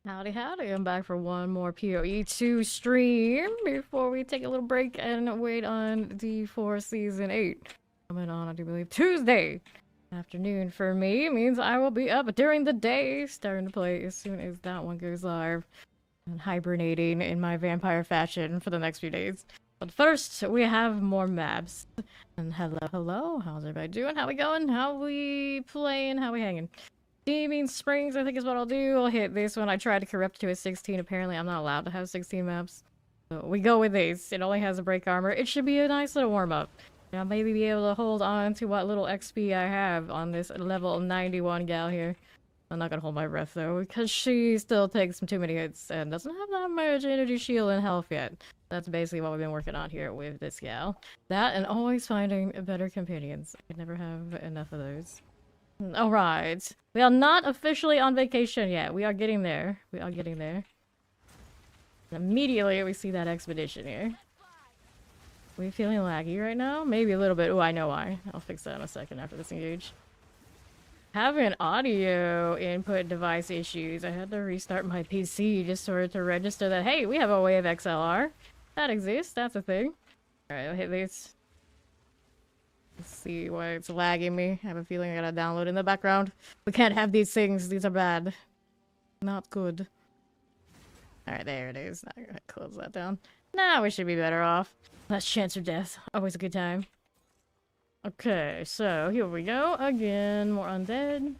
Howdy, howdy. I'm back for one more PoE2 stream before we take a little break and wait on D4 Season 8. Coming on, I do believe, Tuesday afternoon for me. It means I will be up during the day, starting to play as soon as that one goes live. And hibernating in my vampire fashion for the next few days. But first, we have more maps. And hello, how's everybody doing? How we going? How we playing? How we hanging? Steaming Springs, I think is what I'll do. I'll hit this one. I tried to corrupt to a 16. Apparently, I'm not allowed to have 16 maps. So we go with this. It only has a break armor. It should be a nice little warm-up. I'll maybe be able to hold on to what little XP I have on this level 91 gal here. I'm not gonna hold my breath though, because she still takes too many hits and doesn't have that much energy shield and health yet. That's basically what we've been working on here with this gal. That and always finding better companions. I could never have enough of those. Alright. We are not officially on vacation yet. We are getting there. We are getting there. And immediately we see that expedition here. We feeling laggy right now? Maybe a little bit. Oh, I know why. I'll fix that in a second after this engage. Having audio input device issues. I had to restart my PC just sort of to register that, hey, we have a Wave XLR. That exists. That's a thing. Alright, I'll hit these. Let's see why it's lagging me. I have a feeling I gotta download in the background. We can't have these things. These are bad. Not good. Alright, there it is. Now I'm gonna close that down. Now we should be better off. Less chance of death. Always a good time. Okay, so here we go. Again, more undead.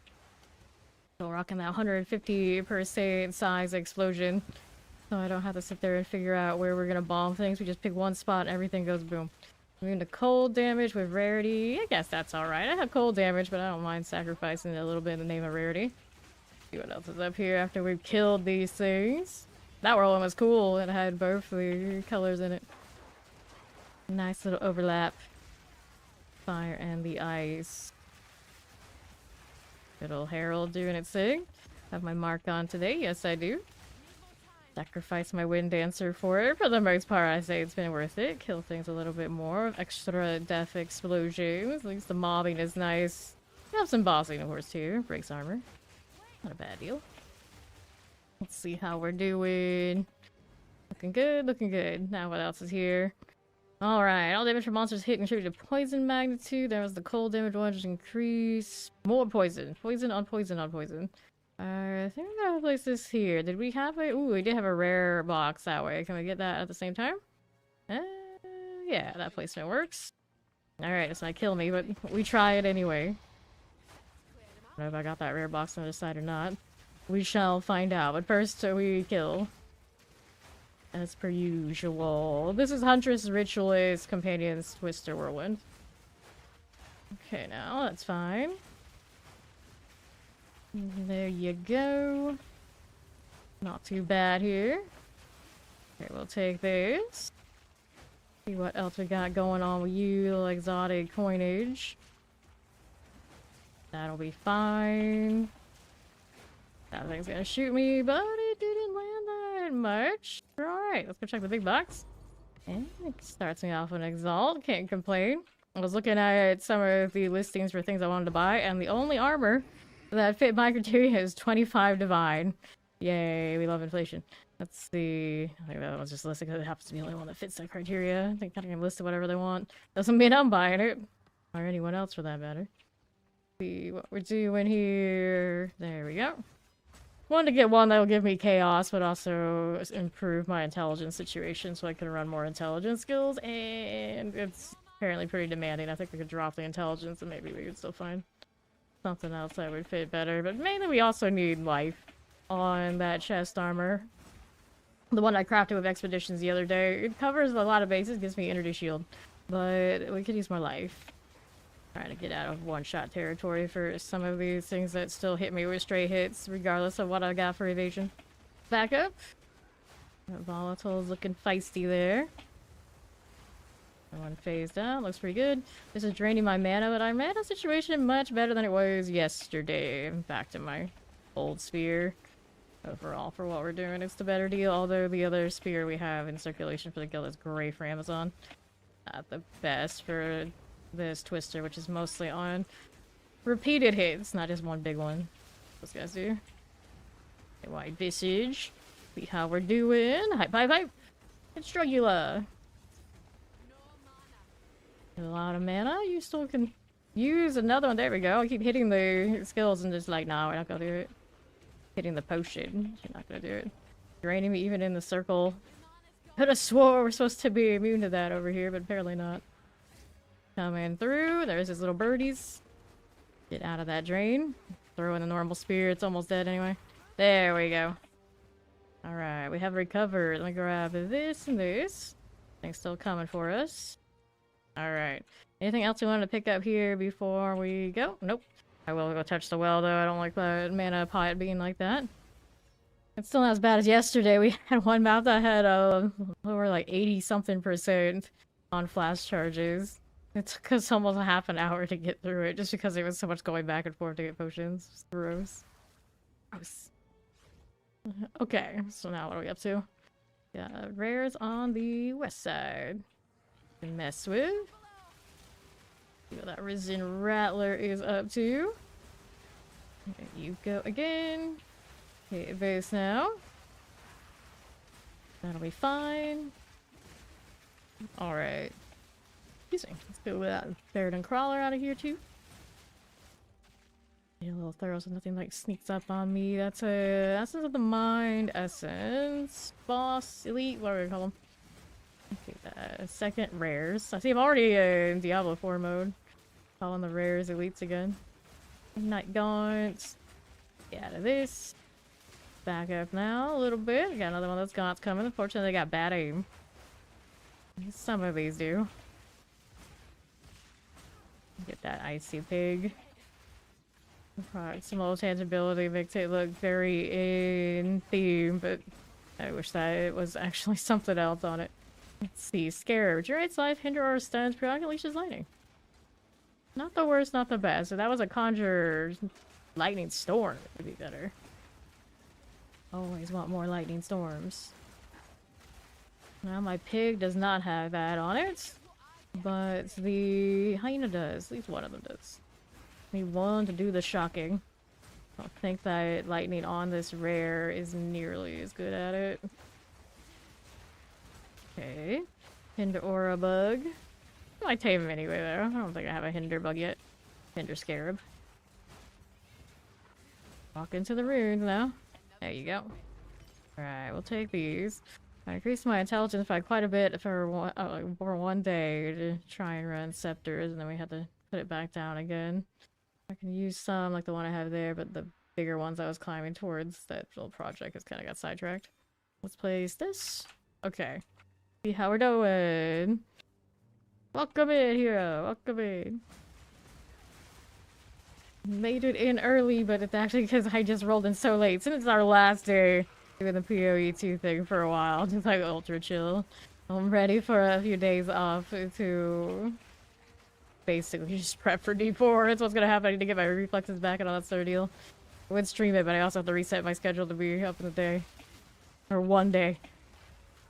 Still rocking that 150% size explosion. So I don't have to sit there and figure out where we're gonna bomb things. We just pick one spot and everything goes boom. Moving to cold damage with rarity. I guess that's alright. I have cold damage, but I don't mind sacrificing it a little bit in the name of rarity. See what else is up here after we've killed these things. That one was cool. It had both the colors in it. Nice little overlap. Fire and the ice. Good old Herald doing its thing. Have my mark on today. Yes, I do. Sacrifice my Wind Dancer for it. For the most part, I say it's been worth it. Kill things a little bit more. Extra death explosions. At least the mobbing is nice. We have some bossing, of course, too. Breaks armor. Not a bad deal. Let's see how we're doing. Looking good, looking good. Now what else is here? Alright, all damage from monsters hit contribute to poison magnitude. There was the cold damage one, just increase. More poison. Poison on poison on poison. I think I gotta place this here. Did we have a... Ooh, we did have a rare box that way. Can we get that at the same time? Yeah, that placement works. Alright, it's not kill me, but we try it anyway. I don't know if I got that rare box on the other side or not. We shall find out, but first we kill. As per usual. This is Huntress, Ritualist, Companions, Twister, Whirlwind. Okay, now that's fine. There you go. Not too bad here. Okay, we'll take this. See what else we got going on with you, little exotic coinage. That'll be fine. That thing's gonna shoot me, but it didn't land that much. Alright, let's go check the big box. And it starts me off on Exalt. Can't complain. I was looking at some of the listings for things I wanted to buy, and the only armor that fit my criteria is 25 Divine. Yay, we love inflation. Let's see. I think that one's just listed because it happens to be the only one that fits that criteria. I think I can list whatever they want. Doesn't mean I'm buying it. Or anyone else for that matter. See what we're doing here. There we go. Wanted to get one that'll give me chaos, but also improve my intelligence situation so I can run more intelligence skills, and it's apparently pretty demanding. I think we could drop the intelligence and maybe we could still find something else that would fit better, but mainly we also need life on that chest armor. The one I crafted with Expeditions the other day, it covers a lot of bases, gives me energy shield, but we could use more life. Trying to get out of one-shot territory for some of these things that still hit me with stray hits, regardless of what I got for evasion. Back up. Volatile's looking feisty there. One phased out. Looks pretty good. This is draining my mana, but our mana situation much better than it was yesterday. Back to my old spear. Overall, for what we're doing, it's the better deal, although the other spear we have in circulation for the guild is great for Amazon. Not the best for this Twister, which is mostly on repeated hits, not just one big one. Those guys do. White Visage. See how we're doing. Hype, hype, hype. It's Drugula. A lot of mana. You still can use another one. There we go. I keep hitting the skills and just like, nah, we're not gonna do it. Hitting the potion. You're not gonna do it. Draining me even in the circle. Could have swore we're supposed to be immune to that over here, but apparently not. Coming through. There's his little birdies. Get out of that drain. Throw in the normal spear. It's almost dead anyway. There we go. Alright, we have recovered. Let me grab this and this. Thing's still coming for us. Alright. Anything else we wanted to pick up here before we go? Nope. I will go touch the well though. I don't like the mana pot being like that. It's still not as bad as yesterday. We had one map that had over like 80-something% on flash charges. It took us almost a half an hour to get through it just because there was so much going back and forth to get potions. It's gross. Gross. Okay, so now what are we up to? Yeah, rares on the west side. Mess with. See what that Risen Rattler is up to. There you go again. Hit base now. That'll be fine. Alright. Excuse me. Let's go with that Ferret Crawler out of here too. Need a little thorough so nothing like sneaks up on me. That's a Essence of the Mind, Essence, Boss, Elite, what do we call them? Second rares. I see I'm already in Diablo 4 mode. Calling the rares elites again. Night Gaunts. Get out of this. Back up now a little bit. Got another one of those gaunts coming. Unfortunately, they got bad aim. Some of these do. Get that Icy Pig. Proximal tangibility makes it look very in theme, but I wish that it was actually something else on it. Let's see. Scarab. Generates life, hinder or stuns, periodically unleashes lightning. Not the worst, not the best. So that was a conjure lightning storm. Would be better. Always want more lightning storms. Now my pig does not have that on it, but the hyena does. At least one of them does. Need one to do the shocking. I don't think that lightning on this rare is nearly as good at it. Okay. Hinder Aura Bug. I might tame him anyway though. I don't think I have a Hinder Bug yet. Hinder Scarab. Walk into the runes now. There you go. Alright, we'll take these. I increased my intelligence by quite a bit for one day to try and run scepters, and then we had to put it back down again. I can use some like the one I have there, but the bigger ones I was climbing towards, that little project has kind of got sidetracked. Let's place this. Okay. See how we're doing. Welcome in, hero. Welcome in. Made it in early, but it's actually because I just rolled in so late. Since it's our last day doing the PoE2 thing for a while, just like ultra chill. I'm ready for a few days off to basically just prep for D4. That's what's gonna happen. I need to get my reflexes back and all that sort of deal. I would stream it, but I also have to reset my schedule to be up in the day. Or one day.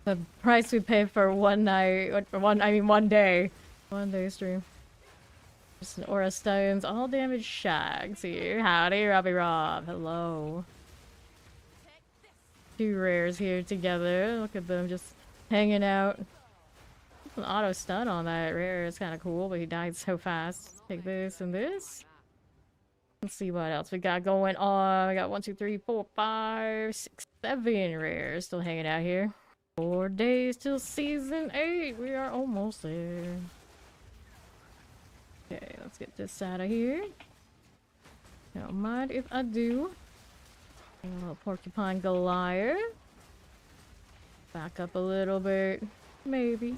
The price we pay for one night, one day. One day stream. Just an Aura Stones, all damage shags here. Howdy, Robbie Rob. Hello. Two rares here together. Look at them just hanging out. An auto stun on that rare is kind of cool, but he died so fast. Take this and this. Let's see what else we got going on. We got 1, 2, 3, 4, 5, 6, 7 rares still hanging out here. 4 days till season 8. We are almost there. Okay, let's get this out of here. Don't mind if I do. A little Porcupine Goliath. Back up a little bit. Maybe.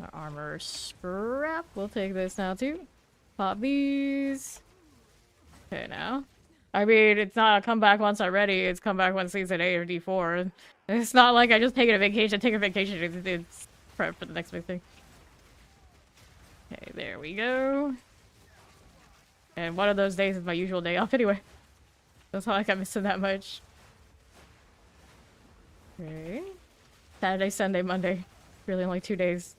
Our armor scrap. We'll take this now too. Pop these. Okay, now. I mean, it's not a comeback once already. It's comeback once season 8 or D4. It's not like I just take a vacation. Take a vacation. It's prep for the next big thing. Okay, there we go. And one of those days is my usual day off anyway. That's not like I'm missing that much. Okay. Saturday, Sunday, Monday. Really only 2 days.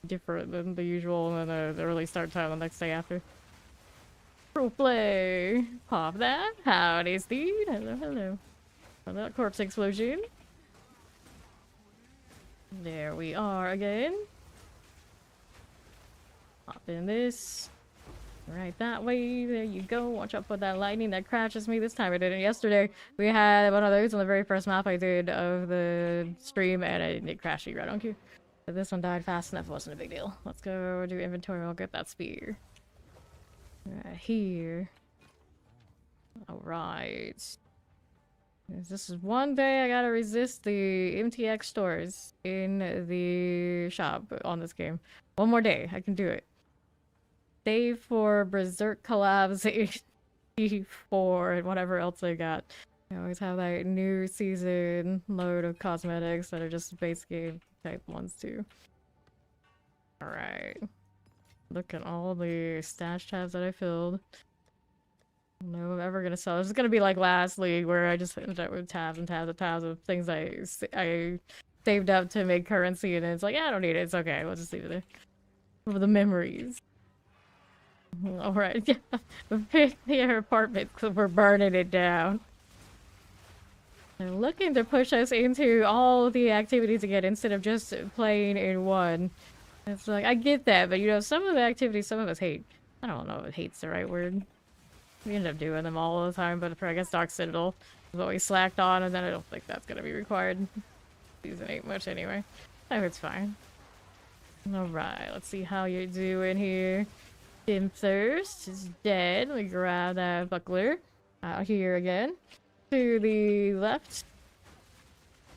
Different than the usual, and then the early start time the next day after. Pro play. Pop that. Howdy, Steve. Hello, hello. Oh, that corpse explosion. There we are again. Pop in this. Right that way. There you go. Watch out for that lightning that crashes me. This time I did it yesterday. We had one of those on the very first map I did of the stream, and it crashed me right on cue. But this one died fast enough. It wasn't a big deal. Let's go do inventory. I'll get that spear. Right here. Alright. This is one day I gotta resist the MTX stores in the shop on this game. One more day. I can do it. Save for Berserk collabs, HD4, and whatever else I got. I always have that new season load of cosmetics that are just base game type ones too. Alright. Look at all the stash tabs that I filled. I don't know if I'm ever gonna sell. This is gonna be like last league where I just ended up with tabs and tabs and tabs of things I saved up to make currency, and it's like, yeah, I don't need it. It's okay. We'll just leave it there. For the memories. Alright, yeah. Pick their apartment because we're burning it down. They're looking to push us into all the activities again instead of just playing in one. It's like, I get that, but you know, some of the activities some of us hate. I don't know if hate's the right word. We end up doing them all the time, but I guess Dark Citadel is what we slacked on, and then I don't think that's gonna be required. Season 8 much anyway. So it's fine. Alright, let's see how you're doing here. Dim Thirst is dead. Let me grab that buckler. Out here again. To the left.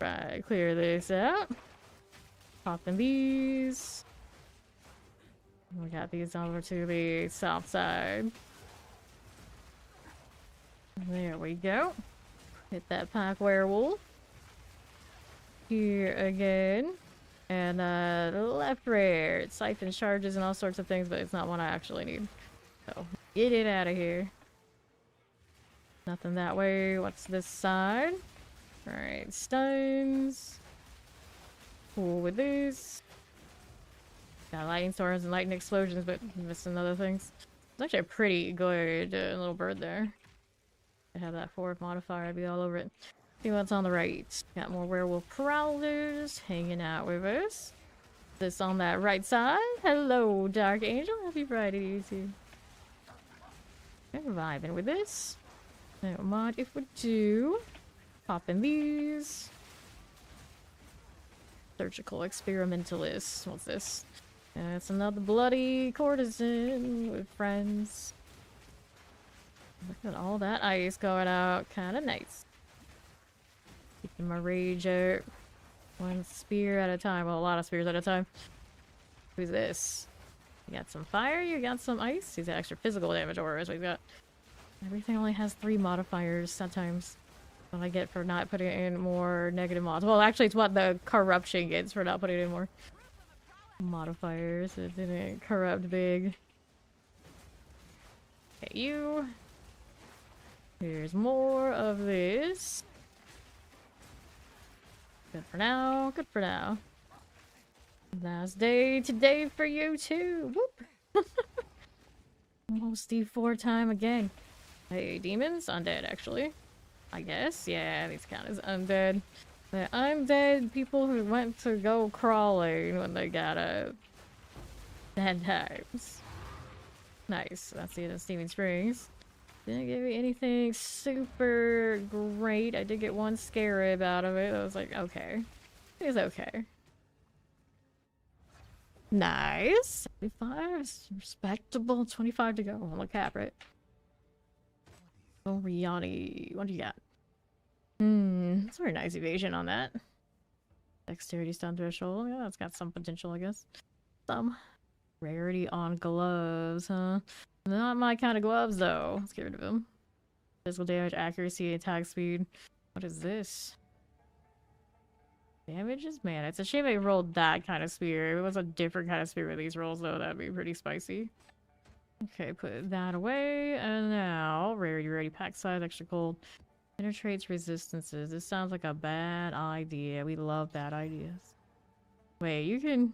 Right, clear this out. Popping these. We got these over to the south side. There we go. Hit that pack werewolf. Here again. And left rare. It siphons charges and all sorts of things, but it's not one I actually need. So get it out of here. Nothing that way. What's this side? Alright, stuns. Cool with this. Got lightning storms and lightning explosions, but missing other things. It's actually a pretty good little bird there. I have that 4 modifier, I'd be all over it. See what's on the right. Got more werewolf prowlers hanging out with us. This on that right side. Hello, Dark Angel. Happy Friday to you too. Okay, vibing with this. No mod if we do. Popping these. Surgical experimentalist. What's this? It's another bloody courtesan with friends. Look at all that ice going out. Kinda nice. Keeping my rage out. One spear at a time. Well, a lot of spears at a time. Who's this? You got some fire, you got some ice. He's got extra physical damage or is what he's got. Everything only has 3 modifiers sometimes. What I get for not putting in more negative mods. Well, actually, it's what the corruption gets for not putting in more modifiers. It didn't corrupt big. Okay, you. Here's more of this. Good for now. Good for now. Last day today for you too. Whoop. Almost D4 time again. Hey, demons? Undead, actually. I guess. Yeah, these count as undead. The undead people who went to go crawling when they got bad times. Nice. That's the end of Steaming Springs. Didn't give me anything super great. I did get 1 scarab out of it. I was like, okay. It's okay. Nice. 75. Respectable. 25 to go on the cap, right? Oh, Riani. What do you got? That's very nice evasion on that. Dexterity stun threshold. Yeah, that's got some potential, I guess. Some. Rarity on gloves, huh? Not my kind of gloves, though. Let's get rid of them. Physical damage, accuracy, attack speed. What is this? Damages? Man, it's a shame they rolled that kind of spear. If it was a different kind of spear with these rolls, though, that'd be pretty spicy. Okay, put that away. And now, rarity, pack size, extra cold. Penetrates resistances. This sounds like a bad idea. We love bad ideas. Wait, you can...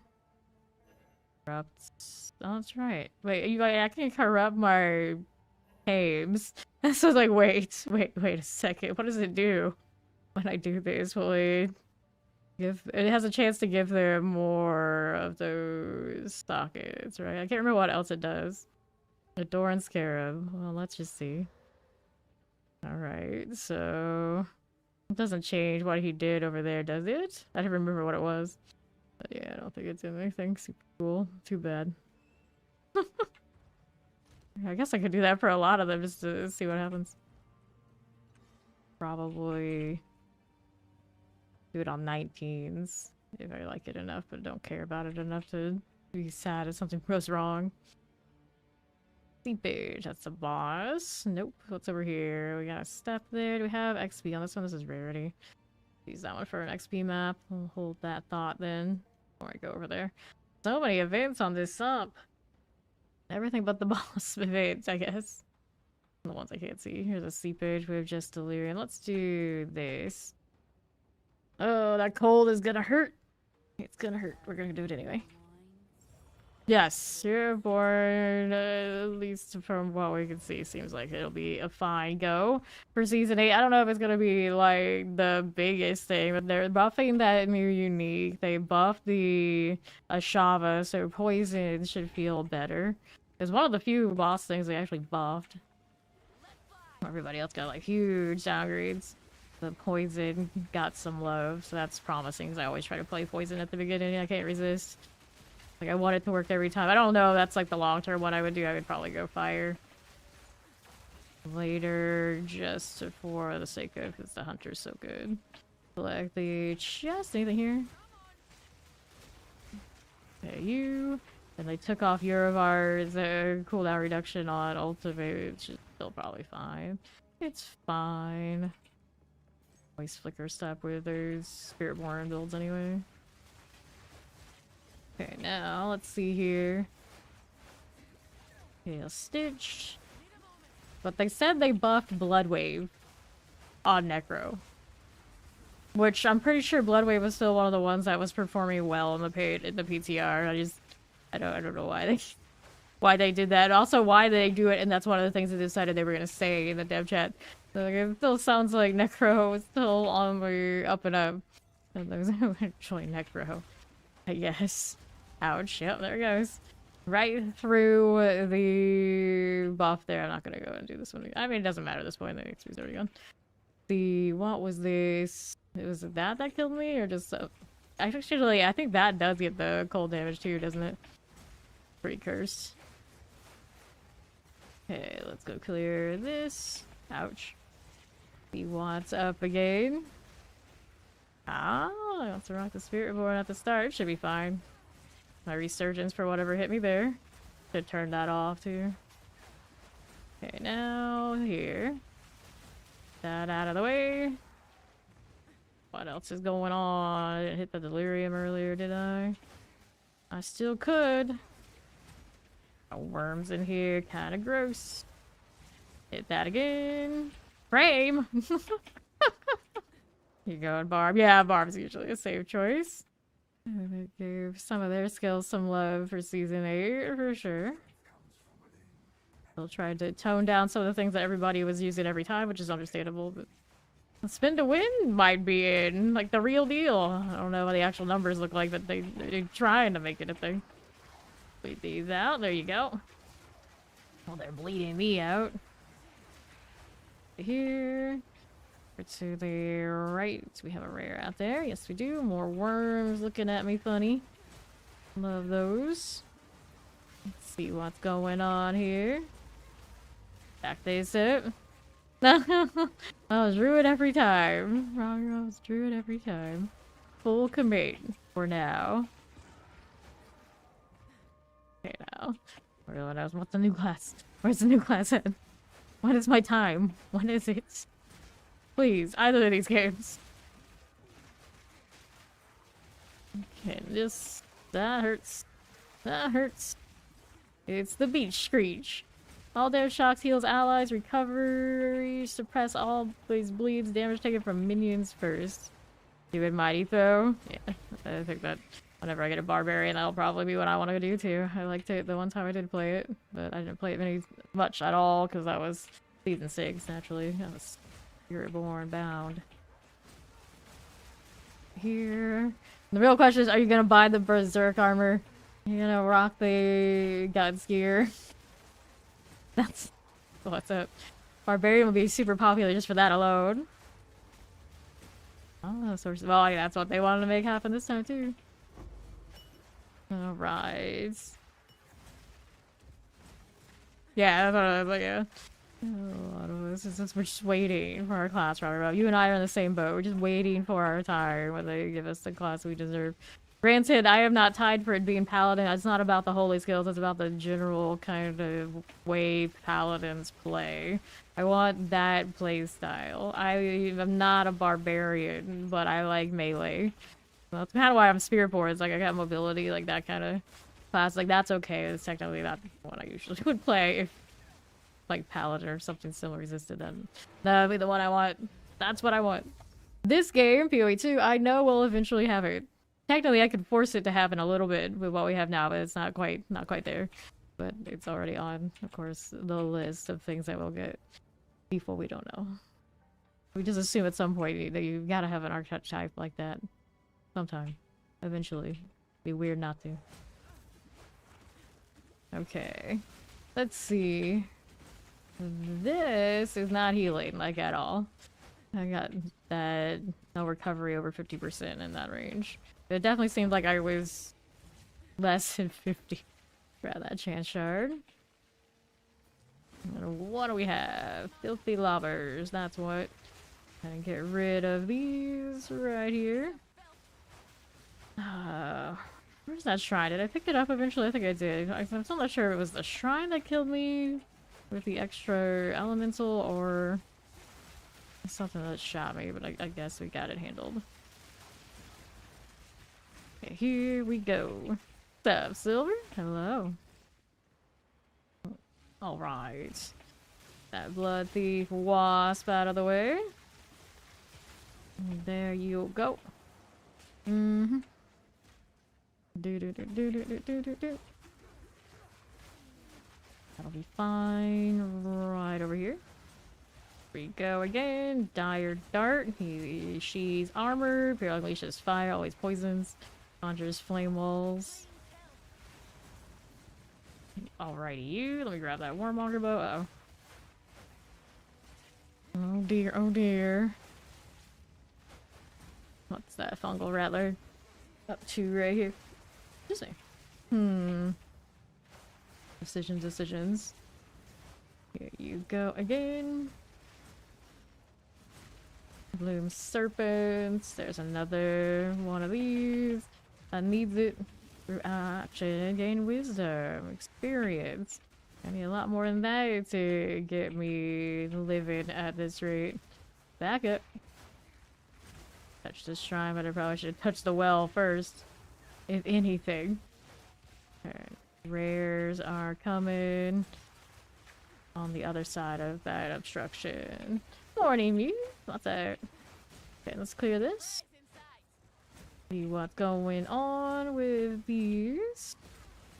corrupt. Oh, that's right. Wait, I can corrupt my tames. And so I was like, wait a second. What does it do when I do this? Will it give... It has a chance to give them more of those sockets, right? I can't remember what else it does. Adore and Scarab. Well, let's just see. Alright, so... It doesn't change what he did over there, does it? I don't remember what it was. But yeah, I don't think it's anything super cool. Too bad. I guess I could do that for a lot of them just to see what happens. Probably do it on 19s if I like it enough, but don't care about it enough to be sad if something goes wrong. Seepage, that's the boss. Nope. What's over here? We got a step there. Do we have XP on this one? This is rarity. Use that one for an XP map. We'll hold that thought then before I go over there. So many events on this sump. Everything but the boss events, I guess. The ones I can't see. Here's a seepage. We have just delirium. Let's do this. Oh, that cold is gonna hurt. It's gonna hurt. We're gonna do it anyway. Yes, you're born, at least from what we can see, seems like it'll be a fine go for Season 8. I don't know if it's gonna be, like, the biggest thing, but they're buffing that new unique. They buffed the Ashava, so poison should feel better. It's one of the few boss things they actually buffed. Everybody else got, like, huge downgrades. The poison got some love, so that's promising, because I always try to play poison at the beginning. I can't resist. Like, I want it to work every time. I don't know if that's, like, the long-term one I would do. I would probably go fire later, just for the sake of, because the Hunter's so good. Select the chest. Anything here? Okay, you. And they took off Urivar's cooldown reduction on Ultimate, which is still probably fine. It's fine. Always flicker step with those Spiritborn builds anyway. Okay, now let's see here. Okay, a Stitch. But they said they buffed Blood Wave on Necro. Which I'm pretty sure Blood Wave was still one of the ones that was performing well in the PTR. I don't know why they did that. Also why they do it, and that's one of the things they decided they were gonna say in the dev chat. So, like, it still sounds like Necro is still on the up and up. And there's actually Necro, I guess. Ouch. Yep, there it goes. Right through the buff there. I'm not gonna go and do this one again. I mean, it doesn't matter at this point. The XP's already gone. What was this? Was it that killed me? Or just... actually, I think that does get the cold damage too, doesn't it? Pretty cursed. Okay, let's go clear this. Ouch. See what's up again. Ah, I want to rock the Spiritborn at the start. Should be fine. My resurgence for whatever hit me there. Should turn that off too. Okay, now here. That out of the way. What else is going on? I didn't hit the delirium earlier, did I? I still could. Worms in here, kind of gross. Hit that again. Frame! You going, Barb? Yeah, Barb's usually a safe choice. They gave some of their skills some love for Season 8, for sure. They'll try to tone down some of the things that everybody was using every time, which is understandable, but... Spin to win might be in, like, the real deal. I don't know what the actual numbers look like, but they're trying to make it a thing. Bleed these out. There you go. Well, they're bleeding me out. Here. To the right. We have a rare out there. Yes, we do. More worms looking at me funny. Love those. Let's see what's going on here. Back this up. I was druid every time. I was druid every time. Full commit for now. Okay, now. Everyone knows what's the new class. Where's the new class head? When is my time? When is it? Please, either of these games. Okay, just... That hurts. That hurts. It's the beach screech. All damage shocks, heals allies, recovery, suppress all these bleeds, damage taken from minions first. Do it mighty throw. Yeah, I think that Whenever I get a barbarian, that'll probably be what I want to do too. I liked it the one time I did play it, but I didn't play it much at all because that was season 6. Naturally, I was Spiritborn bound. Here, the real question is: are you gonna buy the Berserk armor? You gonna rock the Guts gear? That's what's up. Barbarian will be super popular just for that alone. Oh, source. Well, yeah, that's what they wanted to make happen this time too. Alright. Yeah, that's what I was like, yeah. A lot of us, since we're just waiting for our class, probably. You and I are in the same boat. We're just waiting for our time when they give us the class we deserve. Granted, I am not tied for it being paladin. It's not about the holy skills. It's about the general kind of way paladins play. I want that play style. I am not a barbarian, but I like melee. Well, that's kind of why I'm Spiritborn. It's like I got mobility, like that kind of class. Like that's okay. It's technically not what I usually would play if like paladin or something similar existed. Then that would be the one I want. That's what I want. This game, PoE2, I know will eventually have it. Technically, I could force it to happen a little bit with what we have now, but it's not quite there. But it's already on, of course, the list of things that we'll get. People we don't know. We just assume at some point that you gotta have an archetype like that. Sometime. Eventually. Be weird not to. Okay. Let's see. This is not healing, like, at all. I got that no recovery over 50% in that range. It definitely seemed like I was less than 50. Grab that chance shard. And what do we have? Filthy lobbers. That's what. Gonna get rid of these right here. Where's that shrine? Did I pick it up eventually? I think I did. I'm still not sure if it was the shrine that killed me with the extra elemental or something that shot me, but I guess we got it handled. Okay, here we go. What's up, Silver? Hello. Alright. That blood thief wasp out of the way. And there you go. Mm-hmm. Do. That'll be fine. Right over here. Here we go again. Dire Dart. She's armor. Periodic Leashes fire. Always poisons. Conjures flame walls. Alrighty, you. Let me grab that Warmonger bow. Uh-oh. Oh dear, oh dear. What's that fungal rattler? Up to right here. Just me. Decisions. Here you go again. Bloom Serpents. There's another one of these. That needs it. Through action, gain wisdom, experience. I need a lot more than that to get me living at this rate. Back up. Touch this shrine, but I probably should touch the well first. If anything. Alright. Rares are coming on the other side of that obstruction. Morning, you. What's that? Okay, let's clear this. See what's going on with these.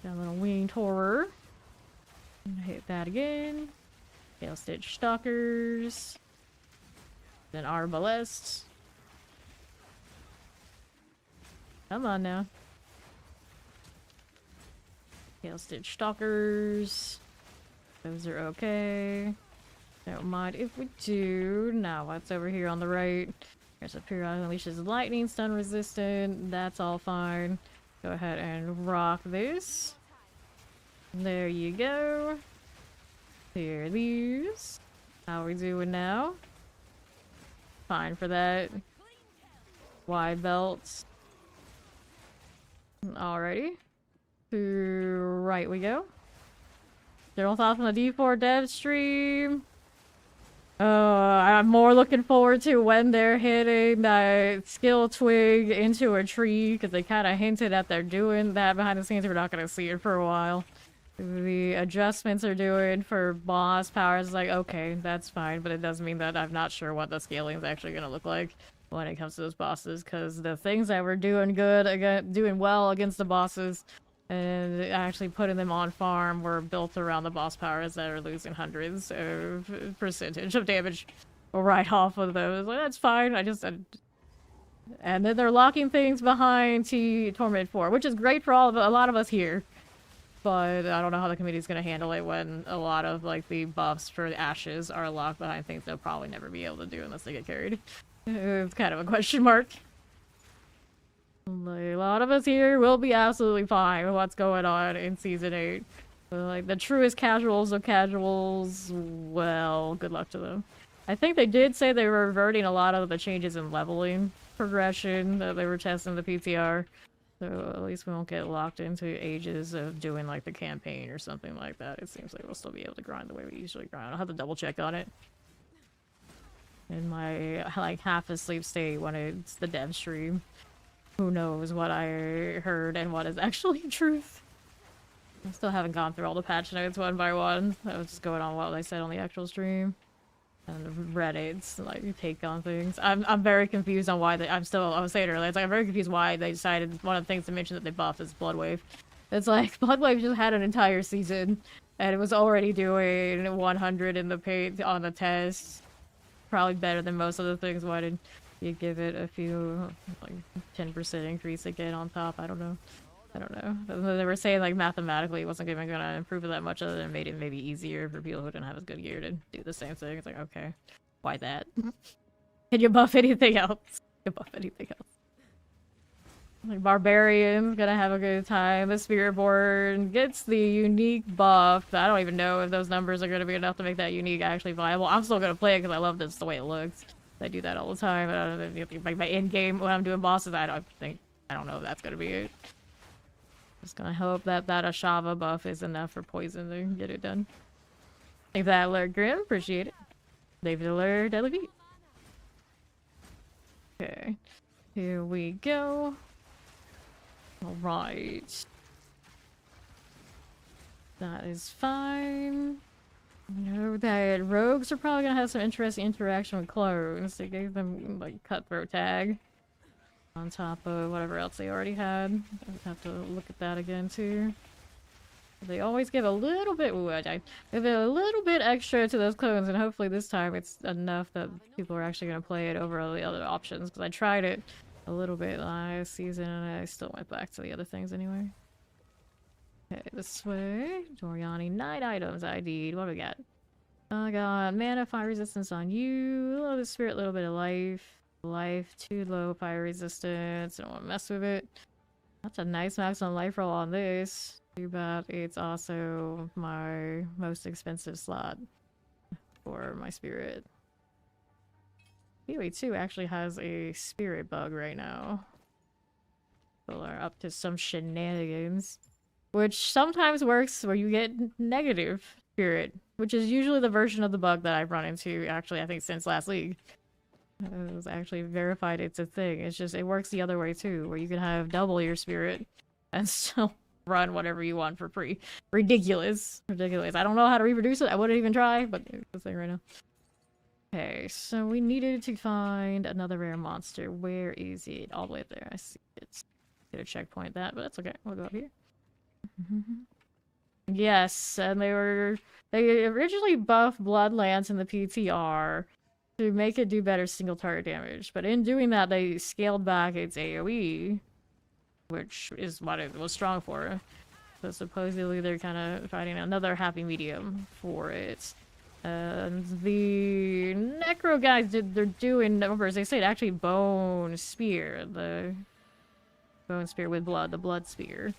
Got a little winged horror. Hit that again. Tail Stitch Stalkers. Then Arbalest. Come on now. Tail Stitch Stalkers. Those are okay. Don't mind if we do. Now, what's over here on the right? There's a periodic unleashes lightning, stun resistant. That's all fine. Go ahead and rock this. There you go. Here are these. How we doing now? Fine for that. Wide belts. Alrighty. To right we go. General thoughts on the D4 dev stream. I'm more looking forward to when they're hitting that skill twig into a tree, because they kind of hinted that they're doing that behind the scenes. We're not going to see it for a while. The adjustments are doing for boss powers, like, okay, that's fine, but it does mean that I'm not sure what the scaling is actually going to look like. when it comes to those bosses, because the things that were doing well against the bosses and actually putting them on farm were built around the boss powers that are losing hundreds of percentage of damage right off of those. Like, that's fine. And then they're locking things behind Torment 4, which is great for a lot of us here. But I don't know how the committee's gonna handle it when a lot of like the buffs for the ashes are locked behind things they'll probably never be able to do unless they get carried. It's kind of a question mark. Like, a lot of us here will be absolutely fine with what's going on in Season 8. But, like, the truest casuals of casuals, well, good luck to them. I think they did say they were reverting a lot of the changes in leveling progression that they were testing the PTR. So at least we won't get locked into ages of doing, like, the campaign or something like that. It seems like we'll still be able to grind the way we usually grind. I'll have to double check on it. In my, like, half-asleep state when it's the dev stream. Who knows what I heard and what is actually truth. I still haven't gone through all the patch notes one by one. I was just going on what I said on the actual stream. And Reddit's like take on things. I'm very confused on why I was saying earlier, it's like I'm very confused why they decided one of the things to mention that they buffed is Bloodwave. It's like Bloodwave just had an entire season and it was already doing 100 in the paint on the test. Probably better than most of the things. Why did you give it a few, like, 10% increase again on top? I don't know. They were saying, like, mathematically it wasn't even gonna improve it that much, other than made it maybe easier for people who didn't have as good gear to do the same thing. It's like, okay, why that? Can you buff anything else? Like, Barbarian's gonna have a good time. The Spiritborn gets the unique buff. I don't even know if those numbers are gonna be enough to make that unique actually viable. I'm still gonna play it because I love this the way it looks. I do that all the time. I don't know, like my end game when I'm doing bosses, I don't know if that's gonna be it. Just gonna hope that Ashava buff is enough for poison to get it done. Thanks for that alert, Grim. Appreciate it. David alert, Deadly Beat. Okay, here we go. All right, that is fine. I know that rogues are probably gonna have some interesting interaction with clones. They gave them like cutthroat tag on top of whatever else they already had. I have to look at that again too. They always give a little bit. Ooh, I give it a little bit extra to those clones, and hopefully this time it's enough that people are actually gonna play it over all the other options. Because I tried it a little bit last season, and I still went back to the other things anyway. Okay, this way. Doriani, 9 items ID'd. What do we got? I got mana, fire resistance on you. A little bit of spirit, a little bit of life. Life, 2 low fire resistance. I don't want to mess with it. That's a nice maximum life roll on this. Too bad it's also my most expensive slot for my spirit. PoE2 actually has a spirit bug right now. People are up to some shenanigans. Which sometimes works where you get negative spirit, which is usually the version of the bug that I've run into, actually, I think since last league. It was actually verified it's a thing. It's just, it works the other way too, where you can have double your spirit and still run whatever you want for free. Ridiculous. I don't know how to reproduce it. I wouldn't even try, but it's the thing right now. Okay, so we needed to find another rare monster. Where is it? All the way up there. I see it. Get a checkpoint that, but that's okay. We'll go up here. Yes, and they originally buffed Bloodlance in the PTR to make it do better single target damage, but in doing that they scaled back its AoE, which is what it was strong for. So supposedly they're kind of finding another happy medium for it. And the Necro guys they're doing numbers. They say actually Bone Spear, the Bone Spear with blood, the Blood Spear,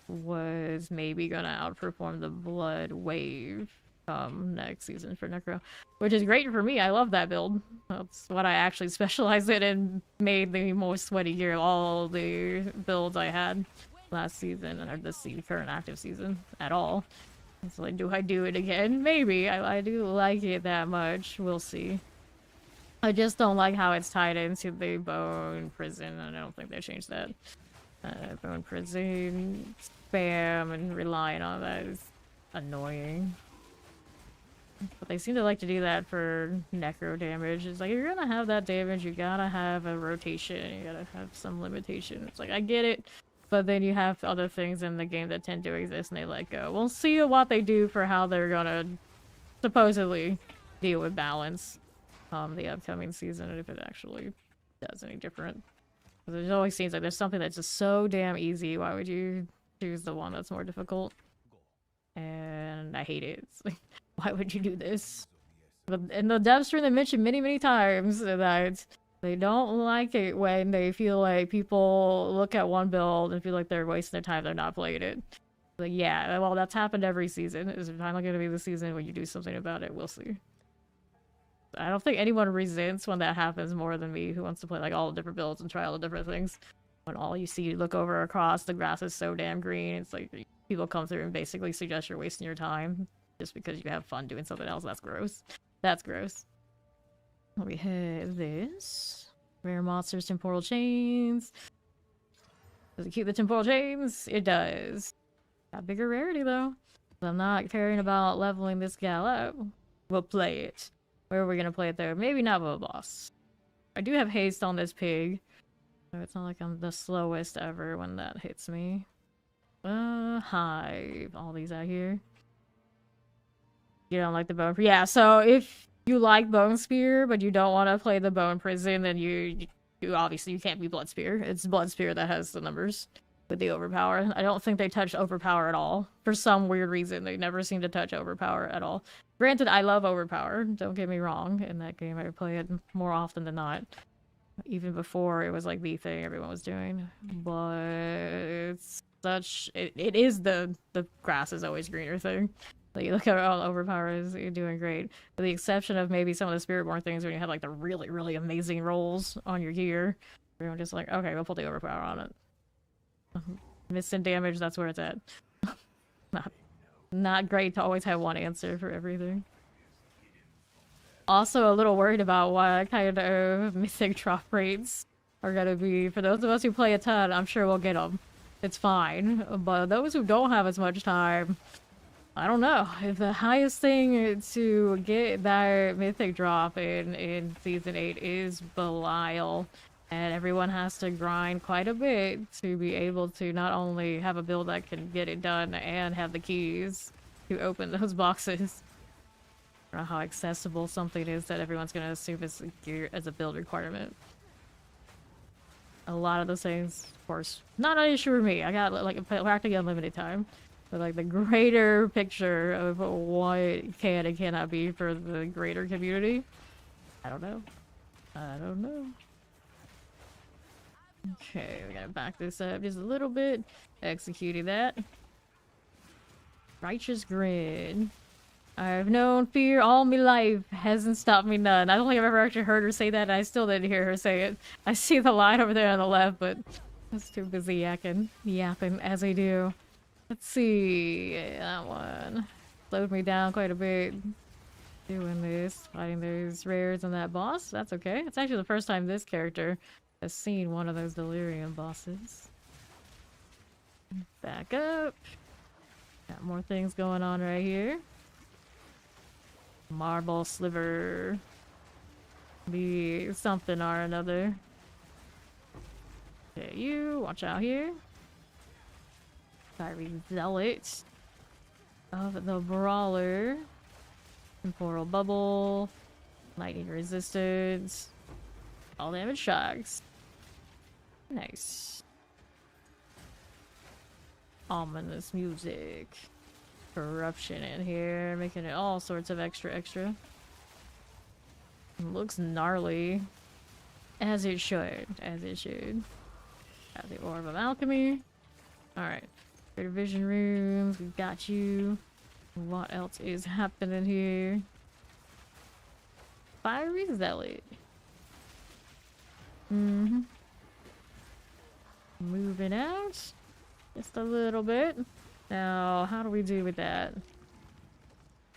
was maybe gonna outperform the Blood Wave next season for Necro, which is great for me. I love that build. That's what I actually specialized in and made the most sweaty gear of all the builds I had last season, or this current active season at all. So like, do I do it again? Maybe. I do like it that much. We'll see. I just don't like how it's tied into the Bone Prison, and I don't think they changed that. Bone Prison spam and relying on that is annoying. But they seem to like to do that for necro damage. It's like, if you're gonna have that damage, you gotta have a rotation. You gotta have some limitation. It's like, I get it. But then you have other things in the game that tend to exist and they let go. We'll see what they do for how they're gonna supposedly deal with balance the upcoming season, and if it actually does any different. Because it always seems like there's something that's just so damn easy. Why would you choose the one that's more difficult? And I hate it. It's like, why would you do this? But in the dev stream, they mentioned many times that they don't like it when they feel like people look at one build and feel like they're wasting their time, they're not playing it. Like, yeah, well, that's happened every season. Is it finally going to be the season when you do something about it? We'll see. I don't think anyone resents when that happens more than me, who wants to play like all the different builds and try all the different things. When all you see, you look over across, the grass is so damn green. It's like people come through and basically suggest you're wasting your time just because you have fun doing something else. That's gross. That's gross. We have this. Rare monsters, temporal chains. Does it keep the temporal chains? It does. Got bigger rarity though. I'm not caring about leveling this gal up. We'll play it. Where are we gonna play it though? Maybe not with a boss. I do have haste on this pig. So it's not like I'm the slowest ever when that hits me. Hive. All these out here. You don't like the bone? Yeah, so if you like Bone Spear, but you don't want to play the Bone Prison, then you obviously you can't be Blood Spear. It's Blood Spear that has the numbers with the Overpower. I don't think they touch Overpower at all. For some weird reason, they never seem to touch Overpower at all. Granted, I love Overpower, don't get me wrong. In that game, I play it more often than not. Even before it was like the thing everyone was doing. But it's such... It is the grass is always greener thing. Like, you look at all Overpower is, you're doing great. With the exception of maybe some of the Spiritborn things when you have like the really amazing rolls on your gear. Everyone just like, okay, we'll put the Overpower on it. Missing damage, that's where it's at. Not great to always have one answer for everything. Also a little worried about what kind of mythic drop rates are gonna be. For those of us who play a ton, I'm sure we'll get them. It's fine. But those who don't have as much time, I don't know. If the highest thing to get that mythic drop in Season 8 is Belial, and everyone has to grind quite a bit to be able to not only have a build that can get it done and have the keys to open those boxes. I don't know how accessible something is that everyone's going to assume is gear as a build requirement. A lot of those things, of course, not an issue for me. I got like practically unlimited time. But like the greater picture of what can and cannot be for the greater community, I don't know. I don't know. Okay, we gotta back this up just a little bit. Executing that. Righteous Grin. I've known fear all my life, hasn't stopped me none. I don't think I've ever actually heard her say that, and I still didn't hear her say it. I see the line over there on the left, but I was too busy yapping as I do. Let's see, that one slowed me down quite a bit. Doing this, fighting those rares and that boss, that's okay. It's actually the first time this character has seen one of those delirium bosses. Back up. Got more things going on right here. Marble sliver. Be something or another. Okay, you watch out here. Fiery Zealot of the Brawler. Temporal Bubble. Lightning Resistance. All damage shocks. Nice. Ominous music. Corruption in here, making it all sorts of extra. Looks gnarly. As it should. Got the Orb of Alchemy. Alright. Greater Vision Rooms, we got you. What else is happening here? Fiery Zealot. Moving out. Just a little bit. Now, how do we do with that?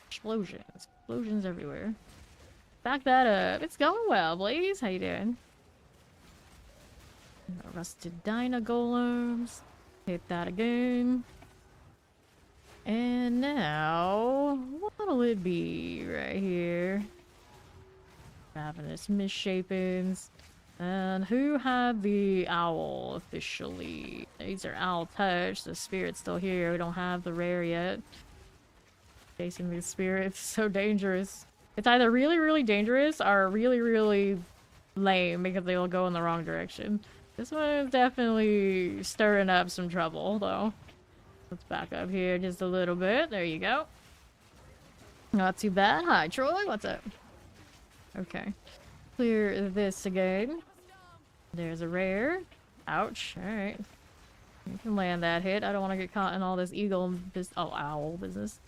Explosions. Explosions everywhere. Back that up. It's going well, Blaze. How you doing? Rusted Dyna Golems. Hit that again. And now, what'll it be right here? Ravenous Misshapens. And who had the owl officially? These are owl touch. The spirit's still here. We don't have the rare yet. Chasing these spirits, so dangerous. It's either really, really dangerous or really, really lame because they will go in the wrong direction. This one is definitely stirring up some trouble, though. Let's back up here just a little bit. There you go. Not too bad. Hi, Troy. What's up? Okay. Clear this again. There's a rare. Ouch. Alright. You can land that hit. I don't want to get caught in all this eagle owl business.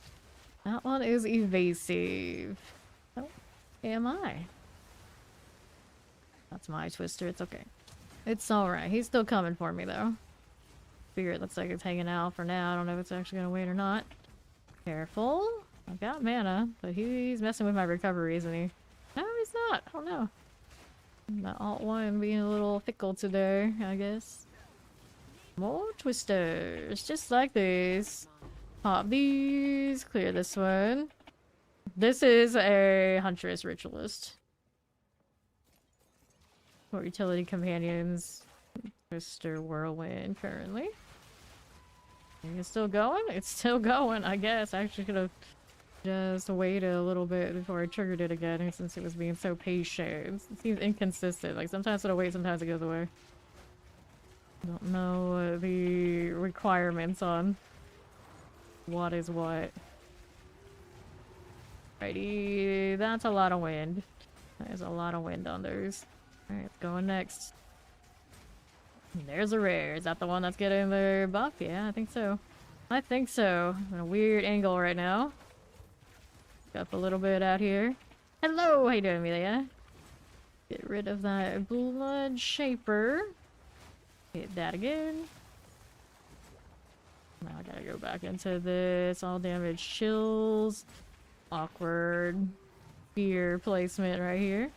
That one is evasive. Oh, am I? That's my twister. It's okay. It's alright. He's still coming for me, though. Spirit looks like it's hanging out for now. I don't know if it's actually gonna wait or not. Careful. I've got mana, but he's messing with my recovery, isn't he? No, he's not. I don't know. That alt one being a little fickle today, I guess. More twisters, just like this. Pop these. Clear this one. This is a Huntress ritualist. For utility companions. Twister Whirlwind currently. It's still going? It's still going, I guess. I actually could have just waited a little bit before I triggered it again since it was being so patient. It seems inconsistent. Like sometimes it'll wait, sometimes it goes away. Don't know the requirements on what is what. Righty, that's a lot of wind. There's a lot of wind on those. Alright, let's go on next. There's a rare. Is that the one that's getting their buff? Yeah, I think so. I think so. I'm in a weird angle right now. Up a little bit out here. Hello! How you doing, Amelia? Get rid of that blood shaper. Hit that again. Now I gotta go back into this. All damage chills. Awkward fear placement right here.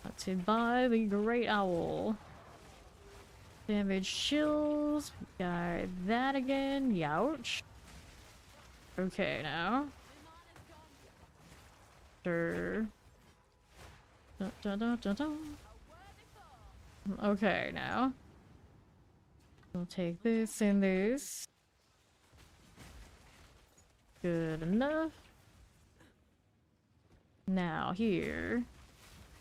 Hunted by the Great Owl. Damage chills. Got that again. Youch. Okay, now. Sure. Dun, dun, dun, dun, dun. Okay, now. We'll take this and this. Good enough. Now, here.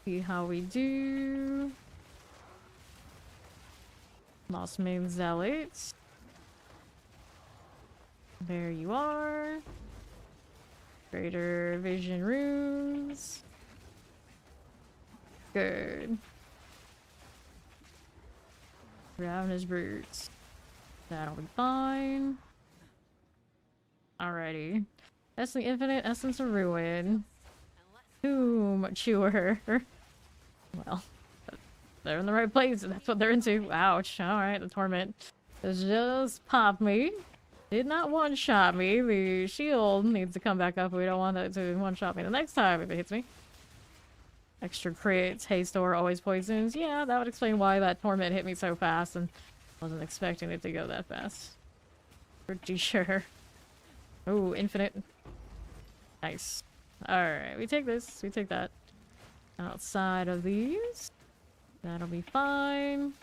See how we do. Lost Main Zealots. There you are. Greater Vision Runes. Good. Ravenous Brutes. That'll be fine. Alrighty. That's the Infinite Essence of Ruin. Tomb Chewer. Well, they're in the right place. That's what they're into. Ouch. Alright, the Torment just popped me. Did not one-shot me. The shield needs to come back up. We don't want that to one-shot me the next time if it hits me. Extra crits, haste or always poisons. Yeah, that would explain why that Torment hit me so fast and wasn't expecting it to go that fast. Pretty sure. Oh, infinite. Nice. Alright, we take this. We take that. Outside of these. That'll be fine.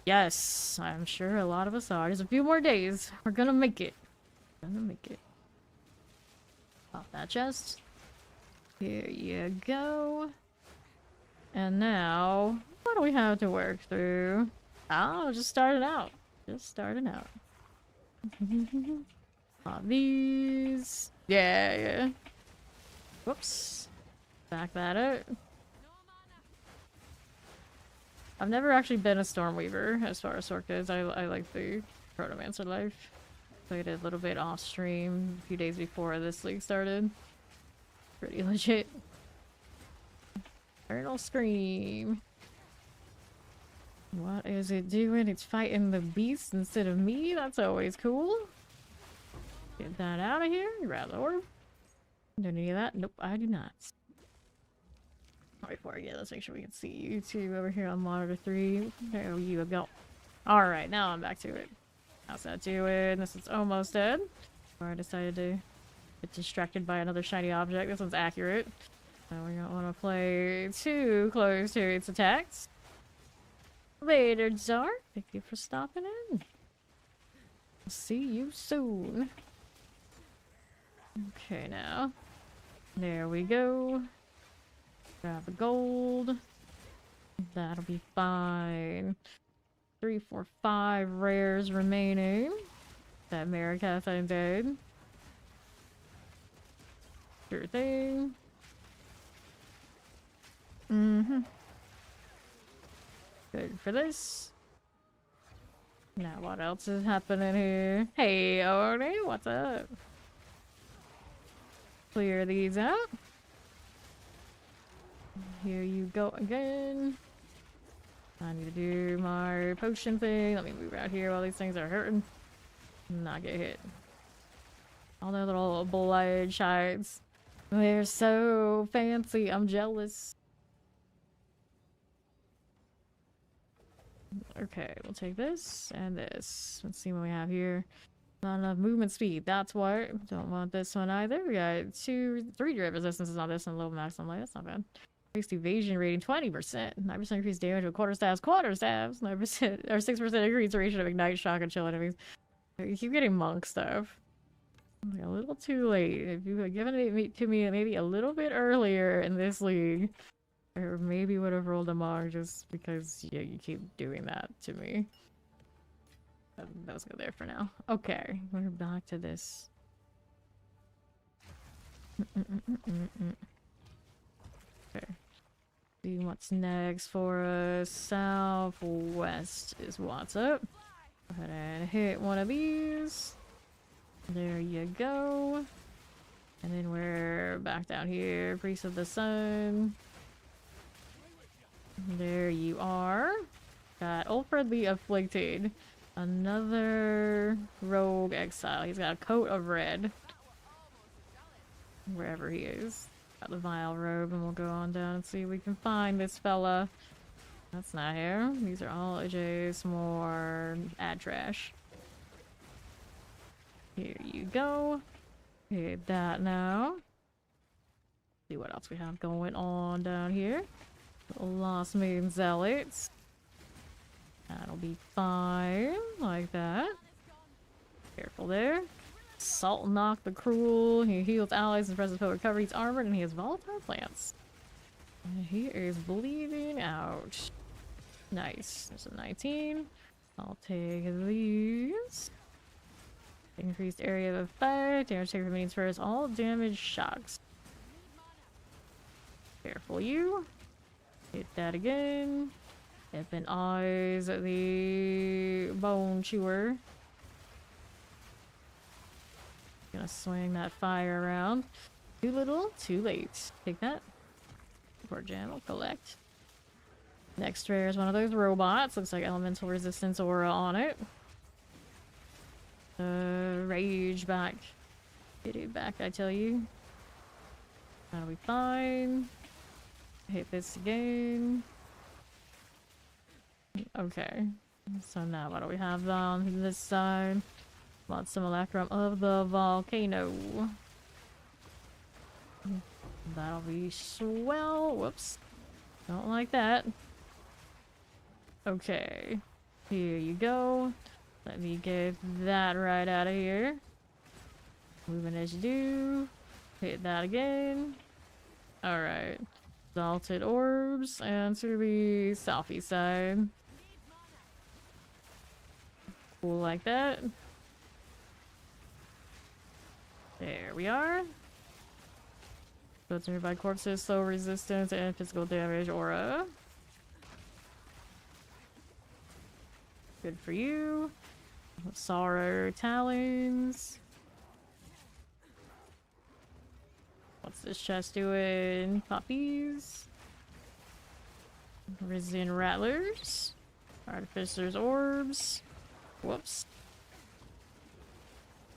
Yes, I'm sure a lot of us are. Just a few more days. We're gonna make it. Gonna make it. Pop that chest. Here you go. And now, what do we have to work through? Oh, just starting out. Just starting out. These. Yeah, yeah. Whoops. Back that up. I've never actually been a Stormweaver as far as Sork goes. I like the Protomancer life. Played it a little bit off stream a few days before this league started. Pretty legit. Eternal Scream. What is it doing? It's fighting the beast instead of me? That's always cool. Get that out of here. Grab the orb. Don't need that. Nope, I do not. Before I get, let's make sure we can see you two over here on monitor 3. There you go. Alright, now I'm back to it. How's that doing? This is almost dead. I decided to get distracted by another shiny object. This one's accurate. So we don't want to play too close to its attacks. Later, Czar. Thank you for stopping in. I'll see you soon. Okay, now. There we go. Grab the gold. That'll be fine. 3, 4, 5 rares remaining. That Marikath I did. Sure thing. Good for this. Now what else is happening here? Hey, Oni, what's up? Clear these out. Here you go again. I need to do my potion thing. Let me move out here while these things are hurting. Not get hit. All their little blood shards. They're so fancy. I'm jealous. Okay, we'll take this and this. Let's see what we have here. Not enough movement speed. That's what. Don't want this one either. We got 3 direct resistances on this and low maximum light. That's not bad. Increased evasion rating 20%. 9% increased damage with quarter staves. 9% or 6% increased duration of ignite, shock, and chill enemies. You keep getting monk stuff. Like a little too late. If you had given it to me maybe a little bit earlier in this league, or maybe would have rolled a monk just because you keep doing that to me. Let's go there for now. Okay, we're back to this. Okay. See what's next for us. Southwest is what's up. Go ahead and hit one of these. There you go. And then we're back down here. Priest of the Sun. There you are. Got Ulfred the Afflicted. Another rogue exile. He's got a coat of red. Wherever he is. Got the vile robe, and we'll go on down and see if we can find this fella. That's not here. These are all just more ad trash. Here you go. Hit that now. See what else we have going on down here. Little Lost Maiden Zealots. That'll be fine, like that. Careful there. Salt Knock the Cruel. He heals allies and presses foe recovery. He's armored and he has volatile plants. And he is bleeding out. Nice. There's a 19. I'll take these. Increased area of effect. Damage taken from means first. All damage shocks. Careful you. Hit that again. Open eyes, the bone chewer. Gonna swing that fire around. Too little, too late. Take that. Poor gem will collect. Next rare is one of those robots. Looks like elemental resistance aura on it. Rage back. Get it back, I tell you. That'll be fine. Hit this again. Okay. So now what do we have on this side? Want some Electrum of the Volcano. That'll be swell. Whoops. Don't like that. Okay. Here you go. Let me get that right out of here. Moving as you do. Hit that again. Alright. Exalted orbs. And to the southeast side. Cool like that. There we are. Filtered by corpses, slow resistance, and physical damage aura. Good for you. Sorrow talons. What's this chest doing? Poppies. Risen rattlers. Artificer's orbs. Whoops.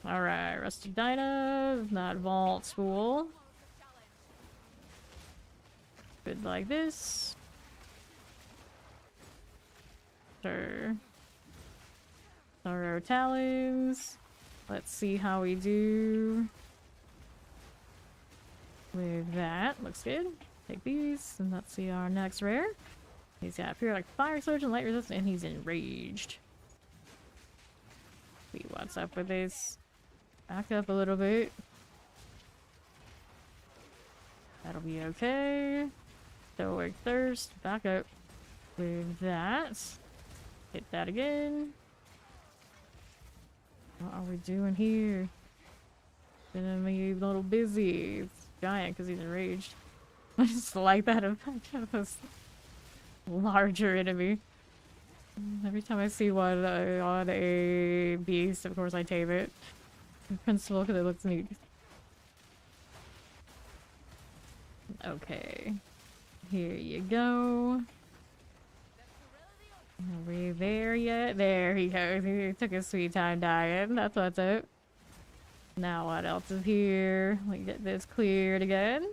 Alright, Rusty Dyna, not Vault Spool. Good like this. Sure. Sorrow Talons. Let's see how we do with that. Looks good. Take these, and let's see our next rare. He's got periodic fire explosion, light resistant, and he's enraged. See what's up with this. Back up a little bit. That'll be okay. Stoic thirst. Back up with that. Hit that again. What are we doing here? Gonna be a little busy. It's giant because he's enraged. I just like that effect of this larger enemy. Every time I see one on a beast, of course I tame it. In principle, because it looks neat. Okay. Here you go. Are we there yet? There he goes. He took his sweet time dying. That's what's up. Now what else is here? Let me get this cleared again.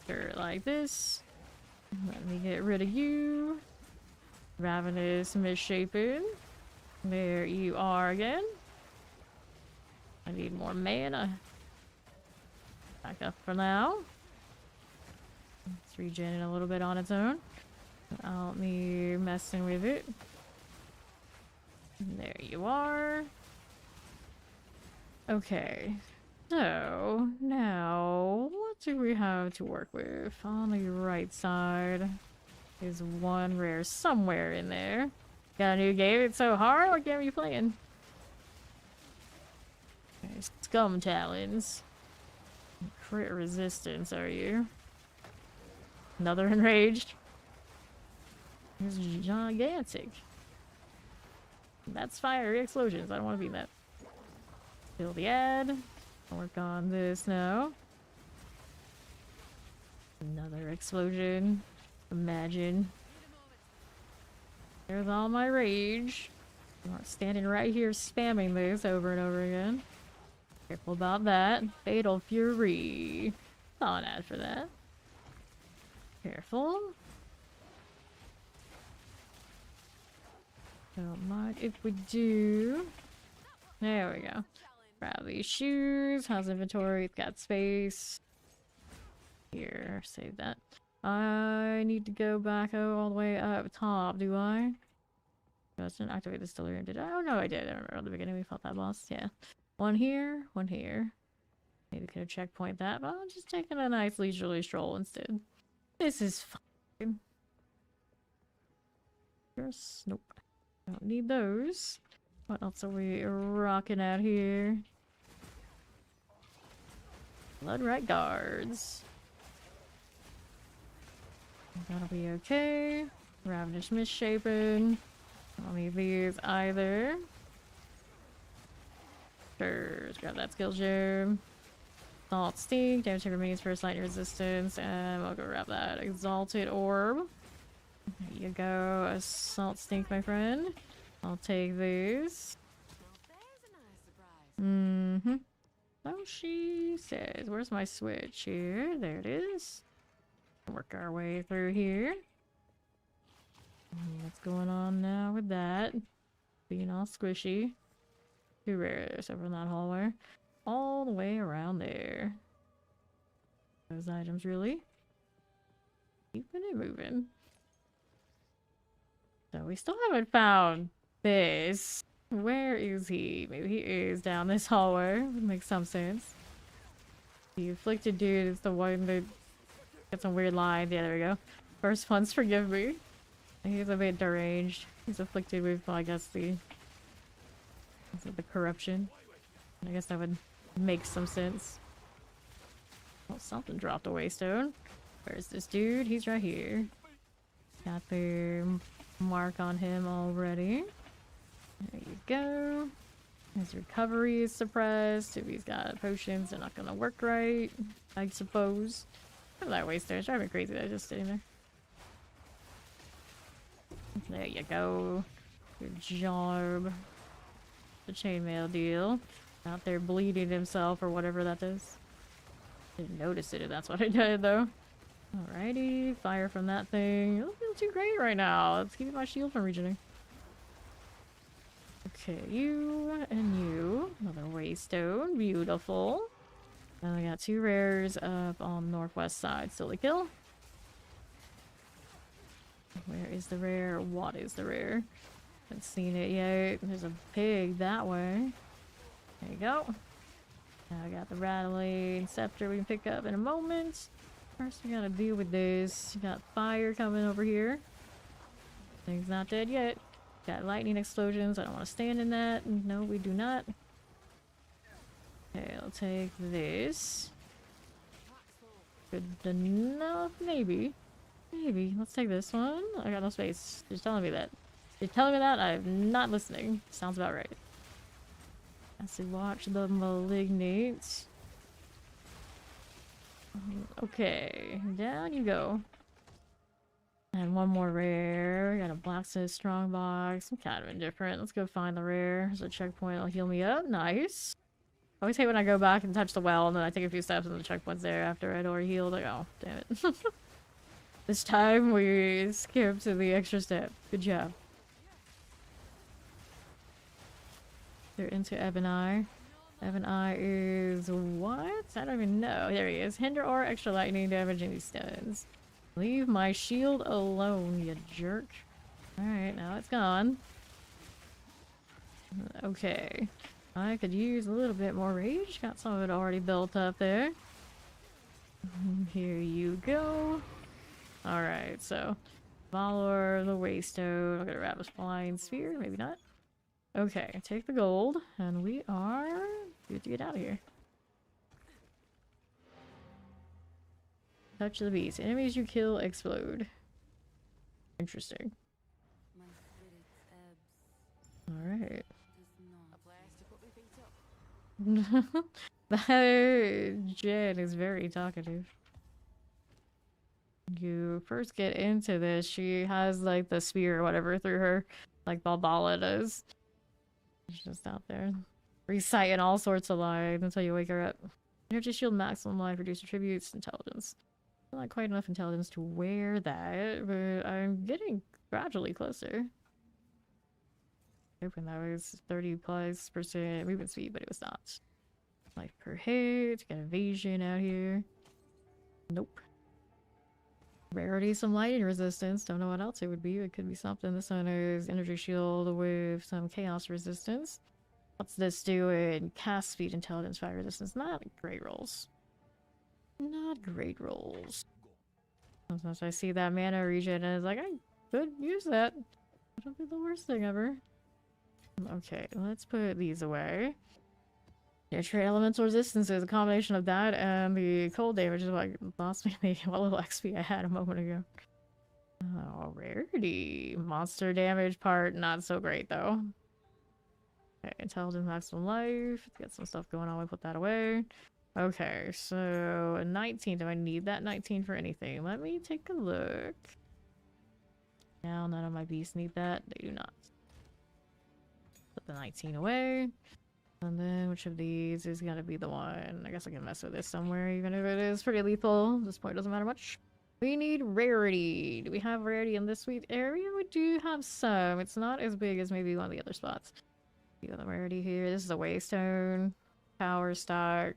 Sure, like this. Let me get rid of you. Ravenous misshapen. There you are again. I need more mana. Back up for now. It's regenerating a little bit on its own. Without me messing with it. And there you are. Okay. So, now, what do we have to work with? On the right side is one rare somewhere in there. Got a new game? It's so hard? What game are you playing? Okay, Scum Talons. Crit resistance, are you? Another enraged. It's gigantic. That's fiery explosions. I don't want to be that. Kill the ad. I'll work on this now. Another explosion. Imagine. There's all my rage. I'm not standing right here spamming this over and over again. Careful about that. Fatal Fury. Saw an ad for that. Careful. Don't mind if we do. There we go. Grab these shoes. How's inventory? It's got space. Here, save that. I need to go back all the way up top, do I? No, I didn't activate the distillery, did I? Oh no, I did. I remember at the beginning we fought that boss. Yeah. One here, one here. Maybe could have checkpoint that, but I'm just taking a nice leisurely stroll instead. This is fine. Yes, nope. Don't need those. What else are we rocking out here? Bloodright guards. That'll be okay. Ravenous misshapen. Don't need these either. Sure, let's grab that skill gem. Salt stink, damage remains first lightning resistance, and we'll go grab that exalted orb. There you go, a salt stink, my friend. I'll take these. Mm-hmm. So she says, where's my switch here? There it is. Work our way through here. What's going on now with that? Being all squishy. Too rare except for that hallway. All the way around there. Those items really. Keeping it moving. So we still haven't found this. Where is he? Maybe he is down this hallway. Would make some sense. The afflicted dude is the one that got some weird lines. Yeah, there we go. First ones, forgive me. He's a bit deranged. He's afflicted with, well, I guess the corruption. I guess that would make some sense. Well, something dropped a waystone. Where's this dude? He's right here. Got the mark on him already. There you go. His recovery is suppressed. If he's got potions, they're not gonna work right, I suppose. Look at that waystone. It's driving me crazy. They're just sitting there. There you go. Good job. The chainmail deal. Out there bleeding himself or whatever that is. Didn't notice it if that's what I did though. Alrighty. Fire from that thing. It doesn't feel too great right now. It's keeping my shield from regening. Okay, you and you. Another waystone. Beautiful. And we got 2 rares up on the northwest side. Still to kill. Where is the rare? What is the rare? Haven't seen it yet. There's a pig that way. There you go. Now I got the rattling scepter we can pick up in a moment. First we gotta deal with this. Got fire coming over here. Thing's not dead yet. Got lightning explosions. I don't want to stand in that. No, we do not. Okay, I'll take this. Good enough, maybe. Maybe. Let's take this one. I got no space. You're telling me that. You're telling me that? I'm not listening. Sounds about right. As we watch the malignate. Okay, down you go. And one more rare. Got a blacksmith strongbox. I'm kind of indifferent. Let's go find the rare. There's a checkpoint. It'll heal me up. Nice. I always hate when I go back and touch the well and then I take a few steps and the checkpoint's there after I'd already healed. Like, oh, damn it. This time we skipped to the extra step. Good job. They're into Ebony. Ebony is what? I don't even know. There he is. Hinder or extra lightning damage and he stuns. Leave my shield alone, you jerk. Alright, now it's gone. Okay. I could use a little bit more rage. Got some of it already built up there. Here you go. Alright, so Valor, the Waystone. I'm gonna grab a flying sphere, maybe not. Okay, take the gold, and we are good to get out of here. Touch the beast. Enemies you kill explode. Interesting. Alright. That Jen is very talkative. You first get into this, she has like the spear or whatever through her, like Balbala does. She's just out there reciting all sorts of lines until you wake her up. Energy shield maximum life, reduce attributes, intelligence. Not quite enough intelligence to wear that, but I'm getting gradually closer. Hoping that was 30+% movement speed, but it was not. Life per hit, got evasion out here. Nope. Rarity, some lightning resistance. Don't know what else it would be. It could be something. This one is energy shield with some chaos resistance. What's this doing? Cast speed, intelligence, fire resistance. Not great rolls. Not great rolls. Sometimes I see that mana regen and it's like, I could use that. That'll be the worst thing ever. Okay, let's put these away. Yeah, trade elemental resistance is a combination of that and the cold damage is what lost me the little XP I had a moment ago. Oh, rarity. Monster damage part, not so great though. Okay, intelligence, maximum life. Let's get some stuff going on. We put that away. Okay, so 19. Do I need that 19 for anything? Let me take a look. Now none of my beasts need that. They do not. Put the 19 away. And then which of these is gonna be the one? I guess I can mess with this somewhere, even if it is pretty lethal. At this point, it doesn't matter much. We need rarity. Do we have rarity in this sweet area? We do have some. It's not as big as maybe one of the other spots. You got the rarity here. This is a waystone tower stack.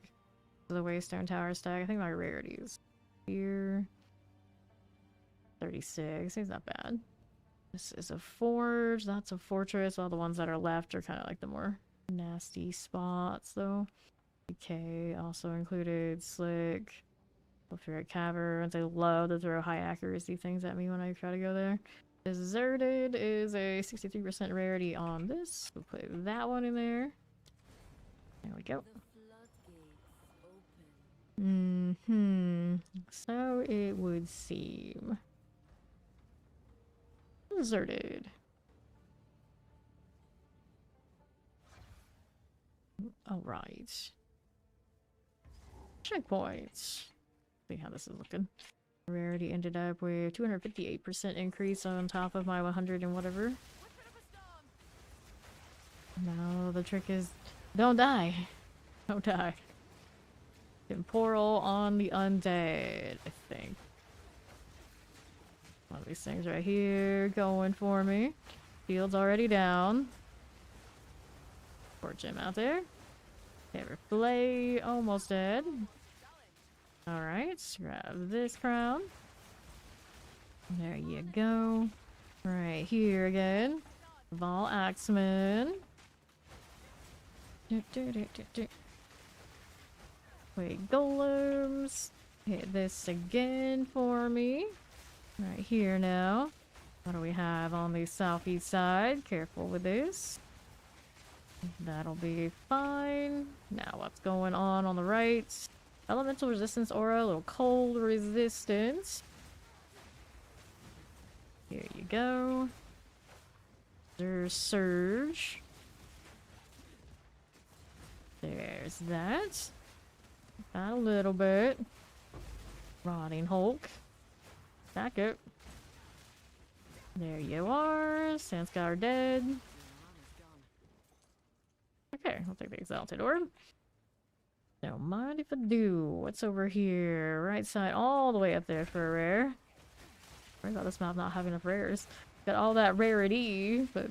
This is a waystone tower stack. I think my rarity is here. 36. It's not bad. This is a forge. That's a fortress. All the ones that are left are kind of like the more nasty spots though. Okay, also included slick, sulfuric caverns. I love to throw high accuracy things at me when I try to go there. Deserted is a 63% rarity on this. We'll put that one in there. There we go. So it would seem. Deserted. Alright. Checkpoints. See how this is looking. Rarity ended up with 258% increase on top of my 100 and whatever. Now the trick is don't die. Don't die. Temporal on the undead, I think. One of these things right here going for me. Shield's already down. Poor Jim out there. Okay, Flay almost dead. Alright, grab this crown. There you go. Right here again. Vol Axeman. Wait, golems. Hit this again for me. Right here now. What do we have on the southeast side? Careful with this. That'll be fine. Now what's going on the right? Elemental resistance aura, a little cold resistance. Here you go. There's surge. There's that. Got a little bit. Rotting Hulk. Back up. There you are. Sandscar dead. Okay, I'll take the Exalted Orb. Don't mind if I do. What's over here? Right side, all the way up there for a rare. Sorry about this map not having enough rares. Got all that rarity, but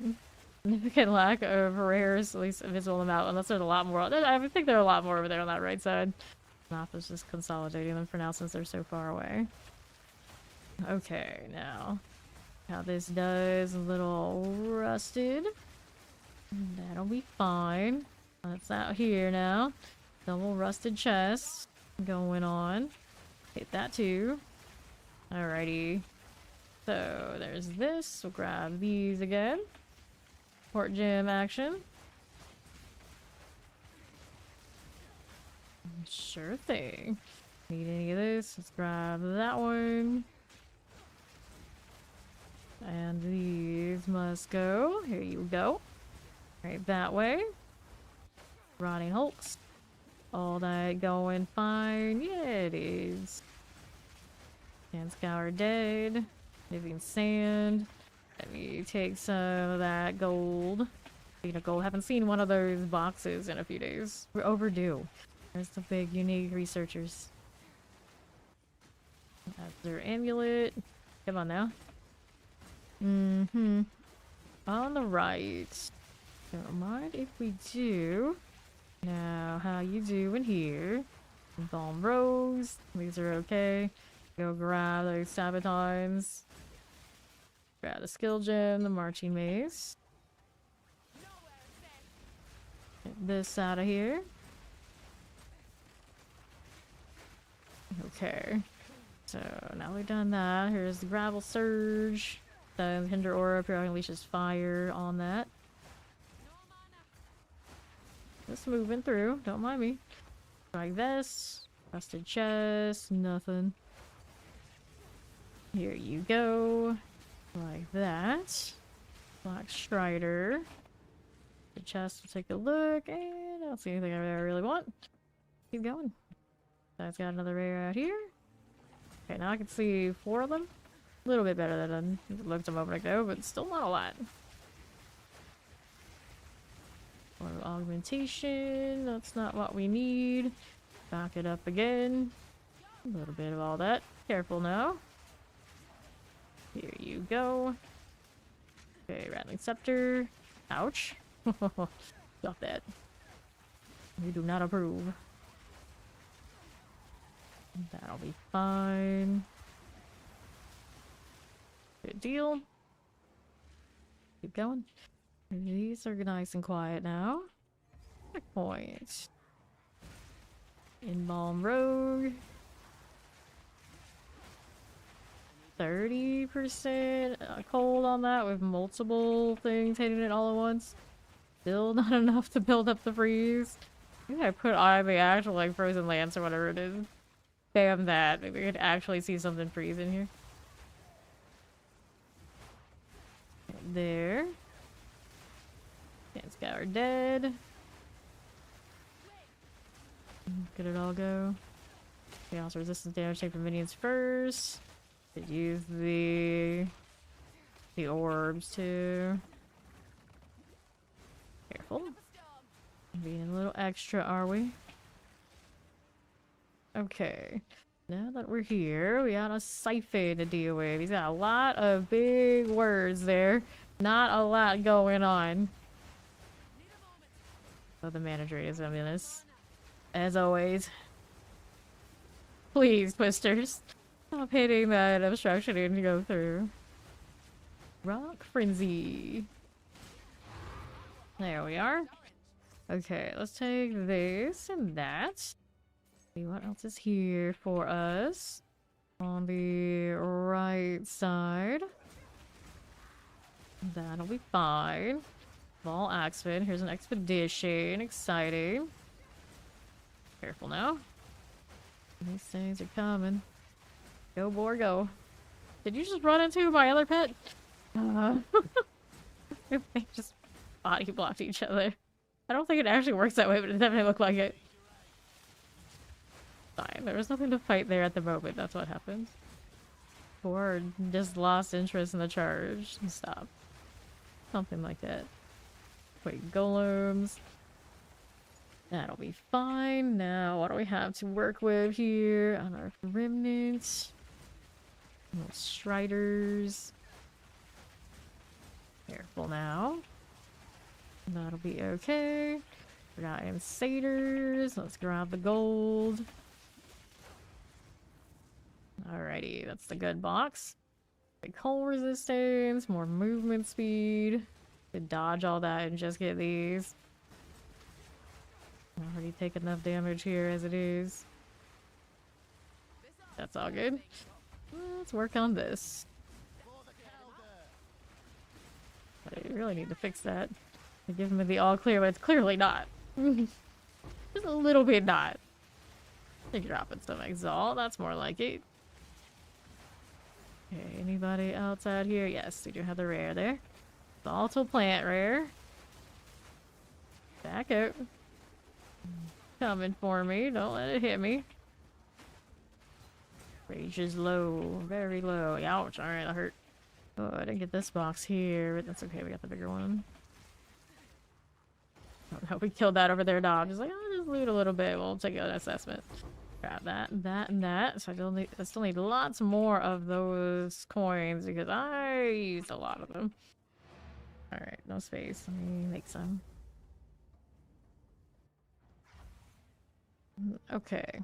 significant lack of rares, at least visible amount, unless there's a lot more. I think there are a lot more over there on that right side. The map is just consolidating them for now since they're so far away. Okay, now how this does, a little rusted. That'll be fine. That's out here now. Double rusted chest going on. Hit that too. Alrighty. So there's this. We'll grab these again. Port gem action. Sure thing. Need any of this? Let's grab that one. And these must go. Here you go. Right that way. Rotting Hulks. All that going fine. Yeah, it is. Sandscour dead. Living sand. Let me take some of that gold. Speaking of gold, haven't seen one of those boxes in a few days. We're overdue. There's the big unique researchers. That's their amulet. Come on now. On the right. Don't mind if we do. Now, how you doing here? Balm Rose. These are okay. Go grab those Sabatons. Grab the skill gem, the marching mace. Get this out of here. Okay. So now we've done that. Here's the gravel surge. The hinder aura periodically unleashes fire on that. Just moving through. Don't mind me. Like this. Rusted chest. Nothing. Here you go. Like that. Black Strider. The chest will take a look, and I don't see anything I really want. Keep going. That's got another rare out here. Okay, now I can see 4 of them. A little bit better than it looked a moment ago, but still not a lot. More augmentation. That's not what we need. Back it up again. A little bit of all that. Careful now. Here you go. Okay, Rattling Scepter. Ouch. Stop that. We do not approve. That'll be fine. Good deal. Keep going. These are nice and quiet now. Checkpoint. Embalm Rogue. 30% cold on that with multiple things hitting it all at once. Still not enough to build up the freeze. I think I put on the actual like frozen lance or whatever it is. Damn that. Maybe we could actually see something freeze in here. There. Sandscour dead. Could it all go? Chaos resistance damage take from minions first. Could use the orbs too. Careful. Being a little extra, are we? Okay. Now that we're here, we got a siphon to deal with. He's got a lot of big words there. Not a lot going on. Oh, the manager is gonna be this. As always. Please, twisters. Stop hitting that obstruction and go through. Rock Frenzy. There we are. Okay, let's take this and that. See what else is here for us. On the right side. That'll be fine. Ball Axeman. Here's an expedition. Exciting. Careful now. These things are coming. Go, boar, go. Did you just run into my other pet? They just body blocked each other. I don't think it actually works that way, but it definitely looked like it. Fine. There was nothing to fight there at the moment. That's what happened. Or just lost interest in the charge and stop. Something like that. Wait, golems. That'll be fine. Now, what do we have to work with here? On our remnants. Little striders. Careful now. That'll be okay. We got satyrs. Let's grab the gold. Alrighty, that's the good box. Cold resistance, more movement speed. Could dodge all that and just get these. Already take enough damage here as it is. That's all good. Let's work on this. I really need to fix that. I give him the all clear, but it's clearly not. Just a little bit not. They're dropping some exalt. That's more like it. Okay, anybody else out here? Yes, we do have the rare there. Volatile plant rare. Back out. Coming for me. Don't let it hit me. Rage is low. Very low. Ouch. Alright, that hurt. Oh, I didn't get this box here, but that's okay. We got the bigger one. Oh no, we killed that over there, dog. Just like, oh, just loot a little bit. We'll take an assessment. Grab that, that, and that. So I still need lots more of those coins because I used a lot of them. Alright, no space. Let me make some. Okay.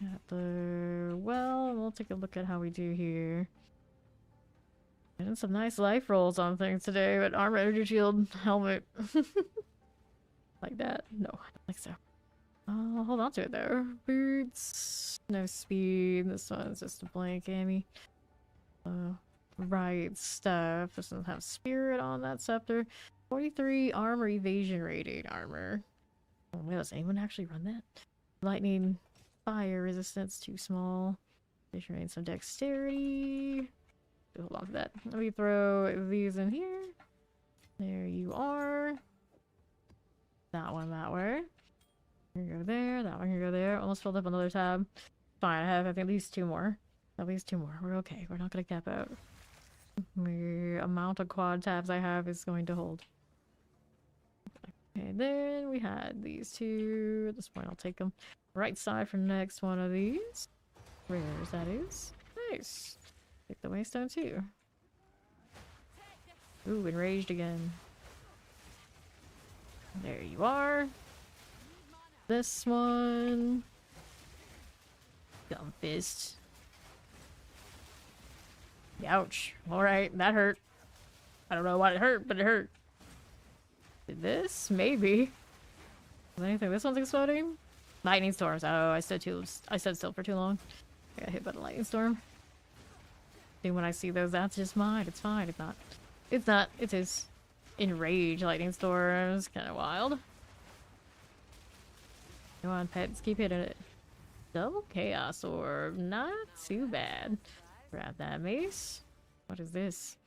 Got the well, we'll take a look at how we do here. And some nice life rolls on things today, but armor, energy shield, helmet. Like that? No, I don't think so. I'll hold on to it though. Boots, no speed. This one's just a blank Amy. Right stuff. Doesn't have spirit on that scepter. 43 armor evasion rating armor. Oh, wait, does anyone actually run that? Lightning, fire resistance, too small. Evasion rating, some dexterity. Hold on to that. Let me throw these in here. There you are. That one that way. You go there. That one can go there. Almost filled up another tab. Fine, I have at least two more. At least two more. We're okay. We're not gonna cap out. The amount of quad tabs I have is going to hold. Okay, then we had these two. At this point, I'll take them. Right side for the next one of these. Rares, that is. Nice. Take the waystone too. Ooh, enraged again. There you are. This one. Gum fist. Ouch. Alright, that hurt. I don't know why it hurt, but it hurt. Did this? Maybe. Does anything? This one's exploding? Lightning storms. Oh, I stood still for too long. I got hit by the lightning storm. And when I see those, that's just mine. It's fine. It's not. It's not. It is. Enrage lightning storms. Kind of wild. Come on, pets. Keep hitting it. Double chaos orb. Not too bad. Grab that mace. What is this?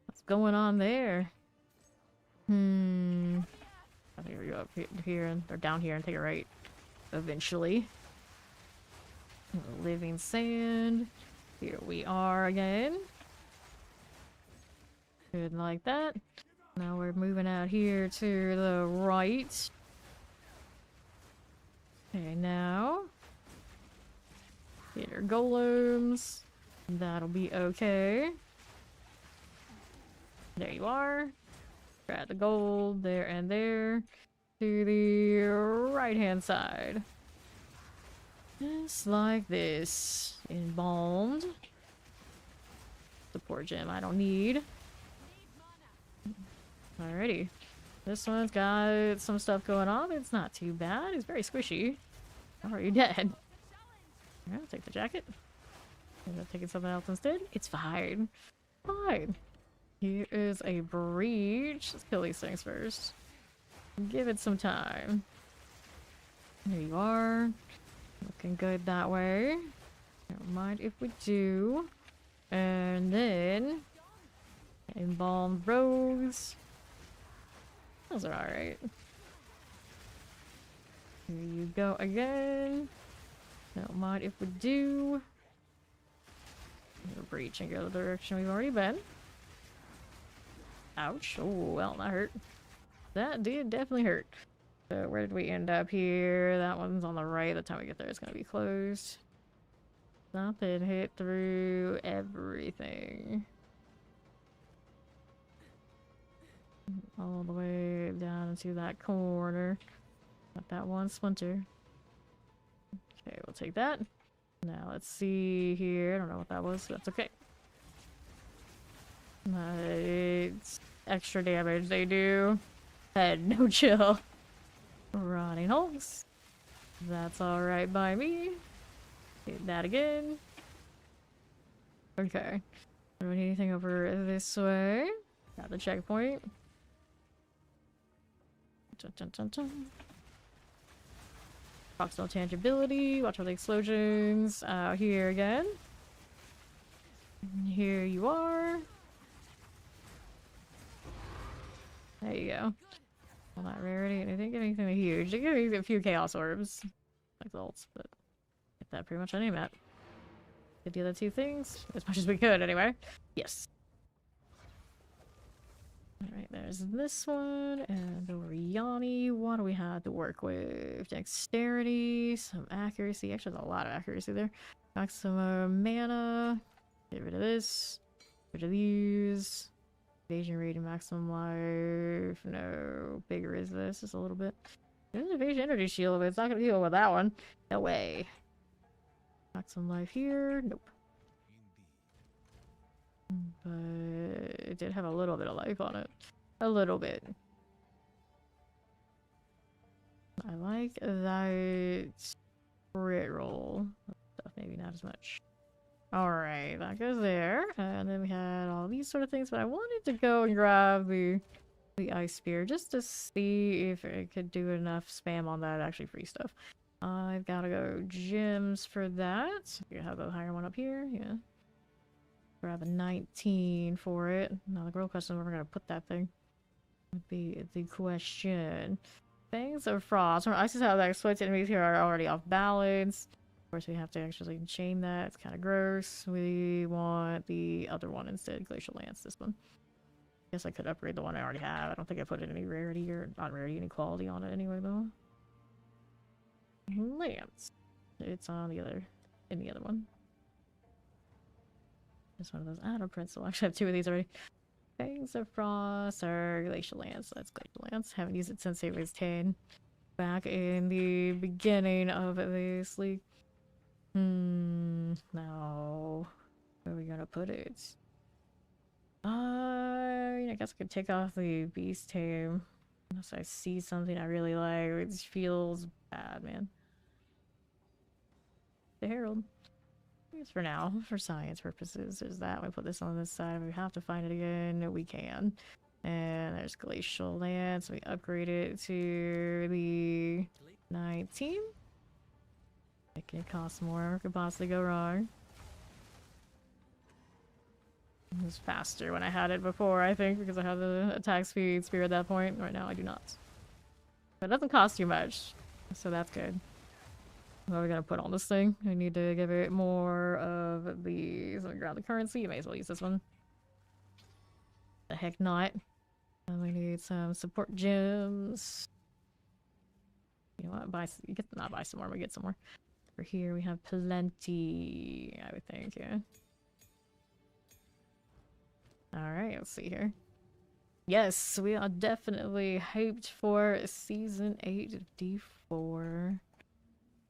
What's going on there? I think we go up here or down here and take a right. Eventually. Living sand. Here we are again. Good like that. Now we're moving out here to the right. Okay, now. Get our golems. That'll be okay. There you are. Grab the gold there and there. To the right hand side. Just like this. Embalmed. Support gem I don't need. Alrighty. This one's got some stuff going on. It's not too bad. It's very squishy. Already dead. Yeah, I'll take the jacket. End up taking something else instead. It's fine. Fine. Here is a breach. Let's kill these things first. Give it some time. There you are. Looking good that way. Never mind if we do. And then embalmed rogues. Those are alright. Here you go again. Don't mind if we do. We'll breach and go the direction we've already been. Ouch. Oh, well, that hurt. That did definitely hurt. So where did we end up here? That one's on the right. By the time we get there, it's gonna be closed. Something hit through everything. All the way down into that corner. Got that one splinter. Okay, we'll take that. Now let's see here. I don't know what that was, but that's okay. It's extra damage they do. Head, no chill. Rotting hulks. That's alright by me. Hit that again. Okay. Do we need anything over this way? Got the checkpoint. Dun, dun, dun, dun. Proximal tangibility. Watch for the explosions. Out here again. Here you are. There you go. All that rarity. And I didn't get anything huge. I did get a few chaos orbs. Like the ults, but get that pretty much on aim at. Did the other two things as much as we could anyway. Yes. Alright, there's this one, and Oriani. What do we have to work with? Dexterity, some accuracy. Actually, there's a lot of accuracy there. Maximum mana. Get rid of this. Get rid of these. Evasion rate and maximum life. No. Bigger is this. Just a little bit. There's an evasion energy shield, but it's not going to deal with that one. No way. Maximum life here. Nope. But it did have a little bit of life on it. A little bit. I like that crit roll. Stuff maybe not as much. Alright, that goes there. And then we had all these sort of things, but I wanted to go and grab the ice spear just to see if it could do enough spam on that actually free stuff. I've got to go gems for that. You have the higher one up here, yeah. Grab a 19 for it. Now the real question is where we're gonna put that thing would be the question. Fangs of Frost. Ice is how that exploits enemies here are already off balance. Of course, we have to actually chain that. It's kind of gross. We want the other one instead. Glacial Lance. This one. Guess I could upgrade the one I already have. I don't think I put any rarity or not rarity, any quality on it anyway though. Lance. It's on the other, in the other one. Just one of those auto prints. So I actually have two of these already. Fangs of Frost or Glacial Lance. That's Glacial Lance. Haven't used it since it was 10. Back in the beginning of this league. No. Where are we gonna put it? I guess I could take off the Beast Tame. Unless I see something I really like. It just feels bad, man. The Herald. Just for now, for science purposes, there's that. We put this on this side. If we have to find it again, we can. And there's Glacial Lance. We upgrade it to the 19. It can cost more. Could possibly go wrong. It was faster when I had it before, I think, because I had the attack speed at that point. Right now, I do not. But it doesn't cost too much, so that's good. What are we gonna put on this thing? We need to give it more of these. Let me grab the currency. You may as well use this one. The heck not. And we need some support gems. You know what? Not buy some more. We get some more. For here, we have plenty. I would think, yeah. All right, let's see here. Yes, we are definitely hyped for season 8 of D4.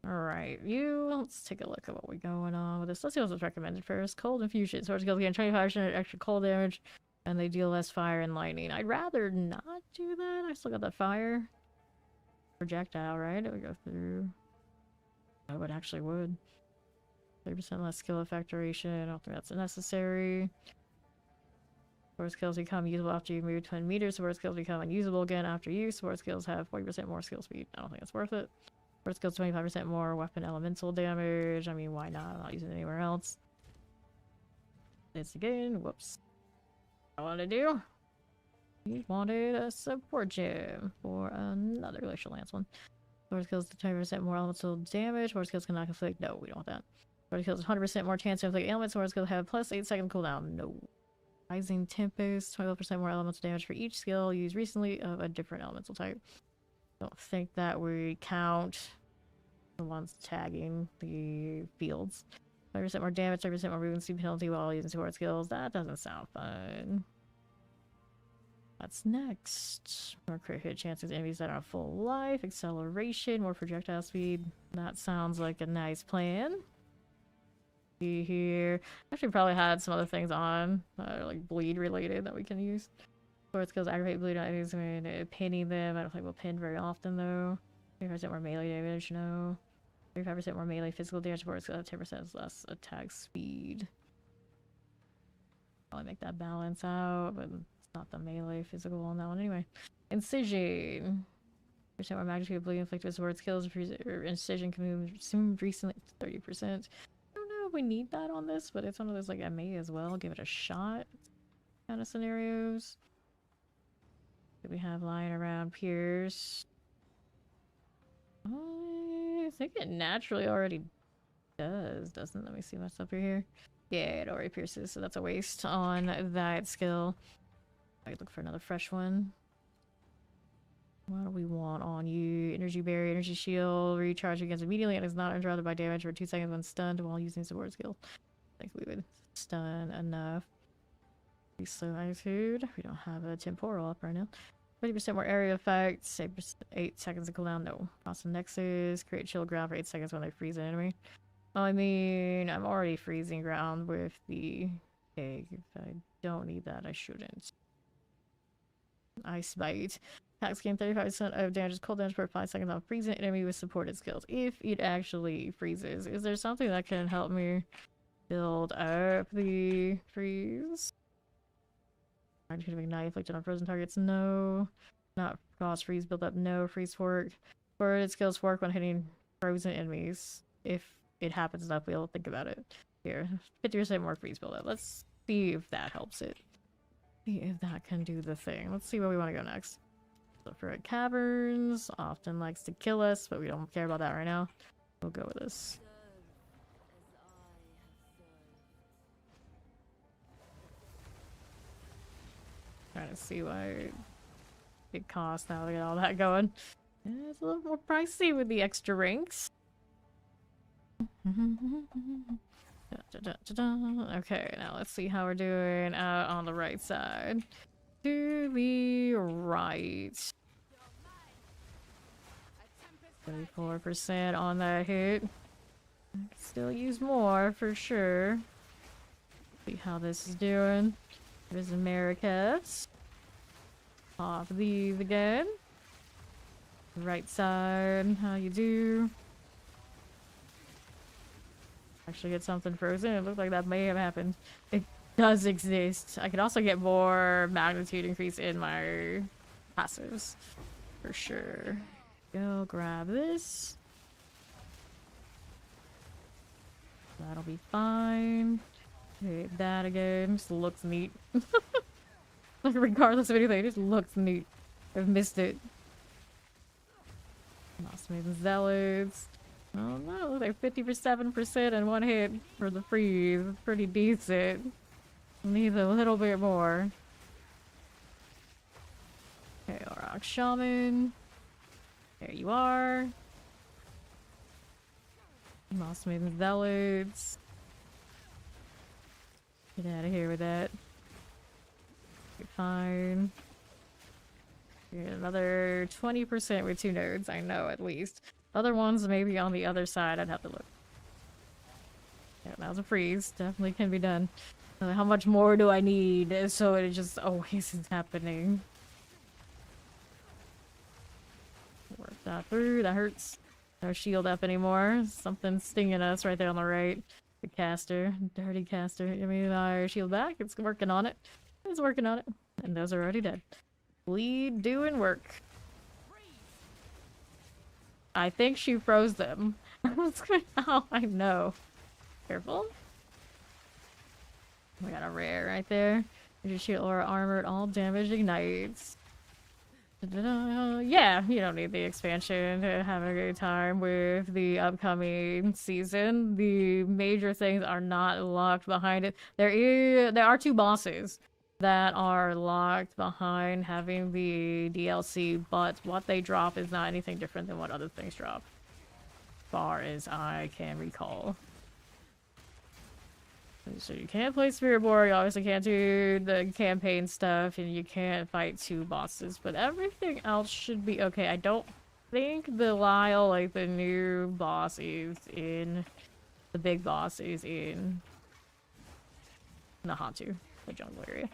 Alright, let's take a look at what we're going on with this. Let's see what's recommended first. Cold Infusion. Swords skills gain 25% extra cold damage, and they deal less fire and lightning. I'd rather not do that. I still got that fire. Projectile, right? It would go through. Oh, it actually would. 30% less skill effect duration. I don't think that's necessary. Sword skills become usable after you move 10 meters. Sword skills become unusable again after use. Sword skills have 40% more skill speed. I don't think it's worth it. Sword skills 25% more weapon elemental damage. I mean, why not? I'm not using it anywhere else. This again. Whoops. I want to do. We wanted a support gem for another Glacial Lance one. Sword skills 20% more elemental damage. Sword skills cannot conflict. No, we don't want that. Sword skills 100% more chance to inflict ailments. Sword skills have plus 8-second cooldown. No. Rising Tempest, 12% more elemental damage for each skill used recently of a different elemental type. Don't think that we count the ones tagging the fields. 30% more damage, 30% more movement speed penalty while using support skills. That doesn't sound fun. What's next? More crit hit chances, enemies that are full life, acceleration, more projectile speed. That sounds like a nice plan. See here. Actually, probably had some other things on, like bleed related that we can use. Sword skills aggravate bleed on enemies when pinning them. I don't think we'll pin very often though. 35% more melee damage, no. 35% more melee physical damage. Sword skills have 10% less attack speed. Probably make that balance out, but it's not the melee physical on that one anyway. Incision. 30% more magnitude of bleed inflicted with sword skills. Incision can move consumed recently 30%. We need that on this, but it's one of those like I may as well give it a shot kind of scenarios. That we have lying around Pierce. I think it naturally already does, doesn't it? Let me see what's up here. Yeah, it already pierces, so that's a waste on that skill. I could look for another fresh one. What do we want on you? Energy barrier, energy shield, recharge against immediately and is not interrupted by damage for 2 seconds when stunned while using support skill. I think we would stun enough. Slow attitude. We don't have a temporal up right now. 20% more area effects. 8 seconds of cooldown. No. Awesome Nexus. Create chill ground for 8 seconds when they freeze an enemy. I mean, I'm already freezing ground with the egg. If I don't need that, I shouldn't. Ice Bite. Attacks gain 35% of damage, cold damage per 5 seconds on freezing enemy with supported skills. If it actually freezes, is there something that can help me build up the freeze? Magnitude of ignite inflicted on frozen targets? No. Not frost freeze build up? No. Freeze fork. Supported skills work when hitting frozen enemies. If it happens enough, we'll think about it. Here, 50% more freeze build up. Let's see if that helps it. See if that can do the thing. Let's see where we want to go next. Sulfurite Caverns often likes to kill us, but we don't care about that right now. We'll go with this. Trying to see what it costs now to get all that going. Yeah, it's a little more pricey with the extra ranks. Okay, now let's see how we're doing out on the right side. To the right. 34% on that hit. I can still use more for sure. See how this is doing. There's Americas. Pop these again. Right side, how you do? Actually get something frozen. It looked like that may have happened. It does exist. I could also get more magnitude increase in my passives. For sure. Go grab this. That'll be fine. Hit that again. Just looks neat. Like regardless of anything, it just looks neat. I've missed it. Lost Maiden Zealots. Oh no, look like 57% in one hit for the freeze. Pretty decent. Needs a little bit more. Okay, Rock Shaman. There you are. Lost Maiden Zealots. Get out of here with that. You're fine. Another 20% with 2 nodes, I know at least. Other ones maybe on the other side, I'd have to look. Yeah, that was a freeze. Definitely can be done. How much more do I need so it just always is happening? Work that through. That hurts. No shield up anymore. Something's stinging us right there on the right. The caster. Dirty caster. Give me our shield back. It's working on it. It's working on it. And those are already dead. Bleed doing work. I think she froze them. Oh, I know. Careful. We got a rare right there. Your shield or armored, all damage ignites. Yeah, you don't need the expansion to have a good time with the upcoming season. The major things are not locked behind it. There are 2 bosses that are locked behind having the DLC, but what they drop is not anything different than what other things drop, as far as I can recall. So you can't play Spirit War, you obviously can't do the campaign stuff, and you can't fight 2 bosses, but everything else should be okay. I don't think the Lyle, like the new boss, is in. The big boss is in Nahatu, the jungle area.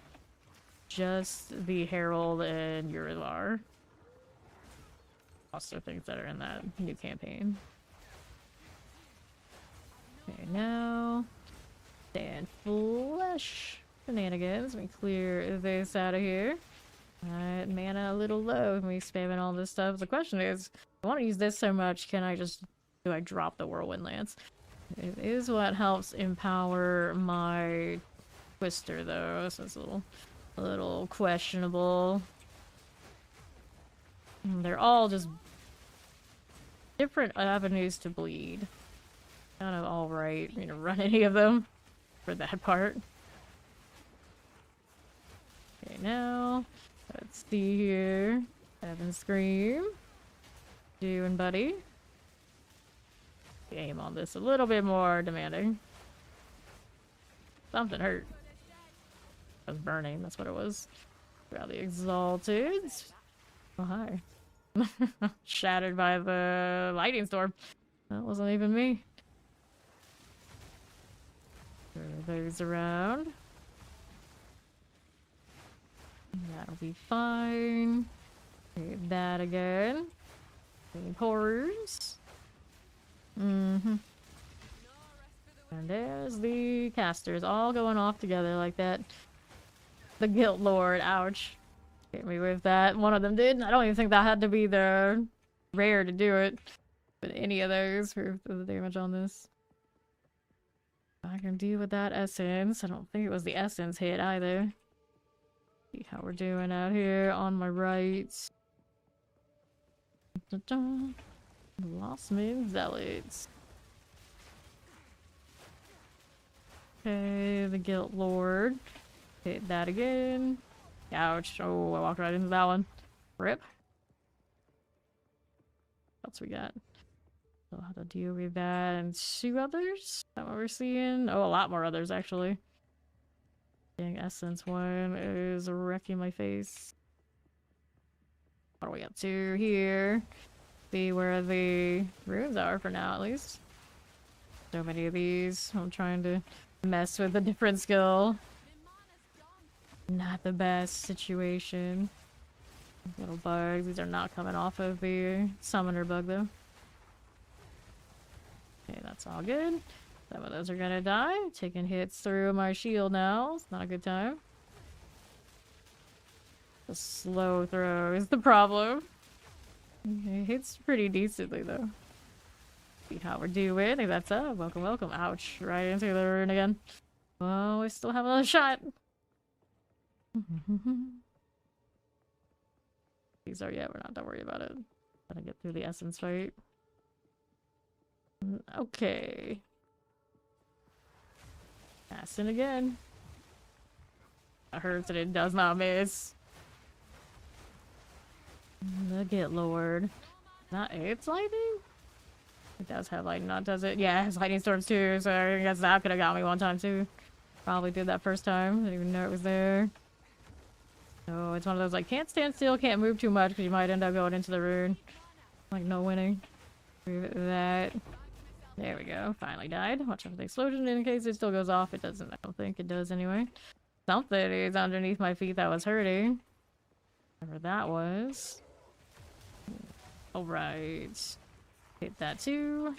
Just the Herald and Urizar. Also things that are in that new campaign. Okay, now... Stand flesh shenanigans. Let me clear this out of here. Alright, mana a little low. Me spamming all this stuff. The question is, I want to use this so much, do I drop the Whirlwind Lance? It is what helps empower my Twister though, so it's a little questionable. They're all just different avenues to bleed. Kind of alright, you know, run any of them. For that part. Okay, now let's see here. Heaven Scream. Doing, buddy. Aim on this a little bit more demanding. Something hurt. I was burning, that's what it was. Got the Exalted. Oh, hi. Shattered by the lightning storm. That wasn't even me. Throw those around. That'll be fine. Hit that again. Any horrors? And there's the casters all going off together like that. The Guilt Lord, ouch. Hit me with that. One of them did. I don't even think that had to be the rare to do it. But any of those for the damage on this. I can deal with that essence. I don't think it was the essence hit either. See how we're doing out here on my right. Lost Men Zealots. Okay, the Guilt Lord. Hit that again. Ouch. Oh, I walked right into that one. Rip. What else we got? We'll have to deal with that and 2 others. Is that what we're seeing? Oh, a lot more others, actually. Dang, Essence one is wrecking my face. What are we up to here? See where the runes are for now, at least. So many of these. I'm trying to mess with a different skill. Not the best situation. Little bugs. These are not coming off of the summoner bug, though. Okay, that's all good. Some of those are gonna die. Taking hits through my shield now. It's not a good time. The slow throw is the problem. Okay, hits pretty decently though. See how we're doing. Hey, that's up. Welcome, welcome. Ouch. Right into the rune again. Well, we still have another shot. These are, yeah, we're not, don't worry about it. Gotta get through the essence fight. Okay. Passing again. That hurts and it does not miss. The Guilt Lord. Not it's lightning? It does have lightning, not does it? Yeah, it has lightning storms too, so I guess that could have got me one time too. Probably did that first time. Didn't even know it was there. So it's one of those like can't stand still, can't move too much because you might end up going into the rune. Like no winning. That. There we go. Finally died. Watch out for the explosion in case it still goes off. It doesn't. I don't think it does anyway. Something is underneath my feet that was hurting. Whatever that was. Alright. Hit that too.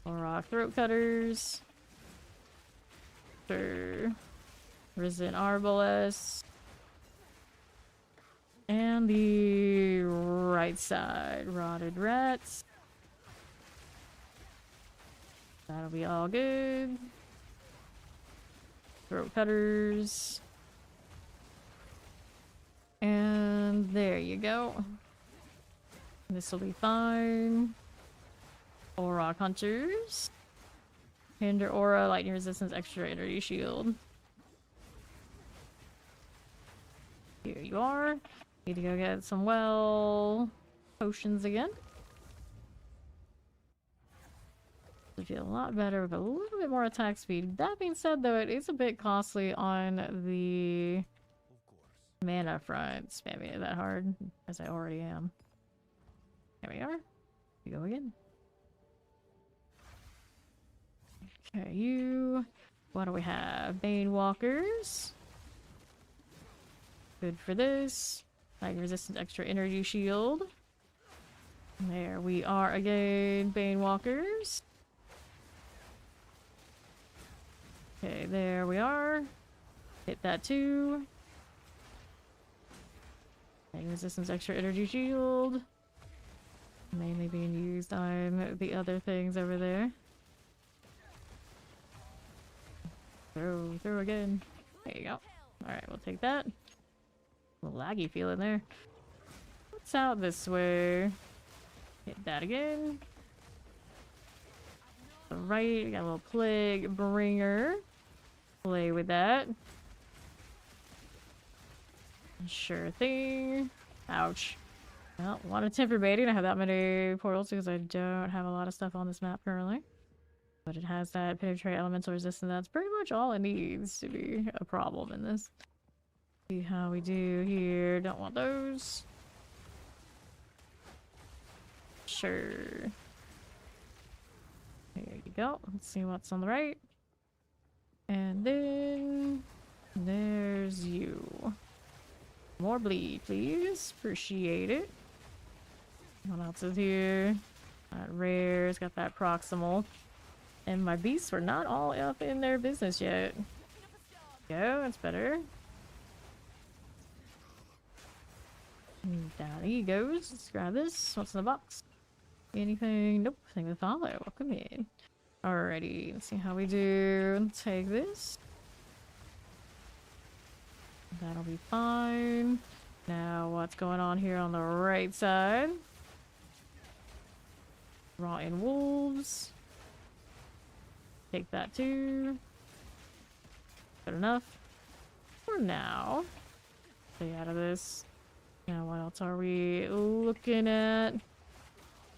Rock throat cutters. Sure. Risen Arbalest. And the right side. Rotted rats. That'll be all good. Throat cutters. And there you go. This will be fine. Aura Hunters. Hinder Aura, Lightning Resistance, Extra Energy Shield. Here you are. Need to go get some potions again. I feel a lot better with a little bit more attack speed. That being said, though, it is a bit costly on the mana front. Spamming it that hard, as I already am. There we are. We go again. Okay, you. What do we have? Bane Walkers. Good for this. Lightning Resistance, Extra Energy Shield. There we are again. Bane Walkers. Okay, there we are. Hit that too. Lightning Resistance, Extra Energy Shield. Mainly being used on the other things over there. Throw again. There you go. Alright, we'll take that. A little laggy feeling there. What's out this way? Hit that again. Right, got a little plague bringer. Play with that. Sure thing. Ouch. Well, a lot of temper baiting. I have that many portals because I don't have a lot of stuff on this map currently. But it has that penetrate elemental resistance. That's pretty much all it needs to be a problem in this. See how we do here. Don't want those. Sure. There you go. Let's see what's on the right. And then there's you. More bleed, please. Appreciate it. What else is here? That rare's got that proximal. And my beasts were not all up in their business yet. Go, that's better. Down he goes. Let's grab this. What's in the box? Anything? Nope. Thing to follow. Welcome in. Alrighty. Let's see how we do. Take this. That'll be fine. Now, what's going on here on the right side? Rotten wolves. Take that too. Good enough. For now. Stay out of this. Now, what else are we looking at?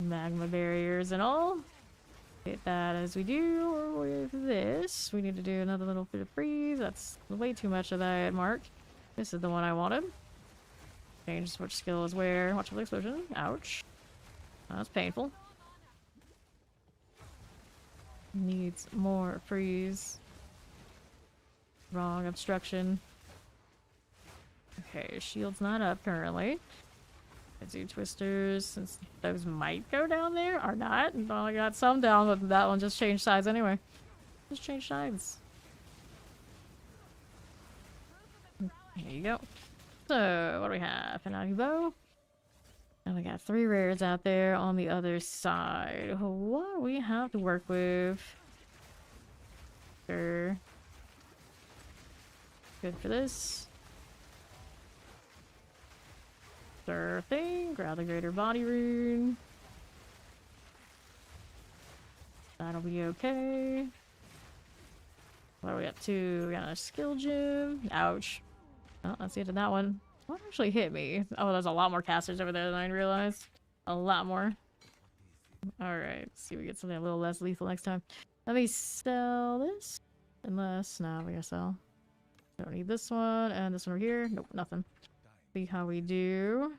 Magma barriers and all. Get that as we do with this. We need to do another little bit of freeze. That's way too much of that mark. This is the one I wanted. Change which skill is where. Watch for the explosion. Ouch. That's painful. Needs more freeze. Wrong obstruction. Okay, shield's not up currently. Do twisters, since those might go down there, or not. Well, I got some down, but that one just changed sides anyway. Just changed sides. There you go. So, what do we have? An bow. And we got 3 rares out there on the other side. What do we have to work with? Sure. Good for this. Sure thing. Grab the greater body rune. That'll be okay. What do we got? 2? We got a skill gem. Ouch. Oh, that's the end of that one. What actually hit me? Oh, there's a lot more casters over there than I realized. A lot more. Alright, let's see if we get something a little less lethal next time. Let me sell this. Unless, no, we gotta sell. Don't need this one, and this one over here. Nope, nothing. See how we do.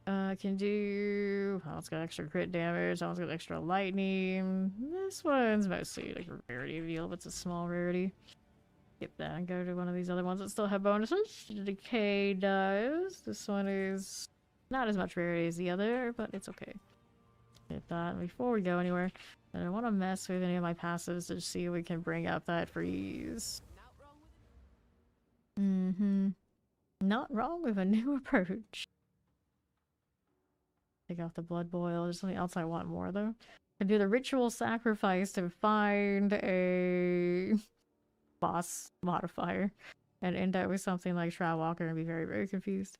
Can do... Oh, it's got extra crit damage. That one's got extra lightning. This one's mostly like a rarity deal, but it's a small rarity. Skip that and go to one of these other ones that still have bonuses. Decay does. This one is not as much rarity as the other, but it's okay. Get that before we go anywhere. I don't want to mess with any of my passives to see if we can bring up that freeze. Not wrong with a new approach. Take off the blood boil. There's something else I want more though. I do the ritual sacrifice to find a boss modifier and end up with something like Shroud Walker and be very, very confused.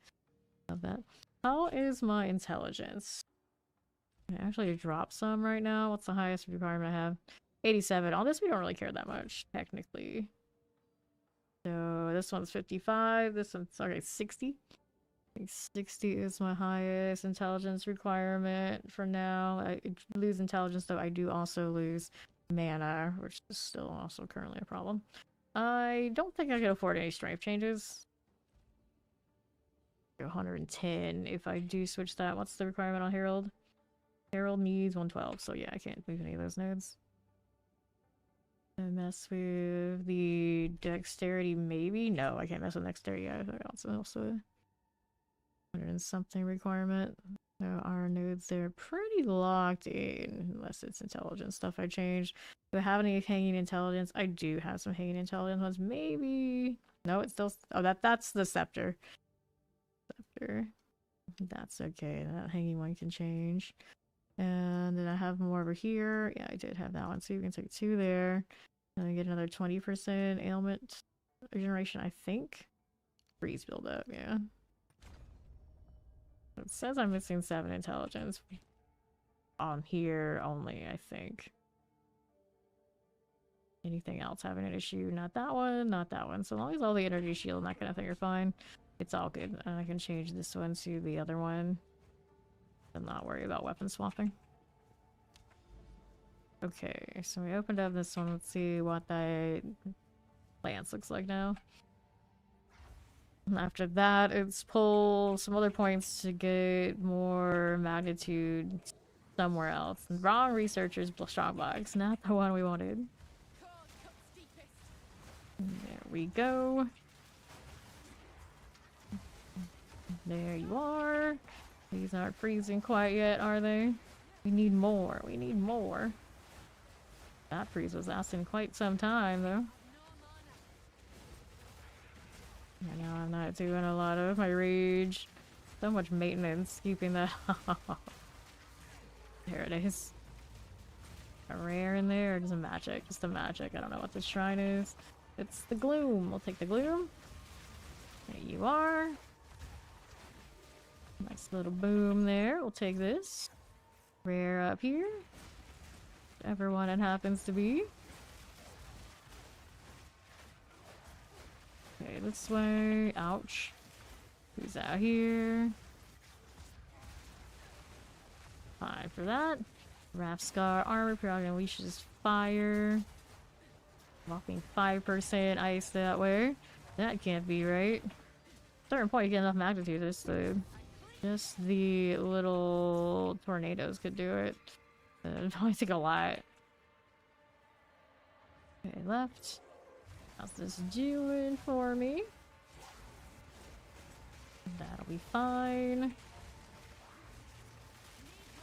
Love that. How is my intelligence? I actually drop some right now. What's the highest requirement I have? 87. On this we don't really care that much, technically. So this one's 55. This one's okay, 60. I think 60 is my highest intelligence requirement for now. I lose intelligence though. I do also lose mana, which is still also currently a problem. I don't think I can afford any strength changes. 110 if I do switch that. What's the requirement on Herald? Herald needs 112, so yeah, I can't move any of those nodes. I mess with the dexterity, maybe? No, I can't mess with dexterity. Yeah, that's also 100 and something requirement. So our nodes, they're pretty locked in, unless it's intelligence stuff I changed. Do I have any hanging intelligence? I do have some hanging intelligence ones. Maybe. No, it's still. Oh, that's the scepter. Scepter. That's okay. That hanging one can change. And then I have more over here. Yeah, I did have that one. So you can take 2 there. And then get another 20% ailment regeneration, I think. Freeze build up, yeah. It says I'm missing 7 intelligence. On here only, I think. Anything else having an issue? Not that one, not that one. So long as all the energy shield and that kind of thing are fine, it's all good. And I can change this one to the other one. And not worry about weapon swapping. Okay, so we opened up this one. Let's see what that lance looks like now. And after that, it's pull some other points to get more magnitude somewhere else. Wrong researchers, strongbox, not the one we wanted. There we go. There you are. These aren't freezing quite yet, are they? We need more. We need more. That freeze was lasting quite some time, though. I know I'm not doing a lot of my rage. So much maintenance keeping that. There it is. A rare in there, or just a magic? Just a magic. I don't know what this shrine is. It's the gloom. We'll take the gloom. There you are. Nice little boom there. We'll take this. Rare up here. Whichever one it happens to be. Okay, this way. Ouch. Who's out here? Fine for that. Wrath Scar armor. Periodic unleashes fire. Whopping 5% ice that way. That can't be right. At a certain point you get enough magnitude. Just the little tornadoes could do it. It'd probably take a lot. Okay, left. How's this doing for me? That'll be fine.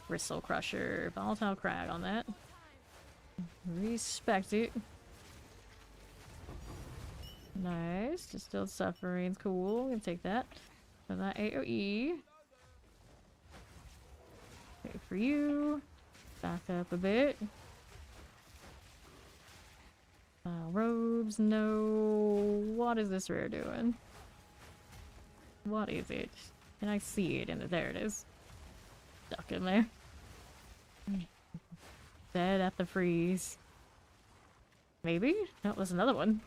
Bristle Crusher. Volatile Crag on that. Respect it. Nice. Distilled Suffering's cool. We can take that. So that AoE. Okay, for you. Back up a bit. Robes, no. What is this rare doing? What is it? Can I see it? There it is. Stuck in there. Dead at the freeze. Maybe? No, there's another one.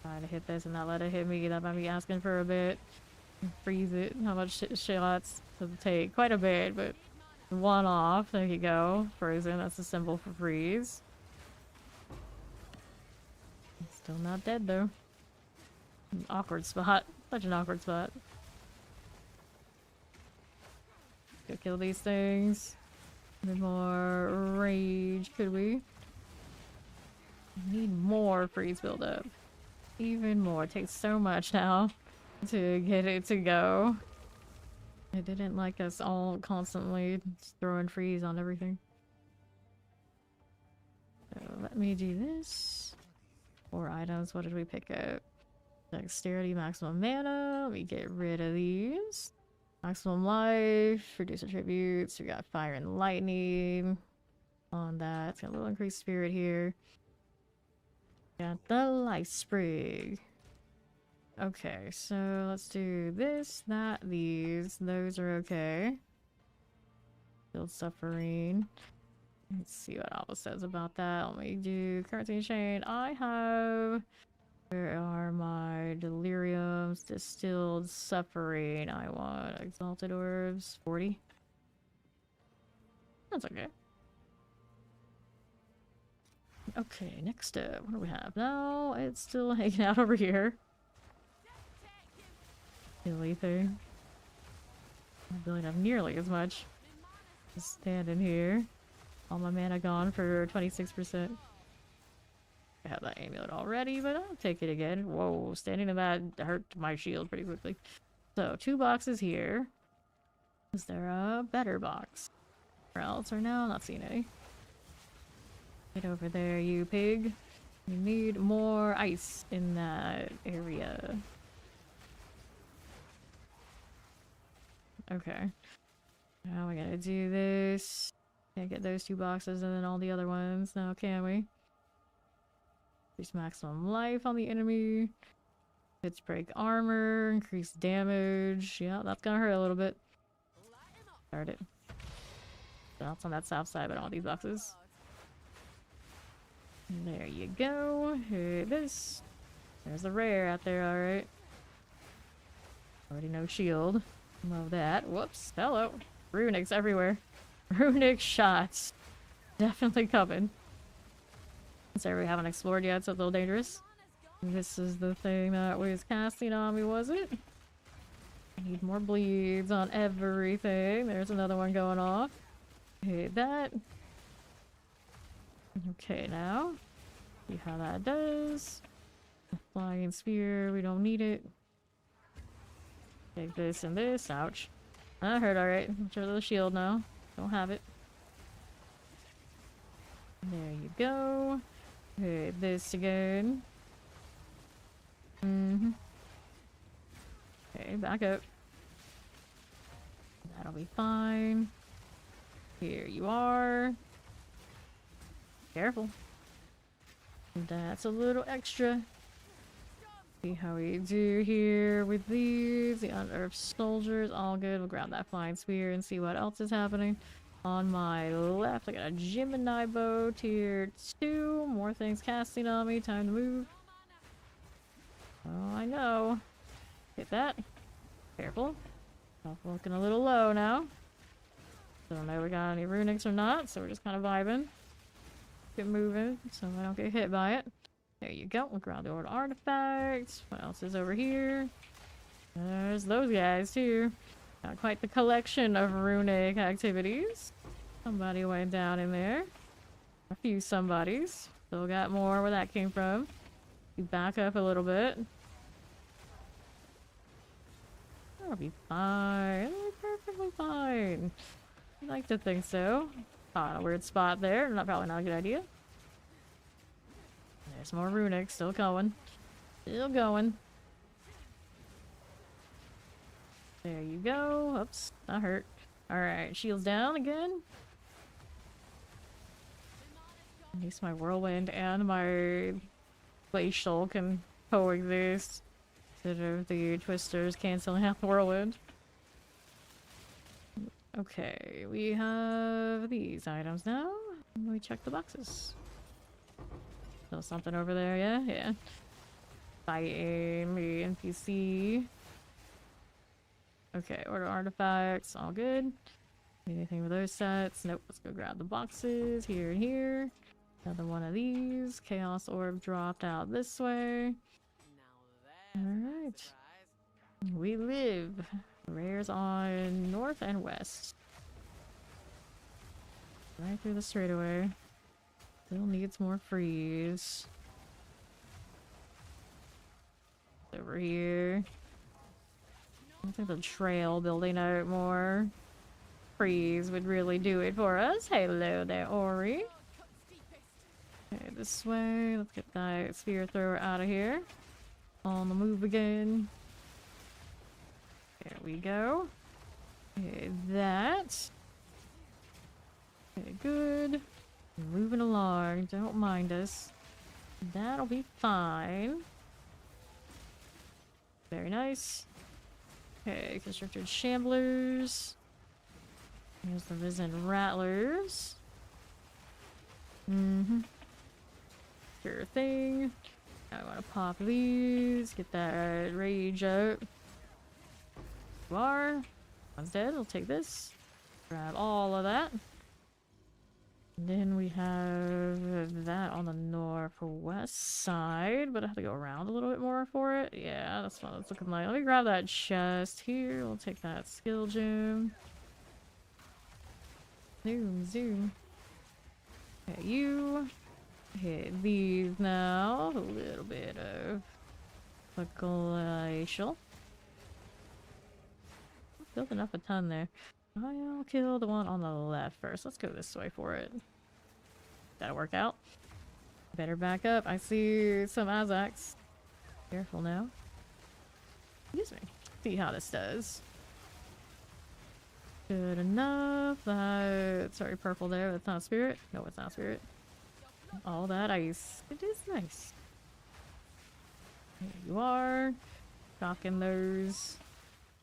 Trying to hit this and not let it hit me. That might be asking for a bit. Freeze it. How much shots does it take? Quite a bit, but one off. There you go. Frozen. That's a symbol for freeze. Still not dead though. An awkward spot. Such an awkward spot. Go kill these things. A bit more rage, could we? Need more freeze buildup. Even more. It takes so much now to get it to go. It didn't like us all constantly throwing freeze on everything. So let me do this. 4 items. What did we pick up? Dexterity, maximum mana. Let me get rid of these. Maximum life, reduce attributes. We got fire and lightning on that. It's got a little increased spirit here. Got the life sprig. Okay, so let's do this, that, these. Those are okay. Build suffering. Let's see what Alba says about that. Let me do currency chain. I have... Where are my deliriums? Distilled suffering. I want exalted orbs. 40. That's okay. Okay, next up. What do we have now? It's still hanging out over here. Silly thing. I don't have nearly as much. Just standing here. All my mana gone for 26%. I have that amulet already, but I'll take it again. Whoa, standing in that hurt my shield pretty quickly. So, 2 boxes here. Is there a better box? Where else are now? Not seeing any. Get over there, you pig. You need more ice in that area. Okay. Now we're gonna do this. Can't get those 2 boxes and then all the other ones now, can we? Increase maximum life on the enemy. Hits break armor. Increase damage. Yeah, that's gonna hurt a little bit. Start it. That's on that south side, but all these boxes. And there you go. Hit this. There's a rare out there, alright. Already no shield. Love that. Whoops. Hello. Runics everywhere. Runic shots. Definitely coming. Sorry, we haven't explored yet, so it's a little dangerous. This is the thing that was casting on me, was it? I need more bleeds on everything. There's another one going off. Hit that. Okay, now. See how that does. Flying spear, we don't need it. Take this and this. Ouch. That hurt, alright. Show the shield now. Don't have it. There you go. Hit this again. Okay, back up. That'll be fine. Here you are. Careful. That's a little extra. See how we do here with these. The unearthed soldiers, all good. We'll grab that flying spear and see what else is happening. On my left, I got a Gemini bow, tier 2. More things casting on me. Time to move. Oh, I know. Hit that. Careful. I'm looking a little low now. Don't know if we got any runics or not, so we're just kind of vibing. Get moving so I don't get hit by it. There you go. We'll grab the old artifacts. What else is over here? There's those guys too. Got quite the collection of runic activities. Somebody went down in there. A few somebodies. Still got more where that came from. You back up a little bit. That'll be fine. It'll be perfectly fine. I like to think so. Caught a weird spot there. Probably not a good idea. There's more runics. Still going. Still going. There you go. Oops. That hurt. Alright. Shields down again. At least my whirlwind and my glacial can coexist. Instead of the twisters canceling out the whirlwind. Okay, we have these items now. Let me check the boxes. Still something over there, yeah? Yeah. Fighting the NPC. Okay, order artifacts, all good. Anything with those sets? Nope, let's go grab the boxes here and here. Another one of these. Chaos orb dropped out this way. Alright. We live. Rares on north and west. Right through the straightaway. Still needs more freeze. Over here. I think the trail building out more freeze would really do it for us. Hello there, Ori. Okay, this way. Let's get that spear thrower out of here. On the move again. There we go. Okay, that. Okay, good. Moving along. Don't mind us. That'll be fine. Very nice. Okay, constructed shamblers. Here's the risen rattlers. Sure thing. I want to pop these. Get that rage out. You are. One's dead. I'll take this. Grab all of that. And then we have that on the northwest side, but I have to go around a little bit more for it. Yeah, that's what it's looking like. Let me grab that chest here. We'll take that skill gem. Zoom, zoom. Okay, you. Hit these now. A little bit of a glacial. Building up a ton there. I'll kill the one on the left first. Let's go this way for it. That'll work out. Better back up. I see some Azaks. Careful now. Excuse me. See how this does. Good enough. Sorry, purple there. That's not spirit. No, it's not spirit. All that ice. It is nice. There you are. Knocking those.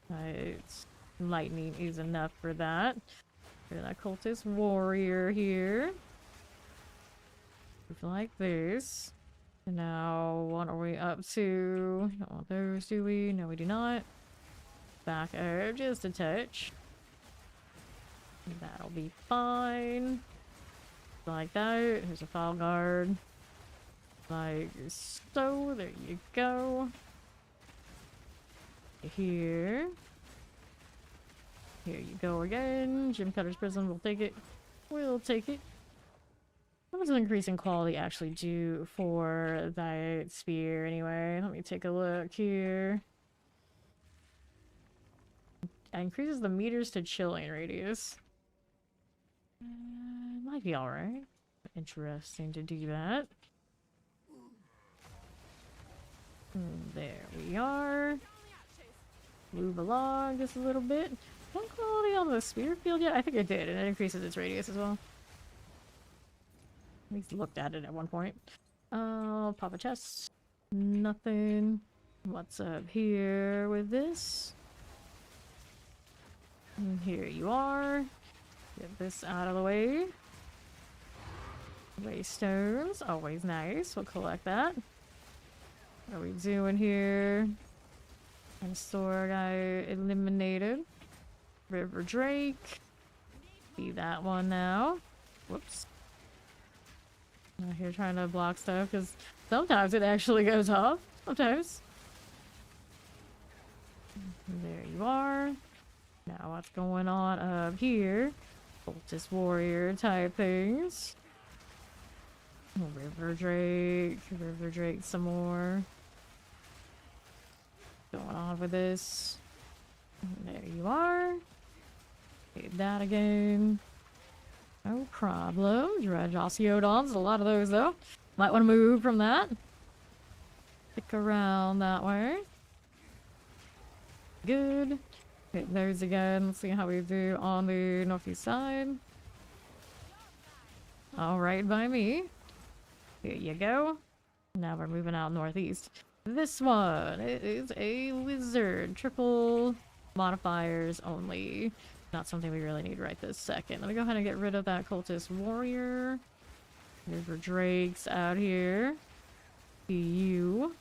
Right. Lightning is enough for that. Get that cultist warrior here. Move like this. And now, what are we up to? Don't want those, do we? No, we do not. Back out just a touch. That'll be fine. Like that. Here's a file guard. Like so. There you go. Here. Here you go again. Jim Cutter's Prison. We'll take it. We'll take it. What does an increase in quality actually do for that spear anyway? Let me take a look here. It increases the meters to chilling radius. Might be alright. Interesting to do that. There we are. Move along just a little bit. One quality on the spear field yet? I think it did, and it increases its radius as well. At least looked at it at one point. Pop a chest. Nothing. What's up here with this? And here you are. Get this out of the way. Waystones, always nice. We'll collect that. What are we doing here? And store guy eliminated. River Drake. See that one now. Whoops. Out here trying to block stuff because sometimes it actually goes off. Sometimes. There you are. Now what's going on up here? Cultist warrior type things. River Drake some more. Going on with this. There you are. Hit that again. No problem. Dredge Osteodons, a lot of those though. Might want to move from that. Stick around that way. Good. Hit those again. Let's see how we do on the northeast side. Alright by me. Here you go. Now we're moving out northeast. This one, it is a wizard. Triple modifiers only. Not something we really need right this second. Let me go ahead and get rid of that cultist warrior. River Drakes out here. See you.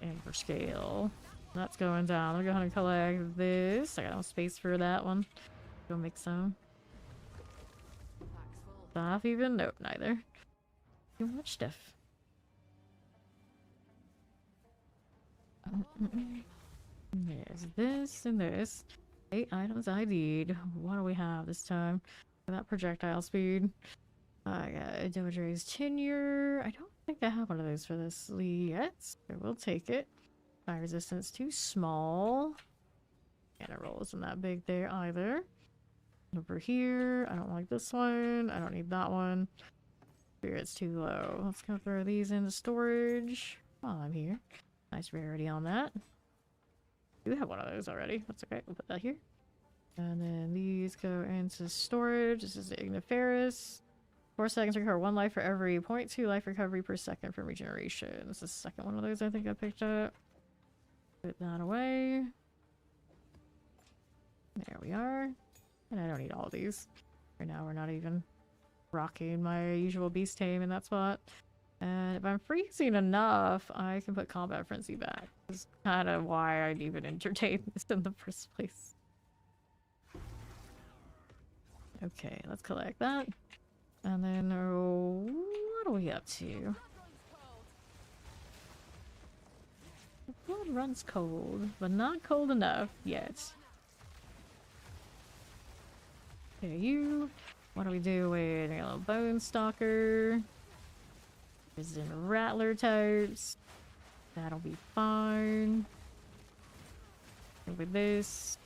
And for scale. That's going down. Let me go ahead and collect this. I got no space for that one. Go make some. Stuff even? Nope, neither. Too much stuff. There's this and this. 8 items I need. What do we have this time? That projectile speed. I got Dodra's tenure. I don't think I have one of those for this yet. So we'll take it. Fire resistance too small. And it rolls isn't that big there either. Over here, I don't like this one. I don't need that one. Spirit's too low. Let's go throw these into storage while I'm here. Nice rarity on that. Do have one of those already. That's okay. We'll put that here. And then these go into storage. This is the Igniferous. 4 seconds recover 1 life for every 0.2 life recovery per second from regeneration. This is the second one of those I think I picked up. Put that away. There we are. And I don't need all of these. Right now we're not even rocking my usual beast tame in that spot. And if I'm freezing enough, I can put Combat Frenzy back. That's kind of why I'd even entertain this in the first place. Okay, let's collect that. And then, what are we up to? The blood runs cold, but not cold enough yet. Okay, you. What do we do with a little Bone Stalker? Resident Rattler types. That'll be fine. And with this.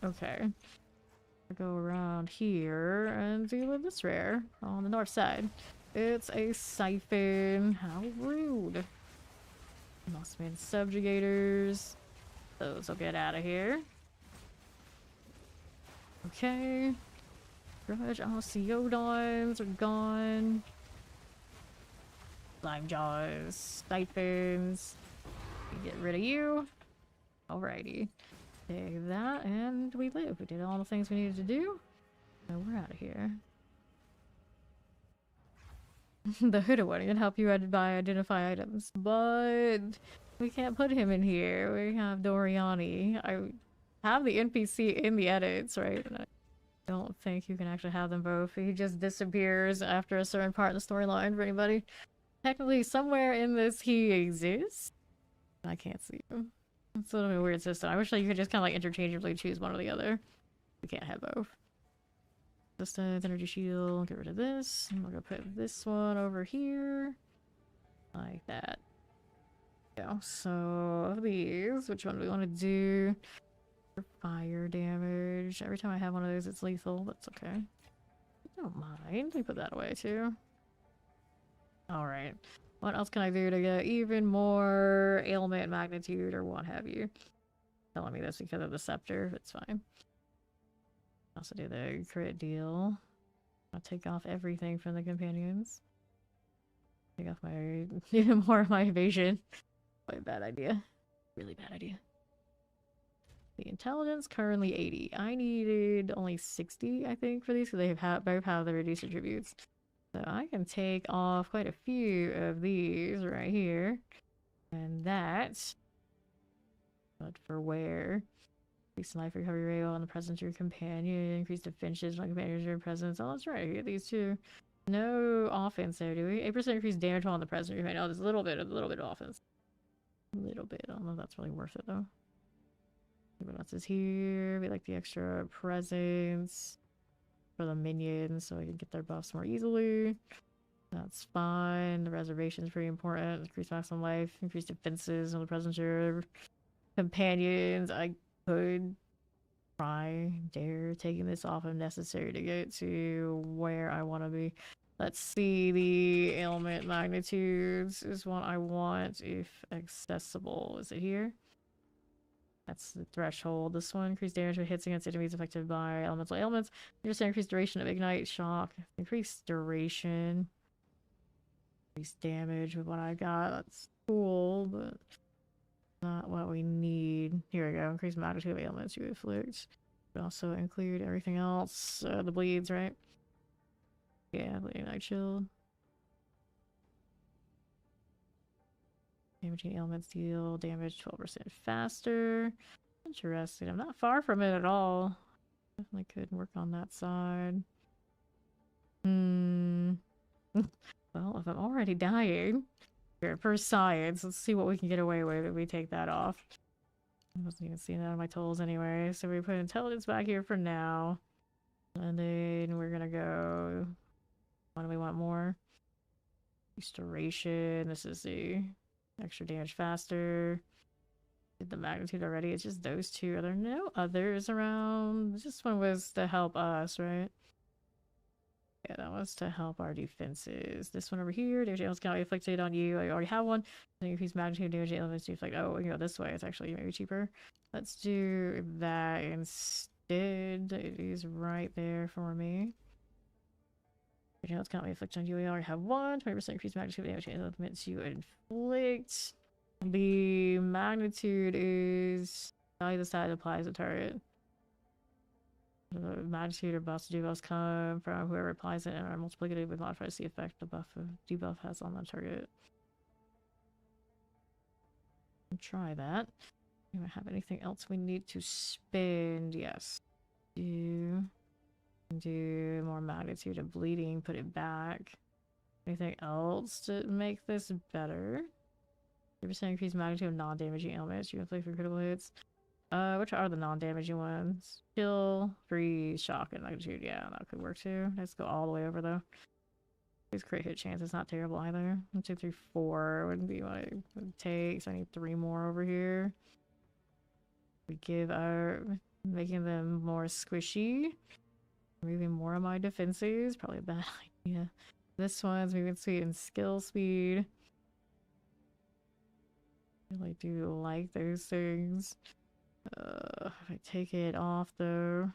Okay. I'll go around here and do with this rare on the north side. It's a Siphon. How rude. Mossman Subjugators. Those will get out of here. Okay. Grudge Osteodons are gone. Slime Jaws. Siphons. Get rid of you. Alrighty. Take that and we live. We did all the things we needed to do. So we're out of here. The hooded one can help you identify items, but we can't put him in here. We have Doriani. I have the NPC in the edits, right? And I don't think you can actually have them both. He just disappears after a certain part of the storyline for anybody. Technically, somewhere in this he exists. I can't see him. It's a little bit of a weird system. I wish you could just kind of like interchangeably choose one or the other. We can't have both. Distance, energy shield, get rid of this. I'm gonna put this one over here. Like that. Yeah, so of these, which one do we want to do? For fire damage. Every time I have one of those, it's lethal. That's okay. I don't mind. We put that away too. Alright. What else can I do to get even more ailment magnitude or what have you? Telling me this because of the scepter. It's fine. Also do the crit deal. I'll take off everything from the companions. Take off my even more of my evasion. Quite a bad idea. Really bad idea. The intelligence currently 80. I needed only 60, I think, for these because they both have the reduced attributes. So I can take off quite a few of these right here. And that. But for where? Increase life recovery rate on the presence of your companion. Increase defenses when companions are presence. Oh, that's right. I get these two. No offense there, do we? 8% increased damage on the presence of your companion. Oh, there's a little bit of offense. A little bit. I don't know if that's really worth it though. What else is here? We like the extra presence for the minions so I can get their buffs more easily. That's fine. The reservation is pretty important. Increase maximum life, increase defenses on the presence of your companions. I could dare taking this off if necessary to get to where I want to be. Let's see, the ailment magnitudes is what I want if accessible. Is it here? That's the threshold. This one, increased damage when hits against enemies affected by elemental ailments. Just increased duration of ignite, shock, increased duration, increased damage with what I got. That's cool, but not what we need. Here we go. Increased magnitude of ailments you inflict. But also include everything else. The bleeds, right? Yeah, bleeding night shield. Damaging ailments deal damage 12% faster. Interesting. I'm not far from it at all. Definitely could work on that side. Hmm. Well, if I'm already dying, here, for science, let's see what we can get away with if we take that off. I wasn't even seeing that on my tools anyway, so we put intelligence back here for now. And then we're gonna go... What do we want more? Restoration. This is the extra damage faster. Did the magnitude already. It's just those two. Are there no others around? This one was to help us, right? Yeah, that was to help our defenses. This one over here, damage elements cannot be inflicted on you. I already have one. Then increase magnitude damage elements to inflict. Oh, we can go this way. It's actually maybe cheaper. Let's do that instead. It is right there for me. Damage elements cannot be inflicted on you. We already have one. 20% increase magnitude damage elements you inflict. The magnitude is value the stat applies to target. The magnitude or buffs or debuffs come from whoever applies it and are multiplicative with modifiers the effect the buff or debuff has on the target. Try that. Do I have anything else we need to spend? Yes. Do more magnitude of bleeding, put it back. Anything else to make this better? 3% increased magnitude of non-damaging elements you inflict for critical hits. Which are the non-damaging ones? Kill, freeze, shock, and magnitude. Yeah, that could work too. Let's go all the way over though. This crit hit chance is not terrible either. 1, 2, 3, 4 wouldn't be what it would take. So I need 3 more over here. We give our making them more squishy. Moving more of my defenses. Probably a bad idea. This one's moving speed and skill speed. I really do like those things. If I take it off though,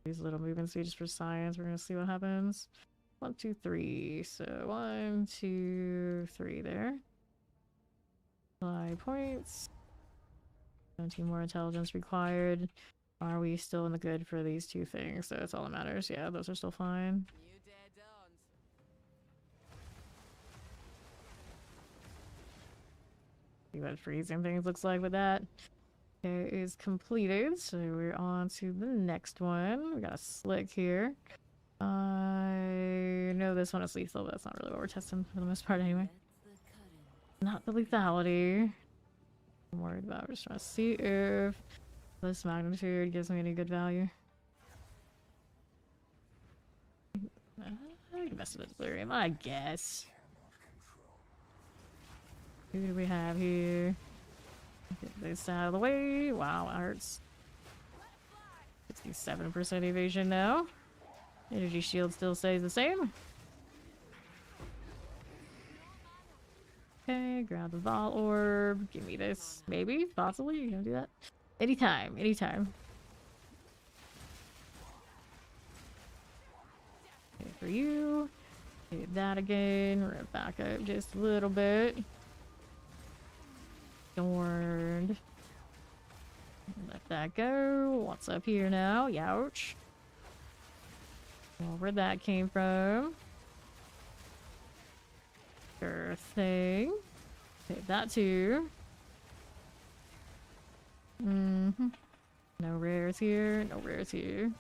these little movement speed just for science, we're gonna see what happens. 1, 2, 3. So 1, 2, 3 there. 5 points. 17 more intelligence required. Are we still in the good for these 2 things? So that's all that matters. Yeah, those are still fine. See what freezing things looks like with that. Okay, is completed. So we're on to the next one. We got a slick here. I know this one is lethal, but that's not really what we're testing for the most part anyway. Not the lethality. I'm worried about. We're just trying to see if this magnitude gives me any good value. I can mess with this delirium, I guess. Who do we have here? Get this out of the way. Wow, that hurts. 67% evasion now. Energy shield still stays the same. Okay, grab the Vol Orb. Give me this. Maybe? Possibly? You gonna do that? Anytime. Anytime. Okay, for you. Do that again. We're gonna back up just a little bit. Adorned. Let that go. What's up here now? Youch. Well, where that came from. Sure thing. Take that too. Mm-hmm. No rares here. No rares here.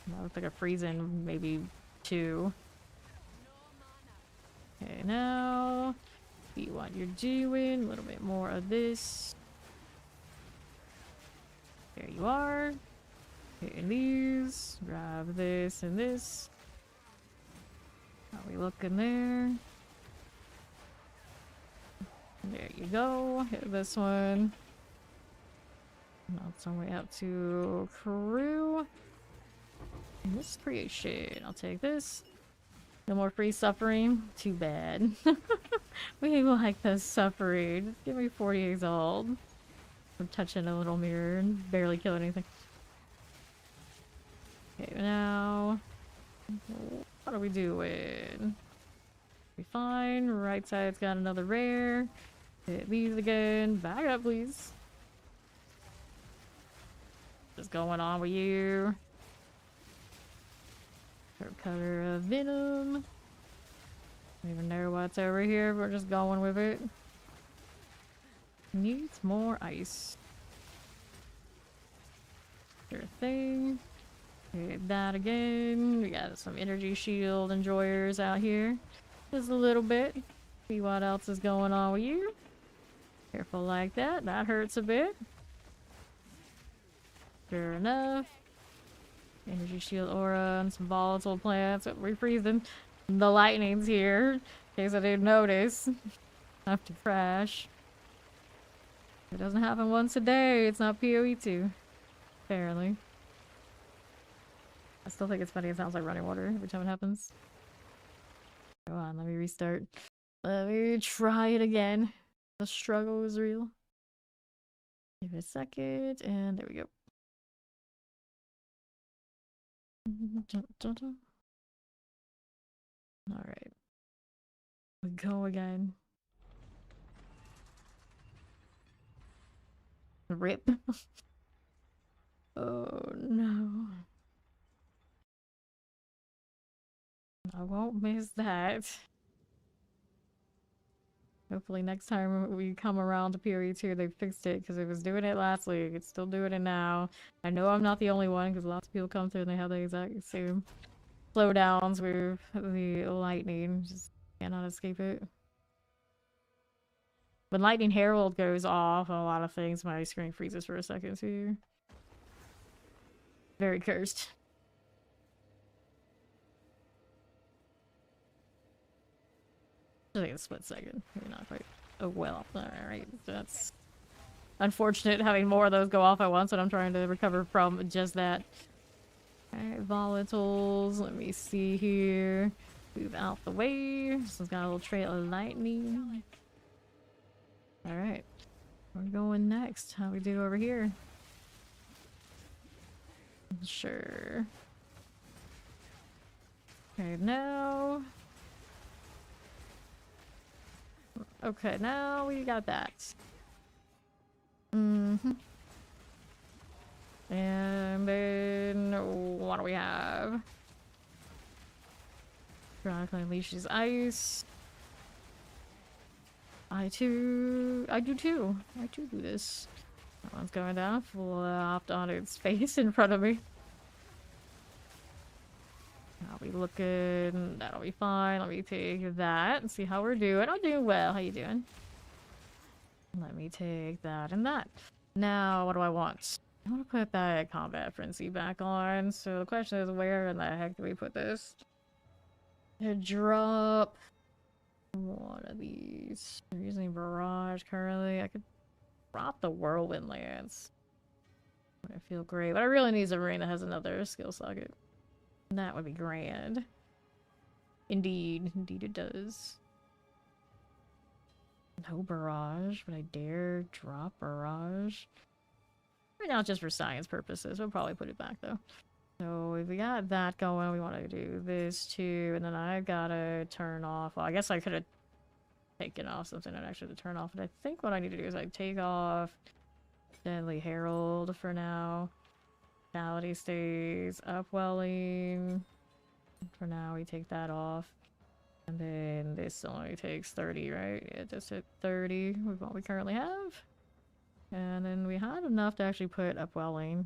That looks like a freezing, maybe 2. Okay, now see what you're doing. A little bit more of this. There you are. Hitting these. Grab this and this. How we looking there? There you go. Hit this one. That's our way out to crew. This creation. I'll take this. No more free suffering. Too bad. We like the suffering. Just give me 40 exalt. I'm touching a little mirror and barely killing anything. Okay, now what are we doing? We fine. Right side's got another rare. Hit these again. Back up, please. What's going on with you? Third color of venom. Don't even know what's over here. We're just going with it. Needs more ice. Sure thing. Hit that again. We got some energy shield enjoyers out here. Just a little bit. See what else is going on with you. Careful like that. That hurts a bit. Sure enough. Energy shield aura and some volatile plants. We're freezing. The lightning's here. In case I didn't notice. I have to crash. It doesn't happen once a day. It's not PoE2. Apparently. I still think it's funny. It sounds like running water every time it happens. Go on, let me restart. Let me try it again. The struggle is real. Give it a second, and there we go. Alright. We go again. Rip. Oh no. I won't miss that. Hopefully next time we come around to PoE2 they fixed it, because it was doing it last week. It's still doing it now. I know I'm not the only one, because lots of people come through and they have the exact same slowdowns with the lightning. Just cannot escape it. When Lightning Herald goes off on a lot of things, my screen freezes for a second too. Very cursed. I think it's a split second. Maybe not quite. Oh well. Alright, that's unfortunate having more of those go off at once, and I'm trying to recover from just that. Alright, volatiles. Let me see here. Move out the way. This one's got a little trail of lightning. Alright. We're going next. How we do over here? Sure. Okay, now... Okay, now we got that. Mm-hmm. And then... what do we have? Chronically unleashes ice. I do too. I do this. That one's going down. Flopped on its face in front of me. I'll be looking. That'll be fine. Let me take that and see how we're doing. I'm doing well. How you doing? Let me take that and that. Now, what do I want? I want to put that combat frenzy back on. So the question is, where in the heck do we put this? To drop one of these. I'm using barrage currently. I could drop the whirlwind lance. I feel great, but I really need a ring that has another skill socket. That would be grand. Indeed. Indeed it does. No barrage. Would I dare drop barrage? Right now, just for science purposes. We'll probably put it back, though. So, if we got that going, we want to do this, too. And then I've got to turn off... Well, I guess I could have taken off something I'd actually to turn off. But I think what I need to do is I take off Deadly Herald for now. Vitality stays. Upwelling. For now, we take that off. And then this only takes 30, right? Yeah, just hit 30 with what we currently have. And then we had enough to actually put Upwelling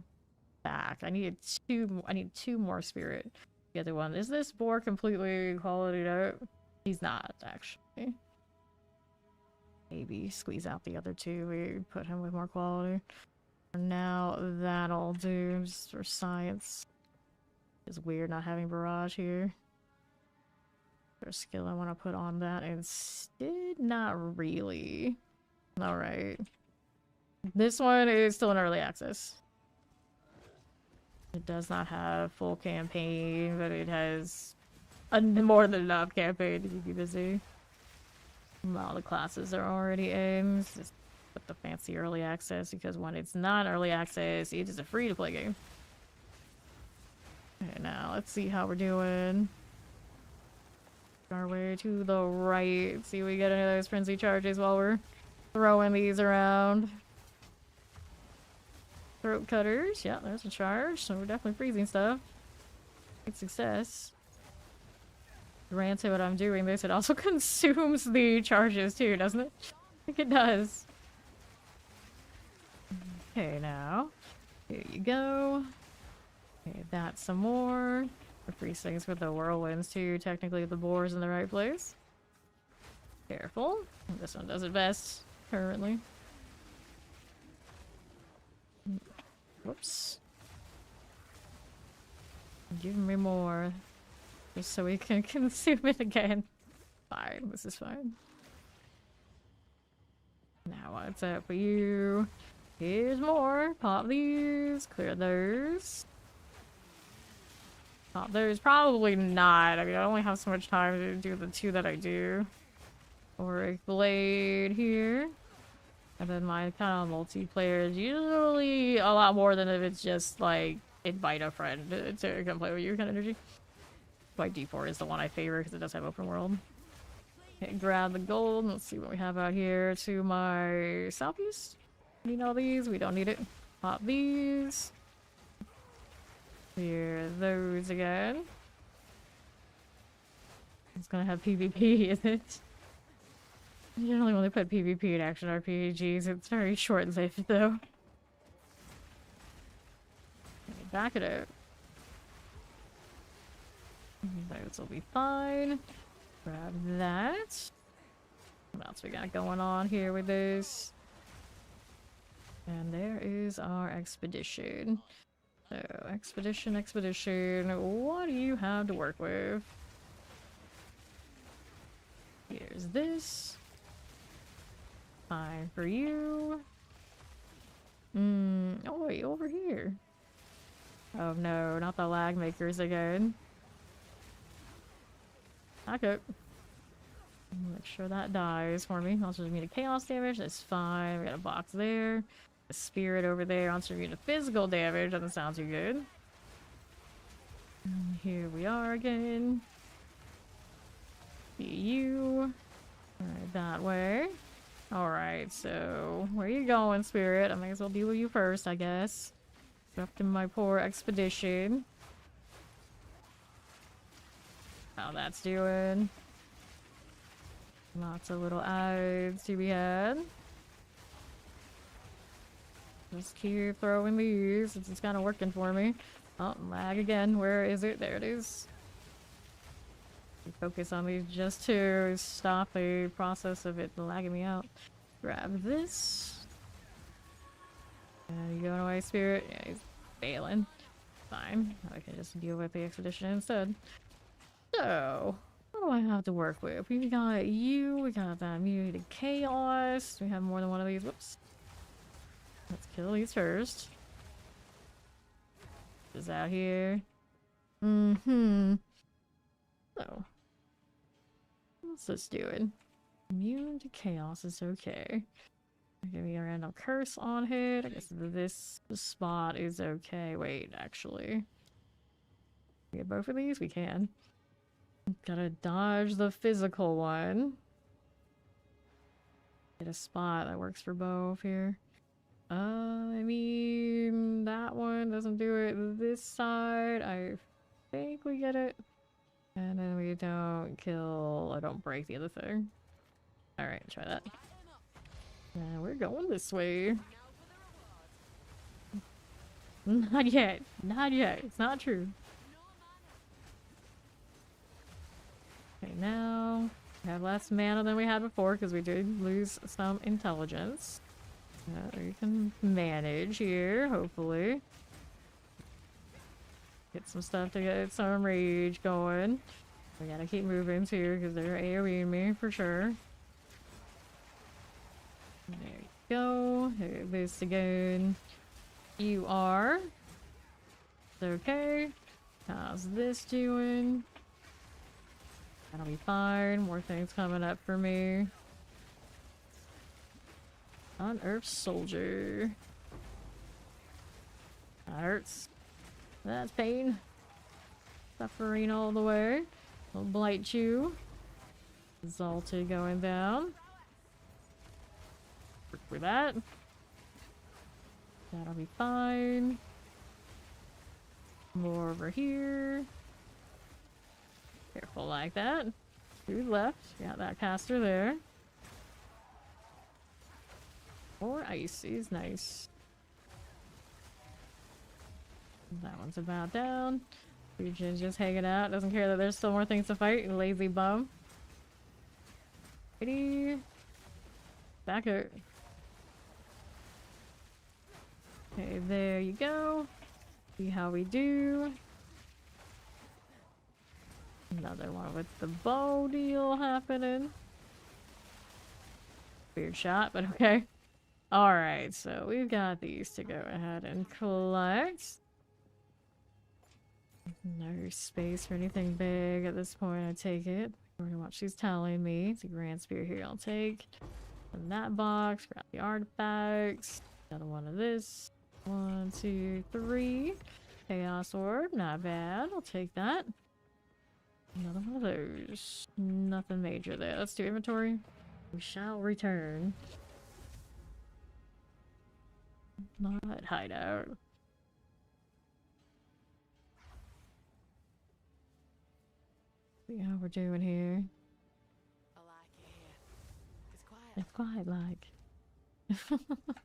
back. I need two more spirit. The other one. Is this boar completely qualityed out? He's not, actually. Maybe squeeze out the other two. We put him with more quality. For now, that'll do. Just for science. It's weird not having barrage here. There's skill I want to put on that instead? Not really. Alright. This one is still in early access. It does not have full campaign, but it has more than enough campaign to keep you busy. All the classes are already in. It's just put the fancy early access, because when it's not early access, it is a free-to-play game. Okay, now let's see how we're doing. Our way to the right. See if we get any of those frenzy charges while we're throwing these around. Throat cutters. Yeah, there's a charge. So we're definitely freezing stuff. Good success. Granted, what I'm doing this, it also consumes the charges too, doesn't it? I think it does. Okay, now. Here you go. Okay, that's some more. The precincts with the whirlwinds too. Technically the boar's in the right place. Careful. This one does it best, currently. Whoops. Give me more. Just so we can consume it again. Fine, this is fine. Now what's up for you? Here's more. Pop these. Clear those. Pop those. Probably not. I mean, I only have so much time to do the two that I do. Auric Blade here. And then my kind of multiplayer is usually a lot more than if it's just like invite a friend to come play with you kind of energy. Like D4 is the one I favor because it does have open world. Okay, grab the gold. Let's see what we have out here to my southeast. Need all these? We don't need it. Pop these. Clear those again. It's gonna have PvP, is it? Generally when they put PvP in action RPGs, it's very short-lived though. Okay, back it up. Those will be fine. Grab that. What else we got going on here with this? And there is our expedition. So, expedition. What do you have to work with? Here's this. Fine for you. Oh wait, over here. Oh no, not the lag makers again. Back up. Make sure that dies for me. Also immune to chaos damage, that's fine. We got a box there. A spirit over there, also immune to physical damage, doesn't sound too good. And here we are again. See you. Alright, that way. Alright, so where are you going, Spirit? I might as well deal with you first, I guess. Up to my poor expedition. How that's doing. Lots of little ads to be had. Just keep throwing these. It's kind of working for me. Oh, lag again. Where is it? There it is. Focus on these just to stop the process of it lagging me out. Grab this. You going away, Spirit? Yeah, he's failing. Fine. I can just deal with the expedition instead. So, what do I have to work with? We got you. We got that immunity to chaos. We have more than one of these. Whoops. Let's kill these first. Is out here. So. What's this doing? Immune to chaos is okay. Give me a random curse on hit. I guess this spot is okay. Wait, actually. We get both of these? We can. Gotta dodge the physical one. Get a spot that works for both here. I mean, that one doesn't do it. This side, I think we get it. And then we don't kill, I don't break the other thing. Alright, try that. And we're going this way. Not yet. Not yet. It's not true. Okay, now we have less mana than we had before because we did lose some intelligence. We can manage here, hopefully. Get some stuff to get some rage going. We gotta keep moving too because they're AoEing me for sure. There you go. Hit this again. You are. It's okay. How's this doing? That'll be fine. More things coming up for me. Unearthed soldier. That hurts. That's pain. Suffering all the way. We'll blight you. Exalted going down. Work with that. That'll be fine. More over here. Careful like that. Who's left? Got that caster there. More ice is nice. That one's about down. Region's just hanging out. Doesn't care that there's still more things to fight. Lazy bum. Ready? Back it. Okay, there you go. See how we do. Another one with the bow deal happening. Weird shot, but okay. Alright, so we've got these to go ahead and collect. No space for anything big at this point, I take it. We're gonna watch she's telling me. It's a grand spear here I'll take. In that box, grab the artifacts. Another one of this. 1, 2, 3. Chaos orb, not bad. I'll take that. Another one of those. Nothing major there. Let's do inventory. We shall return. Not hideout. See how we're doing here. I like it here. It's quiet. It's quite like.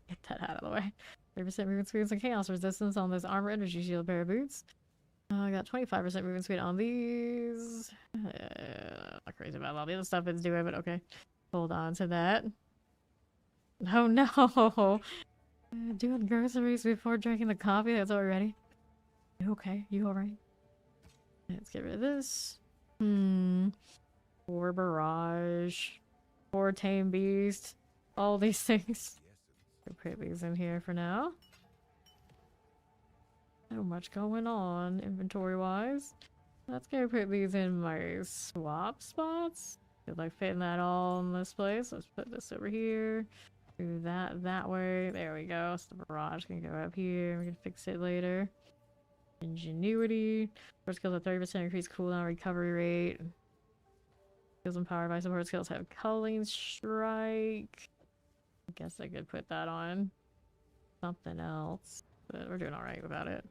Get that out of the way. 30% movement speed and chaos resistance on this armor energy shield pair of boots. I got 25% movement speed on these. Not crazy about all the other stuff it's doing, but okay. Hold on to that. Oh no! Doing groceries before drinking the coffee? That's already. You okay? You alright? Let's get rid of this. Or barrage. Or tame beast. All these things. We'll put these in here for now. So much going on inventory wise. Let's go put these in my swap spots. Feel like fitting that all in this place. Let's put this over here. Do that way. There we go. So the barrage can go up here. We can fix it later. Ingenuity. Support skills have 30% increased cooldown recovery rate. Skills empowered by support skills have culling strike. I guess I could put that on something else, but we're doing alright without it.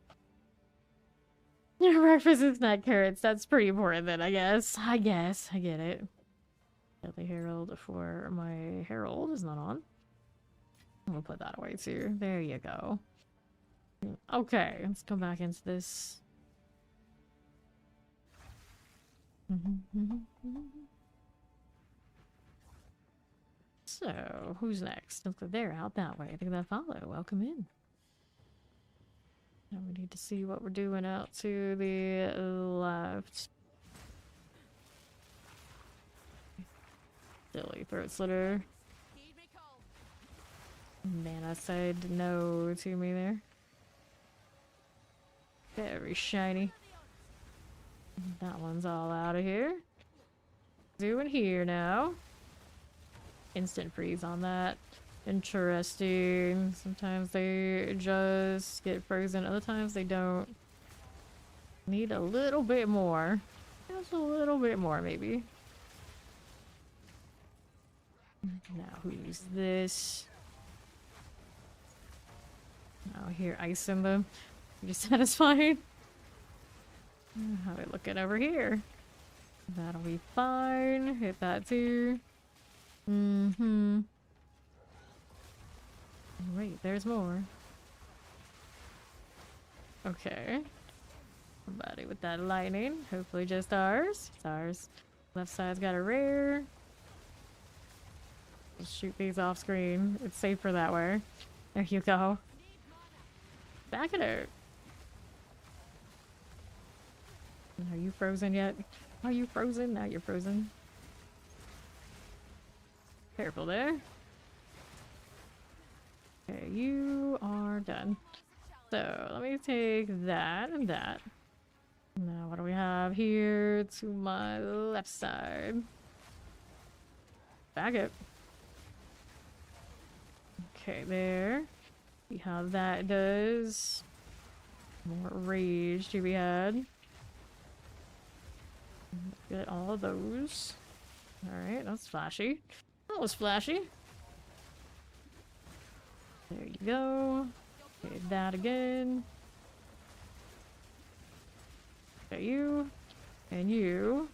Breakfast is not carrots. That's pretty important then, I guess. I get it. Got the herald for my herald is not on. I'm gonna put that away too. There you go. Okay, let's come back into this. So, who's next? Looks like they're out that way. I think that follow. Welcome in. Now we need to see what we're doing out to the left. Silly throat slitter. Mana said no to me there. Very shiny. That one's all out of here. Doing here now. Instant freeze on that. Interesting. Sometimes they just get frozen, other times they don't. Need a little bit more. Just a little bit more, maybe. Now, who's this? Now, here, ice in them. Pretty satisfying. How we looking over here? That'll be fine. Hit that too. Wait, there's more. Okay. Somebody with that lightning. Hopefully just ours. It's ours. Left side's got a rare. Just shoot these off screen. It's safer that way. There you go. Back it out. Are you frozen yet? Are you frozen? Now you're frozen. Careful there. Okay, you are done. So, let me take that and that. Now, what do we have here to my left side? Back it. Okay, there. See how that does. More rage to be had. Get all of those. Alright, that's flashy. That was flashy. There you go. Okay, that again. Got you. And you.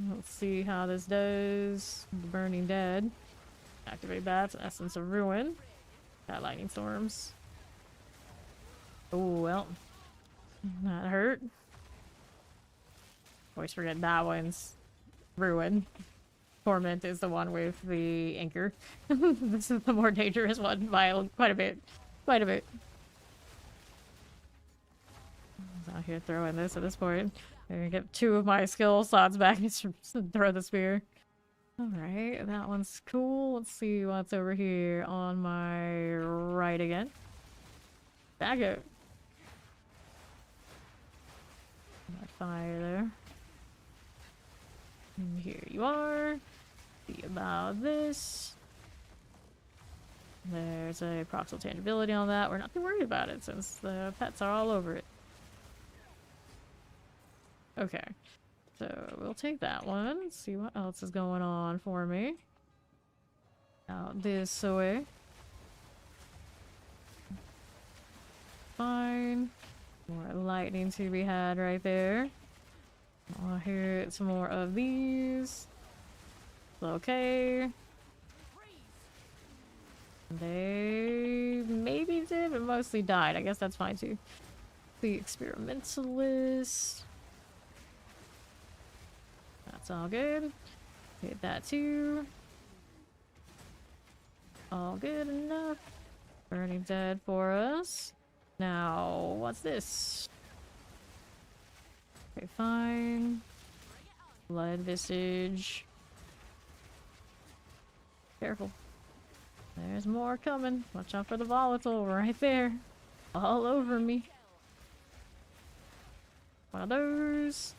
Let's see how this does. The Burning Dead. Activate that. Essence of Ruin. Got lightning storms. Oh, well. That hurt. Always forget that one's ruin. Torment is the one with the anchor. This is the more dangerous one by quite a bit. Quite a bit. I'm out here throwing this at this point. I'm gonna get 2 of my skill slots back and just throw the spear. Alright, that one's cool. Let's see what's over here on my right again. Back up. That fire there. And here you are. See about this. There's a proximal tangibility on that. We're not too worried about it since the pets are all over it. Okay. So we'll take that one. See what else is going on for me. Out this way. Fine. More lightning to be had right there. I'll hit some more of these. Okay. They maybe did, but mostly died. I guess that's fine too. The experimentalist. That's all good. Hit that too. All good enough. Burning dead for us. Now, what's this? Okay, fine. Blood visage. Careful. There's more coming. Watch out for the volatile right there. All over me. One of those.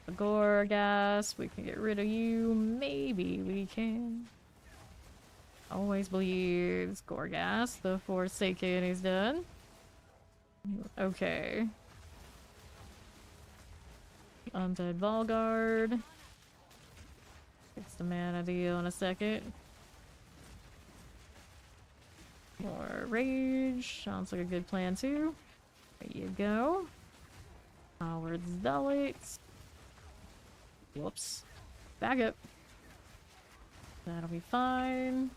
A gore gas. We can get rid of you. Maybe we can. Always bleeds. Gore gas. The Forsaken is done. Okay. Undead Volguard. Fix the mana deal in a second. More rage. Sounds like a good plan too. There you go. Howard's Zealots. Whoops. Back up. That'll be fine.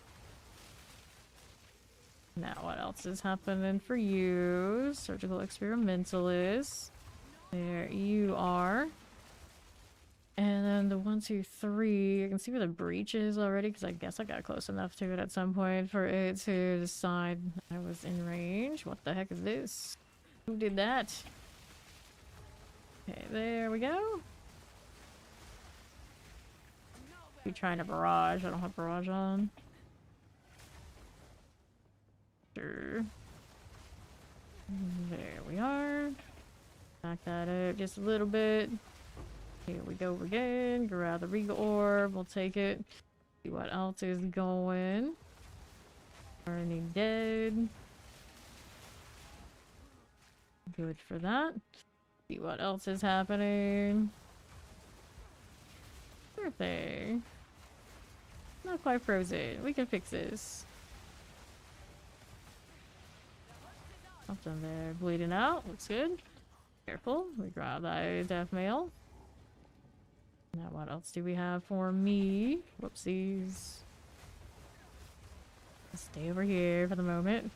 Now what else is happening for you? Surgical Experimentalist. There you are. And then the 1, 2, 3. I can see where the breach is already because I guess I got close enough to it at some point for it to decide I was in range. What the heck is this? Who did that? Okay, there we go. Be trying to barrage. I don't have barrage on. Sure. There we are. Back that up just a little bit. Here we go again. Grab the Regal Orb. We'll take it. See what else is going. Burning Dead. Good for that. See what else is happening. Sure thing. Not quite frozen. We can fix this. Something there bleeding out. Looks good. Careful. We grab that death mail. Now what else do we have for me? Whoopsies. Stay over here for the moment.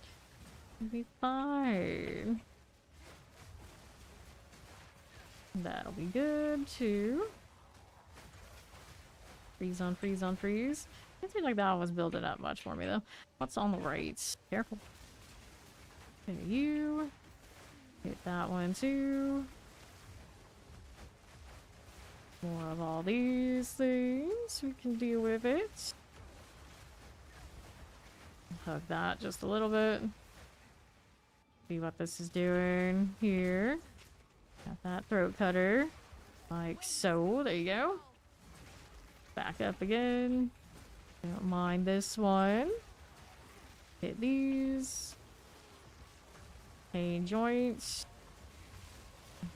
We'll be fine. That'll be good too. Freeze on freeze on freeze. It seems like that was building up much for me though. What's on the right? Careful. Hit you. Hit that one too. More of all these things. We can deal with it. Hug that just a little bit. See what this is doing here. Got that throat cutter. Like so. There you go. Back up again. Don't mind this one. Hit these. Pain joints.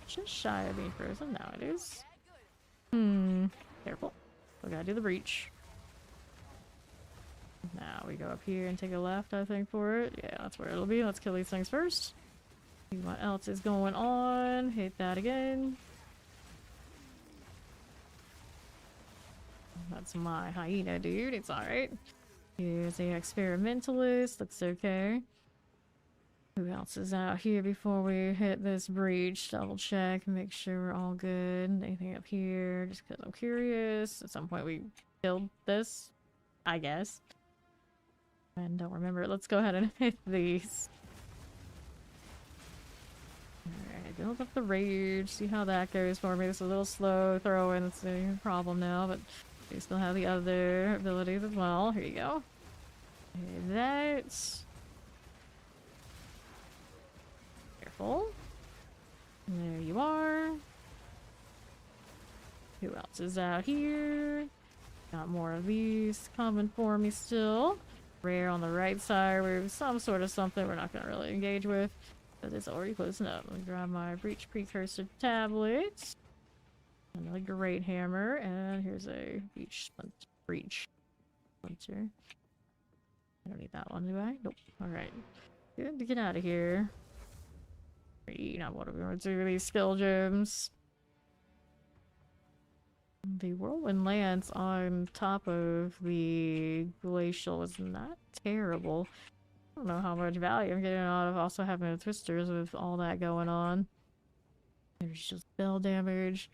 Just shy of being frozen. Now it is. Careful. We gotta do the breach. Now we go up here and take a left, I think, for it. Yeah, that's where it'll be. Let's kill these things first. See what else is going on. Hit that again. That's my hyena, dude. It's alright. Here's the experimentalist. Looks okay. Who else is out here before we hit this breach? Double check, make sure we're all good. Anything up here? Just because I'm curious. At some point we killed this, I guess. And don't remember it. Let's go ahead and hit these. Alright, build up the rage. See how that goes for me. It's a little slow throwing. It's a problem now, but we still have the other abilities as well. Here you go. Okay, that's... Careful. There you are. Who else is out here? Got more of these coming for me still. Rare on the right side. We have some sort of something we're not going to really engage with. But it's already closing up. Let me grab my breach precursor tablets. Another great hammer. And here's a breach splinter. I don't need that one, do I? Nope. Alright. Good to get out of here. Now what are we going to do with these skill gems? The whirlwind lance on top of the glacial is not terrible. I don't know how much value I'm getting out of also having the twisters with all that going on. There's just spell damage.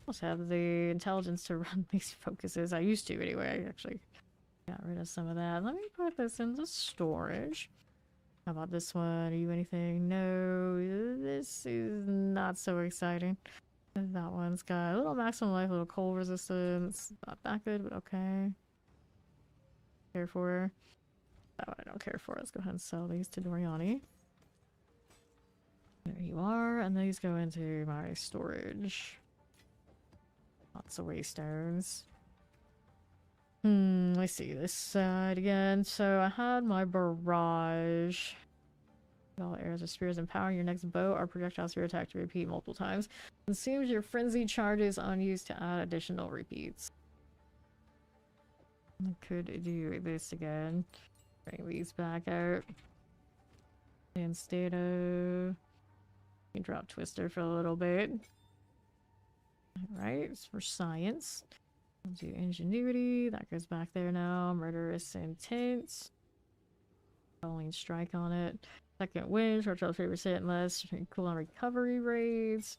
I also have the intelligence to run these focuses. I used to anyway. I actually got rid of some of that. Let me put this into storage. How about this one? Are you anything? No, this is not so exciting. That one's got a little maximum life, a little cold resistance. Not that good, but okay. Care for. That one I don't care for. Let's go ahead and sell these to Doriani. There you are, and these go into my storage. Lots of waystones. Let's see this side again. So I had my barrage. All arrows or spears empowering your next bow or projectile spear attack to repeat multiple times. Consumes your frenzy charges unused to add additional repeats. I could do this again. Bring these back out. Instead of... You can drop Twister for a little bit. Alright, it's for science. We'll do ingenuity. That goes back there now. Murderous intent. Falling strike on it. Second wind. Short travel 3% less. Cooldown recovery rates.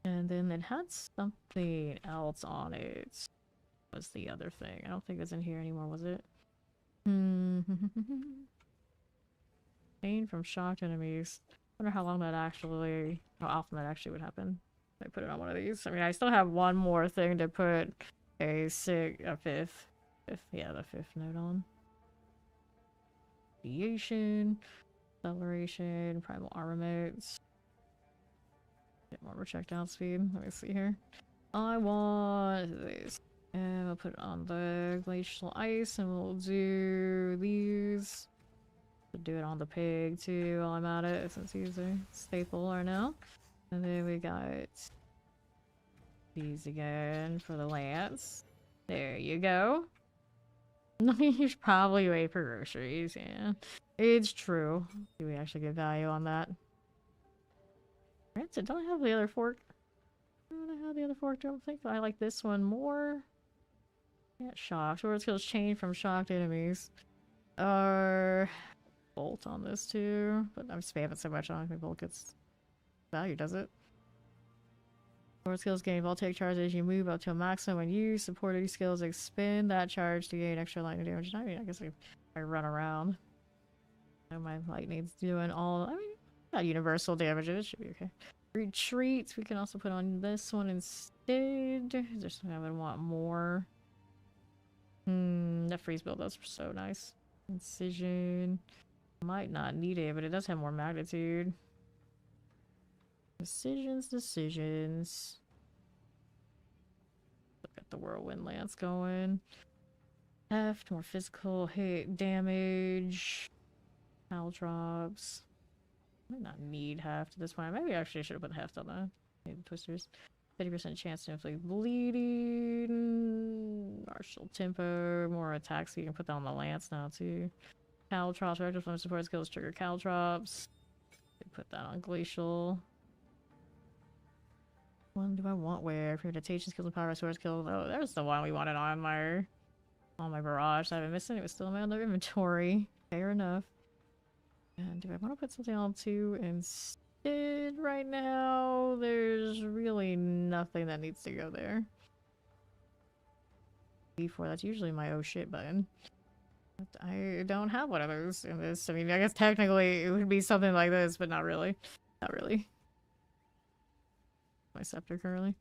And then it had something else on it. What's the other thing? I don't think it's in here anymore, was it? Pain from shocked enemies. Wonder how long that actually... How often that actually would happen. I put it on one of these. I mean, I still have one more thing to put a fifth, yeah, the fifth note on. Deviation, acceleration, primal armaments. Get more projectile speed. Let me see here. I want these. And we'll put it on the glacial ice, and we'll do these. We'll do it on the pig too while I'm at it, since he's a staple right now. And then we got these again for the lance. There you go. You should probably wait for groceries, yeah. It's true. Do we actually get value on that? Rancid, don't I have the other fork? Don't I have the other fork? Don't think I like this one more. Yeah, shocked. Sword skills change from shocked enemies. Bolt on this too, but I'm spamming so much on it. Bolt gets value, does it? Sword skills gain voltaic charge as you move up to a maximum. When you supported skills, expend that charge to gain extra lightning damage. I mean, I guess if I run around, I know my lightning's doing all. I mean, got universal damage. It should be okay. Retreats. We can also put on this one instead. There's something I would want more. That freeze build, that's so nice. Incision. Might not need it, but it does have more magnitude. Decisions. Look at the whirlwind lance going. Heft, more physical hit damage. Caltrops. Might not need heft at this point. Maybe I actually should have put heft on that. Maybe twisters. 50% chance to inflict bleeding. Martial tempo. More attacks, so you can put that on the lance now too. Caltrops. Reactive flame support skills trigger caltrops. Put that on glacial. One do I want where? Prementation skills and power sword skills. Oh, there's the one we wanted on my barrage. I've been missing. It was still in my other inventory. Fair enough. And do I want to put something on 2 instead right now? There's really nothing that needs to go there. Before, that's usually my oh shit button. But I don't have one of those in this. I mean, I guess technically it would be something like this, but not really. Not really. My scepter currently.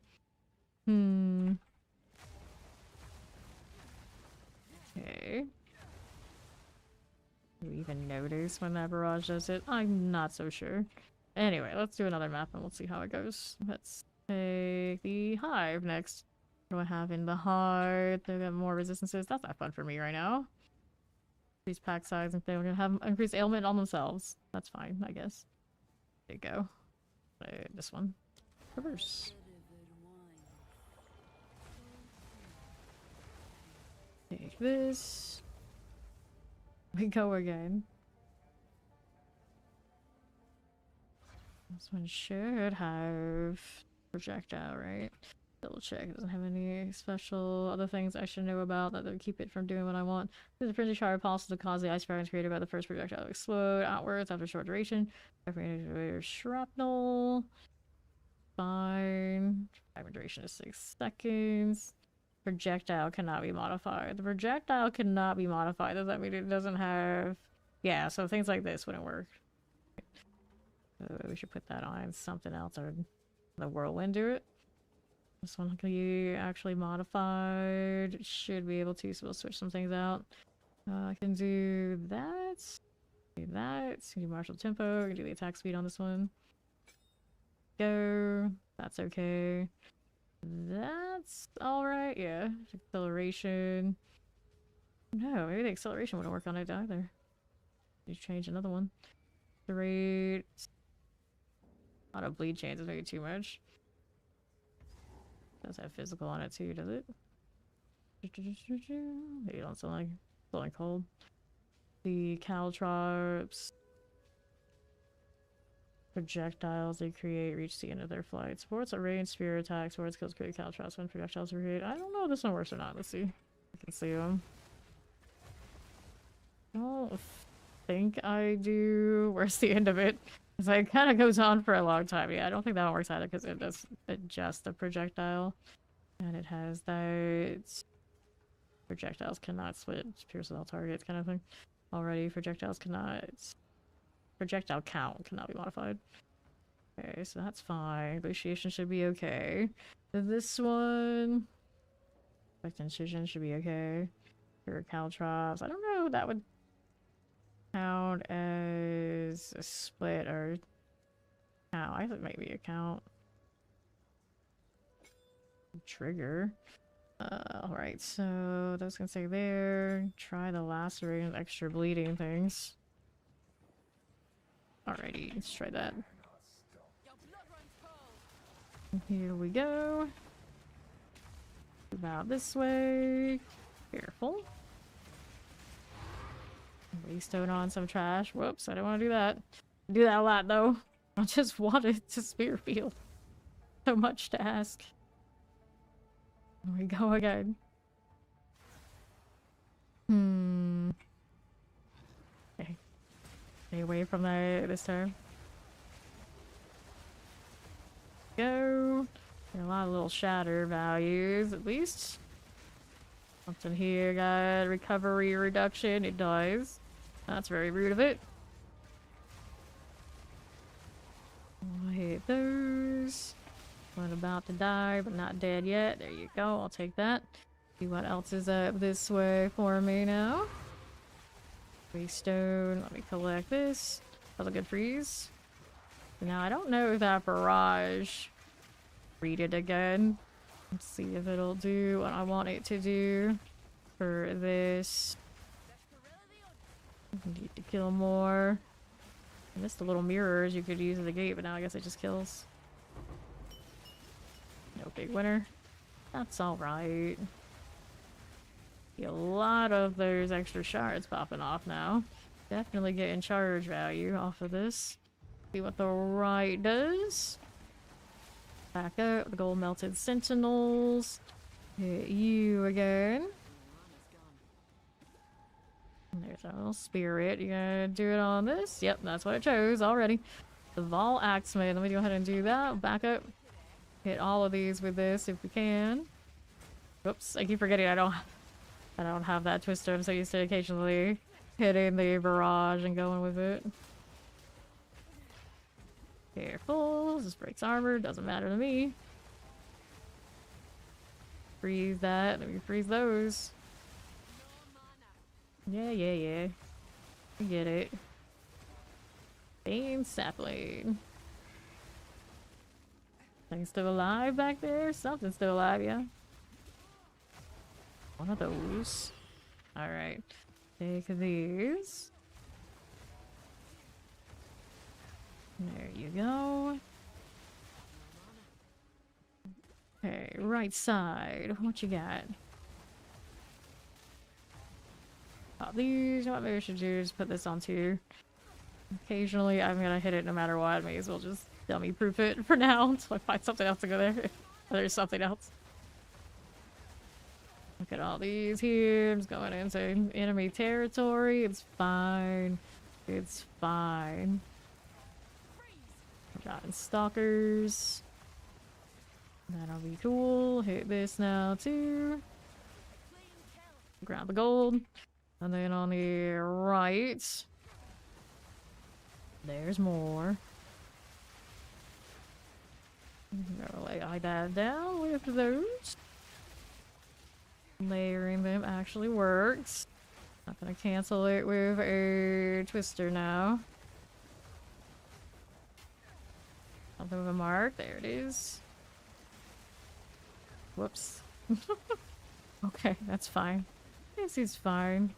Okay. Do you even notice when that barrage does it? I'm not so sure. Anyway, let's do another map and we'll see how it goes. Let's take the hive next. What do I have in the hive? They've got more resistances. That's not fun for me right now. Increase pack size and they're gonna have increased ailment on themselves. That's fine, I guess. There you go. This one. Reverse. Take this. We go again. This one should have projectile, right? Double check. It doesn't have any special other things I should know about that would keep it from doing what I want. There's a frenzy shower possible to cause the ice barriers created by the first projectile to explode outwards after short duration. Shrapnel. Fine. Timer duration is 6 seconds. Projectile cannot be modified. The projectile cannot be modified. Does that mean it doesn't have... Yeah, so things like this wouldn't work. We should put that on something else or the whirlwind do it. This one can be actually modified. Should be able to, so we'll switch some things out. I can do that. Do that. Do martial tempo. I can do the attack speed on this one. Go. That's okay. That's alright, yeah. Acceleration. No, maybe the acceleration wouldn't work on it either. You change another one. The rate. Auto bleed chance is maybe too much. Does have physical on it too, does it? Maybe don't sound like cold. The caltrops. Projectiles they create reach the end of their flight. Supports a range spear attack. Supports kills create caltrops when projectiles are created. I don't know if this one works or not. Let's see. I can see them. I don't think I do. Where's the end of it? Because it kind of goes on for a long time. Yeah, I don't think that one works either because it does adjust the projectile. And it has that projectiles cannot switch, pierce without targets kind of thing. Already, projectiles cannot... Projectile count cannot be modified. Okay, so that's fine. Glaciation should be okay. This one... Effect incision should be okay. For caltrops, I don't know if that would count as a split or... count. I think maybe a count. Trigger. Alright, so that's gonna say there. Try the lacerating extra bleeding things. Alrighty, let's try that. Here we go. About this way. Careful. Waystone on some trash. Whoops, I don't want to do that. I do that a lot though. I just wanted to spear field. So much to ask. Here we go again. Okay. Stay away from that this time. Go. There are a lot of little shatter values, at least. Something here got recovery reduction. It does. That's very rude of it. I'll hit those. One about to die, but not dead yet. There you go. I'll take that. See what else is up this way for me now. Stone. Let me collect this. That's a good freeze. Now I don't know if that barrage. Read it again. Let's see if it'll do what I want it to do for this. Need to kill more. I missed the little mirrors you could use at the gate, but now I guess it just kills. No big winner. That's alright. A lot of those extra shards popping off now. Definitely getting charge value off of this. See what the right does. Back up. The gold melted sentinels. Hit you again. Okay, so spirit, you gonna do it on this? Yep, that's what it chose already. The Vol Axeman, let me go ahead and do that. Back up. Hit all of these with this if we can. Whoops, I keep forgetting I don't have that twister. I'm so used to occasionally hitting the barrage and going with it. Careful, this breaks armor, doesn't matter to me. Freeze that, let me freeze those. Yeah. I get it. Bane sapling. Thing's still alive back there? Something's still alive, yeah. One of those. Alright. Take these. There you go. Okay, right side. What you got? These, what maybe I should do is put this on too. Occasionally I'm gonna hit it no matter what. May as well just dummy proof it for now until I find something else to go there. There's something else. Look at all these here. I'm just going into enemy territory. It's fine. It's fine. Dropping stalkers. That'll be cool. Hit this now too. Grab the gold. And then on the right, there's more. Gonna lay that down with those. Layering them actually works. Not gonna cancel it with a twister now. Something with a mark. There it is. Whoops. Okay, that's fine. This is fine.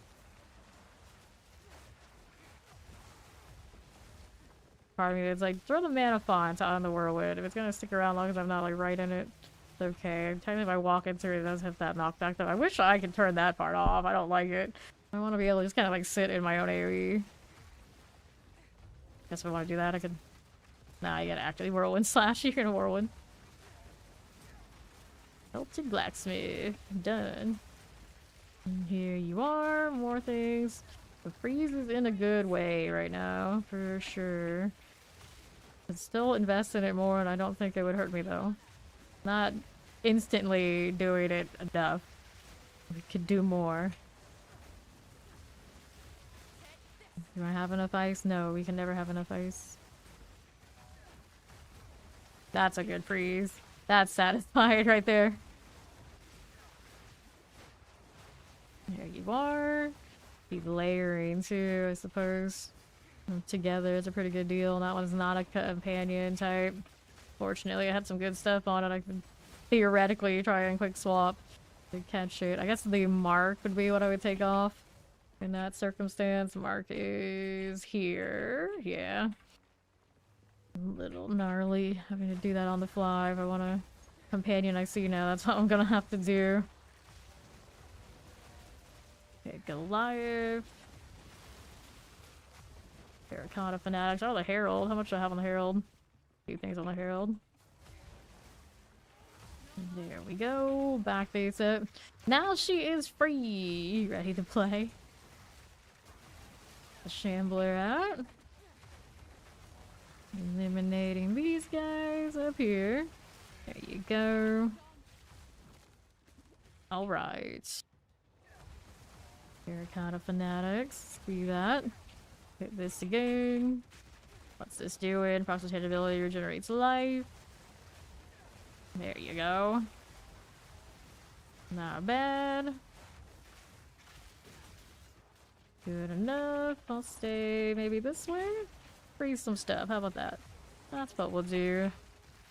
Part of me is like, throw the mana font on the whirlwind. If it's gonna stick around long as I'm not like right in it, it's okay. Technically if I walk into it, it does have that knockback though. I wish I could turn that part off. I don't like it. I want to be able to just kind of like sit in my own AoE. Guess if I want to do that, I could... Nah, you gotta actually whirlwind slash. You're gonna whirlwind. Melted blacksmith. Done. And here you are. More things. The freeze is in a good way right now, for sure. I'd still invest in it more, and I don't think it would hurt me though. Not instantly doing it enough. We could do more. Do I have enough ice? No, we can never have enough ice. That's a good freeze. That's satisfied right there. There you are. Keep layering too, I suppose. Together is a pretty good deal. That one's not a companion type. Fortunately, I had some good stuff on it. I could theoretically try and quick swap to catch it. I guess the mark would be what I would take off in that circumstance. Mark is here. Yeah. A little gnarly having to do that on the fly. If I want a companion I see now, that's what I'm gonna have to do. Okay, Goliath. Terracotta Fanatics. Oh, the Herald. How much do I have on the Herald? A few things on the Herald. There we go. Back face up. Now she is free. Ready to play. The Shambler out. Eliminating these guys up here. There you go. Alright. Terracotta Fanatics. See that. Hit this again. What's this doing? Process hit ability regenerates life. There you go. Not bad. Good enough. I'll stay maybe this way. Freeze some stuff. How about that? That's what we'll do.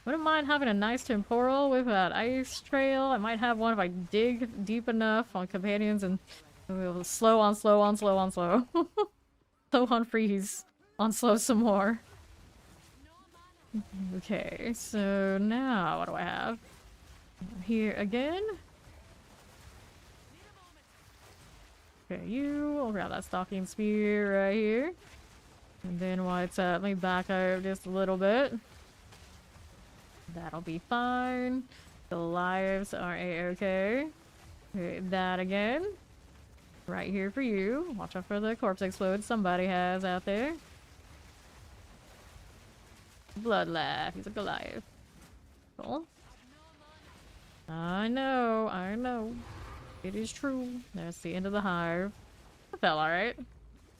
Wouldn't mind having a nice temporal with that ice trail. I might have one if I dig deep enough on companions and we'll slow on slow on slow on slow. Slow on freeze. On slow some more. Okay, so now what do I have? Here again. Okay, I'll grab that stalking spear right here. And then while it's let me back up just a little bit. That'll be fine. The lives are a-okay. Okay, that again. Right here for you. Watch out for the corpse explode somebody has out there. Bloodlaugh. He's a Goliath. Cool. I know, I know. It is true. That's the end of the hive. It felt alright.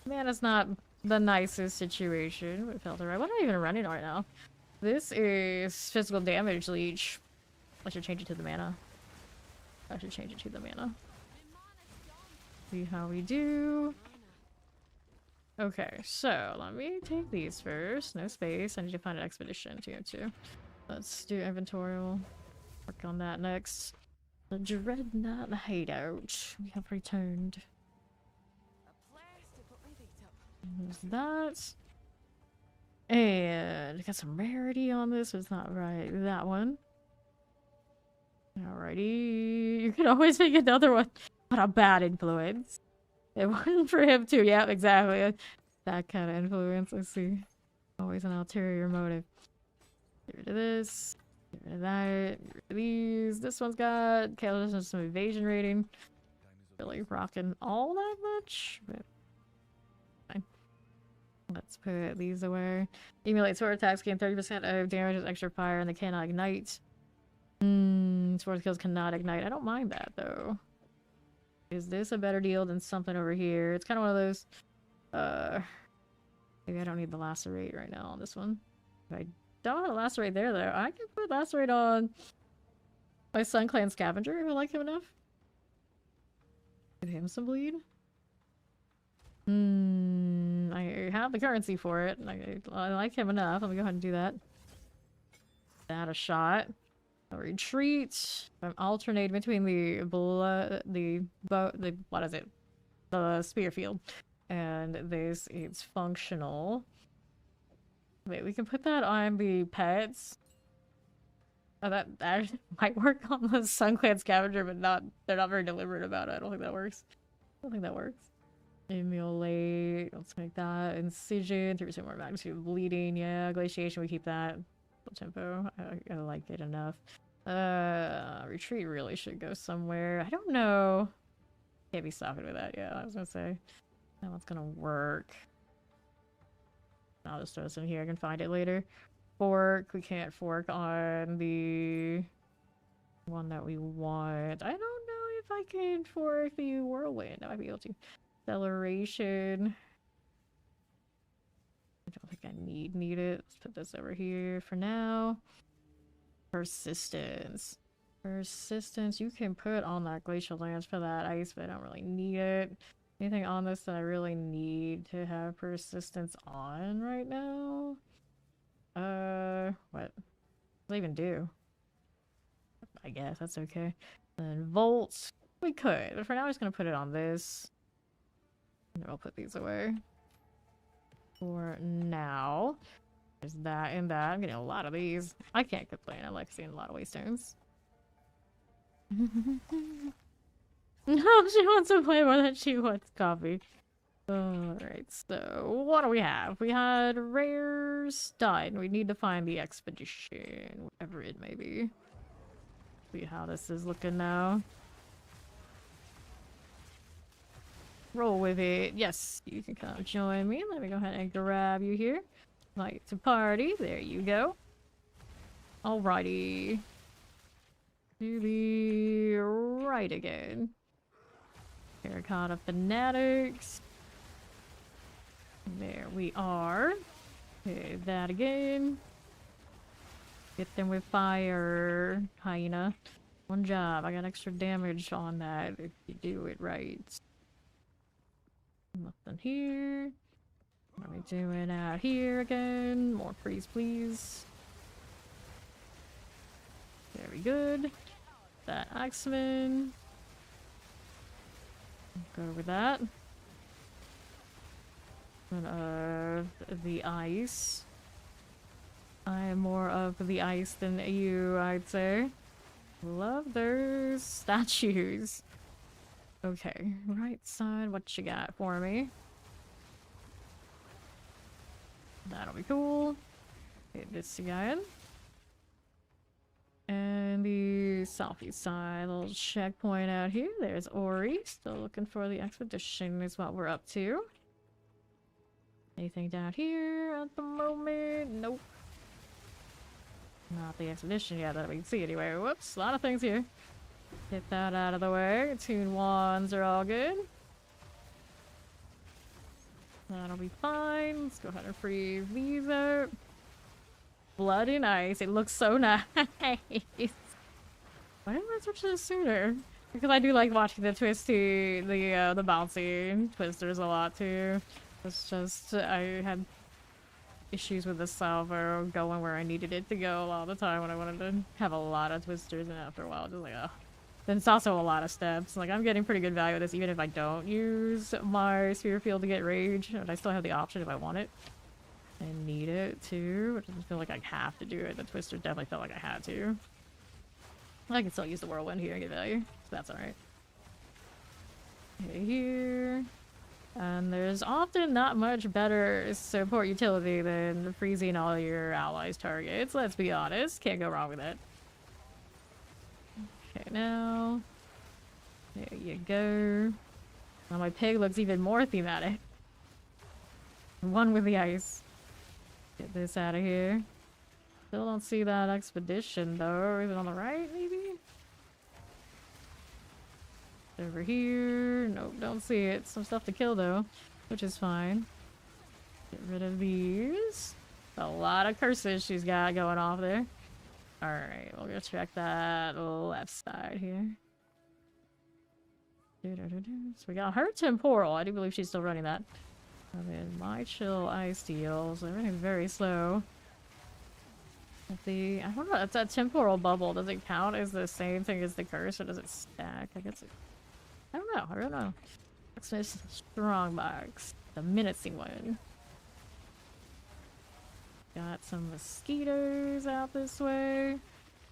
Man, it's not the nicest situation, but it felt alright. What am I even running right now? This is physical damage leech. I should change it to the mana. I should change it to the mana. See how we do. Okay, so let me take these first. No space. I need to find an expedition too. Let's do inventorial. Work on that next. The Dreadnought Hideout. We have returned. There's that. And got some rarity on this. It's not right. That one. Alrighty. You can always make another one. What a bad influence. It wasn't for him too. Yep, exactly. That kind of influence. Let's see. Always an ulterior motive. Get rid of this. Get rid of that. Get rid of these. This one's got carelessness, some evasion rating. Really rocking all that much, but fine. Let's put these away. Emulate sword attacks, gain 30% of damage with extra fire, and they cannot ignite. Sword skills cannot ignite. I don't mind that though. Is this a better deal than something over here? It's kind of one of those. Maybe I don't need the lacerate right now on this one. If I don't have a lacerate there though, I can put lacerate on my Sun Clan Scavenger if I like him enough. Give him some bleed. I have the currency for it. I like him enough. Let me go ahead and do that. That a shot. A retreat. I'm alternating between what is it? The spear field. And this is functional. Wait, we can put that on the pets. Oh, that might work on the Sun Clan Scavenger, but they're not very deliberate about it. I don't think that works. Emulate. Let's make that. Incision. 3% more magnitude. Bleeding. Yeah. Glaciation. We keep that. Tempo. I like it enough. Retreat really should go somewhere. I don't know. Can't be stopping with that. Yeah, I was gonna say. That one's gonna work. I'll just throw this in here. I can find it later. Fork. We can't fork on the one that we want. I don't know if I can fork the whirlwind. I might be able to. Acceleration. I don't think I need it. Let's put this over here for now. Persistence. Persistence. You can put on that glacial lance for that ice, but I don't really need it. Anything on this that I really need to have persistence on right now? What? What does it even do? I guess that's okay. And volts. We could, but for now I'm just gonna put it on this. And I'll put these away. For now. There's that and that. I'm getting a lot of these. I can't complain. I like seeing a lot of waystones. No, she wants to play more than she wants coffee. Alright, so what do we have? We had rares done. We need to find the expedition, whatever it may be. See how this is looking now. Roll with it. Yes, you can come join me. Let me go ahead and grab you here. Like to party. There you go. Alrighty. To the right again. Terracotta Fanatics. There we are. Okay, that again. Get them with fire, hyena. One job. I got extra damage on that if you do it right. Nothing here. What are we doing out here again? More freeze, please. Very good. That Axeman. Go with that. And, the ice. I am more of the ice than you, I'd say. Love those statues. Okay, right side, what you got for me? That'll be cool. Get this guy in. And the southeast side. Little checkpoint out here. There's Ori. Still looking for the expedition is what we're up to. Anything down here at the moment? Nope. Not the expedition yet that we can see anyway. Whoops, a lot of things here. Get that out of the way. Tune wands are all good. That'll be fine. Let's go ahead and freeze these out. Blood and ice. It looks so nice. Why didn't I switch to this sooner? Because I do like watching the twisty, the bouncy twisters a lot too. It's just I had issues with the salvo going where I needed it to go a lot of the time when I wanted to have a lot of twisters, and after a while, just like, oh. Then it's also a lot of steps. Like, I'm getting pretty good value with this, even if I don't use my sphere field to get rage, and I still have the option if I want it and need it too. It doesn't feel like I have to do it. The twister definitely felt like I had to. I can still use the whirlwind here and get value, so that's alright. Okay, here. And there's often not much better support utility than freezing all your allies' targets. Let's be honest. Can't go wrong with it. Okay, now. There you go. Now my pig looks even more thematic. One with the ice. Get this out of here. Still don't see that expedition though. Is it on the right, maybe? Over here. Nope, don't see it. Some stuff to kill though, which is fine. Get rid of these. A lot of curses she's got going off there. Alright, we'll go check that left side here. So we got her temporal. I do believe she's still running that. And then my chill ice deals. Everything's very slow. I don't know, it's that temporal bubble. Does it count as the same thing as the curse, or does it stack? I guess it... I don't know. It's strong box. The menacing one. Got some mosquitoes out this way.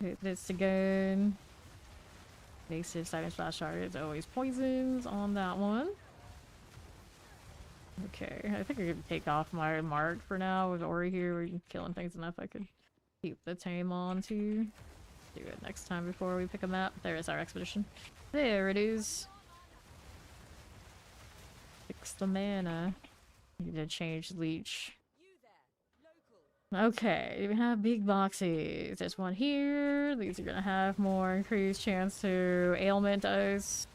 Hit this again. Evasive sighting slash target is always poisons on that one. Okay, I think I could take off my mark for now with Ori here. We're killing things enough. I could keep the tame on too. Do it next time before we pick a map. There is our expedition. There it is. Fix the mana. Need to change leech. Okay, we have big boxes. There's one here. These are gonna have more increased chance to ailment us.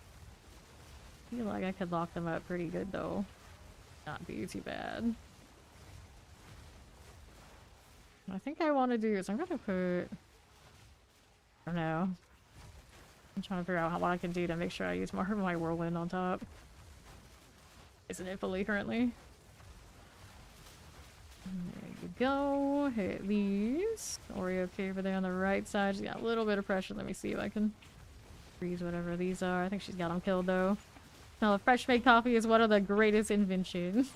I feel like I could lock them up pretty good though. Not be too bad. What I think I want to do is I'm gonna put... I don't know. I'm trying to figure out what I can do to make sure I use more of my whirlwind on top. Isn't it fully currently? There you go. Hit these. Ori okay over there on the right side. She's got a little bit of pressure. Let me see if I can freeze whatever these are. I think she's got them killed though. Now, the fresh made coffee is one of the greatest inventions.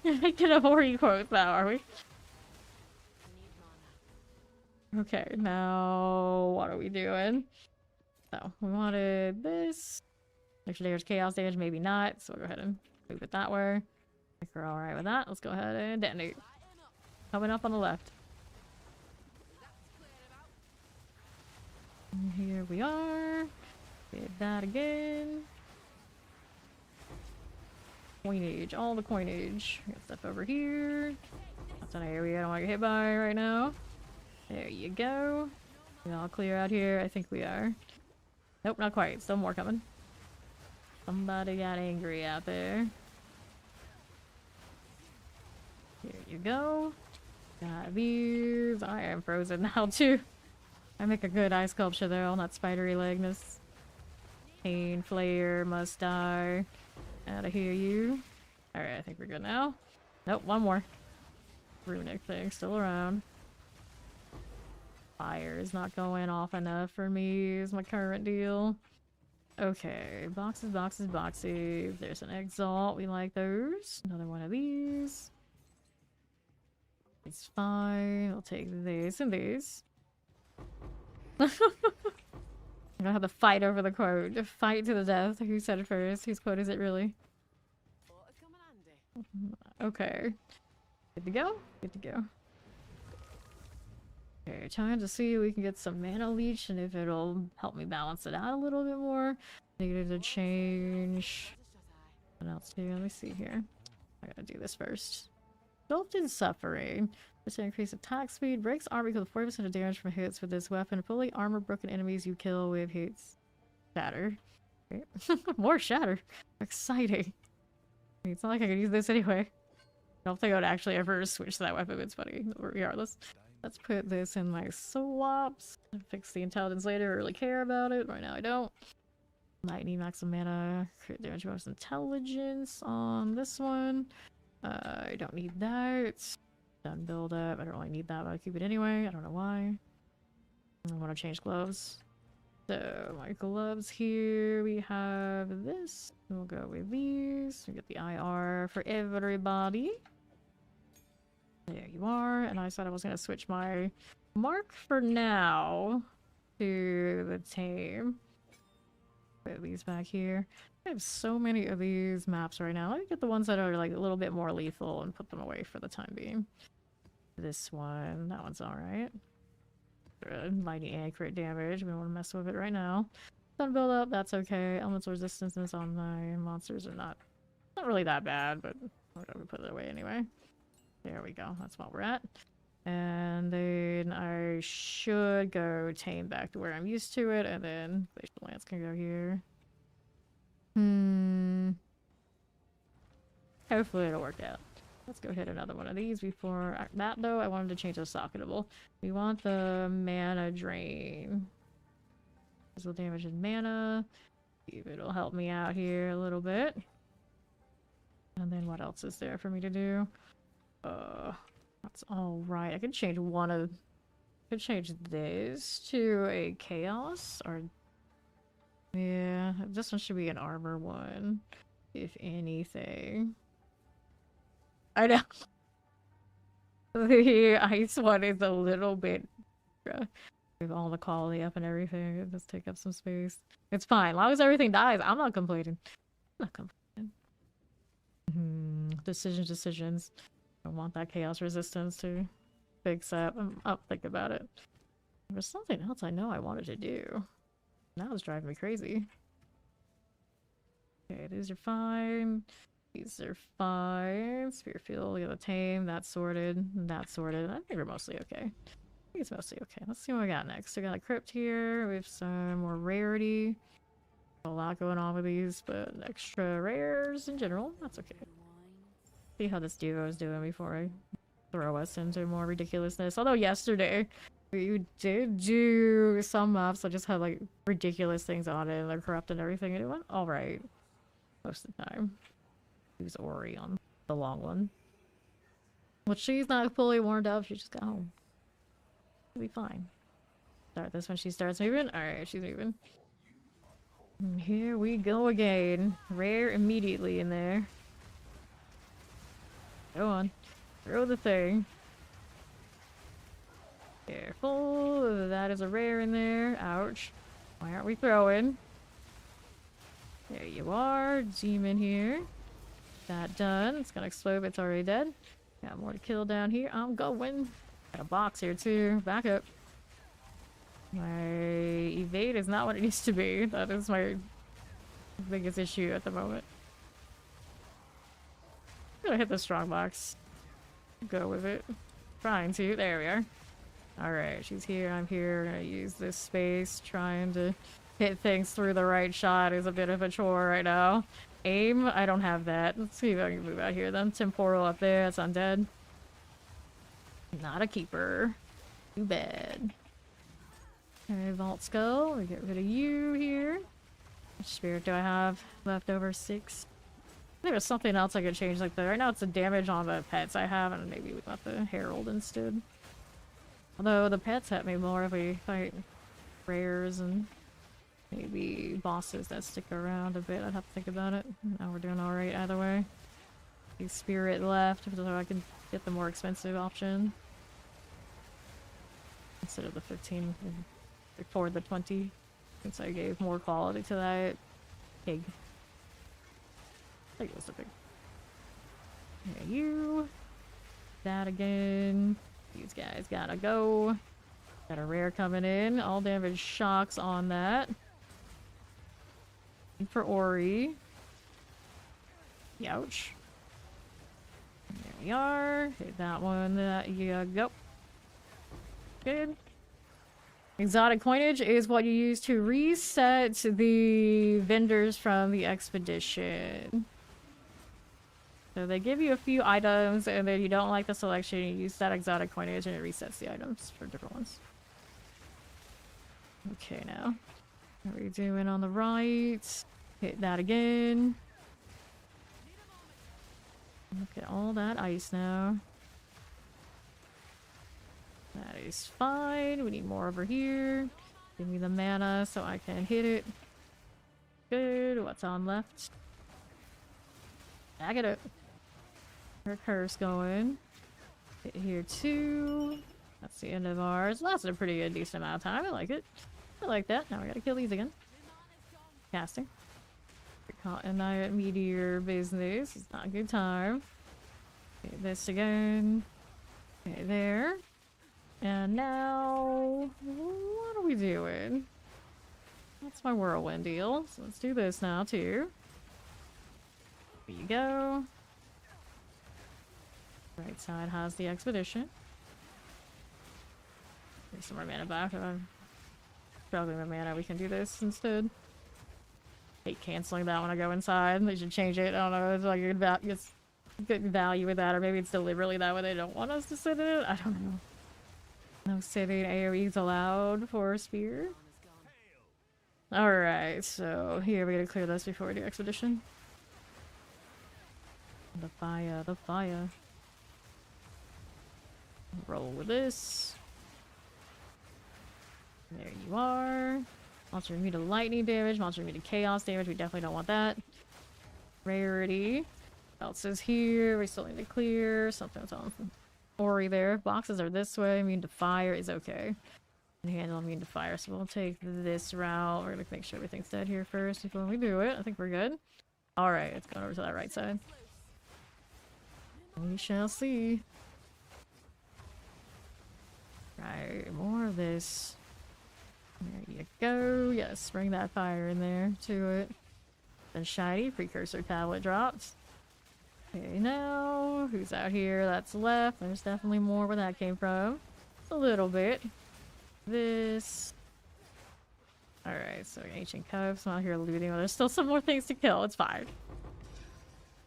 I can Ori quote now, are we? Okay, now what are we doing? So we wanted this. Next there's chaos damage, maybe not. So we'll go ahead and move it that way. If we're alright with that, let's go ahead and detonate. Coming up on the left. And here we are. Did that again. Coinage, all the coinage. Got stuff over here. That's an area I don't want to get hit by right now. There you go. We all clear out here? I think we are. Nope, not quite. Still more coming. Somebody got angry out there. Here you go. Got these. I am frozen now too. I make a good eye sculpture there on that spidery legness. Pain Flayer must die. Out of here, you. Alright, I think we're good now. Nope, one more. Runic thing still around. Fire is not going off enough for me, is my current deal. Okay, boxes, boxes, boxes. There's an exalt. We like those. Another one of these. It's fine. I'll take this and these. I'm gonna have to fight over the quote. Fight to the death. Who said it first? Whose quote is it really? Okay. Good to go? Good to go. Okay, trying to see if we can get some mana leech and if it'll help me balance it out a little bit more. Needed to change. What else do? Let me see here. I gotta do this first. Sculpted Suffering. Which increase attack speed. Breaks armor equal to 40% of damage from hits with this weapon. Fully armor broken enemies you kill with hits. Shatter. Okay. More shatter. Exciting. It's not like I could use this anyway. I don't think I would actually ever switch to that weapon, but it's funny. Regardless. Let's put this in my swaps. Fix the intelligence later. I really care about it. Right now I don't. Lightning, maximum mana. Crit damage bonus intelligence on this one. I don't need that. Done build up. I don't really need that, but I'll keep it anyway. I don't know why. I want to change gloves. So my gloves here, we have this. We'll go with these. We get the IR for everybody. There you are. And I said I was going to switch my mark for now to the tame. Put these back here. I have so many of these maps right now. Let me get the ones that are like a little bit more lethal and put them away for the time being. This one, that one's alright. Mighty accurate damage. We don't want to mess with it right now. Sun build up, that's okay. Elemental resistances on my monsters are not really that bad, but we're gonna put it away anyway. There we go. That's what we're at. And then I should go tame back to where I'm used to it, and then Glacial Lance can go here. Hopefully it'll work out. Let's go hit another one of these before that, though. I wanted to change the socketable. We want the mana drain. Physical damage and mana. See if it'll help me out here a little bit. And then what else is there for me to do? That's all right. I could change one of. I could change this to a chaos, or yeah, this one should be an armor one, if anything. I know. The ice one is a little bit with all the quality up and everything. It does take up some space. It's fine. As long as everything dies, I'm not complaining. I'm not complaining. Decisions. I want that chaos resistance to fix up. I'll think about it. There's something else I know I wanted to do. Now it's driving me crazy. Okay, these are fine. These are fine. Spear field, we got a tame, that's sorted, that's sorted. I think we're mostly okay. I think it's mostly okay. Let's see what we got next. We got a crypt here. We have some more rarity. A lot going on with these, but extra rares in general. That's okay. See how this duo is doing before I throw us into more ridiculousness. Although yesterday we did do some maps that just had like ridiculous things on it and they're corrupt and everything, and it went alright most of the time. Use Ori on the long one. But she's not fully warmed up, she just got home. She'll be fine. Start this when she starts moving. Alright, she's moving. And here we go again. Rare immediately in there. Go on. Throw the thing. Careful. That is a rare in there. Ouch. Why aren't we throwing? There you are. Demon here. That done. It's gonna explode, but it's already dead. Got more to kill down here. I'm going. Got a box here too. Back up. My evade is not what it used to be. That is my biggest issue at the moment. I'm gonna hit the strong box. Go with it. Trying to. There we are. Alright, she's here. I'm here. I'm gonna use this space. Trying to hit things through the right shot is a bit of a chore right now. Aim? I don't have that. Let's see if I can move out here then. Temporal up there. That's undead. Not a keeper. Too bad. Okay, Vault Skull. We get rid of you here. Which spirit do I have left over? 6. There was something else I could change like that. Right now it's the damage on the pets I have, and maybe we got the Herald instead. Although the pets hit me more if we fight rares and maybe bosses that stick around a bit. I'd have to think about it. Now we're doing alright either way. Spirit left, so I can get the more expensive option. Instead of the 15 for the 20. Since I gave more quality to that pig. I think it was the pig. Yeah, you. That again. These guys gotta go. Got a rare coming in. All damage shocks on that. And for Ori. Ouch. There we are. Hit that one. Yeah, go. Good. Exotic coinage is what you use to reset the vendors from the expedition. So they give you a few items, and then you don't like the selection, you use that exotic coinage, and it resets the items for different ones. Okay, now. What are we doing on the right? Hit that again. Look at all that ice now. That is fine. We need more over here. Give me the mana so I can hit it. Good. What's on left? Back it up. Her curse going. Hit here too. That's the end of ours. Lasted a pretty good decent amount of time. I like it. I like that. Now we gotta kill these again. Casting. Caught in that meteor business. It's not a good time. Hit this again. Okay, there. And now, what are we doing? That's my whirlwind deal. So let's do this now too. There you go. Right side has the expedition. There's some more mana back. If I'm struggling with mana, we can do this instead. Hate canceling that when I go inside. They should change it. I don't know. It's like it's good value with that, or maybe it's deliberately that way they don't want us to sit in it. I don't know. No sitting AoEs allowed for a spear. Alright, so here we gotta clear this before we do expedition. The fire, the fire. Roll with this. There you are. Monster immune to lightning damage, monster immune to chaos damage. We definitely don't want that. Rarity. What else is here? We still need to clear. Something's on Ori there. Boxes are this way. Immune to fire is okay. Can handle immune to fire, so we'll take this route. We're gonna make sure everything's dead here first before we do it. I think we're good. Alright, it's going over to that right side. We shall see. Right, more of this. There you go. Yes, bring that fire in there to it. Then shiny precursor tablet drops. Okay, now who's out here? That's left. There's definitely more where that came from. Just a little bit. This. Alright, so ancient cups. I'm out here looting. There's still some more things to kill. It's fine.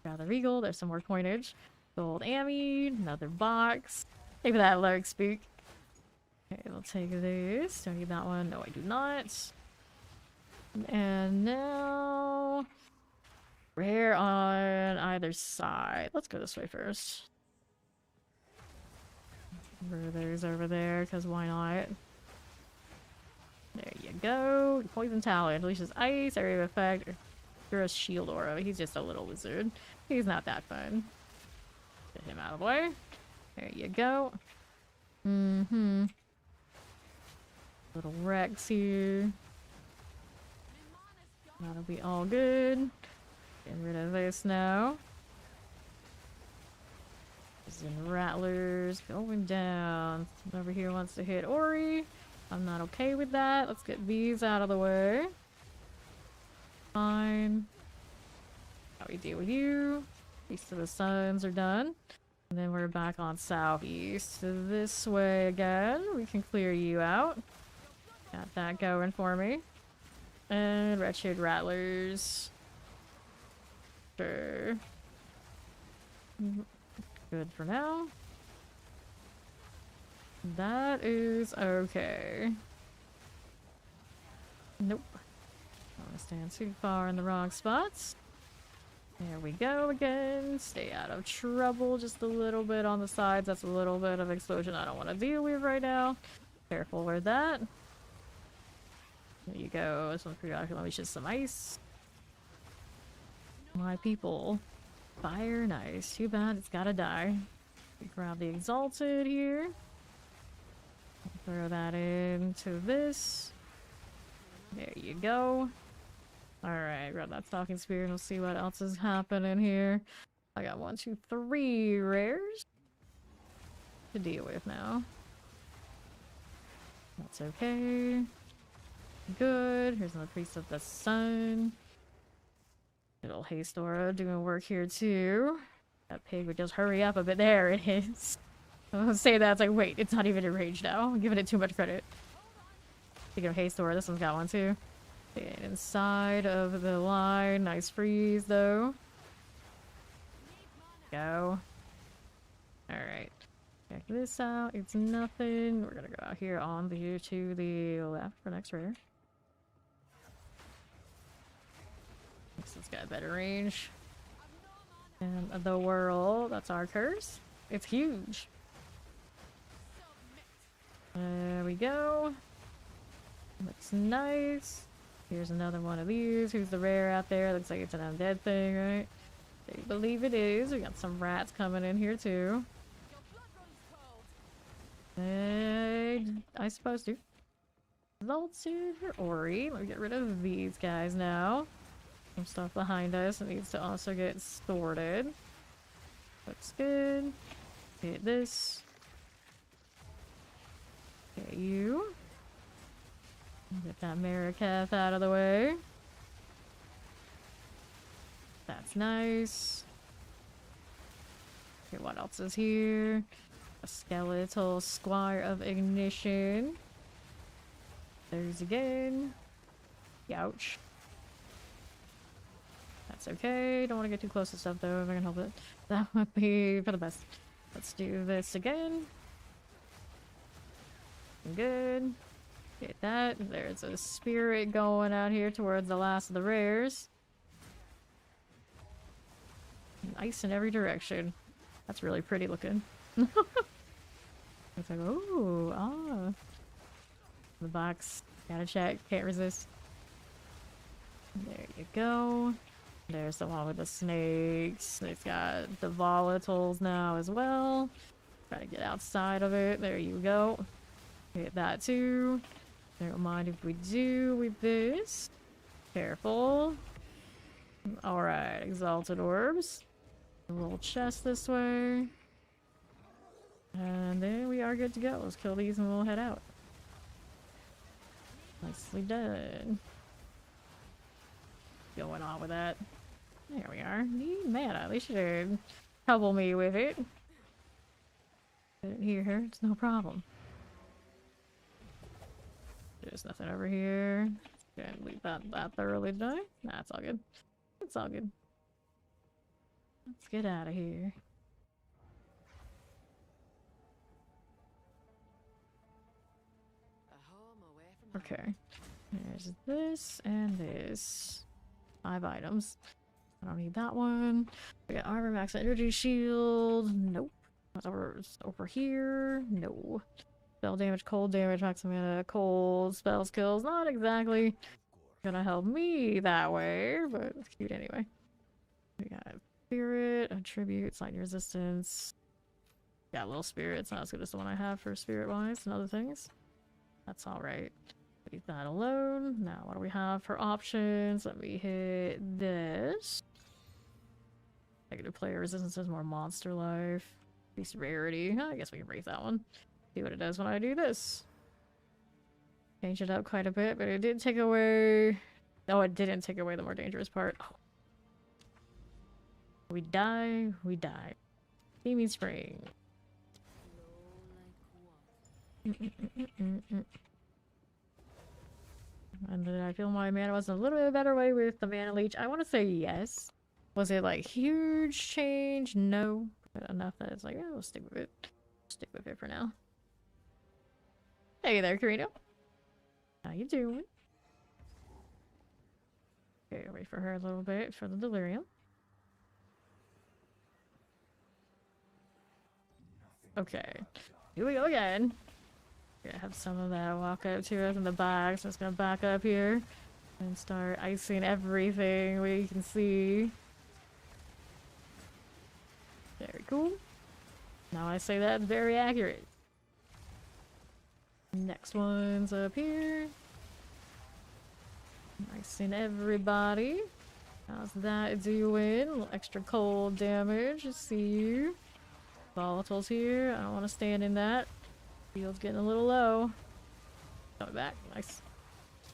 Got the regal. There's some more coinage. Gold amine. Another box. Take that lurk spook. Okay, we'll take this. Don't need that one. No, I do not. And now... rare on either side. Let's go this way first. There's over there, because why not? There you go. Poison Talon. Unleashes ice, area of effect. You're a shield aura. He's just a little wizard. He's not that fun. Get him out of the way. There you go. Mm-hmm. Little Rex here. That'll be all good. Getting rid of this now. And rattlers going down. Someone over here wants to hit Ori. I'm not okay with that. Let's get these out of the way. Fine. How we deal with you? Feast of the Suns are done. And then we're back on southeast. So this way again. We can clear you out. Got that going for me. And wretched rattlers. Sure. Good for now. That is okay. Nope. Don't want to stand too far in the wrong spots. There we go again. Stay out of trouble just a little bit on the sides. That's a little bit of explosion I don't want to deal with right now. Careful with that. There you go. This one's periodically unleashes some ice. My people. Fire, nice. Too bad it's gotta die. Grab the exalted here. Throw that into this. There you go. Alright, grab that talking spear and we'll see what else is happening here. I got 1, 2, 3 rares to deal with now. That's okay. Good. Here's another Priest of the Sun. Little haste aura doing work here too. That pig would just hurry up a bit. There it is. I was gonna say that, it's like, wait, it's not even in range now. I'm giving it too much credit. Speaking of haste aura, this one's got one too. And inside of the line. Nice freeze though. Go. Alright. Check this out. It's nothing. We're gonna go out here on the to the left for next rare. This has got better range. And the whirl, that's our curse. It's huge. There we go. Looks nice. Here's another one of these. Who's the rare out there? Looks like it's an undead thing, right? I believe it is. We got some rats coming in here too. I suppose to. Exalted for Ori. Let me get rid of these guys now. Some stuff behind us that needs to also get sorted. Looks good. Hit this. Okay, you. Get that Marikath out of the way. That's nice. Okay, what else is here? A skeletal Squire of Ignition. There's again. Ouch. That's okay. Don't want to get too close to stuff though if I can help it. That would be for the best. Let's do this again. Good. Get that. There's a spirit going out here towards the last of the rares. Nice in every direction. That's really pretty looking. It's like, ooh, ah. The box. Gotta check. Can't resist. There you go. There's the one with the snakes. It's got the volatiles now as well. Try to get outside of it. There you go. Hit that too. Don't mind if we do with this. Careful. Alright, exalted orbs. A little chest this way. And then we are good to go. Let's kill these and we'll head out. Nicely done. Going on with that. There we are. Need mana. At least you did trouble me with it. Didn't hear her. It's no problem. There's nothing over here. Can't leave that thoroughly, did I? Nah, it's all good. It's all good. Let's get out of here. Okay. There's this and this. 5 items. I don't need that one. We got armor, max energy shield. Nope. What's over here? No. Spell damage, cold damage, max mana, cold, spell skills. Not exactly gonna help me that way, but it's cute anyway. We got spirit, attributes, lightning resistance. Got little spirits, not as good as the one I have for spirit wise and other things. That's alright. Leave that alone. Now, what do we have for options? Let me hit this. Negative player resistance is more monster life. Beast rarity. I guess we can break that one. See what it does when I do this. Change it up quite a bit, but it did take away... Oh, it didn't take away the more dangerous part. Oh. We die, we die. Steamy spring. And then I feel my mana was a little bit better way with the mana leech. I want to say yes. Was it like huge change? No. But enough that it's like, yeah, we'll stick with it. Stick with it for now. Hey there, Karino. How you doing? Okay, wait for her a little bit for the delirium. Okay. Here we go again. Gonna have some of that walk up to us in the back, so it's gonna back up here and start icing everything we can see. Very cool. Now I say that very accurate. Next one's up here. Icing everybody. How's that doing? A little extra cold damage. See you. Volatiles here. I don't want to stand in that. Field's getting a little low. Coming back. Nice.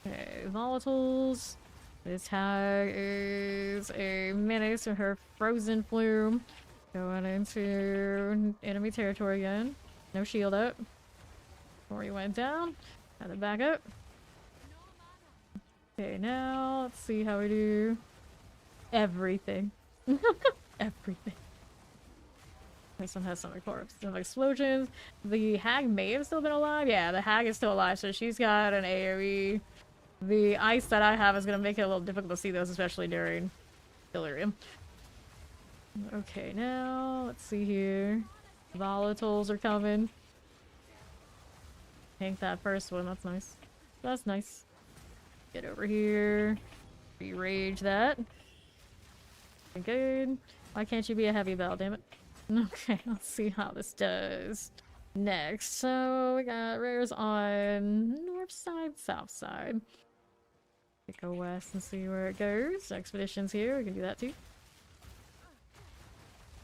Okay, volatiles. This hag is a menace with her frozen flume. Going into enemy territory again. No shield up. Before he went down. Had it back up. Okay, now let's see how we do. Everything. Everything. This one has some corpse, some explosions. The hag may have still been alive. Yeah, the hag is still alive, so she's got an AoE. The ice that I have is gonna make it a little difficult to see those, especially during delirium. Okay, now let's see here. Volatiles are coming. Tank that first one. That's nice. That's nice. Get over here. Re-rage that. Good. Why can't you be a heavy bell, damn it? Okay, let's see how this does. Next, so we got rares on north side, south side. Go west and see where it goes. Expeditions here, we can do that too.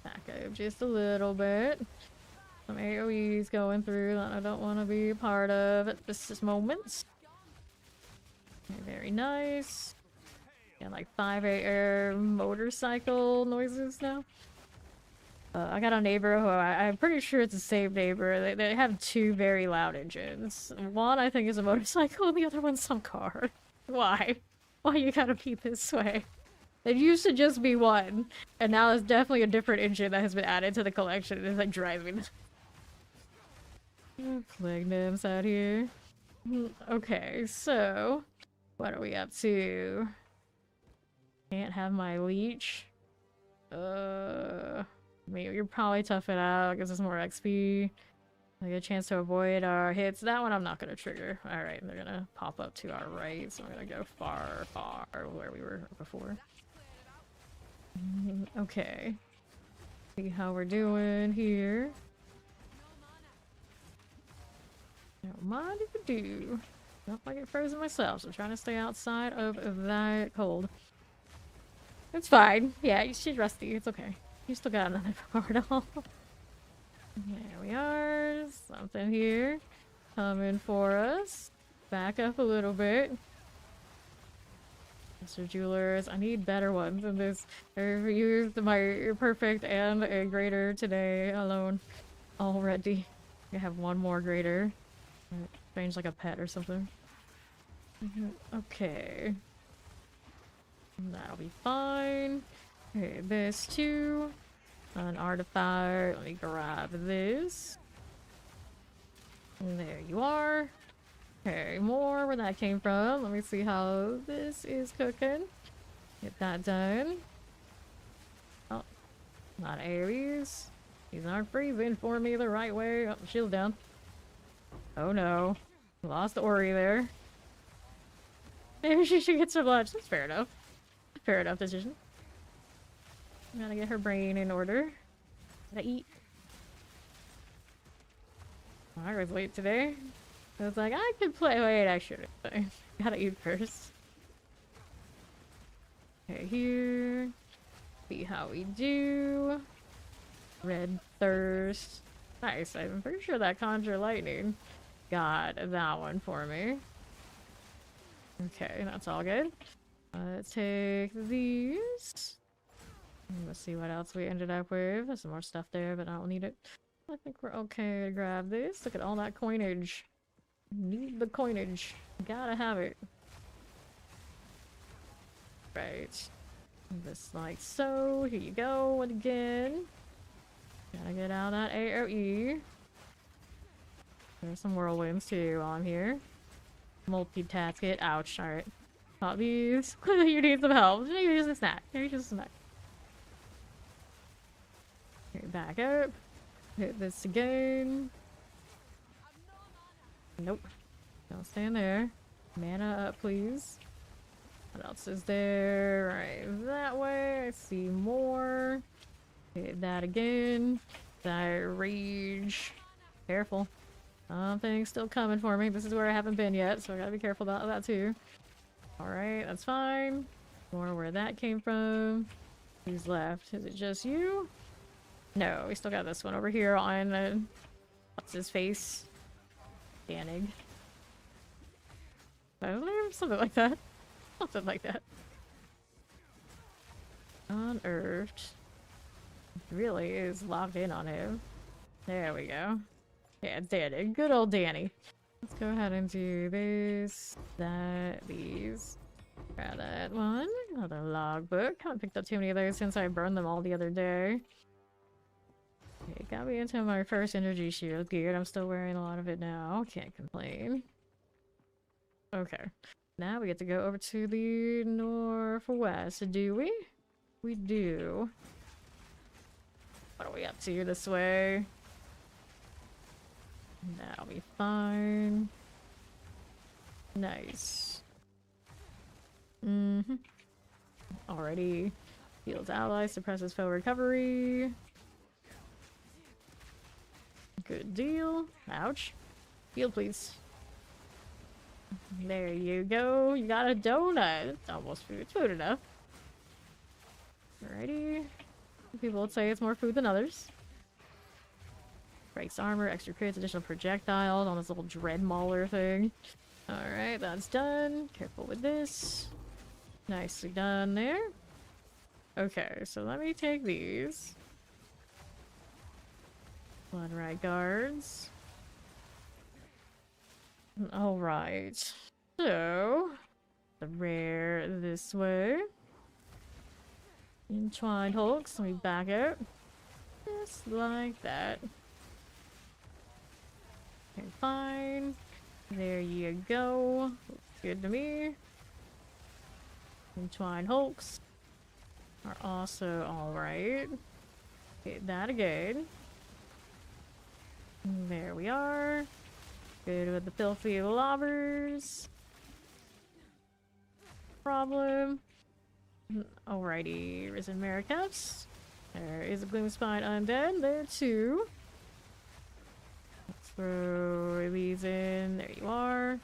Back up just a little bit. Some AoEs going through that I don't want to be a part of at this moment. Okay, very nice. Got like 5 air motorcycle noises now. I got a neighbor who I'm pretty sure it's a same neighbor. They have 2 very loud engines. One I think is a motorcycle and the other one's some car. Why? Why you gotta be this way? It used to just be one, and now it's definitely a different engine that has been added to the collection. It's like driving. Plague nymphs out here. Okay, so what are we up to? Can't have my leech. I mean, you're probably tough it out. Gives us more XP. I get a chance to avoid our hits. That one I'm not gonna trigger. Alright, they're gonna pop up to our right, so I'm gonna go far, far where we were before. Okay. See how we're doing here. Don't mind if I do. Don't like it frozen myself, so I'm trying to stay outside of that cold. It's fine. Yeah, she's rusty. It's okay. You still got another portal. There we are. Something here. Coming for us. Back up a little bit. Mr. Jewelers, I need better ones than this. I've used my perfect and a greater today alone. Already. I have one more greater. Strange like a pet or something. Okay. That'll be fine. Okay, this too. An artifact. Let me grab this. And there you are. Okay, more where that came from. Let me see how this is cooking. Get that done. Oh, not Aries. These aren't freezing for me the right way. Oh, shield down. Oh no. Lost Ori there. Maybe she should get some lunch. That's fair enough. Fair enough decision. Gotta get her brain in order. Gotta eat. I was late today. I was like, I could play. Wait, I shouldn't. Gotta eat first. Okay, here. See how we do. Red Thirst. Nice. I'm pretty sure that Conjure Lightning got that one for me. Okay, that's all good. Let's take these. Let's see what else we ended up with. There's some more stuff there, but I don't need it. I think we're okay to grab this. Look at all that coinage. Need the coinage. Gotta have it. Right. Just like so. Here you go. And again. Gotta get out that AoE. There's some whirlwinds too on here. Multitask it. Ouch. Alright. Pop these. You need some help. Maybe just a snack. Maybe just a snack. Okay, back up. Hit this again. Nope. Don't stand there. Mana up, please. What else is there? Right that way. I see more. Hit that again. That rage. Careful. Something's still coming for me. This is where I haven't been yet, so I gotta be careful about that too. Alright, that's fine. More where that came from. Who's left? Is it just you? No, we still got this one over here on what's his face? Danig. I don't know, something like that. Something like that. Unearthed. Really is locked in on him. There we go. Yeah, Danny. Good old Danny. Let's go ahead and do this, that, these. Grab that one. Another logbook. Haven't picked up too many of those since I burned them all the other day. Okay, got me into my first energy shield gear. I'm still wearing a lot of it now. Can't complain. Okay. Now we get to go over to the northwest, do we? We do. What are we up to this way? That'll be fine. Nice. Alrighty. Heals allies, suppresses foe recovery. Good deal. Ouch. Heal, please. There you go. You got a donut. It's almost food. It's food enough. Alrighty. People would say it's more food than others. Breaks armor, extra crits, additional projectiles on this little dread mauler thing. Alright, that's done. Careful with this. Nicely done there. Okay, so let me take these. Blood right guards. Alright. So, the rare this way. Entwined hulks. Let me back out. Just like that. Okay, fine. There you go. Looks good to me. Entwined hulks are also alright. Okay, that again. There we are. Good with the filthy lobbers. Problem. Alrighty, Risen Maricaps. There is a Gloomspine Undead there too. Let's throw these in. There you are.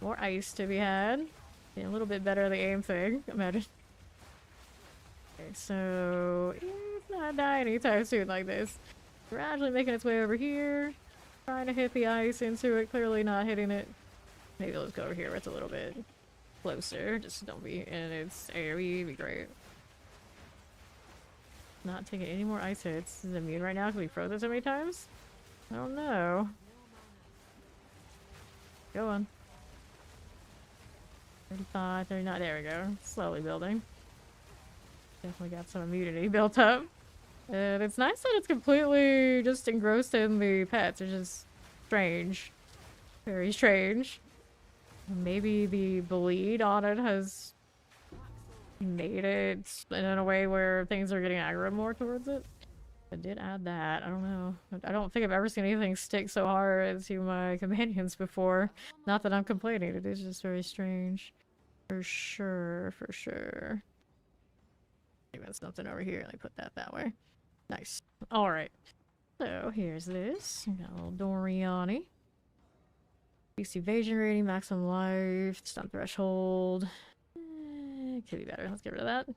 More ice to be had. Yeah, a little bit better at the aim thing, imagine. Okay, so it's not dying anytime soon like this. Gradually making its way over here. Trying to hit the ice into it, clearly not hitting it. Maybe let's go over here where it's a little bit closer. Just don't be in its AoE, be great. Not taking any more ice hits. Is it immune right now because we froze it so many times? I don't know. Go on. 35, 39, there we go. Slowly building. Definitely got some immunity built up. And it's nice that it's completely just engrossed in the pets. It's just strange. Very strange. Maybe the bleed on it has made it in a way where things are getting aggro more towards it. I did add that. I don't know. I don't think I've ever seen anything stick so hard to my companions before. Not that I'm complaining. It is just very strange. For sure, for sure. Even something over here. Let me put that way. Nice. Alright. So, here's this. We got a little Doriani. Beast evasion rating, maximum life, stun threshold. Could be better. Let's get rid of that.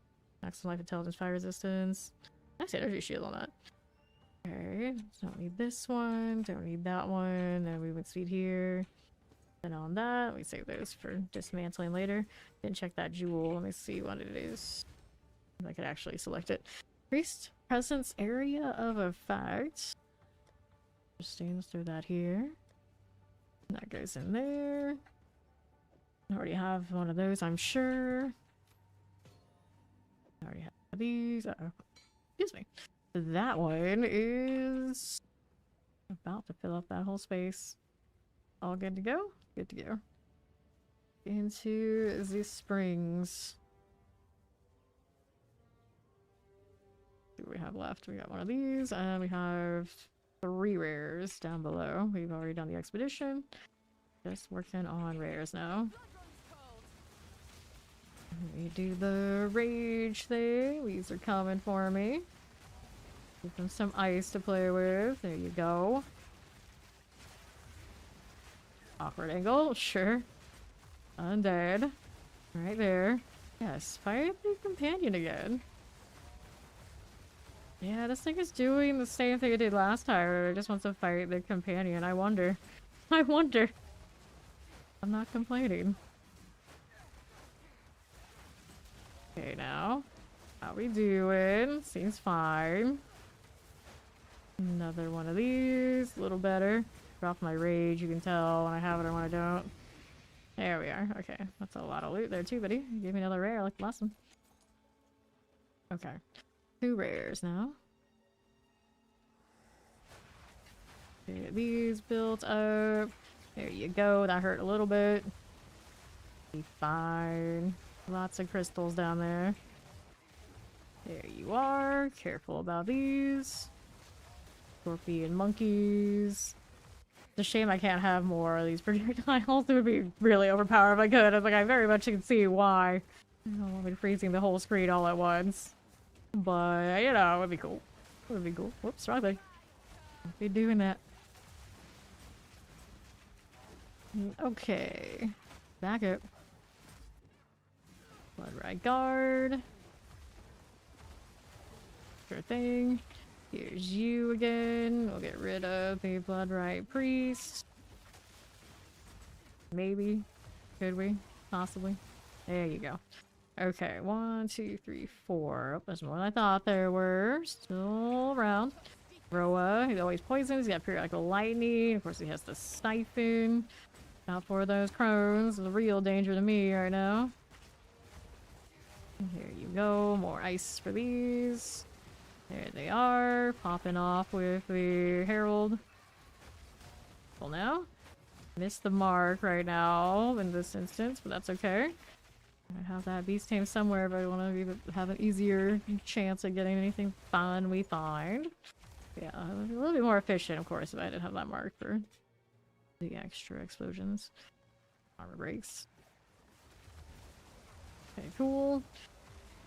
Maximum life, intelligence, fire resistance. Nice energy shield on that. Okay. Don't need this one. Don't need that one. Then movement speed here. Then on that. We save those for dismantling later. Didn't check that jewel. Let me see what it is. If I could actually select it. Priest presence area of effect. Interesting. Let's throw that here. That goes in there. I already have one of those, I'm sure. I already have these. Uh-oh. Excuse me. That one is about to fill up that whole space. All good to go? Good to go. Into the springs. What do we have left? We got one of these, and we have 3 rares down below. We've already done the expedition. Just working on rares now. We do the rage thing. These are coming for me. Give them some ice to play with. There you go. Awkward angle, sure. Undead. Right there. Yes, fight the companion again. Yeah, this thing is doing the same thing it did last time, where it just wants to fight the companion. I wonder. I wonder. I'm not complaining. Okay, now. How we doing? Seems fine. Another one of these. A little better. Drop my rage, you can tell when I have it and when I don't. There we are. Okay, that's a lot of loot there too, buddy. You gave me another rare like the last one. Okay. 2 rares now. Get these built up. There you go. That hurt a little bit. Be fine. Lots of crystals down there. There you are. Careful about these. Scorpion monkeys. It's a shame I can't have more of these projectiles. It would be really overpowered if I could. It's like I very much can see why. I don't want me freezing the whole screen all at once. But, you know, it would be cool. It would be cool. Whoops, wrong thing. I'd be doing that. Okay. Back up. Blood Right Guard. Sure thing. Here's you again. We'll get rid of the Blood Right Priest. Maybe. Could we? Possibly. There you go. Okay, 1, 2, 3, 4. Oh, there's more than I thought there were. Still around. Roa, he's always poisoned. He's got periodical lightning. Of course, he has the siphon. Not for those crones. The real danger to me right now. Here you go. More ice for these. There they are. Popping off with the Herald. Well, now. Missed the mark right now in this instance, but that's okay. I have that beast tame somewhere, but I want to have an easier chance at getting anything fun we find. Yeah, a little bit more efficient, of course, if I didn't have that mark for the extra explosions. Armor breaks. Okay, cool.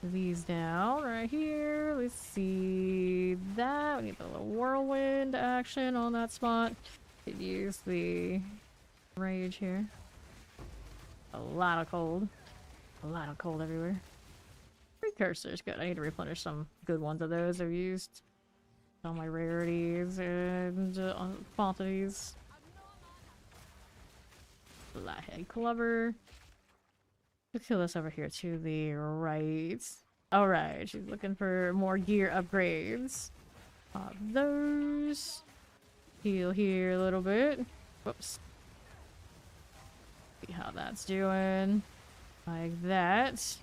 These down right here. Let's see that. We need the little whirlwind action on that spot. Could use the rage here. A lot of cold. A lot of cold everywhere. Precursors, good. I need to replenish some good ones of those. I've used all my rarities and quantities. Flathead Clover. Let's kill this over here to the right. Alright, she's looking for more gear upgrades. Those. Heal here a little bit. Whoops. See how that's doing. Like that.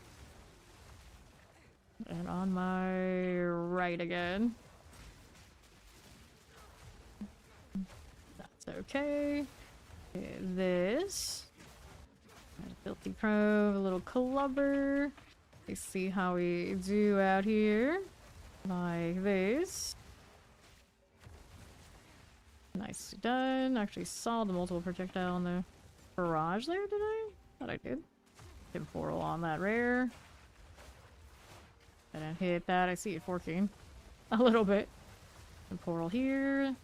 And on my right again. That's okay. This. Filthy Crow, a little clubber. Let's see how we do out here. Like this. Nicely done. Actually saw the multiple projectile in the barrage there, did I? Thought I did. Temporal on that rare. I didn't hit that. I see it forking a little bit. Temporal here.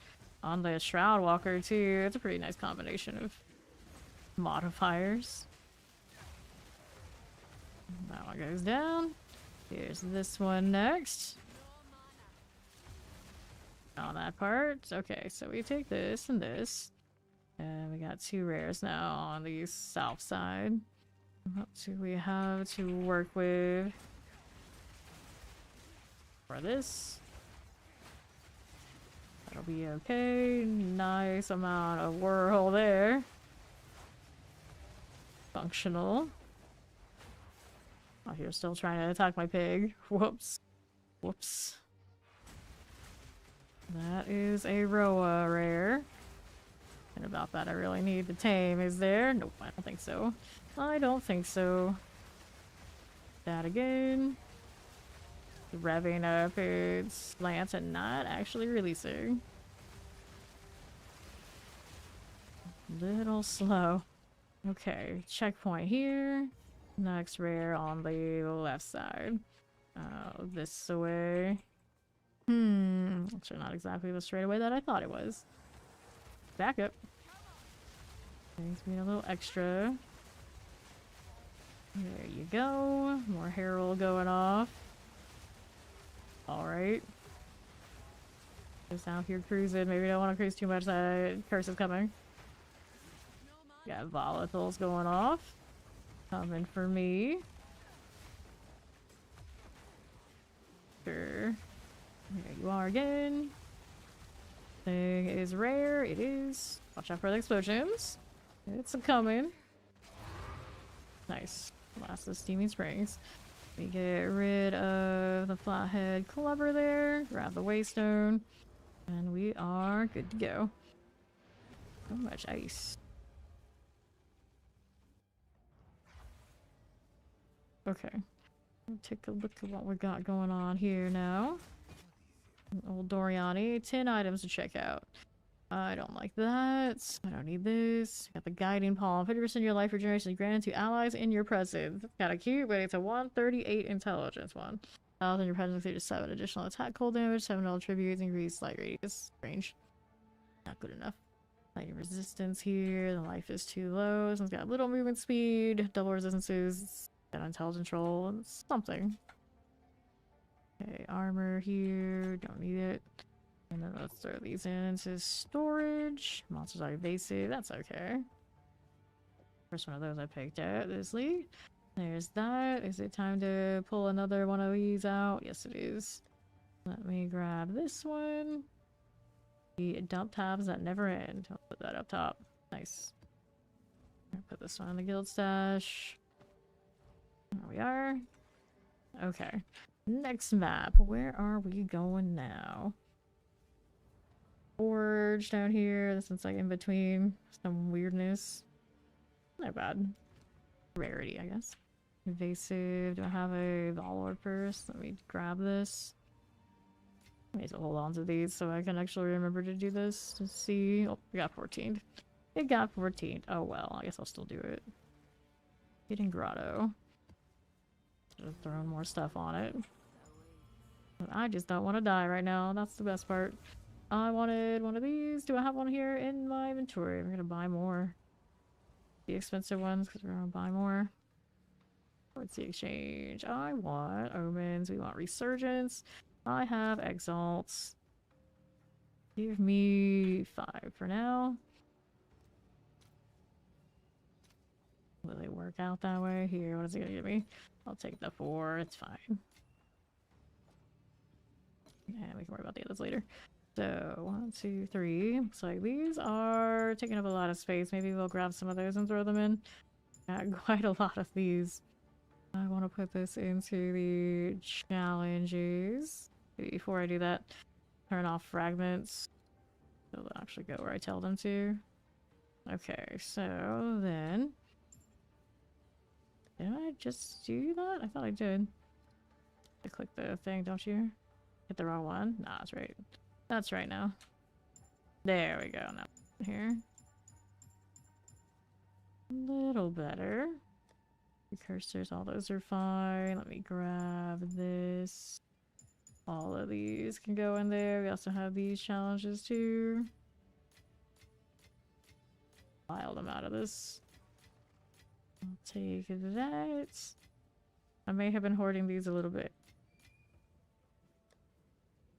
On the Shroud Walker too. It's a pretty nice combination of modifiers. That one goes down. Here's this one next. On that part. Okay, so we take this and this. And we got 2 rares now on the south side. What do we have to work with? For this. That'll be okay. Nice amount of whirl there. Functional. Oh, you're still trying to attack my pig. Whoops. Whoops. That is a Roa rare. And about that I really need to tame. Is there? Nope, I don't think so. I don't think so. That again. Revving up its lance and not actually releasing. Little slow. Okay, checkpoint here. Next rare on the left side. This way. Actually not exactly the straight away that I thought it was. Back up. Brings me a little extra. There you go. More herald going off. Alright. Just out here cruising. Maybe don't want to cruise too much. That curse is coming. Got volatiles going off. Coming for me. you are again. Thing is rare. It is. Watch out for the explosions. It's a coming. Nice. Last of Steaming Springs. We get rid of the flathead clubber there. Grab the waystone. And we are good to go. So much ice. Okay. Take a look at what we got going on here now. Old Doriani. 10 items to check out. I don't like that. I don't need this. Got the guiding palm. 50% of your life regeneration is granted to allies in your presence. It's kind of cute, but it's a 138 intelligence one. Allies in your presence include 7 additional attack cold damage, 7 attributes, increased light radius range. Not good enough. Lightning resistance here. The life is too low. This one's got little movement speed, double resistances, got intelligence roll, and something. Okay, armor here. Don't need it. And then let's throw these into storage. Monsters are evasive. That's okay. First one of those I picked out. This lead. There's that. Is it time to pull another one of these out? Yes, it is. Let me grab this one. The dump tabs that never end. I'll put that up top. Nice. I'll put this one in the guild stash. There we are. Okay. Next map. Where are we going now? Forge down here. This one's like in between. Some weirdness. Not bad. Rarity, I guess. Evasive. Do I have a Valor first? Let me grab this. I need to hold on to these so I can actually remember to do this. To see. Oh, we got 14. It got 14. Oh well, I guess I'll still do it. Hidden Grotto. Should have thrown more stuff on it. But I just don't want to die right now. That's the best part. I wanted one of these. Do I have one here in my inventory? I'm gonna buy more. The expensive ones because we're gonna buy more. What's the exchange? I want omens. We want resurgence. I have exalts. Give me 5 for now. Will they work out that way? Here, what is it gonna give me? I'll take the 4. It's fine. Yeah, we can worry about the others later. So, 1, 2, 3. Looks like these are taking up a lot of space. Maybe we'll grab some of those and throw them in. Got quite a lot of these. I want to put this into the challenges. Before I do that, turn off fragments. They'll actually go where I tell them to. Okay, so then... Did I just do that? I thought I did. I click the thing, don't you? Hit the wrong one? Nah, that's right. That's right now. There we go. Now here. A little better. The cursors, all those are fine. Let me grab this. All of these can go in there. We also have these challenges too. File them out of this. I'll take that. I may have been hoarding these a little bit.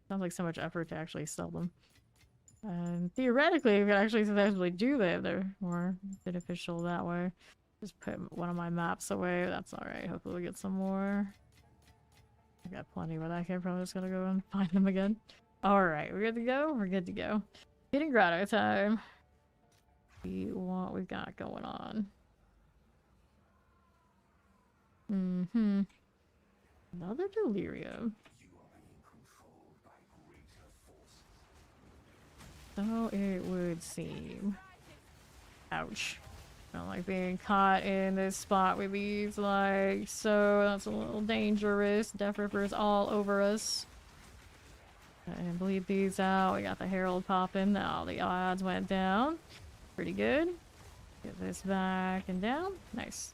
Sounds like so much effort to actually sell them. And theoretically, we could actually successfully do that. They're more beneficial that way. Just put one of my maps away. That's alright. Hopefully we'll get some more. I got plenty where that came from. I'm just gonna go and find them again. Alright, we're good to go? We're good to go. Hidden Grotto time. See what we've got going on. Another delirium. So it would seem. Ouch. I don't like being caught in this spot with these, like, so that's a little dangerous. Death Rippers all over us. And bleed these out. We got the Herald popping. Now the odds went down. Pretty good. Get this back and down. Nice.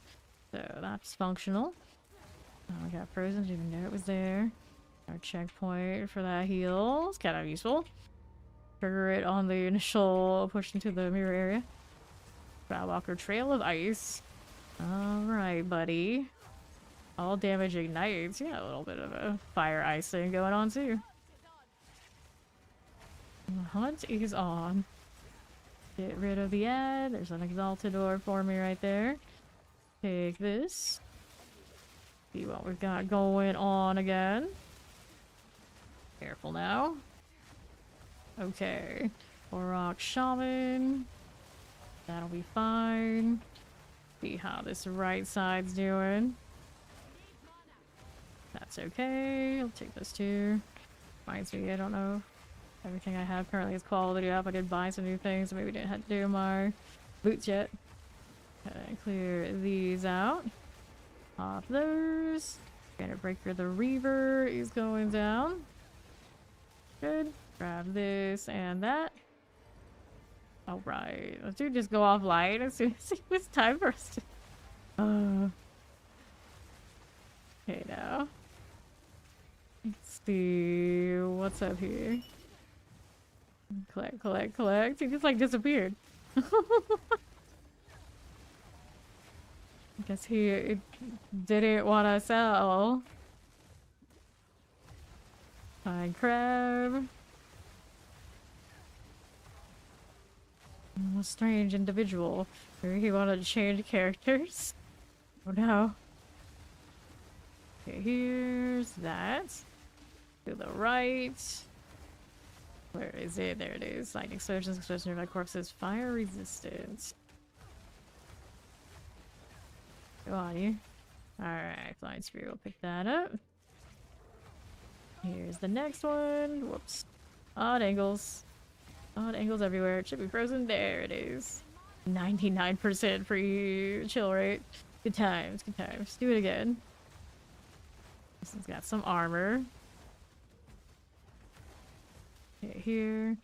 So that's functional. We got frozen. Didn't even know it was there. Our checkpoint for that heal. It's kind of useful. Trigger it on the initial push into the mirror area. Walker Trail of Ice. Alright, buddy. All damage ignites. Yeah, a little bit of a fire ice thing going on too. The hunt is on. Get rid of the ad. There's an exalted orb for me right there. Take this. See what we've got going on again. Careful now. Okay. Rock Shaman. That'll be fine. See how this right side's doing. That's okay. I'll take this too. Reminds me, I don't know. Everything I have currently is quality up. I did buy some new things, so maybe didn't have to do my boots yet. Okay, clear these out. Pop those. Gonna breaker the Reaver is going down. Good. Grab this and that. Alright. Let's do just go off light as soon as it was time for us to... Okay, now. Let's see what's up here. Collect, collect, collect. He just like disappeared. Guess he didn't want to sell. Fine crab. A strange individual. Maybe he wanted to change characters. Oh no. Okay, here's that. To the right. Where is it? There it is. Lightning explosions, explosion nearby corpses, fire resistance. Go on, you. Alright, flying spear, we'll pick that up. Here's the next one. Whoops. Odd angles. Odd angles everywhere. It should be frozen. There it is. 99% free chill rate. Good times, good times. Do it again. This one's got some armor. Okay, here.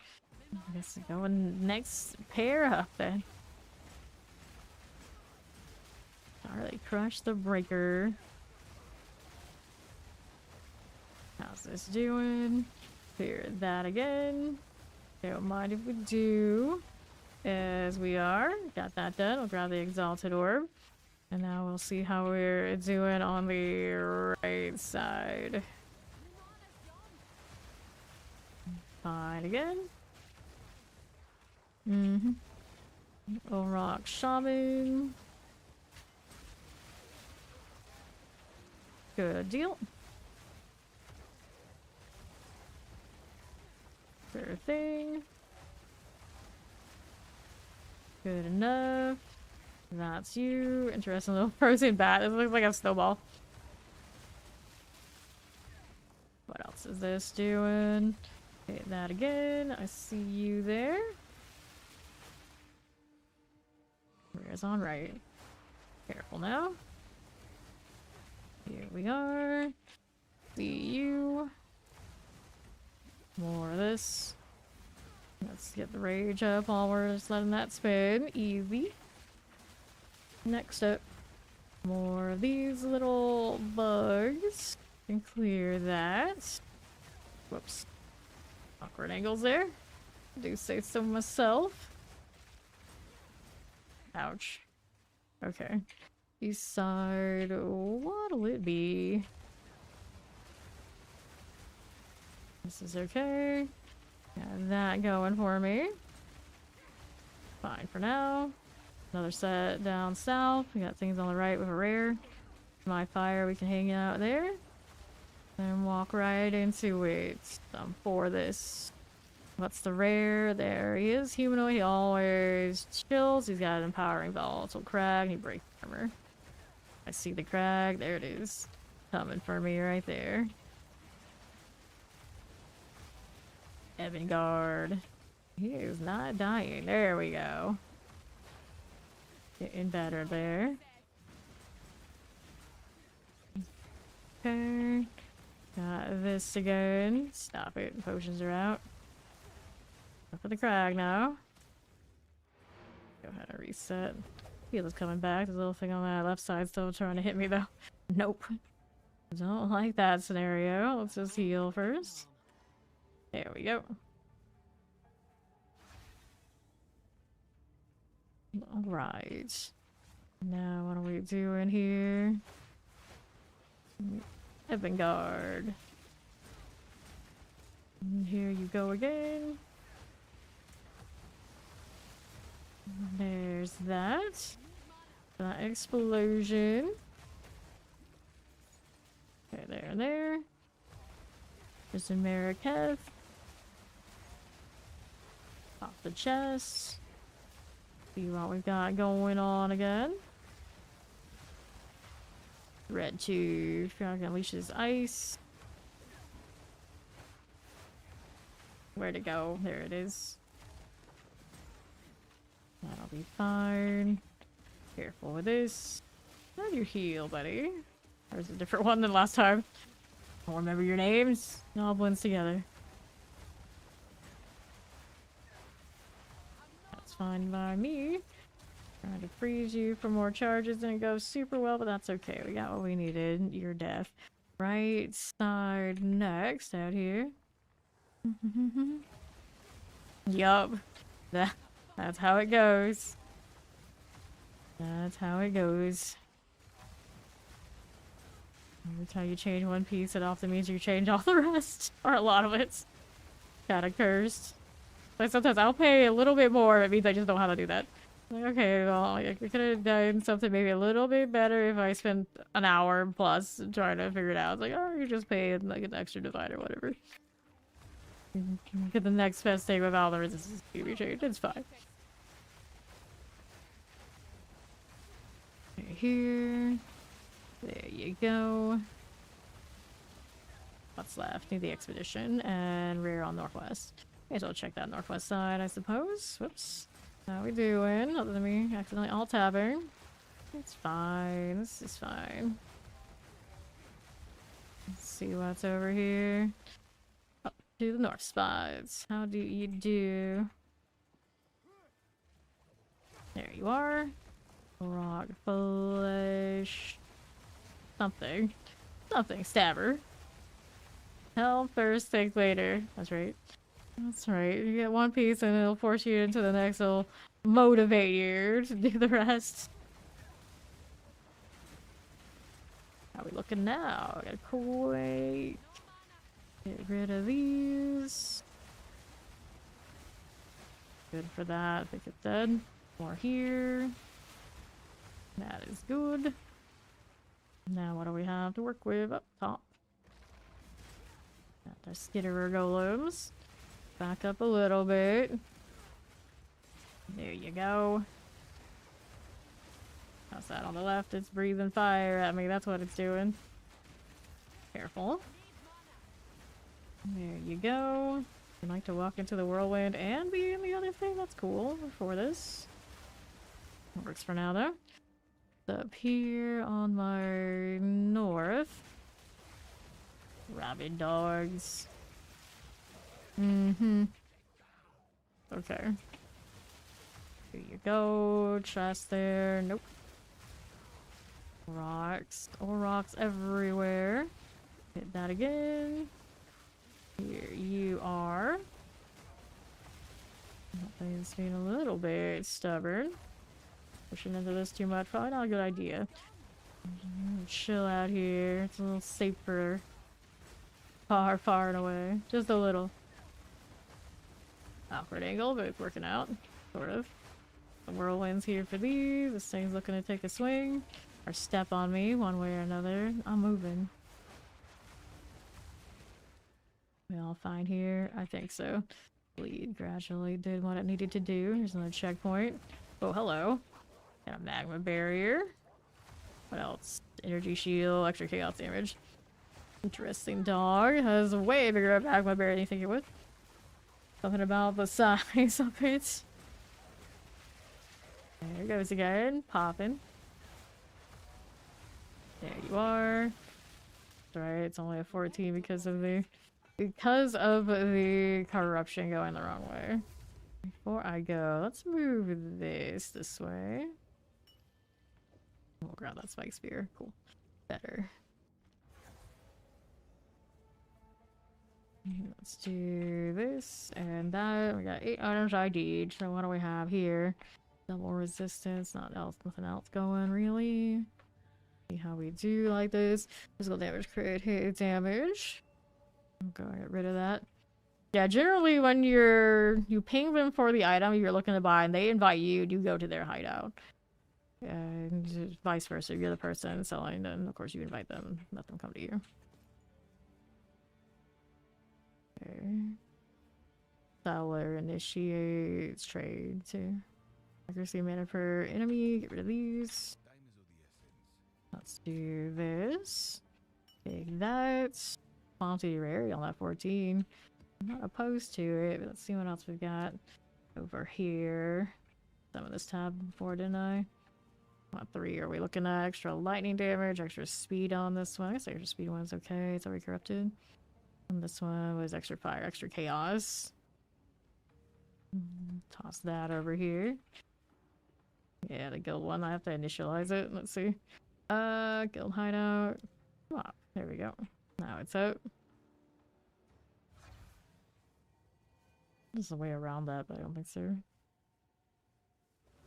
I guess we're going next pair up then. Alright, crush the breaker. How's this doing? Clear that again. Don't mind if we do. As we are. Got that done. We'll grab the exalted orb. And now we'll see how we're doing on the right side. Fine again. Rock Shaman. Good deal. Sure thing. Good enough. That's you. Interesting little frozen bat. This looks like a snowball. What else is this doing? Hit that again. I see you there. Where's on right? Careful now. Here we are. See you. More of this. Let's get the rage up while we're just letting that spin. Easy. Next up, more of these little bugs. And clear that. Whoops. Awkward angles there. Do say so myself. Ouch. Okay. East side, what'll it be? This is okay. Got that going for me. Fine for now. Another set down south. We got things on the right with a rare. My fire, we can hang out there. Then walk right into it. I'm for this. What's the rare? There he is. Humanoid. He always chills. He's got an empowering volatile crag. He breaks armor. I see the crag. There it is. Coming for me right there. Evangard. He is not dying. There we go. Getting better there. Okay. Got this again. Stop it. Potions are out. Go for the crag now. Go ahead and reset. Heal is coming back. There's a little thing on my left side still trying to hit me though. Nope. Don't like that scenario. Let's just heal first. There we go. Alright. Now what are we doing here? Evangard. And here you go again. There's that. That explosion. Okay, there and there. Just in Marrakech. Pop the chest. See what we've got going on again. Red tooth. Unleashes ice. Where to go? There it is. That'll be fine. Careful with this. How'd you heal, buddy? There's a different one than last time. I don't remember your names. It all blends together. That's fine by me. Trying to freeze you for more charges didn't go super well, but that's okay. We got what we needed. Your death. Right side next out here. Yup. That's how it goes. That's how it goes. Every time you change one piece, it often means you change all the rest. Or a lot of it. Kinda cursed. Like sometimes I'll pay a little bit more, it means I just don't know how to do that. Like, okay, well, I could have done something maybe a little bit better if I spent an hour plus trying to figure it out. It's like, oh, you just pay like an extra divide or whatever. Get the next best thing without the resistance to be changed. It's fine. Right here. There you go. What's left? Need the expedition and rear on northwest. May as well check that northwest side, I suppose. Whoops. How we doing? Other than me accidentally alt-tabbing. It's fine. This is fine. Let's see what's over here. Up to the north spots. How do you do? There you are. Rock flesh. Something. Something. Stabber. Help first, think later. That's right. That's right. You get one piece and it'll force you into the next. It'll motivate you to do the rest. How are we looking now? I got a Kuwait. Get rid of these. Good for that. I think it's dead. More here. That is good. Now what do we have to work with up top? Got our skitterer golems. Back up a little bit. There you go. How's that on the left? It's breathing fire at me. That's what it's doing. Careful. There you go. I'd like to walk into the whirlwind and be in the other thing. That's cool for this. Works for now though. Up here on my north. Rabid dogs. Okay. Here you go. Chest there. Nope. Rocks. Oh, rocks everywhere. Hit that again. Here you are. That thing's being a little bit stubborn. Pushing into this too much. Probably not a good idea. Chill out here. It's a little safer. Far and away. Just a little. Awkward angle, but it's working out. Sort of. The whirlwind's here for these. This thing's looking to take a swing. Or step on me one way or another. I'm moving. We all fine here? I think so. Bleed gradually did what it needed to do. Here's another checkpoint. Oh, hello. Got a magma barrier. What else? Energy shield, extra chaos damage. Interesting dog. Has a way bigger magma barrier than you think it would. Something about the size of it. There it goes again. Popping. There you are. That's right, it's only a 14 because of the corruption going the wrong way. Before I go, let's move this way. We'll grab that spike spear. Cool. Better. Let's do this and that. We got 8 items ID'd. So what do we have here? Double resistance. Nothing else going really. See how we do like this. Physical damage, crit hit damage. I'm gonna get rid of that. Yeah, generally when you ping them for the item you're looking to buy and they invite you, you go to their hideout. And vice versa. You're the person selling, then of course you invite them, let them come to you. Seller initiates trade too. Accuracy mana per enemy. Get rid of these. Let's do this. Take that. Quantity rarity on that 14. I'm not opposed to it, but let's see what else we've got over here. Some of this tab before, didn't I? What 3 are we looking at? Extra lightning damage, extra speed on this one. I guess extra speed one's okay. It's already corrupted. And this one was extra fire, extra chaos. Toss that over here. Yeah, the guild one. I have to initialize it. Let's see. Guild hideout. Oh, there we go. Now it's out. There's a way around that, but I don't think so.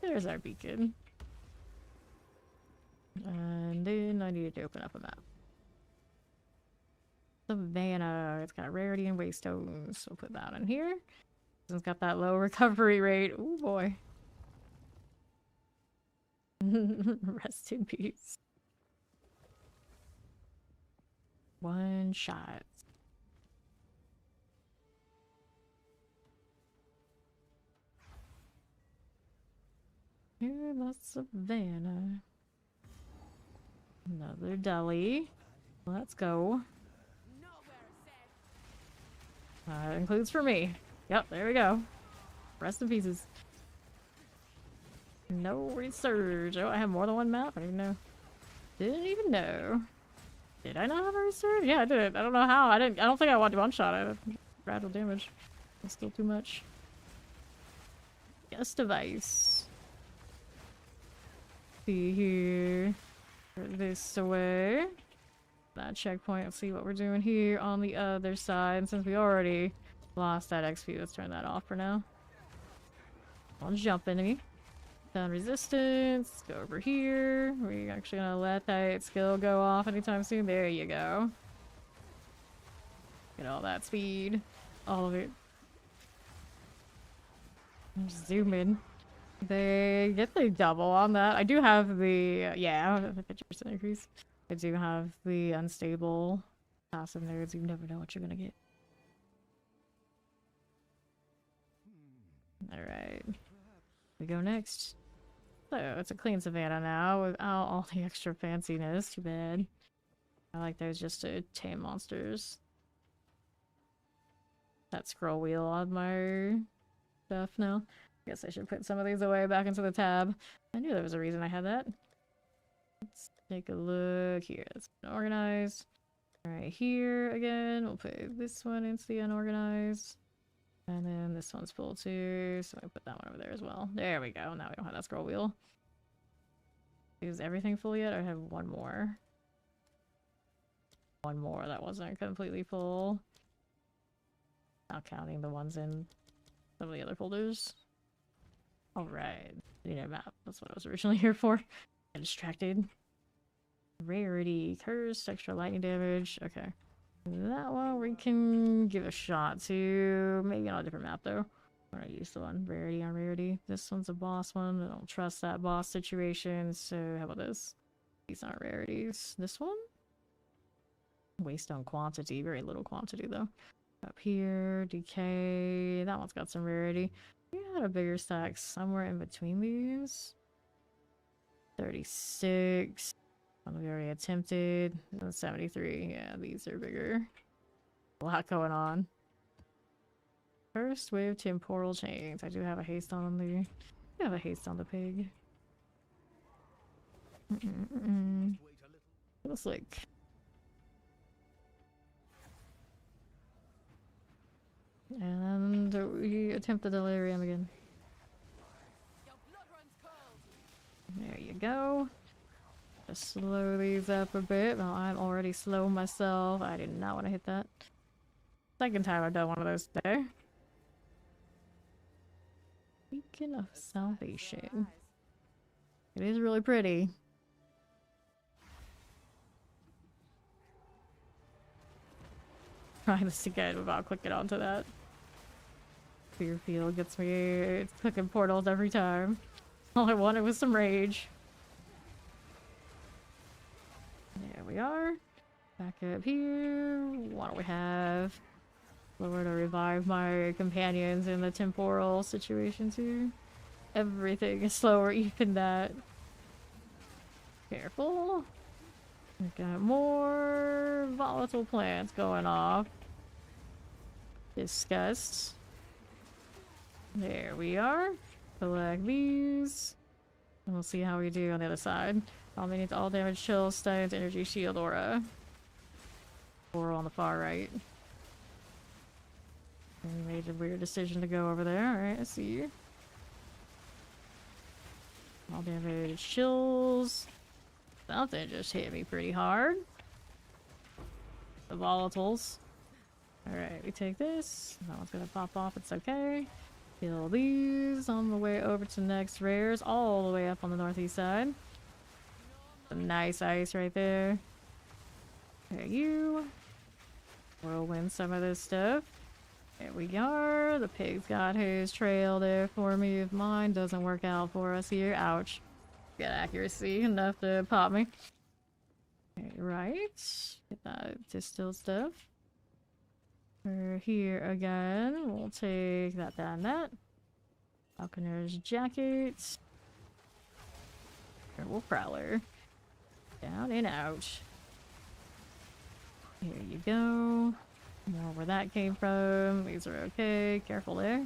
There's our beacon. And then I needed to open up a map. Savannah. It's got rarity and waystones. We'll put that in here. It's got that low recovery rate. Oh boy. Rest in peace. One shot. Here, that's Savannah. Another deli. Let's go. That includes for me. Yep, there we go. Rest in pieces. No resurge. Oh, I have more than one map? I didn't know. Didn't even know. Did I not have a resurge? Yeah, I did. I don't know how. I don't think I wanted one shot. I had rattle damage. It's still too much. Guest device. See here. Put this away. That checkpoint. Let's see what we're doing here on the other side. And since we already lost that XP, let's turn that off for now. Don't jump into me. Down resistance. Go over here. We're actually gonna let that skill go off anytime soon. There you go. Get all that speed. All of it. Just zoom in. They get the double on that. I do have the yeah, 50% increase. I do have the unstable passive nodes. You never know what you're gonna get. Alright. We go next. So it's a clean savannah now without all the extra fanciness. Too bad. I like those just to tame monsters. That scroll wheel on my stuff now. Guess I should put some of these away back into the tab. I knew there was a reason I had that. Let's take a look here. It's unorganized. Right here again. We'll put this one into the unorganized. And then this one's full too. So I put that one over there as well. There we go. Now we don't have that scroll wheel. Is everything full yet? Or I have one more. One more that wasn't completely full. Not counting the ones in some of the other folders. Alright. Need a map. That's what I was originally here for. Got distracted. Rarity. Curse. Extra lightning damage. Okay. That one we can give a shot to. Maybe on a different map though. I'm gonna use the one. Rarity on rarity. This one's a boss one. I don't trust that boss situation. So how about this? These aren't rarities. This one? Waste on quantity. Very little quantity though. Up here. Decay. That one's got some rarity. We had a bigger stack somewhere in between these. 36. One we already attempted. 73. Yeah, these are bigger. A lot going on. First wave temporal chains. I do have a haste on the. I have a haste on the pig. Looks like. And we attempt the delirium again. There you go. Just slow these up a bit. Well, I'm already slow myself. I did not want to hit that. Second time I've done one of those today. Beacon of Salvation. It is really pretty. Trying this again without clicking onto that. Fear field gets me. It's clicking portals every time. All I wanted was some rage. There we are. Back up here. What do we have? slower to revive my companions in the temporal situation too. Everything is slower, even that. Careful. We got more volatile plants going off. Disgust. There we are. Collect these. And we'll see how we do on the other side. Dominates all damage, chill, stuns, energy, shield, aura. Or on the far right. And we made a weird decision to go over there. Alright, I see you. All damage, chills. Something just hit me pretty hard. The volatiles. Alright, we take this. That one's gonna pop off, it's okay. Kill these on the way over to next rares, all the way up on the northeast side. Some nice ice right there. There you. We'll win some of this stuff. There we are. The pig's got his trail there for me. If mine doesn't work out for us here, ouch. Get accuracy enough to pop me. Okay, right. Get that distilled stuff. We're here again. We'll take that, that. Falconer's jacket. Werewolf prowler. Down and out. Here you go. More where that came from. These are okay. Careful there.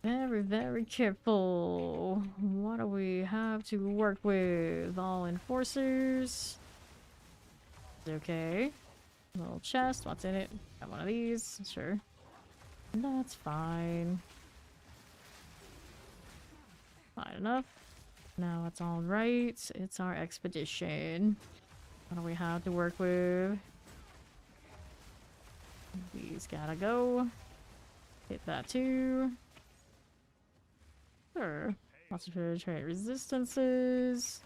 Very, very careful. What do we have to work with? All enforcers. Okay. Little chest. What's in it? Got one of these. Sure. That's fine. Fine enough. Now it's all right. It's our expedition. What do we have to work with? These gotta go. Hit that too. Sure. Monsters trait resistances.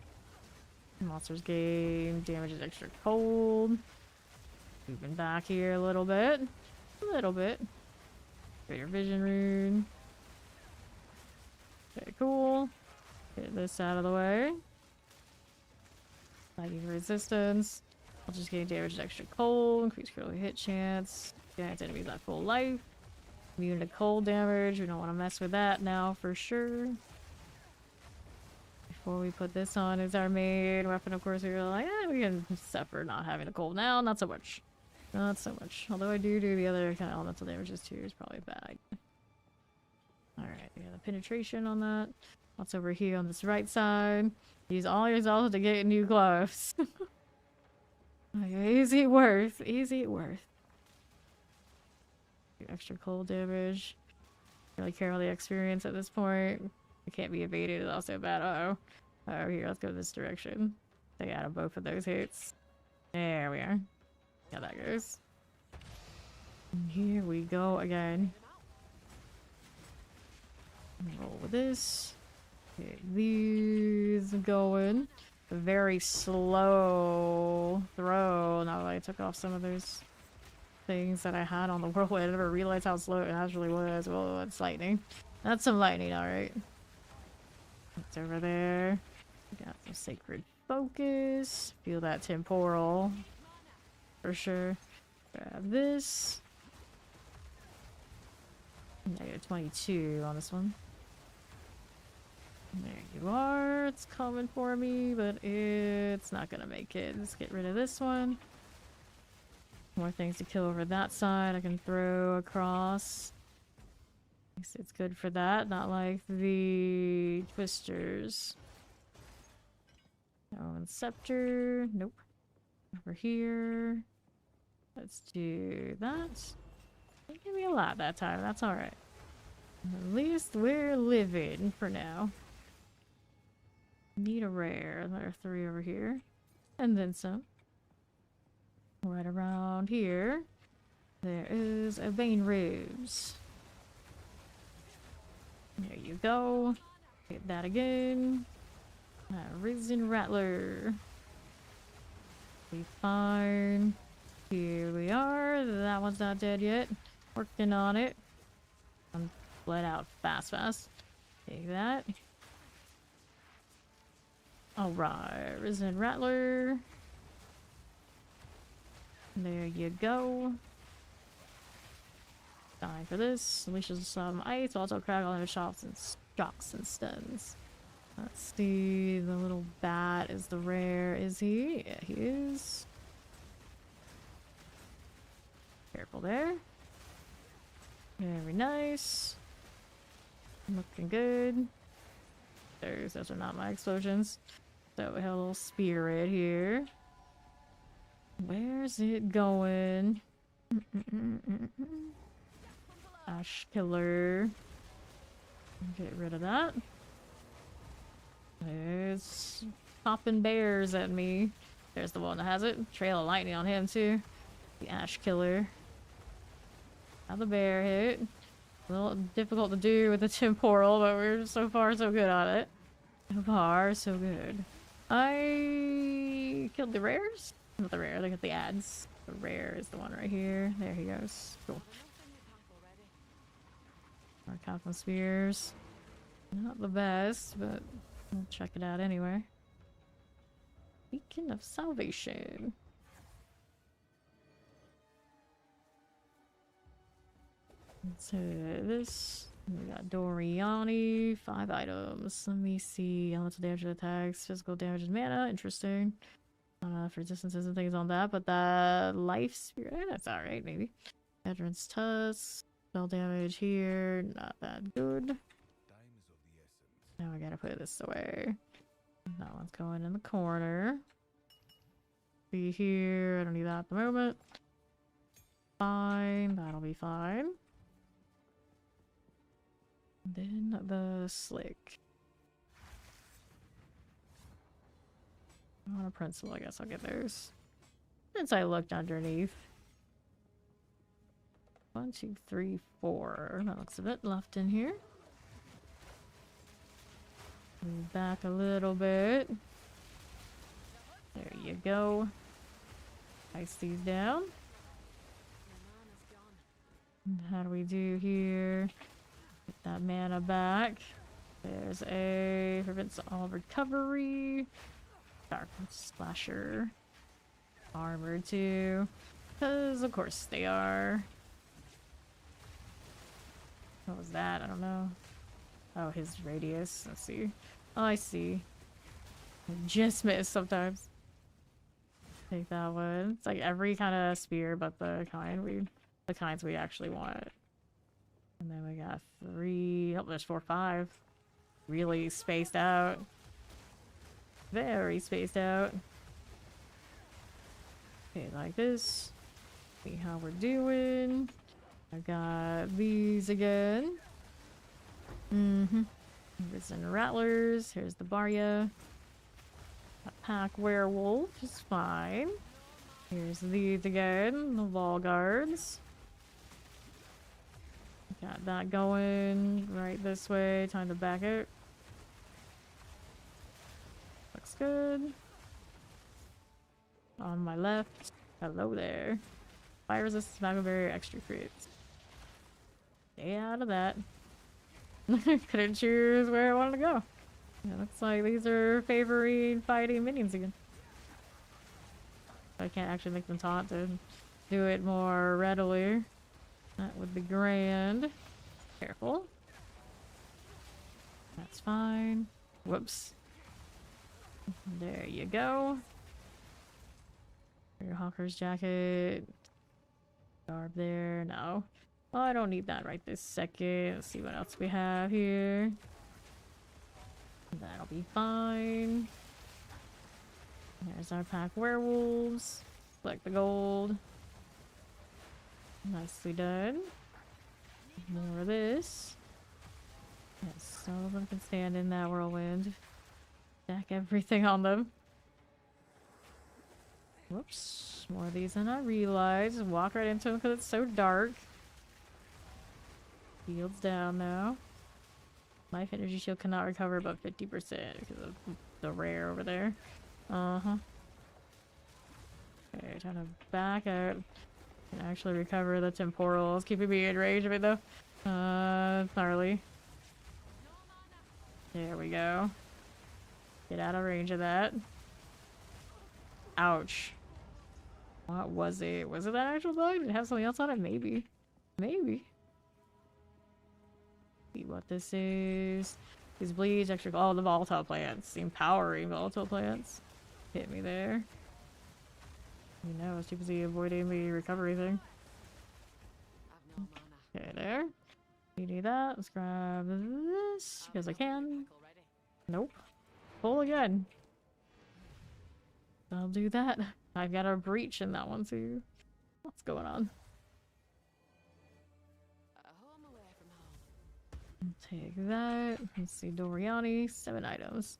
Monsters gain damage is extra cold. Moving back here a little bit. A little bit. Greater vision rune. Okay, cool. Get this out of the way. Fighting resistance. I'll just gain damage extra cold. Increase critical hit chance. Grants enemies at full life. Immune to cold damage. We don't want to mess with that now for sure. Before we put this on as our main weapon, of course, we were like, we can suffer not having the cold now. Not so much. Not so much. Although I do the other kind of elemental damages too. It's probably bad. Alright, we got the penetration on that. What's over here on this right side? Use all your resolve to get new gloves. Okay, easy worth. Easy worth. Extra cold damage. Really care about the experience at this point. It can't be evaded. It's also bad. Uh-oh. Oh, here, let's go this direction. Stay out of both of those hits. There we are. See how that goes. And here we go again. Roll with this. Get these going. A very slow throw. Now that I took off some of those things that I had on the whirlwind, I never realized how slow it actually was. Well, it's lightning. That's some lightning, alright. It's over there. Got some sacred focus. Feel that temporal. For sure. Grab this. -22 on this one. There you are. It's coming for me, but it's not gonna make it. Let's get rid of this one. More things to kill over that side I can throw across. Guess it's good for that, not like the twisters. Oh, and scepter. Nope. Over here. Let's do that. Didn't give me a lot that time. That's alright. At least we're living for now. Need a rare. There are 3 over here. And then some. Right around here. There is a vein ribs. There you go. Get that again. Risen Rattler. Be fine. Here we are. That one's not dead yet. Working on it. I'm bled out fast. Take that. Alright, Risen Rattler. There you go. Going for this. Unleashes some ice, also crack all the shocks and stuns. Let's see. The little bat is the rare. Is he? Yeah, he is. Careful there. Very nice. Looking good. Those are not my explosions. So we have a little spirit here. Where's it going? Ash killer. Get rid of that. It's popping bears at me. There's the one that has it. Trail of lightning on him too. The ash killer. Now the bear hit. A little difficult to do with the temporal, but we're so far so good on it. So far so good. I killed the rares? Not the rare, look at the ads. The rare is the one right here. There he goes. Cool. More Coffin Spears. Not the best, but we'll check it out anyway. Beacon of Salvation. So this. We got Doriani. 5 items. Let me see. Elemental damage and attacks. Physical damage and mana. Interesting. For distances and things on that, but the life spirit, that's alright, maybe. Veteran's Tusk, spell damage here, not that good. Now I gotta put this away. That one's going in the corner. Be here, I don't need that at the moment. Fine, that'll be fine. Then the slick. On a principle, I guess I'll get those. Since I looked underneath. 1, 2, 3, 4. That looks a bit left in here. Move back a little bit. There you go. Ice these down. And how do we do here? Get that mana back. There's a prevents all recovery. Dark Splasher. Armor too. Because of course they are. What was that? I don't know. Oh, his radius. Let's see. Oh, I see. I just miss sometimes. Take that one. It's like every kind of spear but the kinds we actually want. And then we got 3. Oh, there's 4, 5. Really spaced out. Very spaced out. Okay, like this. See how we're doing. I've got these again. Here's some rattlers. Here's the Barya. A pack werewolf is fine. Here's these again. The wall guards. Got that going right this way. Time to back it. Looks good. On my left. Hello there. Fire resistance, magma barrier, extra crits. Stay out of that. Couldn't choose where I wanted to go. Yeah, looks like these are favoring fighting minions again. I can't actually make them taunt to do it more readily. That would be grand. Careful. That's fine. Whoops. There you go. Your Hawker's jacket. Garb there. No. Oh, I don't need that right this second. Let's see what else we have here. That'll be fine. There's our pack werewolves. Select the gold. Nicely done. More of this. Yes, some of them can stand in that whirlwind. Stack everything on them. Whoops. More of these than I realized. Walk right into them because it's so dark. Shield's down now. Life energy shield cannot recover above 50% because of the rare over there. Okay, trying to back out. Can actually recover the temporals. Keeping me in range of it though. Gnarly. There we go. Get out of range of that. Ouch. What was it? Was it that actual bug? Did it have something else on it? Maybe. Maybe. what this is. These bleeds, actually, all the volatile plants. The empowering volatile plants. Hit me there. You know, I was too busy avoiding the recovery thing. I've no mana. Okay, there. You need that. Let's grab this, because I can. Nope. Pull again. I'll do that. I've got a breach in that one too. What's going on? Home away from home. Take that. Let's see, Doriani, 7 items.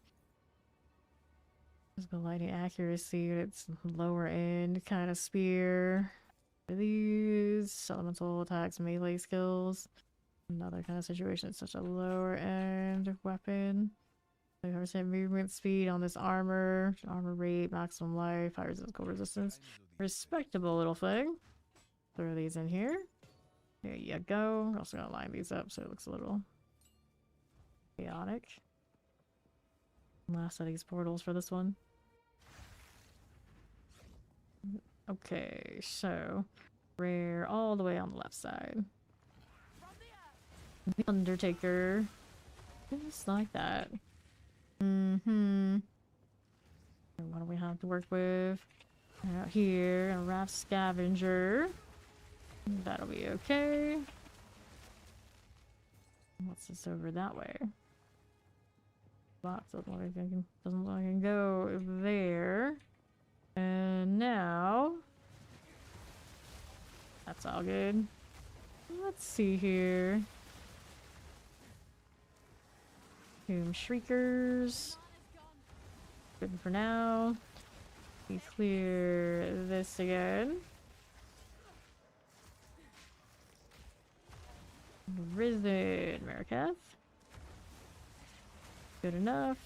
Physical lighting accuracy, it's lower end kind of spear. These elemental attacks, melee skills. Another kind of situation, it's such a lower end weapon. 5% movement speed on this armor. Armor rate, maximum life, high physical resistance. Respectable little thing. Throw these in here. There you go. We're also gonna line these up so it looks a little chaotic. Last of these portals for this one. Okay, so rare all the way on the left side. The Undertaker. Just like that. Mm-hmm. What do we have to work with? Out here, a Raft Scavenger. That'll be okay. What's this over that way? Box doesn't look like I can go there. And now that's all good. Let's see here. Tomb Shriekers. Good for now. We clear this again. Risen Marikath. Good enough.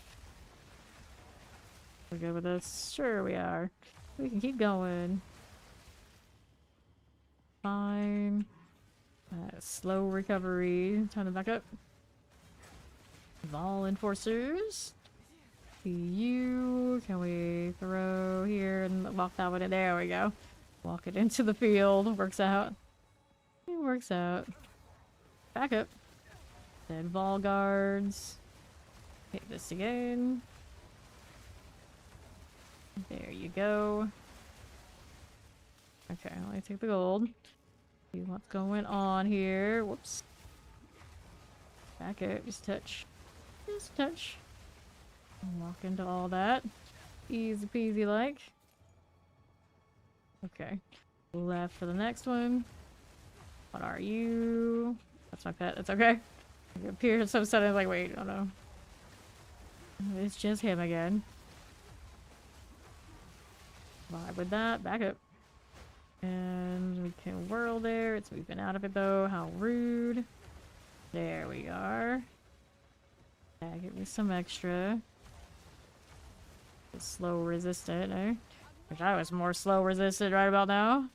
We're good with this? Sure we are. We can keep going. Fine. Slow recovery. Time to back up. Vol Enforcers. You. Can we throw here and walk that one in? There we go. Walk it into the field. Works out. It works out. Back up. Dead Vol Guards. Hit this again. There you go. Okay, let me take the gold. See what's going on here. Whoops. Back up. Just touch. Just touch. Walk into all that. Easy peasy like. Okay. Left for the next one. What are you? That's my pet. It's okay. It appears so suddenly like, wait, oh no. It's just him again. Vibe with that. Back up. And we can whirl there. It's moving out of it though. How rude. There we are. Yeah, give me some extra. Slow resistant, eh? Wish I was more slow resistant right about now.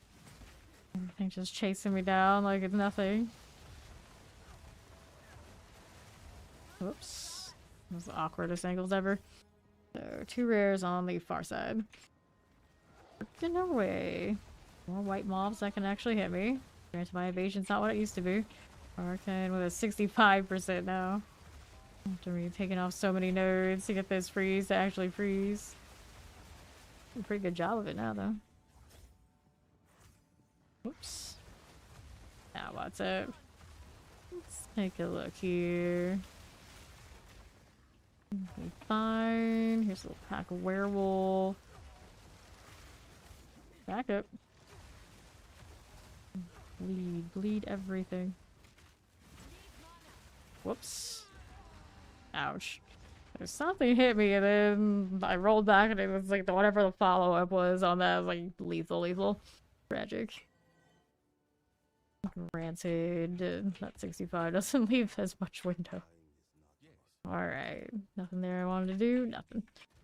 Everything just chasing me down like it's nothing. Whoops. That was the awkwardest angles ever. So, 2 rares on the far side. Working our way. More white mobs that can actually hit me. Granted, my evasion's not what it used to be. Arcane with a 65% now. After me taking off so many nodes to get this freeze to actually freeze. A pretty good job of it now, though. Whoops. Now what's up? Let's take a look here. Okay, fine. Here's a little pack of werewolf. Back up. Bleed. Bleed everything. Whoops. Ouch. There's something hit me and then I rolled back and it was like whatever the follow-up was on that was like lethal. Tragic. Rancid. That 65 doesn't leave as much window. Alright. Nothing there I wanted to do. Nothing.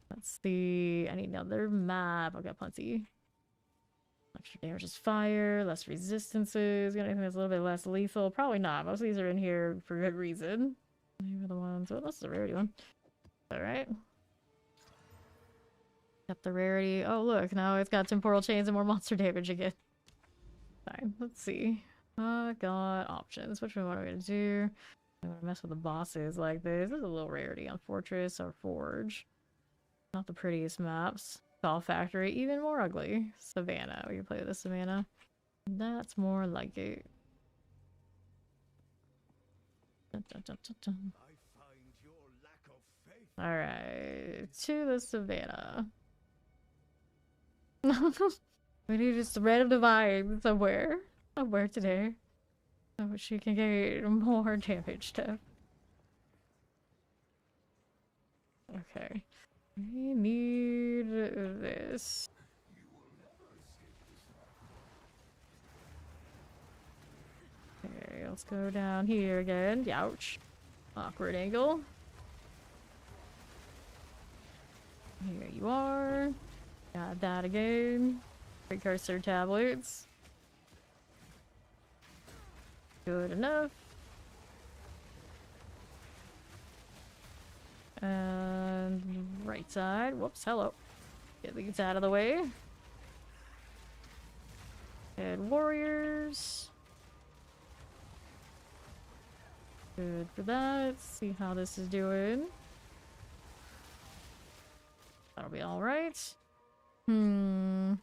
Let's see. I need another map. I've got plenty. Extra damage is fire. Less resistances. Got anything that's a little bit less lethal? Probably not. Most of these are in here for good reason. These are the ones. Oh, this is a rarity one. Alright. Got the rarity. Oh, look. Now it's got temporal chains and more monster damage again. Fine. Let's see. Got options. Which one are we going to do? I don't want to mess with the bosses like this. This is a little rarity on Fortress or Forge. Not the prettiest maps. Doll Factory, even more ugly. Savannah. We can play with the Savannah. That's more like it. Dun, dun, dun, dun, dun. Alright, to the Savannah. We need just a random divine somewhere. Somewhere today. So she can get more damage to. Okay. We need this. Okay, let's go down here again. Ouch. Awkward angle. Here you are. Got that again. Precursor tablets. Good enough. And right side. Whoops, hello. Get these out of the way. And warriors. Good for that. Let's see how this is doing. That'll be alright. Do.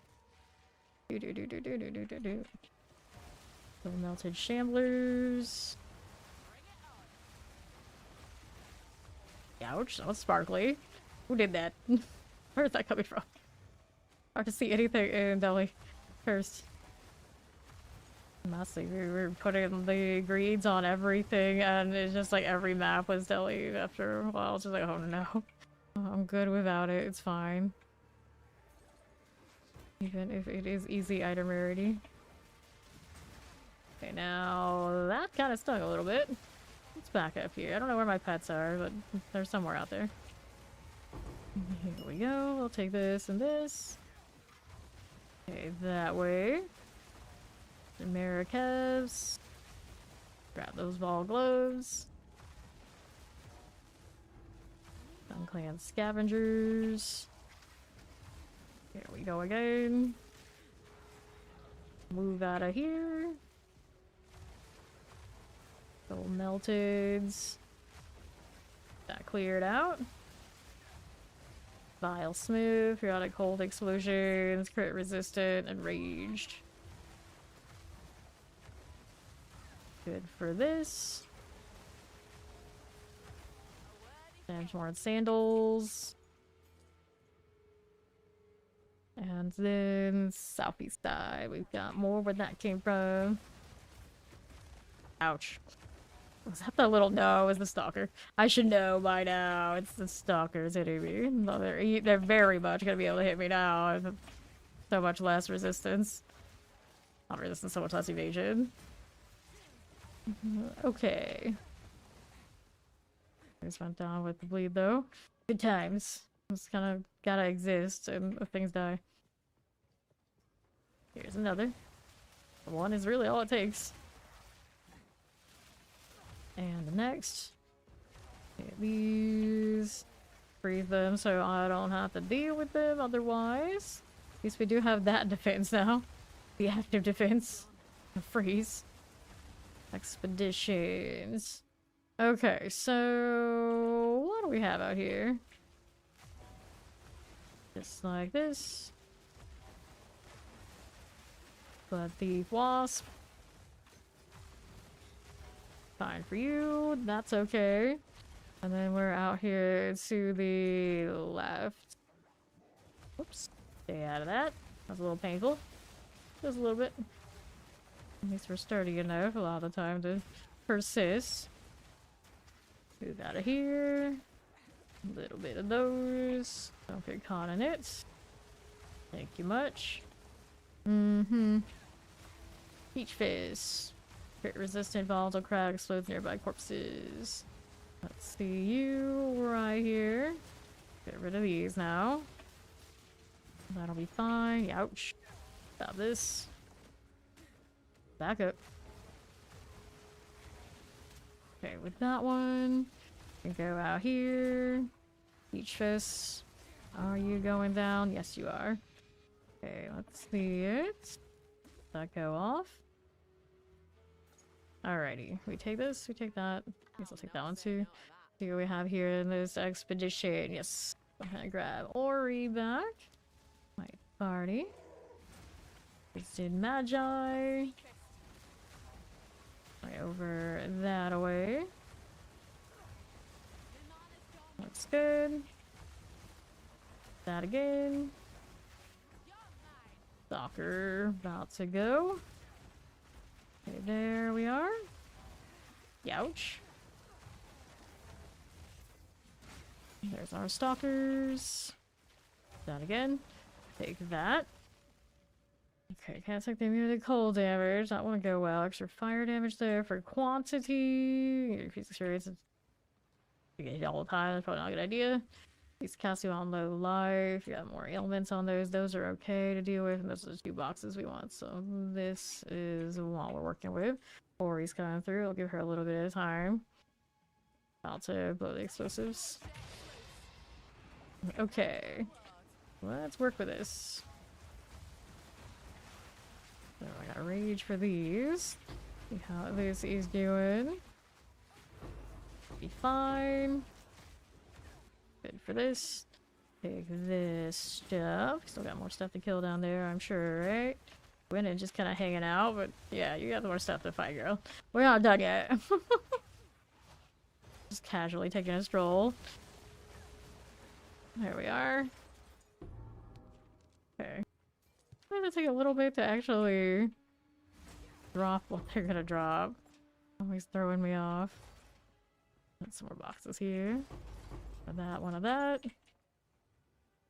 The melted shamblers. Ouch, that was sparkly. Who did that? Where's that coming from? Hard to see anything in Delhi first. Honestly, we were putting the greens on everything, and it's just like every map was Delhi after a while. It's just like, oh no. I'm good without it, it's fine. Even if it is easy item rarity. Okay, now that kind of stung a little bit. Let's back up here. I don't know where my pets are, but they're somewhere out there. Here we go. We'll take this and this. Okay, that way. Americas. Grab those ball gloves. Unclan scavengers. Here we go again. Move out of here. Gold melteds. That cleared out. Vile smooth, periodic cold explosions, crit resistant, and raged. Good for this. Damage more sandals. And then southeast side, we've got more where that came from. Ouch. Was that the little no? It was the stalker. I should know by now. It's the stalkers hitting me. No, they're very much gonna be able to hit me now. So much less resistance. Not resistance, so much less evasion. Okay. Just went down with the bleed though. Good times. Just kind of gotta exist and things die. Here's another. One is really all it takes. And the next. Get these. Freeze them so I don't have to deal with them otherwise. At least we do have that defense now. The active defense. Freeze. Expeditions. Okay, so what do we have out here? Just like this. But the wasp. Fine for you, that's okay. And then we're out here to the left. Whoops. Stay out of that. That's a little painful. Just a little bit. At least we're sturdy enough a lot of the time to persist. Move out of here. A little bit of those. Don't get caught in it. Thank you much. Peach Fizz. Crit resistant, volatile crowd explodes nearby corpses. Let's see you right here. Get rid of these now. That'll be fine. Ouch. Stop this. Back up. Okay, with that one, we go out here. Peach Fist. Are you going down? Yes, you are. Okay, let's see it. Does that go off? Alrighty, we take this, we take that. I guess I'll take that one too. See what we have here in this expedition. Yes. I'm gonna grab Ori back. My party. Wasted Magi. Right over that away. Looks good. That again. Stalker about to go. Okay, there we are. Youch. There's our stalkers. That again. Take that. Okay, can't take the immunity to cold damage. That won't go well. Extra fire damage there for quantity. Increase experience. You get hit all the time. That's probably not a good idea. These cast you on low life. You got more ailments on those. Those are okay to deal with. And those are the 2 boxes we want. So this is what we're working with. Ori's coming through. I'll give her a little bit of time. About to blow the explosives. Okay. Let's work with this. So I got rage for these. See how this is doing. Be fine. Good for this. Take this stuff. Still got more stuff to kill down there, I'm sure, right? Went and just kind of hanging out, but yeah, you got more stuff to fight, girl. We're not done yet. Just casually taking a stroll. There we are. Okay. I'm gonna take a little bit to actually drop what they're gonna drop. Always throwing me off. Got some more boxes here. Of that, one of that.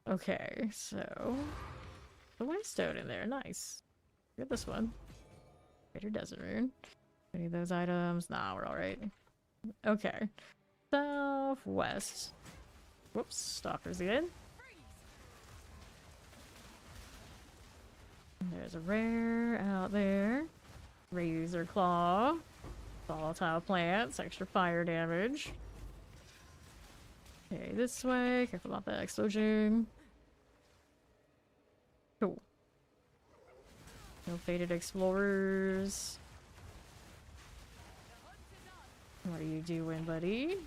Okay, so the Waystone in there, nice. Get this one. Greater Desert Rune. Any of those items? Nah, we're alright. Okay. Southwest. Whoops, stalkers again. There's a rare out there. Razor Claw. Volatile plants, extra fire damage. Okay, this way. Careful about that explosion. Cool. No faded explorers. What are you doing, buddy?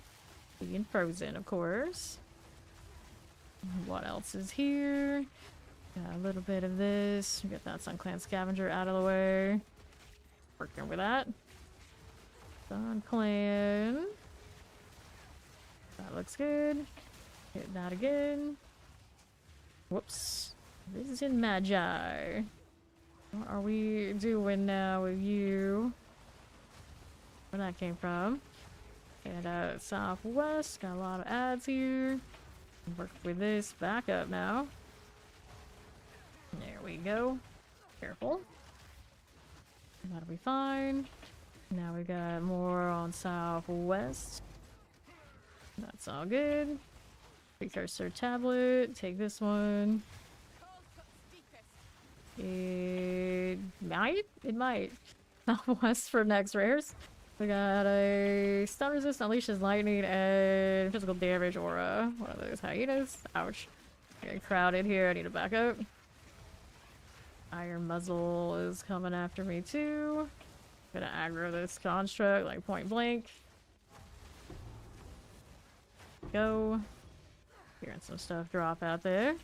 Being frozen, of course. What else is here? Got a little bit of this. Get that Sun Clan Scavenger out of the way. Working with that. Sun Clan. That looks good. Hit that again. Whoops. This is in Magi. What are we doing now with you? Where that came from? And Southwest. Got a lot of ads here. Work with this back up now. There we go. Careful. That'll be fine. Now we got more on Southwest. That's all good. Precursor tablet. Take this one. It might. It might. Southwest for next rares. We got a stun resist, unleashes lightning, and physical damage aura. One of those hyenas. Ouch. Getting crowded here. I need to back up. Iron Muzzle is coming after me too. Gonna aggro this construct like point blank. Go. Hearing some stuff drop out there.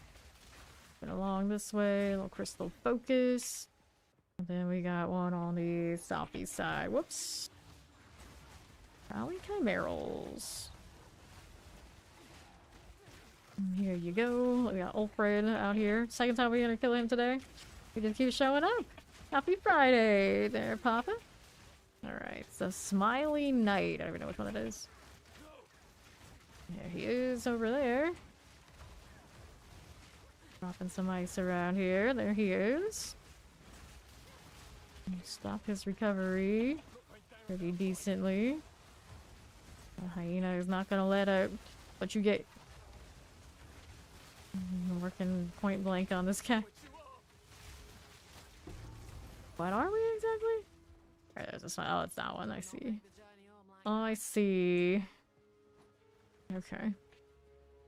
Going along this way. Little crystal focus. And then we got one on the southeast side. Whoops. Rally Chimerals. Here you go. We got Ulfred out here. Second time we're gonna kill him today. He just keeps showing up. Happy Friday there, Papa. Alright, so Smiley Knight. I don't even know which one it is. There he is over there. Dropping some ice around here. There he is. Stop his recovery pretty decently. The hyena is not gonna let up what you get. I'm working point blank on this cat. What are we exactly? Alright, there's a smile. Oh, it's that one. I see. Oh, I see. Okay.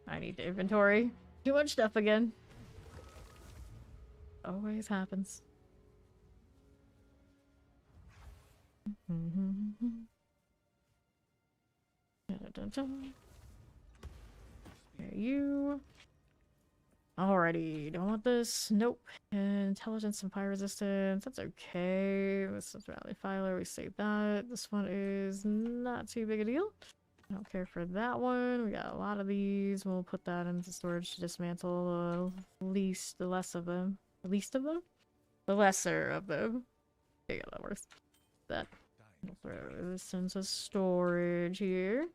I need to inventory. Too much stuff again. Always happens. Okay, you. Alrighty, don't want this. Nope. Intelligence and fire resistance. That's okay. This is Rally Filer. We save that. This one is not too big a deal. I don't care for that one. We got a lot of these. We'll put that into storage to dismantle the less of them. The least of them? The lesser of them. Yeah, that works. That. We'll throw this into storage here.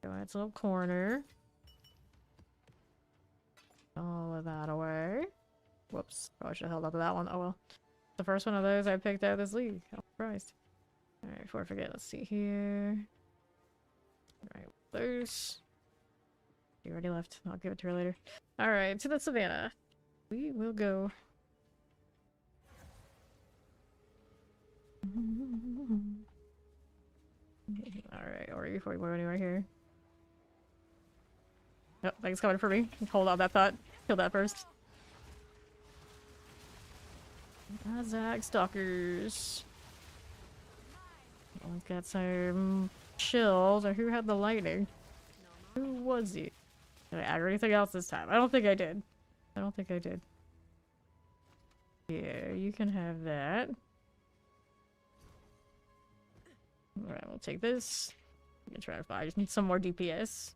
Go in its little corner. All of that away. Whoops. Probably should have held up to that one. Oh well. The first one of those I picked out this league. I'm surprised. Alright, before I forget, let's see here. Alright, those. You already left. I'll give it to her later. Alright, to the savannah. We will go. Alright, or before we go anywhere here. Oh, thing's coming for me. Hold on that thought. Kill that first. Azag stalkers. Let's get some chills. Or who had the lightning? Who was he? Did I add anything else this time? I don't think I did. I don't think I did. Yeah, you can have that. Alright, we'll take this. We can try to find some more DPS.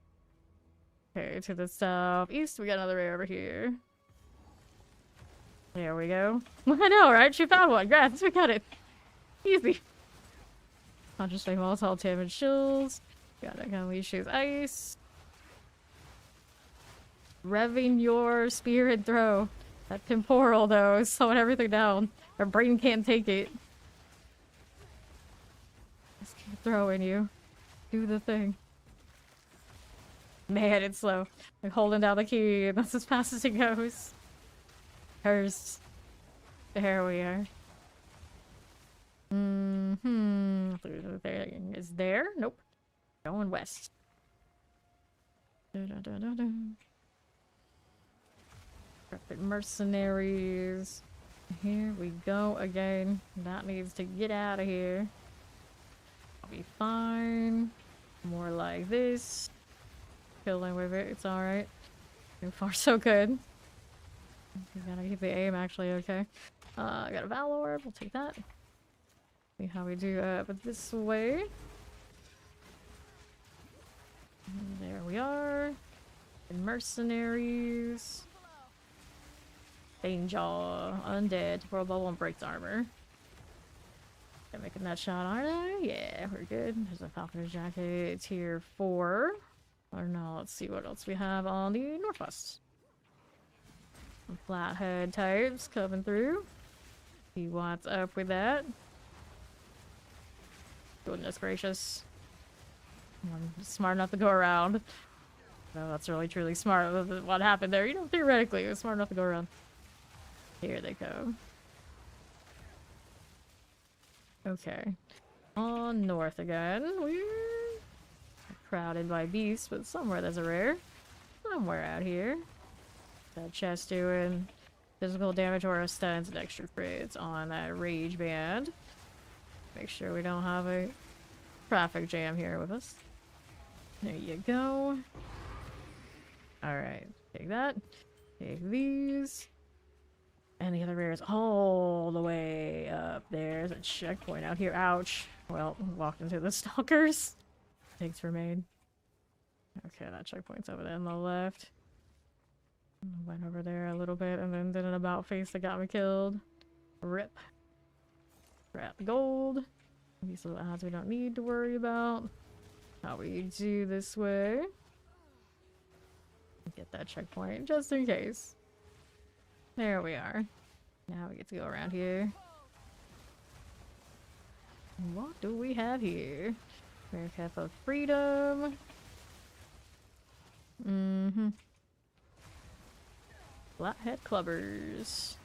Okay, to the southeast, we got another area over here. There we go. I know, right? She found one. Grats, we got it. Easy. Huntress take Molotov damage chills. Got that kind of leash shoes ice. Revving your spirit throw. That temporal though is slowing everything down. Our brain can't take it. Just keep throwing you. Do the thing. Man, it's slow. Like holding down the key, and that's as fast as it goes. Hers. There we are. There is there? Nope. Going west. Perfect mercenaries. Here we go again. That needs to get out of here. I'll be fine. More like this. Killing with it, it's alright. So far, so good. We gotta keep the aim actually okay. I got a Valor, we'll take that. See how we do but this way. And there we are. And mercenaries. Banejaw, undead, world bubble and breaks armor. They're making that shot, aren't I? Yeah, we're good. There's a Falconer's jacket, tier 4. Or no, let's see what else we have on the northwest. Some flathead types coming through. See what's up with that. Goodness gracious. I'm smart enough to go around. No, that's really truly smart. What happened there? You know, theoretically, it was smart enough to go around. Here they go. Okay. On north again. We're crowded by beasts, but somewhere there's a rare. Somewhere out here. That chest doing physical damage or a stuns and extra crits on that rage band. Make sure we don't have a traffic jam here with us. There you go. Alright, take that. Take these. And the other rares all the way up. There's a checkpoint out here. Ouch. Well, walked into the stalkers. Takes remain. Okay, that checkpoint's over there on the left. Went over there a little bit and then did an about face that got me killed. Rip. Grab gold. These little ads we don't need to worry about. How we do this way. Get that checkpoint just in case. There we are. Now we get to go around here. What do we have here? Rare Cap of Freedom. Flathead Clubbers.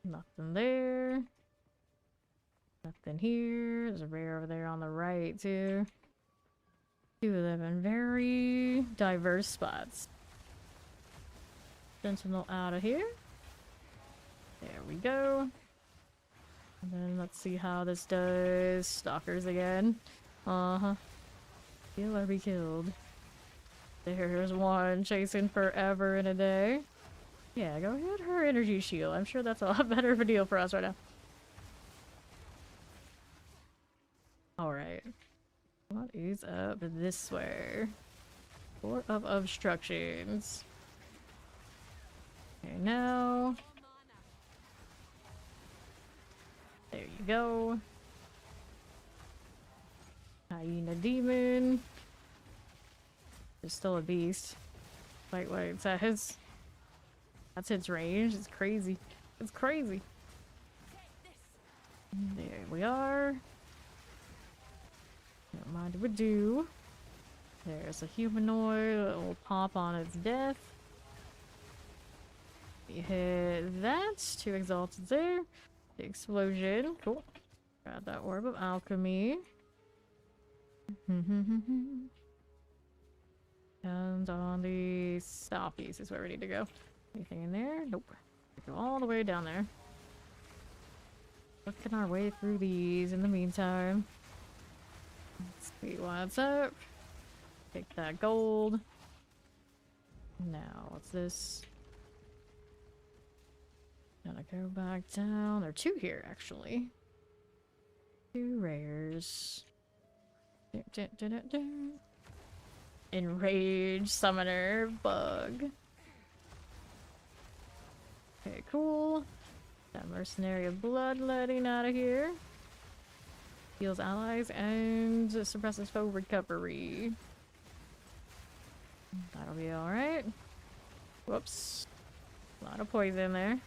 Nothing there. Nothing here. There's a rare over there on the right too. Two of them in very diverse spots. Sentinel out of here. There we go. And then let's see how this does. Stalkers again. Uh-huh. Kill or be killed. There's one chasing forever and a day. Yeah, go ahead, her energy shield. I'm sure that's a lot better of a deal for us right now. Alright. What is up this way? 4 of obstructions. Okay, now. There you go. Hyena demon. There's still a beast. Wait, is that his? That's its range. It's crazy. It's crazy. There we are. Don't mind if we do. There's a humanoid that will pop on its death. You hit that. 2 exalted there. The explosion. Cool. Got that orb of alchemy. And on the southeast is where we need to go. Anything in there? Nope. Go all the way down there. Working our way through these in the meantime. Let's see what's up. Take that gold. Now, what's this? Gotta go back down. There are 2 here, actually. 2 rares. Enrage summoner bug. Okay, cool. That mercenary of bloodletting out of here. Heals allies and suppresses foe recovery. That'll be alright. Whoops. A lot of poison there.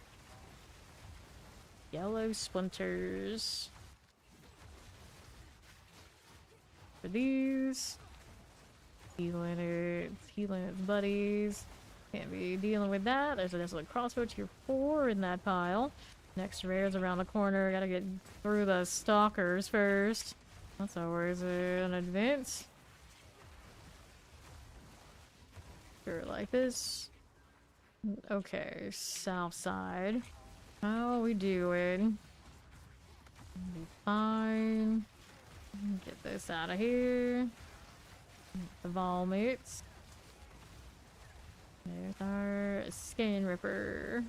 Yellow splinters. For these. Healing its buddies. Can't be dealing with that. There's a desolate crossbow tier 4 in that pile. Next rare's around the corner. Gotta get through the stalkers first. That's always an advance. Sure, like this. Okay, south side. How are we doing? Be fine. Get this out of here. The vomits. There's our skin ripper.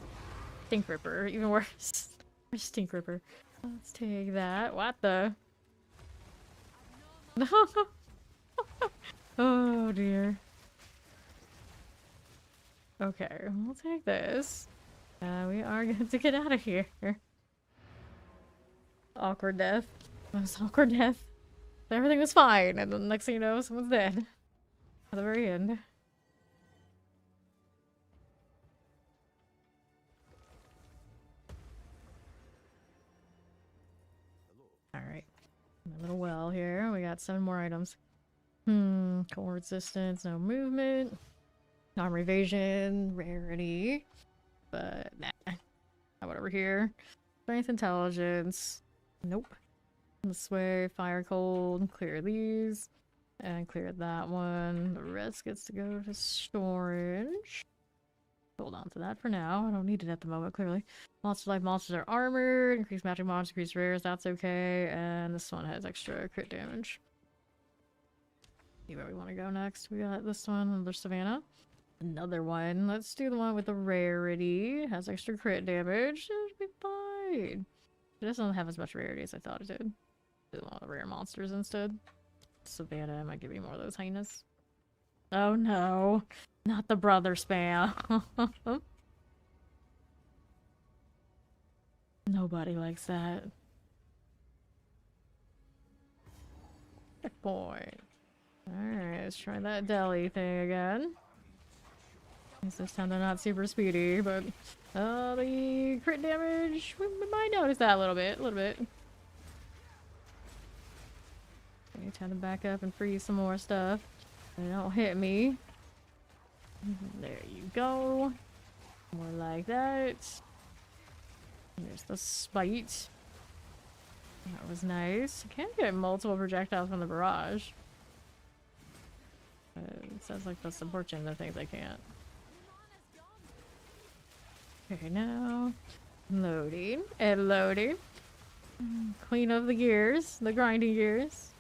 Stink ripper, even worse. Our stink ripper. Let's take that. What the? No. Oh dear. Okay, we'll take this. We are going to get out of here. Awkward death. Most awkward death. Everything was fine, and then next thing you know, someone's dead. At the very end. Alright. A little well here. We got 7 more items. Cold resistance, no movement. Armor evasion, rarity. But nah. How about over here? Strength, intelligence. Nope. This way, fire cold, clear these. And clear that one. The rest gets to go to storage. Hold on to that for now. I don't need it at the moment, clearly. Monster life monsters are armored. Increased magic monsters, increased rares, that's okay. And this one has extra crit damage. See where we want to go next. We got this one, another Savannah. Another one. Let's do the one with the rarity. Has extra crit damage. Should be fine. It doesn't have as much rarity as I thought it did. Do a lot of rare monsters instead. Savannah might give you more of those hyenas. Oh no. Not the brother spam. Nobody likes that. Point. Alright, let's try that deli thing again. Guess this time they're not super speedy, but the crit damage, we might notice that a little bit, Okay, time to back up and freeze some more stuff. They don't hit me. There you go. More like that. There's the spite. That was nice. You can get multiple projectiles from the barrage. It sounds like that's unfortunate. The things I can't. Okay, now loading and loading. Queen of the gears, the grinding gears.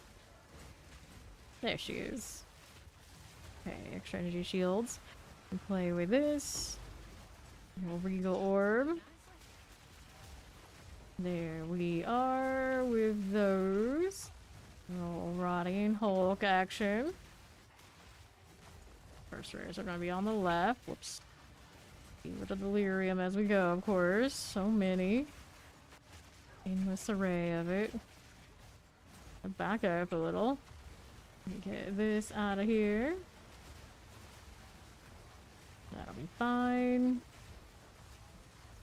There she is. Okay, extra energy shields. And play with this. Regal orb. There we are with those. Little rotting Hulk action. First rares are gonna be on the left. Whoops. With the delirium as we go, of course. So many. Endless array of it. Back up a little. Get this out of here. That'll be fine.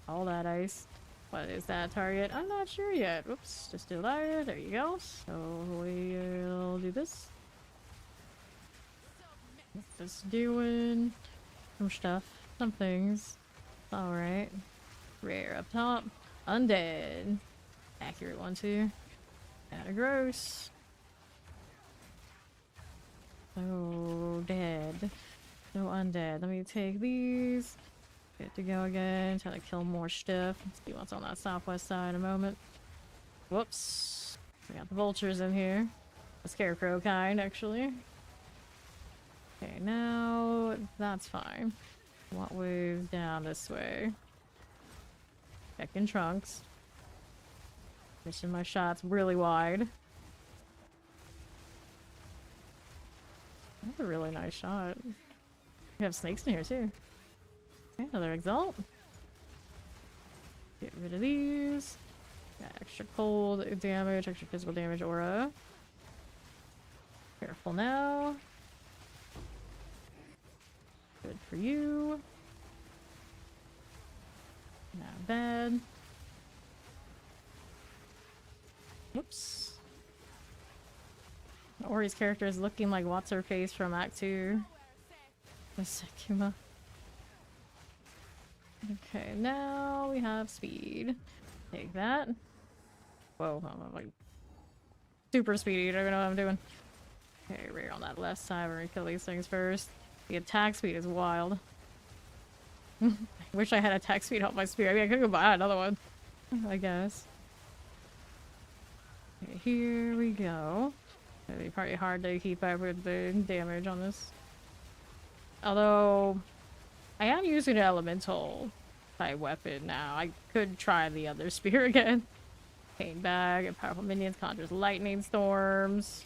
All that ice. What is that target? I'm not sure yet. Whoops, just do that. There you go. So we'll do this. Just doing some stuff. Some things. Alright. Rare up top. Undead. Accurate one too. Kinda gross. So dead. So undead. Let me take these. Good to go again. Try to kill more stuff. Let's see what's on that southwest side in a moment. Whoops. We got the vultures in here. The scarecrow kind, actually. Okay, now that's fine. What move down this way? Checking trunks. Missing my shots really wide. That's a really nice shot. We have snakes in here too. Okay, another exalt. Get rid of these. Got extra cold damage, extra physical damage aura. Careful now. Good for you. Not bad. Whoops. Ori's character is looking like what's her face from Act 2. The Sekuma. Okay, now we have speed. Take that. Whoa, I'm like super speedy. I don't even know what I'm doing. Okay, rare on that left side. We're gonna kill these things first. The attack speed is wild. I wish I had attack speed off my spear. I mean, I could go buy another one, I guess. Okay, here we go. It'll be pretty hard to keep up with the damage on this. Although, I am using an elemental type weapon now. I could try the other spear again. Pain bag and powerful minions conjures lightning storms.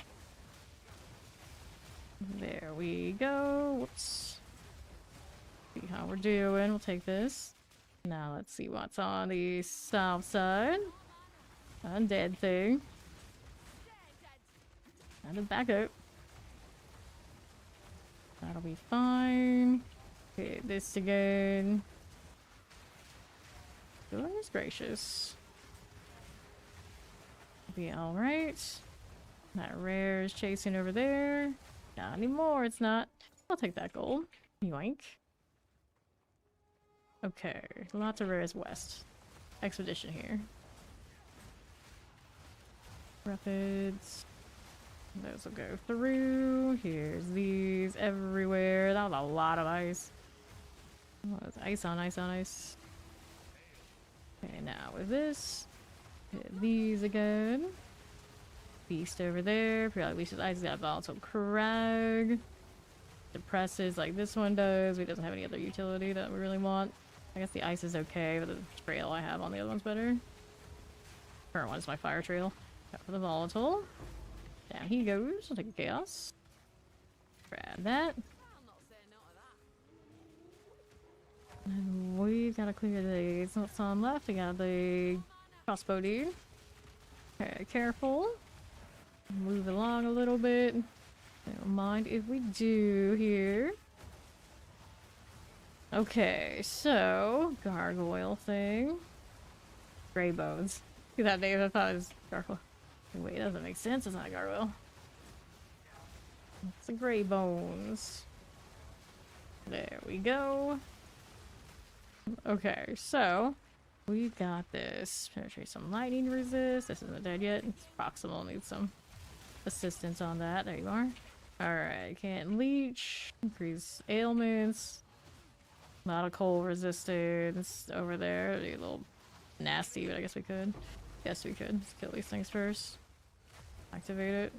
There we go. Whoops. See how we're doing. We'll take this. Now let's see what's on the south side. Undead thing. And a back up. That'll be fine. Okay, this again. Goodness gracious. Be alright. That rare is chasing over there. Not anymore, it's not. I'll take that gold. Yoink. Okay, lots of rares west. Expedition here. Rapids. Those will go through. Here's these everywhere. That was a lot of ice. Oh, that's ice on ice on ice. Okay, now with this, hit these again. Beast over there. Periodic Beast's ice got volatile crag. Depresses like this one does. It doesn't have any other utility that we really want. I guess the ice is okay, but the trail I have on the other one's better. Current one is my fire trail. Got for the volatile. Down he goes. I'll take a chaos. Grab that. And we've got to clear these. What's on left? We got the crossbow dude. Okay, careful. Move along a little bit. Don't mind if we do here. Okay, so gargoyle thing. Gray bones. See that name? I thought it was gargoyle. Wait, that doesn't make sense. It's not a gargoyle. It's the gray bones. There we go. Okay, so we've got this. Penetrate some lightning resist. This isn't dead yet. Proximal needs some assistance on that. There you are. Alright, can't leech. Increase ailments. Not a cold resistance over there. A little nasty, but I guess we could. Yes, we could. Let's kill these things first. Activate it.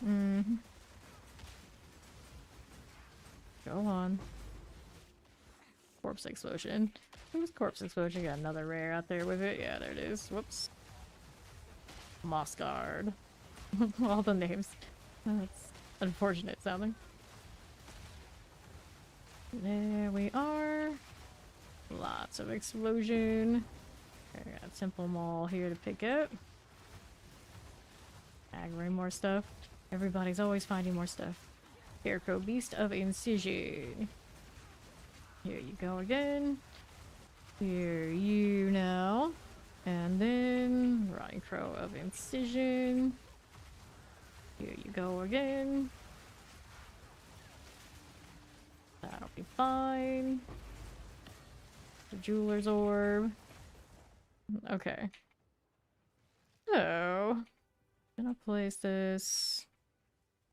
Mm-hmm. Go on. Corpse explosion. Who's corpse explosion? Got another rare out there with it. Yeah, there it is. Whoops. Moss guard. All the names. That's unfortunate sounding. There we are. Lots of explosion. I got a Temple Mall here to pick up. Aggroing more stuff. Everybody's always finding more stuff. Scarecrow Beast of Incision. Here you go again. Here you now. And then Rotting Crow of Incision. Here you go again. That'll be fine. The Jeweler's Orb. Okay. So, gonna place this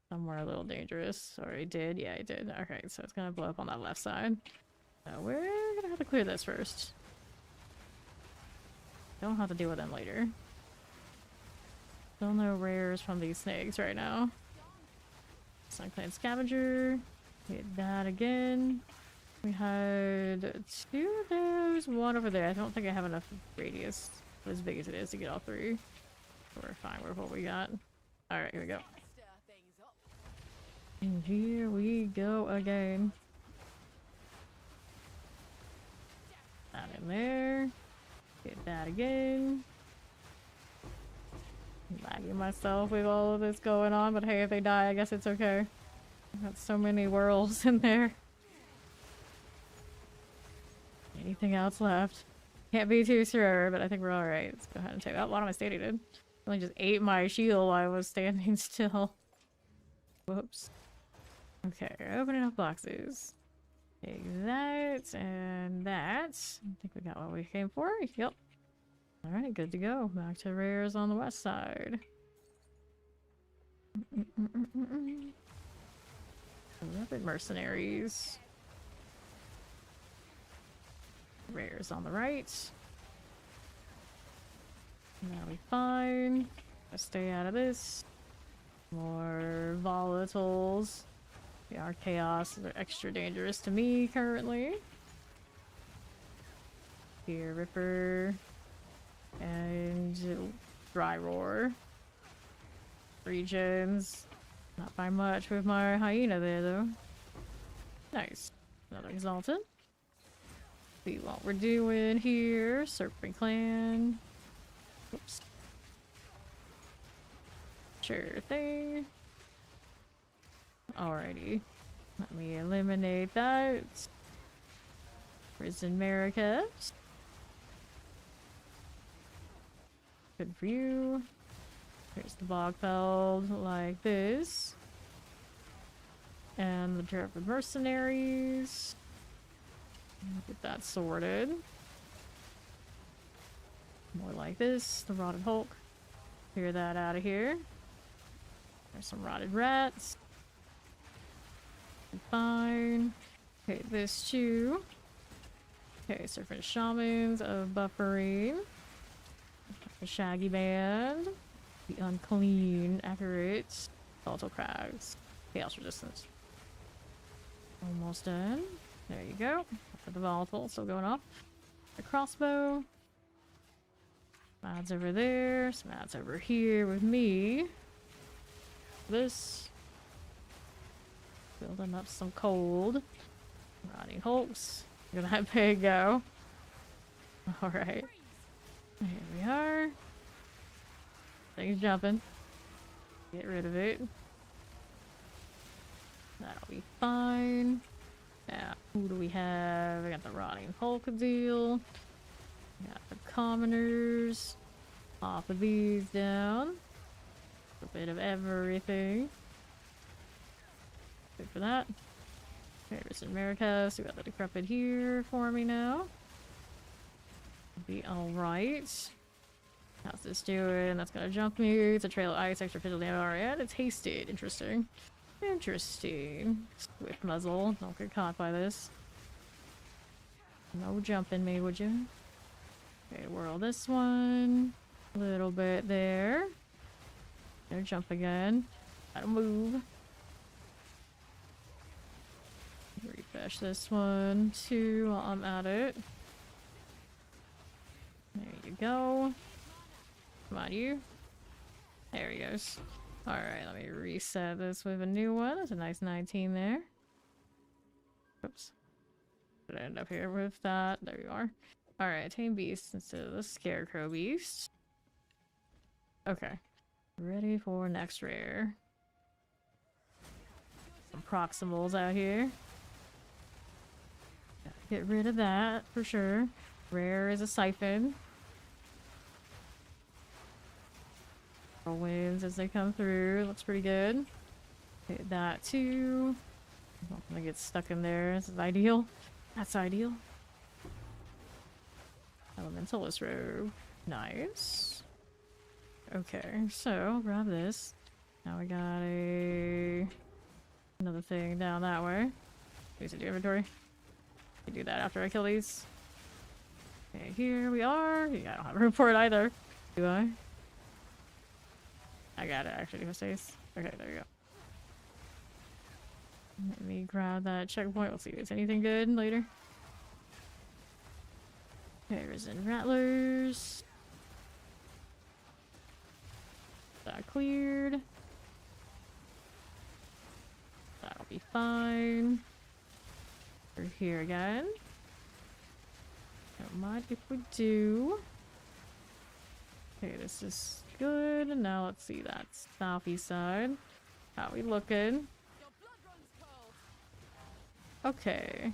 somewhere a little dangerous. Or I did. Yeah, I did. Okay, so it's gonna blow up on that left side. So we're gonna have to clear this first. Don't have to deal with them later. Still no rares from these snakes right now. Sun Clan Scavenger. Hit that again. We had 2 of those, 1 over there. I don't think I have enough radius, as big as it is, to get all 3. We're fine with what we got. Alright, here we go. Stir things up. And here we go again. That in there. Get that again. Lagging myself with all of this going on, but hey, if they die, I guess it's okay. Got so many whirls in there. Anything else left? Can't be too sure, but I think we're alright. Let's go ahead and take that. What am I stating? Only just ate my shield while I was standing still. Whoops. Okay, opening up boxes. Take that and that. I think we got what we came for. Yep. Alright, good to go. Back to rares on the west side. Rapid mercenaries. Rares on the right. That'll be fine. Let's stay out of this. More volatiles. They are chaos. They're extra dangerous to me currently. Fear Ripper. And Dry Roar. 3 gems. Not by much with my hyena there though. Nice. Another Exalted. See what we're doing here. Serpent Clan. Oops. Sure thing. Alrighty. Let me eliminate that. Prison Maracas. Good for you. Here's the Bogfeld like this. And the Dreadful Mercenaries. Get that sorted. More like this. The Rotted Hulk. Clear that out of here. There's some Rotted Rats. Fine. Okay, this too. Okay, Serpent Shamans of Buffering. The Shaggy Band. The Unclean. Accurate. Volatile Crags. Chaos Resistance. Almost done. There you go. For the volatile, still going off. The crossbow. Smad's over there. Smad's over here with me. This. Building up some cold. Rotting Hulks. Look at that pig go. Alright. Here we are. Things jumping. Get rid of it. That'll be fine. Now, who do we have? We got the Rotting Hulk deal. We got the commoners. Off of these down. A bit of everything. Good for that. There's Americas. We got the Decrepit here for me now. Be alright. How's this doing? That's gonna jump me. It's a Trail of Ice, extra physical damage, and it's hasted. Interesting. Interesting. Swift muzzle. Don't get caught by this. No jumping me, would you? Okay, whirl this one. A little bit there. There, jump again. Gotta move. Refresh this one too while I'm at it. There you go. Come on, you. There he goes. Alright, let me reset this with a new one. That's a nice 19 there. Oops. Did I end up here with that? There you are. Alright, tame beast instead of the scarecrow beast. Okay. Ready for next rare. Some proximals out here. Gotta get rid of that for sure. Rare is a siphon. Wins as they come through. Looks pretty good. Hit that too. I'm not gonna get stuck in there. This is ideal. That's ideal. Elementalist robe. Nice. Okay, so grab this. Now we got another thing down that way. Use the inventory. I do that after I kill these. Okay, here we are. Yeah, I don't have a report either. Do I? I got it actually, mistakes. Okay, there you go. Let me grab that checkpoint. We'll see if there's anything good later. Okay, Risen Rattlers. That cleared. That'll be fine. We're here again. Don't mind if we do. Okay, this is good. Now let's see that southeast side. How we looking? Your blood runs cold. Okay.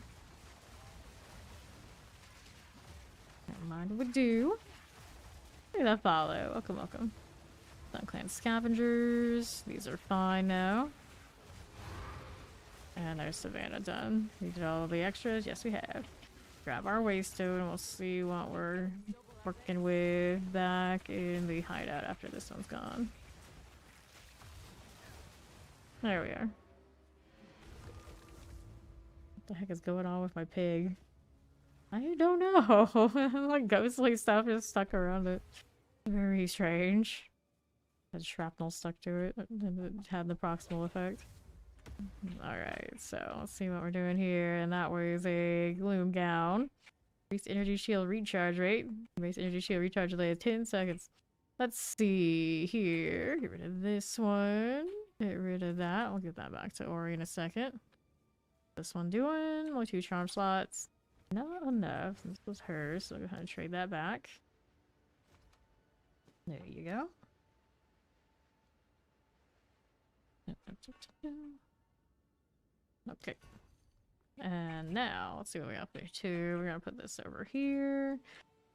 Don't mind if we do. Look at that follow. Welcome, welcome. Clan Scavengers. These are fine now. And there's Savannah done. We did all the extras. Yes, we have. Grab our waystone and we'll see what we're working with back in the hideout after this one's gone. There we are. What the heck is going on with my pig? I don't know. Like ghostly stuff is stuck around it. Very strange. Had shrapnel stuck to it and it had the proximal effect. Alright, so let's see what we're doing here. And that was a gloom gown. Increased energy shield recharge rate. Base energy shield recharge delay of 10 seconds. Let's see here. Get rid of this one. Get rid of that. I'll give that back to Ori in a second. This one doing only 2 charm slots. Not enough. This was hers, so I'll go ahead and trade that back. There you go. Okay. And now, let's see what we got there too. We're gonna put this over here.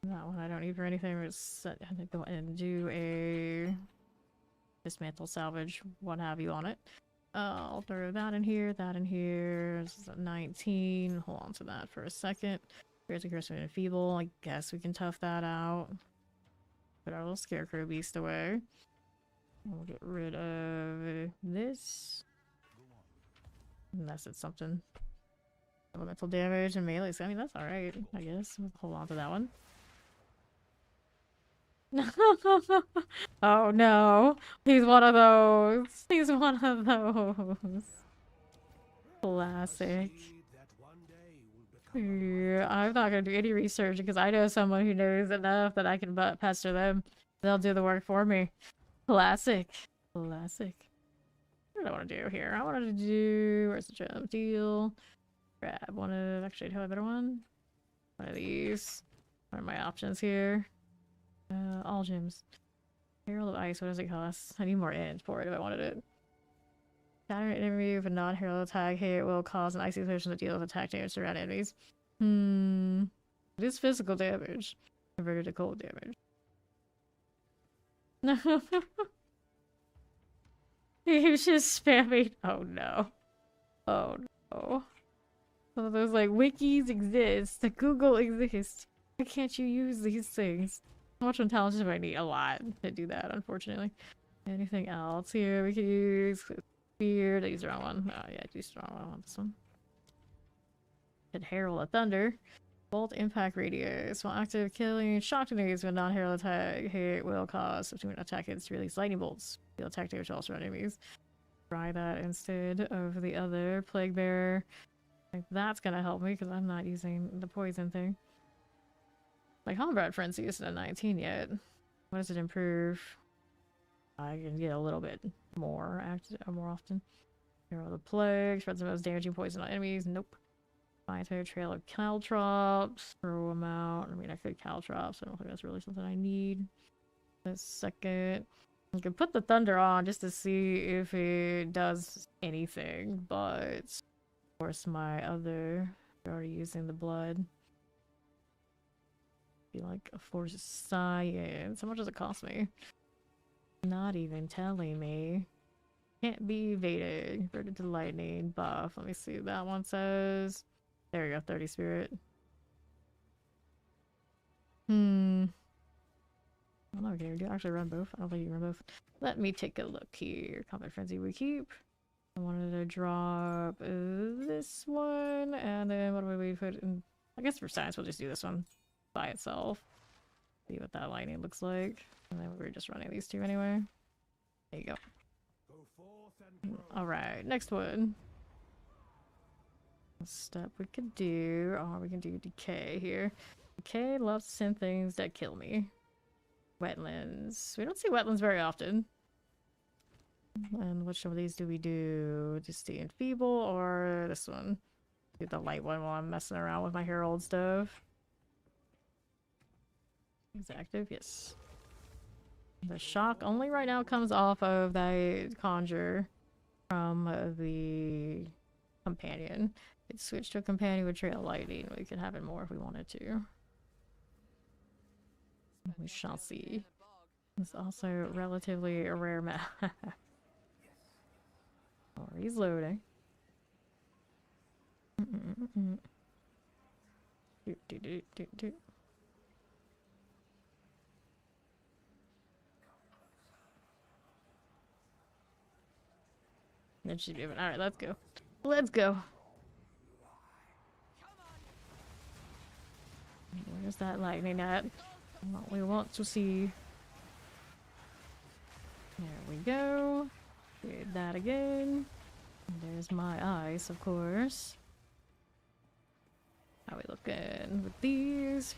That one I don't need for anything. We're gonna go and do a dismantle, salvage, what have you on it. I'll throw that in here, that in here. This is a 19. Hold on to that for a second. Here's a Curse and Feeble. I guess we can tough that out. Put our little scarecrow beast away. We'll get rid of this. Unless it's something. Elemental damage and melee. So, I mean, that's alright, I guess. We'll hold on to that one. Oh no. He's one of those. He's one of those. Classic. Yeah, I'm not gonna do any research because I know someone who knows enough that I can pester them. They'll do the work for me. Classic. Classic. What do I want to do here? I wanted to do... Where's the gem deal? Grab one of... Actually, do I have a better one? One of these. What are my options here? All gems. Herald of Ice, what does it cost? I need more int for it if I wanted it. Shatter an enemy with a non-herald attack hit will cause an icy potion that deals attack damage to around enemies. It is physical damage. Converted to cold damage. No. He's just spamming. Oh no. Oh no. Some of those like wikis exist. The Google exists. Why can't you use these things? How much intelligence do I need? A lot to do that, unfortunately. Anything else here we could use? Spear. Did I use the wrong one? Oh yeah, I do strong one. I want this one. Hit Herald of Thunder. Bolt impact radius. While active, killing shock grenades with non-hero attack hit will cause subsequent attack hits to release lightning bolts. Deal attack damage to all surrounding enemies. Try that instead of the other plague bearer. I think that's gonna help me because I'm not using the poison thing. My combat frenzy isn't a 19 yet. What does it improve? I can get a little bit more more often. Hero of the plague spreads the most damaging poison on enemies. Nope. My entire trail of caltrops. Throw them out. I mean, I could caltrops. I don't think that's really something I need. A second. I could put the thunder on just to see if it does anything, but of course my other already using the blood. Be like a force of science. How much does it cost me? Not even telling me. Can't be evaded. Converted to lightning buff. Let me see what that one says. There we go, 30 spirit. I don't know, Gary. Do you actually run both? I don't think you run both. Let me take a look here. Combat Frenzy we keep. I wanted to drop this one, and then what do we put in? I guess for science we'll just do this one by itself. See what that lightning looks like. And then we're just running these two anyway. There you go. Alright, next one. Step we could do. Oh, we can do decay here. Decay loves to send things that kill me. Wetlands. We don't see wetlands very often. And which of these do we do? Just the enfeeble or this one? Do the light one while I'm messing around with my herald stuff. Is it active? Yes. The shock only right now comes off of that conjure from the companion. It switched to a companion with trail lightning. We could have it more if we wanted to. We shall see. It's also relatively a rare map. Oh, he's loading. Do. Then she's moving. Alright, let's go. Let's go. Where's that lightning at? What we want to see. There we go. Did that again. And there's my eyes, of course. How we looking with these?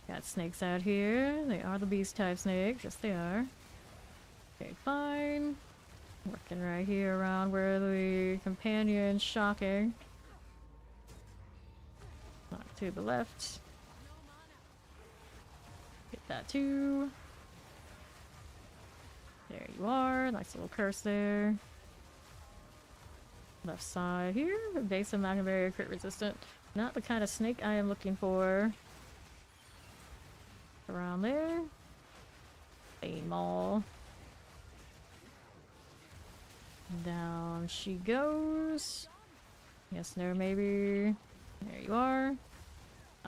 Got snakes out here. They are the beast type snakes. Yes, they are. Okay, fine. Working right here around where the companion's shocking. Knock to the left. Get that too. There you are. Nice little curse there. Left side here. Base of Magna Barrier crit resistant. Not the kind of snake I am looking for. Around there. Bane Maul. Down she goes. Yes, no, maybe. There you are.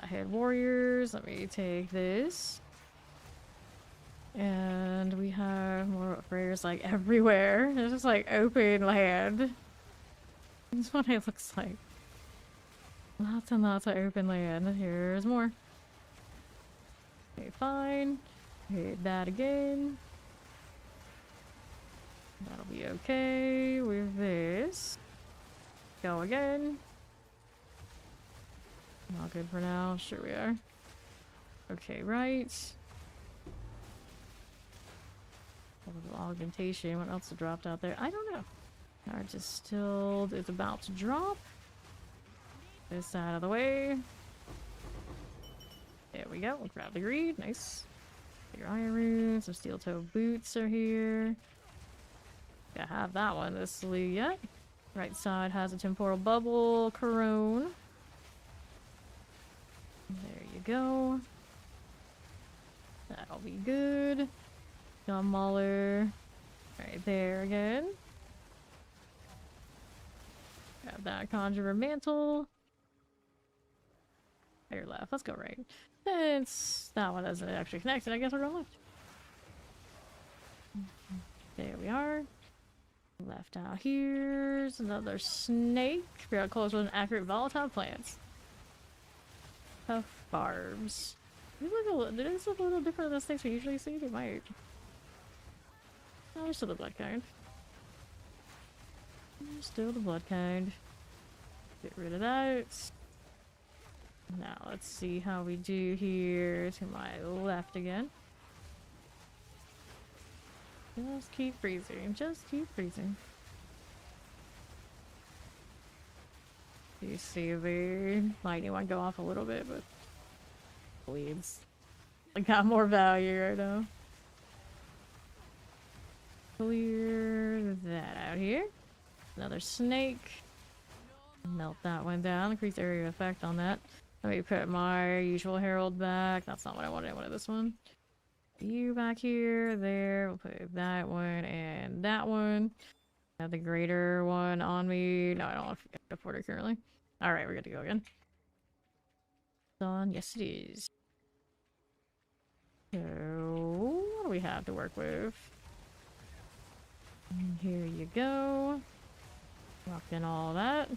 Head warriors. Let me take this. And we have more warriors like everywhere. There's just like open land. That's what it looks like. Lots and lots of open land. Here's more. Okay, fine. Hit that again. That'll be okay with this. Go again. Not good for now. Sure we are. Okay, right. Augmentation. What else dropped out there? I don't know. Our distilled is about to drop. This out of the way. There we go. We'll grab the greed. Nice. Your iron runes. Some steel toe boots are here. Gotta have that one this sleeve yet. Right side has a temporal bubble corone. There you go. That'll be good. Gun Mauler. Right there again. Grab that Conjurer Mantle. There left. Let's go right. Since that one doesn't actually connect, I guess we're going left. There we are. Left out here's another snake. Figure out close with an accurate volatile plants. Tough. barbs. These look do these look a little different than the snakes we usually see? They might. Oh, they're still the blood kind. They're still the blood kind. Get rid of that. Now let's see how we do here to my left again. Just keep freezing. Just keep freezing. You see the lightning one go off a little bit, but bleeds. I got more value right now. Clear that out here. Another snake. Melt that one down. Increase area of effect on that. Let me put my usual herald back. That's not what I wanted. I wanted this one. You back here, there. We'll put that one and that one. Have the greater one on me. No, I don't afford it currently. Alright, we're good to go again. Done. Yes, it is. So, what do we have to work with? And here you go. Lock in all that.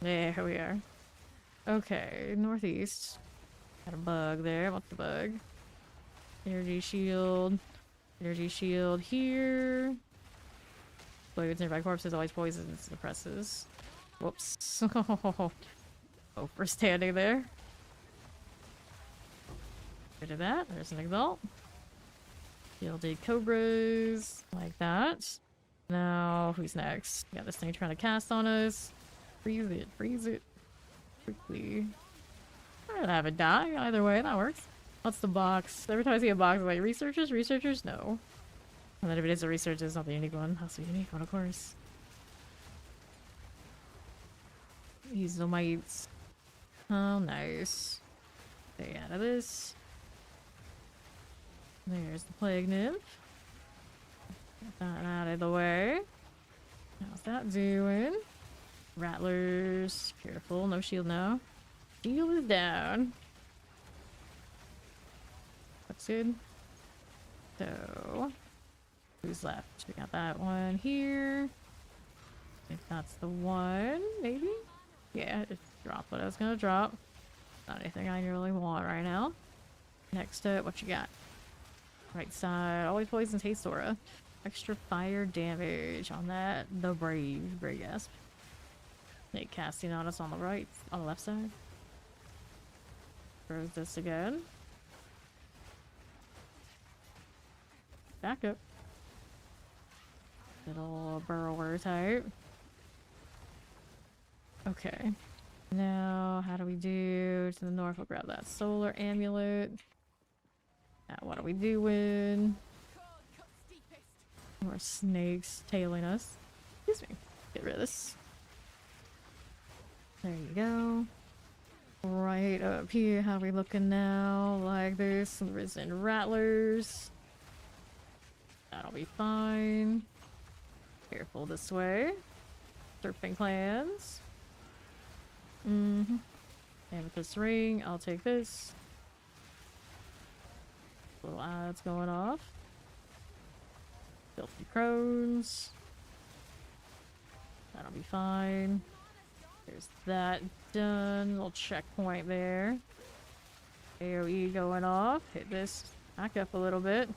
There we are. Okay, northeast. Got a bug there. What's the bug? Energy shield. Energy shield here. Fluids nearby corpses always poisons and suppresses. Whoops. Oh, for standing there. Rid of that. There's an exalt. Shielded cobras. Like that. Now, who's next? Got this thing trying to cast on us. Freeze it. Freeze it. Quickly. I'm gonna have it die. Either way, that works. What's the box? Every time I see a box, I'm like, researchers? Researchers? No. And then if it is a researcher, it's not the unique one. That's the unique one, of course. These are mites. Oh, nice. Stay out of this. There's the plague nymph. Get that out of the way. How's that doing? Rattlers. Careful, no shield now. Shield is down. Looks good. So, who's left? We got that one here. I think that's the one, maybe? Yeah, it dropped what I was gonna drop. Not anything I really want right now. Next up, what you got? Right side, always poisons haste aura. Extra fire damage on that. The brave, great gasp. Snake casting on us on the right, on the left side. Throws this again. Back up. Little burrower type. Okay. Now, how do we do to the north? We'll grab that solar amulet. Now, what are we doing? More snakes tailing us. Excuse me. Get rid of this. There you go. Right up here, how are we looking now? Like this. Some risen rattlers. That'll be fine. Careful this way. Serpent clans. Amethyst ring. I'll take this. Little ads going off. Filthy crones. That'll be fine. There's that done. Little checkpoint there. AoE going off. Hit this back up a little bit.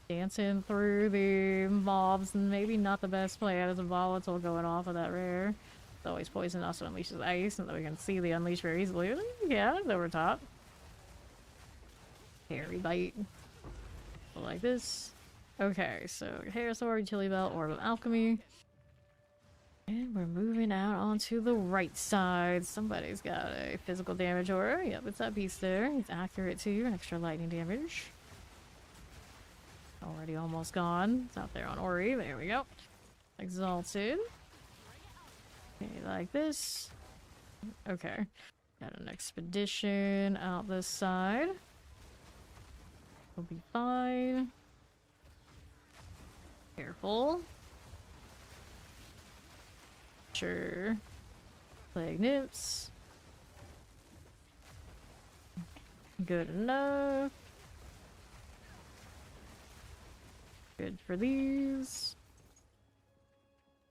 Dancing through the mobs, and maybe not the best play. There's a volatile going off of that rare. It's always poison also unleashes ice, and then we can see the unleash very easily. Yeah, it's over top. Hairy bite. Like this. Okay, so hair sword, utility belt, orb of alchemy. And we're moving out onto the right side. Somebody's got a physical damage aura. Yep, it's that beast there. It's accurate too. An extra lightning damage. Already almost gone. It's out there on Ori. There we go. Exalted. Okay, like this. Okay. Got an expedition out this side. We'll be fine. Careful. Sure. Plague nymphs. Good enough. Good for these.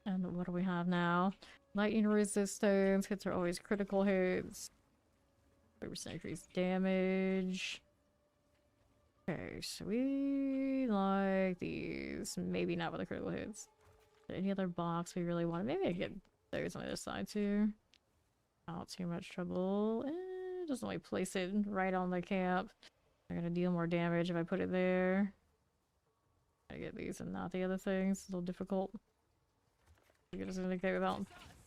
And what do we have now? Lightning resistance. Hits are always critical hits. 30% increased damage. Okay, so we like these. Maybe not with the critical hits. Any other box we really want? Maybe I could get those on the other side too. Not too much trouble. Just only place it right on the camp. I'm gonna deal more damage if I put it there. I get these and not the other things. It's a little difficult. You're just gonna get without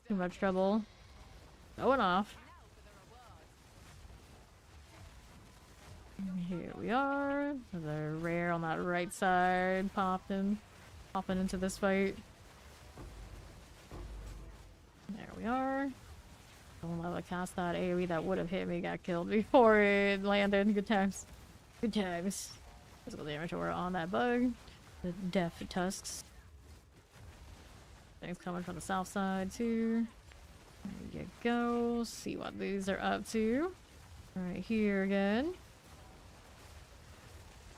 too much trouble. Going off. Here we are. The rare on that right side popping into this fight. There we are. Don't let it cast that AoE that would have hit me, got killed before it landed. Good times. Good times. Physical damage aura on that bug. The death tusks. Things coming from the south side too. There you go. See what these are up to. Right here again.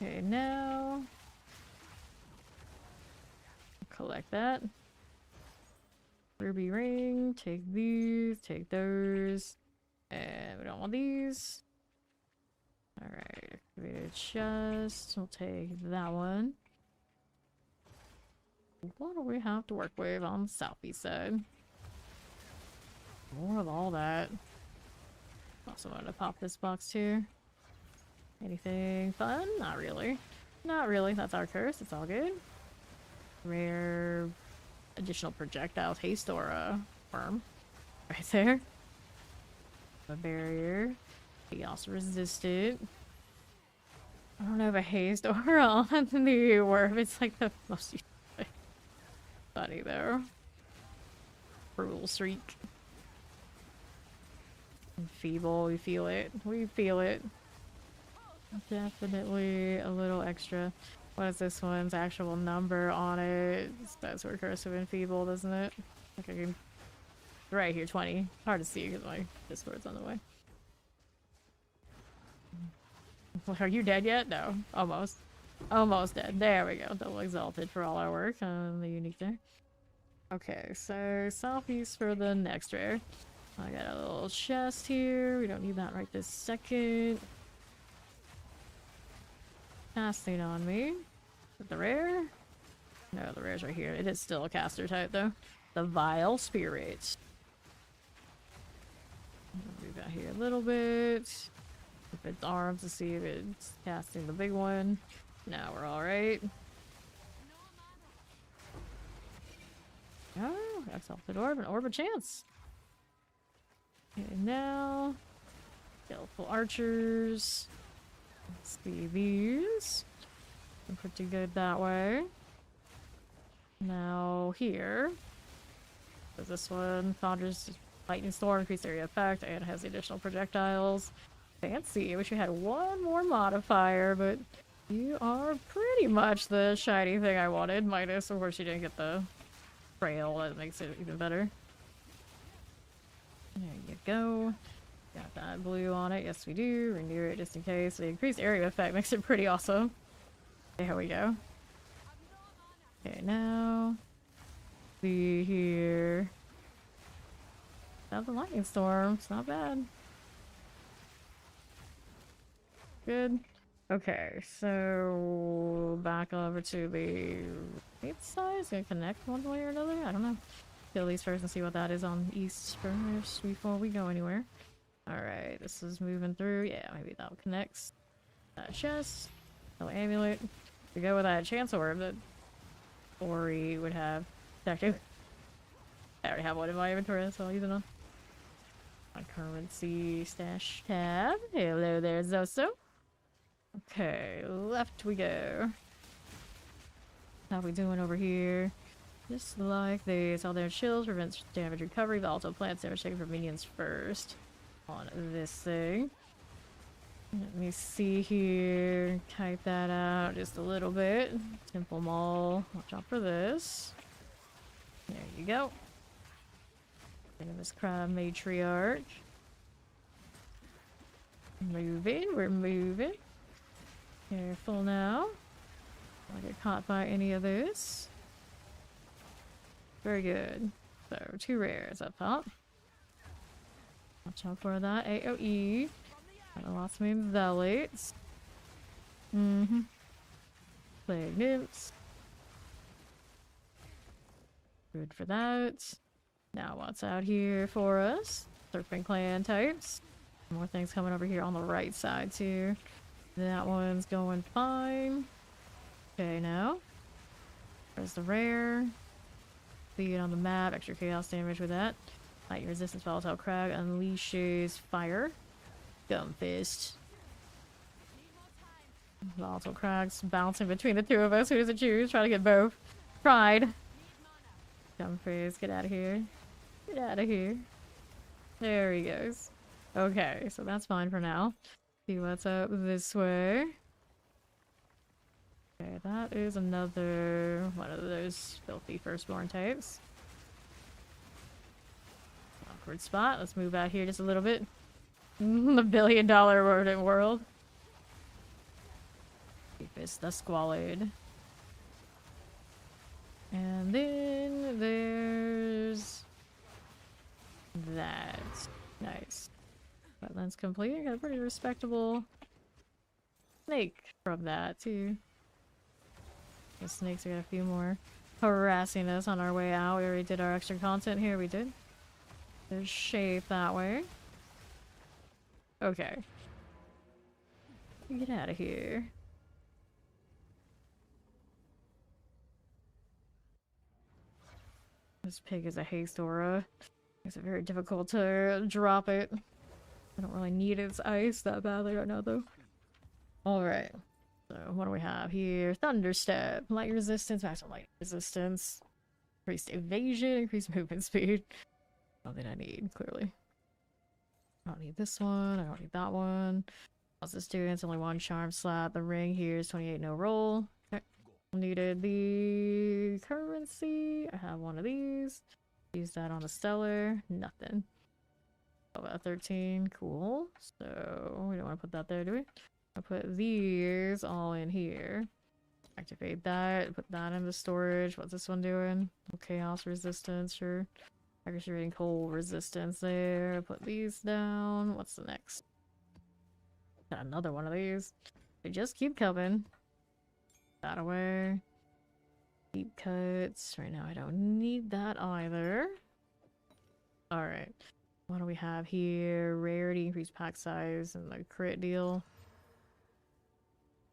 Okay, now collect that. Ruby ring, take these, take those, and we don't want these. Alright, activated chest, we'll take that one. What do we have to work with on the southeast side? More of all that. Also wanted to pop this box too. Anything fun? Not really. Not really, that's our curse, it's all good. Rare additional projectiles, haste aura worm. Right there. A barrier. He also resisted. I don't have a haste aura on the worm. It's like the most funny though. Cruel streak. And feeble, we feel it. We feel it. Definitely a little extra. What is this one's actual number on it? That's where cursive and feeble, doesn't it? Like I can... Right here, 20. Hard to see because my Discord's on the way. Are you dead yet? No. Almost. Almost dead. There we go. Double exalted for all our work on the unique there. Okay, so southeast for the next rare. I got a little chest here. We don't need that right this second. Casting on me. Is it the rare? No, the rare's right here. It is still a caster type though. The Vile Spirit. Move that here a little bit. If it's arms to see if it's casting the big one. Now we're alright. Oh, exalted orb, an orb of chance. Okay, now skillful archers. Let's see these. I'm pretty good that way. Now here. There's this one. Thunder's lightning storm, increased area effect, and has the additional projectiles. Fancy. I wish we had one more modifier, but you are pretty much the shiny thing I wanted. Minus, of course, you didn't get the trail. That makes it even better. There you go. Got that blue on it. Yes, we do. Renew it just in case. The increased area effect makes it pretty awesome. There we go. Okay, now. See here. Have the lightning storm. It's not bad. Good. Okay, so back over to the right side. Is it gonna connect one way or another? I don't know. Kill these first and see what that is on east first before we go anywhere. Alright, this is moving through. Yeah, maybe that connects. That chest. No amulet. We go with that chance orb that Ori would have. Detective. I already have one in my inventory, so I'll use it on. My currency stash tab. Hello there, Zoso. Okay, left we go. How we doing over here? Just like this. All their chills prevents damage recovery, but also plants damage taken from minions first. On this thing. Let me see here. Type that out just a little bit. Temple Mall. Watch out for this. There you go. Famous crab matriarch. Moving. We're moving. Careful now. Don't get caught by any of this. Very good. So, 2 rares up top. Watch out for that AoE. Got lots of main zealots. Mm-hmm. Plague nymphs. Good for that. Now what's out here for us? Serpent clan types. More things coming over here on the right side too. That one's going fine. Okay, now. There's the rare. See it on the map. Extra chaos damage with that. Light resistance volatile crag unleashes fire. Gum fist. Volatile crags bouncing between the two of us. Who does it choose? Try to get both. Tried. Gum fist. Get out of here. Get out of here. There he goes. Okay, so that's fine for now. See what's up this way. Okay, that is another one of those filthy firstborn types. Awkward spot. Let's move out here just a little bit. The billion-dollar rodent world. It's the squalid. And then there's that. Nice. Wetlands complete. Got a pretty respectable snake from that too. The snakes, we got a few more harassing us on our way out. We already did our extra content here. We did. There's shape that way. Okay. Get out of here. This pig is a haste aura. It's very difficult to drop it. I don't really need its ice that badly right now though. Alright. So what do we have here? Thunderstep. Light resistance, maximum light resistance. Increased evasion, increased movement speed. Nothing I need, clearly. I don't need this one, I don't need that one. What's this doing? It's only one charm slot. The ring here is 28 no roll. Okay. Needed the currency. I have one of these. Use that on the stellar. Nothing. About 13. Cool. So we don't want to put that there, do we? I'll put these all in here. Activate that. Put that in the storage. What's this one doing? Chaos resistance. Sure. Aggravating cold resistance there. Put these down. What's the next? Got another one of these. They just keep coming. That away. Deep cuts. Right now I don't need that either. Alright. What do we have here? Rarity, increased pack size, and the crit deal.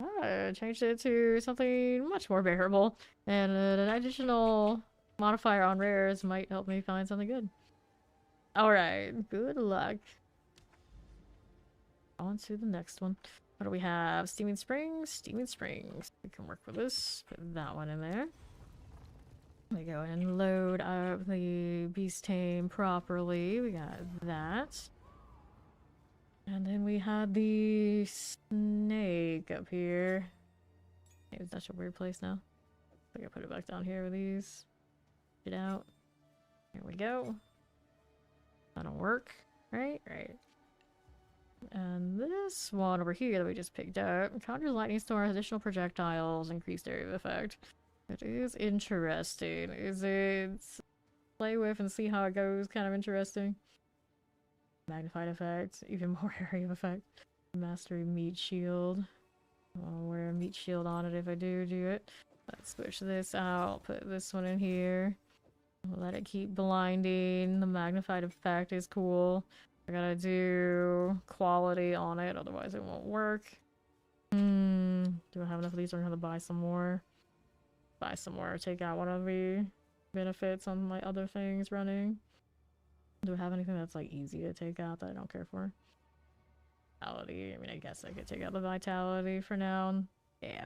I changed it to something much more bearable. And an additional modifier on rares might help me find something good. Alright, good luck. On to the next one. What do we have? Steaming Springs? Steaming Springs. We can work with this. Put that one in there. We go and load up the beast tame properly. We got that. And then we had the snake up here. Maybe it's such a weird place now. I gotta put it back down here with these. Get out. Here we go. That'll work. Right? Right. And this one over here that we just picked up. Conjures lightning storm, additional projectiles, increased area of effect. It is interesting. Is it play with and see how it goes? Kind of interesting. Magnified effect, even more area of effect. Mastery meat shield. I'll wear a meat shield on it if I do it. Let's switch this out. Put this one in here. Let it keep blinding. The magnified effect is cool. I gotta do quality on it, otherwise it won't work. Do I have enough of these? Or I'm gonna buy some more. Buy some more. Take out one of the benefits on my other things running. Do I have anything that's like easy to take out that I don't care for? Vitality. I mean, I guess I could take out the vitality for now. Yeah,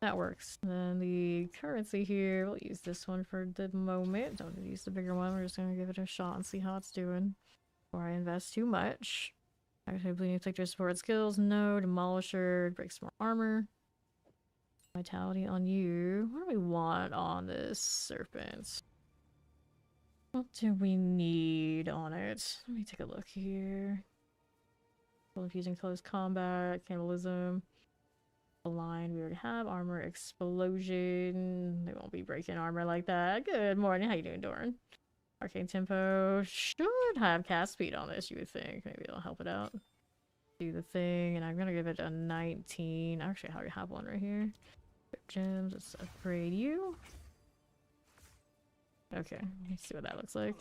that works. Then the currency here, we'll use this one for the moment. Don't need to use the bigger one. We're just gonna give it a shot and see how it's doing before I invest too much. Actually, bleeding afflictor support skills. No. Demolisher. Breaks more armor. Vitality on you. What do we want on this serpent? What do we need on it? Let me take a look here. Infusing close combat, cannibalism, blind. We already have armor, explosion. They won't be breaking armor like that. Good morning. How you doing, Doran? Arcane tempo should have cast speed on this. You would think maybe it'll help it out. do the thing, and I'm gonna give it a 19. Actually, I have one right here. Gems, let's upgrade you. Okay, let's see what that looks like.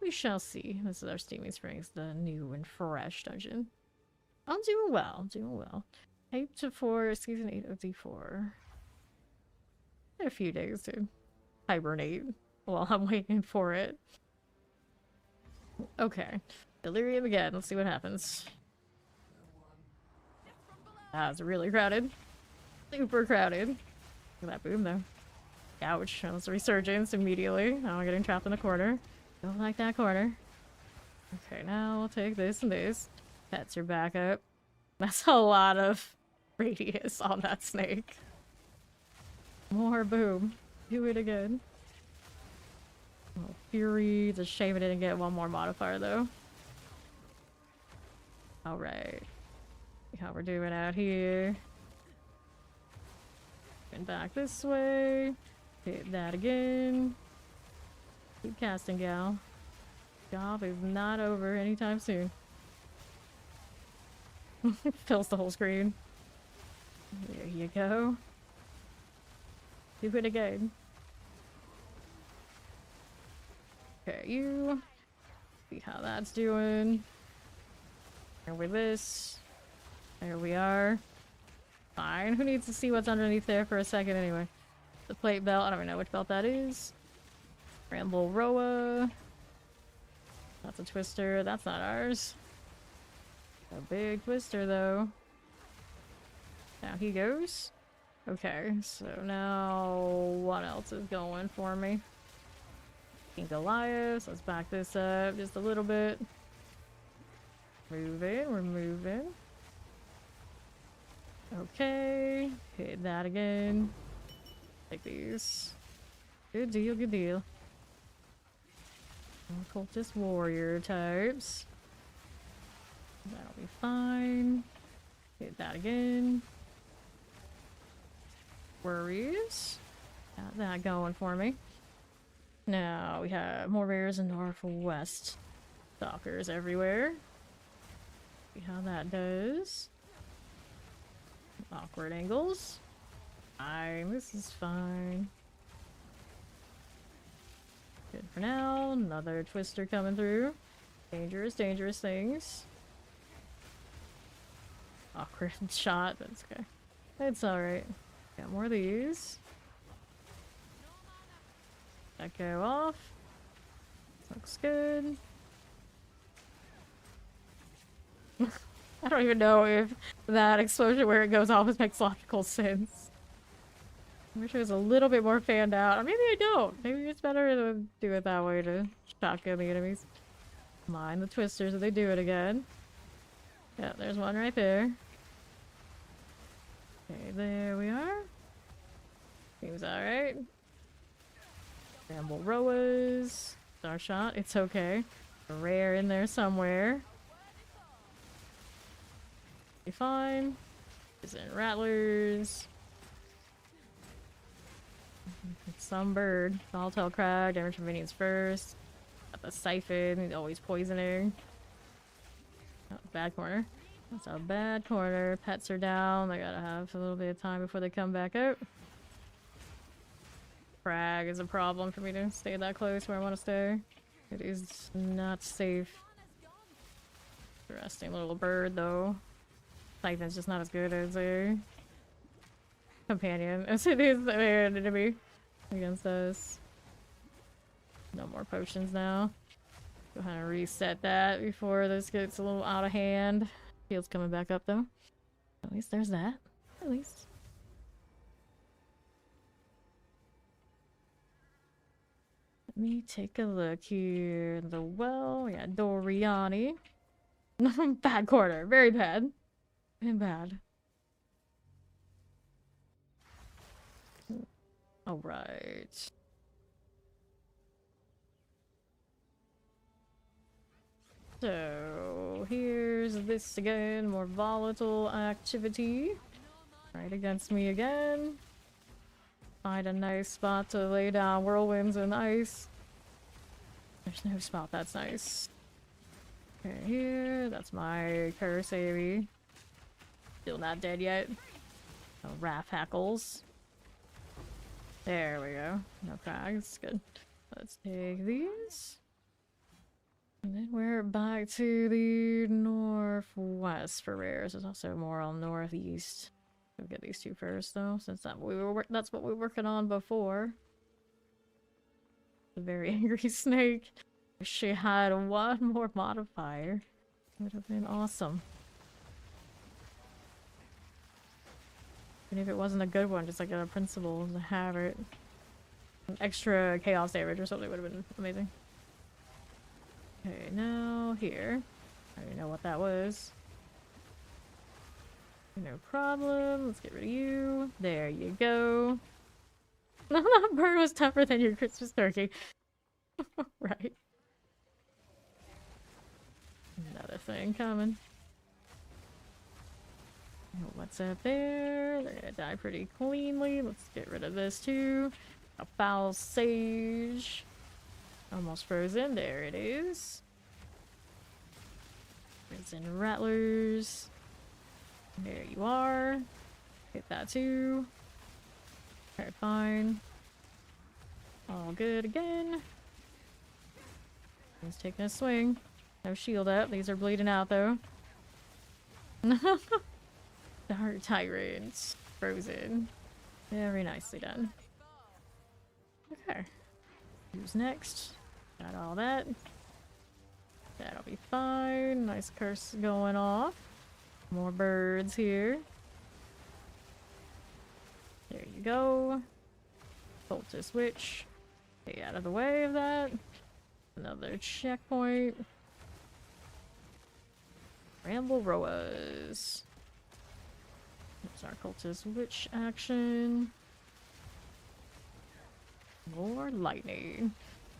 We shall see. This is our Steaming Springs, the new and fresh dungeon. I'm doing well, I'm doing well. 8 to 4, season 8 of D4. A few days to hibernate while I'm waiting for it. Okay, delirium again. Let's see what happens. Ah, it's really crowded. Super crowded. Look at that boom though. Ouch, that was a resurgence immediately. Now I'm getting trapped in the corner. Don't like that corner. Okay, now we'll take this and this. Pets are back up. That's a lot of radius on that snake. More boom. Do it again. Oh, Fury. It's a shame I didn't get one more modifier though. Alright. See how we're doing out here. Going back this way. Hit that again. Keep casting, gal. Job is not over anytime soon. Fills the whole screen. There you go. Do it again. Okay, you. See how that's doing. Here with this. There we are. Fine. Who needs to see what's underneath there for a second anyway? The plate belt. I don't even know which belt that is. Ramble Roa. That's a twister. That's not ours. A big twister though. Now he goes. Okay, so now what else is going for me? King Goliath. Let's back this up just a little bit. Moving, we're moving. Okay, hit that again. Take these. Good deal, good deal. Cultist warrior types. That'll be fine. Hit that again. Worries. Got that going for me. Now we have more rares in northwest. Stalkers everywhere. See how that does. Awkward angles. Fine, this is fine. Good for now. Another twister coming through. Dangerous, dangerous things. Awkward shot, that's okay. It's alright. Got more of these. That go off. Looks good. I don't even know if that explosion where it goes off makes logical sense. I wish it was a little bit more fanned out. Or maybe I don't. Maybe it's better to do it that way to shotgun the enemies. Mind the twisters if they do it again. Yeah, there's one right there. Okay, there we are. Seems alright. Ramble Roas. Star shot. It's okay. A rare in there somewhere. Be fine. Isn't rattlers. Some bird. Volatile crag. Damage from minions first. Got the siphon. He's always poisoning. Oh, bad corner. That's a bad corner. Pets are down. They gotta have a little bit of time before they come back out. Frag is a problem for me to stay that close where I want to stay. It is not safe. Interesting little bird though. Siphon's just not as good as a companion as it is an enemy against us. No more potions now. Go ahead and reset that before this gets a little out of hand. Field's coming back up though. At least there's that. At least. Let me take a look here. The well, yeah, Doriani. Bad corner, very bad. Very bad. Alright. So, here's this again, more volatile activity. Right against me again. Find a nice spot to lay down whirlwinds and ice. There's no spot that's nice. Okay, here, that's my curse AV. Still not dead yet. Oh, Raph hackles. There we go. No crags. Good. Let's take these. And then we're back to the northwest for rares. There's also more on northeast. We'll get these two first, though, since that's what we were working on before. The very angry snake. If she had one more modifier, it would have been awesome. And if it wasn't a good one, just like a principle to have it. An extra chaos damage or something would have been amazing. Okay, now here. I don't know what that was. No problem. Let's get rid of you. There you go. That bird was tougher than your Christmas turkey. Right. Another thing coming. What's up there? They're gonna die pretty cleanly. Let's get rid of this too. A foul sage. Almost frozen. There it is. Frozen rattlers. There you are. Hit that too. Okay, fine. All good again. He's taking a swing. No shield up. These are bleeding out though. Dark Tyrants. Frozen. Very nicely done. Okay. Who's next? Got all that. That'll be fine. Nice curse going off. More birds here. There you go. Cultist Witch. Stay out of the way of that. Another checkpoint. Ramble Roas. There's our Cultist Witch action. More lightning.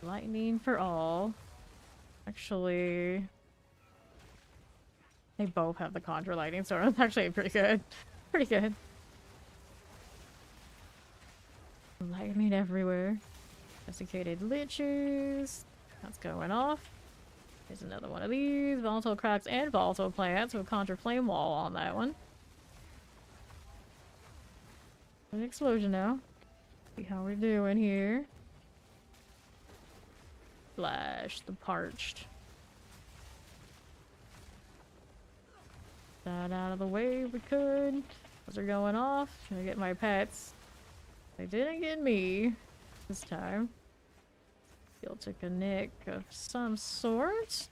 Lightning for all. Actually, they both have the Conjure Lightning, so it's actually pretty good. Pretty good. Lightning everywhere. Desiccated Liches. That's going off. There's another one of these. Volatile Cracks and Volatile Plants with Conjure Flame Wall on that one. An explosion now. See how we're doing here. Flash the Parched. That out of the way if we could. Those are going off. Trying to get my pets. They didn't get me this time. Still took a nick of some sort.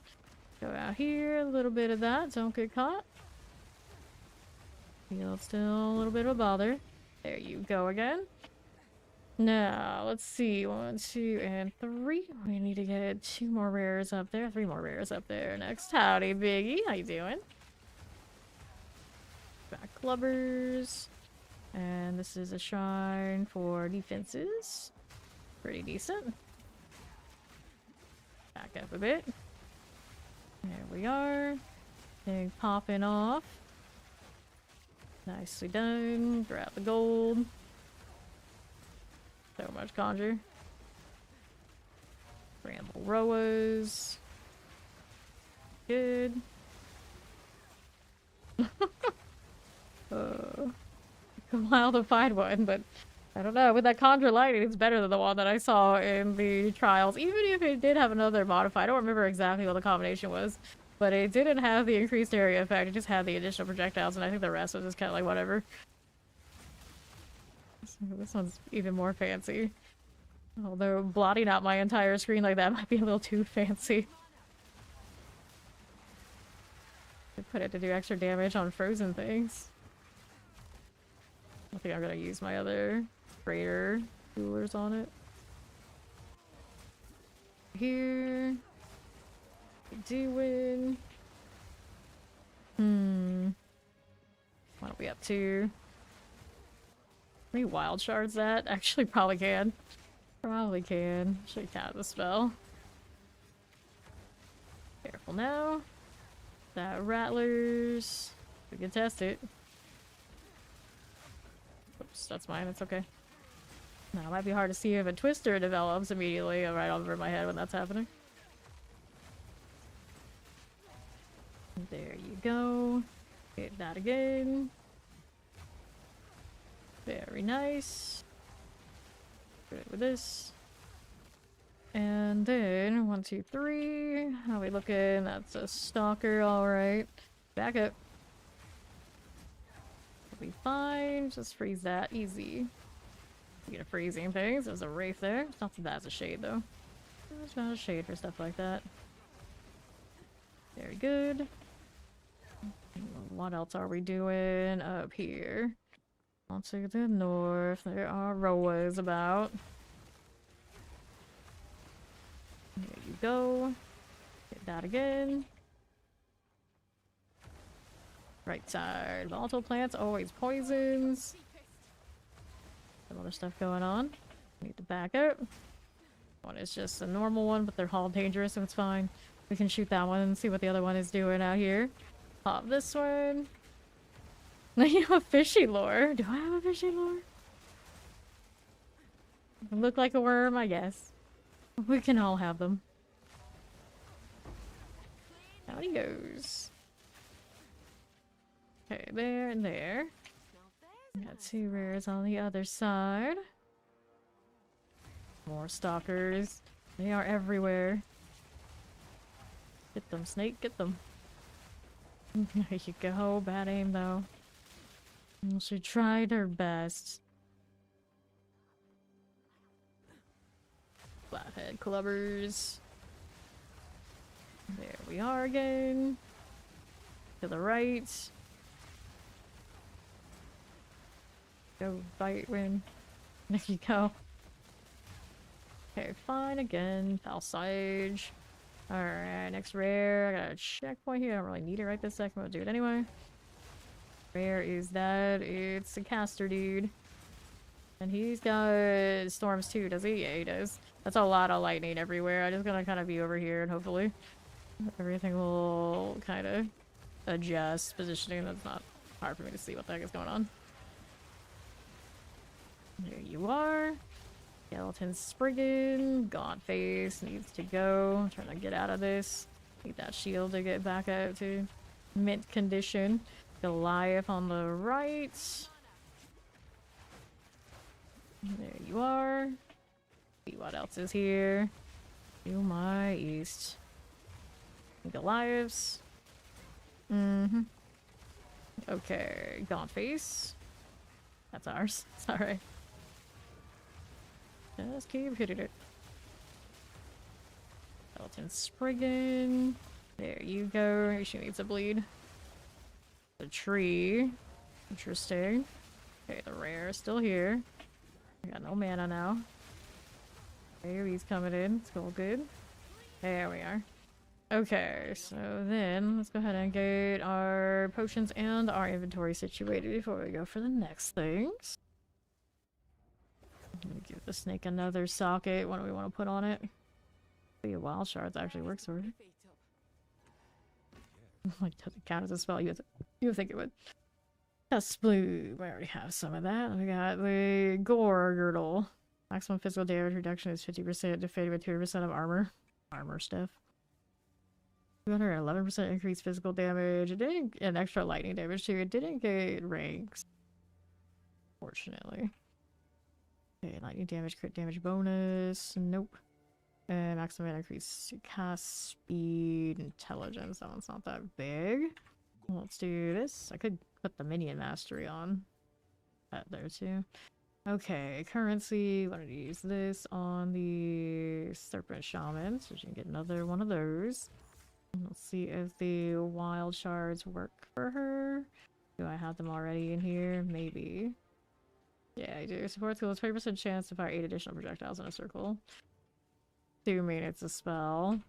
Go out here, a little bit of that. Don't get caught. Field still a little bit of a bother. There you go again. Now, let's see. 1, 2, and 3. We need to get 2 more rares up there. 3 more rares up there next. Howdy, Biggie. How you doing? Back clubbers. And this is a shrine for defenses. Pretty decent. Back up a bit. There we are. Thing popping off. Nicely done. Grab the gold. So much conjure. Ramble Roas. Good. A while to find one, but I don't know. With that Conjure Lightning, it's better than the one that I saw in the trials. Even if it did have another modifier. I don't remember exactly what the combination was, but it didn't have the increased area effect. It just had the additional projectiles, and I think the rest was just kind of like whatever. This one's even more fancy. Although blotting out my entire screen like that might be a little too fancy. I put it to do extra damage on frozen things. I think I'm gonna use my other Raider coolers on it. Here. Doing. What are we up to? How many wild shards that? Actually, probably can. Probably can. Should count the spell. Careful now. That rattlers. We can test it. Oops, that's mine. It's okay. Now, it might be hard to see if a twister develops immediately right over my head when that's happening. There you go. Hit that again. Very nice. Good with this. And then 1, 2, 3. How we looking? That's a stalker, alright. Back up. We'll be fine. Just freeze that. Easy. You get a freezing things. There's a wraith there. It's not so bad as a shade though. It's not a shade for stuff like that. Very good. What else are we doing up here? On to the north. There are roas about. There you go. Hit that again. Right side. Volatile plants, always poisons. Some other stuff going on. Need to back up. One is just a normal one, but they're all dangerous, so it's fine. We can shoot that one and see what the other one is doing out here. Pop this one. Now you have a fishy lure. Do I have a fishy lure? Look like a worm, I guess. We can all have them. Out he goes. Okay, there and there. Got 2 rares on the other side. More stalkers. They are everywhere. Get them, snake, get them. There you go. Bad aim though. She tried her best. Flathead clubbers. There we are again. To the right. Go bite win. There you go. Okay, fine again. Foul Sage. Alright, next rare. I got a checkpoint here. I don't really need it right this second, but I'll do it anyway. Rare is that? It's a caster dude. And he's got storms too, does he? Yeah, he does. That's a lot of lightning everywhere. I'm just gonna kind of be over here and hopefully everything will kind of adjust positioning. That's not hard for me to see what the heck is going on. There you are. Skeleton Spriggan. Gaunt face needs to go. I'm trying to get out of this. Need that shield to get back out to mint condition. Goliath on the right. There you are. See what else is here. To my east. Goliaths. Okay, Gaunt face. That's ours. Sorry. Just keep hitting it. Skeleton Spriggan. There you go. She needs a bleed. The tree. Interesting. Okay, the rare is still here. I got no mana now. Okay, he's coming in. It's all good. There we are. Okay, so then let's go ahead and get our potions and our inventory situated before we go for the next things. Let me give the snake another socket. What do we want to put on it? The wild shards actually works for it. Like, doesn't count as a spell. You would think it would. Dust Bloom. We already have some of that. We got the Gore Girdle. Maximum physical damage reduction is 50%, defeated with 2% of armor. Armor stuff. 211% increased physical damage. It didn't, and extra lightning damage too. It didn't get ranks. Fortunately. Okay, lightning damage, crit damage bonus. Nope. And maximum increase cast speed, intelligence. That one's not that big. Let's do this. I could put the minion mastery on that there too. Okay, currency. Wanted to use this on the serpent shaman, so she can get another one of those. Let's see if the wild shards work for her. Do I have them already in here? Maybe. Yeah, I do. Support skill is 20% chance to fire 8 additional projectiles in a circle. Assuming it's a spell.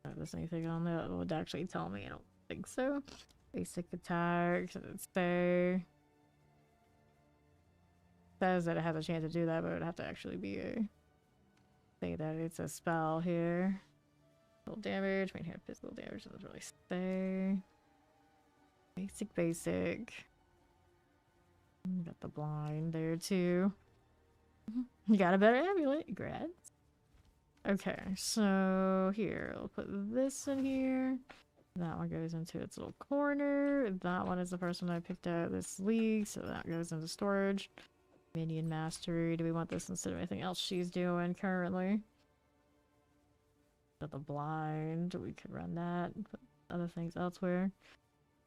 If there's anything on there that would actually tell me, I don't think so. Basic attack, does it say? Says that it has a chance to do that, but it would have to actually be a say that it's a spell here. Physical damage, maintain physical damage, doesn't really say. Basic. Got the blind there too. You got a better amulet, grads. Okay, so here, I'll put this in here. That one goes into its little corner. That one is the first one I picked out this league, so that goes into storage. Minion Mastery. Do we want this instead of anything else she's doing currently? Got the blind. We could run that. Put other things elsewhere.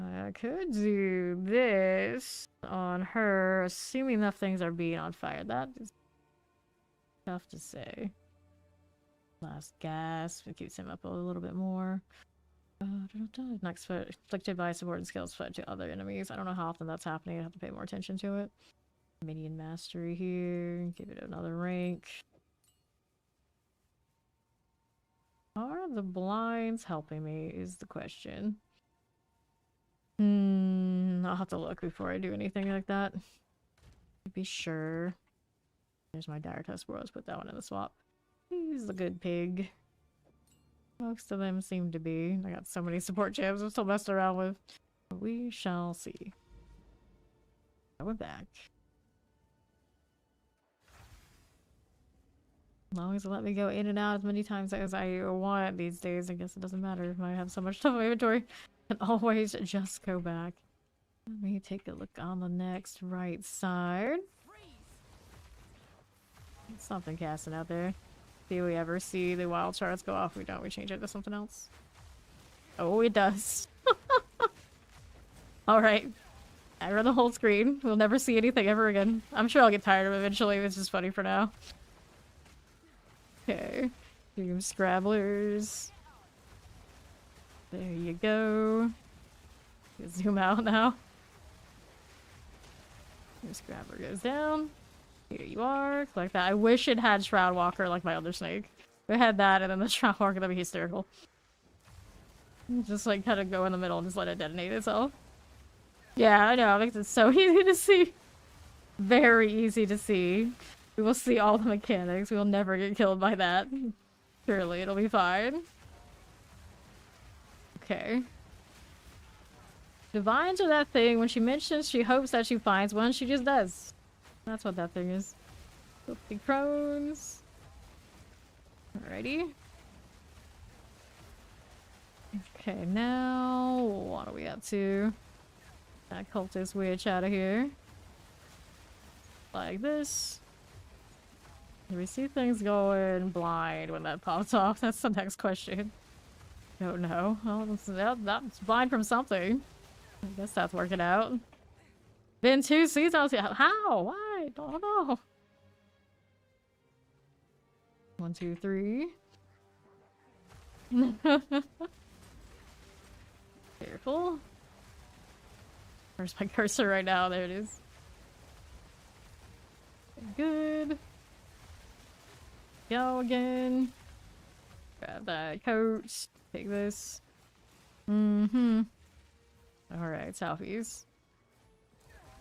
I could do this on her, assuming enough things are being on fire. That is tough to say. Last gas. It keeps him up a little bit more. Next foot inflicted by subordinate skills foot to other enemies. I don't know how often that's happening. I have to pay more attention to it. Minion Mastery here. Give it another rank. Are the blinds helping me is the question. I'll have to look before I do anything like that. To be sure. There's my dire test bros. Put that one in the swap. He's a good pig. Most of them seem to be. I got so many support gems I'm still messing around with. We shall see. We're back. As long as it let me go in and out as many times as I want these days, I guess it doesn't matter if I have so much stuff in my inventory. I can always just go back. Let me take a look on the next right side. Something casting out there. Do we ever see the wild shards go off? We don't. We change it to something else. Oh, it does. Alright. I run the whole screen. We'll never see anything ever again. I'm sure I'll get tired of it eventually. It's just funny for now. Okay. Doom Scrabblers. There you go. Zoom out now. Your Scrabbler goes down. Here you are. Like that. I wish it had Shroud Walker like my other snake. If it had that and then the Shroud Walker, that'd be hysterical. Just like kind of go in the middle and just let it detonate itself. Yeah, I know. It makes it so easy to see. Very easy to see. We will see all the mechanics. We will never get killed by that. Surely it'll be fine. Okay. Divines are that thing. When she mentions she hopes that she finds one, she just does. That's what that thing is. 50 crones. Alrighty. Okay, now what are we up to? That cultist witch out of here. Like this. Do we see things going blind when that pops off? That's the next question. Don't know. Well, that's blind from something. I guess that's working out. Been 2 seasons. How? Why? Don't know. 1, 2, 3. Careful. Where's my cursor right now? There it is. Good. Go again. Grab that coat. Take this. Alright, selfies.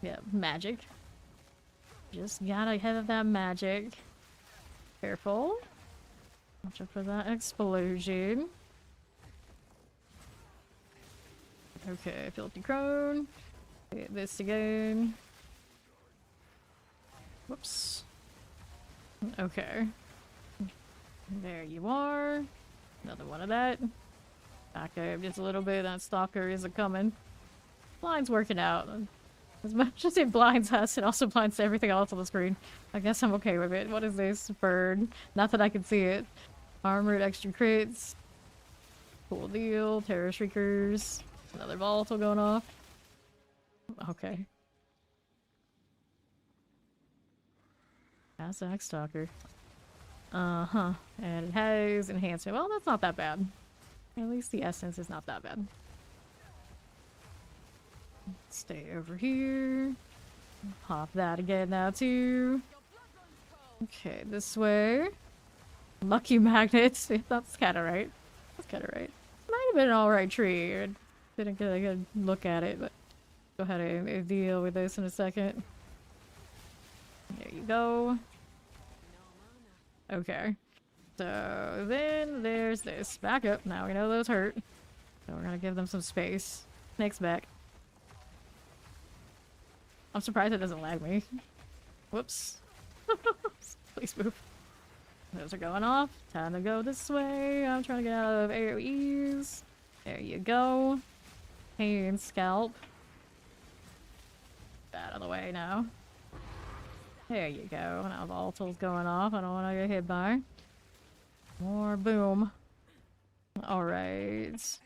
Yeah, magic. Just gotta have that magic. Careful. Watch out for that explosion. Okay, filthy crone. Get this again. Whoops. Okay. There you are. Another one of that. Back up just a little bit. That stalker isn't coming. Blind's working out. As much as it blinds us, it also blinds everything else on the screen. I guess I'm okay with it. What is this? Bird. Not that I can see it. Armored extra crits. Cool deal. Terror shriekers. Another volatile going off. Okay. Azak stalker. Uh-huh. And it has enhancement. Well, that's not that bad. At least the essence is not that bad. Stay over here. Pop that again now too. Okay, this way. Lucky magnets. That's kind of right. That's kind of right. Might have been an alright tree. I didn't get a good look at it, but go ahead and deal with this in a second. There you go. Okay. So then there's this. Back up. Now we know those hurt. So we're gonna give them some space. Snake's back. I'm surprised it doesn't lag me. Whoops. Please move. Those are going off. Time to go this way. I'm trying to get out of AoEs. There you go. Pain scalp. That out of the way now. There you go. Now the ulti's going off. I don't want to get hit by. More boom. Alright.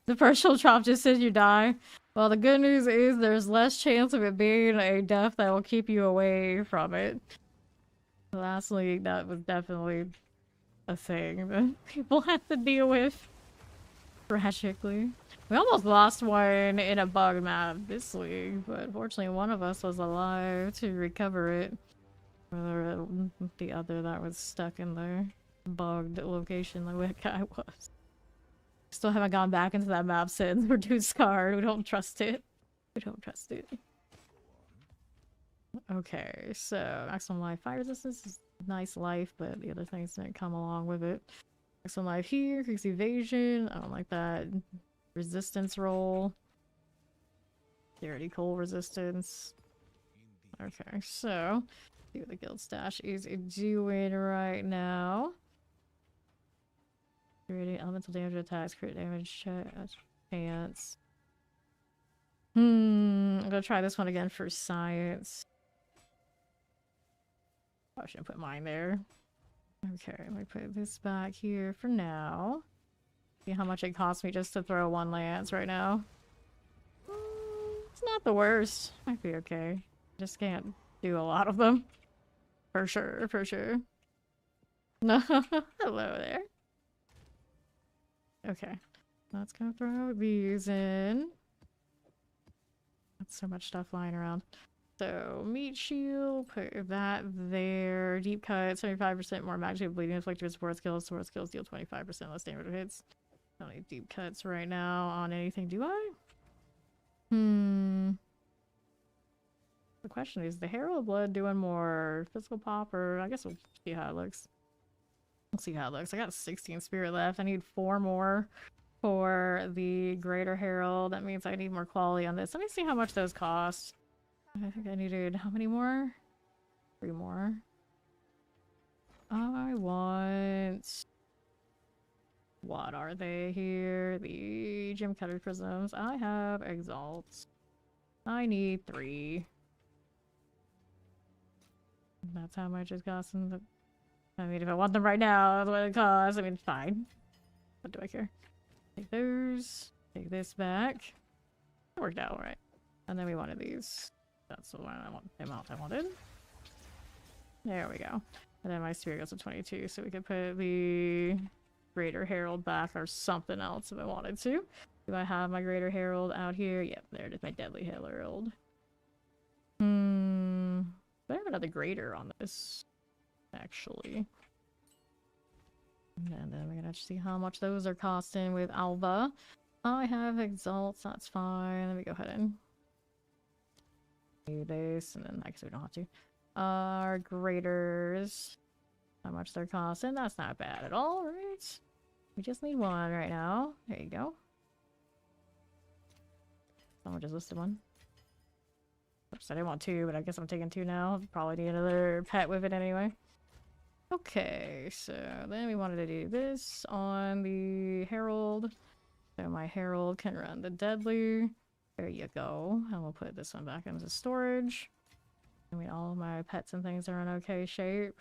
The partial chop just says you die. Well, the good news is there's less chance of it being a death that will keep you away from it. Lastly, that was definitely a thing that people had to deal with. Tragically. We almost lost one in a bug map this league, but fortunately one of us was alive to recover it. Whether the other that was stuck in the bugged location the way that guy was. Still haven't gone back into that map since. We're too scarred. We don't trust it. We don't trust it. Okay, so maximum life fire resistance is nice life, but the other things didn't come along with it. Maximum life here, increase evasion. I don't like that. Resistance roll. Dirty coal resistance. Okay, so see what the guild stash is doing right now. Creating elemental damage attacks, crit damage chance. I'm gonna try this one again for science. I shouldn't put mine there. Okay, let me put this back here for now. See how much it costs me just to throw one lance right now. It's not the worst. Might be okay. Just can't do a lot of them. For sure, for sure. No, hello there. Okay, let's go throw these in. That's so much stuff lying around. So, meat shield, put that there. Deep cut, 75% more magnitude bleeding inflicted with support skills. Support skills deal 25% less damage to hits. Don't need deep cuts right now on anything, do I? The question is the Herald Blood doing more physical pop, or I guess we'll see how it looks. We'll see how it looks. I got 16 spirit left. I need 4 more for the Greater Herald. That means I need more quality on this. Let me see how much those cost. I think I needed how many more? 3 more. I want... What are they here? The Gem Cutter Prisms. I have Exalts. I need 3. That's how much it costs. I mean, if I want them right now, that's what it costs. I mean, fine. What do I care? Take those. Take this back. It worked out alright. And then we wanted these. That's the one I want. The amount I wanted. There we go. And then my spirit goes to 22, so we could put the Greater Herald back or something else if I wanted to. Do I have my Greater Herald out here? Yep, there it is, my Deadly Herald. Do I have another Greater on this? Actually. And then we're gonna see how much those are costing with Alva. I have Exalts, that's fine. Let me go ahead and do this, and then I guess we don't have to. Our Greaters. How much they're costing? That's not bad at all, right? We just need 1 right now. There you go. Someone just listed 1. Oops, I didn't want 2, but I guess I'm taking 2 now. Probably need another pet with it anyway. Okay, so then we wanted to do this on the Herald. So my Herald can run the Deadly. There you go. And we'll put this one back into storage. I mean, all of my pets and things are in okay shape.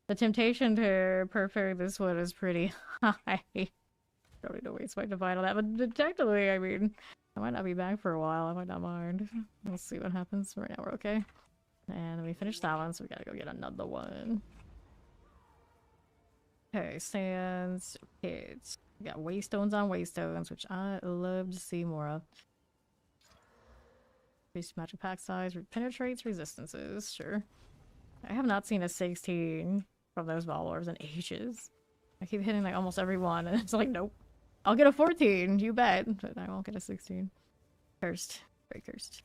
The temptation to prefer this one is pretty high. Don't need to waste my divine on that, but technically, I mean, I might not be back for a while. I might not mind. We'll see what happens. Right now, we're okay. And then we finished that one, so we gotta go get another one. Okay, sands, kids. We got waystones on waystones, which I love to see more of. Increase magic pack size, penetrates resistances, sure. I have not seen a 16 from those Valors in ages. I keep hitting like almost every one, and it's like, nope. I'll get a 14, you bet, but I won't get a 16. Cursed. Very cursed.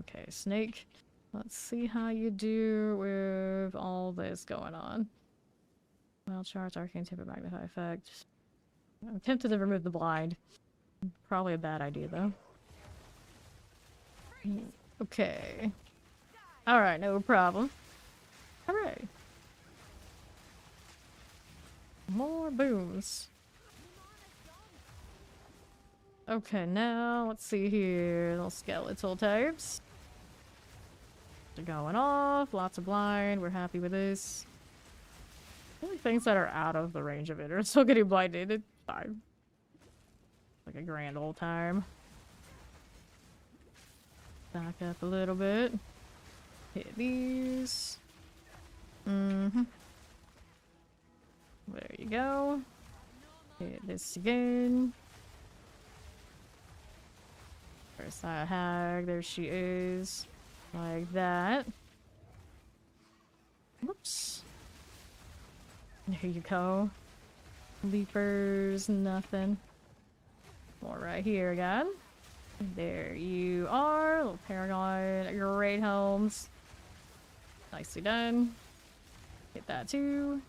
Okay, Snake. Let's see how you do with all this going on. Wild Charge, Arcane Temper, Magnify Effect. I'm tempted to remove the blind. Probably a bad idea, though. Okay. Alright, no problem. Alright. More booms. Okay, now let's see here. Little skeletal types. They're going off. Lots of blind. We're happy with this. Only things that are out of the range of it are still getting blinded. It's fine. Like a grand old time. Back up a little bit. Hit these. Mm-hmm. There you go. Hit this again. Where's that hag? There she is. Like that. Whoops. There you go. Leapers, nothing. More right here again. There you are. Little Paragon. Great helms. Nicely done. Hit that too.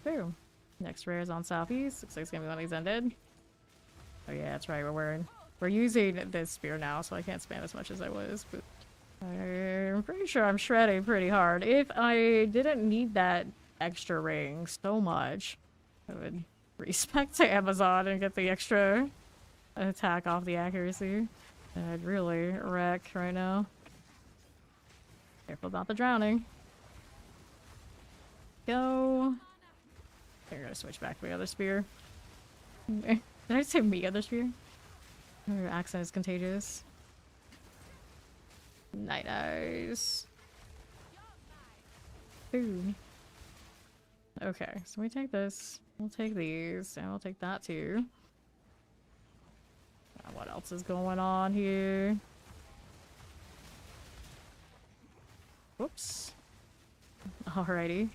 Boom. Next rare is on southeast. Looks like it's gonna be one of these ended. Oh yeah, that's right. We're using this spear now, so I can't spam as much as I was, but I'm pretty sure I'm shredding pretty hard. If I didn't need that extra ring so much, I would respect to Amazon and get the extra attack off the accuracy. I'd really wreck right now. Careful about the drowning. Go. You're gonna switch back to the other spear. Did I say me other spear? Your accent is contagious. Night eyes. Boom. Okay, so we take this. We'll take these, and we'll take that too. What else is going on here? Whoops. Alrighty.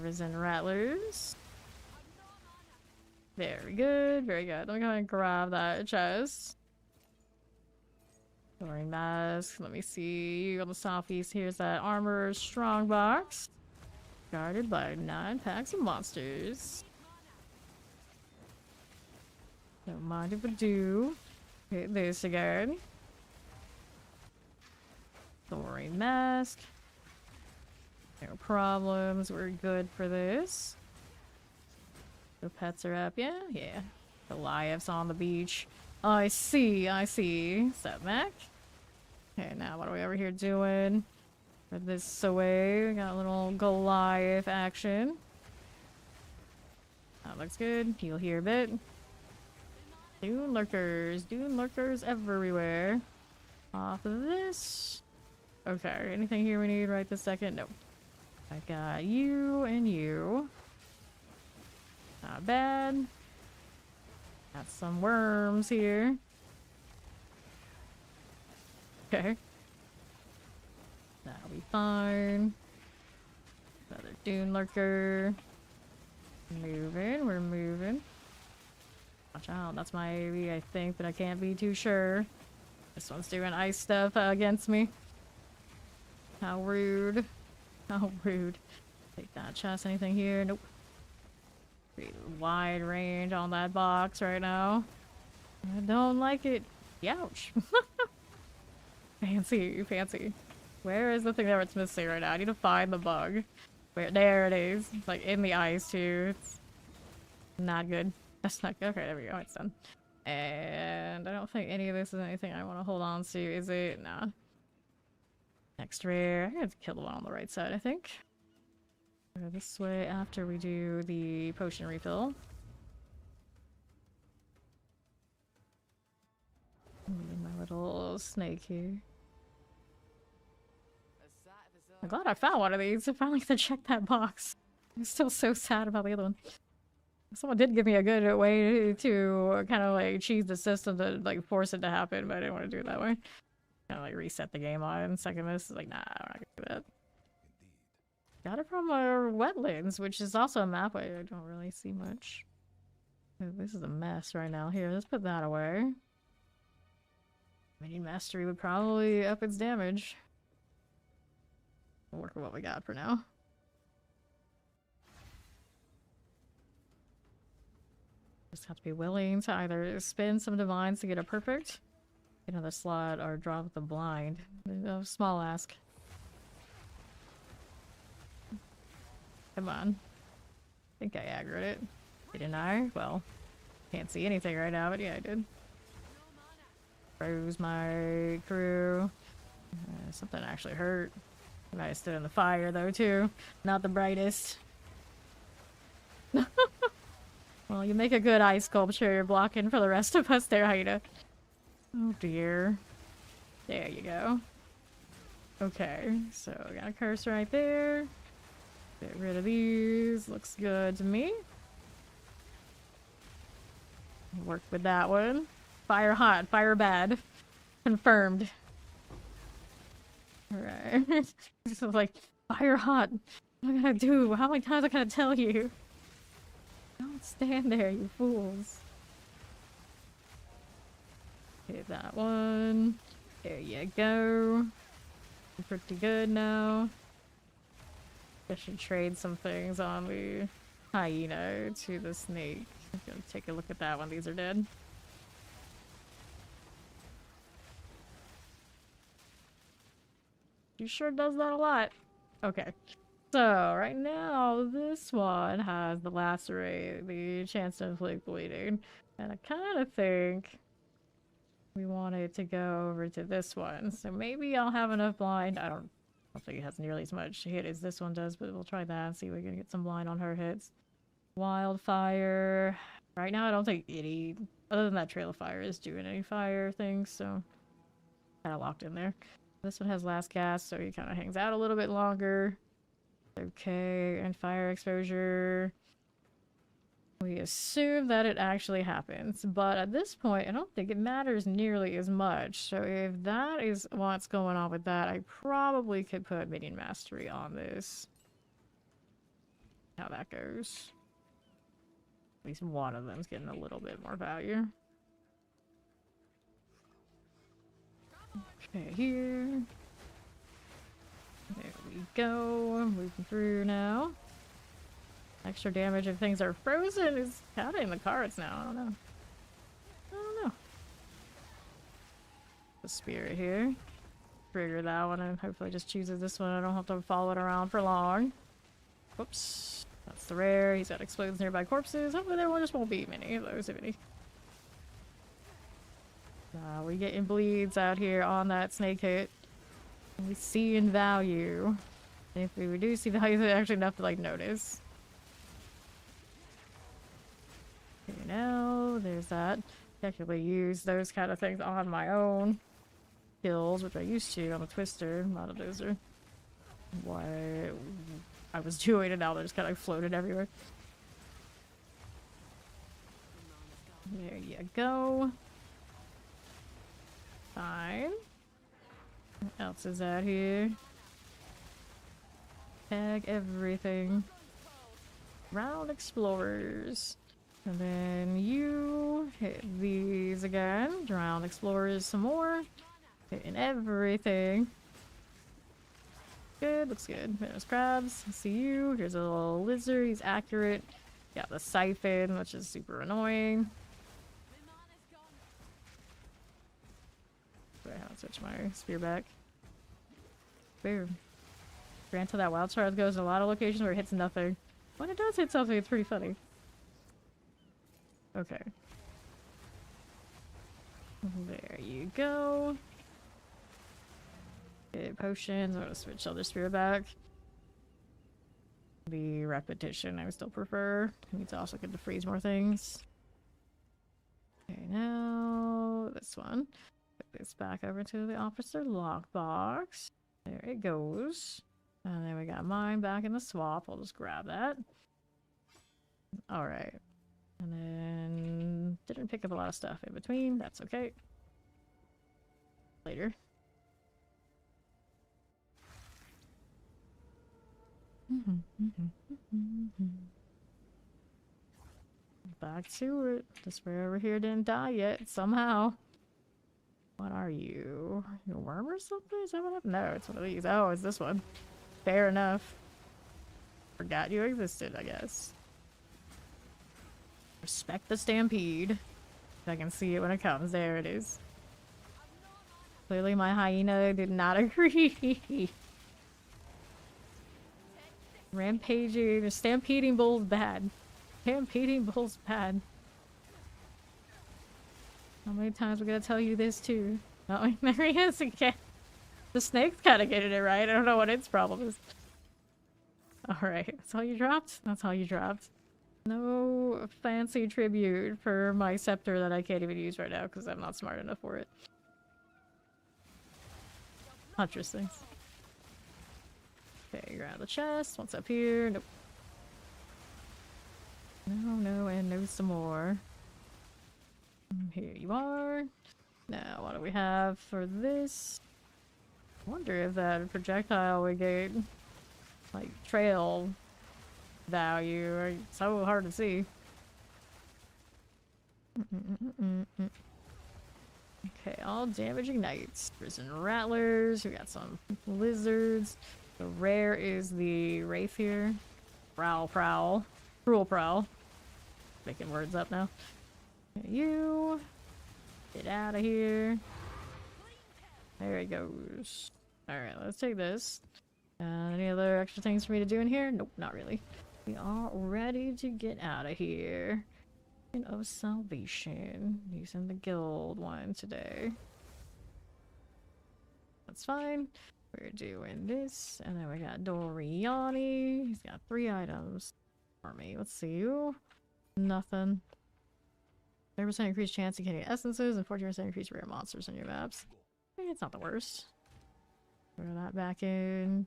Risen rattlers. Very good, very good. Let me go ahead and grab that chest. Soaring mask. Let me see. On the southeast, here's that armor strong box. Guarded by 9 packs of monsters. Don't mind if I do. Hit this again. Soaring mask. No problems. We're good for this. The pets are up. Yeah, yeah. Goliath's on the beach. I see, I see. Step back. Okay, now what are we over here doing? Put this away. We got a little Goliath action. That looks good. Heal here a bit. Dune lurkers everywhere. Off of this. Okay, anything here we need right this second? Nope. I got you and you. Not bad. Got some worms here. Okay. That'll be fine. Another dune lurker. Moving, we're moving. Watch out, that's my AV, I think, but I can't be too sure. This one's doing ice stuff against me. How rude. How rude. Take that chest, anything here? Nope. Pretty wide range on that box right now. I don't like it. Ouch. Fancy, fancy. Where is the thing that it's missing right now? I need to find the bug. Where? There it is. It's like in the ice too. It's not good. That's not good. Okay, there we go. It's done. And I don't think any of this is anything I want to hold on to, is it? Nah. Next rare. I have to kill the one on the right side, I think. Go this way after we do the potion refill. My little snake here. I'm glad I found one of these. I finally get to check that box. I'm still so sad about the other one. Someone did give me a good way to kind of like cheese the system to like force it to happen, but I didn't want to do it that way. Kind of like reset the game on second miss. Like, nah, I'm not gonna do that. Got it from our wetlands, which is also a map I don't really see much. Ooh, this is a mess right now. Here, let's put that away. Minion mastery would probably up its damage. We'll work with what we got for now. Just have to be willing to either spin some divines to get a perfect, get another slot, or drop the blind. A small ask. Come on. think I aggroed it. Didn't I? Well, can't see anything right now, but yeah, I did. Froze my crew. Something actually hurt. I might have stood in the fire though too. Not the brightest. Well, you make a good ice sculpture. You're blocking for the rest of us there, Haida. Oh dear. There you go. Okay, so I got a cursor right there. Get rid of these. Looks good to me. Work with that one. Fire hot, fire bad. Confirmed. Alright. Just like, fire hot. What am I gonna do? How many times am I gonna tell you? Don't stand there, you fools. Okay, that one. There you go. Pretty good now. I should trade some things on the hyena to the snake. I'm gonna take a look at that one. These are dead. You sure does that a lot. Okay. So, right now, this one has the lacerate, the chance to inflict bleeding. And I kind of think we want it to go over to this one. So maybe I'll have enough blind. I don't think it has nearly as much hit as this one does, but we'll try that and see if we can get some blind on her hits. Wildfire. Right now, I don't think any, other than that trail of fire, is doing any fire things, so kind of locked in there. This one has last gas, so he kind of hangs out a little bit longer. Okay, and fire exposure. We assume that it actually happens, but at this point, I don't think it matters nearly as much. So if that is what's going on with that, I probably could put minion mastery on this. How that goes. At least one of them's getting a little bit more value. Okay, here. There we go. Moving through now. Extra damage if things are frozen is kind of in the cards now. I don't know. I don't know. The spirit here. Trigger that one and hopefully just chooses this one. I don't have to follow it around for long. Whoops. That's the rare. He's got explodes nearby corpses. Hopefully there just won't be many of those, if any. We getting bleeds out here on that snake hit. And we see in value. And if we do see value, it's actually enough to like notice. Okay, now there's that. Technically use those kind of things on my own kills, which I used to on the Twister. A lot of those are what I was doing, and now they're just kind of floated everywhere. There you go. Fine. What else is out here? Tag everything. Round explorers. And then you hit these again. Drown explorers some more. Hitting everything. Good, looks good. There's crabs. See you. Here's a little lizard. He's accurate. Got the siphon, which is super annoying. Wait, I'll switch my spear back. Boom. Granted, that wild shard goes in a lot of locations where it hits nothing. When it does hit something, it's pretty funny. Okay. There you go. Okay, potions. I'm gonna switch other spear back. The repetition I would still prefer. I need to also get to freeze more things. Okay, now this one. Put this back over to the officer lockbox. There it goes. And then we got mine back in the swap. I'll just grab that. Alright. And then didn't pick up a lot of stuff in between. That's okay. Later. Back to it. This way over here didn't die yet, somehow. What are you? You a worm or something? Is that what happened? No, it's one of these. Oh, it's this one. Fair enough. Forgot you existed, I guess. Respect the stampede. If I can see it when it comes. There it is. Clearly my hyena did not agree. Rampaging, stampeding bull's bad. Stampeding bull's bad. How many times we gotta tell you this too? Oh, there he is again. The snake's kinda getting it right. I don't know what its problem is. Alright, that's all you dropped? That's all you dropped. No fancy tribute for my scepter that I can't even use right now because I'm not smart enough for it. Huntress things. Okay, grab the chest. What's up here? Nope. No, and no some more. Here you are. Now, what do we have for this? I wonder if that projectile we get, like, trail value. It's so hard to see. Okay, all damage ignites. Prison rattlers. We got some lizards. The rare is the wraith here. Prowl. Cruel prowl. Making words up now. You get out of here. There it goes. Alright, let's take this. Any other extra things for me to do in here? Nope, not really. We are ready to get out of here. Of salvation. Using the guild one today. That's fine. We're doing this. And then we got Doriani. He's got 3 items for me. Let's see you. Nothing. 30% increased chance of getting essences and 14% increased rare monsters on your maps. It's not the worst. Throw that back in.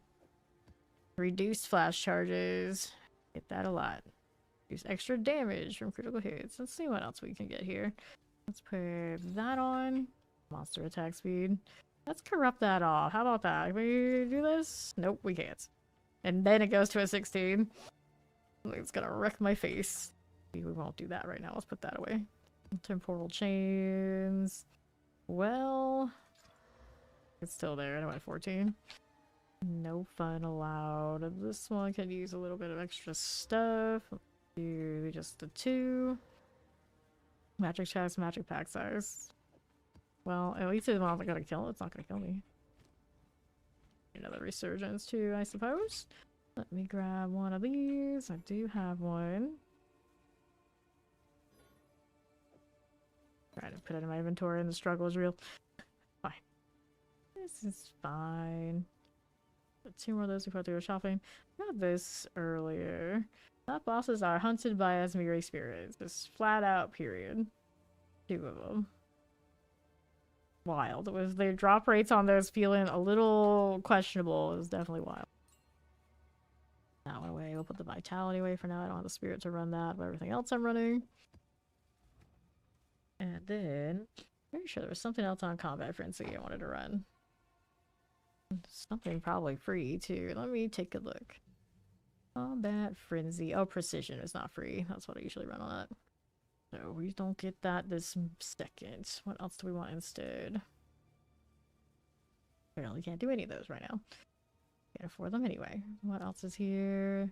Reduced flash charges. Get that a lot. Use extra damage from critical hits. Let's see what else we can get here. Let's put that on. Monster attack speed. Let's corrupt that off. How about that? Can we do this? Nope, we can't. And then it goes to a 16. It's gonna wreck my face. We won't do that right now. Let's put that away. Temporal chains. Well, it's still there. I went 14. No fun allowed. This one could use a little bit of extra stuff. Do just the 2. Magic chest, magic pack size. Well, at least it's not gonna kill. It's not gonna kill me. Another resurgence too, I suppose. Let me grab one of these. I do have one. Trying to put it in my inventory and the struggle is real. Fine. This is fine. Put 2 more of those before I go shopping. I got this earlier. Top bosses are hunted by Asmiri spirits. Just flat out, period. 2 of them. Wild. It was their drop rates on those feeling a little questionable. It was definitely wild. That one away. We'll put the vitality away for now. I don't have the spirit to run that, but everything else I'm running. And then, pretty sure there was something else on Combat Frenzy I wanted to run. Something probably free too. Let me take a look. Combat Frenzy. Oh, Precision is not free. That's what I usually run on that. So we don't get that this second. What else do we want instead? Apparently can't do any of those right now. Can't afford them anyway. What else is here?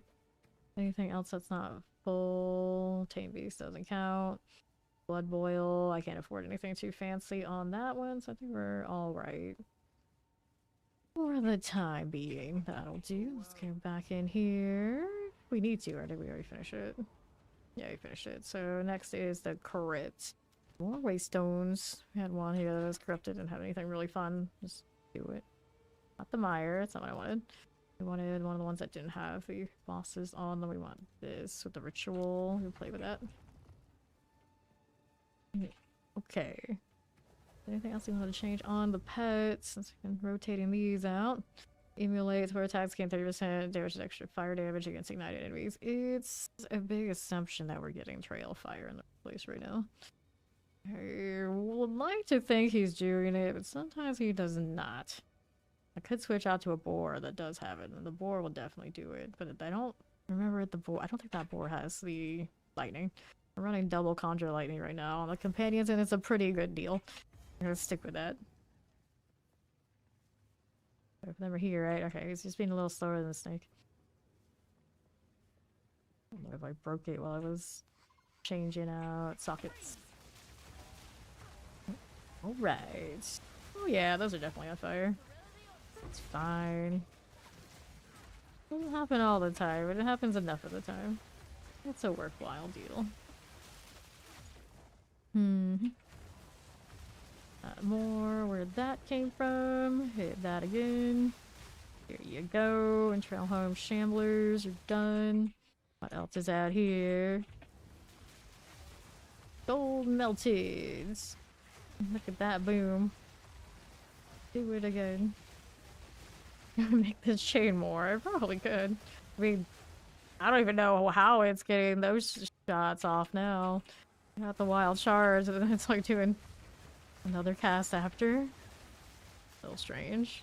Anything else that's not full? Tame Beast doesn't count. Blood Boil. I can't afford anything too fancy on that one, so I think we're alright. For the time being, that'll do. Let's go back in here. We need to, or did we already finish it? Yeah, we finished it. So next is the crit. More waystones. We had one here that was corrupted, didn't have anything really fun. Just do it. Not the mire, that's not what I wanted. We wanted one of the ones that didn't have the bosses on them. We want this with the ritual. We'll play with that. Okay. Anything else you want to change on the pets? Since we can rotating these out. Emulates where attacks gain 30% damage and extra fire damage against ignited enemies. It's a big assumption that we're getting trail fire in the place right now. I would like to think he's doing it, but sometimes he does not. I could switch out to a boar that does have it, and the boar will definitely do it. But I don't remember the boar. I don't think that boar has the lightning. I'm running double conjure lightning right now on the companions, and it's a pretty good deal. I'm gonna stick with that. If they were here, right? Okay, he's just being a little slower than the snake. I don't know if I broke it while I was changing out sockets. Alright. Oh yeah, those are definitely on fire. It's fine. Doesn't happen all the time, but it happens enough of the time. It's a worthwhile deal. More where that came from. Hit that again. There you go. And trail home shamblers are done. What else is out here? Gold melted. Look at that boom. Do it again. Make this chain more. I probably could. I mean, I don't even know how it's getting those shots off now. Got the wild shards, and then it's like doing another cast after. Still strange.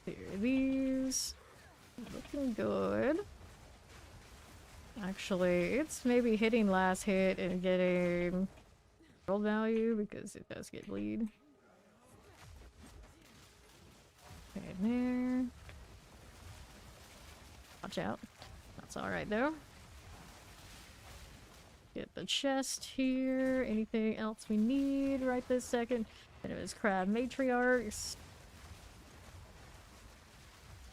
Here are these. Looking good. Actually, it's maybe hitting last hit and getting world value because it does get bleed. Okay, there. Watch out. That's alright though. Get the chest here. Anything else we need right this second? And it was crab matriarchs.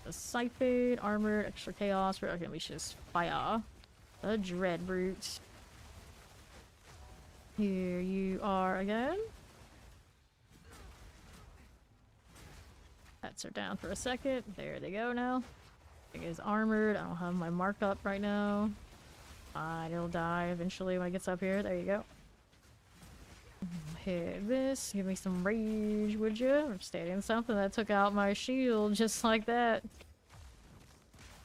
The siphon, armored, extra chaos. We're gonna be just fire. The dread brute. Here you are again. Pets are down for a second. There they go now. Thing is armored. I don't have my markup right now. It'll die eventually when it gets up here. There you go. Hit this. Give me some rage, would you? I'm standing something that took out my shield just like that.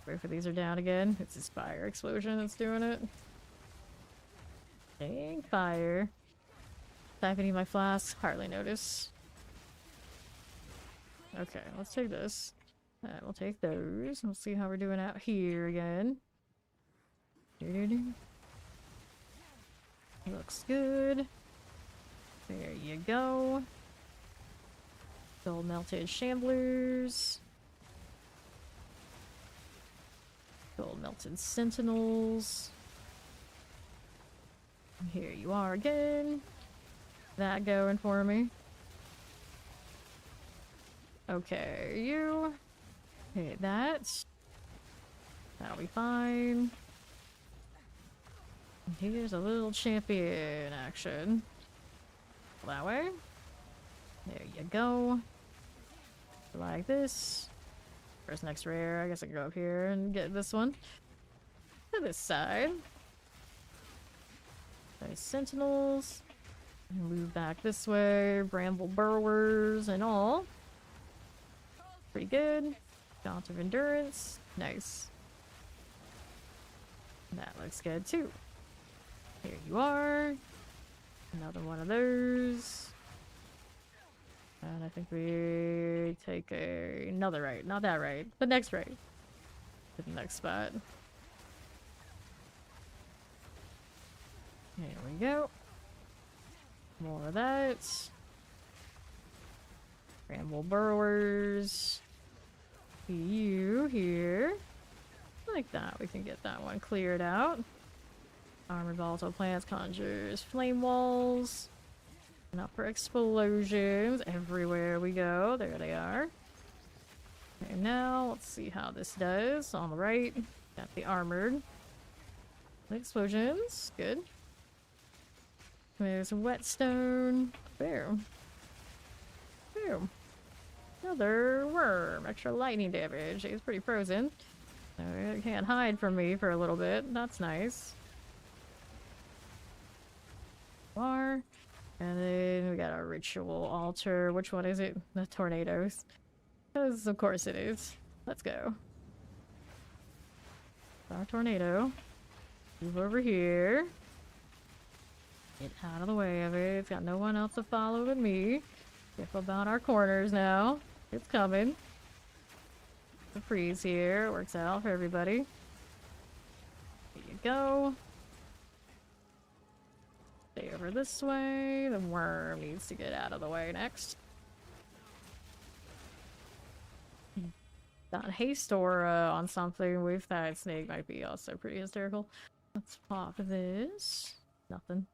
Both of these are down again. It's this fire explosion that's doing it. Dang fire. Siphoning my flask. Hardly notice. Okay, let's take this. We'll take those. We'll see how we're doing out here again. Looks good. There you go. Gold melted shamblers. Gold melted sentinels. Here you are again. That going for me. Okay, you. Hit that. That'll be fine. Here's a little champion action. That way. There you go. Like this. Where's next rare? I guess I can go up here and get this one. To this side. Nice sentinels. And move back this way. Bramble burrowers and all. Pretty good. Gaunt of endurance. Nice. That looks good too. Here you are. Another one of those. And I think we take another right. Not that right. The next right. To the next spot. Here we go. More of that. Bramble burrowers. You here. Like that. We can get that one cleared out. Armored volatile plants, conjures, flame walls. And up for explosions everywhere we go. There they are. Okay, now let's see how this does. On the right, got the armored. Explosions, good. There's a whetstone. Boom. Boom. Another worm. Extra lightning damage. He's pretty frozen. So it can't hide from me for a little bit. That's nice. And then we got a ritual altar. Which one is it? The tornadoes. Because of course it is. Let's go. Our tornado. Move over here. Get out of the way of it. It's got no one else to follow but me. Careful about our corners now. It's coming. The freeze here. Works out for everybody. There you go. Stay over this way. The worm needs to get out of the way next. Got haste aura on something with that snake might be also pretty hysterical. Let's pop this. Nothing.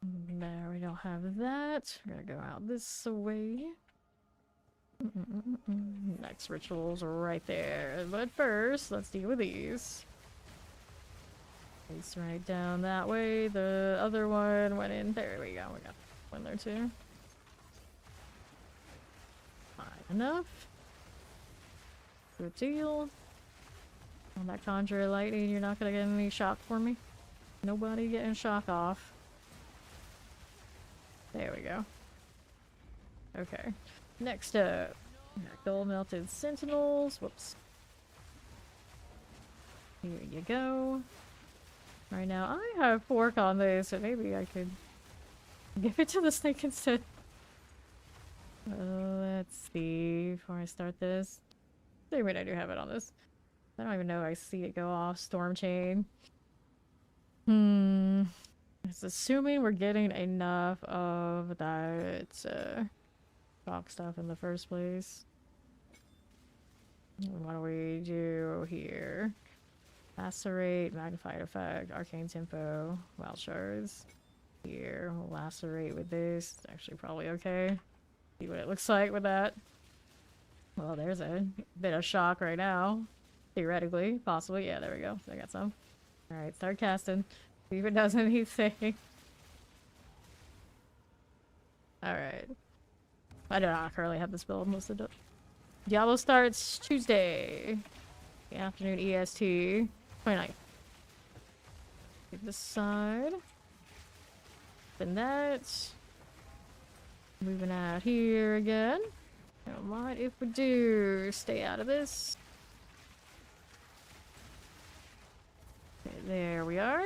There, we don't have that. We're gonna go out this way. Next ritual's right there. But first, let's deal with these. It's right down that way. The other one went in. There we go. We got one there too. Fine enough. Good deal. On that conjure lightning, you're not gonna get any shock for me. Nobody getting shock off. There we go. Okay. Next up. Gold melted sentinels. Whoops. Here you go. Right now, I have fork on this, so maybe I could give it to the snake instead. Let's see before I start this. Maybe I do have it on this. I don't even know I see it go off. Storm chain. It's assuming we're getting enough of that shock stuff in the first place. What do we do here? Lacerate, magnified effect, arcane tempo, wild shards. Here, we'll lacerate with this. It's actually probably okay. See what it looks like with that. Well, there's a bit of shock right now. Theoretically, possibly. Yeah, there we go. So I got some. Alright, start casting. See if it does anything. Alright. I do not currently have this build listed up. Diablo starts Tuesday. The afternoon EST. 29th. Take this side. Then that. Moving out here again. Don't mind if we do. Stay out of this. Okay, there we are.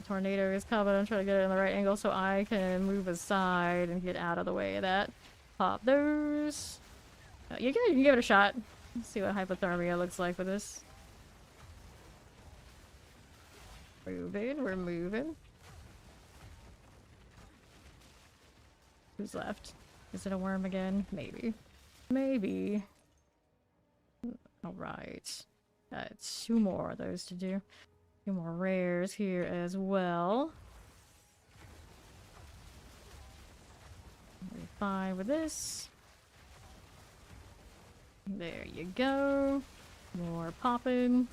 Tornado is coming. I'm trying to get it in the right angle so I can move aside and get out of the way of that. Pop those. You can give it a shot. Let's see what hypothermia looks like with this. Moving, we're moving. Who's left? Is it a worm again? Maybe. Maybe. Alright. Got 2 more of those to do. 2 more rares here as well. We're fine with this. There you go. More popping.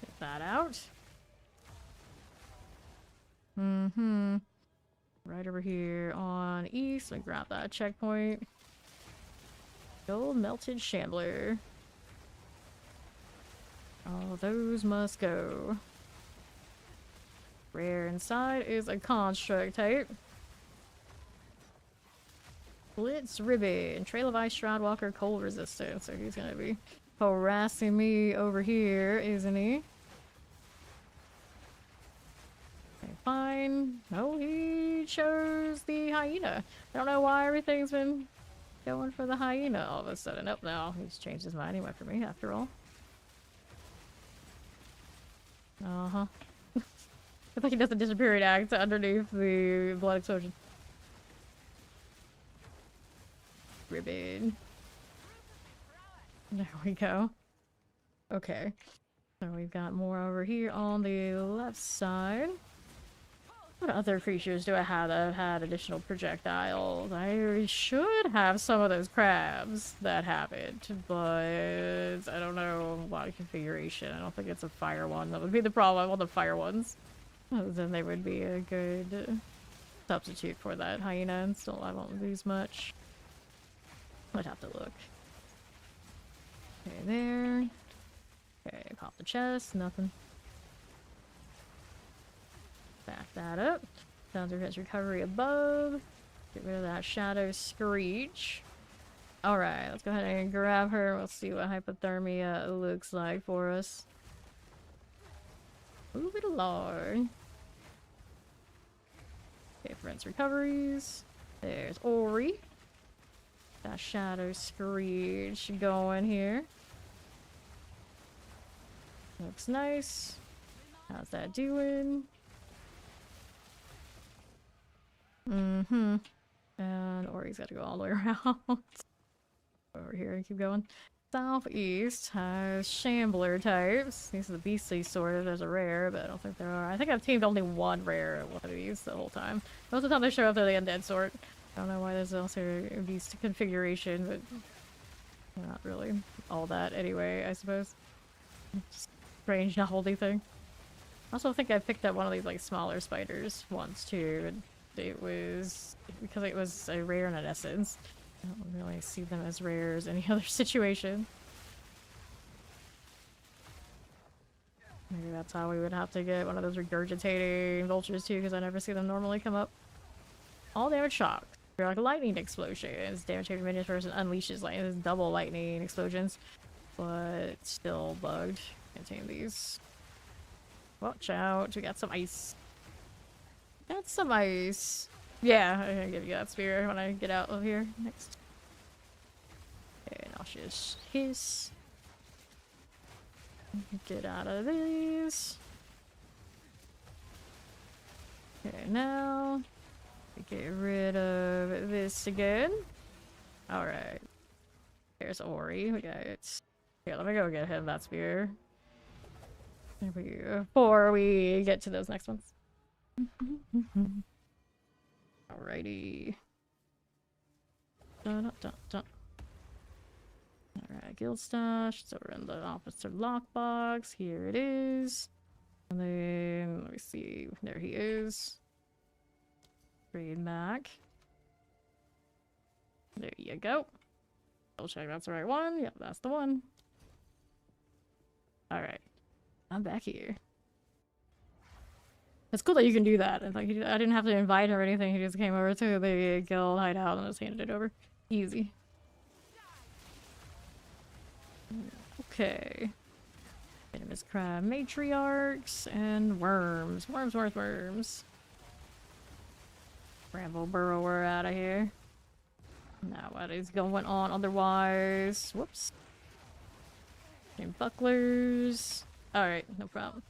Get that out. Right over here on east. Let me grab that checkpoint. Gold melted shambler. All those must go. Rare inside is a construct type. Blitz Ribbon. Trail of Ice, Shroudwalker, cold resistant. So he's gonna be harassing me over here, isn't he? Okay, fine. No, he chose the hyena. I don't know why everything's been going for the hyena all of a sudden. Oh, no, he's changed his mind. He went for me after all. Uh-huh. It's like he does a disappearing act underneath the blood explosion. Ribbon. There we go. Okay. So we've got more over here on the left side. What other creatures do I have that have had additional projectiles? I should have some of those crabs that have it, but I don't know a lot of configuration. I don't think it's a fire one. That would be the problem. I want the fire ones. Then they would be a good substitute for that hyena, and still I won't lose much. I'd have to look. Okay, there. Okay, pop the chest, nothing. Back that up. Sounds has recovery above. Get rid of that shadow screech. Alright, let's go ahead and grab her. We'll see what hypothermia looks like for us. Move it along. Okay, friends recoveries. There's Ori. That shadow screech going here. Looks nice. How's that doing? And Ori's got to go all the way around. Over here and keep going. Southeast has shambler types. These are the beastly sort of. There's a rare, but I don't think there are. I think I've teamed only 1 rare at one of these the whole time. Most of the time they show up, they're the undead sort. I don't know why there's also a beast configuration, but not really all that anyway, I suppose. Just strange novelty thing. I also think I picked up one of these like smaller spiders once too, and it was because it was a rare in an essence. I don't really see them as rare as any other situation. Maybe that's how we would have to get one of those regurgitating vultures too, because I never see them normally come up. All damage shock. They're like lightning explosions. Damage taken minions person unleashes like this double lightning explosions. But still bugged. Contain these. Watch out. We got some ice. Got some ice. Yeah, I'm gonna give you that spear when I get out of here next. And I'll just hiss. Get out of these. Okay, now get rid of this again. Alright. There's Ori. We got it. Here, let me go get him that spear. Before we get to those next ones. Alrighty. Dun, dun, dun. Alright, guild stash. So we're in the officer lockbox. Here it is. And then, let me see. There he is. Trade back. There you go. Double check that's the right one. Yep, that's the one. Alright. I'm back here. It's cool that you can do that. And like, I didn't have to invite him or anything. He just came over to the guild hideout and just handed it over. Easy. Okay. Venomous crab matriarchs and worms. Worms. Bramble burrower out of here. Now what is going on otherwise? Whoops. And bucklers. Alright, no problem.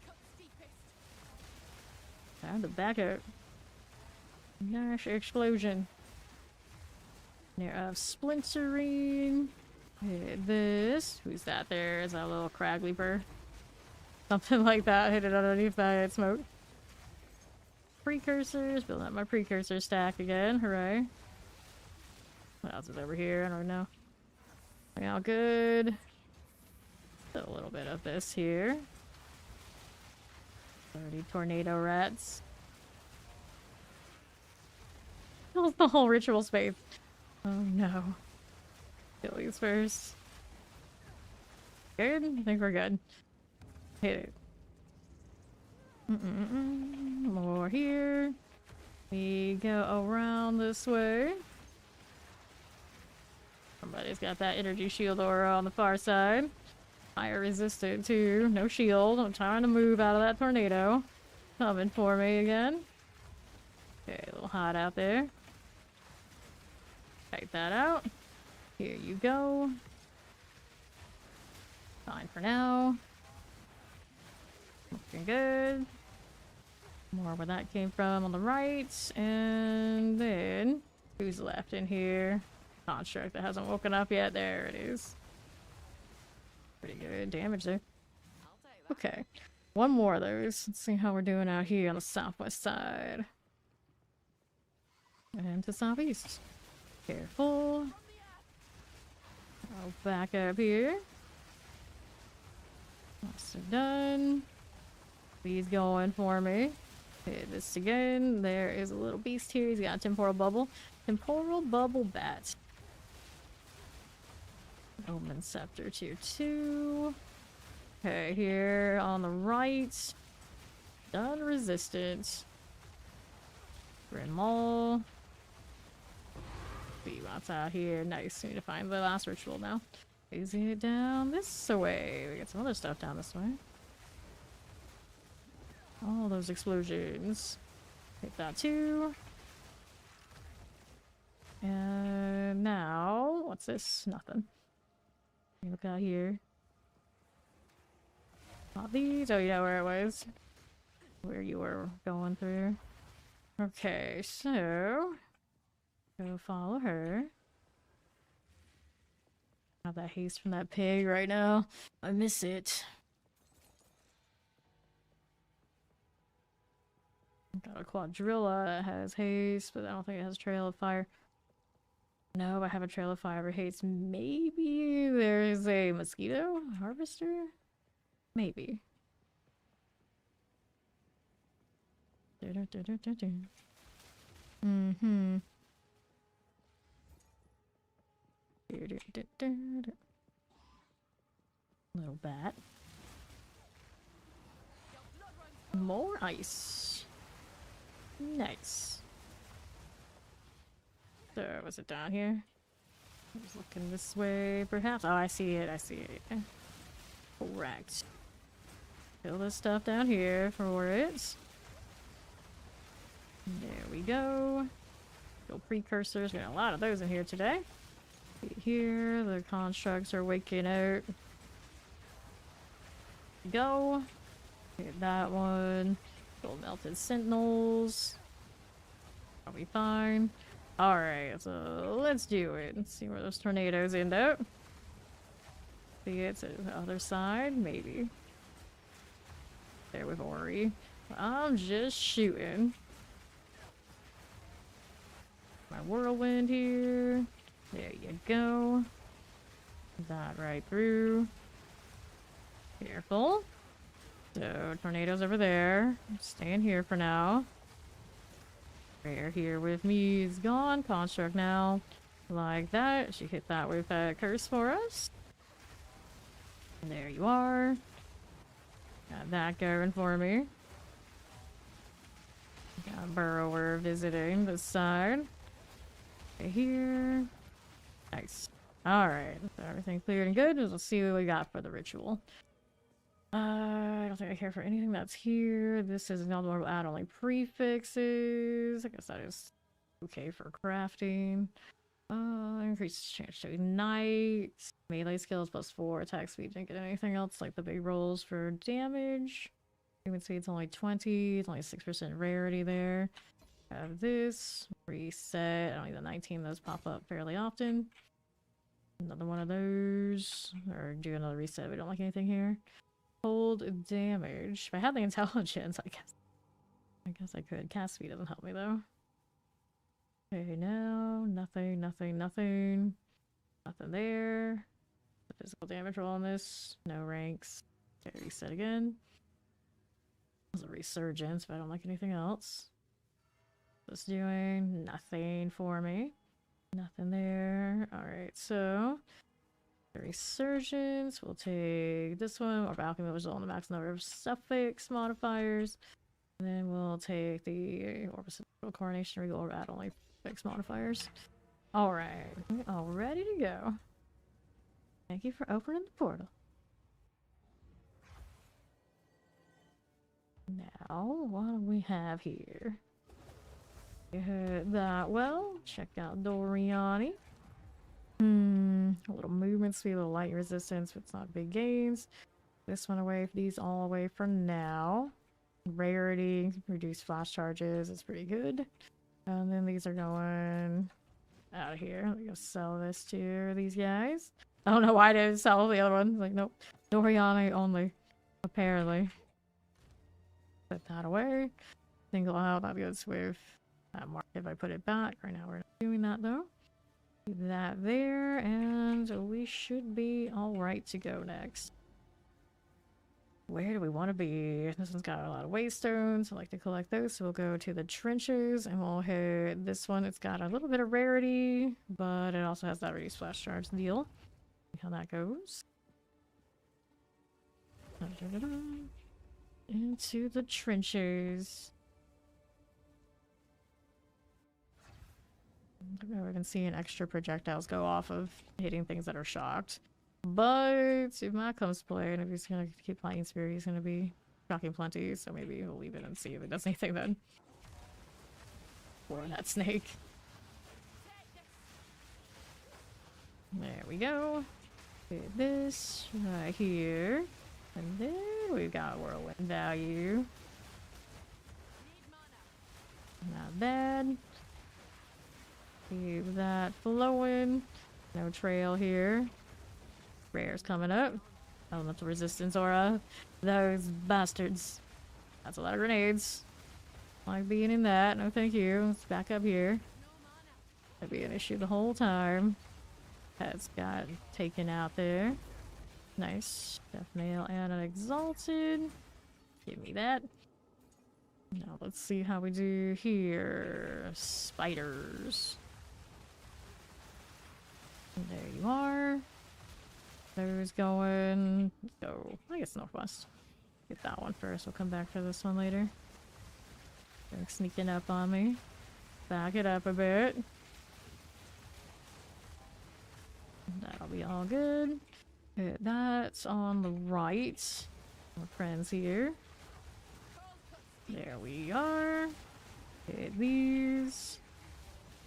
Time to back up. Gosh, explosion. There of splintering. Hit this. Who's that there? Is that a little crag leaper? Something like that. Hit it underneath that smoke. Precursors. Building up my precursor stack again. Hooray. What else is over here? I don't know. All good. A little bit of this here. 30 tornado rats. Kills the whole ritual space. Oh no. Kill these first. Good? I think we're good. Hit it. More here. We go around this way. Somebody's got that energy shield aura on the far side. Fire resistant too. No shield. I'm trying to move out of that tornado. Coming for me again. Okay, a little hot out there. Take that out. Here you go. Fine for now. Looking good. More where that came from on the right. And then who's left in here? Construct that hasn't woken up yet. There it is. Pretty good damage there. Okay. One more of those. Let's see how we're doing out here on the southwest side. And to southeast. Careful. I'll back up here. Also done. He's going for me. Hit this again. There is a little beast here. He's got a temporal bubble. Temporal bubble bat. Omen scepter tier 2. Okay, here on the right. Done resistant. Grim Maul. See what's out here. Nice. Need to find the last ritual now. Is it down this way? We got some other stuff down this way. All those explosions. Hit that too. And now, what's this? Nothing. Look out here. Not these. Oh, yeah, where it was. Where you were going through. Okay, so go follow her. Have that haste from that pig right now. I miss it. Got a quadrilla that has haste, but I don't think it has trail of fire. No, I have a trail of fire hates. Maybe there's a mosquito harvester? Maybe. Mm-hmm. Little bat. More ice. Nice. So, was it down here? I was looking this way, perhaps. Oh, I see it. I see it. Correct. Fill this stuff down here for it. There we go. Go precursors. Got a lot of those in here today. Here, the constructs are waking out. Go. Get that one. Go melted sentinels. Probably fine. Alright, so let's do it. Let's see where those tornadoes end up. See it to the other side, maybe. There with Ori. I'm just shooting. My whirlwind here. There you go. That right through. Careful. So, tornadoes over there. Staying here for now. Rare here with me is gone. Construct now. Like that. She hit that with a curse for us. And there you are. Got that going for me. Got a burrower visiting this side. Right here. Nice. Alright. So everything cleared and good. Let's see what we got for the ritual. I don't think I care for anything that's here. This is not more add only prefixes. I guess that is okay for crafting. Increases chance to ignite. Melee skills +4. Attack speed. Didn't get anything else like the big rolls for damage. Human speed's only 20. It's only 6% rarity there. Have this. Reset. I don't need the 19. Those pop up fairly often. Another one of those. Or do another reset. We don't like anything here. Hold damage. If I had the intelligence, I guess I could. Cast speed doesn't help me though. Okay, no, nothing. Nothing there. The physical damage roll on this. No ranks. Okay, reset again. There's a resurgence, but I don't like anything else. What's doing? Nothing for me. Nothing there. Alright, so resurgence. We'll take this one. Or alchemy was on the max number of suffix modifiers. And then we'll take the orbital coronation regal or add only fix modifiers. Alright. All ready to go. Thank you for opening the portal. Now, what do we have here? You heard that well. Check out Doriani. A little movement speed, a little light resistance, but it's not big gains. This one away, these all away for now. Rarity, reduce flash charges, it's pretty good. And then these are going out of here. Let me go sell this to these guys. I don't know why I didn't sell the other one. Like, nope. Doriani only. Apparently. Put that away. Single out, that goes with that mark if I put it back. Right now we're not doing that though. Leave that there, and we should be alright to go next. Where do we want to be? This one's got a lot of waystones. I like to collect those, so we'll go to the trenches and we'll hit this one. It's got a little bit of rarity, but it also has that reduced flash charge deal. See how that goes. Into the trenches. I've never even seen extra projectiles go off of hitting things that are shocked. But if Matt comes to play, and if he's gonna keep playing Spirit, he's gonna be shocking plenty, so maybe we'll leave it and see if it does anything then. Or that snake. There we go. Get this right here. And then we've got whirlwind value. Not bad. Keep that flowing. No trail here. Rare's coming up. Elemental resistance aura. Those bastards. That's a lot of grenades. Like being in that. No thank you. Let's back up here. That'd be an issue the whole time. Head's got taken out there. Nice. Death Nail and an Exalted. Give me that. Now let's see how we do here. Spiders. And there you are. Those going. Let's go. I guess northwest. Get that one first. We'll come back for this one later. They're sneaking up on me. Back it up a bit. That'll be all good. Hit that's on the right. Our friends here. There we are. Hit these.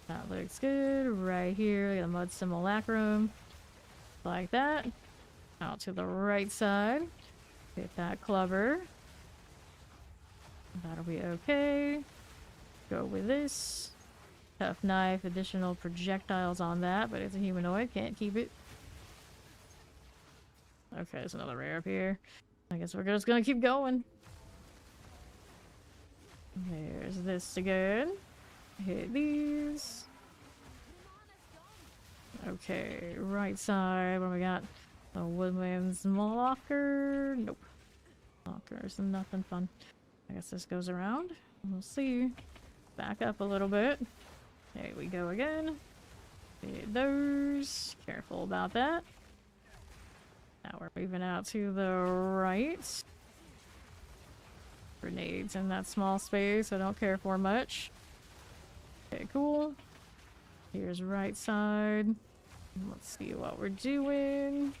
That looks good. Right here, got a Mud Simulacrum. Like that. Out to the right side. Hit that clubber. That'll be okay. Go with this. Tough knife, additional projectiles on that, but it's a humanoid, can't keep it. Okay, there's another rare up here. I guess we're just gonna keep going. There's this again. Hit these. Okay, right side, what we got? The Woodman's Locker. Nope. Lockers, nothing fun. I guess this goes around. We'll see. Back up a little bit. There we go again. Hit those. Careful about that. Now we're moving out to the right. Grenades in that small space I don't care for much. Okay, cool. Here's right side. Let's see what we're doing.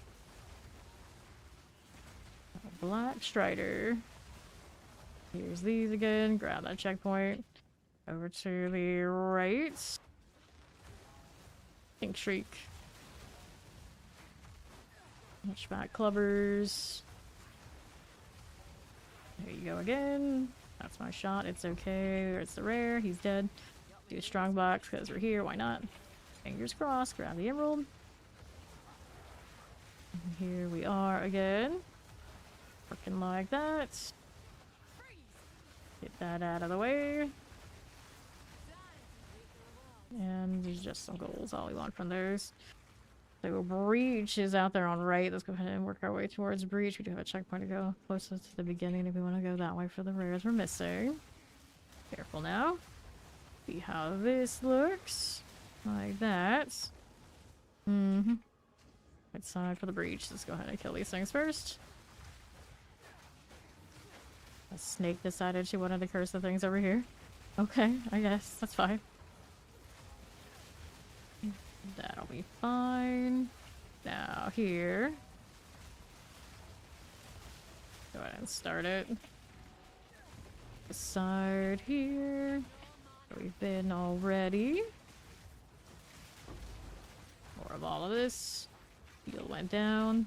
Black Strider. Here's these again. Grab that checkpoint. Over to the right. Pink Shriek. Hunchback Clubbers. There you go again. That's my shot. It's okay. It's the rare. He's dead. Do a strong box because we're here. Why not? Fingers crossed. Grab the emerald. And here we are again. Working like that. Get that out of the way. And there's just some goals. All we want from those. So Breach is out there on right. Let's go ahead and work our way towards Breach. We do have a checkpoint to go closest to the beginning if we want to go that way for the rares we're missing. Careful now. See how this looks. Like that. Mm-hmm. Right side for the Breach. Let's go ahead and kill these things first. A snake decided she wanted to curse the things over here. Okay, I guess. That's fine. That'll be fine. Now here. Go ahead and start it. The side here. We've been already. More of all of this. Heal went down.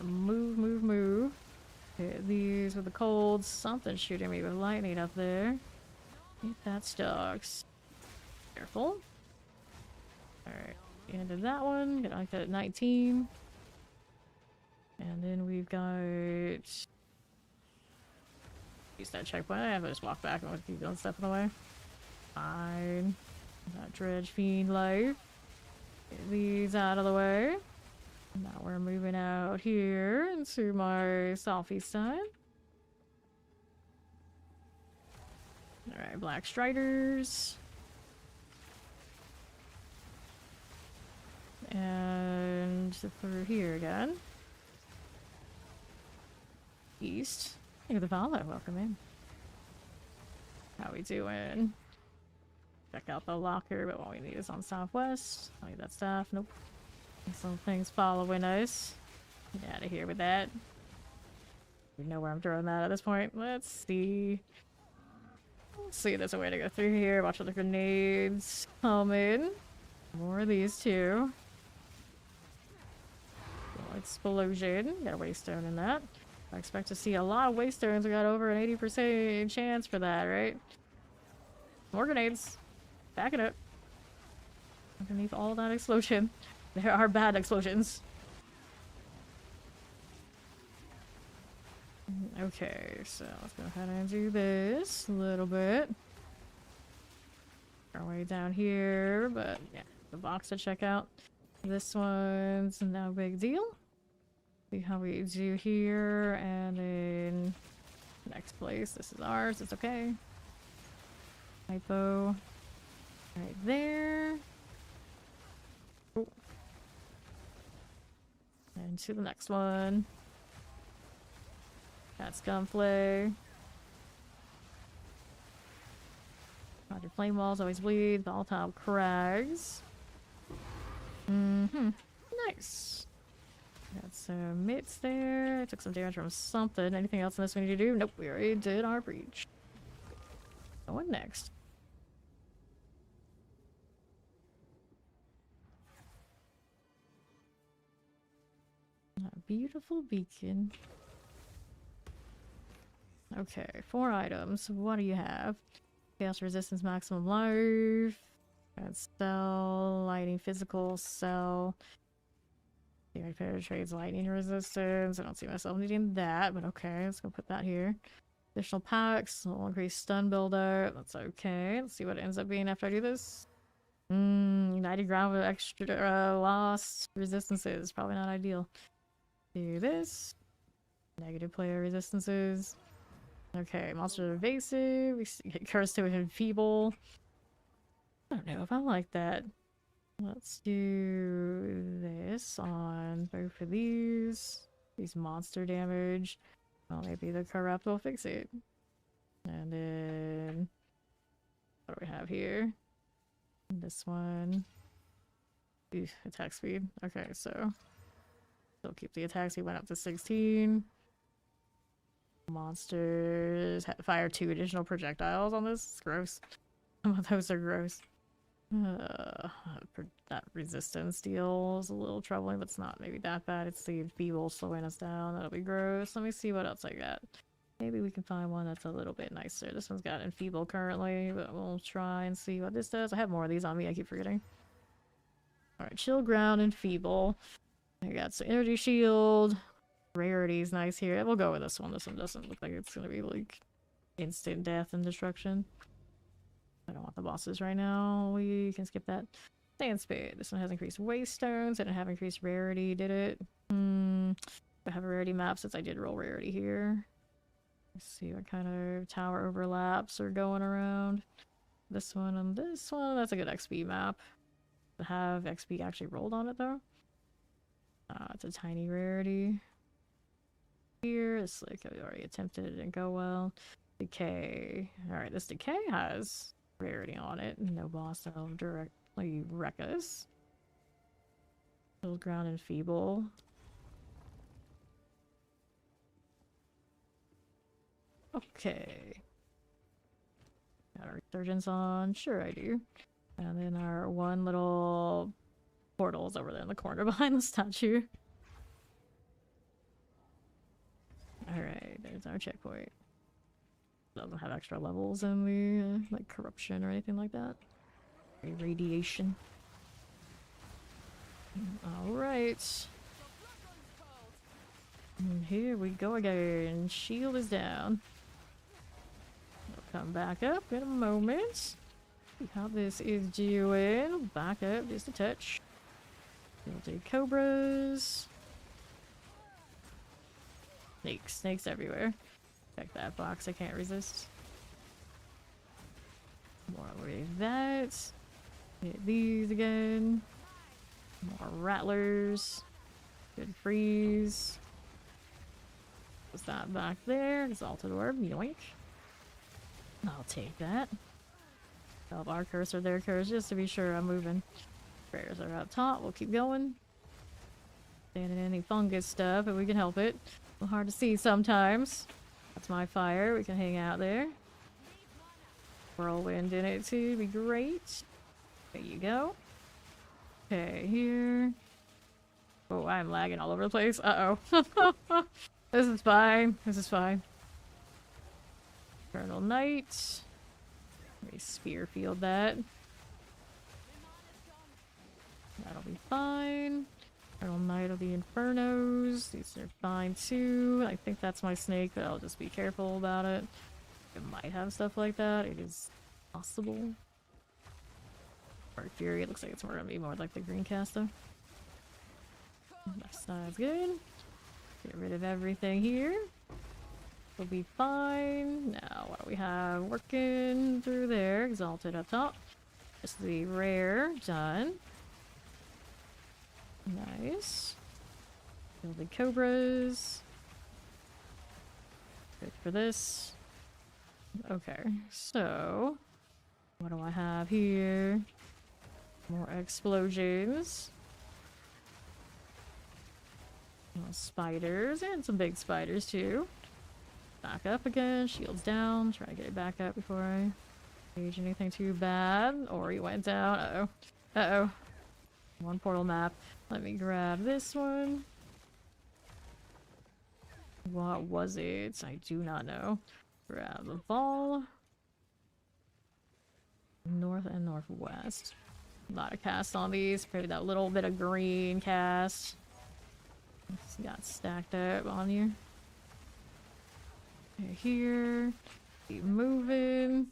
Move, move, move. Hit these with the colds. Something's shooting me with lightning up there. Hit that stocks. Careful. Alright, end of that one. Get like that at 19. And then we've got... Use that checkpoint. I have to just walk back and keep doing stuff in the way. Fine. That Dredge Fiend life. Get these out of the way. Now we're moving out here into my southeast side. Alright, Black Striders. And through here again. East. Look at the follow. Welcome in. How we doing? Check out the locker, but what we need is on southwest. I need that stuff. Nope. Some things following us. Get out of here with that. You know where I'm throwing that at this point. Let's see. Let's see. There's a way to go through here. Watch for the grenades coming. More of these too. Explosion. Got a waystone in that. I expect to see a lot of waystones. We got over an 80% chance for that, right? More grenades. Back it up. Underneath all that explosion, there are bad explosions. Okay, so let's go ahead and do this a little bit. our way down here, but yeah, the box to check out. This one's no big deal. See how we do here, and then next place. This is ours. It's okay. Typo right there. Oh. And to the next one. That's Gunplay. Roger, flame walls always bleed. Volatile crags. Nice. Got some mitts there. I took some damage from something. Anything else in this we need to do? Nope, we already did our breach. Going next. A beautiful beacon. Okay, 4 items. What do you have? Chaos resistance, maximum life. Got cell, lightning, physical, cell. It penetrates lightning resistance. I don't see myself needing that, but okay, let's go put that here. Additional packs, will increase stun builder. That's okay. Let's see what it ends up being after I do this. United ground with extra lost resistances. Probably not ideal. Do this. Negative player resistances. Okay, monster evasive. We get cursed to enfeeble. I don't know if I like that. Let's do this on both of these. These monster damage. Well, maybe the corrupt will fix it. And then what do we have here? This one. Ooh, attack speed. Okay, so still keep the attack speed, went up to 16. Monsters fire 2 additional projectiles on this. It's gross. Some of those are gross. That resistance deal is a little troubling, but it's not maybe that bad. It's the feeble slowing us down. That'll be gross. Let me see what else I got. Maybe we can find one that's a little bit nicer. This one's got enfeeble currently, but we'll try and see what this does. I have more of these on me. I keep forgetting. Alright, chill ground, enfeeble. I got some energy shield. Rarity is nice here. We'll go with this one. This one doesn't look like it's gonna be like instant death and destruction. I don't want the bosses right now. We can skip that. Sand Spade. This one has increased waste stones. I didn't have increased rarity, did it? I have a rarity map since I did roll rarity here. Let's see what kind of tower overlaps are going around. This one and this one. That's a good XP map. To have XP actually rolled on it though. It's a tiny rarity. Here, it's like I already attempted, it didn't go well. Decay. Alright, this decay has rarity on it. No boss that'll directly wreck us. Chill ground and feeble. Okay. Got our resurgence on. Sure I do. And then our one little portal is over there in the corner behind the statue. Alright, there's our checkpoint. Doesn't have extra levels in the like corruption or anything like that. Radiation. Alright. And here we go again. Shield is down. We'll come back up in a moment. See how this is doing. Back up just a touch. We'll do cobras. Snakes everywhere. Check that box, I can't resist. More of that. Hit these again. More rattlers. Good freeze. What's that back there? Exalted orb, yoink. I'll take that. Help our cursor, their cursor, just to be sure I'm moving. Prayers are up top, we'll keep going. Standing in any fungus stuff if we can help it. A little hard to see sometimes. That's my fire. We can hang out there. Whirlwind in it too. Be great. There you go. Okay, here. Oh, I'm lagging all over the place. Uh-oh. This is fine. This is fine. Eternal Knight. Let me spear field that. That'll be fine. Eternal Knight of the Infernos. These are fine too. I think that's my snake, but I'll just be careful about it. It might have stuff like that. It is possible. Dark Fury, it looks like it's more gonna be more like the green cast though. Left side's good. Get rid of everything here. We'll be fine. Now, what do we have working through there? Exalted up top. Just the rare. Done. Nice. Building Cobras. Good for this. Okay, so what do I have here? More explosions. More spiders, and some big spiders too. Back up again, shields down. Try to get it back up before I engage anything too bad. Or he went down. Uh-oh. Uh-oh. One portal map. Let me grab this one. What was it? I do not know. Grab the ball. North and northwest. A lot of cast on these. Maybe that little bit of green cast. It's got stacked up on you. Okay, here. Keep moving.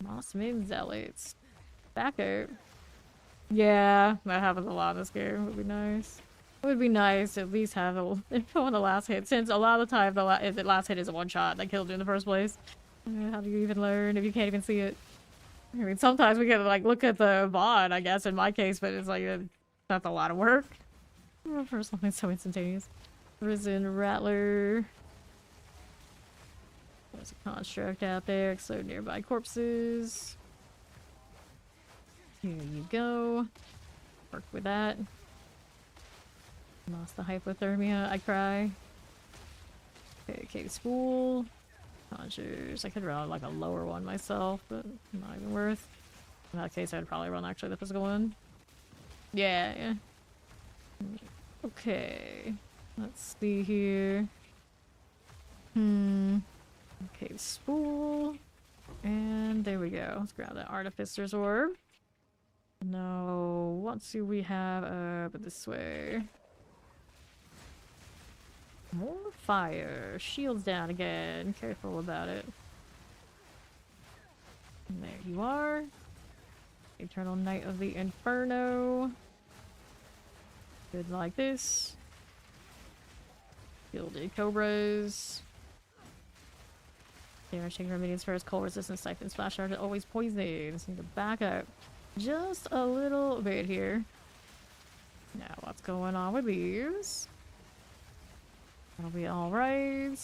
Mossman Zealots. Back up. Yeah, that happens a lot in this game. It would be nice. It would be nice to at least have one of the last hits, since a lot of the time the last hit is a one shot that killed you in the first place. How do you even learn if you can't even see it? I mean, sometimes we get to like look at the VOD, I guess, in my case, but it's like that's a lot of work. First one is so instantaneous. Risen Rattler. There's a construct out there, explode nearby corpses. Here you go. Work with that. Lost the hypothermia, I cry. Okay, cave spool. Conjures. I could run like a lower one myself, but not even worth. In that case, I'd probably run actually the physical one. Yeah. Okay. Let's see here. Cave spool. And there we go. Let's grab that Artificer's Orb. No, what do we have up this way? More fire. Shields down again. Careful about it. And there you are. Eternal Knight of the Inferno. Good like this. Gilded Cobras. Damage from minions first. Cold resistance, siphon, splash charge, always poison. Just need to back up just a little bit here. Now, what's going on with these? That'll be alright.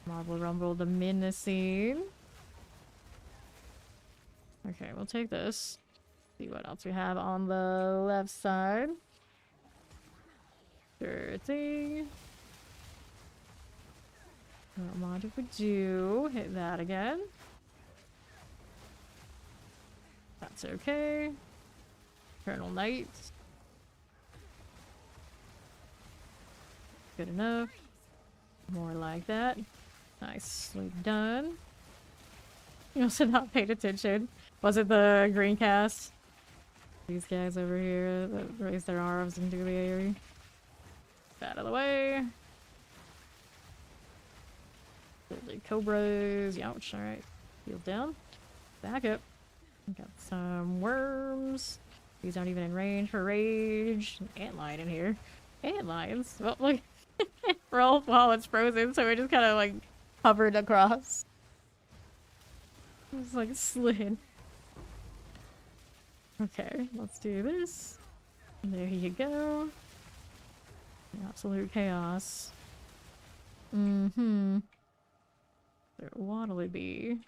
Marble Rumble, the menacing. Okay, we'll take this. See what else we have on the left side. Sure thing. What mod if we do? Hit that again. That's okay. Eternal Knight. Good enough. More like that. Nicely done. You also not paid attention. Was it the green cast? These guys over here that raise their arms into the area. Out of the way. The Cobras. Ouch. Alright. Heal down. Back up. Got some worms. These aren't even in range for rage. Antlion in here. Antlions. Well, look. Roll while it's frozen, so we just kind of like hovered across. It's like slid. Okay, let's do this. There you go. Absolute chaos. There Waddly be.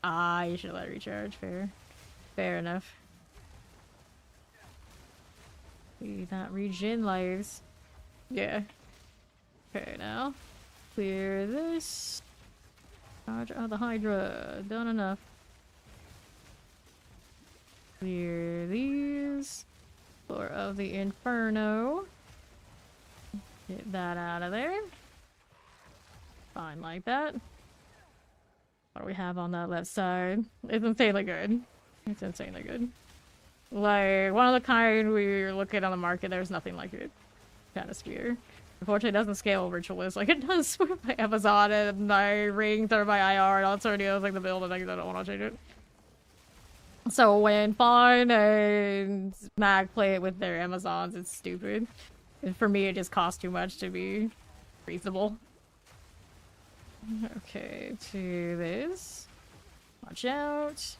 Ah, you should let it recharge. Fair. Fair enough. See that regen lives. Yeah. Okay, now. Clear this. Charge out the Hydra. Done enough. Clear these. Floor of the Inferno. Get that out of there. Fine like that. What do we have on that left side? It's insanely good. It's insanely good. Like, one of the kind we were looking on the market, there's nothing like it. Kind of spear. Unfortunately, it doesn't scale Ritualist like it does with my Amazon and my Rings or my IR and all sorts of like the build, and I don't want to change it. So when Fawn and Mag play it with their Amazons, it's stupid. And for me, it just costs too much to be reasonable. Okay, to this. Watch out.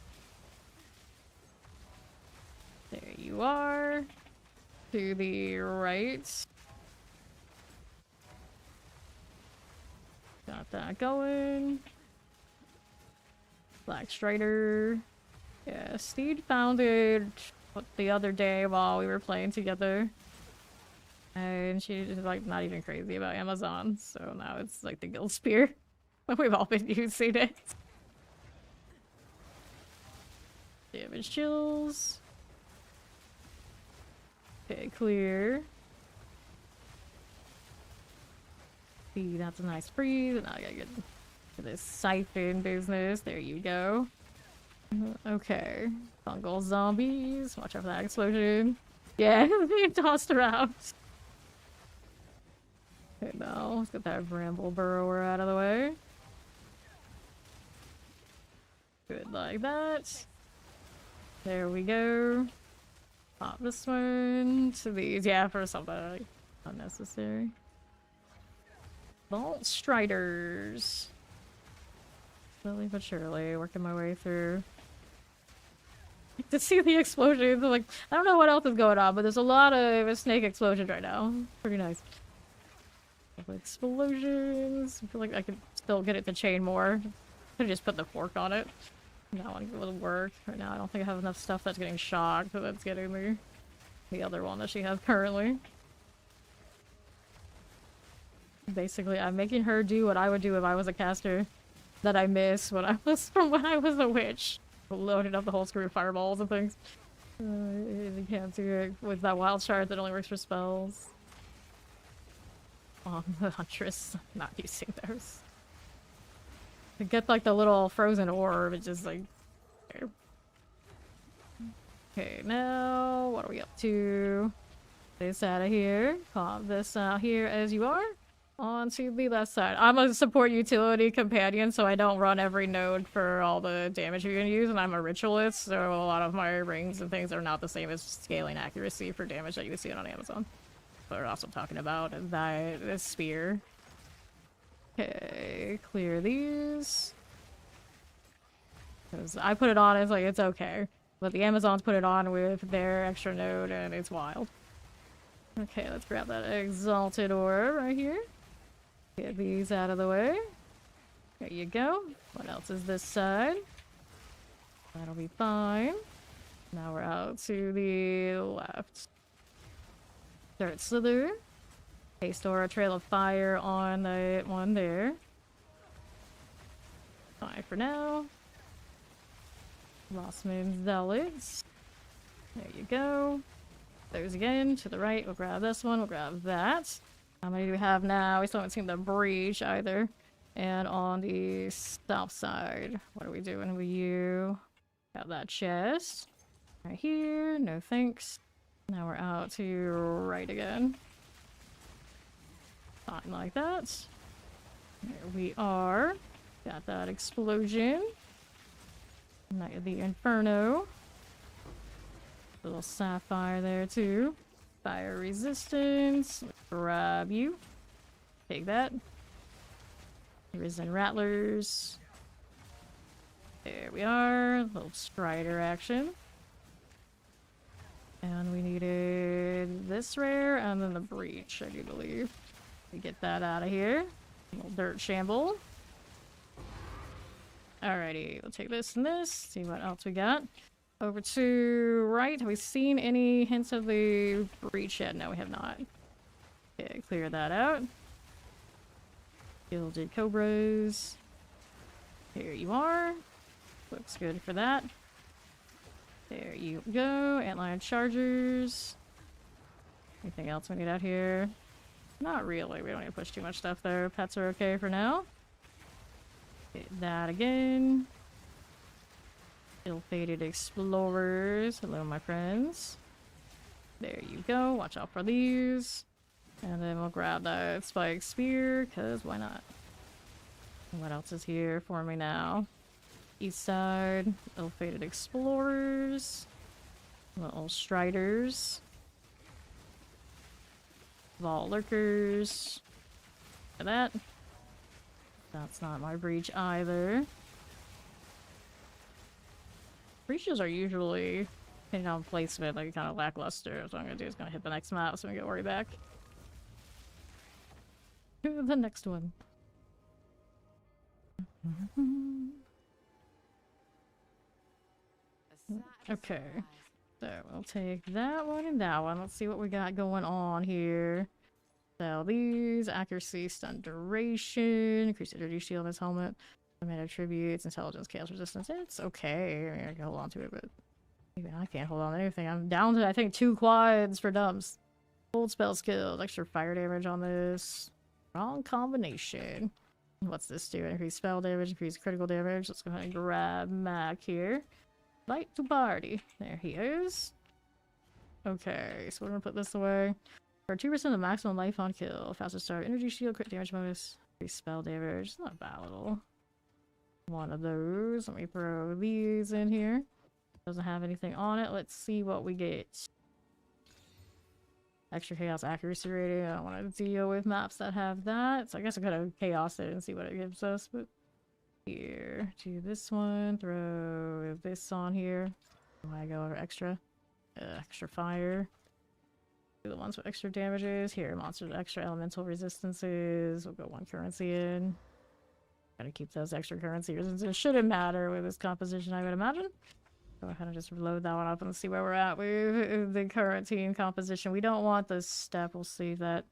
There you are. To the right. Got that going. Black Strider. Yeah, Steed found it the other day while we were playing together. And she's like not even crazy about Amazon, so now it's like the guild spear. We've all been using it. Damage chills. Okay, clear. See, that's a nice freeze. Now I gotta get to this siphon business. There you go. Okay. Fungal zombies. Watch out for that explosion. Yeah, being tossed around. Okay, now let's get that bramble burrower out of the way. Good, like that. There we go. Pop this one to these. Yeah, for something like unnecessary. Vault Striders. Slowly but surely, working my way through. To see the explosions, I'm like, I don't know what else is going on, but there's a lot of snake explosions right now. Pretty nice. Explosions. I feel like I could still get it to chain more. Could just put the fork on it. That one will work. Right now I don't think I have enough stuff that's getting shocked, so that's getting the other one that she has currently. Basically, I'm making her do what I would do if I was a caster that I missed when I was a witch. Loading up the whole screw of fireballs and things. You can't do it with that wild shard that only works for spells. Oh, the Huntress. Not using those. To get like the little frozen orb, it's just like... There. Okay, now what are we up to? This out of here. Pop this out here as you are. On to the left side. I'm a support utility companion, so I don't run every node for all the damage you're gonna use, and I'm a ritualist, so a lot of my rings and things are not the same as scaling accuracy for damage that you would see on Amazon. But we're also talking about this spear. Okay, clear these. Because I put it on, it's like, it's okay. But the Amazons put it on with their extra node, and it's wild. Okay, let's grab that exalted orb right here. Get these out of the way. There you go. What else is this side? That'll be fine. Now we're out to the left. Dirt Slither. Haste Aura, Trail of Fire on the one there. Fine for now. Rossman's Zealots. There you go. Those again. To the right, we'll grab this one, we'll grab that. How many do we have now? We still haven't seen the breach either. And on the south side, what are we doing with you? Got that chest. Right here, no thanks. Now we're out to right again. Something like that. There we are. Got that explosion. Night the Inferno. Little sapphire there too. Fire resistance. Let's grab you. Take that. Risen Rattlers. There we are. Little Strider action. And we needed this rare and then the breach, I do believe. We get that out of here. Little dirt shamble. Alrighty, we'll take this and this. See what else we got. Over to right. Have we seen any hints of the breach yet? No, we have not. Okay, clear that out. Gilded Cobras. Here you are. Looks good for that. There you go. Antlion Chargers. Anything else we need out here? Not really. We don't need to push too much stuff there. Pets are okay for now. Get that again. Ill-fated Explorers. Hello, my friends. There you go. Watch out for these. And then we'll grab that Spike Spear, because why not? What else is here for me now? East side, ill-fated explorers, little striders, vault lurkers. Look at that. That's not my breach either. Breaches are usually, depending on placement, like kind of lackluster. So what I'm gonna do is gonna hit the next map so we can worry back. To the next one. Okay. So we'll take that one and that one. Let's see what we got going on here. Sell these. Accuracy, stun duration, increase energy shield on his helmet. Command attributes, intelligence, chaos resistance. It's okay. I mean, I can hold on to it, but even I can't hold on to anything. I'm down to, I think, 2 quads for dumps. Old spell skills, extra fire damage on this. Wrong combination. What's this do? Increase spell damage, increase critical damage. Let's go ahead and grab Mac here. Light to party. There he is. Okay, so we're gonna put this away. For 2% of maximum life on kill. Faster start, energy shield, crit damage bonus, increase spell damage. It's not volatile. One of those. Let me throw these in here. Doesn't have anything on it. Let's see what we get. Extra chaos accuracy rating. I don't want to deal with maps that have that. So I guess I could have chaos it and see what it gives us. But here, do this one. Throw this on here. I go over extra. Extra fire. Do the ones with extra damages. Here, monsters with extra elemental resistances. We'll go 1 currency in. Gotta keep those extra currency resistances. It shouldn't matter with this composition, I would imagine. Go ahead and just load that one up and see where we're at with the current team composition. We don't want this step. We'll save that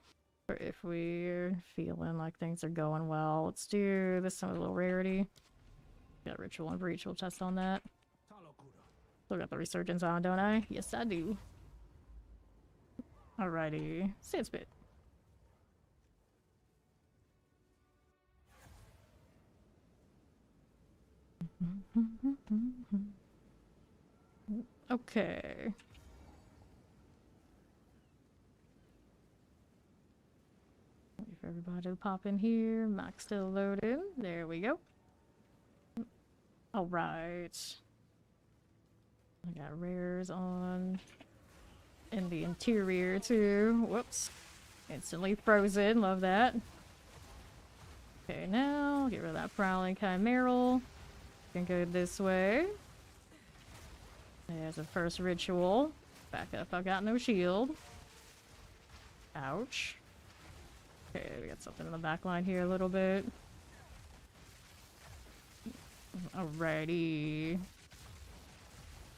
for if we're feeling like things are going well. Let's do this one with a little rarity. Got ritual and breach. We'll test on that. Still got the resurgence on, don't I? Yes, I do. Alrighty. Sand spit. Okay. Wait for everybody to pop in here. Mac's still loaded. There we go. Alright. I got rares on in the interior too. Whoops. Instantly frozen. Love that. Okay, now get rid of that prowling chimeral. Can go this way. There's a first ritual. Back up, I've got no shield. Ouch. Okay, we got something in the back line here a little bit. Alrighty.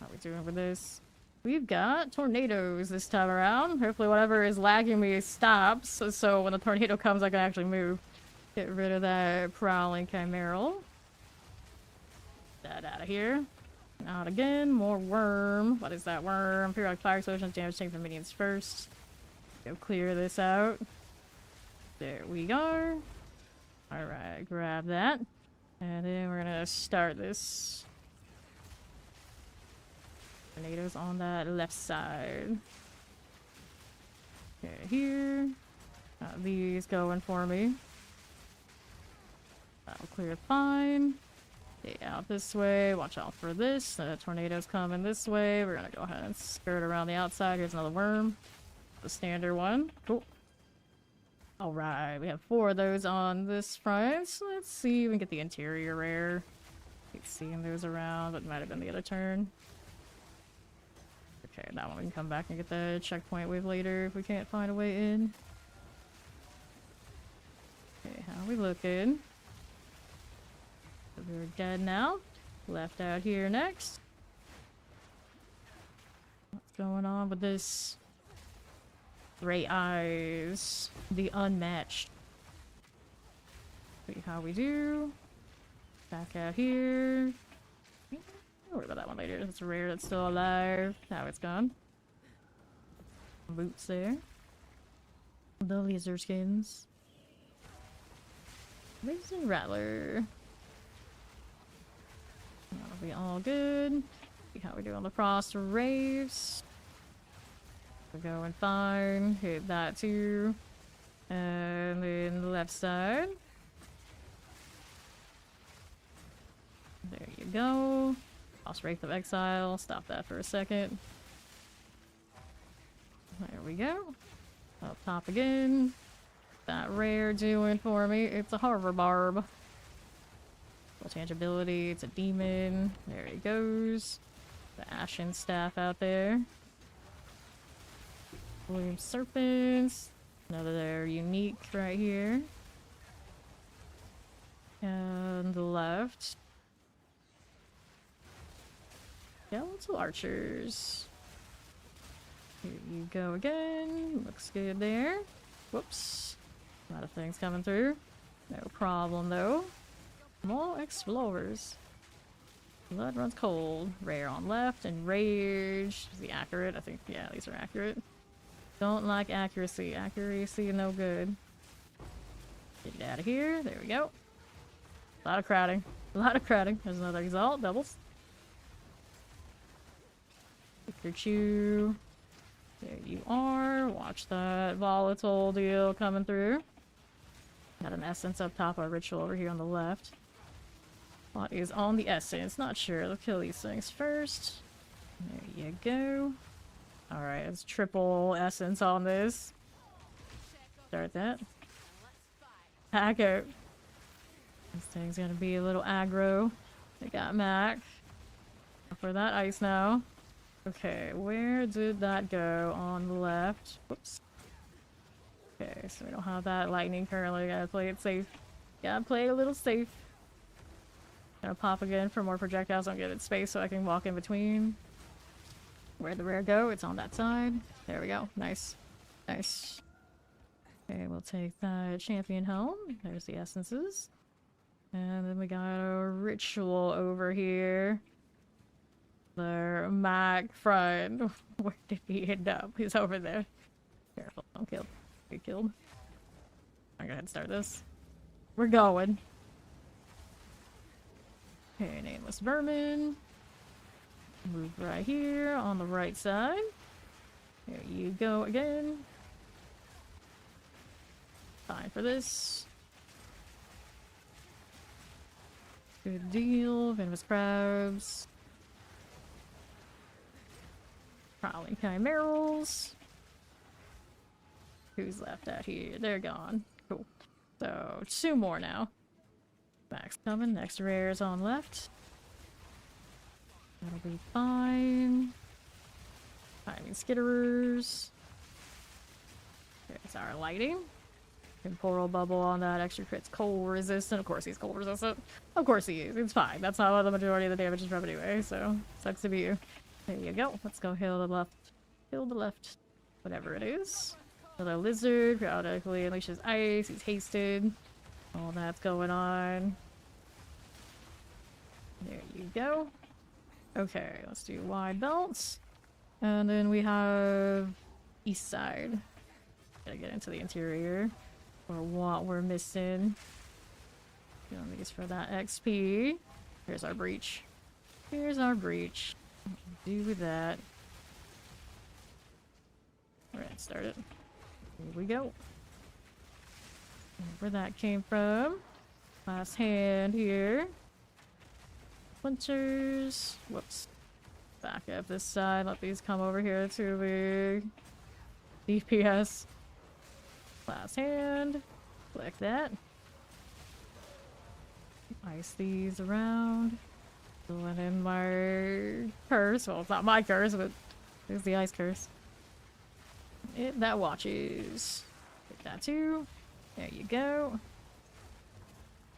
How are we doing with this? We've got tornadoes this time around. Hopefully whatever is lagging me stops, so when the tornado comes I can actually move. Get rid of that prowling chimeral. That out of here. Out again. More worm. What is that worm? Periodic fire explosions. Damage taken from minions first. Go clear this out. There we go. Alright, grab that. And then we're gonna start this. Tornadoes on that left side. Okay, here. Got these going for me. That'll clear fine. Okay, out this way. Watch out for this. The tornado's coming this way. We're gonna go ahead and skirt around the outside. Here's another worm. The standard one. Cool. Alright, we have 4 of those on this front. So let's see if we can get the interior rare. Keep seeing those around, but it might have been the other turn. Okay, that one we can come back and get the checkpoint with later if we can't find a way in. Okay, how are we looking? We're dead now. Left out here next. What's going on with this? Great eyes. The unmatched. See how we do. Back out here. I'll worry about that one later. It's rare that's still alive. Now it's gone. Boots there. The laser skins. Raisin Rattler. That'll be all good. See how we do on the frost raves. We're going fine. Hit that too. And then the left side. There you go. Lost Wraith of Exile. Stop that for a second. There we go. Up top again. That rare doing for me. It's a Harbor Barb. Full tangibility. It's a demon. There he goes. The Ashen Staff out there. Bloom Serpents. Another unique right here. And the left. Skeletal Archers. Here you go again. Looks good there. Whoops. A lot of things coming through. No problem though. More explorers. Blood runs cold. Rare on left and rage. Is he accurate? I think, yeah, these are accurate. Don't like accuracy. Accuracy no good. Get it out of here. There we go. A lot of crowding. A lot of crowding. There's another Exalt. Doubles. Pikachu. There you are. Watch that volatile deal coming through. Got an essence up top, a ritual over here on the left. What is on the essence? Not sure. Let's kill these things first. There you go. Alright, it's triple essence on this. Start that. Hack out. This thing's gonna be a little aggro. They got Mac. For that ice now. Okay, where did that go? On the left. Whoops. Okay, so we don't have that lightning currently. Gotta play it safe. Gotta play it a little safe. Gonna pop again for more projectiles. I'll get it space so I can walk in between. Where'd the rare go? It's on that side. There we go. Nice. Nice. Okay, we'll take that champion helm. There's the essences. And then we got a ritual over here. The Mac friend. Where did he end up? He's over there. Careful, don't kill. Get killed. I'm gonna start this. We're going. Okay, Nameless Vermin. Move right here on the right side. There you go again. Fine for this. Good deal. Venomous Crabs. Prowling Chimerals. Who's left out here? They're gone. Cool. So, 2 more now. Max coming. Next rare's on left. That'll be fine. Timing Skitterers. There's our lighting. Temporal bubble on that. Extra crit's cold resistant. Of course he's cold resistant. Of course he is. It's fine. That's not what the majority of the damage is from anyway, so sucks to be you. There you go. Let's go heal the left. Heal the left. Whatever it is. Another lizard. Periodically unleashes ice. He's hasted. All that's going on. There you go. Okay, let's do wide belts. And then we have east side. Gotta get into the interior. For what we're missing. Doing these for that XP. Here's our breach. Here's our breach. Do with that. Alright, start it. Here we go. Where that came from. Last hand here. Splinters. Whoops. Back up this side. Let these come over here to the DPS. Last hand. Click that. Ice these around. Filling in my curse. Well, it's not my curse, but there's the ice curse. That watches. Take that too. There you go.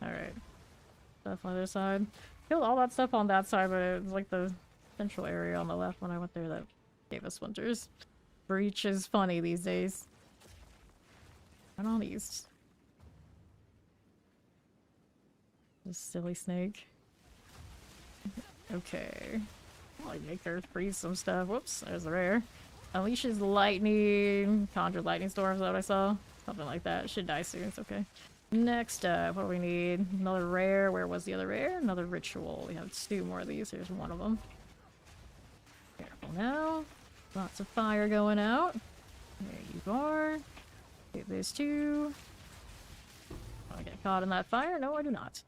Alright. Stuff on the other side. Killed all that stuff on that side, but it was like the central area on the left when I went there that gave us splinters. Breach is funny these days. Run on east. This silly snake. Okay. I'll make her freeze some stuff. Whoops, there's the rare. Unleashes lightning. Conjured lightning storm is what I saw. Something like that. Should die soon, it's okay. Next up, what do we need? Another rare. Where was the other rare? Another ritual. We have 2 more of these. Here's one of them. Careful now. Lots of fire going out. There you are. Take this too. I get caught in that fire? No, I do not.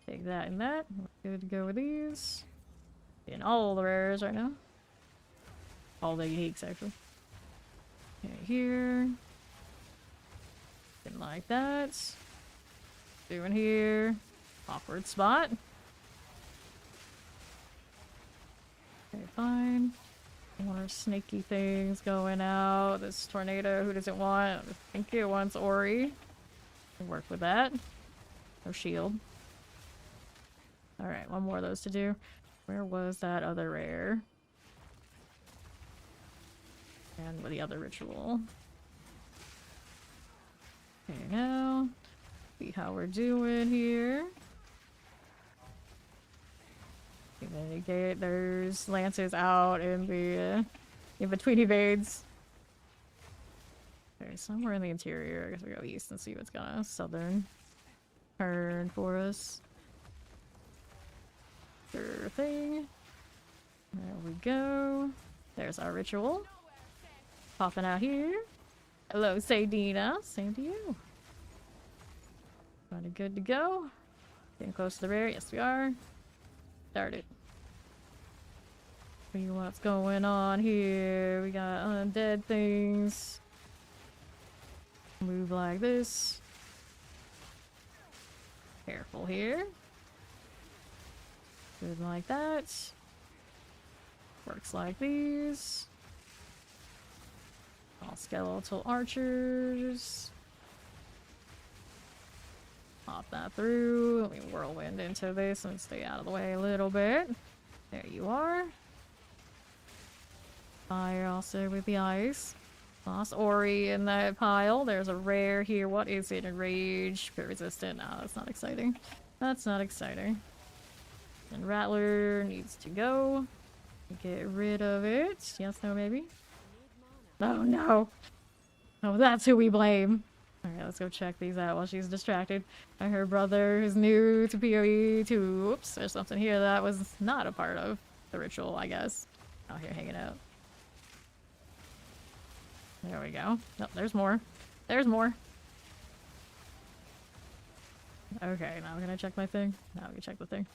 Take that and that. Good to go with these. In all the rares right now. All the uniques, actually. Okay, here. Didn't like that. Doing here. Awkward spot. Okay, fine. More snaky things going out. This tornado, who does it want? I think it wants Ori. Can work with that. No shield. Alright, one more of those to do. Where was that other rare? And with the other ritual. Okay, now. See how we're doing here. Okay, there's Lancers out in the in between evades. Okay, somewhere in the interior. I guess we go east and see what's gonna southern turn for us. Sure thing. There we go. There's our ritual. Popping out here. Hello, Sadina. Same to you. Kinda good to go. Getting close to the rear. Yes, we are. Start it. See what's going on here. We got undead things. Move like this. Careful here. Good like that. Works like these. All skeletal archers. Pop that through. Let me whirlwind into this and stay out of the way a little bit. There you are. Fire also with the ice. Lost Ori in that pile. There's a rare here. What is it? Enrage. Crit resistant. No, that's not exciting. That's not exciting. And Rattler needs to go. Get rid of it. Yes, no, maybe? Oh, no. Oh, that's who we blame. Alright, let's go check these out while she's distracted. Her brother who's new to PoE2. Oops, there's something here that was not a part of the ritual, I guess. Out here hanging out. There we go. Oh, there's more. There's more. Okay, now I'm gonna check my thing. Now we can check the thing.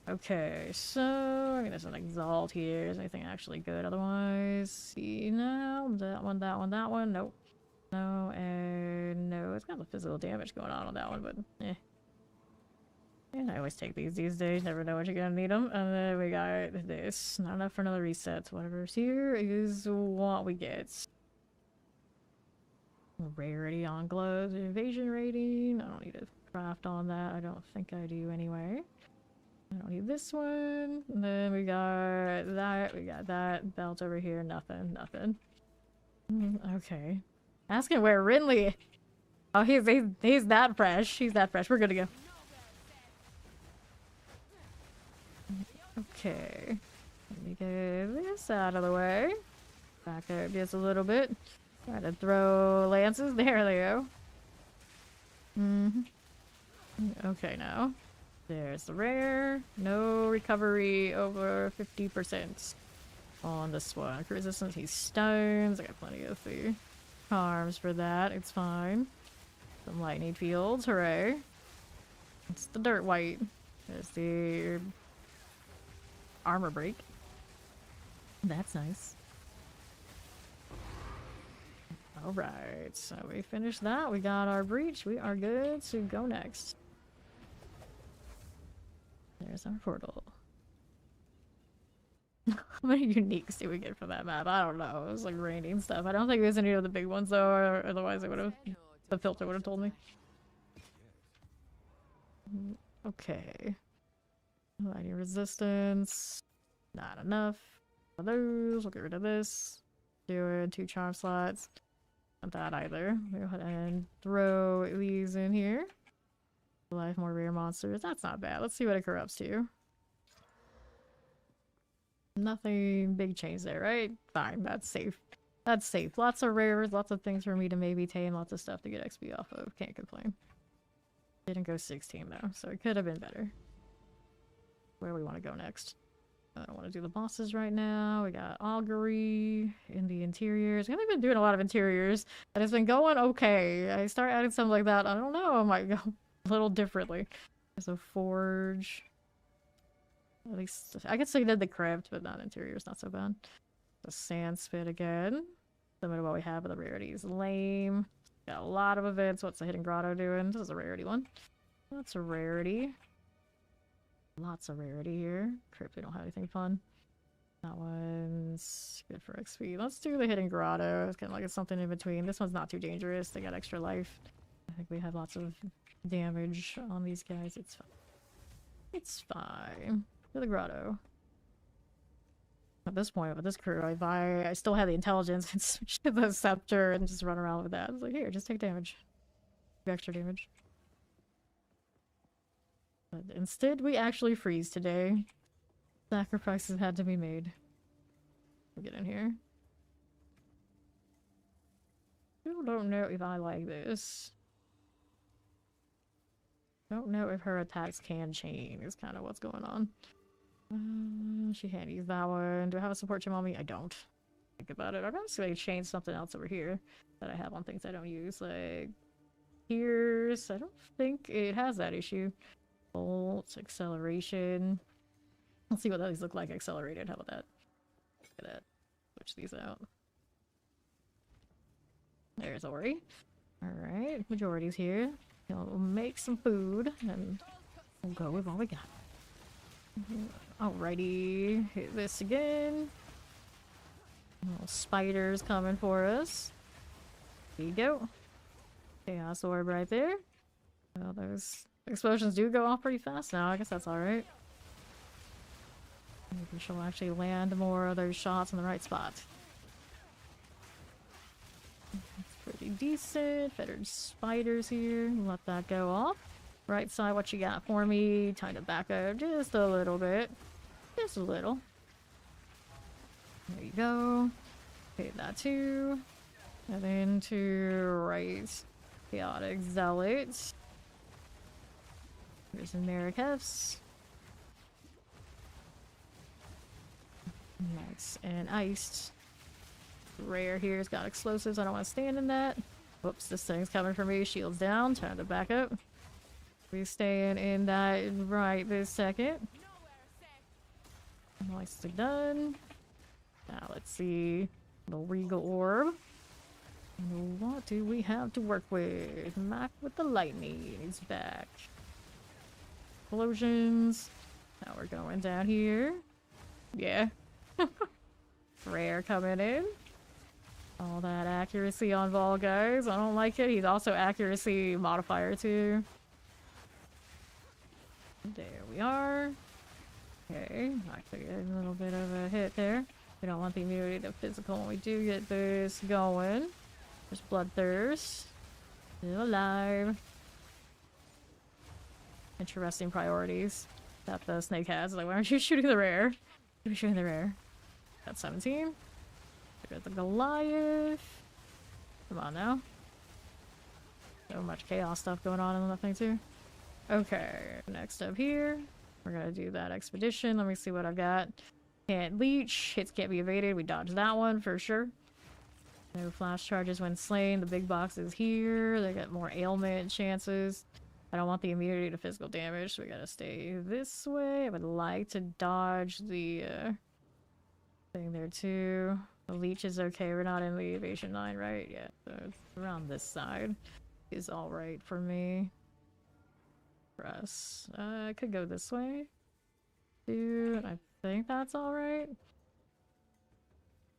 Okay, so I mean there's an exalt here. Is anything actually good otherwise? See now. That one, that one, that one. Nope. No, and no. It's got the physical damage going on that one, but eh. And I always take these days. Never know when you're gonna need them. And then we got this. Not enough for another reset. Whatever's here is what we get. Rarity on gloves, evasion rating. I don't need to craft on that. I don't think I do anyway. I don't need this one. And then we got that. We got that. Belt over here. Nothing. Nothing. Okay. Asking where Rinley. Oh, he's that fresh. He's that fresh. We're good to go. Okay. Let me get this out of the way. Back up just a little bit. Try to throw lances. There they go. Okay, now. There's the rare. No recovery over 50% on this one. Resistance, he's stones. I got plenty of the charms for that. It's fine. Some lightning fields. Hooray. It's the dirt white. There's the armor break. That's nice. Alright, so we finished that. We got our breach. We are good to go next. There's our portal. How many uniques do we get for that map? I don't know. It was like raining stuff. I don't think there's any of the big ones though, or otherwise it would have. The filter would have told me. Okay. Lightning resistance. Not enough. For those. We'll get rid of this. Doing 2 charm slots. Not that either. We'll go ahead and throw these in here. Life more rare monsters. That's not bad. Let's see what it corrupts to. Nothing big change there, right? Fine, that's safe. That's safe. Lots of rares, lots of things for me to maybe tame, lots of stuff to get XP off of. Can't complain. Didn't go 16 though, so it could have been better. Where we want to go next? I don't want to do the bosses right now. We got augury in the interiors. We haven't been doing a lot of interiors, but it's been going okay. I start adding something like that. I don't know. I might go a little differently. There's a forge. At least I guess they did the crypt, but not interior. It's not so bad. The sand spit again. Similar to what we have with the rarities. Lame. Got a lot of events. What's the hidden grotto doing? This is a rarity one. That's a rarity. Lots of rarity here. Crypt, we don't have anything fun. That one's good for XP. Let's do the hidden grotto. It's kind of like it's something in between. This one's not too dangerous. They got extra life. I think we have lots of damage on these guys. It's fine. It's fine. To the grotto. At this point, with this crew, I still had the intelligence and switch to the scepter and just run around with that. It's like, here, just take damage. Extra damage. But instead, we actually freeze today. Sacrifices had to be made. We'll get in here. Still don't know if I like this. Don't know if her attacks can chain is kind of what's going on. She can't use that one. Do I have a support gem on me? I don't. Think about it. I'm gonna change something else over here that I have on things I don't use. Like, here's... I don't think it has that issue. Bolt, acceleration. Let's see what these look like accelerated. How about that? Look at that. Switch these out. There's Ori. Alright, majority's here. We'll make some food and we'll go with what we got. Alrighty, hit this again. Little spiders coming for us. There you go. Chaos orb right there. Well, those explosions do go off pretty fast now. I guess that's alright. Maybe she'll actually land more of those shots in the right spot. That's pretty decent. Fettered spiders here. Let that go off. Right side, what you got for me? Time to back up just a little bit. Just a little. There you go. Okay, that too. And then to right. Chaotic Zealot. There's some Marikefs. Nice. And iced. Rare here's got explosives. I don't want to stand in that. Whoops, this thing's coming for me. Shields down. Time to back up. We staying in that right this second. Nicely done. Now let's see. The Regal Orb. What do we have to work with? Mac with the lightning is back. Explosions. Now we're going down here. Yeah. Rare coming in. All that accuracy on Vol, guys. I don't like it. He's also accuracy modifier too. There we are. Okay, actually getting a little bit of a hit there. We don't want the immunity to physical when we do get this going. There's Bloodthirst. Still alive. Interesting priorities that the snake has. Like, why aren't you shooting the rare? You're shooting the rare. That's 17. We got the Goliath. Come on now. So much chaos stuff going on in that thing too. Okay, next up here. We're gonna do that expedition. Let me see what I've got. Can't leech. Hits can't be evaded. We dodged that one for sure. No flash charges when slain. The big box is here. They got more ailment chances. I don't want the immunity to physical damage, so we gotta stay this way. I would like to dodge the thing there too. The leech is okay. We're not in the evasion 9, right? Yeah, so around this side is alright for me. Press. I could go this way. Dude, I think that's alright.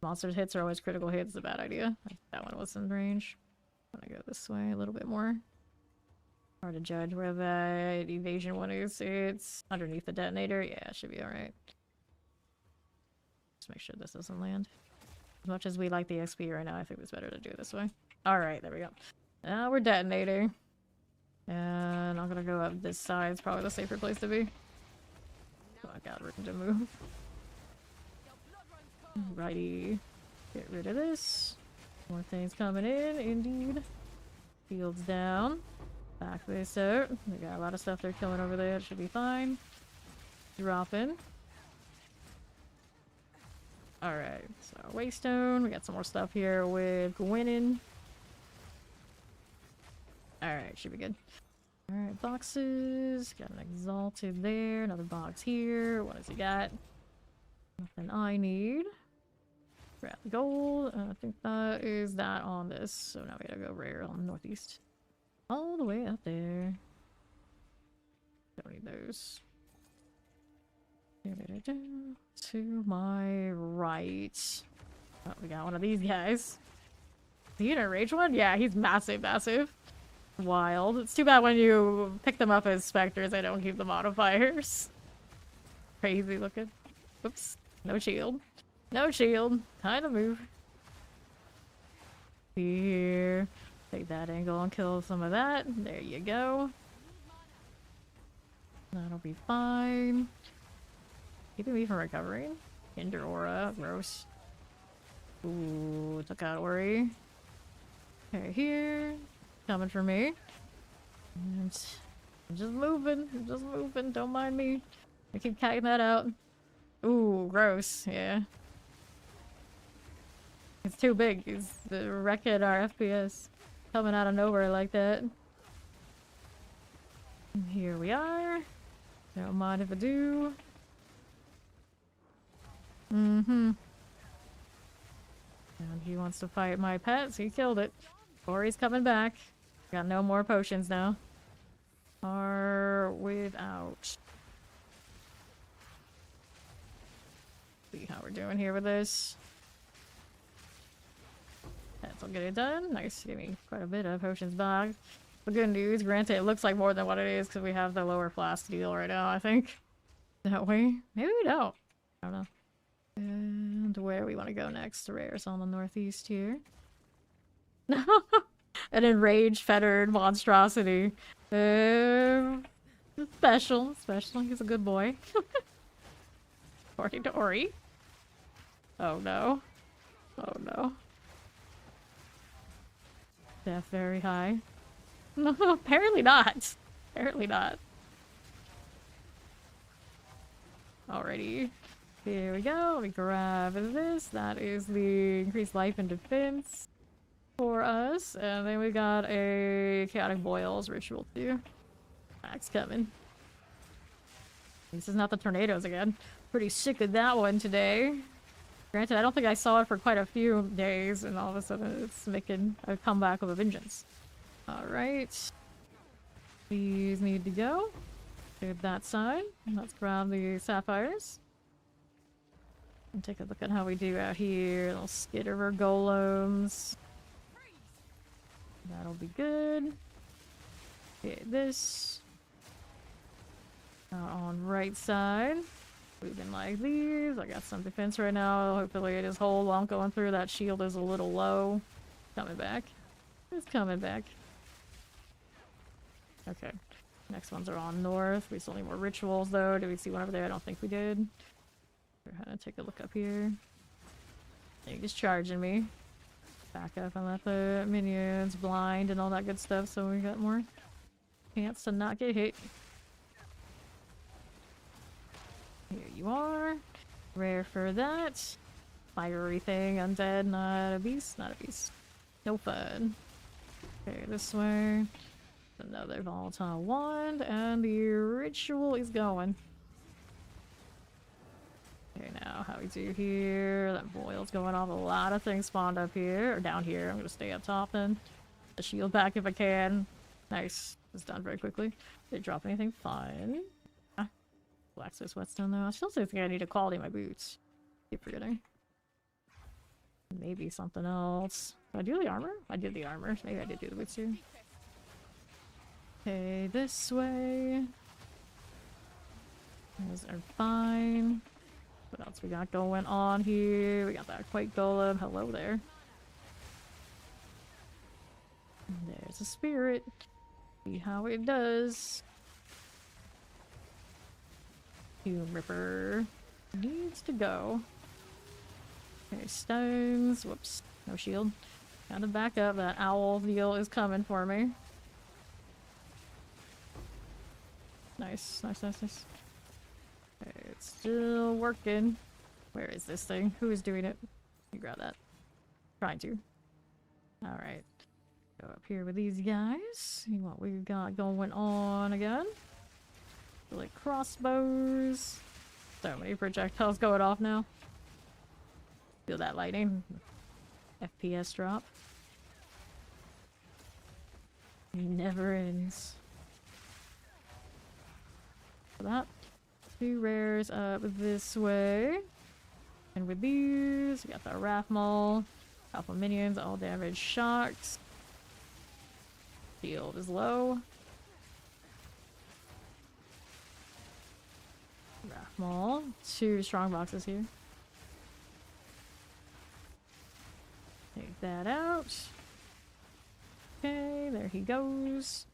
Monsters hits are always critical hits. It's a bad idea. That one was in range. I'm gonna go this way a little bit more. Hard to judge where that evasion one is. It's underneath the detonator. Yeah, it should be alright. Just make sure this doesn't land. As much as we like the XP right now, I think it's better to do it this way. Alright, there we go. Now we're detonating. And I'm gonna go up this side. It's probably the safer place to be. Oh, I got room to move. Righty. Get rid of this. More things coming in, indeed. Fields down. Back this out. We got a lot of stuff they're killing over there. It should be fine. Drop in. Alright, so Waystone. We got some more stuff here with Gwynnin. Alright, should be good. Alright, boxes. Got an exalted there. Another box here. What has he got? Nothing I need. Grab the gold. I think that is that on this. So now we gotta go rare on the northeast. All the way up there. Don't need those. To my right. Oh, we got one of these guys. Is he in a rage one? Yeah, he's massive, massive. Wild. It's too bad when you pick them up as specters, they don't keep the modifiers. Crazy looking. Oops. No shield. No shield. Time to move. Here. Take that angle and kill some of that. There you go. That'll be fine. Keeping me from recovering. Hinder aura. Gross. Ooh, took out Ori. Okay, here. Coming for me. And I'm just moving. I'm just moving. Don't mind me. I keep cutting that out. Ooh, gross. Yeah. It's too big. It's wrecking our FPS. Coming out of nowhere like that. And here we are. Don't mind if I do. Mm-hmm. And he wants to fight my pets. He killed it. Ori's coming back. Got no more potions now. Are without. See how we're doing here with this. That'll get it done. Nice. Give me quite a bit of potions back. The good news, granted, it looks like more than what it is because we have the lower flask deal right now, I think. That way. Maybe we don't. I don't know. And where we want to go next? The rare's on the northeast here. No! An enraged, fettered monstrosity. Special. Special. He's a good boy. According to Ori. Oh no. Oh no. Death very high. No, apparently not. Apparently not. Alrighty. Here we go. Let me grab this. That is the increased life and defense for us. And then we got a chaotic boils ritual too. Max coming. This is not the tornadoes again. Pretty sick of that one today. Granted, I don't think I saw it for quite a few days, and all of a sudden it's making a comeback with a vengeance. Alright. These need to go. To that side. Let's grab the sapphires. And take a look at how we do out here. Little skitterer golems. That'll be good. Okay, this. On right side. Moving like these. I got some defense right now. Hopefully it is whole while I'm going through. That shield is a little low. Coming back. It's coming back. Okay. Next ones are on north. We still need more rituals though. Did we see one over there? I don't think we did. We're gonna take a look up here. He's just charging me. Back up and let the minions blind and all that good stuff so we got more chance to not get hit. Here you are. Rare for that. Fiery thing, undead, not a beast, not a beast. No fun. Okay, this way. Another volatile wand, and the ritual is going. Okay, now how we do here. That boil's going off. A lot of things spawned up here, or down here. I'm gonna stay up top then. The shield back if I can. Nice. It's done very quickly. Did it drop anything fun? Blacksmith whetstone though. I still think I need a quality in my boots. Keep forgetting. Maybe something else. Did I do the armor? I did the armor. Maybe I did do the boots too. Okay, this way. Those are fine. What else we got going on here? We got that Quake Golem. Hello there. And there's a spirit. See how it does. Tomb Ripper needs to go. Okay, stones. Whoops. No shield. Gotta back up. That owl deal is coming for me. Nice, nice, nice, nice. Okay, it's still working. Where is this thing? Who is doing it? You grab that. Trying to. Alright. Go up here with these guys. See what we've got going on again. Like crossbows. So many projectiles going off now. Feel that lightning. FPS drop. Never ends. For that. 2 rares up this way. And with these, we got the Rathmol. Alpha minions, all damage shocked. Shield is low. Rathmol. 2 strong boxes here. Take that out. Okay, there he goes.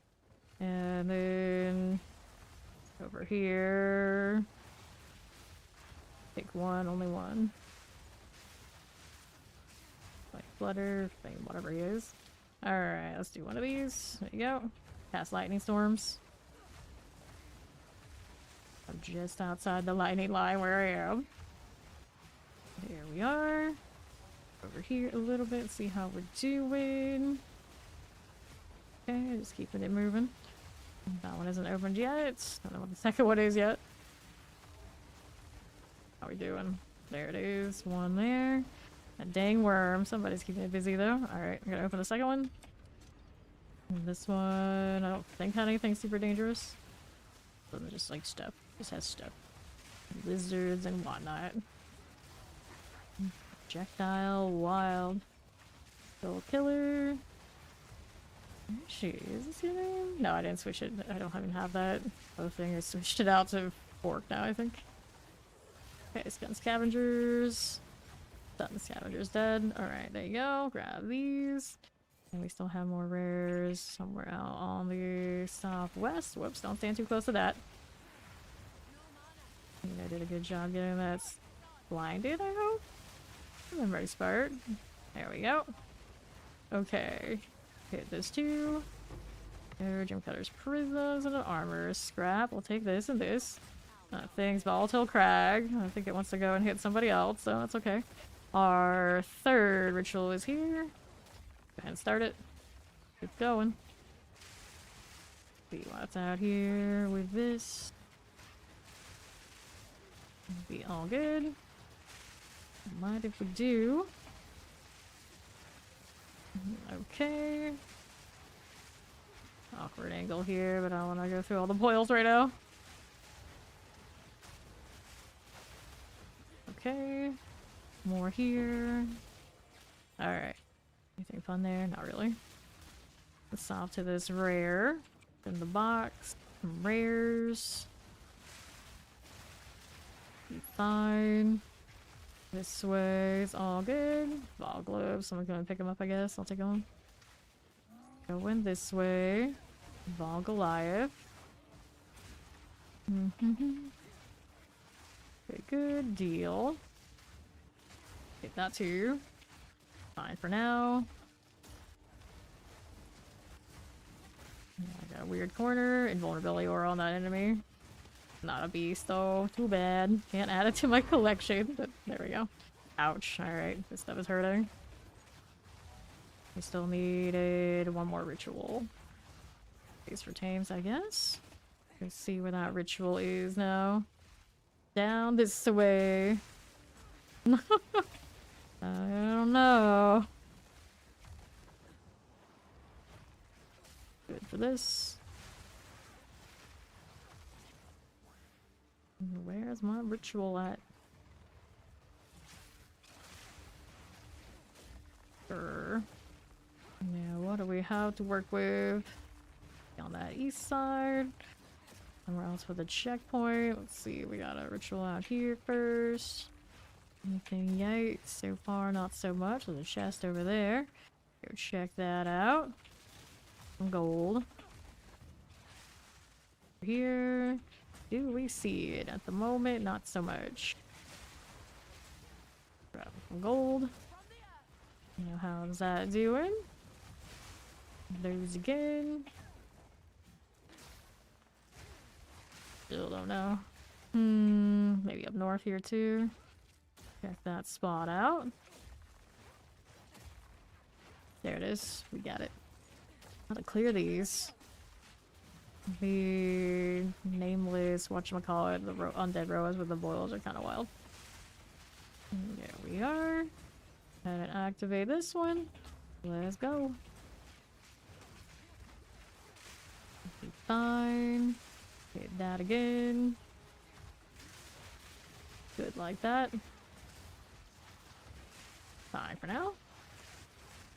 And then over here. Take one, only one. Like Flutter, thing, whatever he is. Alright, let's do one of these. There you go. Cast lightning storms. I'm just outside the lightning line where I am. Here we are. Over here a little bit, see how we're doing. Okay, just keeping it moving. That one isn't opened yet. Don't know what the second one is yet. How we doing? There it is. One there. A dang worm. Somebody's keeping it busy though. Alright, I'm gonna open the second one. And this one, I don't think had anything super dangerous. Doesn't just like stuff. Just has stuff. Lizards and whatnot. Projectile, wild. Soul killer. Is this your name? No, I didn't switch it. I don't even have that. Other thing, I switched it out to fork now, I think. Okay, stun scavengers. Stun scavengers dead. Alright, there you go. Grab these. And we still have more rares somewhere out on the southwest. Whoops, don't stand too close to that. I think I did a good job getting that blinded, I hope. I'm ready, Spart. There we go. Okay. Hit this too. Gem cutters, prisms, and an armor. Scrap. We'll take this and this. Thing's volatile crag. I think it wants to go and hit somebody else, so that's okay. Our third ritual is here. Go ahead and start it. Keep going. See what's out here with this. Be all good. Mind if we do. Okay. Awkward angle here, but I don't want to go through all the boils right now. Okay. More here. Alright. Anything fun there? Not really. Let's off to this rare. In the box. Some rares. Be fine. This way is all good. Ball globes. Someone's gonna pick them up, I guess. I'll take them. Going this way. Ball Goliath. Okay, good deal. Take that too. Fine for now. I got a weird corner. Invulnerability aura on that enemy. Not a beast though. Too bad. Can't add it to my collection, but there we go. Ouch. Alright, this stuff is hurting. We still needed one more ritual. These for tames, I guess. Let's see where that ritual is now. Down this way. I don't know. Good for this. Where's my ritual at? Sure. Now, what do we have to work with? On that east side. Somewhere else with a checkpoint. Let's see, we got a ritual out here first. Anything yet? So far, not so much. There's a chest over there. Go check that out. Some gold. Here. Do we see it? At the moment, not so much. Grab some gold. Now, how's that doing? Those again. Still don't know. Maybe up north here too. Check that spot out. There it is. We got it. How to clear these. The nameless, whatchamacallit, the undead roas with the boils are kind of wild. And there we are. And activate this one. Let's go. Be fine. Hit that again. Good like that. Fine for now.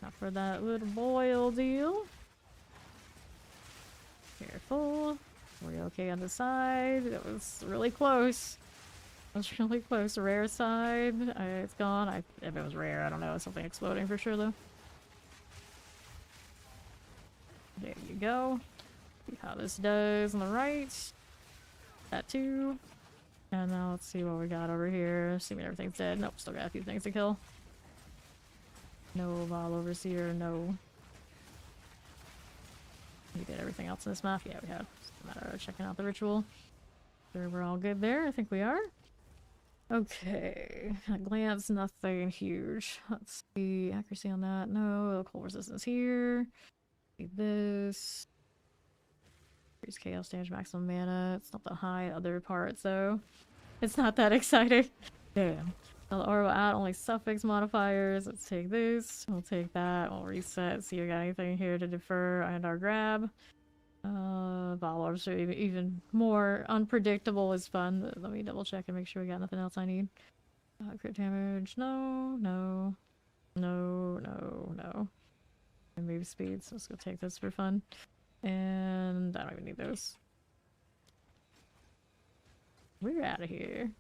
Not for that little boil deal. Careful. We're okay on the side. That was really close. That was really close. Rare side. It's gone. If it was rare, I don't know. It's something exploding for sure, though. There you go. See how this does on the right. That too. And now let's see what we got over here. Assuming everything's dead. Nope, still got a few things to kill. No Vol Overseer, no. We did everything else in this map? Yeah, we have. Just a matter of checking out the ritual. Sure, we're all good there. I think we are. Okay. At a glance, nothing huge. Let's see. Accuracy on that. No. Cold resistance here. See this. Increase chaos damage, maximum mana. It's not that high. Other parts, though. It's not that exciting. Damn. The aura will add only suffix modifiers. Let's take this. We'll take that. We'll reset. See if we got anything here to defer and our grab. Volors are even more unpredictable is fun. Let me double check and make sure we got nothing else I need. Crit damage. No, no. No, no, no. And move speed. So let's go take this for fun. And I don't even need those. We're out of here.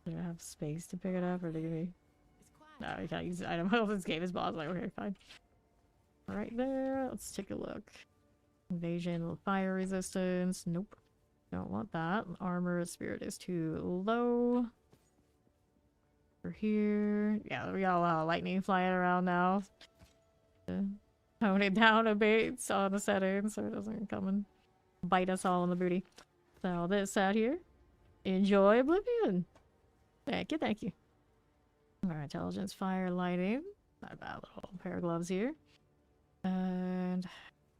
Do I have space to pick it up, or do we? No, you can't use the item. Well, this game is boss. Like, okay, fine. Right there. Let's take a look. Invasion, fire resistance. Nope. Don't want that. Armor, spirit is too low. Over here. Yeah, we got a lot of lightning flying around now. Tone it down a bit on the settings so it doesn't come and bite us all in the booty. So this out here. Enjoy Oblivion. Thank you, thank you. Alright, intelligence, fire, lighting. Not bad little pair of gloves here. And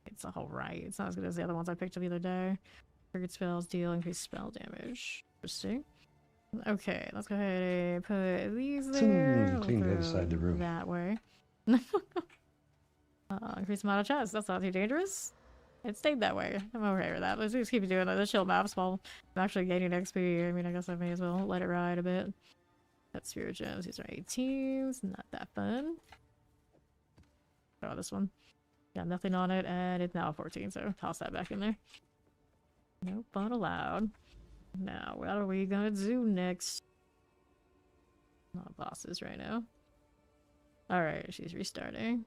it's alright. It's not as good as the other ones I picked up the other day. Triggered spells deal increased spell damage. Interesting. Okay, let's go ahead and put these there. Clean the other side of the room. That way. Increase amount of chest. That's not too dangerous. It stayed that way. I'm okay with that. Let's just keep doing that. The chill maps while I'm actually gaining XP. I mean, I guess I may as well let it ride a bit. That's spirit gems. These are 18s. Not that fun. Oh, this one. Got nothing on it, and it's now a 14, so toss that back in there. No fun allowed. Now, what are we gonna do next? Not bosses right now. Alright, she's restarting.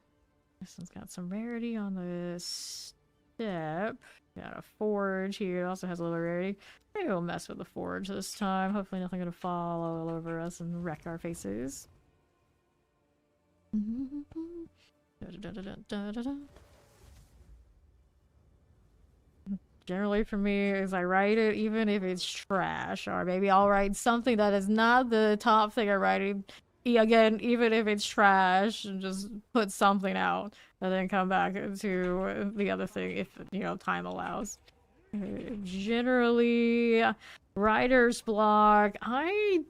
This one's got some rarity on the step. Got a forge here. It also has a little rarity. Maybe we'll mess with the forge this time. Hopefully nothing gonna fall all over us and wreck our faces. Generally for me is I write it even if it's trash, or maybe I'll write something that is not the top thing I'm writing. Again, even if it's trash, and just put something out and then come back to the other thing if, you know, time allows. Generally, writer's block, I,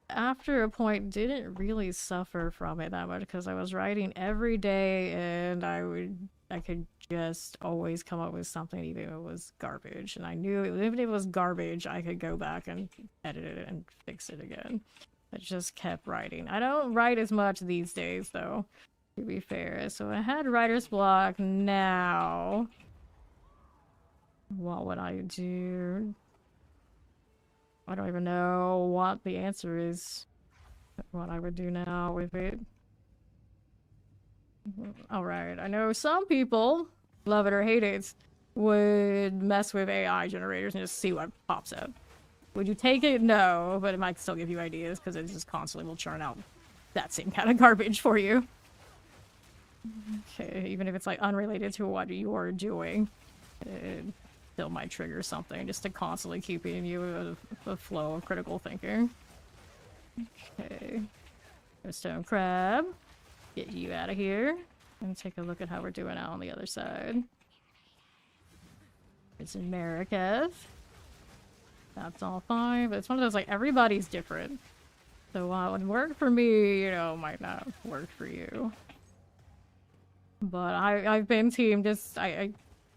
after a point, didn't really suffer from it that much because I was writing every day and I could just always come up with something even if it was garbage. And I knew even if it was garbage, I could go back and edit it and fix it again. I just kept writing. I don't write as much these days, though, to be fair. So I had writer's block now. What would I do? I don't even know what the answer is. What I would do now with it. Alright, I know some people, love it or hate it, would mess with AI generators and just see what pops up. Would you take it? No, but it might still give you ideas because it just constantly will churn out that same kind of garbage for you. Okay, even if it's like unrelated to what you are doing, it still might trigger something just to constantly keep in you a flow of critical thinking. Okay. A stone crab. Get you out of here. And take a look at how we're doing out on the other side. It's in Marrakech. That's all fine, but it's one of those, like, everybody's different. So what would work for me, you know, might not work for you. But I've been team just, I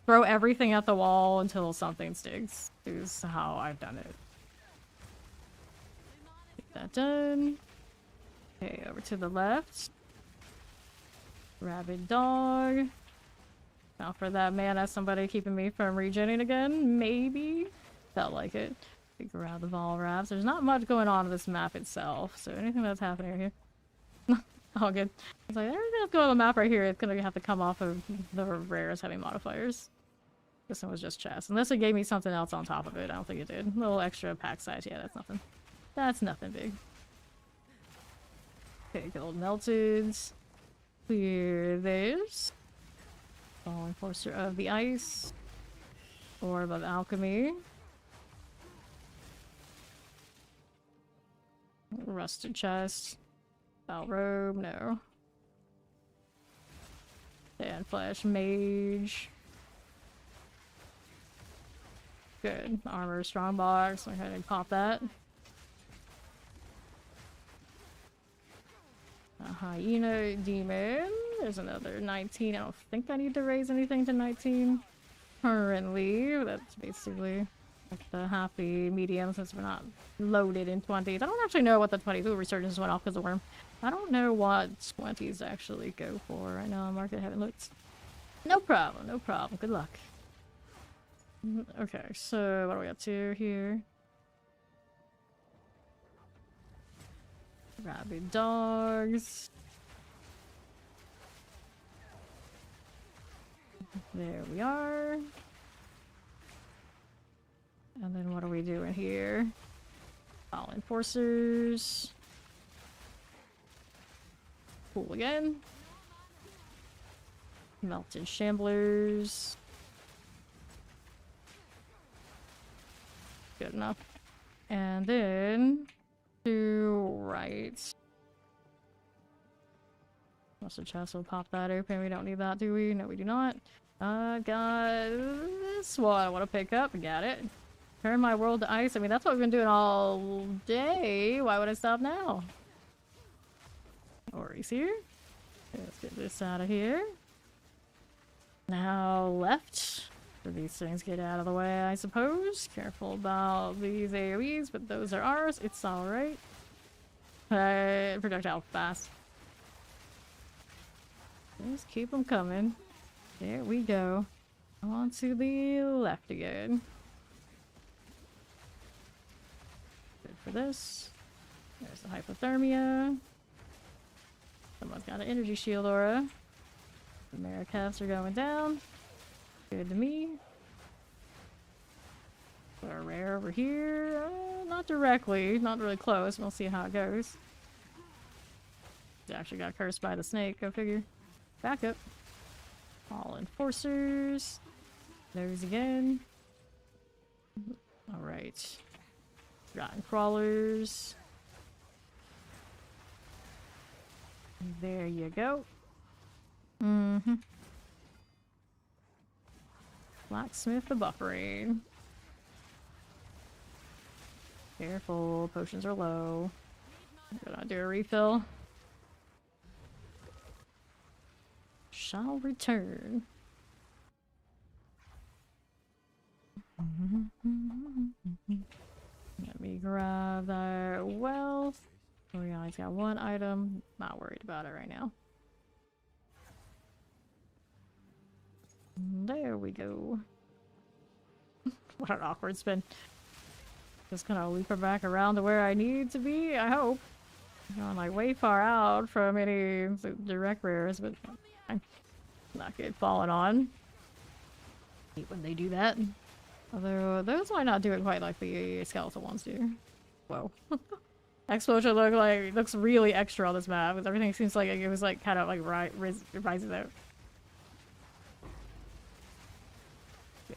throw everything at the wall until something sticks, is how I've done it. Get that done. Okay, over to the left. Rabid dog. Now for that mana, somebody keeping me from regenning again, maybe? Felt like it. Figure out the Vol Wraps. There's not much going on in this map itself, so anything that's happening here. All good. It's like, everything that's going on the map right here is gonna have to come off of the rares having modifiers. This one was just chest. Unless it gave me something else on top of it. I don't think it did. A little extra pack size. Yeah, that's nothing. That's nothing big. Okay, gold melted. Clear this. Fall Enforcer of the Ice. Orb of Alchemy. Rusted chest. Foul robe, no. Sand flesh mage. Good. Armor strongbox. Go ahead and pop that. A hyena demon. There's another 19. I don't think I need to raise anything to 19 currently. That's basically like the happy medium since we're not loaded in 20s. I don't actually know what the 20s. Ooh, resurgence went off because of worm. I don't know what 20s actually go for right now on market. I haven't looked. No problem, no problem. Good luck. Okay, so what are we up to here? Rabid dogs. There we are. And then what are we doing here? All enforcers. Cool again. Melted shamblers. Good enough. And then to right. Most of the chest will pop that open. We don't need that, do we? No, we do not. Got this one I want to pick up. Got it. Turn my world to ice. I mean, that's what we've been doing all day. Why would I stop now? Ori's here. Let's get this out of here. Now left. For these things get out of the way, I suppose. Careful about these AoEs, but those are ours. It's alright. Projectile fast. Just keep them coming. There we go. On to the left again. Good for this. There's the hypothermia. Someone's got an energy shield aura. The Maracas are going down. Good to me. Put our rare over here. Not directly. Not really close. We'll see how it goes. It actually got cursed by the snake. Go figure. Back up. All enforcers. Those again. Alright. Rotten crawlers. There you go. Mm-hmm. Blacksmith the buffering. Careful, potions are low. Gonna do a refill. Shall return. Let me grab that wealth. Oh yeah, he's got one item. Not worried about it right now. There we go. What an awkward spin. Just gonna leap her back around to where I need to be, I hope. I'm going like way far out from any direct rares, but I'm not get fallen on. Hate when they do that. Although those might not do it quite like the skeletal ones do. Whoa. Explosion looks really extra on this map because everything seems like it was like kind of like rises out.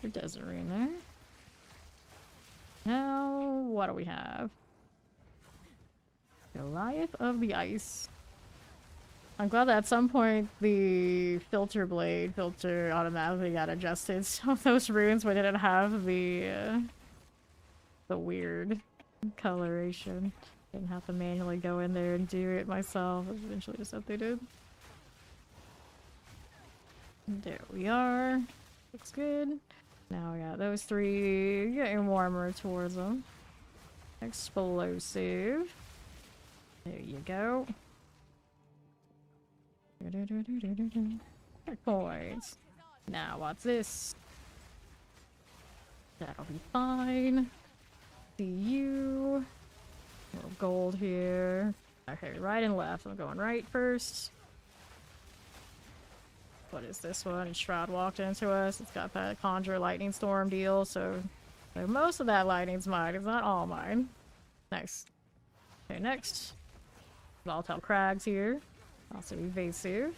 There doesn't in there. Now what do we have? Goliath of the Ice. I'm glad that at some point the filter automatically got adjusted. Some of those runes we didn't have the weird coloration. Didn't have to manually go in there and do it myself. Eventually just updated. There we are. Looks good. Now we got those three getting warmer towards them. Explosive. There you go. Coins. Now what's this? That'll be fine. See you. A little gold here. Okay, right and left. I'm going right first. What is this one? Shroud walked into us. It's got that Conjure Lightning Storm deal, so most of that lightning's mine. It's not all mine. Nice. Okay, next. Volatile Crags here. Also evasive.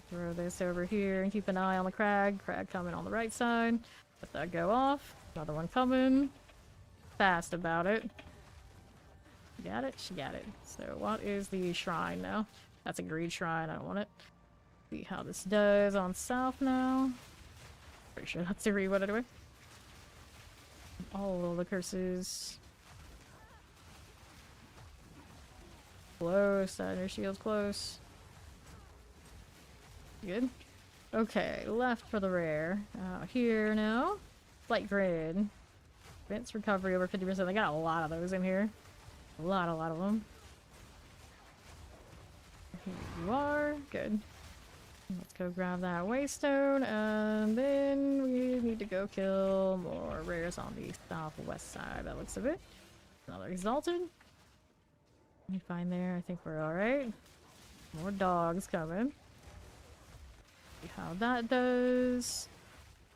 Throw this over here and keep an eye on the crag. Crag coming on the right side. Let that go off. Another one coming. Fast about it. She got it? She got it. So what is the shrine now? That's a greed shrine. I don't want it. See how this does on south now. Pretty sure that's a read anyway. All of the curses. Close. Your shield's close. Good. Okay, left for the rare. Here now. Light grid. Advanced recovery over 50%. They got a lot of those in here. A lot of them. Here you are. Good. Let's go grab that waystone, and then we need to go kill more rares on the southwest side. That looks a bit. Another exalted. Let me find there. I think we're alright. More dogs coming. See how that does.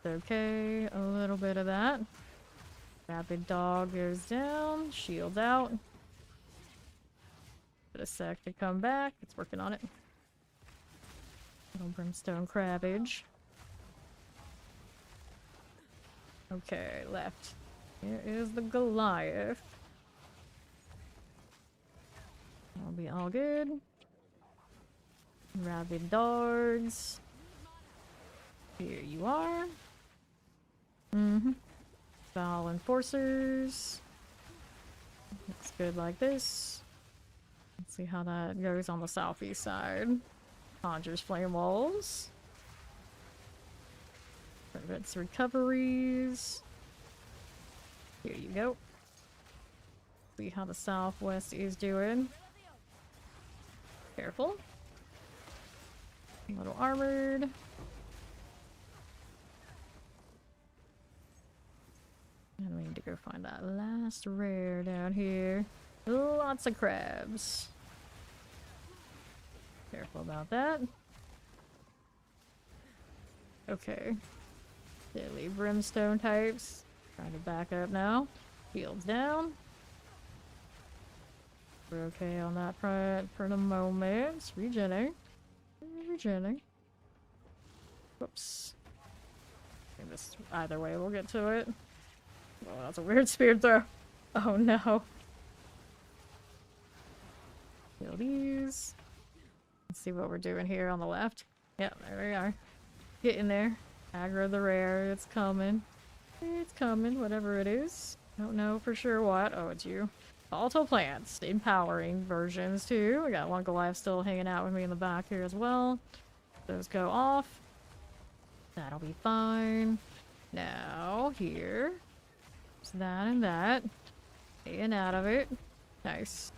Okay, a little bit of that. Rapid dog goes down. Shield out. Bit a sec to come back. It's working on it. Little brimstone crabbage. Okay, left. Here is the Goliath. That'll be all good. Rabid darts. Here you are. Foul enforcers. Looks good like this. Let's see how that goes on the southeast side. Conjures flame walls. Prevents recoveries. Here you go. See how the southwest is doing. Careful. A little armored. And we need to go find that last rare down here. Lots of crabs. Careful about that. Okay. Deadly brimstone types. Trying to back up now. Shields down. We're okay on that front for the moment. Regening. Regening. Whoops. I think this either way we'll get to it. Oh, that's a weird spear throw. Oh no. Kill these. Let's see what we're doing here on the left. Yep, there we are. Getting there. Aggro the rare. It's coming. It's coming, whatever it is. Don't know for sure what. Oh, it's you. Volatile plants. Empowering versions too. We got one Goliath still hanging out with me in the back here as well. Those go off. That'll be fine. Now, here. There's that and that. Staying out of it. Nice.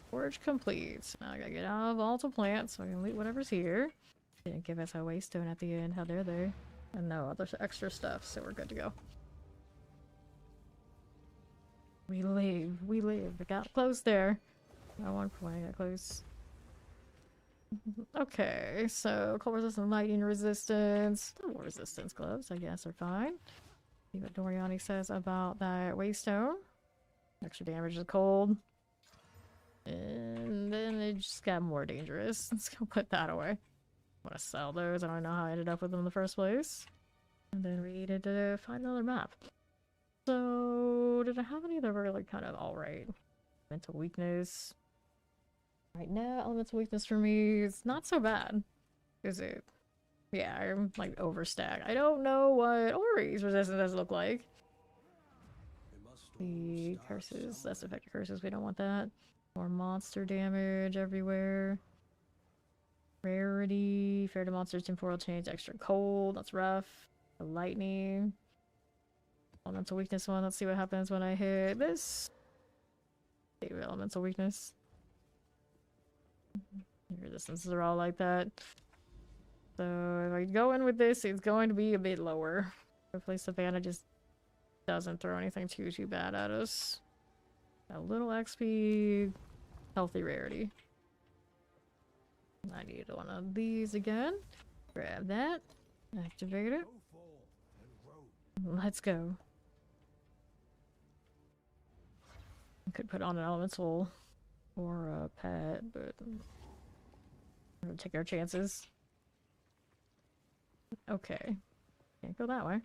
Forge complete. So now I gotta get out of volatile plants so I can loot whatever's here. Didn't give us a waystone at the end. How dare they? And no other extra stuff, so we're good to go. We live. We live. We got close there. At one point, I got close. Okay, so cold resistance, lightning resistance. Double resistance gloves, I guess, are fine. See what Doriani says about that waystone. Extra damage is cold. And then it just got more dangerous. Let's go put that away. I want to sell those. I don't know how I ended up with them in the first place. And then we needed to find another map. So, did I have any that were like kind of alright? Mental weakness. Right now, elemental weakness for me is not so bad. Is it? Yeah, I'm like overstacked. I don't know what Ori's resistance does look like. The curses, less effective curses, we don't want that. More monster damage everywhere. Rarity, fair to monsters, temporal change, extra cold, that's rough. The lightning. Elemental weakness one, let's see what happens when I hit this. Save elemental weakness. Resistances are all like that. So if I go in with this, it's going to be a bit lower. Hopefully Savannah just doesn't throw anything too bad at us. A little XP, healthy rarity. I need one of these again. Grab that. Activate it. Let's go. Could put on an elemental or a pet, but we're gonna take our chances. Okay. Can't go that way.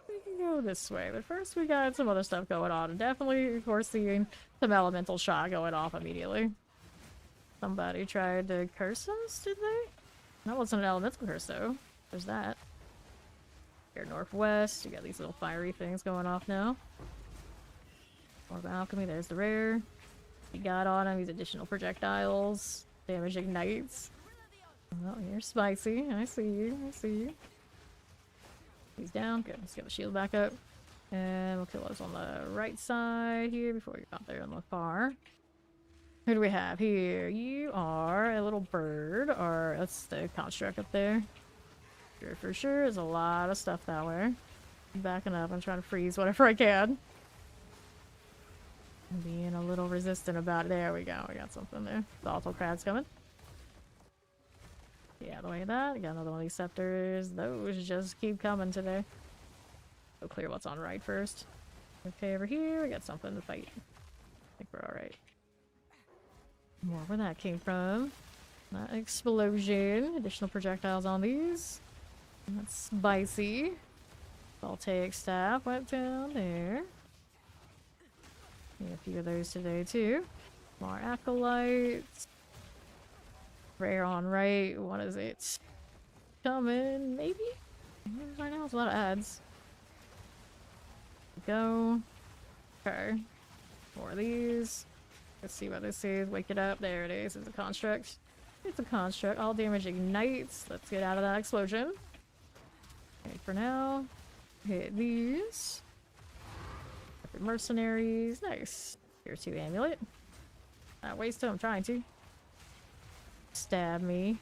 We can go this way, but first we got some other stuff going on. And definitely foreseeing some elemental shot going off immediately. Somebody tried to curse us, did they? That wasn't an elemental curse though. There's that. Here northwest, you got these little fiery things going off now. More alchemy, there's the rare. You got on him these additional projectiles. Damage ignites. Oh, you're spicy. I see you. I see you. He's down. Good. Let's get the shield back up. And we'll kill those on the right side here before we got there on the far. Who do we have here? You are a little bird, or that's the construct up there. Sure, for sure. There's a lot of stuff that way. I'm backing up. I'm trying to freeze whatever I can. I'm being a little resistant about it. There we go. We got something there. The Alto Crab's coming. Yeah, the way of that. We got another one of these scepters. Those just keep coming today. Go clear what's on right first. Okay, over here. We got something to fight. I think we're alright. More where that came from. That explosion. Additional projectiles on these. That's spicy. Voltaic staff went down there. Yeah, a few of those today too. More acolytes. Rare on right. What is it? Coming, maybe? Right now it's a lot of ads. Go. Okay. More of these. Let's see what this is. Wake it up. There it is. It's a construct. It's a construct. All damage ignites. Let's get out of that explosion. Okay, for now. Hit these. Mercenaries. Nice. Here's 2 amulet. Not waste them. I'm trying to. Stab me.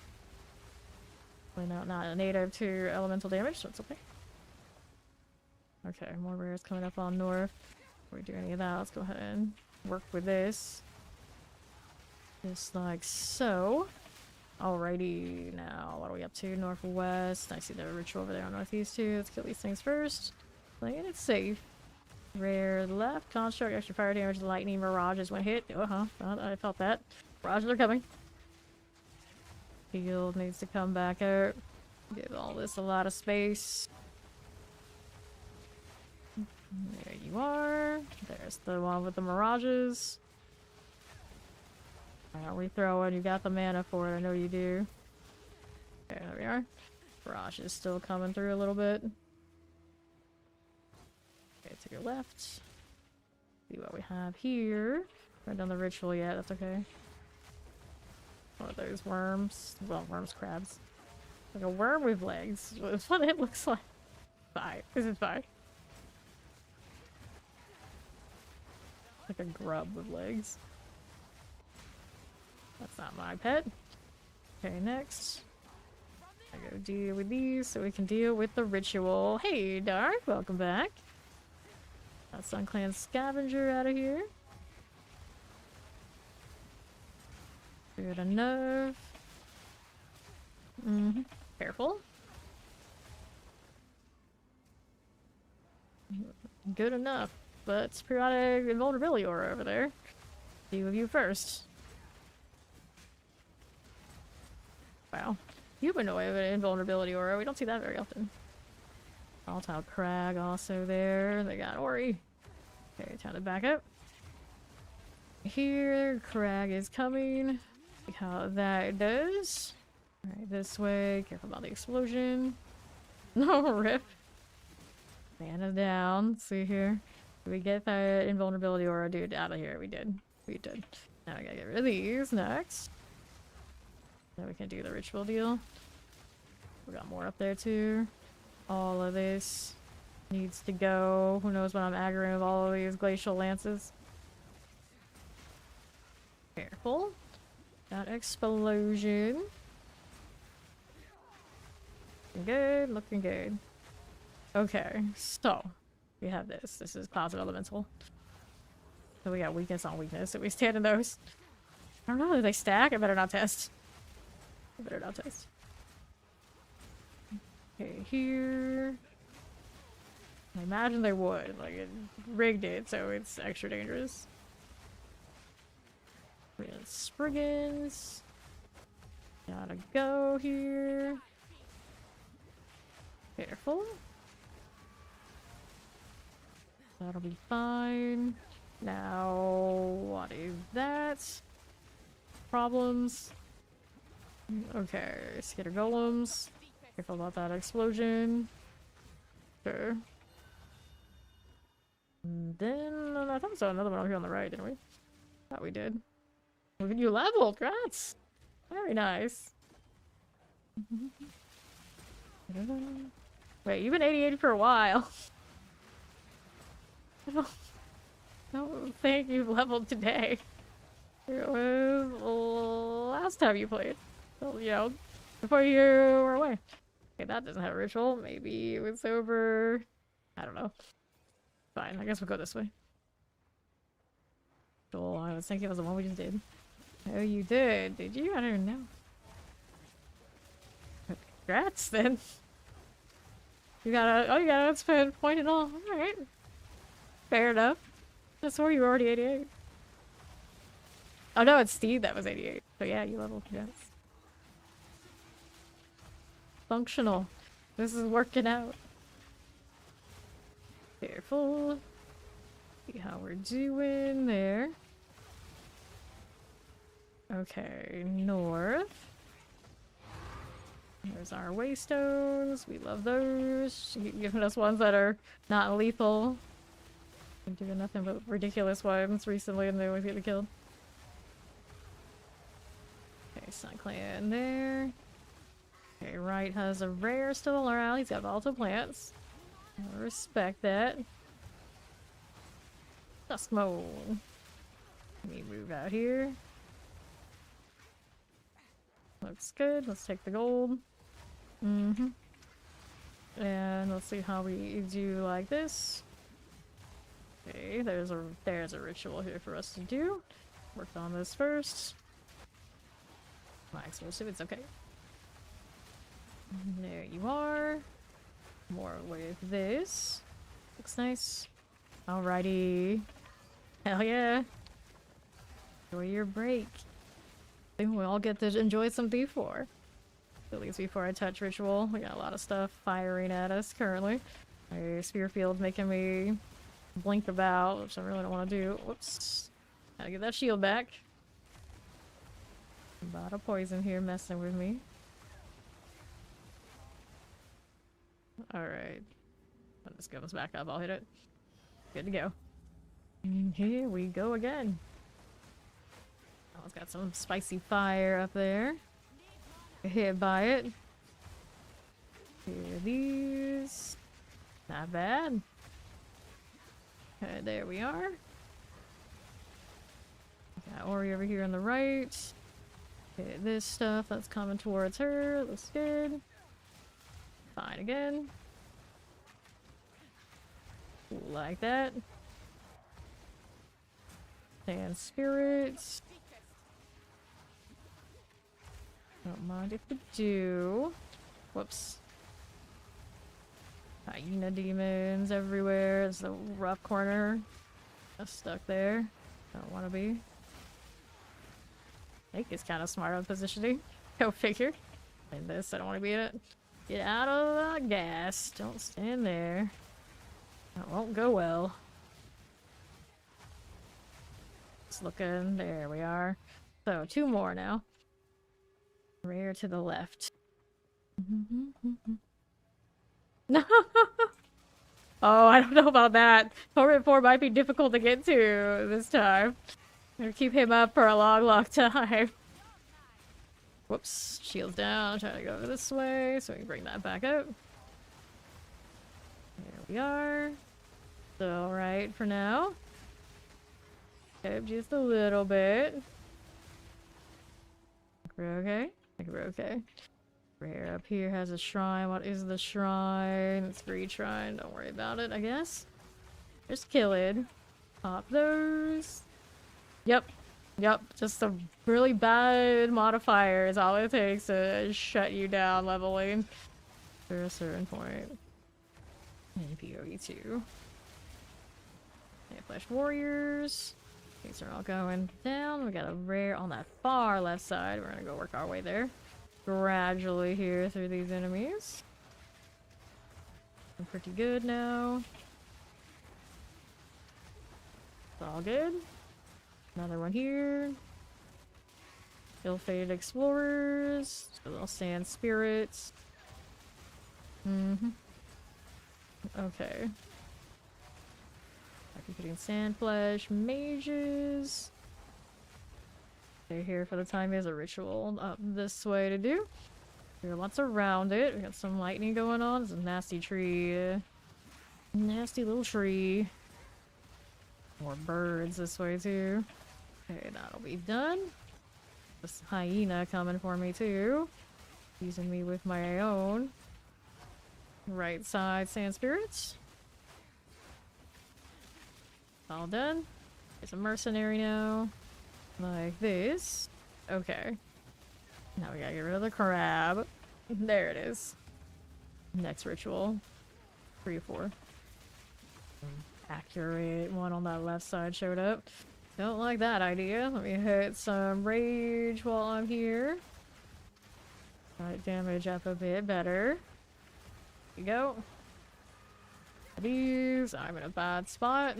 Not a native to elemental damage, so it's okay. Okay, more rares coming up on north. Before we do any of that, let's go ahead and work with this. Just like so. Alrighty, now what are we up to? Northwest. I see the ritual over there on northeast too. Let's kill these things first. Playing it safe. Rare left. Construct, extra fire damage, lightning, mirages when hit. I felt that. Mirages are coming. Field needs to come back out. Give all this a lot of space. There you are. There's the one with the mirages. Alright, we throw it. You got the mana for it. I know you do. Okay, there we are. Mirage is still coming through a little bit. Okay, to your left. See what we have here. Haven't done the ritual yet. That's okay. One of those worms. Well, worms, crabs. Like a worm with legs. That's what it looks like. Bye. This is fine. Like a grub with legs. That's not my pet. Okay, next. I gotta deal with these so we can deal with the ritual. Hey, Dark. Welcome back. Got Sun Clan Scavenger out of here. Good enough. Careful. Good enough. But it's periodic invulnerability aura over there. Few of you first. Wow. Humanoid invulnerability aura. We don't see that very often. Volatile Crag also there. They got Ori. Okay, time to back up. Here, Crag is coming. how that does. Alright, this way. Careful about the explosion. No rip. Mana down. Let's see here. Did we get that invulnerability aura dude out of here? We did. We did. Now we gotta get rid of these next. Then we can do the ritual deal. We got more up there too. All of this needs to go. Who knows when I'm aggroing with all of these glacial lances. Careful. That explosion. Looking good, looking good. Okay, so we have this. This is Clouds of Elemental. So we got weakness on weakness. So we stand in those. I don't know, do they stack? I better not test. I better not test. Okay, here. I imagine they would. Like, it rigged it, so it's extra dangerous. We got Spriggans. Gotta go here. Careful. That'll be fine. Now, what is that? Problems. Okay, Skitter Golems. Careful about that explosion. Sure. And then, I thought we saw another one over here on the right, didn't we? Thought we did. You leveled, congrats! Very nice. Wait, you've been 88 for a while. I don't think you've leveled today. It was last time you played. So, you know, before you were away. Okay, that doesn't have a ritual. Maybe it was over. I don't know. Fine, I guess we'll go this way. Cool, I was thinking it was the one we just did. Oh, you did? Did you? I don't even know. Congrats, then. You gotta spend point and all. Alright. Fair enough. I swore you were already 88. Oh no, it's Steve that was 88. So yeah, you leveled. Yes. Functional. This is working out. Careful. See how we're doing there. Okay, north. There's our waystones. We love those. You've given us ones that are not lethal. Been doing nothing but ridiculous ones recently and they always get killed. Okay, Sun Clan there. Okay, right has a rare still around. He's got volatile plants. I respect that. Dusk Mole. Let me move out here. Looks good. Let's take the gold. And let's see how we do like this. Okay, there's a ritual here for us to do. Work on this first. My explosive, it's okay. There you are. More with this. Looks nice. Alrighty. Hell yeah. Enjoy your break. I think we all get to enjoy some D4. At least before I touch ritual. We got a lot of stuff firing at us currently. My spear field's making me blink about, which I really don't want to do. Whoops. Gotta get that shield back. A lot of poison here messing with me. Alright. When this comes back up, I'll hit it. Good to go. And here we go again. Oh, it's got some spicy fire up there. Hit by it. Here are these. Not bad. Okay, there we are. Got Ori over here on the right. Okay, this stuff that's coming towards her. Looks good. Fine again. Like that. Sand spirits. Don't mind if we do. Whoops. Hyena demons everywhere. It's the rough corner. Just stuck there. Don't want to be. Snake is kind of smart on positioning. Go figure. In this, I don't want to be in it. Get out of the gas. Don't stand there. That won't go well. Just looking. There we are. So, 2 more now. Rare to the left. No. Oh, I don't know about that. Torment 4 might be difficult to get to this time. I'm gonna keep him up for a long, long time. Whoops. Shields down. Try to go this way so we can bring that back up. There we are. Still right for now. Okay, just a little bit. I think we're okay. I think we're okay. Rare up here has a shrine. What is the shrine? It's free shrine. Don't worry about it, I guess. Just kill it. Pop those. Yep. Yep. Just a really bad modifier is all it takes to shut you down leveling to a certain point. And PoE2. Flesh warriors. These are all going down. We got a rare on that far left side. We're gonna go work our way there. Gradually here through these enemies. I'm pretty good now. It's all good. Another one here. Ill-fated explorers. A little sand spirits. Okay. Getting sand flesh mages. They're here for the time is a ritual up this way to do. There are lots around it. We got some lightning going on. It's a nasty tree. Nasty little tree. More birds this way too. Okay, that'll be done. This hyena coming for me too. Using me with my own. Right side sand spirits. All done. There's a mercenary now. Like this. Okay. Now we gotta get rid of the crab. There it is. Next ritual. 3 or 4. Accurate one on that left side showed up. Don't like that idea. Let me hit some rage while I'm here. Right, damage up a bit better. There you go. These. I'm in a bad spot.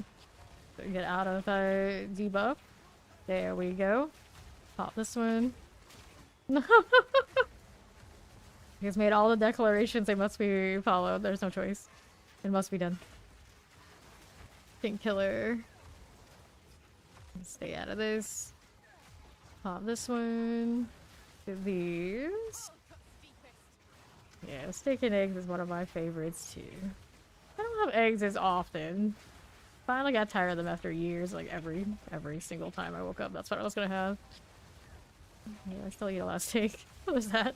Get out of debuff. There we go. Pop this one. He's made all the declarations. They must be followed. There's no choice. It must be done. Pink killer. Stay out of this. Pop this one. Get these. Yeah, steak and eggs is one of my favorites too. I don't have eggs as often. Finally got tired of them after years, like every single time I woke up. That's what I was gonna have. Yeah, I still eat a lot of steak. What was that?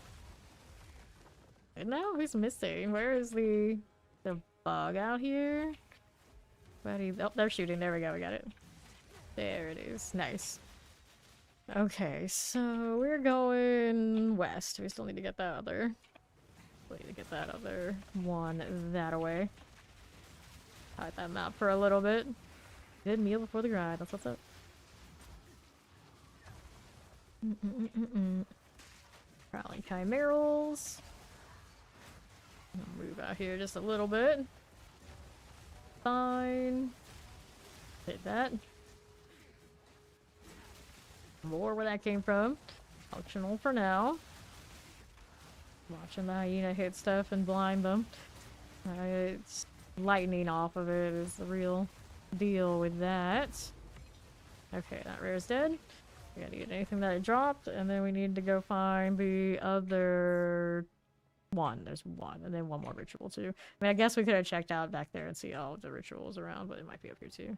And now who's missing? Where is the bug out here? Buddy, oh, they're shooting. There we go. We got it. There it is. Nice. Okay, so we're going west. We still need to get that other. We need to get that other one that away. Hide that map for a little bit. Good meal before the grind. That's what's up. Prowling chimerals. Move out here just a little bit. Fine. Hit that. More where that came from. Functional for now. Watching the hyena hit stuff and blind them. It's lightning off of it is the real deal with that. Okay, that rare's dead. We gotta get anything that I dropped, and then we need to go find the other one. There's one, and then one more ritual too. I mean, I guess we could have checked out back there and see all the rituals around, but it might be up here too.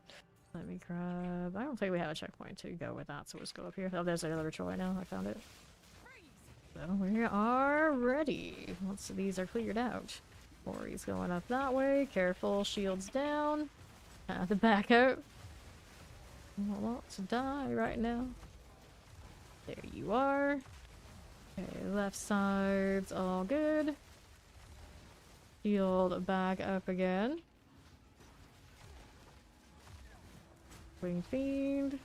Let me grab... I don't think we have a checkpoint to go with that, so we'll just go up here. Oh, there's another ritual right now. I found it. So we are ready. Once these are cleared out. Ori's going up that way. Careful, shields down. Have to back out. I don't want to die right now. There you are. Okay, left side's all good. Shield back up again. Winged Fiend.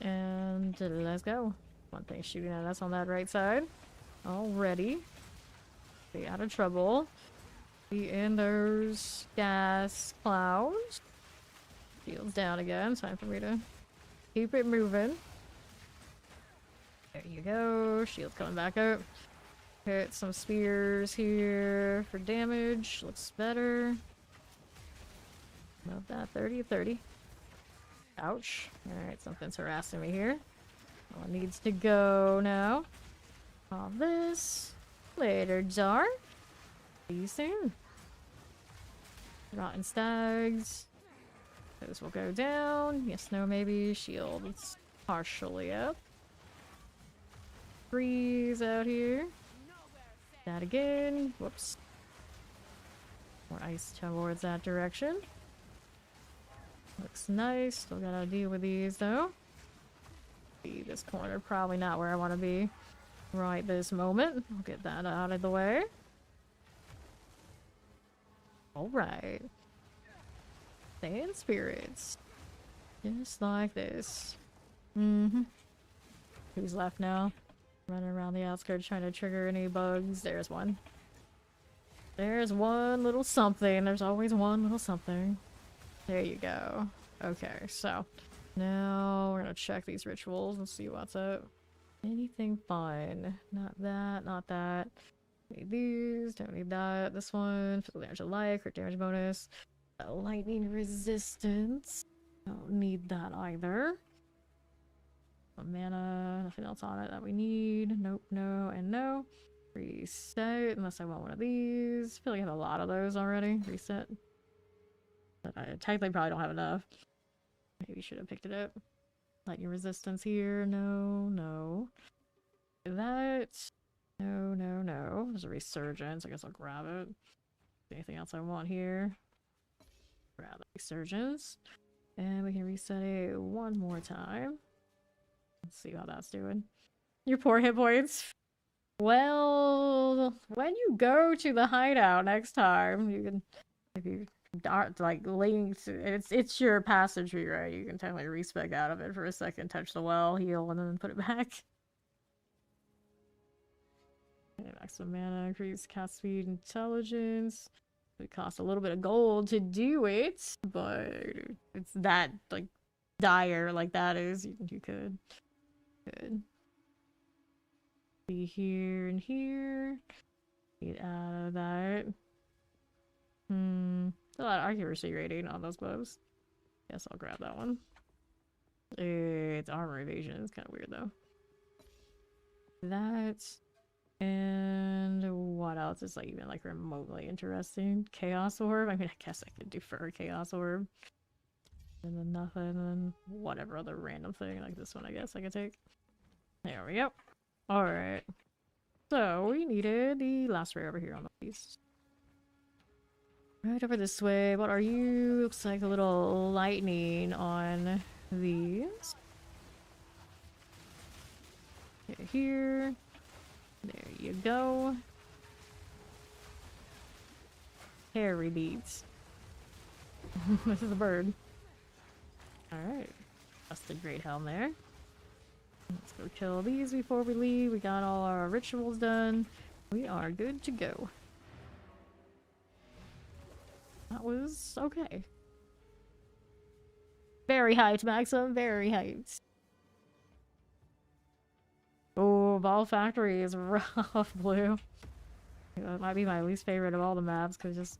And let's go. One thing shooting at us on that right side. Already. Be out of trouble. Be in those gas clouds. Shields down again. Time for me to keep it moving. There you go. Shield's coming back up. Hit some spears here for damage. Looks better. About that. 30. Ouch. Alright, something's harassing me here. Well, it needs to go now. All this. Later, Dark. See you soon. Rotten stags. Those will go down. Yes, no, maybe. Shield's partially up. Freeze out here. That again. Whoops. More ice towards that direction. Looks nice. Still gotta deal with these though. See, this corner probably not where I want to be right this moment. I'll get that out of the way. Alright. Sand spirits. Just like this. Who's left now? Running around the outskirts trying to trigger any bugs. There's one. There's one little something. There's always one little something. There you go. Okay, so now we're gonna check these rituals and see what's up. Anything fun? Not that, not that. Need these, don't need that. This one, physical damage to life, crit damage bonus. Lightning resistance. Don't need that either. Mana, nothing else on it that we need. Nope, no, and no. Reset, unless I want one of these. I feel like I have a lot of those already. Reset. But I technically probably don't have enough. Maybe should have picked it up. Lightning resistance here. No, no. That. No, no, no. There's a resurgence. I guess I'll grab it. Anything else I want here? Grab the resurgence. And we can reset it one more time. Let's see how that's doing. Your poor hit points. Well, when you go to the hideout next time, you can, if you like links, it's your passage tree, right? You can technically respec out of it for a second, touch the well, heal, and then put it back. Okay, maximum mana, increase cast speed, intelligence. It costs a little bit of gold to do it, but it's that like dire like that is. You could. Good. Be here and here. Get out of that. A lot of accuracy rating on those gloves. Guess I'll grab that one. It's armor evasion. It's kind of weird though. That. And what else is like even like remotely interesting? Chaos orb. I mean, I guess I could defer chaos orb. And then nothing, and then whatever other random thing like this one. I guess I could take. There we go. All right. So we needed the last ray over here on the piece. Right over this way. What are you? Looks like a little lightning on these. Okay, here. There you go. Hairy beads. This is a bird. Alright. That's the great helm there. Let's go kill these before we leave. We got all our rituals done. We are good to go. That was okay. Very hyped, Maxim. Very hyped. Oh, Ball Factory is rough, Blue. That might be my least favorite of all the maps, because just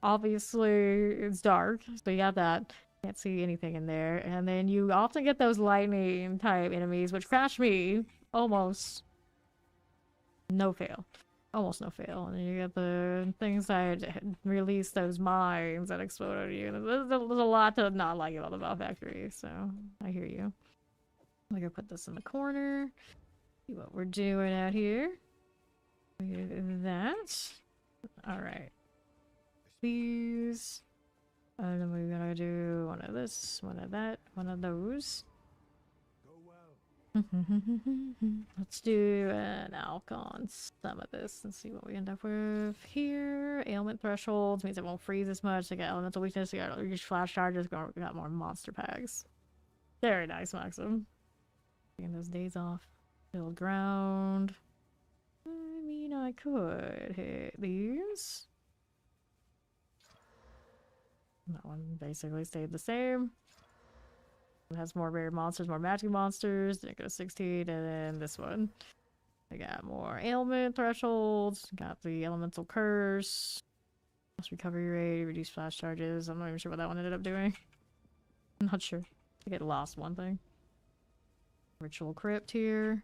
obviously it's dark, so you got that. Can't see anything in there. And then you often get those lightning type enemies, which crash me almost no fail. Almost no fail. And then you get the things that release those mines that explode on you. And there's a lot to not like about the Ball Factory, so I hear you. I'm gonna put this in the corner. See what we're doing out here. That. Alright. These. And then we're gonna do one of this, one of that, one of those. Let's do an alch on some of this and see what we end up with here. Ailment thresholds means it won't freeze as much. I got elemental weakness, you got reach flash charges, we got more monster packs. Very nice, Maxim. Taking those days off. Build ground. I mean, I could hit these. That one basically stayed the same. It has more rare monsters, more magic monsters. Then it goes 16, and then this one. I got more ailment thresholds. Got the elemental curse. Lost recovery rate, reduced flash charges. I'm not even sure what that one ended up doing. I'm not sure. I get lost one thing. Ritual crypt here.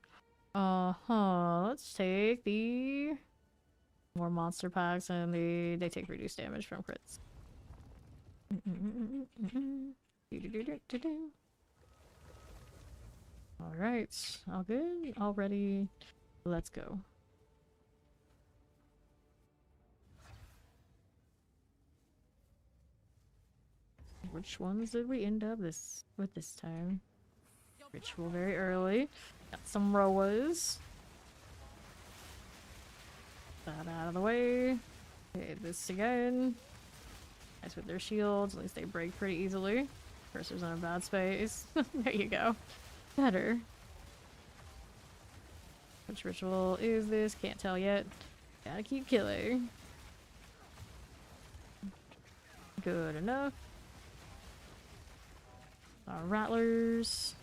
Let's take the more monster packs, and they take reduced damage from crits. Alright, all good, all ready, let's go. Which ones did we end up with this time? Ritual very early. Got some Roas. That out of the way. Okay, this again. Nice with their shields, at least they break pretty easily. Cursor's in a bad space. There you go. Better. Which ritual is this? Can't tell yet. Gotta keep killing. Good enough. Our rattlers.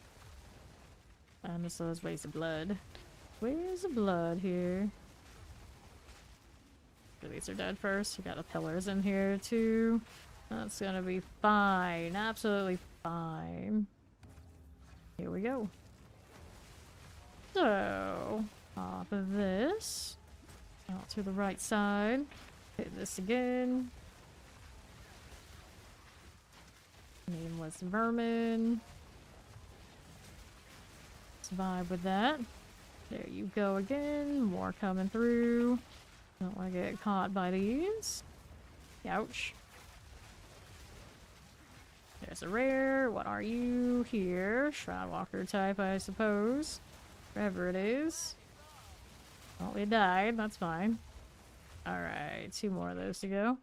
And this is waste of blood. Where's the blood here? These are dead first. We got the pillars in here too. That's gonna be fine. Absolutely fine. Here we go. So, off of this. Out to the right side. Hit this again. Nameless vermin. Let's vibe with that. There you go again. More coming through. Don't want to get caught by these. Ouch. There's a rare. What are you here? Shroudwalker type, I suppose. Whatever it is. Well, we died. That's fine. Alright, 2 more of those to go.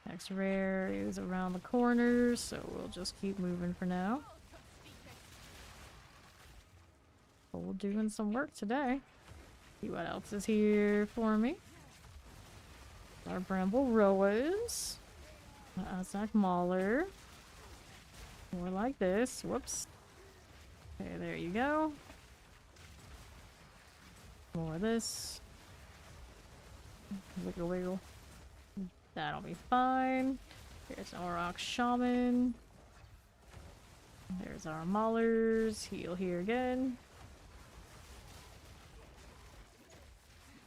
Next rare is around the corners, so we'll just keep moving for now. But we're doing some work today. See what else is here for me. Our Bramble Roas. Azak Mauler. More like this. Whoops. Okay, there you go. More of this. Wiggle wiggle. That'll be fine. Here's an Auroch Shaman. There's our Maulers. Heal here again.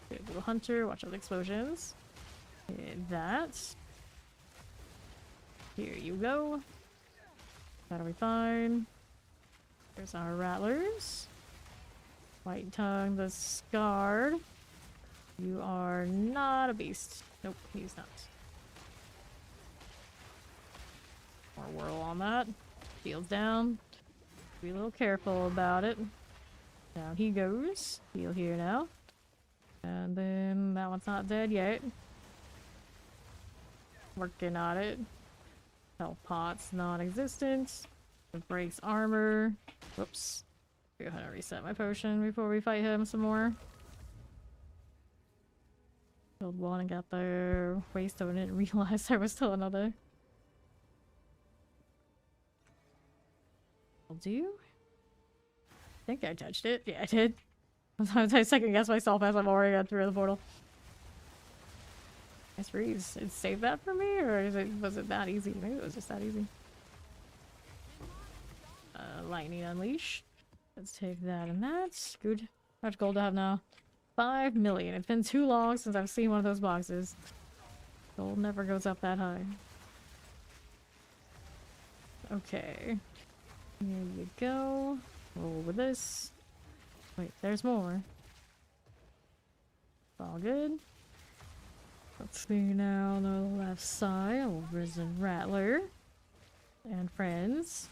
Good little hunter. Watch out the explosions. Hit that. Here you go. That'll be fine. There's our rattlers. White Tongue the Scarred. You are not a beast. Nope, he's not. More whirl on that. Shields down. Be a little careful about it. Down he goes. Heal here now. And then that one's not dead yet. Working on it. Health pot's non-existent. It breaks armor. Whoops. Go ahead and reset my potion before we fight him some more. Killed one and got the waystone and didn't realize there was still another. Will do. I think I touched it. Yeah, I did. Sometimes I second guess myself as I'm already got through the portal. Nice freeze. It saved that for me, or was it that easy? Maybe it was just that easy. Lightning Unleash. Let's take that and that. Good. How much gold do I have now? 5 million. It's been too long since I've seen one of those boxes. Gold never goes up that high. Okay. Here you go. Roll with this. Wait, there's more. All good. Let's see now on the left side. Old Risen Rattler. And friends.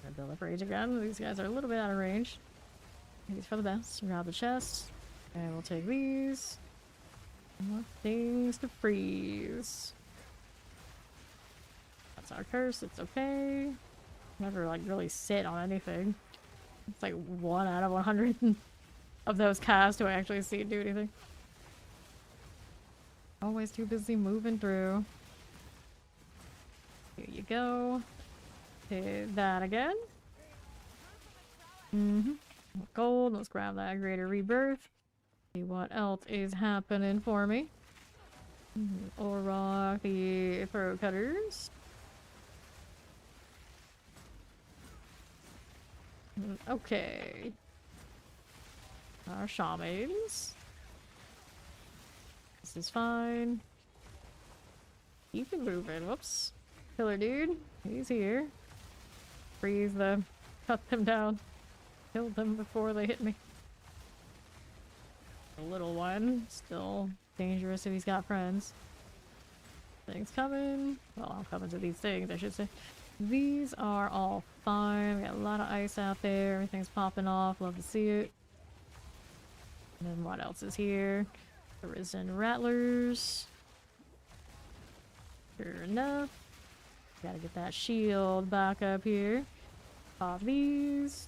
Gonna build up rage again. These guys are a little bit out of range. These for the best. Grab the chest. And we'll take these. More things to freeze. That's our curse. It's okay. Never like really sit on anything. It's like 1 out of 100 of those casts do I actually see it do anything. Always too busy moving through. Here you go. Hit that again. Gold. Let's grab that Greater Rebirth. See what else is happening for me. Or rock the throat cutters. Okay. Our shamans. This is fine. Keep it moving. Whoops. Killer dude. He's here. Freeze them. Cut them down. Kill them before they hit me. The little one. Still dangerous if he's got friends. Things coming. Well, I'm coming to these things, I should say. These are all fine. We got a lot of ice out there. Everything's popping off. Love to see it. And then what else is here? Arisen Rattlers. Sure enough. Gotta get that shield back up here. Pop these.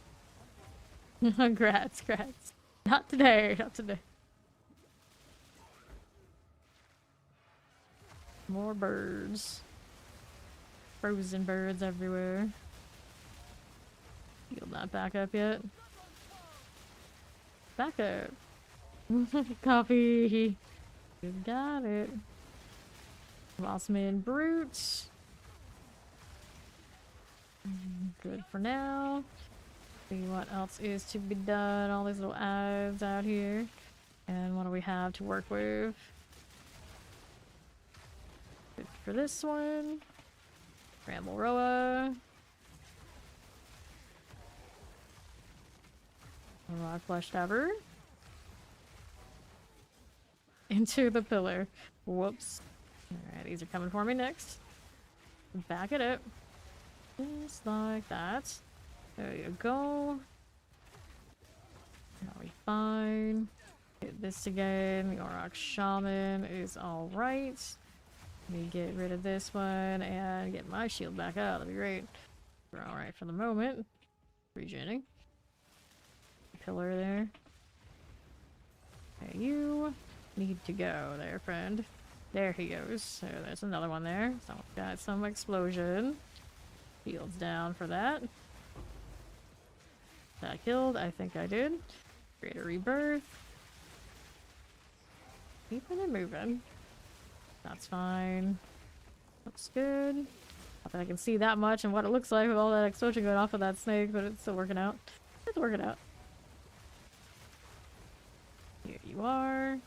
Grats. Not today, not today. More birds. Frozen birds everywhere. Healed not back up yet. Back up. Coffee. You got it. Mossman Brutes. Good for now. See what else is to be done. All these little ads out here. And what do we have to work with? Good for this one. Ramble Roa. Rock Flesh Stabber. Into the pillar. Whoops. Alright, these are coming for me next. Back it up. Just like that. There you go. Are we fine? Get this again. The Auroch Shaman is alright. Let me get rid of this one and get my shield back out. That'd be great. We're alright for the moment. Regening. Pillar there. Okay, you need to go there, friend. There he goes. So there's another one there. So we've got some explosion. Shield's down for that. That killed? I think I did. Greater Rebirth. Keeping it moving. That's fine. Looks good. Not that I can see that much and what it looks like with all that explosion going off of that snake, but it's still working out. It's working out. Here you are.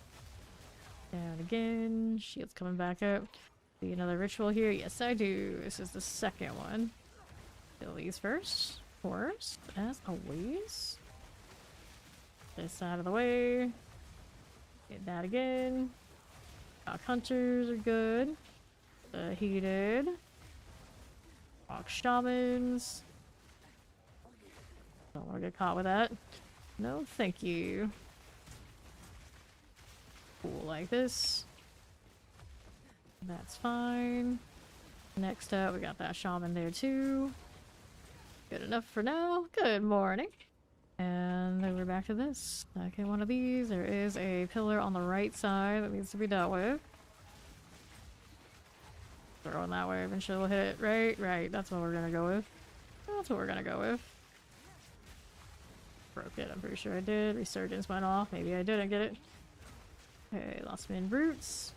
Down again. Shield's coming back up. See another ritual here? Yes, I do. This is the second one. Kill these first. Of course. As always. This out of the way. Get that again. Hunters are good. The heated. Rock Shamans. Don't want to get caught with that. No, thank you. Cool, like this. That's fine. Next up, we got that shaman there too. Good enough for now. Good morning. And then we're back to this. Okay, one of these. There is a pillar on the right side that needs to be dealt with. Throwing that way, eventually we'll hit it. Right. That's what we're gonna go with. That's what we're gonna go with. Broke it, I'm pretty sure I did. Resurgence went off. Maybe I didn't get it. Okay, lost min roots.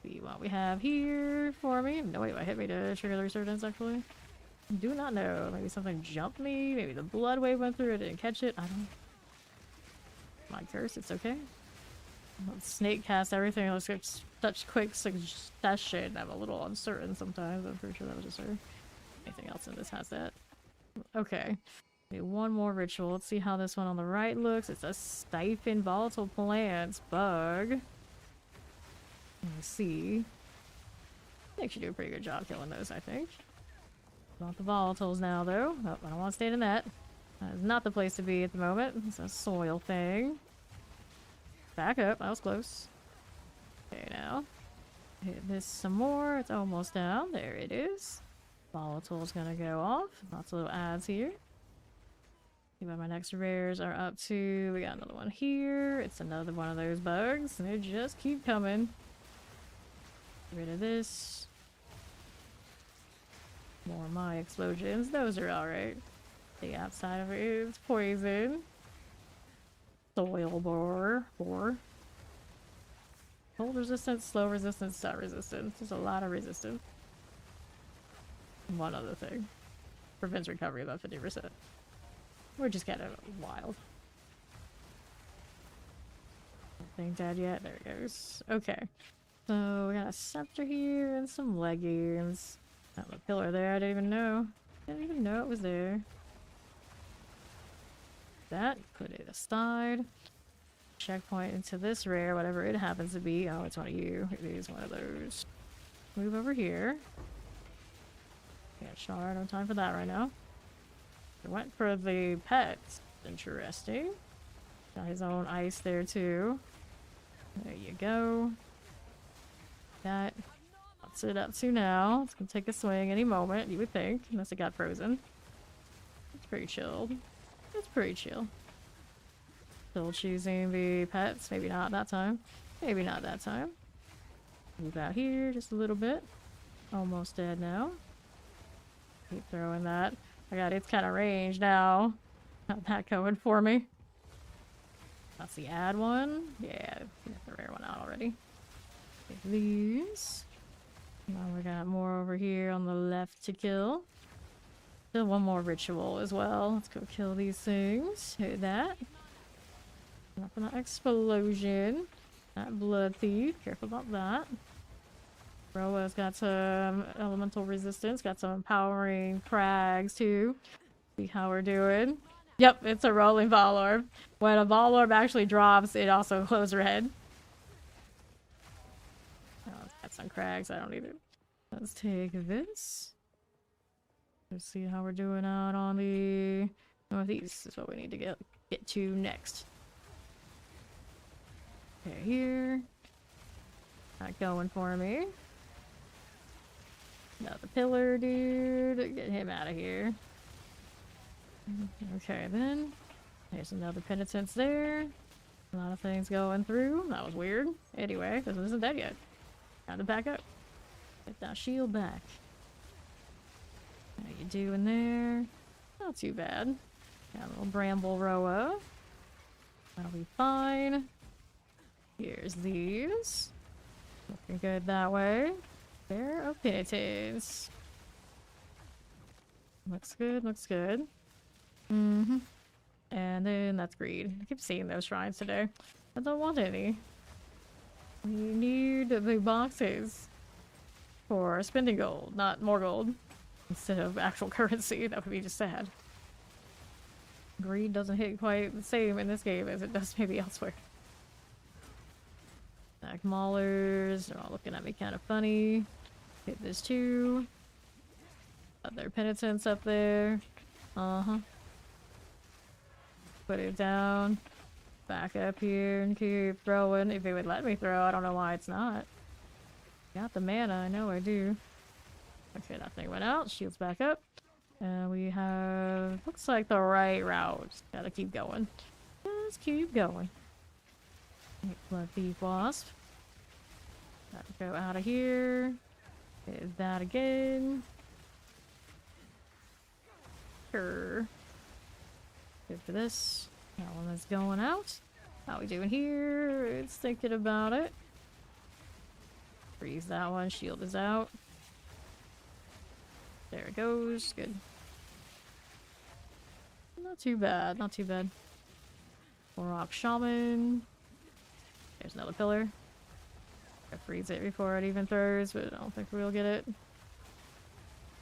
See what we have here for me. No, wait, what hit me to trigger the resurgence actually? Do not know. Maybe something jumped me. Maybe the blood wave went through. I didn't catch it. I don't. My curse. It's okay. Snake cast everything. It looks like such quick succession. I'm a little uncertain sometimes. I'm pretty sure that was just her. Anything else in this has that? Okay. Okay, one more ritual. Let's see how this one on the right looks. It's a Stifle Volatile Plants bug. Let's see. I think she did a pretty good job killing those, I think. Not the volatiles now, though. Oh, I don't want to stay in that. That is not the place to be at the moment. It's a soil thing. Back up. That was close. Okay, now. Hit this some more. It's almost down. There it is. Volatile's gonna go off. Lots of little ads here. See what my next rares are up to. We got another one here. It's another one of those bugs. And they just keep coming. Get rid of this. More of my explosions. Those are alright. The outside of it is poison. Soil borer. Cold resistance, slow resistance, star resistance. There's a lot of resistance. One other thing. Prevents recovery about 50%. We're just kind of wild. Nothing dead yet. There it goes. Okay. So we got a scepter here and some leggings. Not a pillar there. I didn't even know. Didn't even know it was there. That. Put it aside. Checkpoint into this rare, whatever it happens to be. Oh, it's one of you. It is one of those. Move over here. Yeah, sure. No time for that right now. I went for the pets. Interesting. Got his own ice there too. There you go. That. What's it up to now? It's gonna take a swing any moment, you would think, unless it got frozen. It's pretty chilled. It's pretty chill. Still choosing the pets. Maybe not that time. Maybe not that time. Move out here just a little bit. Almost dead now. Keep throwing that. I got its kind of range now. Got that going for me. That's the ad one. Yeah, got the rare one out already. Take these. Now we got more over here on the left to kill. Still one more ritual as well. Let's go kill these things. Hit that. Not for that explosion. That blood thief. Careful about that. Roa's got some elemental resistance. Got some empowering crags too. See how we're doing. Yep, it's a rolling ball orb. When a ball orb actually drops, it also closes her head. Oh, it's got some crags. I don't need it. Let's take this. Let's see how we're doing out on the northeast. Is what we need to get to next. Okay, here. Not going for me. Another pillar, dude. Get him out of here. Okay, then. There's another penitence there. A lot of things going through. That was weird. Anyway, this isn't dead yet. Time to back up. Get that shield back. How you doing there? Not too bad. Got a little bramble Roa. That'll be fine. Here's these. Looking good that way. Fair of penitence. Looks good, looks good. Mm-hmm. And then that's greed. I keep seeing those shrines today. I don't want any. We need the boxes for spending gold, not more gold. Instead of actual currency. That would be just sad. Greed doesn't hit quite the same in this game as it does maybe elsewhere. Back maulers, they're all looking at me kind of funny. Hit this too. Other penitents up there. Uh-huh. Put it down. Back up here and keep throwing. If it would let me throw, I don't know why it's not. Got the mana, I know I do. Okay, that thing went out. Shield's back up. We have... looks like the right route. Just gotta keep going. Just keep going. Blood thief wasp. Gotta go out of here. Is that again? Sure. Good for this. That one is going out. How we doing here? It's thinking about it. Freeze that one. Shield is out. There it goes. Good. Not too bad. Not too bad. Rock Shaman. There's another pillar. I freeze it before it even throws, but I don't think we'll get it.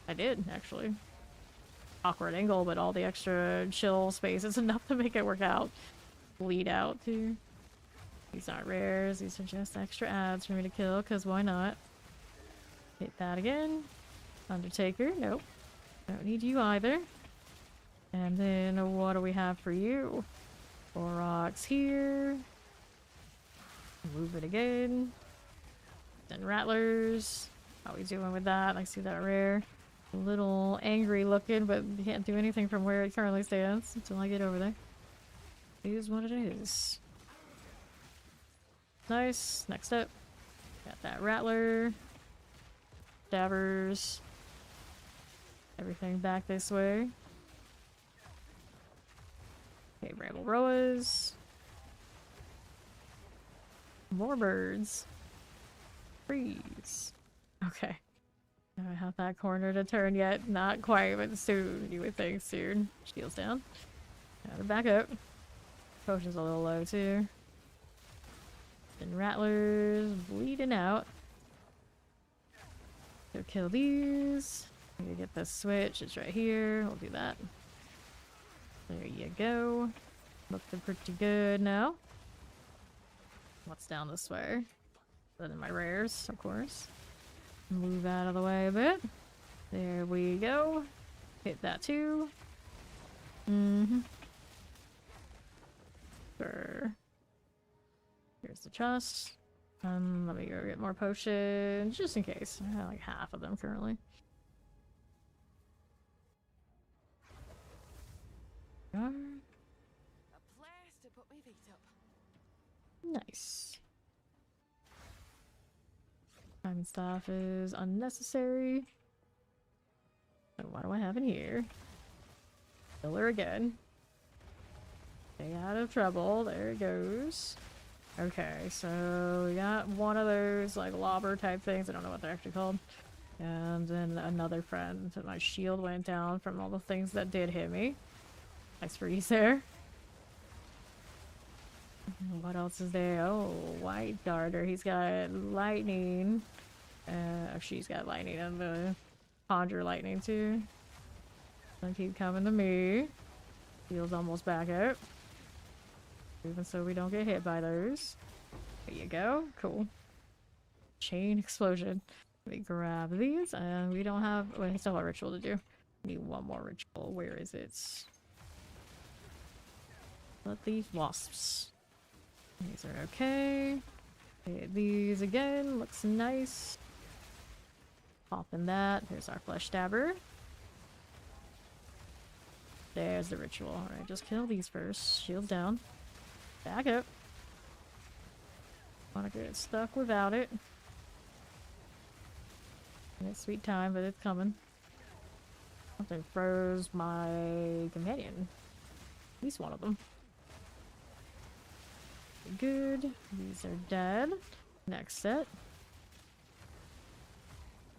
I did, actually. Awkward angle, but all the extra chill space is enough to make it work out. Bleed out, too. These aren't rares. These are just extra ads for me to kill, because why not? Hit that again. Undertaker. Nope. Don't need you either. And then what do we have for you? 4 rocks here. Move it again. Then rattlers. How we doing with that? I see that rare. A little angry looking, but can't do anything from where it currently stands until I get over there. It is what it is. Nice. Next up. Got that rattler. Dabbers. everything back this way. Okay, Bramble Roas. More birds. Freeze. Okay. I don't have that corner to turn yet. Not quite, but soon. You would think soon. Shields down. Gotta back up. Potion's a little low too. And Rattlers bleeding out. Go kill these. I'm gonna get this switch. It's right here. We'll do that. There you go. Looking pretty good now. What's down this way? Other than my rares, of course. Move out of the way a bit. There we go. Hit that too. Sure. Here's the chest. Let me go get more potions, just in case. I have like half of them currently. A place to put my feet up. Nice. Diamond staff is unnecessary. So what do I have in here? Filler again. Stay out of trouble. There it goes. Okay, so we got one of those like lobber type things. I don't know what they're actually called. And then another friend. My shield went down from all the things that did hit me. Nice freeze there. What else is there? Oh, White Darter. He's got lightning. She's got lightning and the Conjure lightning too. Gonna keep coming to me. Shield's almost back up. Even so we don't get hit by those. There you go. Cool. Chain explosion. Let me grab these and we don't have... Wait, I still have a ritual to do. Need one more ritual. Where is it? Let these wasps. These are okay. Hit these again. Looks nice. Popping that. Here's our flesh stabber. There's the ritual. Alright, just kill these first. Shields down. Back up. Wanna get stuck without it. It's sweet time, but it's coming. Something froze my companion. At least one of them. Good. These are dead. Next set.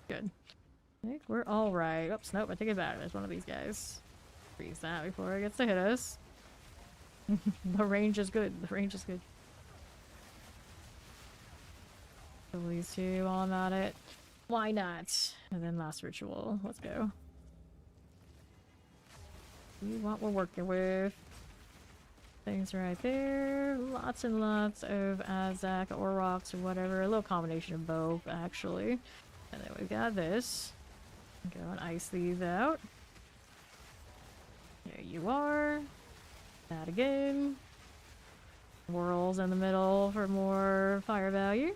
Good. I think we're alright. Oops, nope, I take it back. There's one of these guys. Freeze that before it gets to hit us. The range is good. The range is good. Kill these two while I'm at it. Why not? And then last ritual. Let's go. See what we're working with. Things right there. Lots and lots of Azak or rocks or whatever. A little combination of both, actually. And then we've got this. Go and ice these out. There you are. That again. Whirls in the middle for more fire value.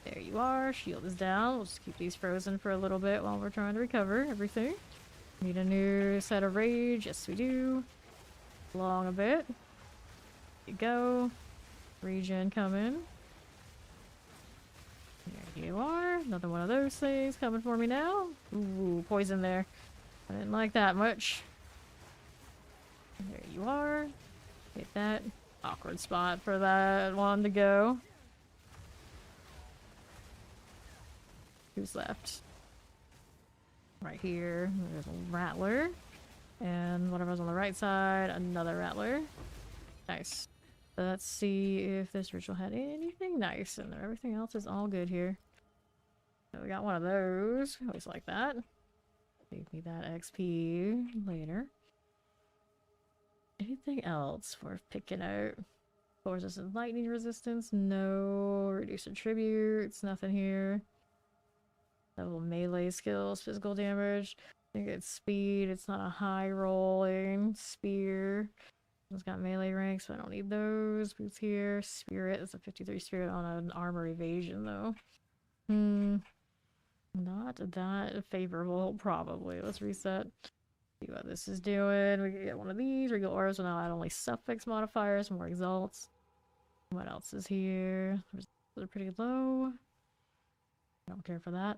There you are. Shield is down. We'll just keep these frozen for a little bit while we're trying to recover everything. Need a new set of rage. Yes, we do. Long a bit. There you go. Regen coming. There you are. Another one of those things coming for me now. Ooh, poison there. I didn't like that much. There you are. Hit that. Awkward spot for that one to go. Who's left? Right here. There's a Rattler. And whatever's on the right side, another Rattler. Nice. Let's see if this ritual had anything nice in there. Everything else is all good here. So we got one of those. Always like that. Save me that XP later. Anything else worth picking out? Force resistance, lightning resistance? No. Reduce attributes? Nothing here. Level melee skills, physical damage. I think it's speed. It's not a high rolling spear. It's got melee ranks, so I don't need those. Boots here. Spirit. It's a 53 spirit on an armor evasion, though. Not that favorable, probably. Let's reset. See what this is doing. We can get one of these. Regal orbs will now add only suffix modifiers, more exalts. What else is here? They're pretty low. I don't care for that.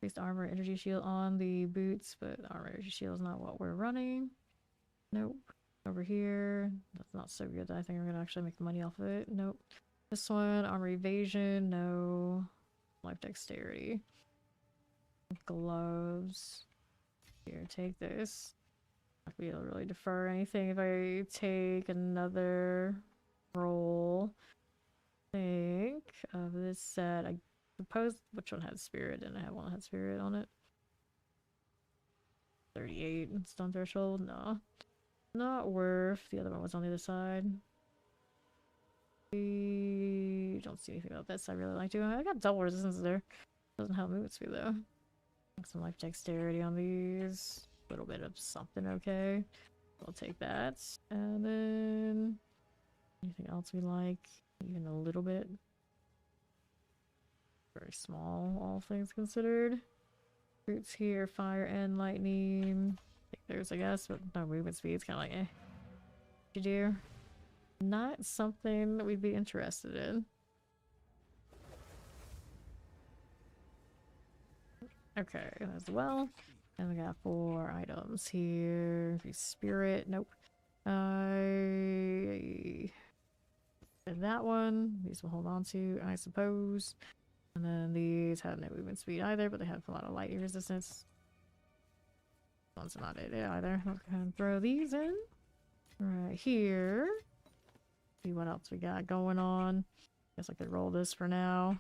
Increased armor, energy shield on the boots, but armor, energy shield is not what we're running. Nope. Over here, that's not so good. I think we're gonna actually make money off of it. Nope. This one, armor evasion, no. Life dexterity. Gloves. Here, take this. Not gonna be able to really defer anything if I take another roll. Think of this set. I suppose which one had spirit? Didn't I have one that had spirit on it? 38 stone threshold? No. Not worth. The other one was on the other side. I don't see anything about this I really like doing. I got double resistance there. Doesn't have movement speed though. Some life dexterity on these. A little bit of something okay. I'll take that. And then anything else we like? Even a little bit. Very small, all things considered. Boots here, fire and lightning. I think there's, I guess, but no movement speed. It's kind of like, eh. You do. Not something that we'd be interested in. Okay, as well. And we got 4 items here. Spirit, nope. That one, these we'll hold on to, I suppose. And then these have no movement speed either, but they have a lot of lightning resistance. One's not it either. I'll go ahead and throw these in. Right here. See what else we got going on. Guess I could roll this for now.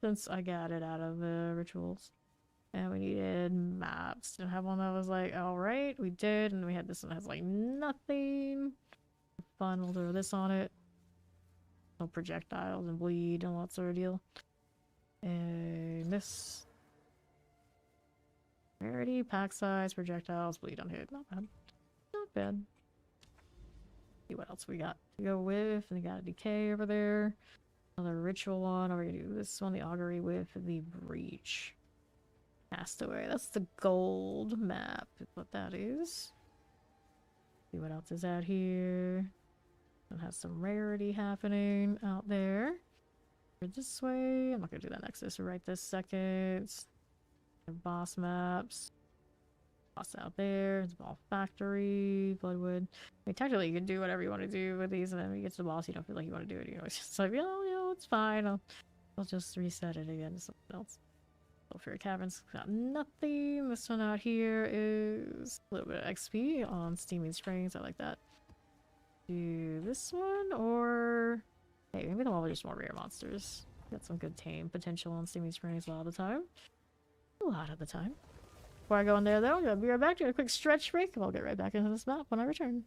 Since I got it out of the rituals. And we needed maps. Didn't have one that was like, alright, we did. And we had this one that has like nothing. Fun, we'll throw this on it. No projectiles and bleed and all that sort of deal. And this. Rarity, pack size, projectiles, bleed on hit. Not bad. Not bad. See what else we got to go with. And we got a decay over there. Another ritual one. We're gonna do this one, the augury with the breach. Castaway. That's the gold map, is what that is. See what else is out here. It has some rarity happening out there. This way. I'm not gonna do that nexus right this second. Boss maps. Boss out there. It's Ball Factory. Bloodwood. I mean, technically, you can do whatever you want to do with these, and then when you get to the boss, you don't feel like you want to do it. You know, it's just like, it's fine. I'll just reset it again to something else. Sulfuric Caverns. Got nothing. This one out here is a little bit of XP on Steaming Springs. I like that. Do this one, or hey, maybe the one with just more rare monsters. Got some good tame potential on Steaming Springs a lot of the time. A lot of the time. Before I go in there though, I'm gonna be right back, do a quick stretch break, and I'll get right back into this map when I return.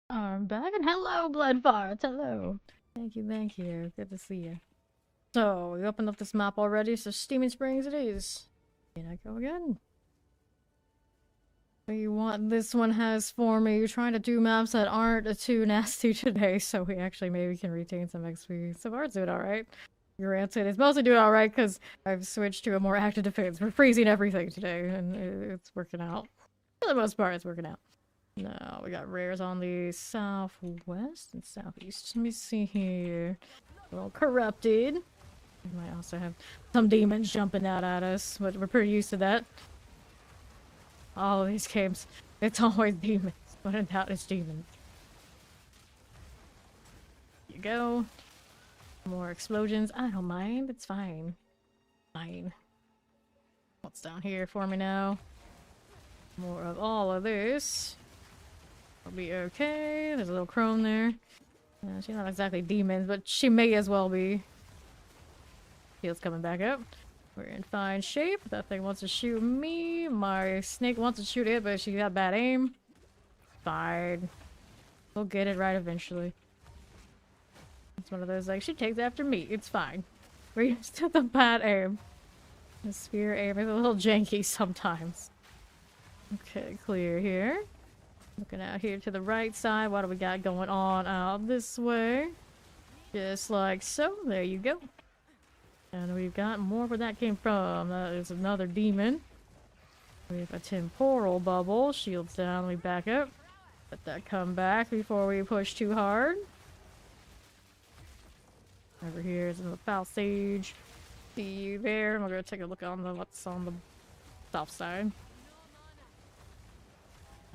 I'm back, and hello, blood farts. Hello. Thank you, thank you. Good to see you. So, we opened up this map already, so Steaming Springs it is. Can I go again? What you want this one has for me? You're trying to do maps that aren't too nasty today, so we actually maybe can retain some XP. So far, it's doing alright. Granted, it's mostly doing alright because I've switched to a more active defense. We're freezing everything today, and it's working out. For the most part, it's working out. No, we got rares on the southwest and southeast. Let me see here. A little corrupted. We might also have some demons jumping out at us, but we're pretty used to that. All of these games, it's always demons. When in doubt, it's demons. Here you go. More explosions. I don't mind. It's fine. Fine. What's down here for me now? More of all of this. I'll be okay. There's a little crone there. She's not exactly demons, but she may as well be. Heel's coming back up. We're in fine shape. That thing wants to shoot me. My snake wants to shoot it, but she got bad aim. Fine. We'll get it right eventually. It's one of those, like, she takes after me. It's fine. We're used to the bad aim. The spear aim is a little janky sometimes. Okay, clear here. Looking out here to the right side. What do we got going on out this way? Just like so. There you go. And we've got more where that came from. That is another demon. We have a temporal bubble. Shields down. We back up. Let that come back before we push too hard. Over here is another foul sage. See you there. We're gonna take a look on the what's on the south side.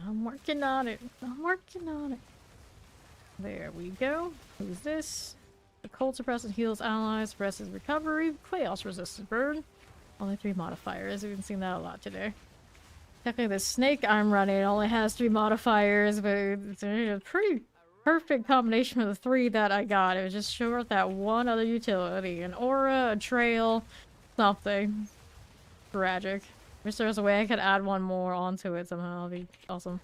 I'm working on it. I'm working on it. There we go. Who's this? The cold suppresses heals allies, suppresses recovery, chaos resistant burn. Only 3 modifiers. We've been seeing that a lot today. Technically, the snake I'm running only has 3 modifiers, but it's a pretty perfect combination of the 3 that I got. It was just short that one other utility. An aura, a trail, something. Tragic. Wish there was a way I could add one more onto it somehow. That'd be awesome.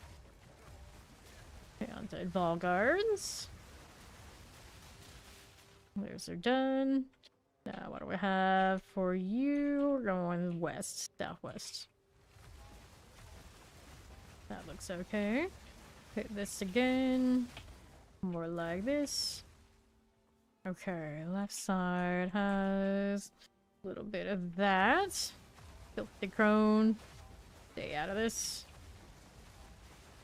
Okay, on to ball guards. Those are done. Now, what do we have for you? We're going west, southwest. That looks okay. Hit this again. More like this. Okay, left side has a little bit of that. Filthy crone. Stay out of this.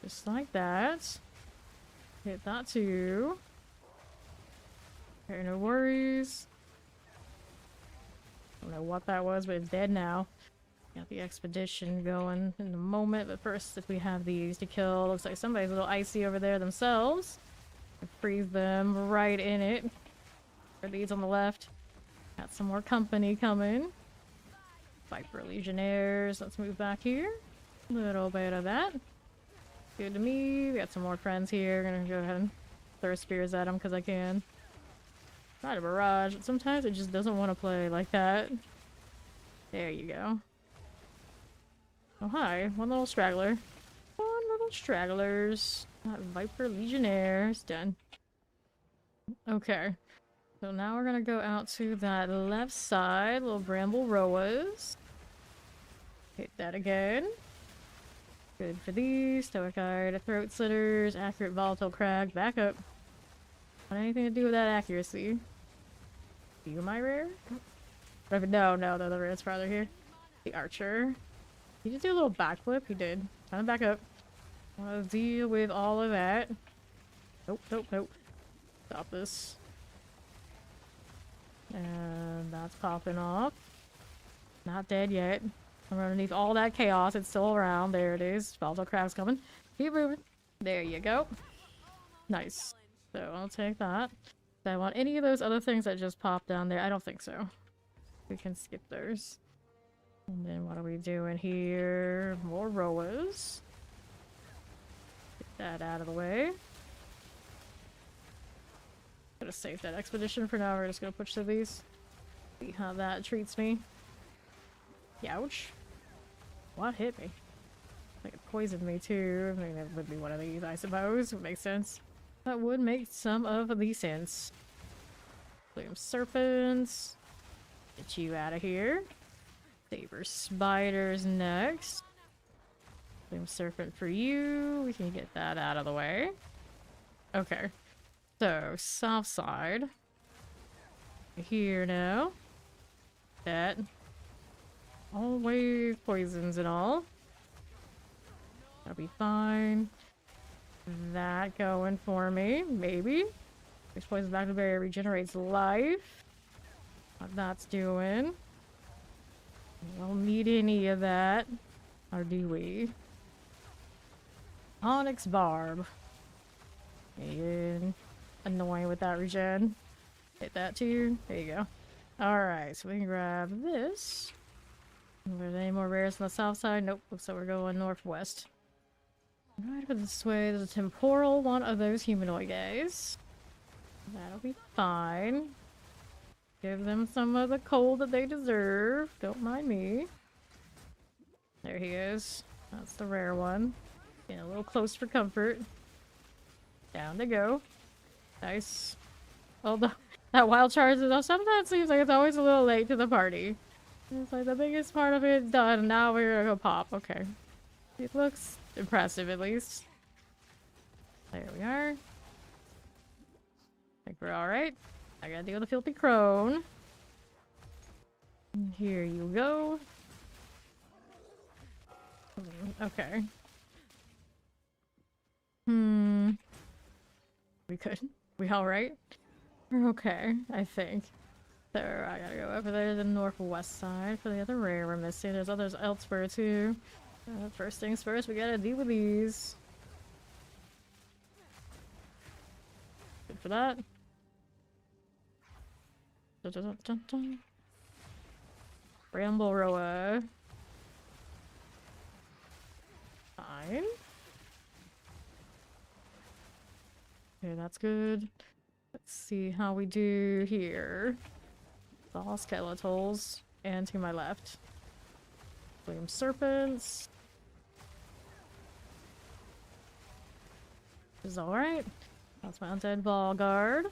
Just like that. Hit that too. Okay, no worries. Don't know what that was, but it's dead now. Got the expedition going in a moment, but first, if we have these to kill, looks like somebody's a little icy over there themselves. Freeze them right in it. Are these on the left? Got some more company coming. Viper Legionnaires. Let's move back here. A little bit of that. Good to me. We got some more friends here. Gonna go ahead and throw spears at them because I can. Not a barrage, but sometimes it just doesn't want to play like that. There you go. Oh, hi. One little straggler. One little stragglers. That Viper Legionnaires. Done. Okay. So now we're gonna go out to that left side. Little Bramble Roas. Hit that again. Good for these. Stoic Guard, Throat Slitters, Accurate Volatile Crag. Back up. Want anything to do with that accuracy? You my rare? No, the other rare's farther here. The Archer. He just do a little backflip? He did. Time to back up. Want to deal with all of that. Nope, nope, nope. Stop this. And that's popping off. Not dead yet. I'm underneath all that chaos. It's still around. There it is. Volatile Crab's coming. Keep moving. There you go. Nice. So I'll take that. Do I want any of those other things that just popped down there? I don't think so. We can skip those. And then what are we doing here? More Roas. Get that out of the way. Gonna save that expedition for now. We're just gonna push through these. See how that treats me. Ouch. What hit me? Like it poisoned me too. I mean, it would be one of these, I suppose. It makes sense. That would make some of the sense. Flame serpents. Get you out of here. Saber spiders next. Flame serpent for you. We can get that out of the way. Okay. So, south side. Here now. That. Always poisons and all. That'll be fine. That going for me. Maybe. This poison back to berry regenerates life. What that's doing. We don't need any of that. Or do we? Onyx barb. And annoying with that regen. Hit that too. There you go. Alright, so we can grab this. Are there any more rares on the south side? Nope. Looks like we're going northwest. Right over this way, there's a temporal one of those humanoid guys. That'll be fine. Give them some of the coal that they deserve. Don't mind me. There he is. That's the rare one. Getting a little close for comfort. Down to go. Nice. Although, that wild charge though sometimes seems like it's always a little late to the party. It's like the biggest part of it done, now we're gonna go pop. Okay. It looks impressive at least. There we are. I think we're alright. I gotta deal with the filthy crone. Here you go. Okay. We could. We alright? We're okay, I think. So I gotta go over there to the northwest side for the other rare we're missing. There's others elsewhere too. First things first, we gotta deal with these. Good for that. Dun, dun, dun, dun. Bramble Roa. Fine. Okay, that's good. Let's see how we do here. It's all skeletals. And to my left. Flame serpents. Is alright. That's my undead ball guard.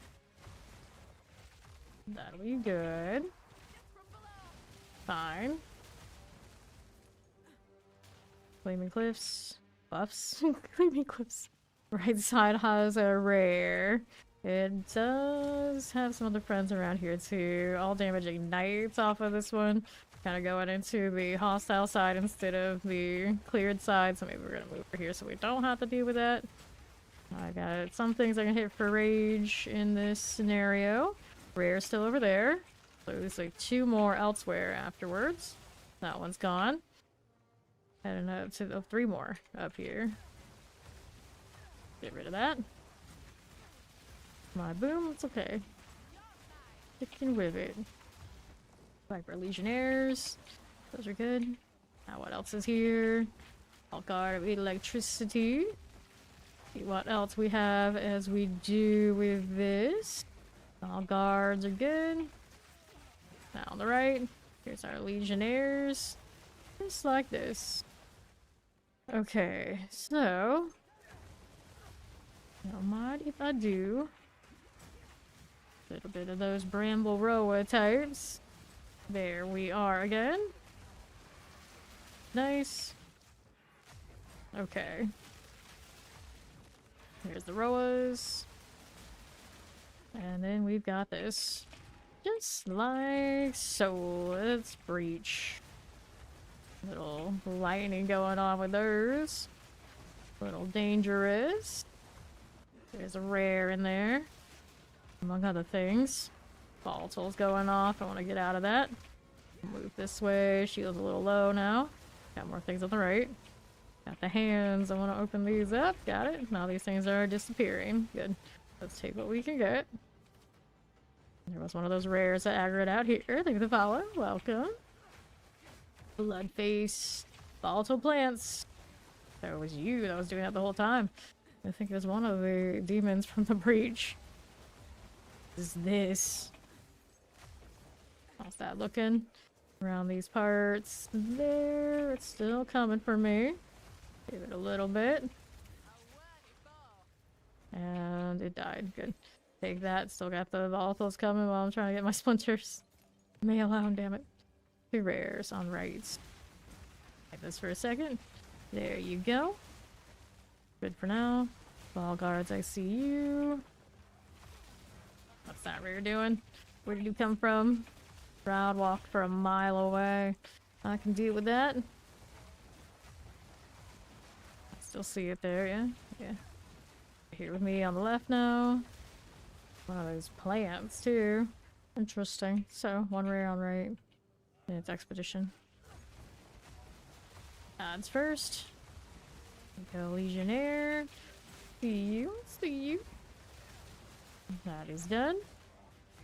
That'll be good. Fine. Flaming cliffs. Buffs. Flaming cliffs. Right side has a rare. It does have some other friends around here too. All damage ignites off of this one. Kind of going into the hostile side instead of the cleared side. So maybe we're gonna move over here so we don't have to deal with that. I got some things I can hit for rage in this scenario. Rare still over there. So there's like 2 more elsewhere afterwards. That one's gone. Heading up to 3 more up here. Get rid of that. My boom, it's okay. Sticking with it. Viper Legionnaires. Those are good. Now what else is here? All guard with electricity. See what else we have as we do with this. All guards are good. Now on the right, here's our Legionnaires. Just like this. Okay, so don't mind if I do a little bit of those Bramble Roa types. There we are again. Nice. Okay. Here's the Roas. And then we've got this. Just like so. Let's breach. Little lightning going on with those. Little dangerous. There's a rare in there. Among other things. Volatile's going off. I want to get out of that. Move this way. Shield's a little low now. Got more things on the right. Got the hands. I want to open these up. Got it. Now these things are disappearing. Good. Let's take what we can get. There was one of those rares that aggroed out here. Thank you for the follow. Welcome. Bloodface. Volatile plants. That was you that was doing that the whole time. I think it was one of the demons from the breach. Is this? How's that looking? Around these parts. There. It's still coming for me. Give it a little bit. And it died. Good. Take that. Still got the volatiles coming while I'm trying to get my splinters. Mail out, damn it. 2 rares on rights. Take this for a second. There you go. Good for now. Ball guards, I see you. What's that rare doing? Where did you come from? Proud walked for a mile away. I can deal with that. I still see it there, yeah? Yeah. Here with me on the left now. One of those plants, too. Interesting. So, 1 rare on right. And it's expedition. Odds first. Go Legionnaire. See you. See you. That is done.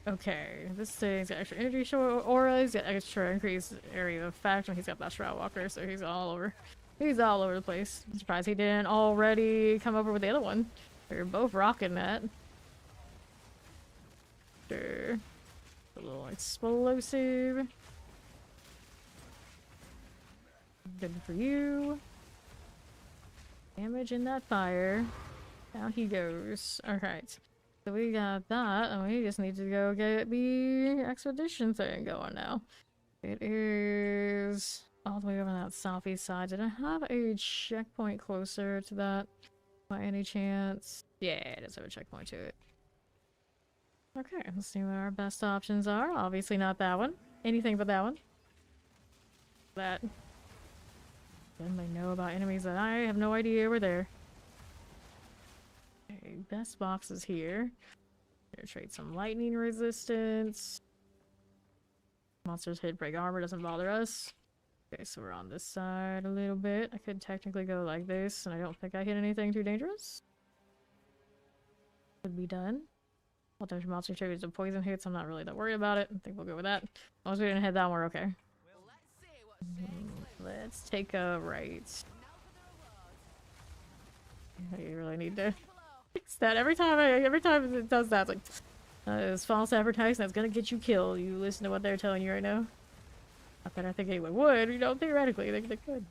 Okay, this thing's got extra energy aura, he's got extra increased area of effect, and he's got that Shroud Walker, so he's all over. He's all over the place. I'm surprised he didn't already come over with the other one. They're both rocking that. Sure. A little explosive. Good for you. Damage in that fire. Down he goes. Alright. So we got that, and we just need to go get the expedition thing going now. It is all the way over on that southeast side. Did I have a checkpoint closer to that by any chance? Yeah, it does have a checkpoint to it. Okay, let's see what our best options are. Obviously not that one. Anything but that one. That. Then they know about enemies that I have no idea were there. Okay, best boxes here. Gonna trade some lightning resistance. Monsters hit break armor, doesn't bother us. Okay, so we're on this side a little bit. I could technically go like this, and I don't think I hit anything too dangerous. Could be done. All damage monster trades to poison hits. I'm not really that worried about it. I think we'll go with that. As long as we didn't hit that one, we're okay. Let's take a right. You really need to fix that. Every time it does that, it's like it's false advertising that's gonna get you killed. You listen to what they're telling you right now. Not that I think anyone would, you know, theoretically they could.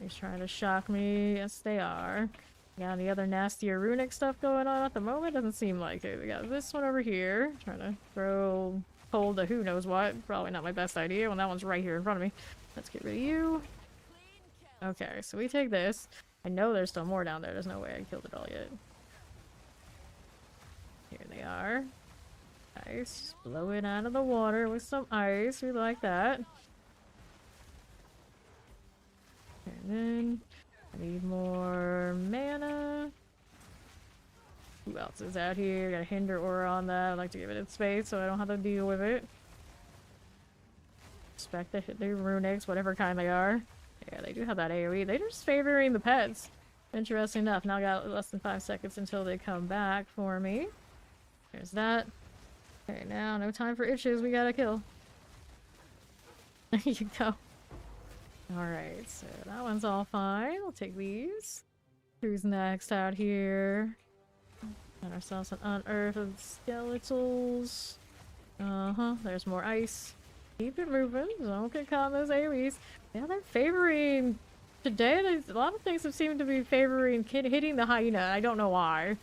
He's trying to shock me. Yes, they are. Got any other nastier runic stuff going on at the moment? Doesn't seem like it. We got this one over here. Trying to throw cold to who knows what. Probably not my best idea when that one's right here in front of me. Let's get rid of you. Okay, so we take this. I know there's still more down there. There's no way I killed it all yet. Here they are. Nice. Blow it out of the water with some ice. We like that. And then I need more mana. Who else is out here? Got a hinder aura on that. I like to give it its space so I don't have to deal with it. Expect to hit the runics, whatever kind they are. Yeah, they do have that AoE. They're just favoring the pets. Interesting enough. Now I got less than 5 seconds until they come back for me. There's that. Okay, now no time for itches. We gotta kill. There you go. Alright, so that one's all fine. We'll take these. Who's next out here? Got ourselves an unearth of skeletals. There's more ice. Keep it moving. Don't get caught in those AoEs. Yeah, they're favoring... Today, a lot of things have seemed to be favoring hitting the hyena. I don't know why.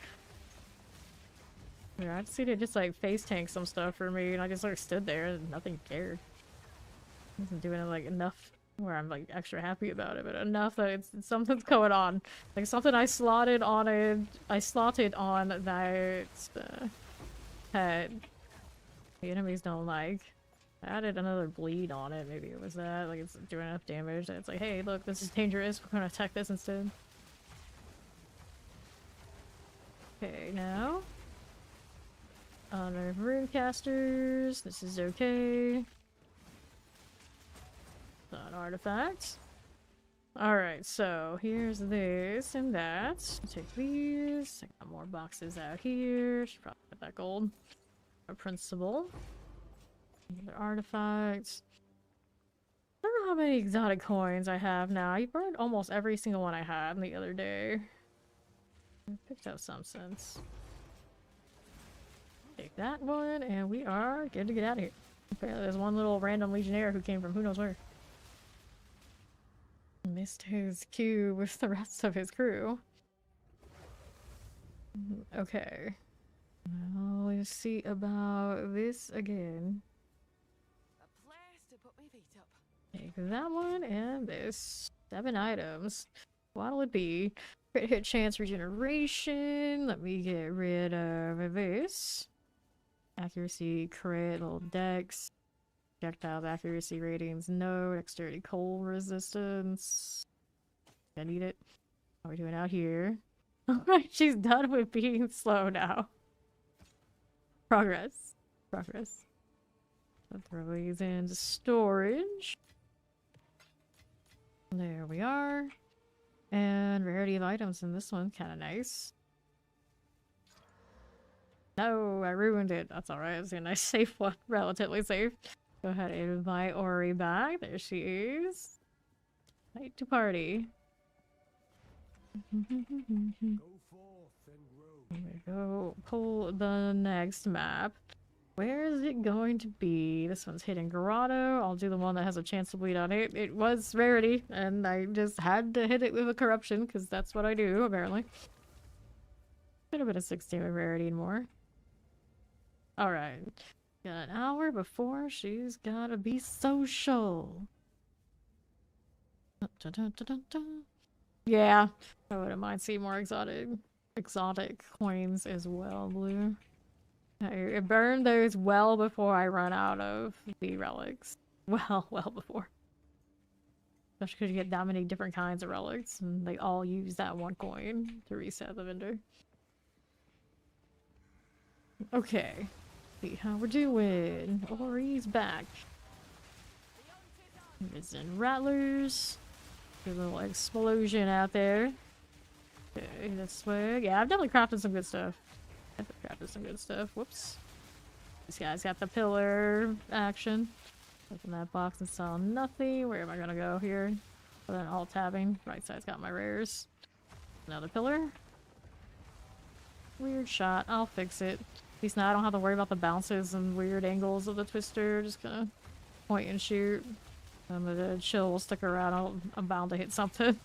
Yeah, I just see it just like face tank some stuff for me, and I just like stood there and nothing cared. I wasn't doing it like enough where I'm like extra happy about it, but enough that it's something's going on. Like something I slotted on that pet the enemies don't like. I added another bleed on it, maybe it was that. Like it's doing enough damage that it's like, hey, look, this is dangerous. We're gonna attack this instead. Okay, now. Honor runecasters. This is okay. Not artifacts. Alright, so here's this and that. Take these. I got more boxes out here. Should probably put that gold. A principal. Another artifacts. I don't know how many exotic coins I have now. I burned almost every single one I had the other day. I picked up some since. Take that one, and we are good to get out of here. Apparently there's one little random legionnaire who came from who knows where. Missed his cue with the rest of his crew. Okay. Now let's see about this again. A place to put my feet up. Take that one and this. 7 items. What'll it be? Crit hit chance regeneration. Let me get rid of this. Accuracy, crit, little dex. Projectiles, accuracy ratings, no. Dexterity, cold resistance. I need it. How are we doing out here? Alright, she's done with being slow now. Progress. Progress. I'll throw these into storage. There we are. And rarity of items in this one, kind of nice. No, I ruined it. That's alright. It's a nice safe one. Relatively safe. Go ahead and invite Ori back. There she is. Night to party. Go forth and grow. There we go. Pull the next map. Where is it going to be? This one's Hidden Grotto. I'll do the one that has a chance to bleed on it. It was rarity, and I just had to hit it with a corruption, because that's what I do, apparently. Could have been a 16 with rarity and more. Alright. Got an hour before she's gotta be social. Dun, dun, dun, dun, dun. Yeah, I wouldn't mind seeing more exotic coins as well, Blue. I burned those well before I run out of the relics. Well before. Especially because you get that many different kinds of relics, and they all use that one coin to reset the vendor. Okay. See how we're doing. Ori's back. Risen Rattlers. Good little explosion out there. Okay, this way. Yeah, I've definitely crafted some good stuff. Whoops. This guy's got the pillar action. Open that box and saw nothing. Where am I gonna go here? Other than alt tabbing. Right side's got my rares. Another pillar. Weird shot. I'll fix it. At least now I don't have to worry about the bounces and weird angles of the twister. Just gonna point and shoot. And the chill will stick around. I'm bound to hit something.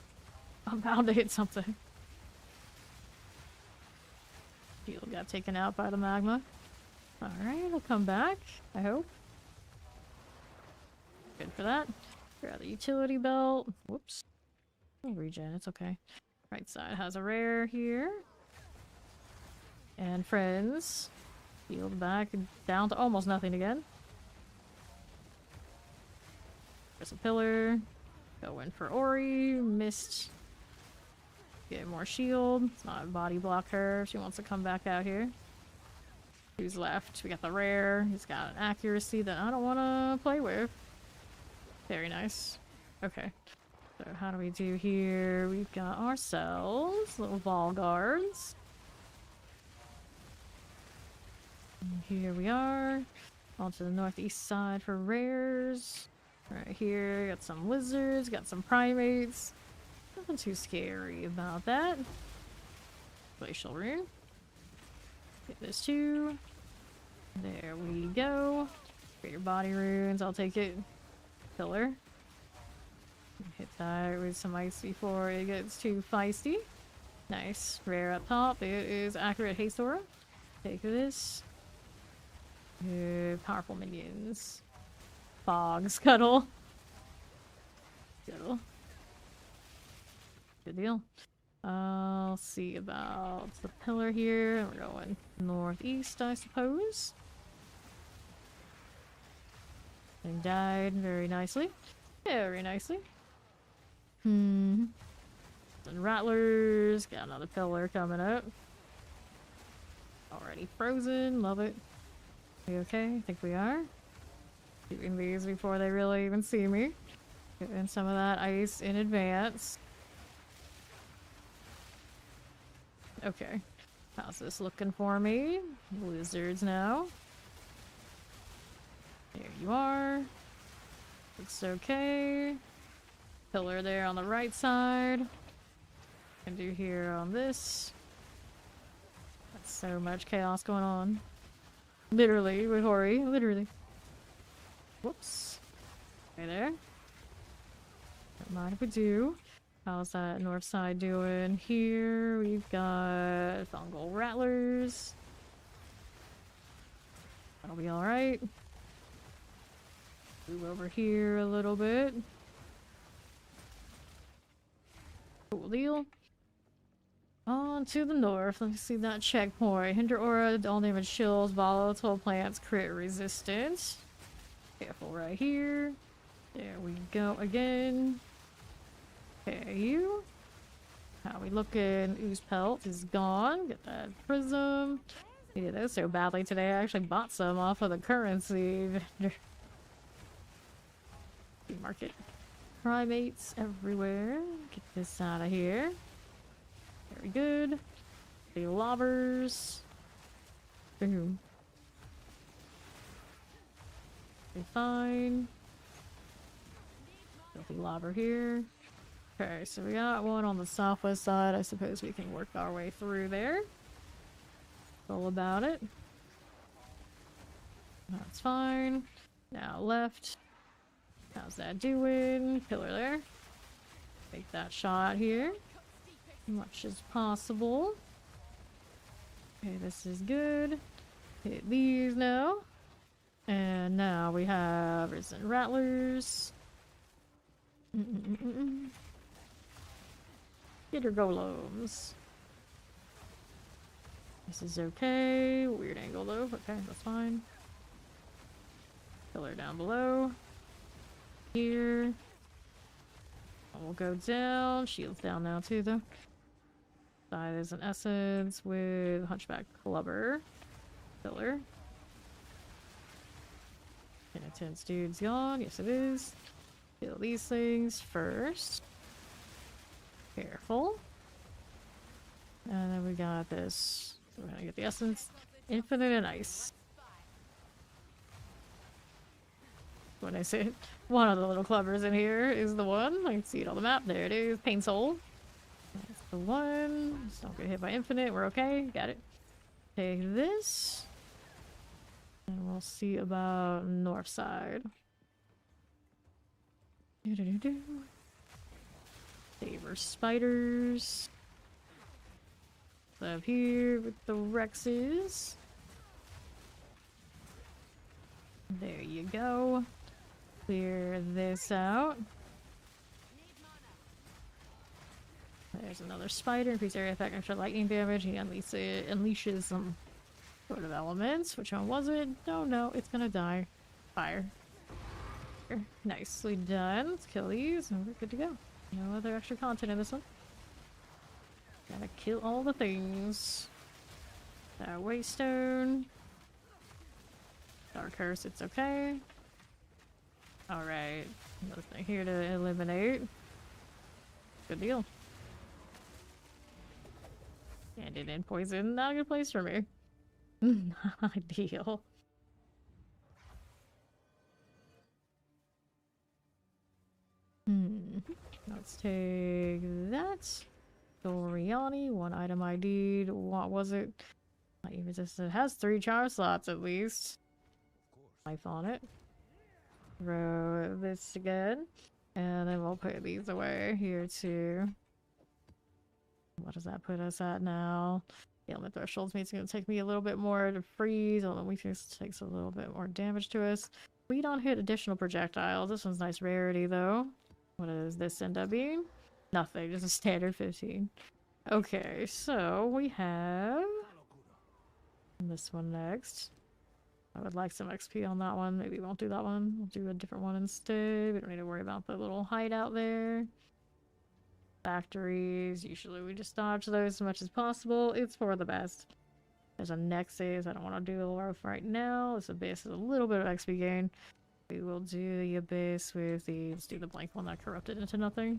I'm bound to hit something. Shield got taken out by the magma. Alright, I'll come back, I hope. Good for that. Grab the utility belt. Whoops. I'll regen, it's okay. Right side has a rare here. And friends. Shield back down to almost nothing again. There's a pillar. Go in for Ori. Missed. Get more shield. It's not a body block her if she wants to come back out here. Who's left? We got the rare. He's got an accuracy that I don't want to play with. Very nice. Okay. So how do we do here? We've got ourselves little ball guards. And here we are. On to the northeast side for rares. Right here, got some lizards, got some primates. Nothing too scary about that. Glacial rune. Get this too. There we go. Greater body runes, I'll take it. Pillar. Hit that with some ice before it gets too feisty. Nice. Rare up top. It is accurate haste aura. Take this. Good. Powerful minions. Fog scuttle. Scuttle. Good deal. I'll see about the pillar here. We're going northeast, I suppose. And died very nicely. Very nicely. And rattlers. Got another pillar coming up. Already frozen. Love it. We okay? I think we are. Doing these before they really even see me. Getting some of that ice in advance. Okay. How's this looking for me? Lizards now. There you are. Looks okay. Pillar there on the right side. Can do here on this. That's so much chaos going on. Literally, with Hori. Literally. Whoops. Right there. Don't mind if we do. How's that north side doing? Here we've got fungal rattlers. That'll be alright. Move over here a little bit. Cool deal. On to the north. Let me see that checkpoint. Hinder aura, all damage chills, volatile plants, crit resistance. Careful right here. There we go again. Okay, you. How we looking? Ooze pelt is gone. Get that prism. Needed those so badly today. I actually bought some off of the currency. Market. Primates everywhere. Get this out of here. Very good. The lobbers. Boom. Be fine. Filthy lobber here. Okay, so we got one on the southwest side. I suppose we can work our way through there. All about it. That's fine. Now left. How's that doing? Pillar there. Take that shot here. Much as possible. Okay, this is good. Hit these now. And now we have Risen Rattlers. Get her golems. This is okay. Weird angle though. Okay, that's fine. Pillar down below. Here. We'll go down. Shields down now too though. Side is an essence with Hunchback Clubber. Pillar. Penitence dude's gone. Yes it is. Kill these things first. Careful. And then we got this. So we're gonna get the essence. Infinite and ice. When I say one of the little clubbers in here is the one. I can see it on the map. There it is. Pain Soul. That's the one. Just don't get hit by infinite. We're okay. Got it. Take this. And we'll see about north side. Favor spiders. Up here with the Rexes. There you go. Clear this out. There's another spider. Increase area effect, extra lightning damage. He unleashes some sort of elements. Which one was it? Don't know. It's gonna die. Fire. Nicely done. Let's kill these and we're good to go. No other extra content in this one. Gotta kill all the things. That Waystone. Dark Curse, it's okay. Alright. Nothing here to eliminate. Good deal. And it in poison. Not a good place for me. Not ideal. Let's take that. Doriani, one item ID'd. What was it? Lightning resistant. It has 3 charge slots at least. Life on it. Throw this again. And then we'll put these away here too. What does that put us at now? Ailment thresholds means it's going to take me a little bit more to freeze. Although weakness takes a little bit more damage to us. We don't hit additional projectiles. This one's nice rarity though. What does this end up being? Nothing, just a standard 15. Okay, so we have this one next. I would like some XP on that one. Maybe we won't do that one. We'll do a different one instead. We don't need to worry about the little hideout there. Factories. Usually we just dodge those as much as possible. It's for the best. There's a Nexus. I don't want to do the Wharf right now. This Abyss is a little bit of XP gain. We will do the Abyss with the... Let's do the blank one that corrupted into nothing.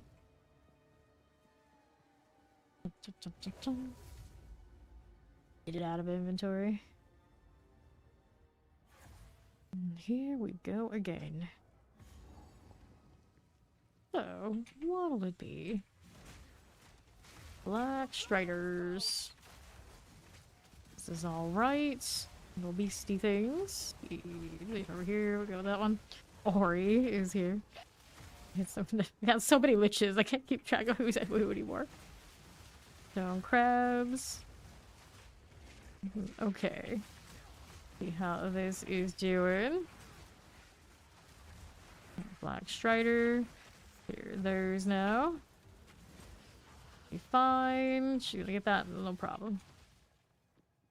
Get it out of inventory. And here we go again. So, what'll it be? Black Striders. This is alright. Little beastie things. Over here, we go with that one. Ori is here. We got so many liches, I can't keep track of who's at who anymore. Stone crabs. Okay. See how this is doing. Black strider. Here, there's now. Be fine. She's gonna get that, no problem.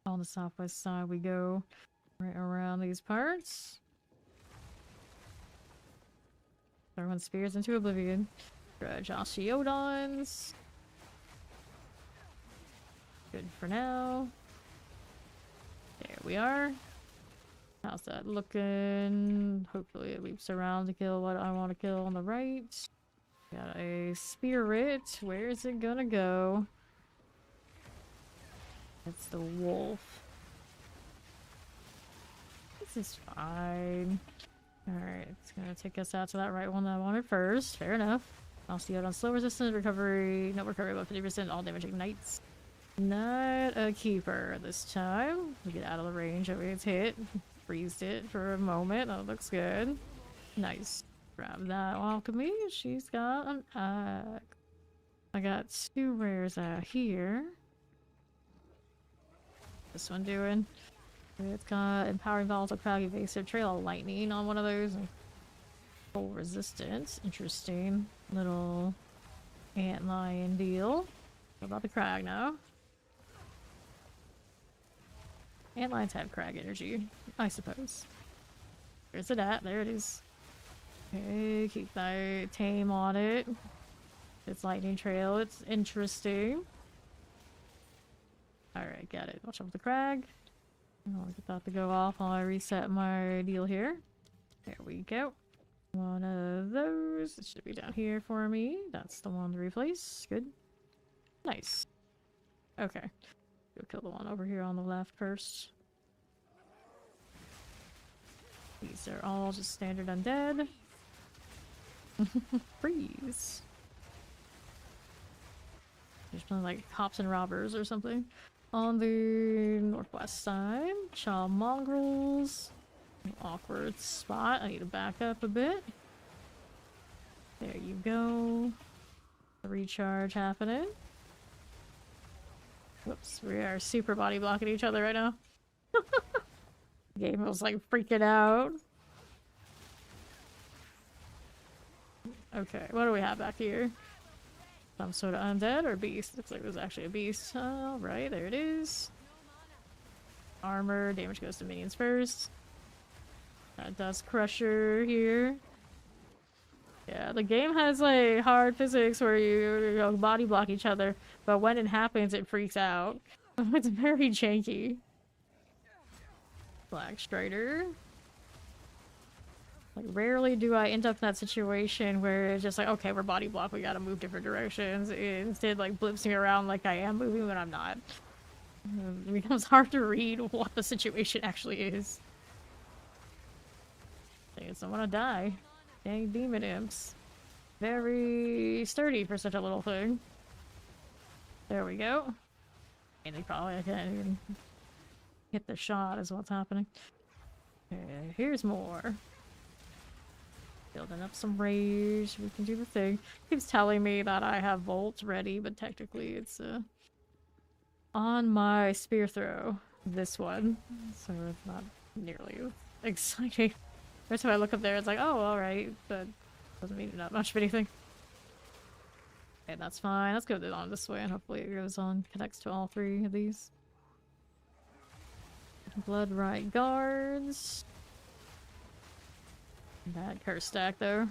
On the southwest side we go. Right around these parts. Throwing spears into oblivion. Joshiodons. Good for now. There we are. How's that looking? Hopefully it leaps around to kill what I want to kill on the right. Got a spirit. Where is it gonna go? It's the wolf. This is fine. Alright, it's gonna take us out to that right one that I wanted first. Fair enough. I'll see it on slow resistance, recovery, no recovery about 50%, all damage ignites. Not a keeper this time. We get out of the range of its hit. Freezed it for a moment. That looks good. Nice. Grab that alchemy. She's got an axe. I got 2 rares out here. This one doing? It's got empowering volatile crag, evasive, trail of lightning on one of those. Full resistance. Interesting. Little antlion deal. What about the crag now? Antlions have crag energy, I suppose. Where's it at? There it is. Okay, keep that tame on it. It's lightning trail. It's interesting. Alright, got it. Watch out for the crag. I'll get that to go off while I reset my deal here. There we go. One of those. It should be down here for me. That's the one to replace. Good. Nice. Okay. Go kill the one over here on the left first. These are all just standard undead. Freeze. There's something like cops and robbers or something. On the northwest side, child mongrels. An awkward spot. I need to back up a bit. There you go. The recharge happening. Whoops, we are super body blocking each other right now. Game was like freaking out. Okay, what do we have back here? Some sort of undead or beast? Looks like it was actually a beast. Alright, there it is. Armor, damage goes to minions first. Dust Crusher here. Yeah, the game has like hard physics where you body block each other, but when it happens, it freaks out. It's very janky. Black Strider. Like, rarely do I end up in that situation where it's just like, okay, we're body blocked, we gotta move different directions. It instead, like, blips me around like I am moving when I'm not. It becomes hard to read what the situation actually is. I think it's someone to die. Dang demon imps. Very sturdy for such a little thing. There we go. And they probably can't even hit the shot is what's happening. Okay, here's more. Building up some rage. We can do the thing. Keeps telling me that I have Volt ready, but technically it's on my spear throw. This one. So it's not nearly exciting. Every time I look up there, it's like, oh, alright, but doesn't mean not much of anything. Okay, that's fine. Let's go on this way, and hopefully it goes on, connects to all 3 of these. Blood Right Guards. Bad curse stack, though.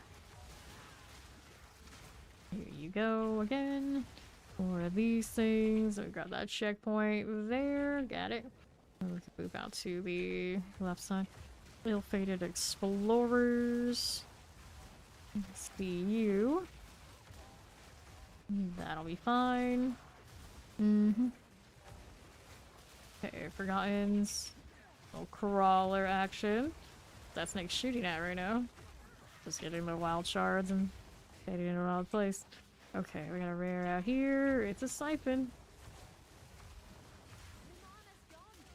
Here you go again. 4 of these things. We grab that checkpoint there. Got it. We can move out to the left side. Ill-fated explorers. See you. That'll be fine. Okay, Forgottens. Little crawler action. That snake's shooting at right now. Just getting the wild shards and getting in a wild place. Okay, we got a rare out here. It's a siphon.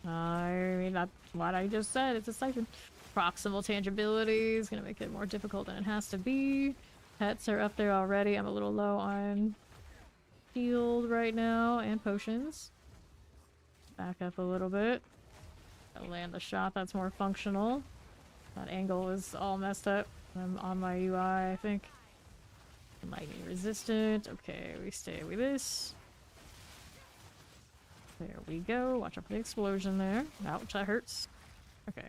I mean, that's what I just said. It's a siphon. Proximal tangibility is gonna make it more difficult than it has to be. Pets are up there already. I'm a little low on shield right now and potions. Back up a little bit. I'll land a shot that's more functional. That angle is all messed up. I'm on my UI, I think. Lightning resistant. Okay, we stay with this. There we go. Watch out for the explosion there. Ouch, that hurts. Okay,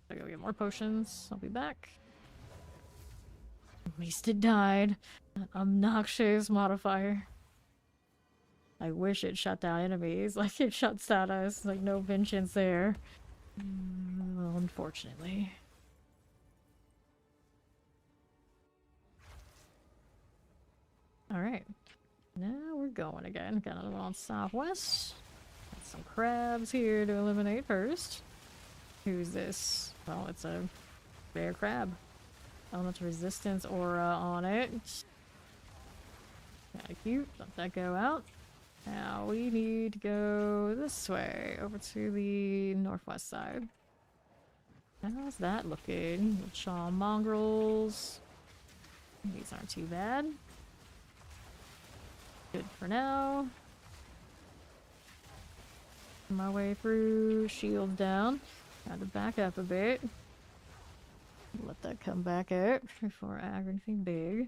I go get more potions. I'll be back. At least it died. That obnoxious modifier. I wish it shut down enemies like it shuts down us. Like, no vengeance there. Well, unfortunately. Alright. Now we're going again. Got another one on southwest. Got some crabs here to eliminate first. Who's this? Well, it's a rare crab. Elemental resistance aura on it. Kinda cute. Let that go out. Now we need to go this way, over to the northwest side. How's that looking? Shaw mongrels. These aren't too bad. Good for now. My way through, shield down. Got to back up a bit. Let that come back up before I add anything big.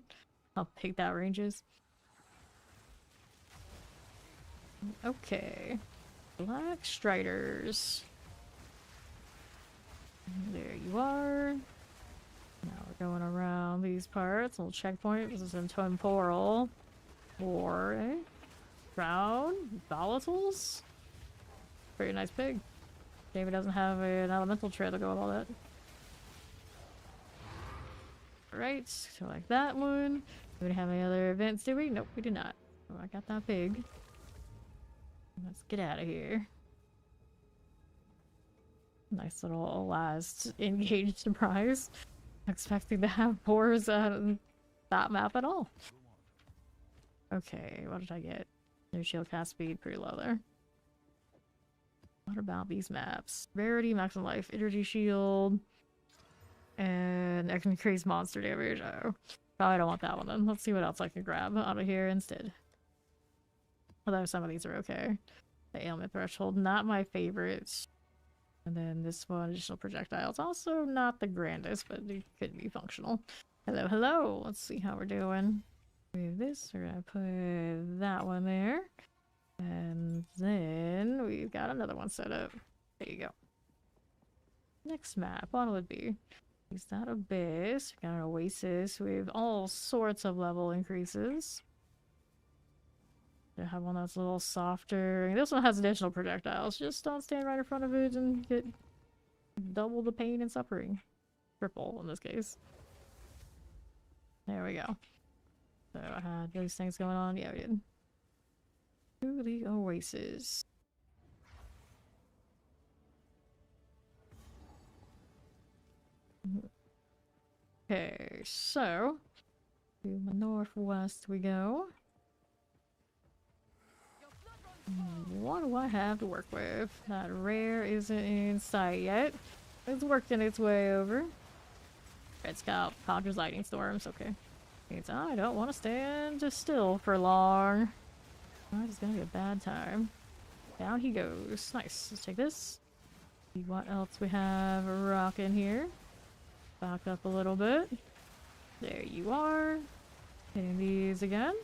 How big that range is. Okay. Black Striders. There you are. Now we're going around these parts. Little checkpoint. This is in temporal. Or crown volatiles. Very nice pig. Maybe doesn't have an elemental trail to go with all that. Right, so like that one. Do we have any other events, do we? Nope, we do not. Oh, I got that pig. Let's get out of here. Nice little last engaged surprise. Expecting to have pores on that map at all. Okay, what did I get? New shield cast speed, pretty low there. What about these maps? Rarity, maximum life, energy shield, and increased monster damage. Oh, probably don't want that one then. Let's see what else I can grab out of here instead. Although some of these are okay. The ailment threshold, not my favorite. And then this one, additional projectiles, also not the grandest, but it could be functional. Hello, hello. Let's see how we're doing. With this, we're gonna put that one there. And then we've got another one set up. There you go. Next map, what would it be? Is that Abyss? We got an Oasis with all sorts of level increases. I have one that's a little softer. This one has additional projectiles. Just don't stand right in front of it and get double the pain and suffering. Triple in this case. There we go. So I had those things going on. Yeah, we did. To the Oasis. Okay, so to the northwest we go. What do I have to work with? That rare isn't in sight yet. It's working its way over. Red Scout, Conjures Lightning Storms, okay. Means I don't want to stand still for long. That is gonna be a bad time. Down he goes. Nice. Let's take this. See what else we have rocking here. Back up a little bit. There you are. Hitting these again.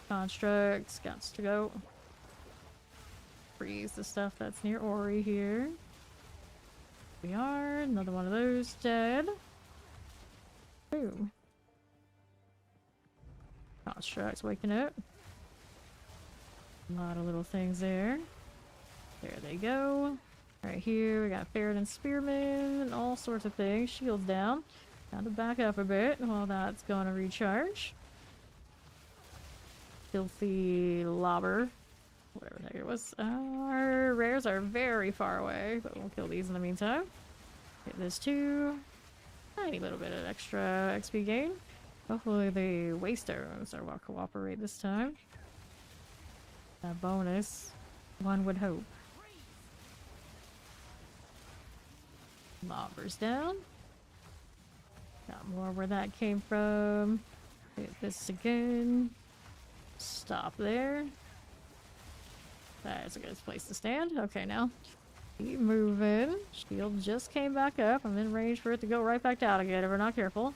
Constructs, got to go. Freeze the stuff that's near Ori here. We are. Another one of those dead. Boom. Constructs waking up. A lot of little things there. There they go. Right here we got Ferret and Spearman and all sorts of things. Shields down. Got to back up a bit while that's going to recharge. Filthy Lobber. Whatever the heck it was. Our rares are very far away, but we'll kill these in the meantime. Get this too. Tiny little bit of extra XP gain. Hopefully the Waystones will cooperate this time. That bonus, one would hope. Lobbers down. Got more where that came from. Hit this again. Stop there. That's a good place to stand. Okay, now keep moving. Shield just came back up. I'm in range for it to go right back down again if we're not careful.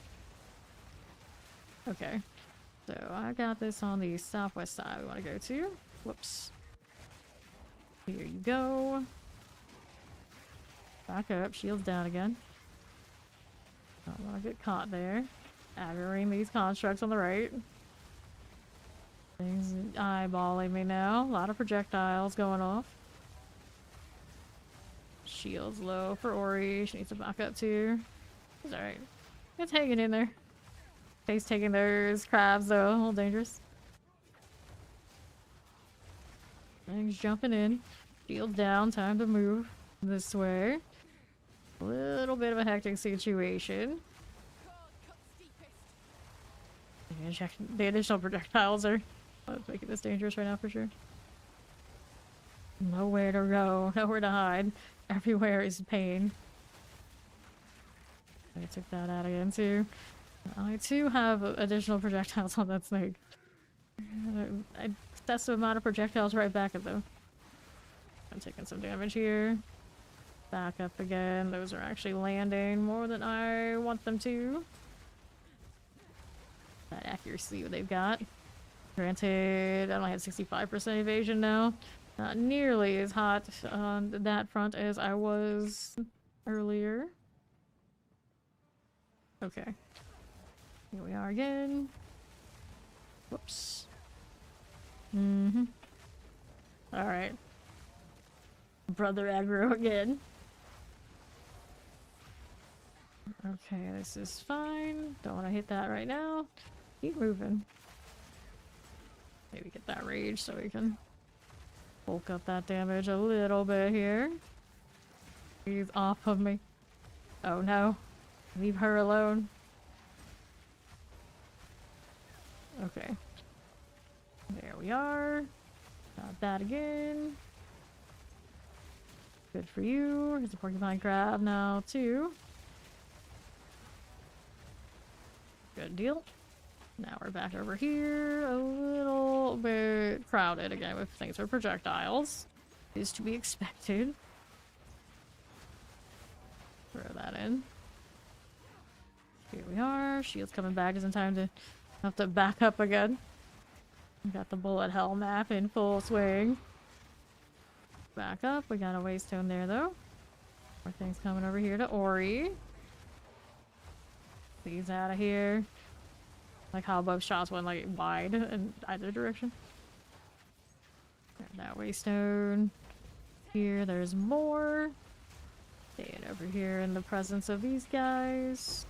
Okay. So I got this on the southwest side we want to go to. Whoops. Here you go. Back up. Shield's down again. Don't want to get caught there. Aggroing these constructs on the right. Things eyeballing me now. A lot of projectiles going off. Shield's low for Ori. She needs to back up too. It's alright. It's hanging in there. Face taking those crabs though. A little dangerous. Things jumping in. Shield down. Time to move this way. A little bit of a hectic situation. The additional projectiles are making this dangerous right now for sure. Nowhere to go, nowhere to hide. Everywhere is pain. I took that out again too. I too have additional projectiles on that snake. Excessive amount of projectiles right back at them. I'm taking some damage here. Back up again. Those are actually landing more than I want them to. That accuracy what they've got. Granted, I only had 65% evasion now. Not nearly as hot on that front as I was earlier. Okay. Here we are again. Whoops. Alright. Brother aggro again. Okay, this is fine. Don't want to hit that right now. Keep moving. Maybe get that rage so we can bulk up that damage a little bit here. He's off of me. Oh no. Leave her alone. Okay. There we are. Got that again. Good for you. Here's a porcupine crab now too. Good deal. Now we're back over here. A little bit crowded again with things for projectiles. Is to be expected. Throw that in. Here we are. Shield's coming back just in time to have to back up again. Got the bullet hell map in full swing. Back up. We got a waystone there though. More things coming over here to Ori. These out of here. Like how both shots went like wide in either direction. That waystone. Here, there's more. Staying over here in the presence of these guys.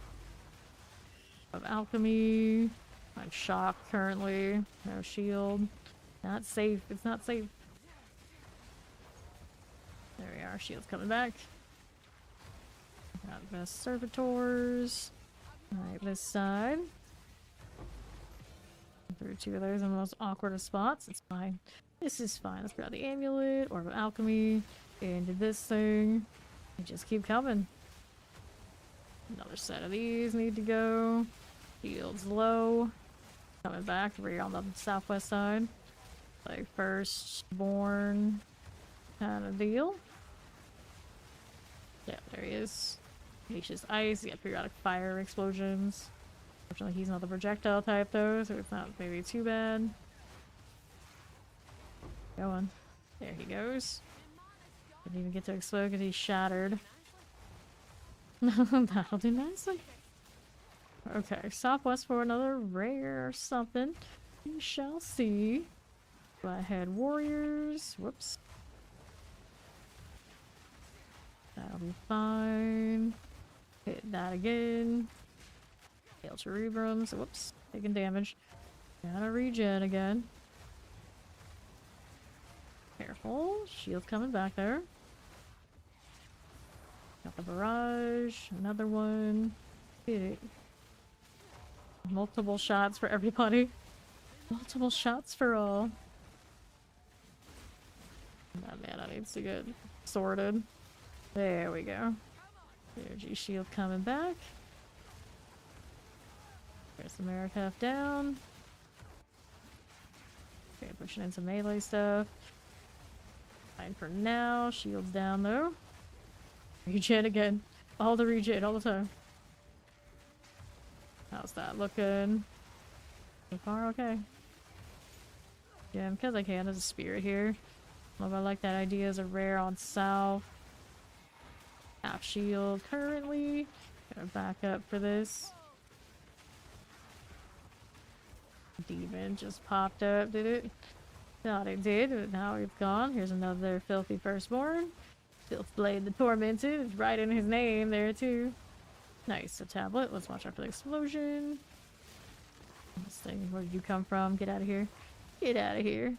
Of alchemy. I'm shocked currently. No shield. Not safe. It's not safe. There we are. Shield's coming back. Got the servitors. Alright, this side. Through two of those in the most awkward of spots. It's fine. This is fine. Let's grab the amulet, orb of alchemy, into this thing. And just keep coming. Another set of these need to go. Shield's low. Coming back. We're on the southwest side. Like firstborn kind of deal. Yeah, there he is. Tenacious ice. You got periodic fire explosions. Fortunately, he's not the projectile type though, so it's not maybe too bad. Go on. There he goes. Didn't even get to explode because he's shattered. That'll do nicely. Okay, southwest for another rare or something. We shall see. Flathead warriors. Whoops. That'll be fine. Hit that again. Hail Cerebrums. Whoops. Taking damage. Gotta regen again. Careful. Shield coming back there. Got the barrage. Another one. Hit it. Multiple shots for everybody. Multiple shots for all. That mana needs to get sorted. There we go. Energy shield coming back. There's the Marikaf down. Okay, pushing in some melee stuff. Fine for now. Shields down though. Regen again. All the regen, all the time. How's that looking? So far, okay. Yeah, because I can, there's a spirit here. Love, I like that idea as a rare on south. Half shield currently. Gotta back up for this. Demon just popped up, did it? Thought it did, but now it's gone. Here's another filthy firstborn. Filth Blade the Tormented. It's right in his name there too. Nice, a tablet. Let's watch out for the explosion. This thing, where did you come from? Get out of here. Get out of here.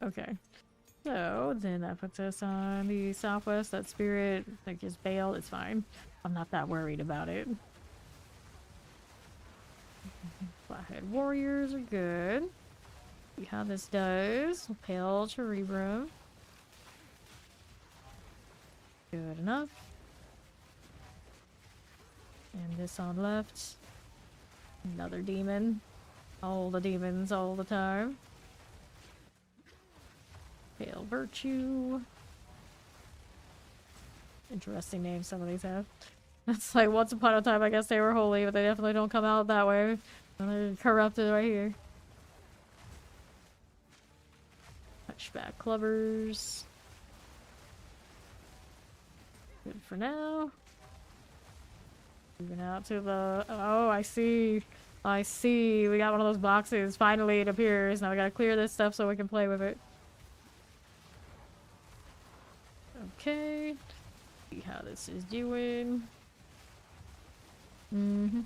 Okay. So, then that puts us on the southwest. That spirit, like, just bailed. It's fine. I'm not that worried about it. Flathead warriors are good. See how this does. Pale Cerebrum. Good enough. And this on left. Another demon. All the demons all the time. Pale Virtue. Interesting names some of these have. It's like once upon a time I guess they were holy, but they definitely don't come out that way. They're corrupted right here. Touchback clubbers. Good for now. Moving out to the... Oh, I see. I see. We got one of those boxes. Finally, it appears. Now we gotta clear this stuff so we can play with it. Okay. See how this is doing. Mm-hmm.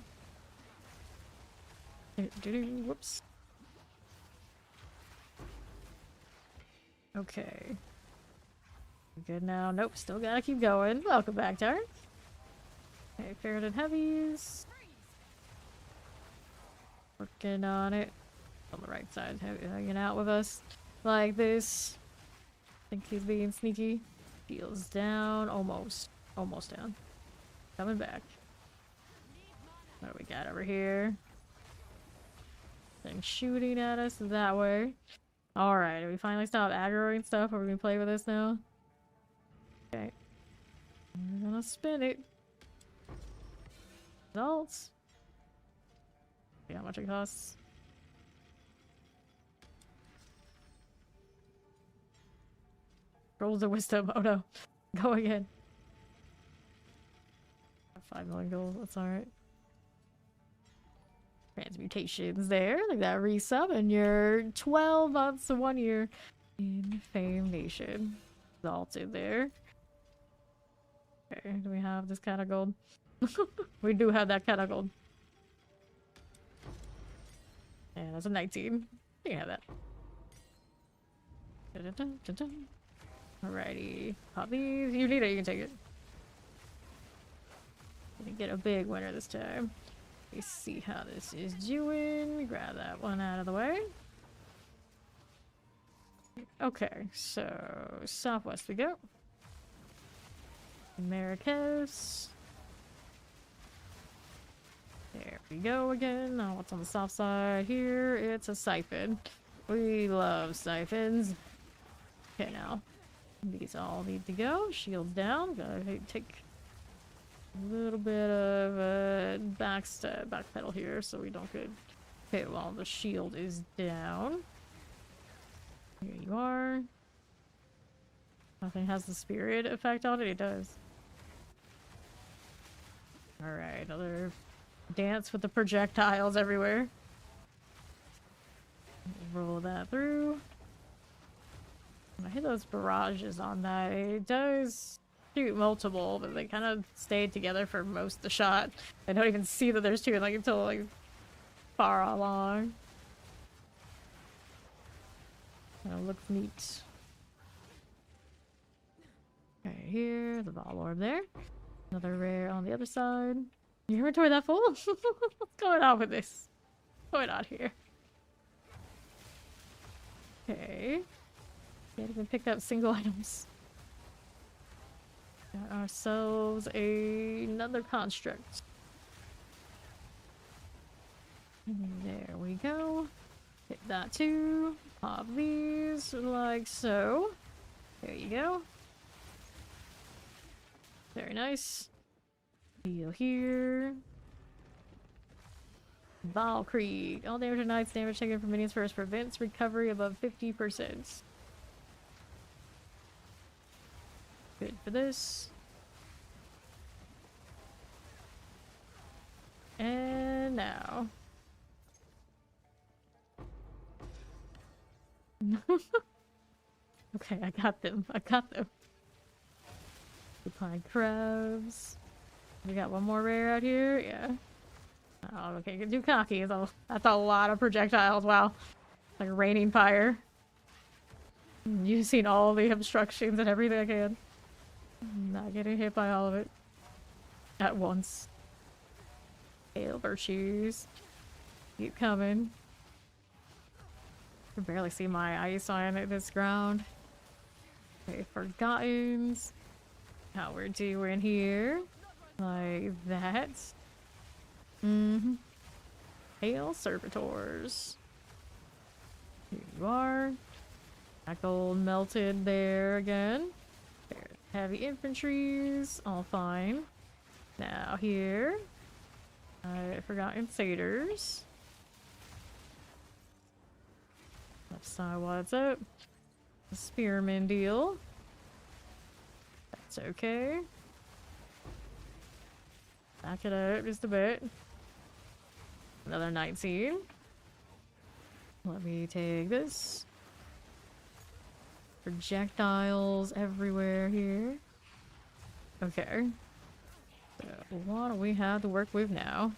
Whoops. Okay. Good now. Nope, still gotta keep going. Welcome back, Tark. Okay, Ferret and Heavies. Working on it. On the right side, hanging out with us. Like this. Think he's being sneaky. Heals down. Almost. Almost down. Coming back. What do we got over here? Thing shooting at us that way. Alright, we finally stop aggroing stuff, or we can play with this now? Okay. We're gonna spin it. Results. See how much it costs. Rolls of wisdom. Oh no. Go again. 5 million gold. That's alright. Transmutations there. Like that resub, and you're 12 months to 1 year in Fame Nation. Results in there. Okay, do we have this kind of gold? We do have that kind of gold. And that's a 19. You can have that. Alrighty. Pop these. You need it, you can take it. Gonna get a big winner this time. Let's see how this is doing. Grab that one out of the way. Okay, so southwest we go. Marikaf. There we go again. Now what's on the south side here? It's a siphon. We love siphons. Okay, now these all need to go. Shields down. Gotta take a little bit of back pedal here so we don't get hit while the shield is down. Here you are. Nothing has the spirit effect on it. It does. Alright, another dance with the projectiles everywhere. Roll that through. When I hit those barrages on that, it does shoot multiple, but they kind of stayed together for most of the shot. I don't even see that there's two like until like far along. That looks neat. Okay, here, the ball orb there. Another rare on the other side. Your inventory that full? What's going on with this? What's going on here? Okay. Can't even pick up single items. Got ourselves another construct. There we go. Hit that too. Pop these like so. There you go. Very nice. Heal here. Valkyrie. All damage denied. Damage taken from minions first prevents recovery above 50%. Good for this. And now. Okay, I got them. I got them. Pine crabs. We got one more rare out here. Yeah. Oh, okay. Get too cocky. That's a lot of projectiles. Wow. Like raining fire. You've seen all the obstructions and everything I can. Not getting hit by all of it. At once. Hail virtues. Keep coming. I can barely see my ice on this ground. Okay, Forgottens. How we're doing here. Like that. Mm-hmm. Hail servitors. Here you are. That gold melted there again. There. Heavy infantries. All fine. Now here. I forgotten satyrs. Left side, what's up? The spearman deal. That's okay. Back it up just a bit. Another 19. Let me take this. Projectiles everywhere here. Okay. So what do we have to work with now?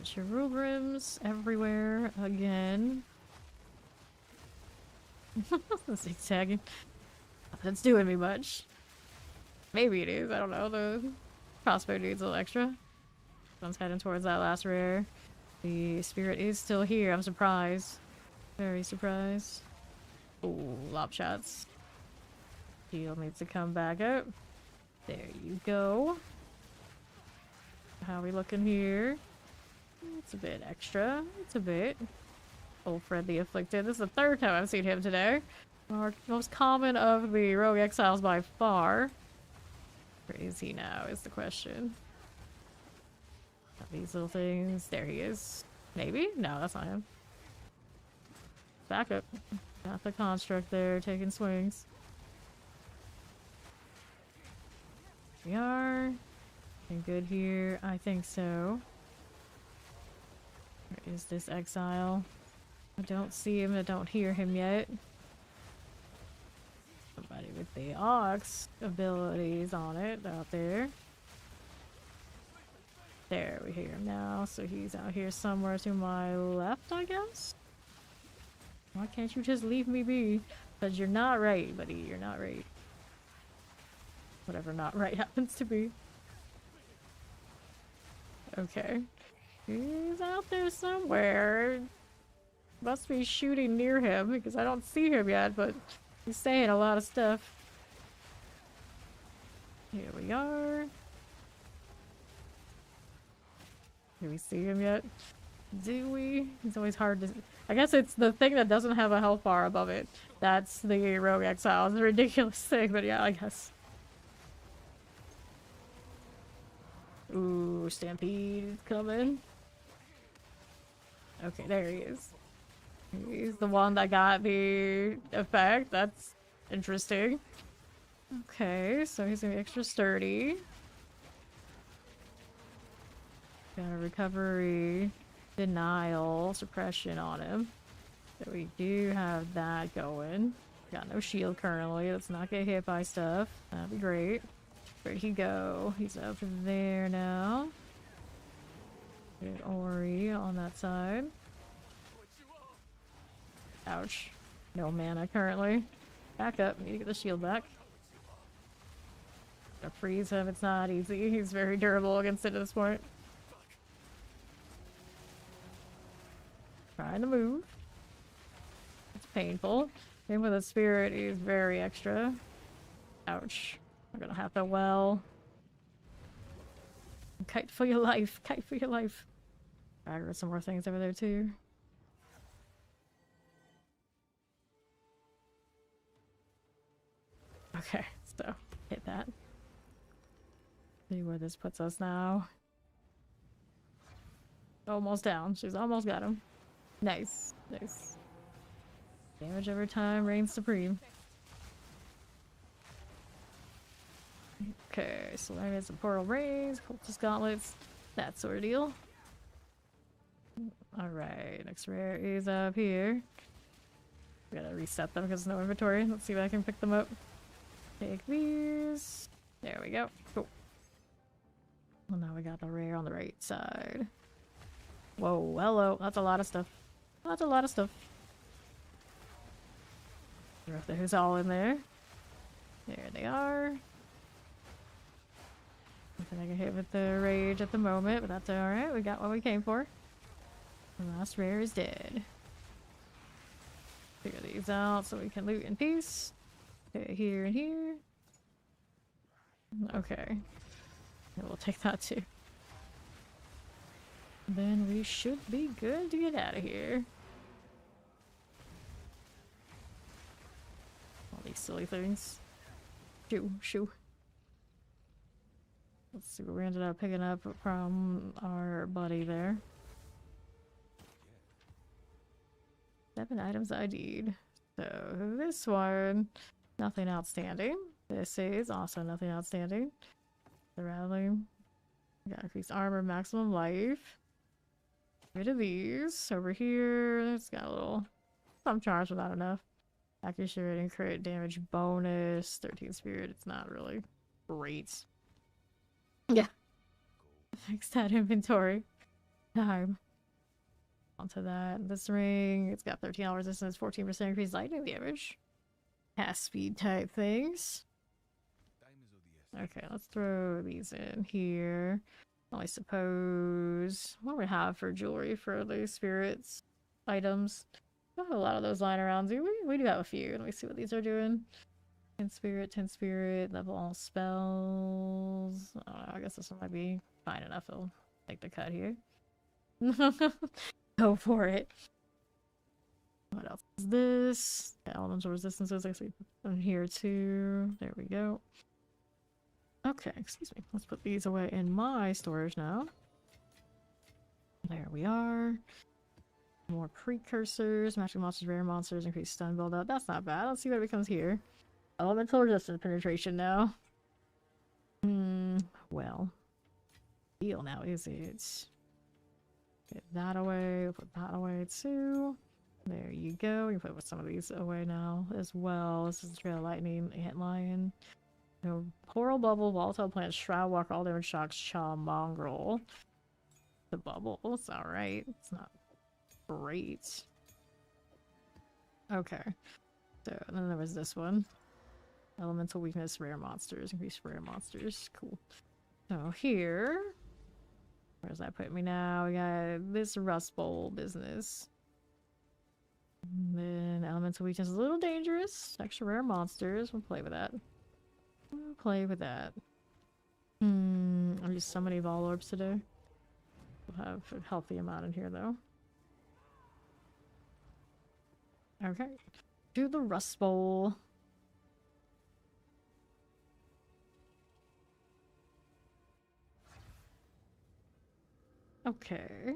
Cherubims everywhere again. Zigzagging. That's doing me much. Maybe it is, I don't know. The crossbow needs a little extra. One's heading towards that last rare. The spirit is still here. I'm surprised. Very surprised. Ooh, lob shots. Shield needs to come back up. There you go. How are we looking here? It's a bit extra. It's a bit. Old Fred the Afflicted. This is the third time I've seen him today. Our most common of the rogue exiles by far. Where is he now is the question. Got these little things. There he is. Maybe? No, that's not him. Back up. Got the construct there taking swings. We are. Looking good here. I think so. Where is this exile? I don't see him. I don't hear him yet. Somebody with the ox abilities on it out there. There, we hear him now. So he's out here somewhere to my left, I guess? Why can't you just leave me be? Because you're not right, buddy. You're not right. Whatever not right happens to be. Okay. He's out there somewhere. Must be shooting near him because I don't see him yet, but he's saying a lot of stuff. Here we are. Do we see him yet? Do we? It's always hard to... I guess it's the thing that doesn't have a health bar above it. That's the rogue exile. It's a ridiculous thing, but yeah, I guess. Ooh, Stampede coming. Okay, there he is. He's the one that got the effect. That's interesting. Okay, so he's gonna be extra sturdy. Got a recovery, denial, suppression on him. So we do have that going. Got no shield currently. Let's not get hit by stuff. That'd be great. Where'd he go? He's up there now. Good Ori on that side. Ouch. No mana currently. Back up. Need to get the shield back. Gotta freeze him. It's not easy. He's very durable against it at this point. Trying to move. It's painful. Same with the spirit is very extra. Ouch. We're gonna have to well. Kite for your life. Kite for your life. I got some more things over there too. Okay, so hit that. See where this puts us now. Almost down. She's almost got him. Nice. Nice. Damage over time reigns supreme. Okay, so I got some portal rays, cultist gauntlets, that sort of deal. Alright, next rare is up here. We gotta reset them because there's no inventory. Let's see if I can pick them up. Take these. There we go. Cool. Well, now we got the rare on the right side. Whoa, hello. That's a lot of stuff. That's a lot of stuff. I don't know if there's all in there. There they are. Nothing I can hit with the rage at the moment, but that's alright. We got what we came for. The last rare is dead. Figure these out so we can loot in peace. Okay, here and here. Okay. Yeah, we'll take that too. Then we should be good to get out of here. All these silly things. Shoo, shoo. Let's see what we ended up picking up from our buddy there. 7 items ID'd. So this one, nothing outstanding. This is also nothing outstanding. The rattling. We got increased armor, maximum life. Rid of these. Over here, it's got a little, some charms, but not enough. Accuracy rating, crit damage bonus, 13 spirit. It's not really great. Yeah. Fix that inventory. Time. Onto that. This ring, it's got 13 resistance, 14% increased lightning damage. Cast speed type things. Okay, let's throw these in here. I suppose. What do we have for jewelry for the spirits items? We don't have a lot of those lying around, do we? We do have a few. Let me see what these are doing. 10 spirit, level all spells. I don't know, I guess this one might be fine enough. I'll take the cut here. Go for it. What else is this? Elemental resistances, I see them here too. There we go. Okay, excuse me. Let's put these away in my storage now. There we are. More precursors, matching monsters, rare monsters, increased stun build-up. That's not bad. Let's see what becomes here. Elemental resistance penetration now. Well. Deal now, is it? Get that away. We'll put that away too. There you go. You put some of these away now as well. This is Trail of Lightning, Ant Lion. No, Coral Bubble, Volatile Plant, Shroud Walk, All Damage Shocks, Chaw Mongrel. The bubble, it's alright. It's not great. Okay. So, and then there was this one. Elemental Weakness, Rare Monsters, Increase Rare Monsters. Cool. So here, where's that put me now? We got this Rust Bowl business. And then Elemental Weakness is a little dangerous. Extra Rare Monsters. We'll play with that. We'll play with that. I've used so many Vol Orbs today. We'll have a healthy amount in here though. Okay. Do the Rust Bowl. Okay.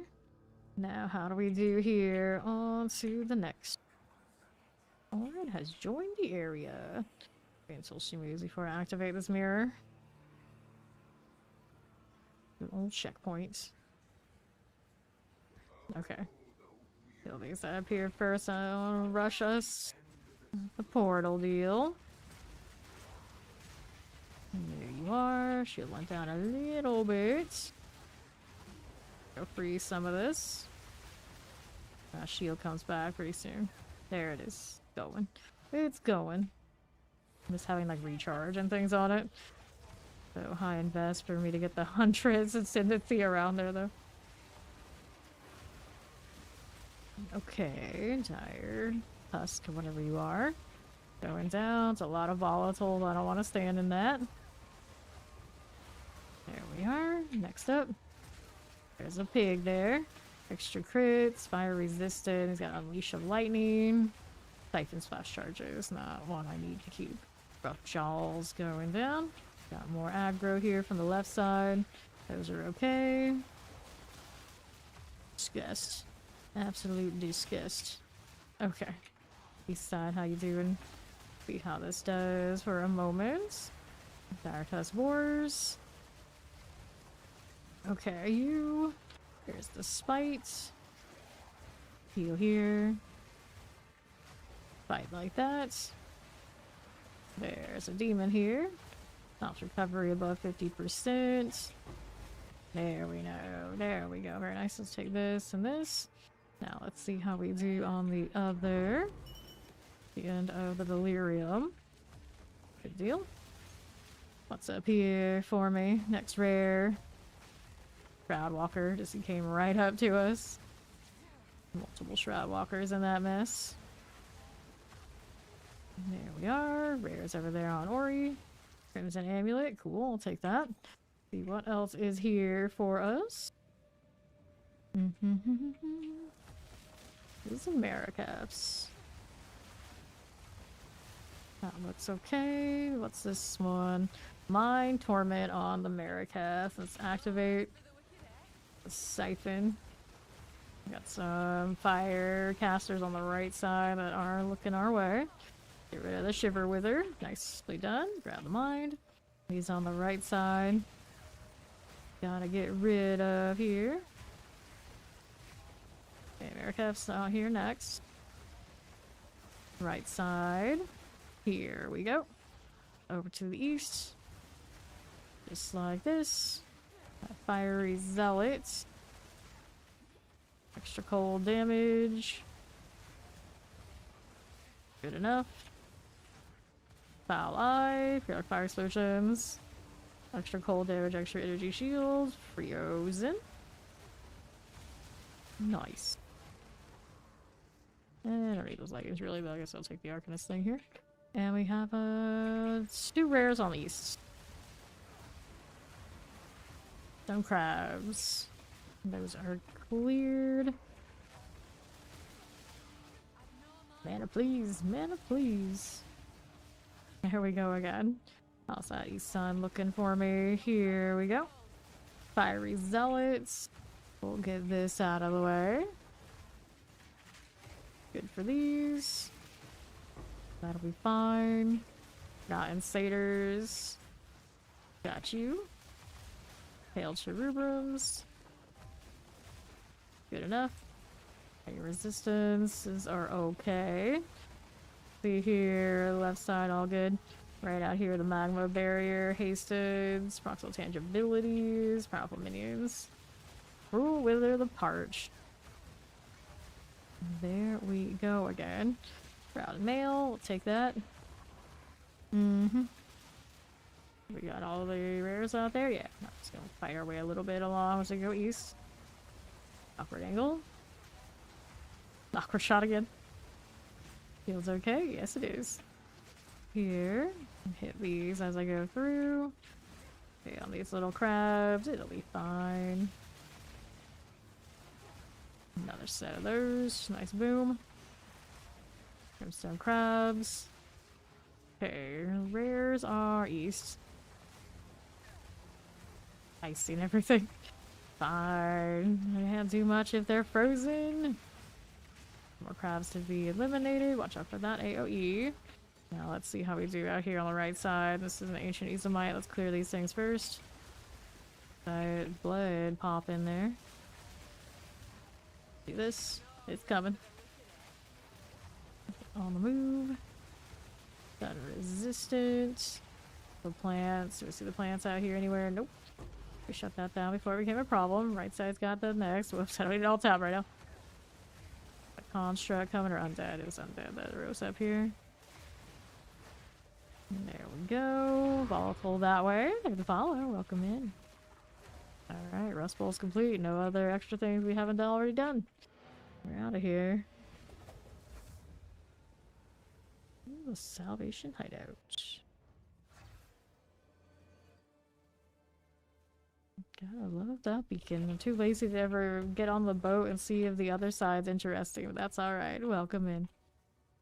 Now how do we do here? On to the next. Alright, has joined the area. Wait until she moves before I activate this mirror. Good old checkpoint. Okay. Kill these up here first. I'll rush us. The portal deal. And there you are. She'll let down a little bit. Go freeze some of this. Shield comes back pretty soon. There it is. Going. It's going. I'm just having like recharge and things on it. So high invest for me to get the Huntress and send it around there though. Okay, tired. Husk, whatever you are. Going down. It's a lot of volatile. I don't want to stand in that. There we are. Next up. There's a pig there. Extra crits, fire resistant. He's got Unleash of Lightning. Siphon's fast charges, not one I need to keep. Rough Jaws going down. Got more aggro here from the left side. Those are okay. Disgust. Absolute disgust. Okay. East side, how you doing? See how this does for a moment. Veritas Wars. Okay, you. Here's the spite. Heal here. Fight like that. There's a demon here. Health recovery above 50%. There we go. There we go. Very nice. Let's take this and this. Now let's see how we do on the other. The end of the delirium. Good deal. What's up here for me? Next rare. Shroud Walker. Just he came right up to us. Multiple Shroud Walkers in that mess. There we are. Rares over there on Ori. Crimson Amulet. Cool. I'll take that. See what else is here for us. These are Maricaps. That looks okay. What's this one? Mind Torment on the Maricap. Let's activate the Siphon. Got some fire casters on the right side that are looking our way. Get rid of the Shiver Wither. Nicely done. Grab the Mind. He's on the right side. Gotta get rid of here. Okay, Maricap's out here next. Right side. Here we go. Over to the east. Just like this. A Fiery Zealot. Extra cold damage. Good enough. Foul Eye. Fear Fire Explosions. Extra cold damage, extra energy shield. Frozen. Nice. And I don't need those leggings really, but I guess I'll take the Arcanist thing here. And we have 2 rares on the east. Stone Crabs. Those are cleared. Mana please, mana please. Here we go again. How's that east sun looking for me? Here we go. Fiery Zealots. We'll get this out of the way. Good for these. That'll be fine. Got Insaders. Got you. Hail Cherubrums. Good enough. Your resistances are okay. See here, left side, all good. Right out here, the Magma Barrier, Hasted, Proximal Tangibilities, Powerful Minions. Ooh, Wither the Parch. There we go again. Proud Mail, we'll take that. We got all the rares out there. Yeah, I'm just gonna fight our way a little bit along as we go east. Awkward angle. Awkward shot again. Feels okay? Yes, it is. Here. Hit these as I go through. Okay, on these little crabs, it'll be fine. Another set of those. Nice boom. Crimson crabs. Okay, rares are east. Icy and everything. Fine. I can't do much if they're frozen. More crabs to be eliminated. Watch out for that AoE. Now let's see how we do out here on the right side. This is an Ancient Izomite. Let's clear these things first. Blood pop in there. See this? It's coming. On the move. Got resistant. The plants. Do we see the plants out here anywhere? Nope. We shut that down before it became a problem. Right side's got the next. Whoops, I don't need it all tab right now. A construct coming or undead. It was undead that rose up here. And there we go. Volatile that way. Thank you for the follow. Welcome in. Alright, Rust Bowl's complete. No other extra things we haven't already done. We're out of here. Ooh, the Salvation Hideout. I love that beacon. I'm too lazy to ever get on the boat and see if the other side's interesting, but that's alright. Welcome in.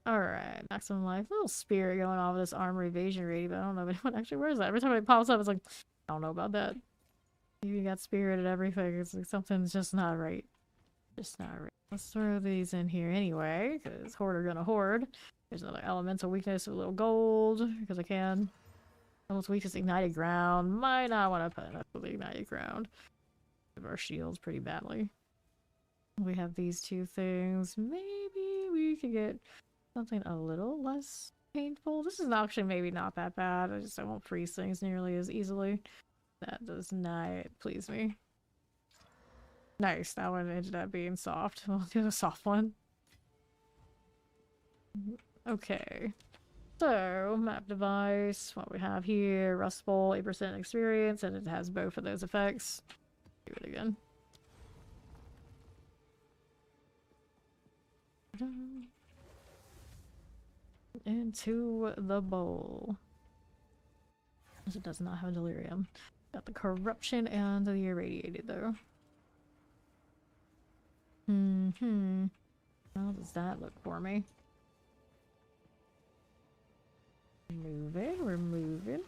Alright, maximum life. Little spirit going off with this armor evasion rating, but I don't know if anyone actually wears that. Every time it pops up, it's like, I don't know about that. You got spirit and everything. It's like something's just not right. Just not right. Let's throw these in here anyway, because hoarder gonna hoard. There's another elemental weakness with a little gold, because I can. Elemental weakness, ignited ground. Might not want to put enough with the ignited ground. Give our shields pretty badly. We have these two things. Maybe we could get something a little less painful. This is actually maybe not that bad. I won't freeze things nearly as easily. That does not please me. Nice, that one ended up being soft. We'll do the soft one. Okay. So, map device, what we have here, Rust Bowl, 8% experience, and it has both of those effects. Do it again. Into the bowl. It does not have delirium. Got the corruption and the irradiated though. How does that look for me? Moving, we're moving.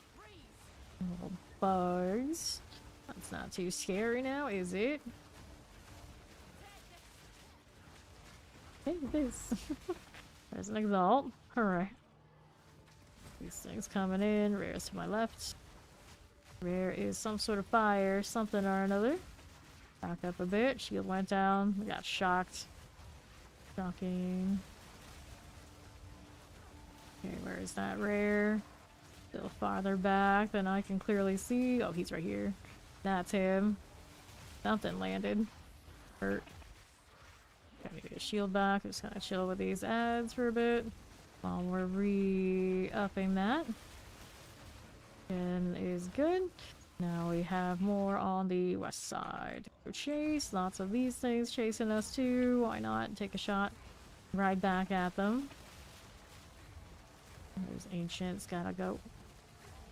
Little bugs. That's not too scary now, is it? Hey, this. There's an exalt. Alright. These things coming in. Rare's to my left. Rare is some sort of fire, something or another. Back up a bit. Shield went down. We got shocked. Shocking. Okay, where is that rare? Still farther back than I can clearly see. Oh, he's right here. That's him. Something landed. Hurt. Got me to get a shield back. I'm just gonna chill with these ads for a bit while we're re-upping that. And is good. Now we have more on the west side. Go chase. Lots of these things chasing us too. Why not take a shot? Right back at them. There's ancients. Gotta go.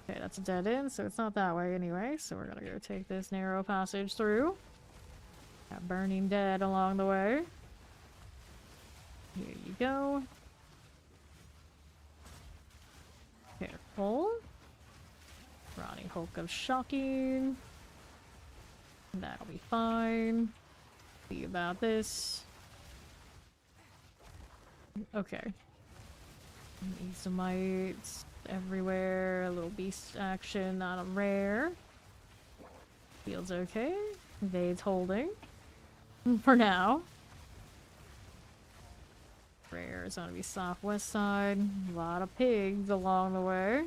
Okay, that's a dead end, so it's not that way anyway. So we're gonna go take this narrow passage through. Got burning dead along the way. Here you go. Careful. Rotting Hulk of Shocking. That'll be fine. See about this. Okay. Easemites everywhere. A little beast action, not a rare. Feels okay. Vade's holding. For now. Rare is gonna be southwest side. A lot of pigs along the way.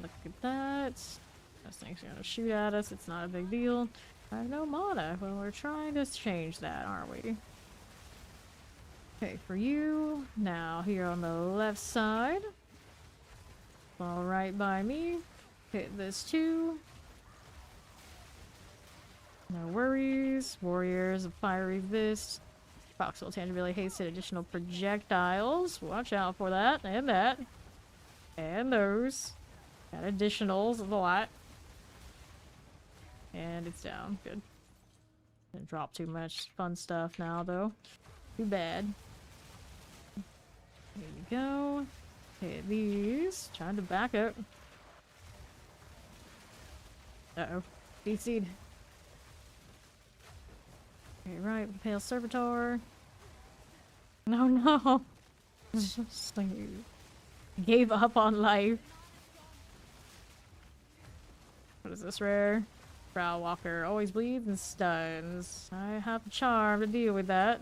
Look at that. Those things are gonna shoot at us. It's not a big deal. I have no mana. Well, we're trying to change that, aren't we? Okay, for you. Now, here on the left side. Fall right by me. Hit this too. No worries. Warriors of Fiery Fist. Foxhole Tangibility Hasted additional projectiles. Watch out for that. And that. And those. Got additionals a lot. And it's down. Good. Didn't drop too much fun stuff now, though. Too bad. Here you go. Hit these. Trying to back up. Uh-oh. DC'd. Okay, right. Pale Servitor. No. Just like gave up on life. What is this rare? Brow Walker always bleeds and stuns. I have the charm to deal with that.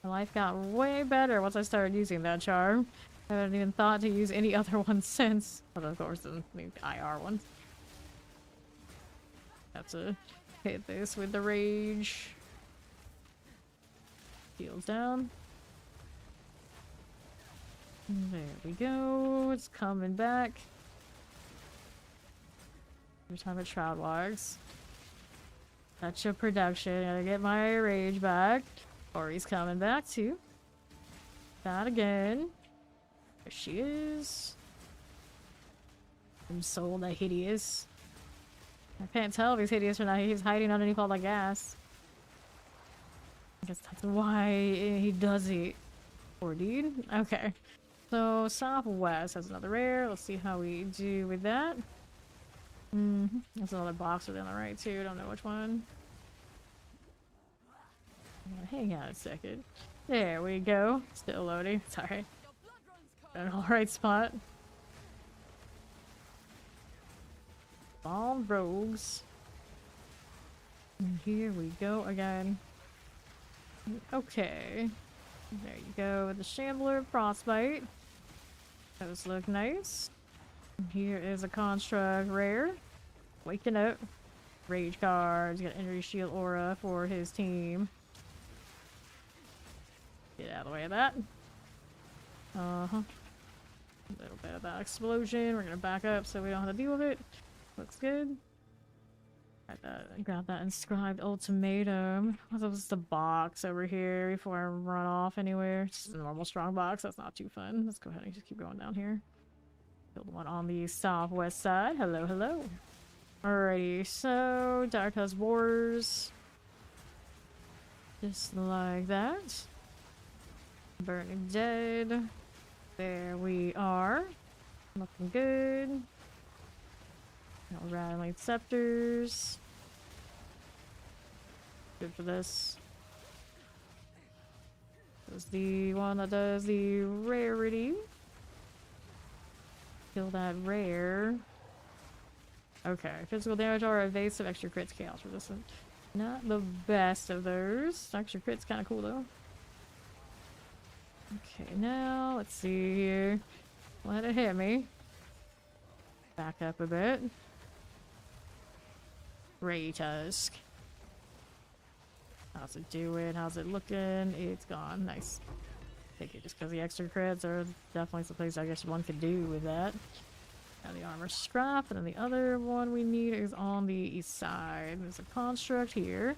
My life got way better once I started using that charm. I haven't even thought to use any other one since. But of course, the IR one. Have to hit this with the rage. Heals down. There we go. It's coming back. Every time it Shroud Logs. Touch of production. Gotta get my rage back. Or he's coming back too. That again. There she is. I'm so that hideous. I can't tell if he's hideous or not. He's hiding underneath all the gas. I guess that's why he does it. Poor dude. Okay. So Southwest has another rare. Let's see how we do with that. There's another boxer on the right too. Don't know which one. I'm gonna hang out a second. There we go. Still loading. Sorry. Got an alright spot. All rogues. And here we go again. Okay. There you go with the Shambler Frostbite. Those look nice. And here is a Construct Rare. Waking up. Rage cards. Got Energy Shield Aura for his team. Get out of the way of that. A little bit of that explosion. We're gonna back up so we don't have to deal with it. Looks good. Got that inscribed ultimatum. What was the box over here before I run off anywhere? Just a normal strong box. That's not too fun. Let's go ahead and just keep going down here. Build one on the southwest side. Hello, hello. Alrighty, so Darkhouse Wars. Just like that. Burning Dead. There we are. Looking good. Rattling Scepters. Good for this. This is the one that does the rarity. Kill that rare. Okay, physical damage or evasive extra crits chaos resistant. Not the best of those. Extra crit's kind of cool though. Okay, now let's see here. Let it hit me. Back up a bit. Ray Tusk. How's it doing? How's it looking? It's gone. Nice. Take it just because the extra crits are definitely some place I guess one could do with that. Now the armor scrap, and then the other one we need is on the east side. There's a construct here.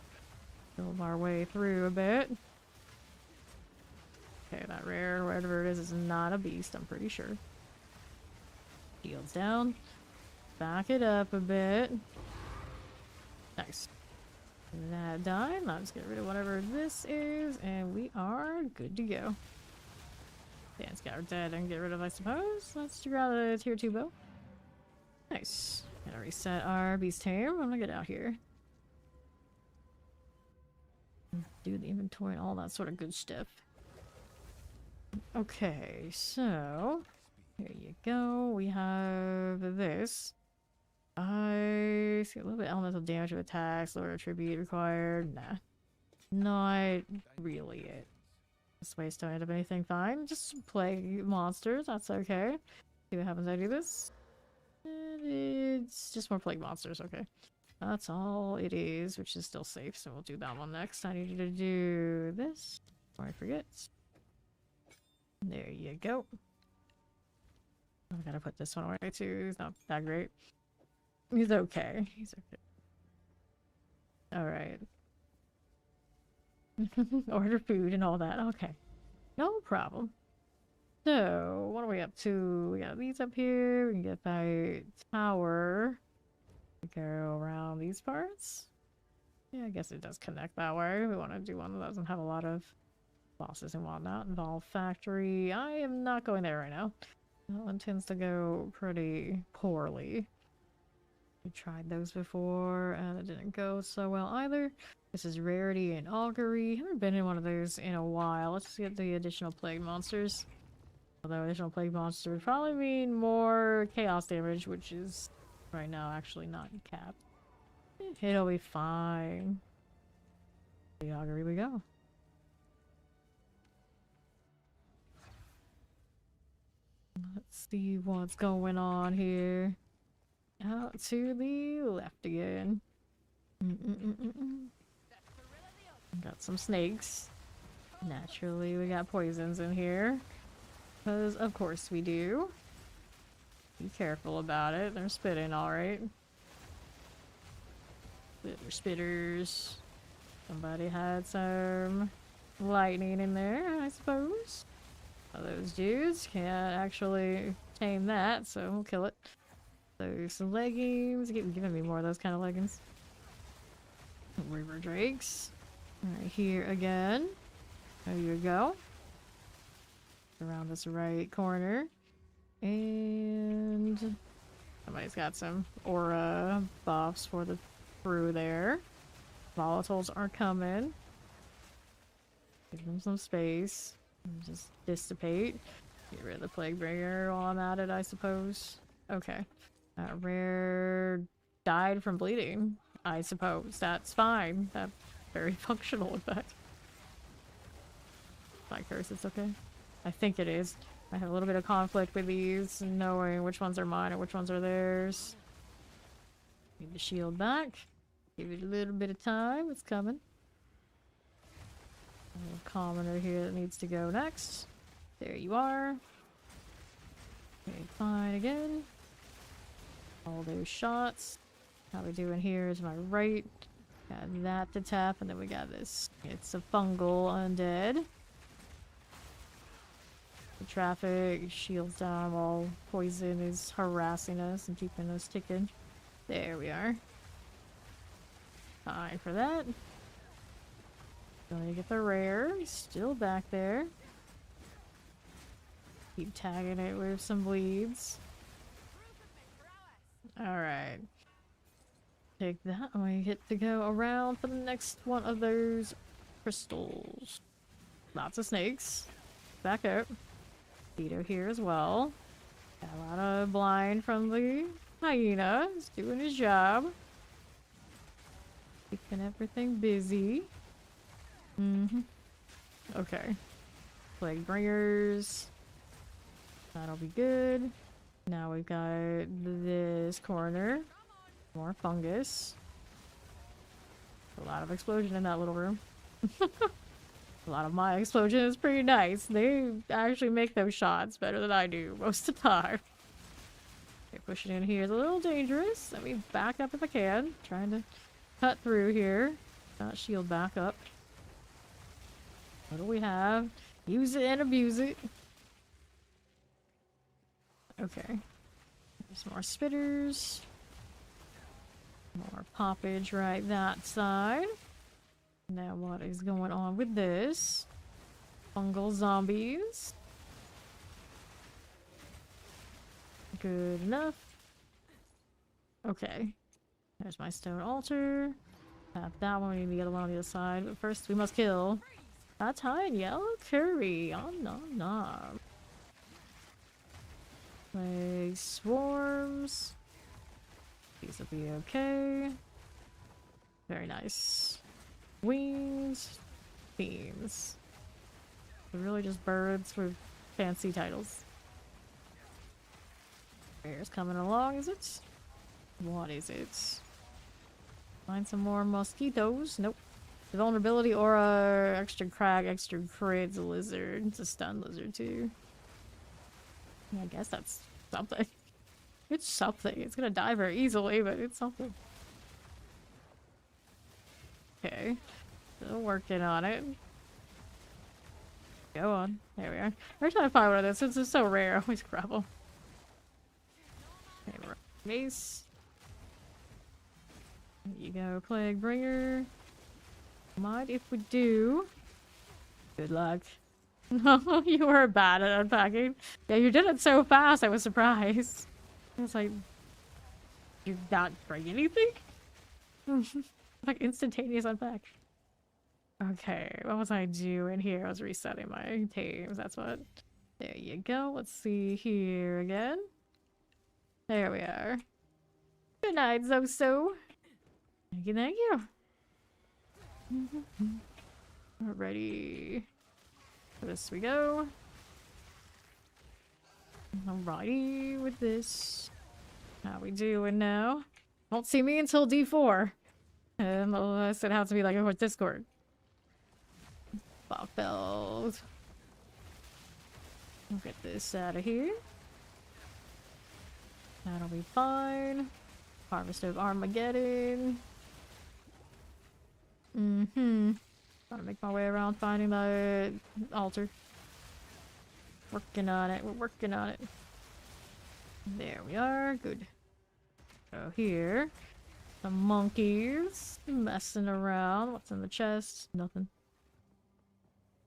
Build our way through a bit. Okay, that rare, whatever it is not a beast, I'm pretty sure. Shields down. Back it up a bit. Nice. That died. Let's get rid of whatever this is, and we are good to go. Dance Scout dead and get rid of, I suppose. Let's grab the tier 2 bow. Nice. Gonna reset our beast tame. I'm gonna get out here. Do the inventory and all that sort of good stuff. Okay, so here you go. We have this. I see a little bit elemental damage to attacks, lower attribute required. Nah. Not really it. This waste don't end up anything fine. Just play monsters, that's okay. See what happens when I do this. And it's just more plague monsters, okay. That's all it is, which is still safe, so we'll do that one next. I need you to do this before I forget. There you go. I gotta put this one away too. He's not that great. He's okay. He's okay. Alright. Order food and all that. Okay. No problem. So, what are we up to? We got these up here. We can get by tower. We go around these parts. Yeah, I guess it does connect that way. We want to do one that doesn't have a lot of bosses and whatnot. Involve factory. I am not going there right now. That one tends to go pretty poorly. We tried those before and it didn't go so well either. This is Rarity and Augury. Haven't been in one of those in a while. Let's get the additional plague monsters. Although additional plague monster would probably mean more chaos damage, which is right now actually not capped. It'll be fine. The Augury we go. Let's see what's going on here. Out to the left again. Got some snakes. Naturally, we got poisons in here. Because, of course, we do. Be careful about it. They're spitting alright. They're spitters. Somebody had some lightning in there, I suppose. Well, those dudes can't actually tame that, so we'll kill it. Those leggings. Keep giving me more of those kind of leggings. River drakes. Right here again. There you go. Around this right corner. And somebody's got some aura buffs for the crew there. Volatiles are coming. Give them some space. And just dissipate. Get rid of the plague bringer while I'm at it, I suppose. Okay. Rare died from bleeding, I suppose. That's fine. That's very functional, in fact. My curse, it's okay. I think it is. I have a little bit of conflict with these, knowing which ones are mine and which ones are theirs. Need the shield back. Give it a little bit of time. It's coming. A little commoner here that needs to go next. There you are. Okay, fine again. All those shots. How we doing here is my right. Got that to tap, and then we got this. It's a fungal undead. The traffic shields down while poison is harassing us and keeping us ticking. There we are. Fine for that. Going to get the rare. Still back there. Keep tagging it with some bleeds. Alright. Take that and we get to go around for the next one of those crystals. Lots of snakes. Back up. Vito here as well. Got a lot of blind from the hyena. He's doing his job. Keeping everything busy. Okay. Plague bringers. That'll be good. Now we've got this corner. More fungus. A lot of explosion in that little room. A lot of my explosion is pretty nice. They actually make those shots better than I do most of the time. Okay, pushing in here is a little dangerous. Let me back up if I can. Trying to cut through here. Not shield back up. What do we have? Use it and abuse it. Okay. There's more spitters. More poppage right that side. Now what is going on with this? Fungal zombies. Good enough. Okay. There's my stone altar. Tap that one. We need to get along the other side. But first we must kill that tiny yellow curry. Om nom nom. Like swarms. These will be okay. Very nice. Wings. Themes. They're really just birds with fancy titles. Bear's coming along, is it? What is it? Find some more mosquitoes. Nope. The vulnerability aura, extra crag, extra crit. It's a lizard. It's a stun lizard too. I guess that's something. It's something. It's gonna die very easily, but it's something. Okay. Still working on it. Go on. There we are. Every time I find one of those, since it's so rare, I always grab them. Okay, we're mace. There you go, plague bringer. Mind if we do? Good luck. No, you were bad at unpacking. Yeah, you did it so fast, I was surprised. I was like, you not bring anything? Like instantaneous unpack. Okay, what was I doing here? I was resetting my tames, that's what. There you go. Let's see here again. There we are. Good night, Zoso. Thank you, thank you. Ready. For this we go. Alrighty with this. How we doing now? Won't see me until D4. And unless it has to be like a Discord. Bop belt. We'll get this out of here. That'll be fine. Harvest of Armageddon. Gotta make my way around finding the altar. Working on it. We're working on it. There we are. Good. So here, some monkeys messing around. What's in the chest? Nothing.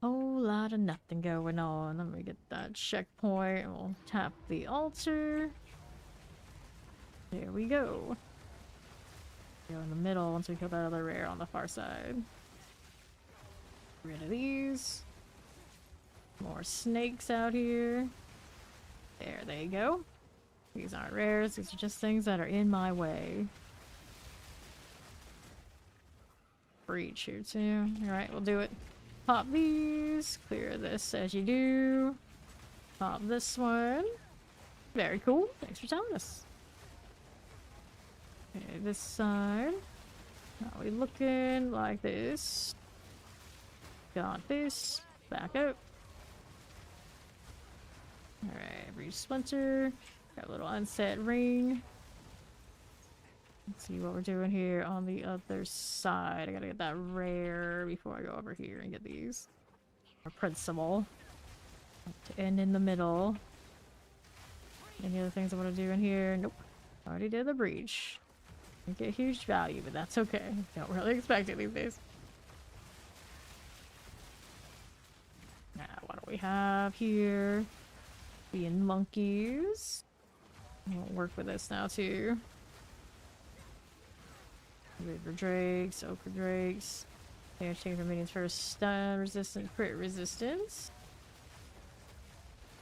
Whole lot of nothing going on. Let me get that checkpoint and we'll tap the altar. There we go. Go in the middle once we kill that other rare on the far side. Get rid of these. More snakes out here. There they go. These aren't rares, these are just things that are in my way. Breach here too. Alright, we'll do it. Pop these. Clear this as you do. Pop this one. Very cool. Thanks for telling us. Okay, this side. Now we looking like this. Got this. Back up. Alright, breach splinter. Got a little unset ring. Let's see what we're doing here on the other side. I gotta get that rare before I go over here and get these. Our principal. To end in the middle. Any other things I want to do in here? Nope. Already did the breach. Didn't get huge value, but that's okay. Don't really expect it these days. Now, what do we have here? Being monkeys. We'll work with this now too. River drakes, ochre drakes. Damage taken from minions first. Stun resistance, crit resistance.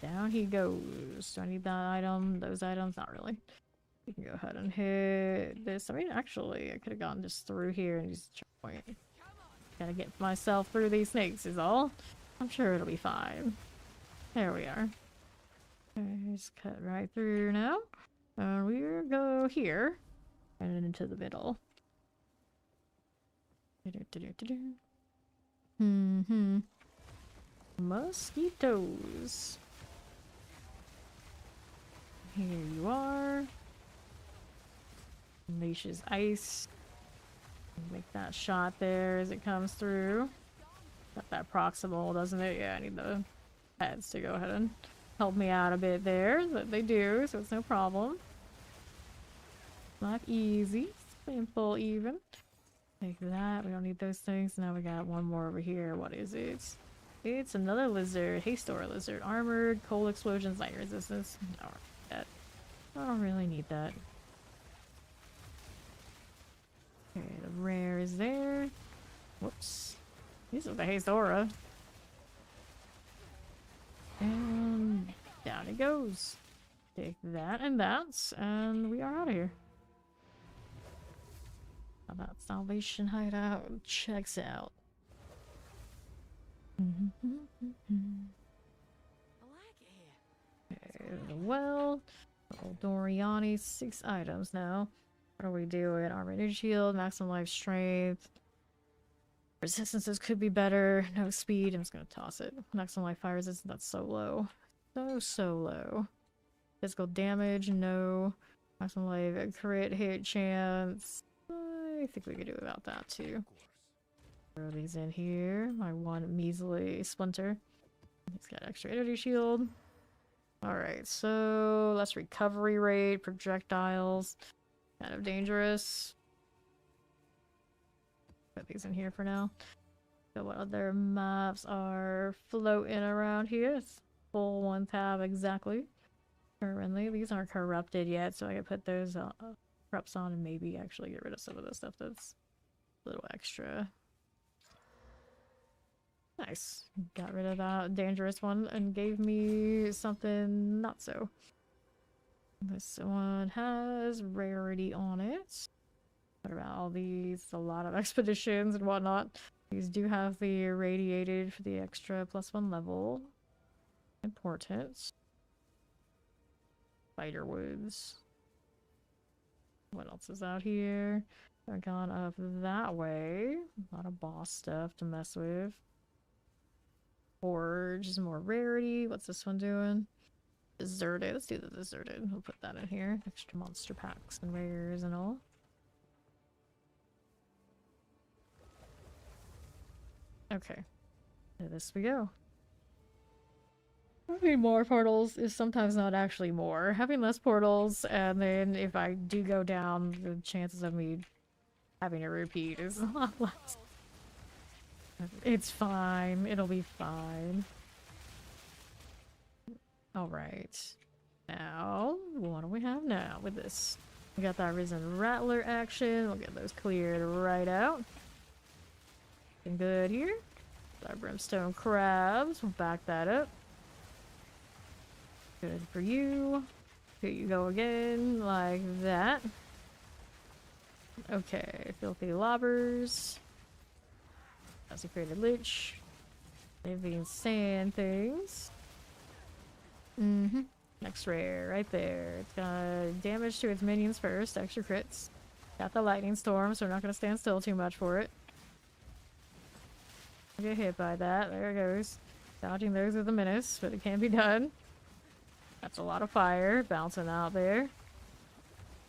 Down he goes. Do I need that item? Those items? Not really. We can go ahead and hit this. I mean, actually, I could have gone just through here and used the checkpoint. Gotta get myself through these snakes is all. I'm sure it'll be fine. There we are. Okay, just cut right through now. We'll go here and into the middle. Mosquitoes. Here you are. Unleashes ice. Make that shot there as it comes through. Got that proximal, doesn't it? Yeah, I need the heads to go ahead and help me out a bit there, but they do, so it's no problem. Not easy, simple even. Take that, we don't need those things. Now we got one more over here. What is it? It's another lizard, Haystor lizard. Armored, cold explosions, light resistance. I don't really need that. Okay, the rare is there. Whoops. These are the Haystora. And down it goes. Take that and that, and we are out of here. How that Salvation Hideout checks out. I like it here. Okay, well, old Doriani, 6 items now. What are we doing? Armored shield, maximum life strength. Resistances could be better. No speed. I'm just gonna toss it. Maximum life fire resistance. That's so low. So low. Physical damage. No. Maximum life crit hit chance. I think we could do without that too. Throw these in here. My one measly splinter. He's got extra energy shield. Alright, so less recovery rate, projectiles. Kind of dangerous. Put these in here for now. So what other maps are floating around here? It's full 1 tab exactly. Currently, these aren't corrupted yet, so I can put those corrupts on and maybe actually get rid of some of the stuff that's a little extra. Nice. Got rid of that dangerous one and gave me something not so. This one has rarity on it. What about all these? A lot of expeditions and whatnot. These do have the irradiated for the extra +1 level. Important. Spider woods. What else is out here? I've gone up that way. A lot of boss stuff to mess with. Forge is more rarity. What's this one doing? Deserted. Let's do the deserted. We'll put that in here. Extra monster packs and rares and all. Okay. To this we go. Having more portals is sometimes not actually more. Having less portals, and then if I do go down, the chances of me having a repeat is a lot less. It's fine. It'll be fine. Alright. Now, what do we have now with this? We got that Risen Rattler action. We'll get those cleared right out. Looking good here. Our Brimstone Crabs. We'll back that up. Good for you. Here you go again, like that. Okay, Filthy Lobbers. Consecrated Lich. Living Sand things. Next rare, right there. It's got damage to its minions first, extra crits. Got the Lightning Storm, so we're not going to stand still too much for it. Get hit by that. There it goes. Dodging those with a menace, but it can be done. That's a lot of fire bouncing out there.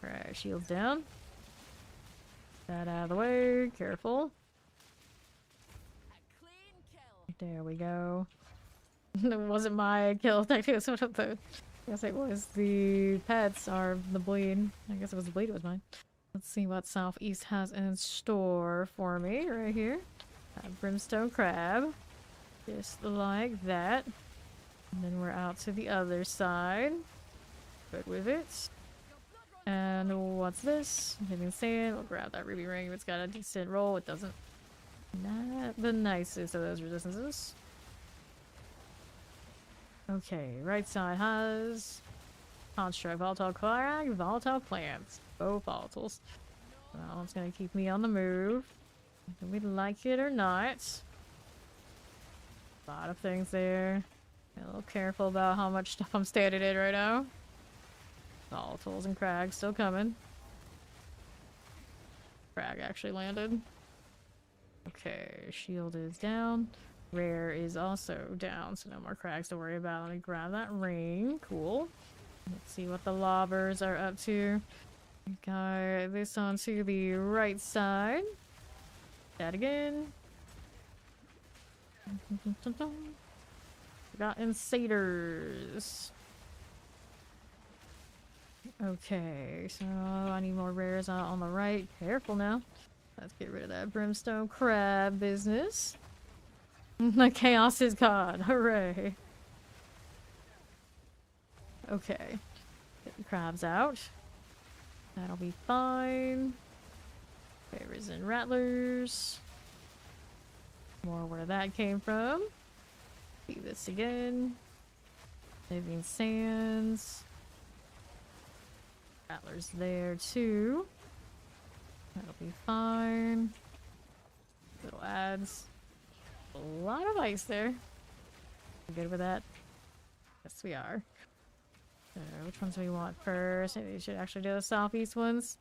Alright, shields down. That out of the way. Careful. A clean kill. There we go. It wasn't my kill. Technically, it was one of the... I guess it was the pets or the bleed. I guess it was the bleed. It was mine. Let's see what Southeast has in store for me right here. Brimstone Crab. Just like that. And then we're out to the other side. Good with it. And what's this? Living Sand. We'll grab that ruby ring if it's got a decent roll. It doesn't. Not the nicest of those resistances. Okay, right side has Construct, Volatile Crag, Volatile Plants. Both volatiles. That one's gonna keep me on the move. Do we like it or not? A lot of things there. Be a little careful about how much stuff I'm standing in right now. Volatiles and Crag still coming. Crag actually landed. Okay, shield is down. Rare is also down, so no more Crags to worry about. Let me grab that ring. Cool. Let's see what the lobbers are up to. Got this onto the right side. That again. Forgotten Satyrs. Okay, so I need more rares out on the right. Careful now. Let's get rid of that Brimstone Crab business. The chaos is gone. Hooray. Okay. Get the crabs out. That'll be fine. Okay, Risen Rattlers. More where that came from. See this again. Living Sands. Rattlers there too. That'll be fine. Little ads. A lot of ice there. Good with that? Yes, we are. So, which ones do we want first? Maybe we should actually do the southeast ones.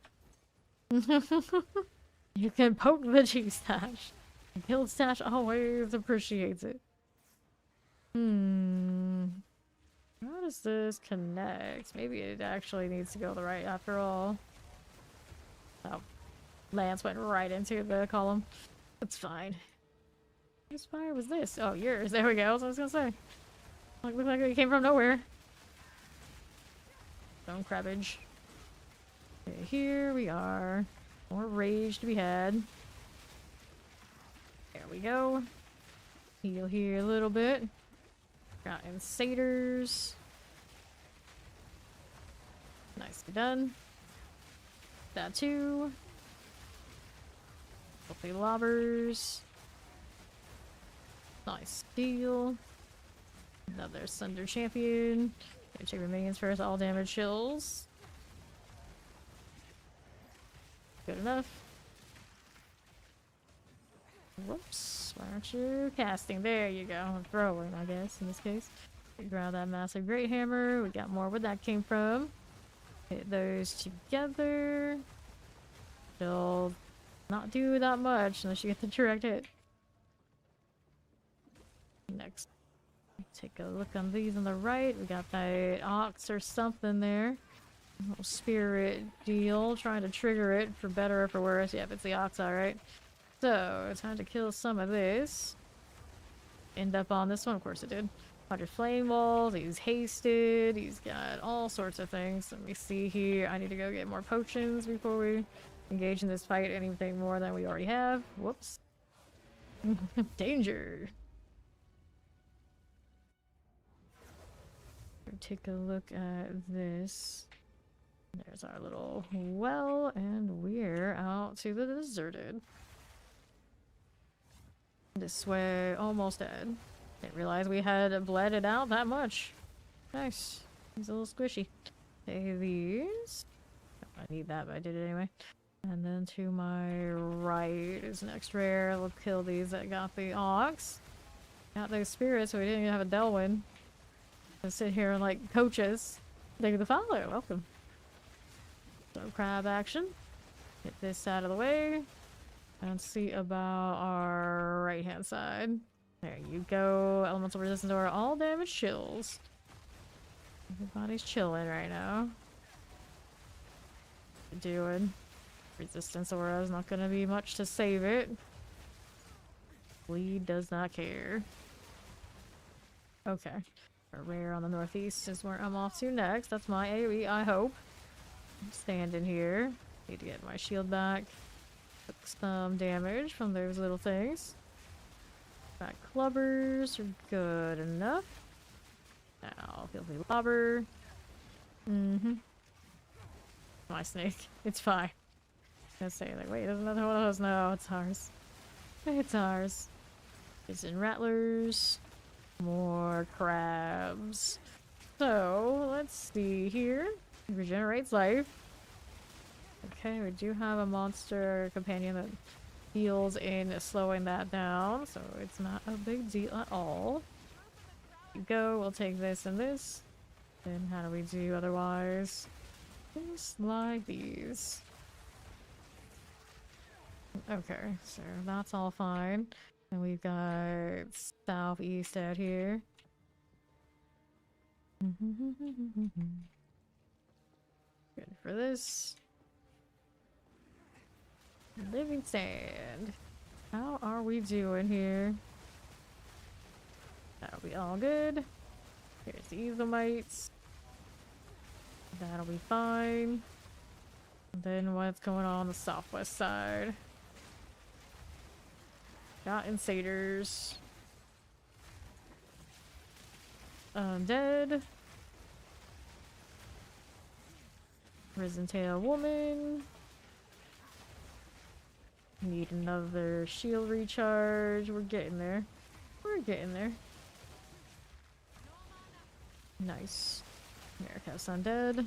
You can poke the G-Stash. The Guild Stash always appreciates it. How does this connect? Maybe it actually needs to go to the right after all. Oh. Lance went right into the column. That's fine. Whose fire was this? Oh, yours. There we go. That's what I was gonna say. Like, looked like it came from nowhere. Stone Crabbage. Okay, here we are. More rage to be had. There we go. Heal here a little bit. Got in Satyrs. Nicely done. That too. Filthy Lobbers. Nice deal. Another Sunder Champion. Gonna check the minions first. All damage chills. Good enough. Whoops. Why aren't you casting? There you go. Throwing, I guess, in this case. Grab that massive Great Hammer. We got more where that came from. Hit those together. They'll not do that much unless you get the direct hit. Next. Take a look on these on the right. We got that ox or something there. A little spirit deal. Trying to trigger it for better or for worse. Yep, it's the ox, alright. So, it's time to kill some of this. End up on this one. Of course it did. 100 flame balls, he's hasted, he's got all sorts of things. Let me see here. I need to go get more potions before we engage in this fight anything more than we already have. Whoops. Danger. Take a look at this. There's our little well, and we're out to the deserted. This way, almost dead. Didn't realize we had bled it out that much. Nice. He's a little squishy. Take these. I need that, but I did it anyway. And then to my right is next rare. Let's kill these that got the ox. Got those spirits, so we didn't even have a Delwyn. Just sit here and like coach us. Thank you the follow. Welcome. So crab action. Get this out of the way. And see about our right hand side. There you go. Elemental resistance aura, all damage chills. Everybody's chilling right now. What you doing? Resistance aura is not gonna be much to save it. Bleed does not care. Okay. A rare on the northeast is where I'm off to next. That's my AoE, I hope. I'm standing here. Need to get my shield back. Took some damage from those little things. Back clubbers are good enough. Now, filthy lobber. My snake. It's fine. I was gonna say, like, wait, there's another one of those. No, it's ours. It's ours. It's in rattlers. More crabs. So, let's see here. Regenerates life. Okay, we do have a monster companion that heals in slowing that down, so it's not a big deal at all. Here you go, we'll take this and this. Then how do we do otherwise? Just like these. Okay, so that's all fine. And we've got southeast out here. Good for this. Living sand. How are we doing here? That'll be all good. Here's the Easomites. That'll be fine. And then what's going on the southwest side? Got Insaders. Undead. Risen Tail Woman. Need another shield recharge. We're getting there. We're getting there. Nice. America's undead.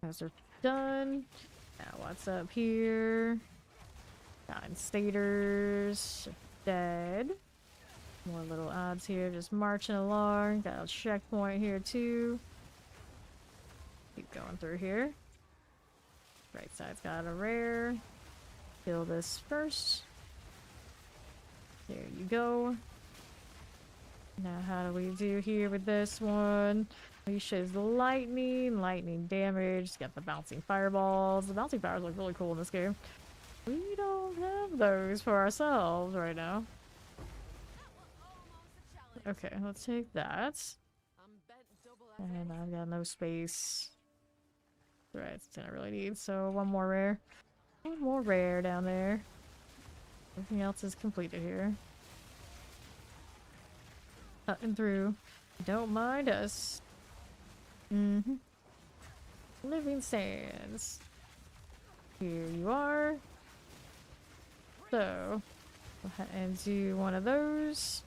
Those are done. Now what's up here? Got Instators. Dead. More little odds here, just marching along. Got a checkpoint here too. Keep going through here. Right side's got a rare. Kill this first. There you go. Now how do we do here with this one? Unleashes the lightning damage. It's got the bouncing fireballs. The bouncing fires look really cool in this game. We don't have those for ourselves right now. Okay, let's take that. And I've got no space. Right, that's what I really need. So one more rare. One more rare down there. Everything else is completed here. Cutting through. Don't mind us. Living sands. Here you are. So, go ahead and do one of those.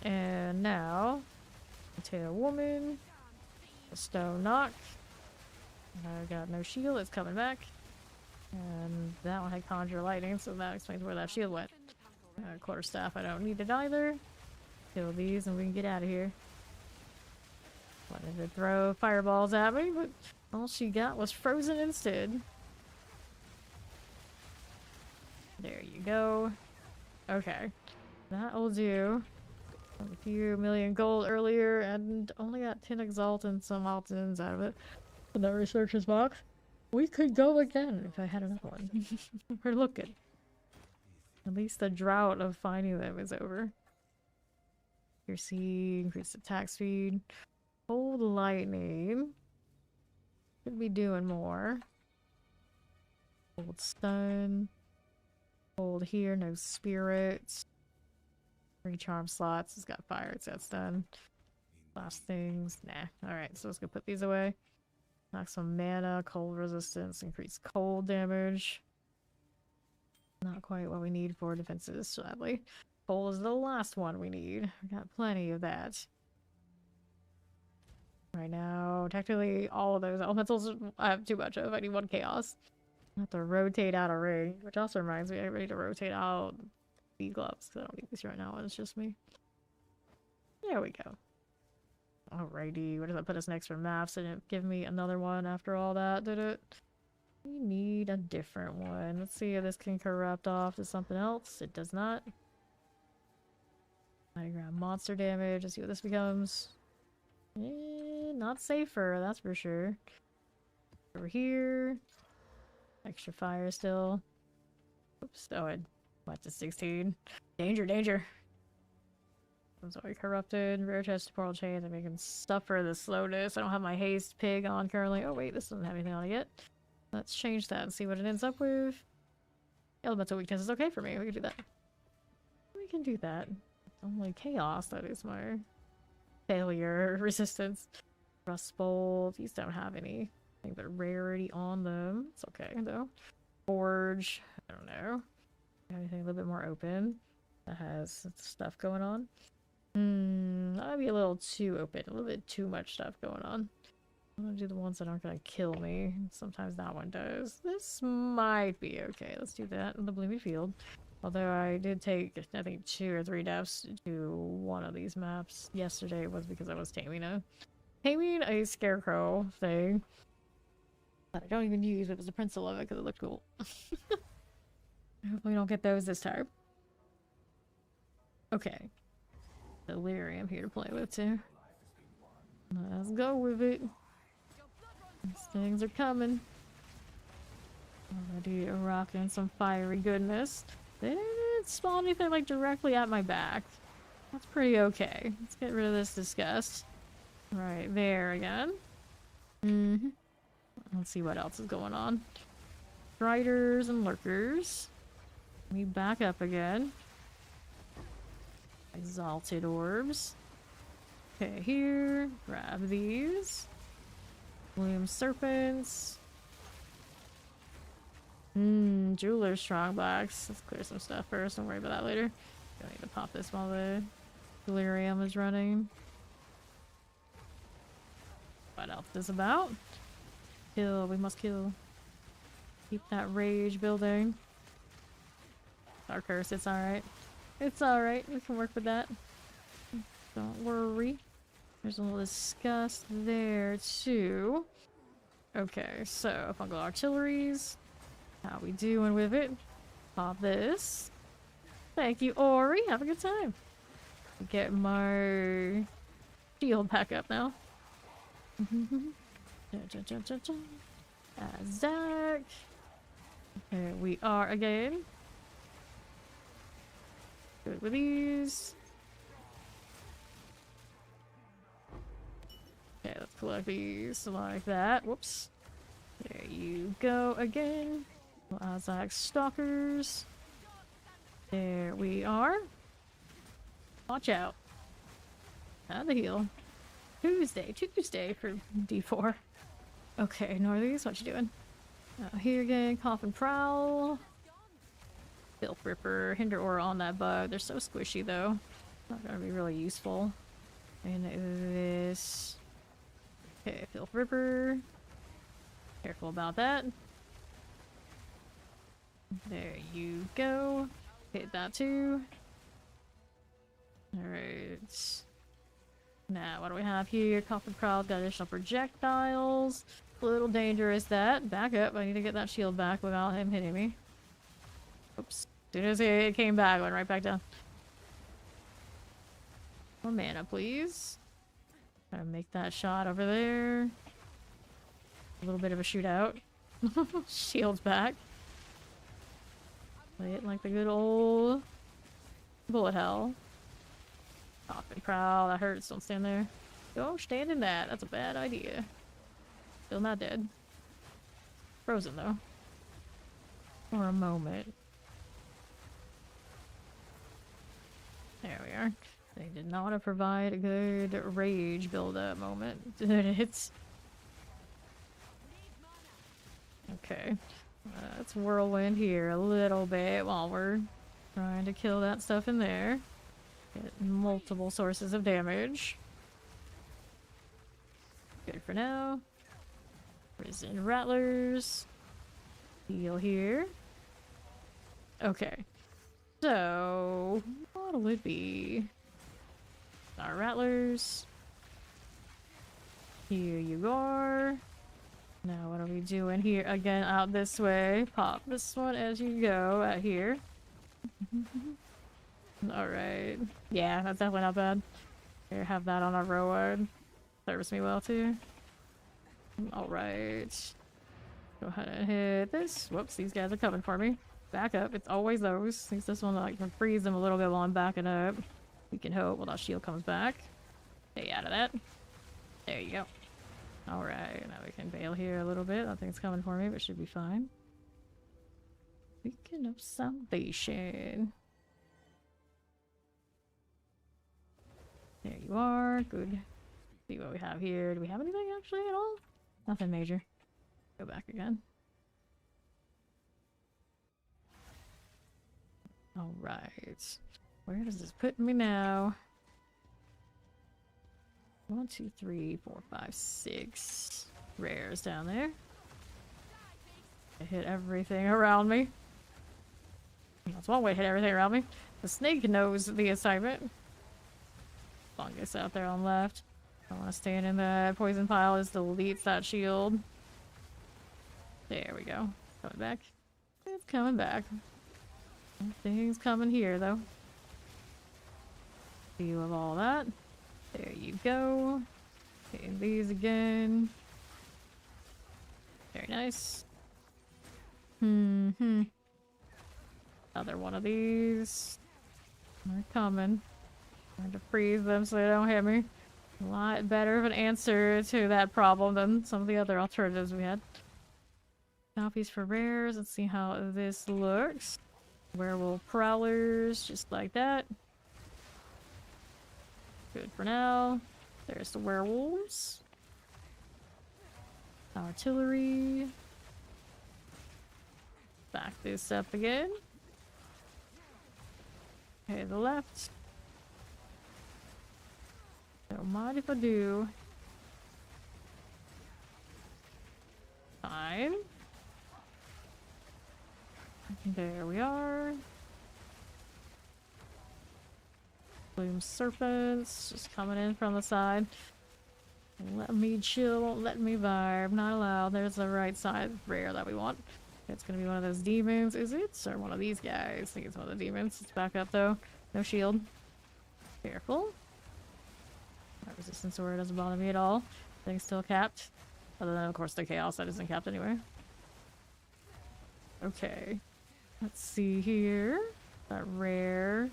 And now, Tail Woman, a Stone Knock. I got no shield, it's coming back. And that one had Conjure Lightning, so that explains where that shield went. Quarterstaff, I don't need it either. Kill these and we can get out of here. Wanted to throw fireballs at me, but all she got was frozen instead. There you go. Okay. That'll do. A few million gold earlier and only got 10 exalt and some opt-ins out of it. In that researcher's box. We could go again if I had another one. We're looking. At least the drought of finding them is over. Your C, increase attack speed. Hold lightning. Could be doing more. Hold stun. Hold here, no spirits. 3 charm slots. It's got fire, it's got stun. Last things. Nah. Alright, so let's go put these away. Knock some mana, cold resistance, increase cold damage. Not quite what we need for defenses, sadly. Cold is the last one we need. We got plenty of that. Right now, technically all of those elementals I have too much of. I need 1 chaos. I have to rotate out a ring, which also reminds me I need to rotate out the gloves because I don't need these right now. It's just me. There we go. Alrighty, where does that put us next for maps? Didn't it give me another one after all that, did it? We need a different one. Let's see if this can corrupt off to something else. It does not. Diagram monster damage. Let's see what this becomes. Not safer, that's for sure. Over here. Extra fire still. Oops, oh, I went to 16. Danger, danger. I'm sorry, corrupted. Rare chest portal chains. I make him suffer the slowness. I don't have my haste pig on currently. Oh wait, this doesn't have anything on it yet. Let's change that and see what it ends up with. Elemental weakness is okay for me. We can do that. We can do that. Only chaos that is my failure resistance. Rust bolt. These don't have anything but rarity on them. It's okay though. Forge. I don't know. Anything a little bit more open that has stuff going on. That might be a little too open. A little bit too much stuff going on. I'm gonna do the ones that aren't gonna kill me. Sometimes that one does. This might be okay. Let's do that in the Bloomy Field. Although I did take, I think, 2 or 3 deaths to one of these maps yesterday was because I was taming a scarecrow thing that I don't even use. It was the pencil of it because it looked cool. Hopefully we don't get those this time. Okay. Delirium here to play with too. Let's go with it. These things are coming. Already rocking some fiery goodness. They didn't spawn anything like directly at my back. That's pretty okay. Let's get rid of this disgust. Right there again. Let's see what else is going on. Striders and lurkers. Let me back up again. Exalted orbs. Okay, here. Grab these. Bloom serpents. Jeweler's strongbox. Let's clear some stuff first. Don't worry about that later. Don't need to pop this while the delirium is running. What else is about? Kill. We must kill. Keep that rage building. Our curse. It's alright. It's alright. We can work with that. Don't worry. There's a little disgust there too. Okay, so fungal artilleries. How we doing with it? Pop this. Thank you, Ori. Have a good time. Get my shield back up now. Zach. Here we are again. Good with these. Okay, let's collect these like that. Whoops. There you go again. Azak stalkers. There we are. Watch out. Time to heal. Tuesday for D4. Okay, Northies, what you doing? Here again, Coffin Prowl. Filth Ripper, Hinder Aura on that bug. They're so squishy though. Not gonna be really useful. And this. Okay, Filth Ripper. Careful about that. There you go. Hit that too. Alright. Now, what do we have here? Coffin Prowl got additional projectiles. A little dangerous that. Back up. I need to get that shield back without him hitting me. Oops. As soon as it came back, I went right back down. More mana, please. Gotta make that shot over there. A little bit of a shootout. Shield's back. Play it like the good old bullet hell. Off and prowl, that hurts, don't stand there. Don't stand in that, that's a bad idea. Still not dead. Frozen though. For a moment. There we are. They did not want to provide a good rage build-up moment. It's... Okay. Let's whirlwind here a little bit while we're trying to kill that stuff in there. Get multiple sources of damage. Good for now. Prison rattlers. Heal here. Okay. So, what'll it be? Our rattlers. Here you are. Now what are we doing here? Again, out this way. Pop this one as you go out here. Alright. Yeah, that's definitely not bad. Here, have that on our road. Serves me well too. Alright. Go ahead and hit this. Whoops, these guys are coming for me. Back up. It's always those. At least this one, I can freeze them a little bit while I'm backing up. We can hope while that shield comes back. Stay out of that. There you go. Alright, now we can bail here a little bit. I think it's coming for me, but should be fine. Beacon of Salvation. There you are. Good. See what we have here. Do we have anything actually at all? Nothing major. Go back again. Alright. Where does this put me now? 1, 2, 3, 4, 5, 6 rares down there. I hit everything around me. That's one way to hit everything around me. The snake knows the assignment. Fungus out there on the left. I want to stand in that poison pile. Just deletes that shield. There we go. Coming back. It's coming back. Things coming here though. View of all that. There you go. Hitting these again. Very nice. Another one of these. They're coming. Trying to freeze them so they don't hit me. A lot better of an answer to that problem than some of the other alternatives we had. Copies for rares. Let's see how this looks. Werewolf prowlers, just like that. Good for now. There's the werewolves. Artillery. Back this up again. Okay, the left. Don't mind if I do. Fine. There we are. Bloom serpents just coming in from the side. Let me chill, won't let me vibe. Not allowed. There's the right side rare that we want. It's gonna be one of those demons, is it? Or one of these guys? I think it's one of the demons. It's back up though. No shield. Careful. That resistance sword doesn't bother me at all. Thing's still capped. Other than, of course, the chaos that isn't capped anyway. Okay. Let's see here. That rare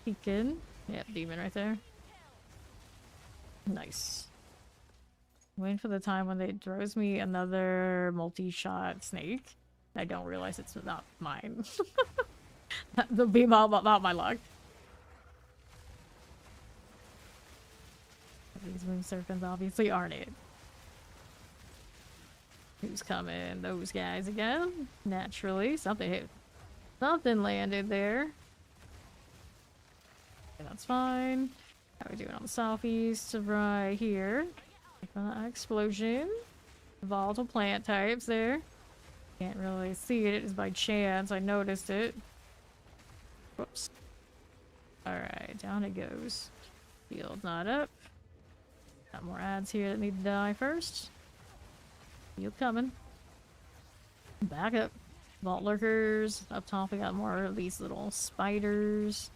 Pekin. Yep, demon right there. Nice. Waiting for the time when they throws me another multi-shot snake. I don't realize it's not mine. That'll be not my luck. These moon serpents obviously aren't it. Who's coming? Those guys again. Naturally. Something hit. Something landed there. Okay, that's fine. How are we doing on the southeast? Right here. Explosion. Volatile plant types there. Can't really see it. It is by chance. I noticed it. Whoops. Alright, down it goes. Field not up. Got more ads here that need to die first. Field coming. Back up. Vault lurkers. Up top we got more of these little spiders.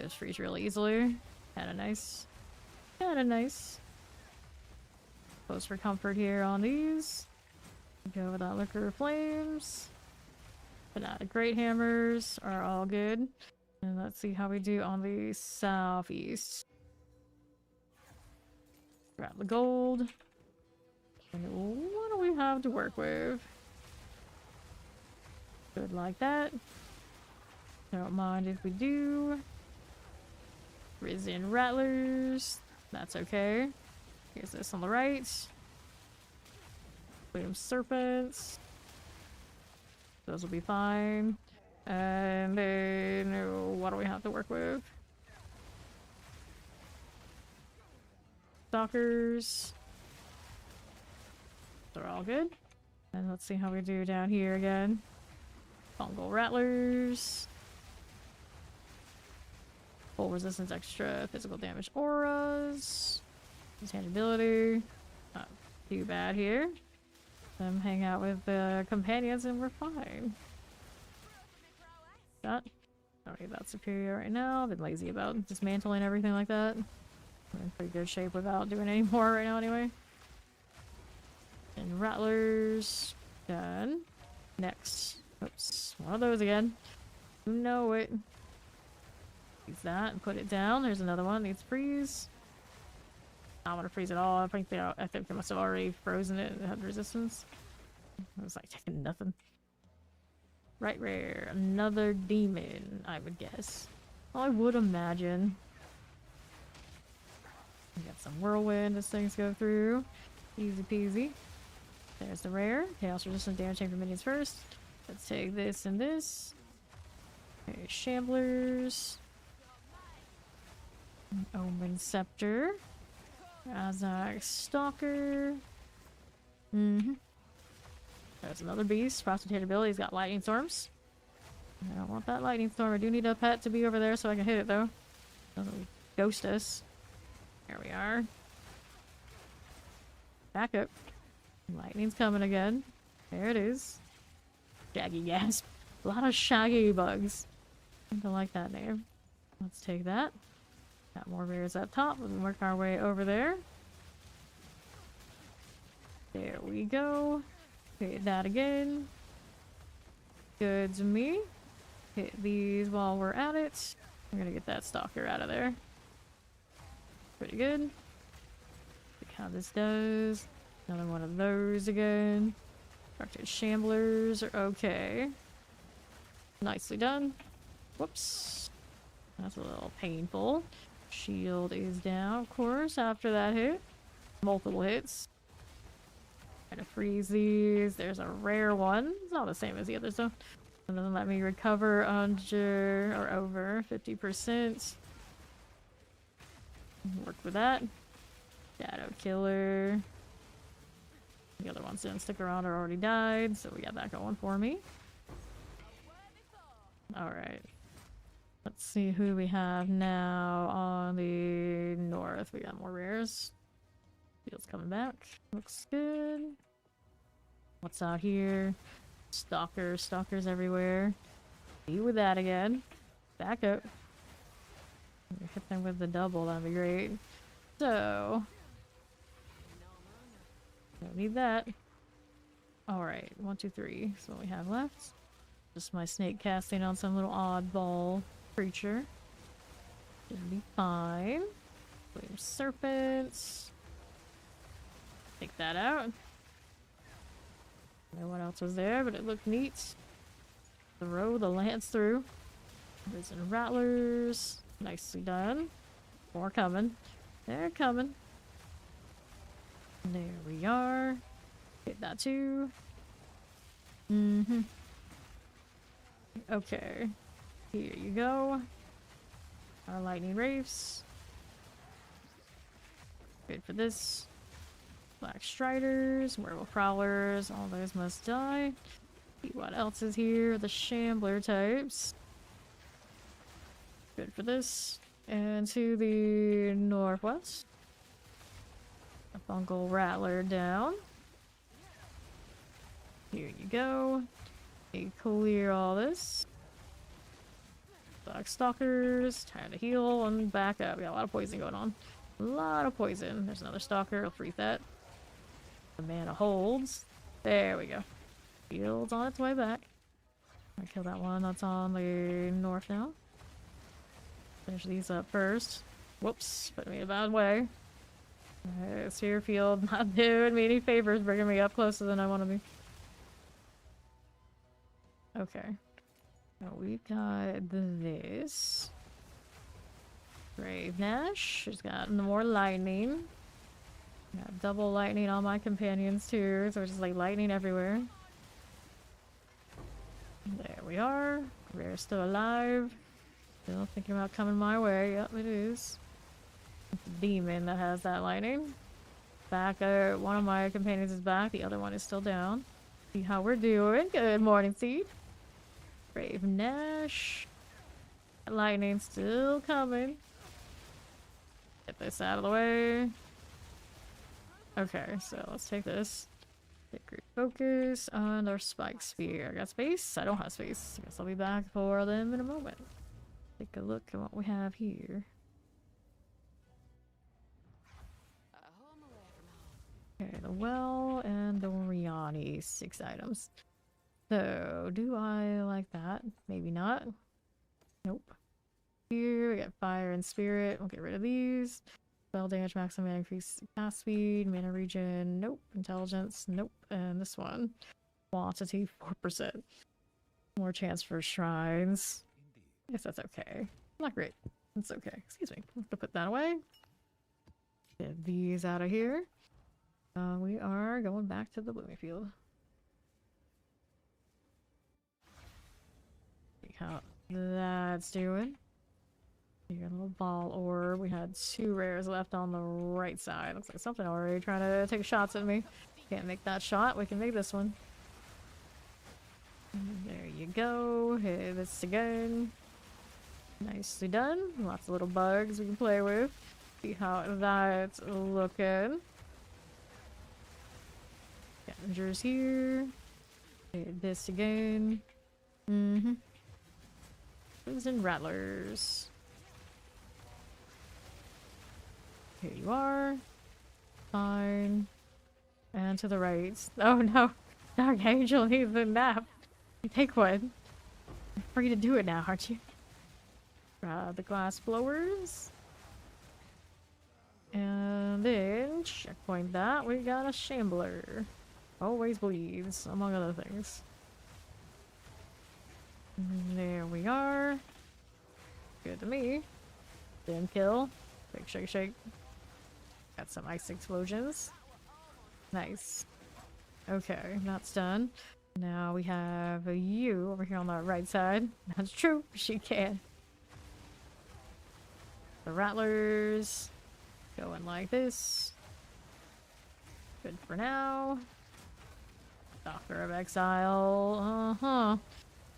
Goes freeze really easily. Kinda nice. Kinda nice. Close for comfort here on these. Go without lurker flames. Fanatic great hammers are all good. And let's see how we do on the southeast. Grab the gold. And what do we have to work with? Good like that. Don't mind if we do. Risen rattlers. That's okay. Here's this on the right. Boom serpents. Those will be fine. And then what do we have to work with? Stalkers. They're all good. And let's see how we do down here again. Fungal rattlers. Full resistance, extra physical damage auras. Intangibility. Not too bad here. Them hang out with the companions and we're fine. That. Don't need that superior right now. I've been lazy about dismantling everything like that. I'm in pretty good shape without doing any more right now anyway. And rattlers. Done. Next. Oops. One of those again. You know it. Use that and put it down. There's another one. Needs freeze. I don't want to freeze it all. I think they must have already frozen it and had resistance. I was like taking nothing. Right rare. Another demon, I would guess. Well, I would imagine. We got some whirlwind as things go through. Easy peasy. There's the rare. Chaos resistant damage chamber minions first. Let's take this and this. Okay, Shamblers. Omen Scepter. Azak Stalker. There's another beast. Frosted ability. He's got lightning storms. I don't want that lightning storm. I do need a pet to be over there so I can hit it though. Doesn't ghost us. There we are. Back up. Lightning's coming again. There it is. Shaggy Gasp. A lot of shaggy bugs. I don't like that name. Let's take that. Got more rares up top. We'll work our way over there. There we go. Hit that again. Good to me. Hit these while we're at it. I'm gonna get that stalker out of there. Pretty good. Look how this does. Another one of those again. Structured Shamblers are okay. Nicely done. Whoops. That's a little painful. Shield is down, of course, after that hit. Multiple hits. Try to freeze these. There's a rare one. It's not the same as the others, though. It doesn't let me recover under or over 50%. Work with that. Shadow Killer. The other ones didn't stick around or already died, so we got that going for me. Alright. Let's see who we have now on the north. We got more rares. Field's coming back. Looks good. What's out here? Stalkers everywhere. Be with that again. Back up. Hit them with the double, that'd be great. So, don't need that. Alright, 1, 2, 3. So what we have left. Just my snake casting on some little oddball creature. Should be fine. Flame serpents. Take that out. I don't know what else was there, but it looked neat. Throw the lance through. Risen rattlers. Nicely done. More coming. They're coming. There we are. Hit that too. Okay. Here you go. Our lightning wraiths. Good for this. Black striders, werewolf prowlers, all those must die. See what else is here. The shambler types. Good for this. And to the northwest. A fungal rattler down. Here you go. You clear all this. Black stalkers, time to heal and back up. We got a lot of poison going on. A lot of poison. There's another stalker. I'll freeze that. The mana holds. There we go. Heal's on its way back. I kill that one that's on the north now. Finish these up first. Whoops, put me in a bad way. Sphere field not doing me any favors, bringing me up closer than I want to be. Okay. Now we've got this. Brave Nash. She's got more lightning. Got double lightning on my companions too, so it's just like lightning everywhere. There we are. We're still alive. Still thinking about coming my way. Yep, it is. It's a demon that has that lightning. Back, one of my companions is back. The other one is still down. See how we're doing. Good morning, Seed. Brave Nash. Lightning still coming. Get this out of the way. Okay, so let's take this. Take group focus on our spike sphere. I got space? I don't have space. I guess I'll be back for them in a moment. Take a look at what we have here. Home away from home. Okay, the well and the Riani, 6 items. So, do I like that? Maybe not. Nope. Here, we got fire and spirit. We'll get rid of these. Spell damage, maximum mana increase, cast speed, mana regen, nope. Intelligence, nope. And this one, quantity, 4%. More chance for shrines. I guess that's okay. Not great. It's okay. Excuse me. I'm gonna put that away. Get these out of here. We are going back to the blooming field. See how that's doing. Your little ball orb. We had 2 rares left on the right side. Looks like something already trying to take shots at me. Can't make that shot. We can make this one. There you go. Hit this again. Nicely done. Lots of little bugs we can play with. See how that's looking. Scavengers here. Hit this again. Mm-hmm. And rattlers. Here you are. Fine. And to the right. Oh no! Dark Angel needs a nap. You take one. You're free to do it now, aren't you? Grab the glass blowers. And then, checkpoint that, we got a Shambler. Always bleeds, among other things. And there we are. Good to me. Didn't kill. Shake, shake, shake. Got some ice explosions. Nice. Okay, that's done. Now we have a you over here on the right side. That's true, she can. The rattlers going like this. Good for now. Doctor of Exile. Uh-huh.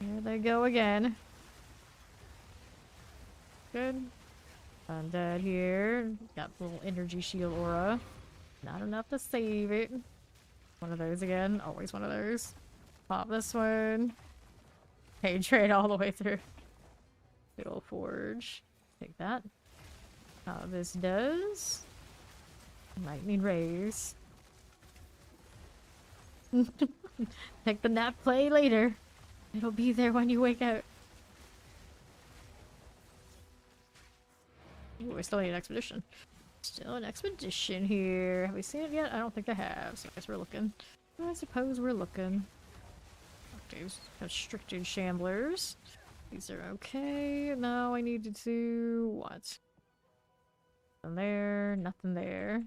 Here they go again. Good. Undead here. Got the little energy shield aura. Not enough to save it. One of those again. Always one of those. Pop this one. Hey, trade all the way through. Good old forge. Take that. How this does. Lightning rays. Take the nap play later. It'll be there when you wake up. Ooh, I still need an expedition. Still an expedition here. Have we seen it yet? I don't think I have, so I guess we're looking. I suppose we're looking. Okay, constricted shamblers. These are okay. Now I need to do what? Nothing there, nothing there.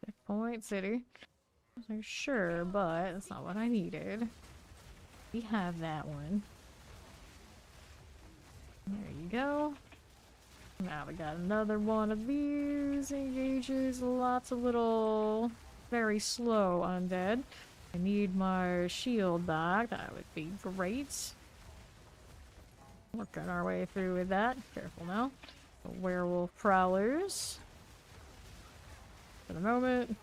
Checkpoint city. I was like, sure, but that's not what I needed. We have that one. There you go. Now we got another one of these. Engages lots of little, very slow undead. I need my shield back. That would be great. Working our way through with that. Careful now. The werewolf prowlers. For the moment.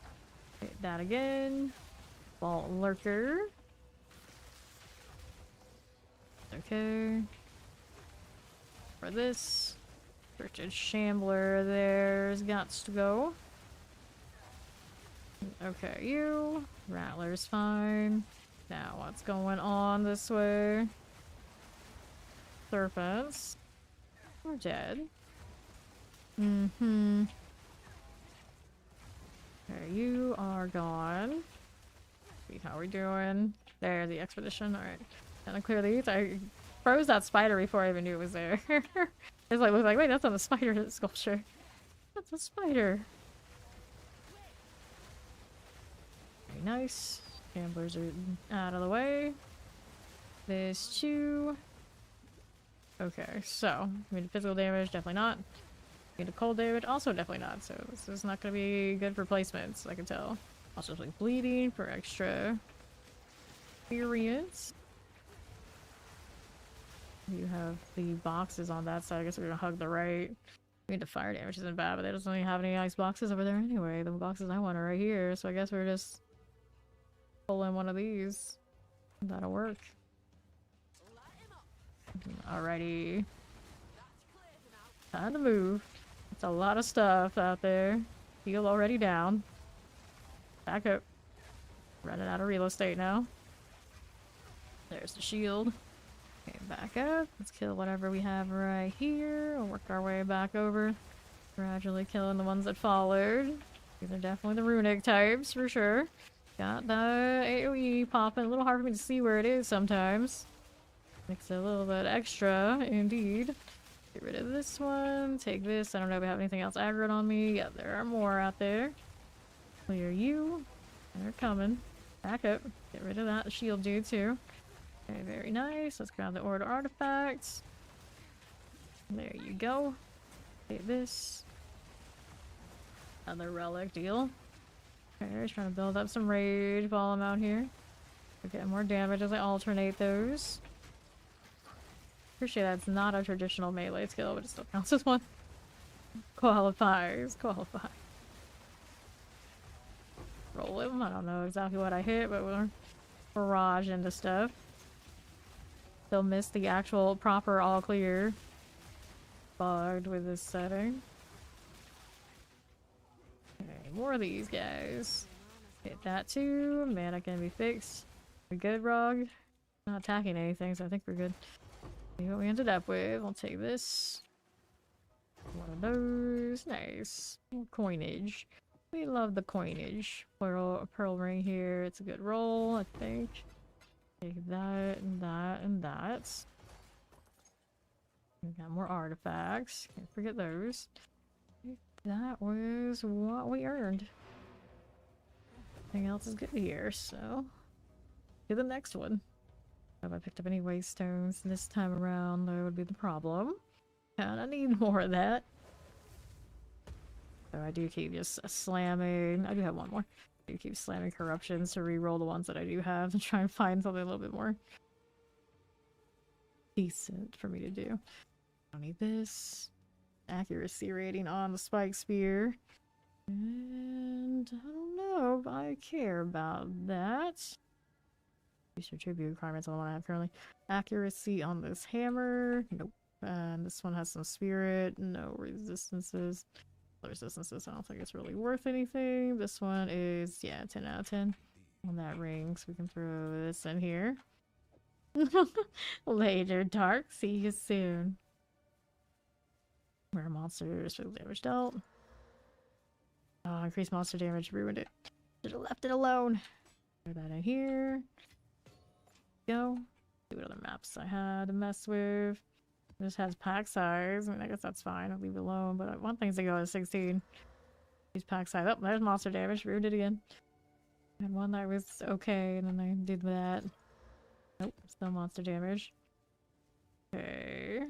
Hit that again. Vault lurker. Okay. For this. Searched shambler there's gots to go. Okay, you. Rattler's fine. Now what's going on this way? Serpents. We're dead. Mm-hmm. Okay, you are gone. See how we doing? There, the expedition. Alright. Gonna clear these. I froze that spider before I even knew it was there. It's like, looked like, wait, that's not a spider sculpture. That's a spider. Very nice. Gamblers are out of the way. This too. Okay, so, I mean, physical damage, definitely not. Need a cold damage, also definitely not. So this is not gonna be good for placements, I can tell. Also like bleeding for extra experience. You have the boxes on that side. I guess we're gonna hug the right. I mean, the fire damage isn't bad, but they doesn't really have any ice boxes over there anyway. The boxes I want are right here, so I guess we're just pulling one of these. That'll work. Alrighty. Time to move. It's a lot of stuff out there. Heal already down. Back up. Running out of real estate now. There's the shield. Okay, back up. Let's kill whatever we have right here. We'll work our way back over. Gradually killing the ones that followed. These are definitely the runic types for sure. Got the AoE popping. A little hard for me to see where it is sometimes. Makes it a little bit extra, indeed. Get rid of this one. Take this. I don't know if I have anything else aggroed on me. Yeah, there are more out there. Clear you. They're coming. Back up. Get rid of that shield dude too. Okay, very nice. Let's grab the order artifacts. There you go. Take this. Another relic deal. Okay, just trying to build up some rage while I'm out here. We're getting more damage as I alternate those. Appreciate that's not a traditional melee skill, but it still counts as one. Qualifies. Qualify. Roll him. I don't know exactly what I hit, but we're barrage into stuff. Still missed the actual proper all clear. Bugged with this setting. Okay, more of these guys. Hit that too. Mana can be fixed. We good, Rog? Not attacking anything, so I think we're good. See what we ended up with. I'll take this. One of those. Nice. More coinage. We love the coinage. Pearl ring here. It's a good roll, I think. Take that and that and that. We got more artifacts. Can't forget those. That was what we earned. Everything else is good here, so to the next one. If I picked up any waste stones this time around, that would be the problem. And I need more of that. So I do keep just slamming. I do have one more. I do keep slamming corruptions to re-roll the ones that I do have to try and find something a little bit more decent for me to do. I don't need this. Accuracy rating on the spike spear. And I don't know if I care about that. Use tribute requirements on the one I have currently. Accuracy on this hammer. Nope. And this one has some spirit. No resistances. Resistances, I don't think it's really worth anything. This one is, yeah, 10 out of 10 on that ring, so we can throw this in here. Later, Dark. See you soon. Rare monsters, physical damage dealt. Oh, increased monster damage, ruined it. Should have left it alone. Throw that in here. Go. See what other maps I had to mess with. This has pack size. I mean, I guess that's fine. I'll leave it alone. But I want things to go to 16. Use pack size. Oh, there's monster damage. Ruined it again. I had one that was okay, and then I did that. Nope, still monster damage. Okay.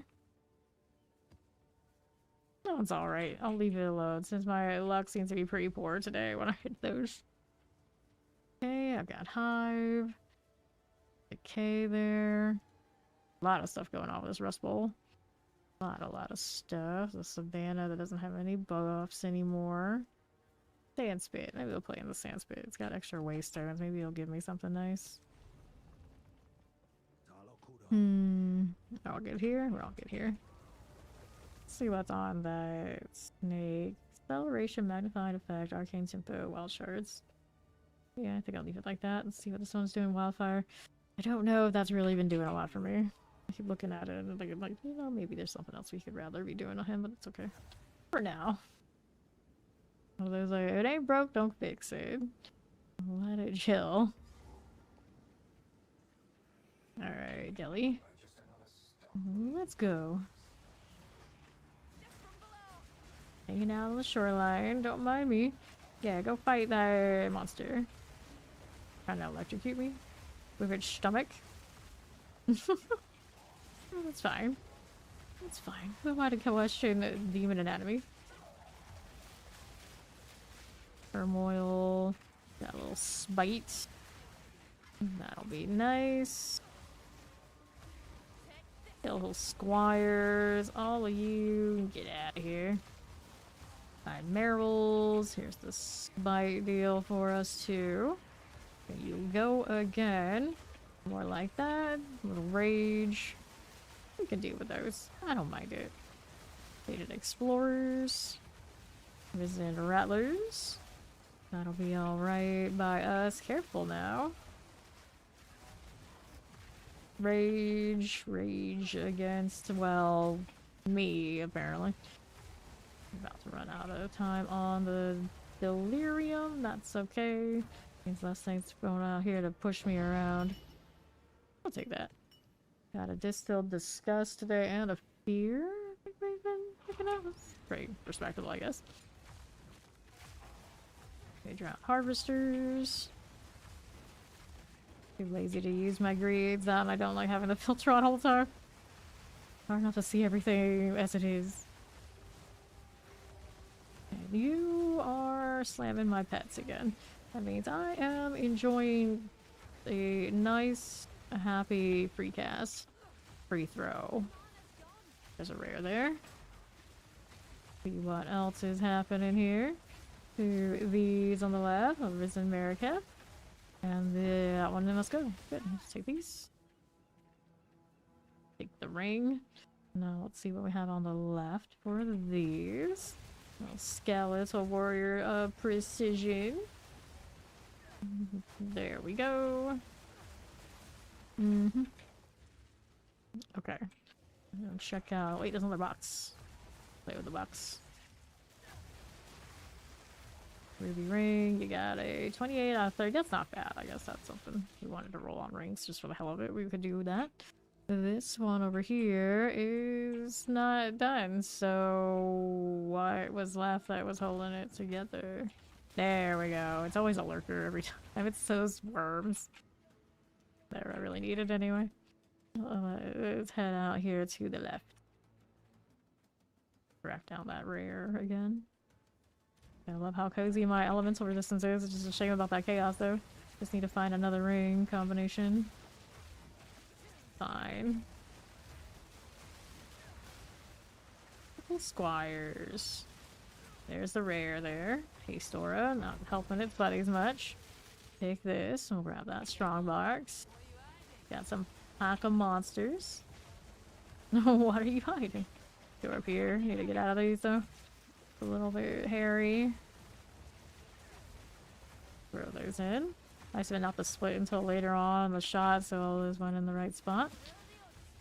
That one's alright. I'll leave it alone since my luck seems to be pretty poor today when I hit those. Okay, I've got Hive. Decay there. A lot of stuff going on with this Rust Bowl. A lot of stuff. The Savannah that doesn't have any buffs anymore. Sandspit. Maybe we'll play in the Sandspit. It's got extra waste stones. Maybe it'll give me something nice. I'll get here. We're all good here. Let's see what's on that snake. Acceleration, magnified effect, arcane tempo, wild shards. Yeah, I think I'll leave it like that. Let's see what this one's doing. Wildfire. I don't know if that's really been doing a lot for me. I keep looking at it and thinking, like, you know, maybe there's something else we could rather be doing on him, but it's okay. For now. Well, there's like, it ain't broke, don't fix it. Let it chill. Alright, Delhi. Let's go. Hanging out on the shoreline, don't mind me. Yeah, go fight that monster. Trying to electrocute me with its stomach. That's fine. That's fine. Who am I to question demon anatomy? Turmoil. Got a little spite. That'll be nice. Little squires. All of you. Get out of here. Find Merrills. Here's the spite deal for us too. There you go again. More like that. A little rage. We can deal with those. I don't mind it. Faded explorers. Resident rattlers. That'll be alright by us. Careful now. Rage. Rage against, well, me, apparently. I'm about to run out of time on the delirium. That's okay. Means less things going out here to push me around. I'll take that. Got a distilled disgust today and a fear. I think we've been picking up. That's pretty respectable, I guess. Okay, drought harvesters. Too lazy to use my greeds. That and I don't like having to filter on all the time. Hard enough to see everything as it is. And you are slamming my pets again. That means I am enjoying a nice, happy free cast. Free throw. There's a rare there. See what else is happening here. To these on the left, a risen Maricap. And that one must go. Good, let's take these. Take the ring. Now let's see what we have on the left for these. Little skeletal warrior of precision. There we go. Okay. Check out. Wait, there's another box. Play with the box. Ruby ring. You got a 28 out of 30. That's not bad. I guess that's something. If you wanted to roll on rings just for the hell of it, we could do that. This one over here is not done. So what was left that was holding it together? There we go. It's always a lurker every time. It's those worms. There, I really need it anyway. Let's head out here to the left. Track down that rare again. I love how cozy my elemental resistance is. It's just a shame about that chaos though. Just need to find another ring combination. Fine. Couple squires. There's the rare there. Pastora, not helping its buddies much. Take this, and we'll grab that strong box. Got some pack of monsters. What are you hiding? Go up here. Need to get out of these though. A little bit hairy. Throw those in. Nice of it not to split until later on the shot, so all is one in the right spot.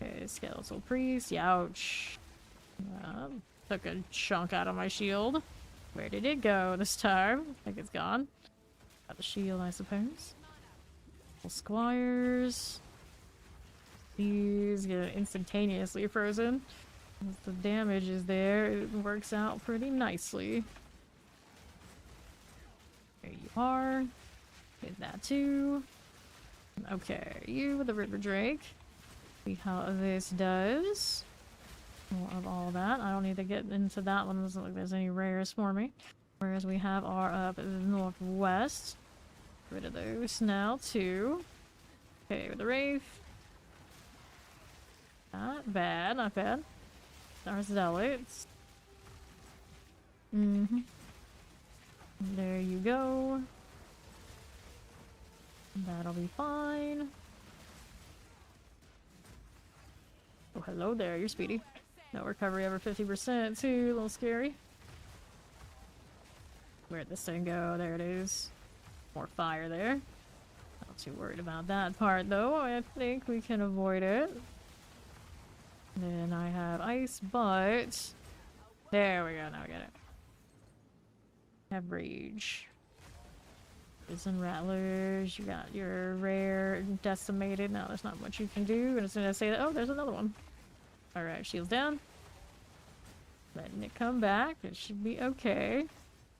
Okay, skeletal priest. Ouch. Took a chunk out of my shield. Where did it go this time? I think it's gone. Got the shield, I suppose. Little squires. These get instantaneously frozen. As the damage is there, it works out pretty nicely. There you are. Get that too. Okay, you with the river drake. See how this does. More of all that. I don't need to get into that one. Doesn't look like there's any rares for me. Whereas we have our up in the northwest. Get rid of those now too. Okay, with the wraith. Not bad, not bad. Our zealots. There you go. That'll be fine. Oh, hello there. You're speedy. No recovery over 50% too. A little scary. Where'd this thing go? There it is. More fire there. Not too worried about that part though. I think we can avoid it. Then I have ice, but there we go. Now we get it. Have rage. Prison rattlers. You got your rare decimated. Now there's not much you can do. And as soon as I say that, oh, there's another one. Alright, shields down. Letting it come back. It should be okay.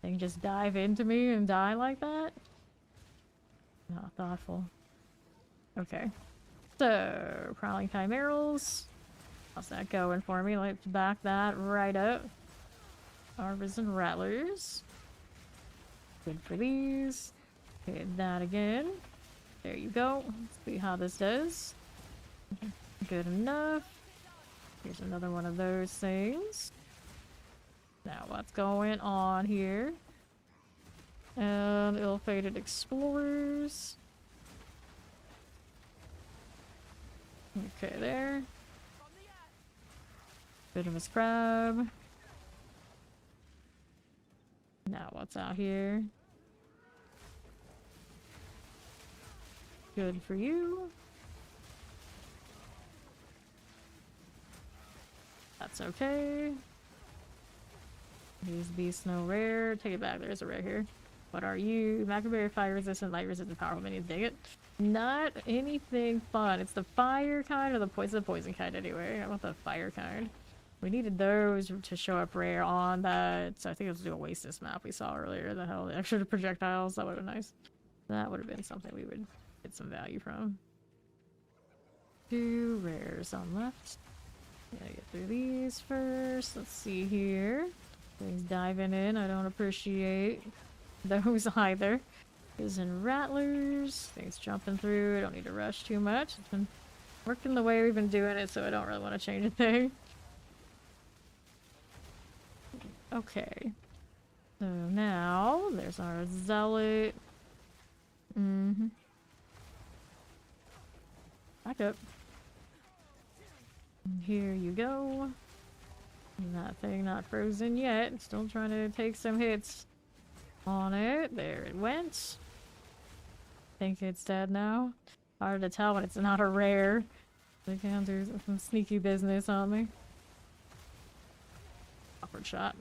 They can just dive into me and die like that? Not thoughtful. Okay. So, Prowling Chimerals. How's that going for me? Let's back that right up. Artisan Rattlers. Good for these. Hit that again. There you go. Let's see how this does. Good enough. Here's another one of those things. Now what's going on here? And ill-fated explorers. Okay, there. Bit of a scrub. Now what's out here? Good for you. That's okay. These beasts no rare. Take it back, there's a rare here. What are you? Macroberry, fire resistant, light resistant, powerful minions. Dig it. Not anything fun. It's the fire kind or the poison kind anyway. I want the fire kind. We needed those to show up rare on that. So I think it was the Oasis map we saw earlier. The hell, the extra projectiles. That would have been nice. That would have been something we would get some value from. 2 rares on left. Gotta get through these first. Let's see here. Things diving in. I don't appreciate those either. Prison rattlers. Things jumping through. I don't need to rush too much. It's been working the way we've been doing it, so I don't really want to change a thing. Okay. So now there's our zealot. Back up. And here you go. That thing not frozen yet. Still trying to take some hits on it. There it went. Think it's dead now. Hard to tell when it's not a rare. They can do some sneaky business on me. Awkward shot.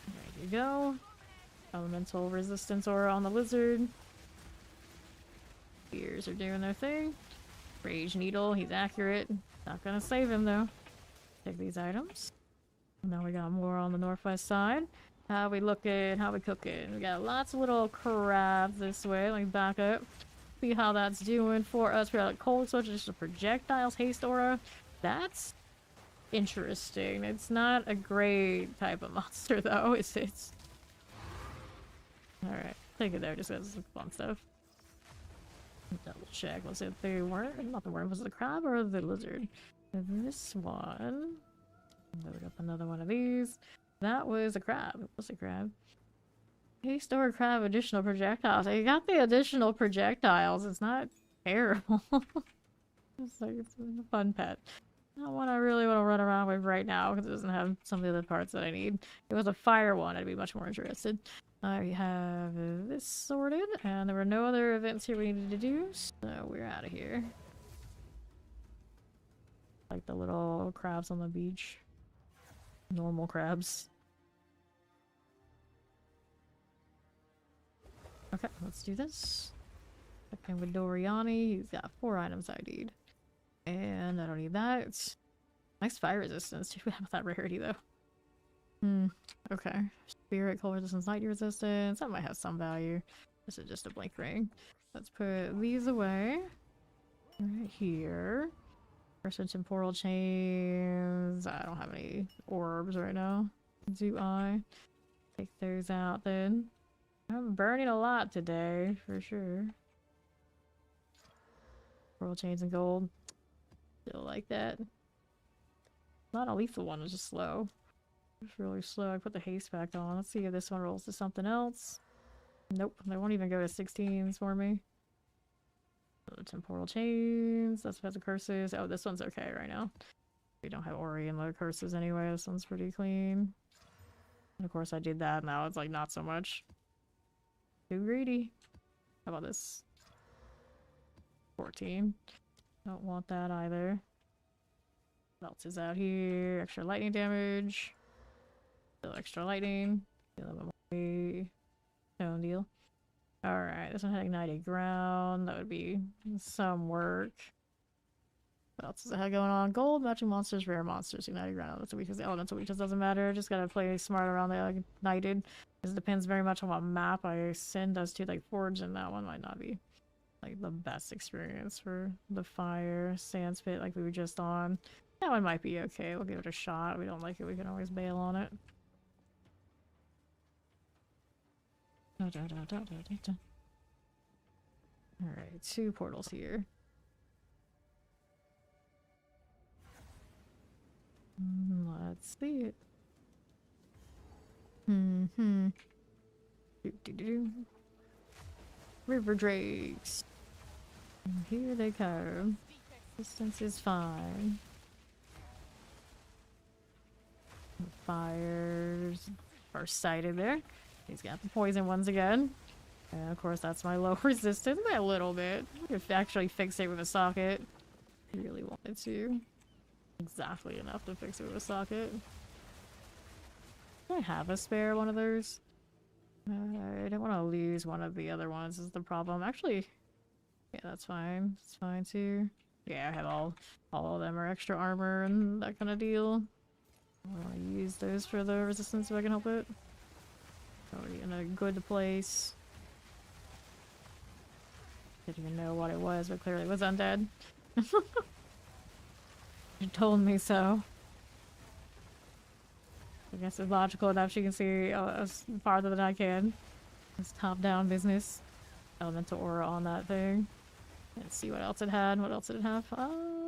There you go. Elemental resistance aura on the lizard. Spears are doing their thing. Rage needle, he's accurate. Not gonna save him though. Take these items. Now we got more on the northwest side. How we looking? How we cooking? We got lots of little crabs this way. Let me back up. See how that's doing for us. We got like cold switch, just a projectiles, haste aura. That's interesting. It's not a great type of monster though, is it? Alright, take it there just because it's fun stuff. Double check. Was it the worm? Not the worm. Was it the crab or the lizard? This one. Load up another one of these. That was a crab. It was a crab. Haste or crab additional projectiles. You got the additional projectiles. It's not terrible. It's like it's a fun pet. Not one I really want to run around with right now because it doesn't have some of the other parts that I need. If it was a fire one, I'd be much more interested. I have this sorted, and there were no other events here we needed to do, so we're out of here. Like the little crabs on the beach. Normal crabs. Okay, let's do this. Checking with Doriani, he's got 4 items I need. And I don't need that. Nice fire resistance. Do we have that rarity though? Okay. Spirit, cold resistance, light resistance. That might have some value. This is just a blank ring. Let's put these away. Right here. First temporal chains. I don't have any orbs right now. Do I? Take those out then. I'm burning a lot today, for sure. Temporal chains and gold. Still like that. Not a lethal one, it's just slow. It's really slow. I put the haste back on. Let's see if this one rolls to something else. Nope, they won't even go to 16s for me. Temporal chains. That's about the curses. Oh, this one's okay right now. We don't have Ori and low curses anyway. This one's pretty clean. And of course I did that. Now it's like not so much. Too greedy. How about this? 14. Don't want that either. What else is out here? Extra lightning damage. Still extra lightning. a stone deal. Alright, this one had ignited ground. That would be some work. What else does it have going on? Gold, matching monsters, rare monsters, ignited ground. That's a weakness. The elemental weakness doesn't matter. Just gotta play smart around the ignited. This depends very much on what map I send us to. Like Forge, and that one might not be like the best experience for the fire. Sand spit, like we were just on. That one might be okay. We'll give it a shot. If we don't like it, we can always bail on it. Alright, 2 portals here. Let's see it. River drakes. And here they come. Distance is fine. Fires are sighted there. He's got the poison ones again. And of course that's my low resistance by a little bit. If actually fix it with a socket. I really wanted to. Exactly enough to fix it with a socket. Do I have a spare one of those? I don't want to lose one of the other ones is the problem. Actually, yeah, that's fine. It's fine too. Yeah, I have all of them are extra armor and that kind of deal. I want to use those for the resistance if I can help it. Already in a good place. Didn't even know what it was, but clearly it was undead. You told me so. I guess it's logical enough she can see as farther than I can. It's top-down business. Elemental aura on that thing. Let's see what else it had. What else did it have?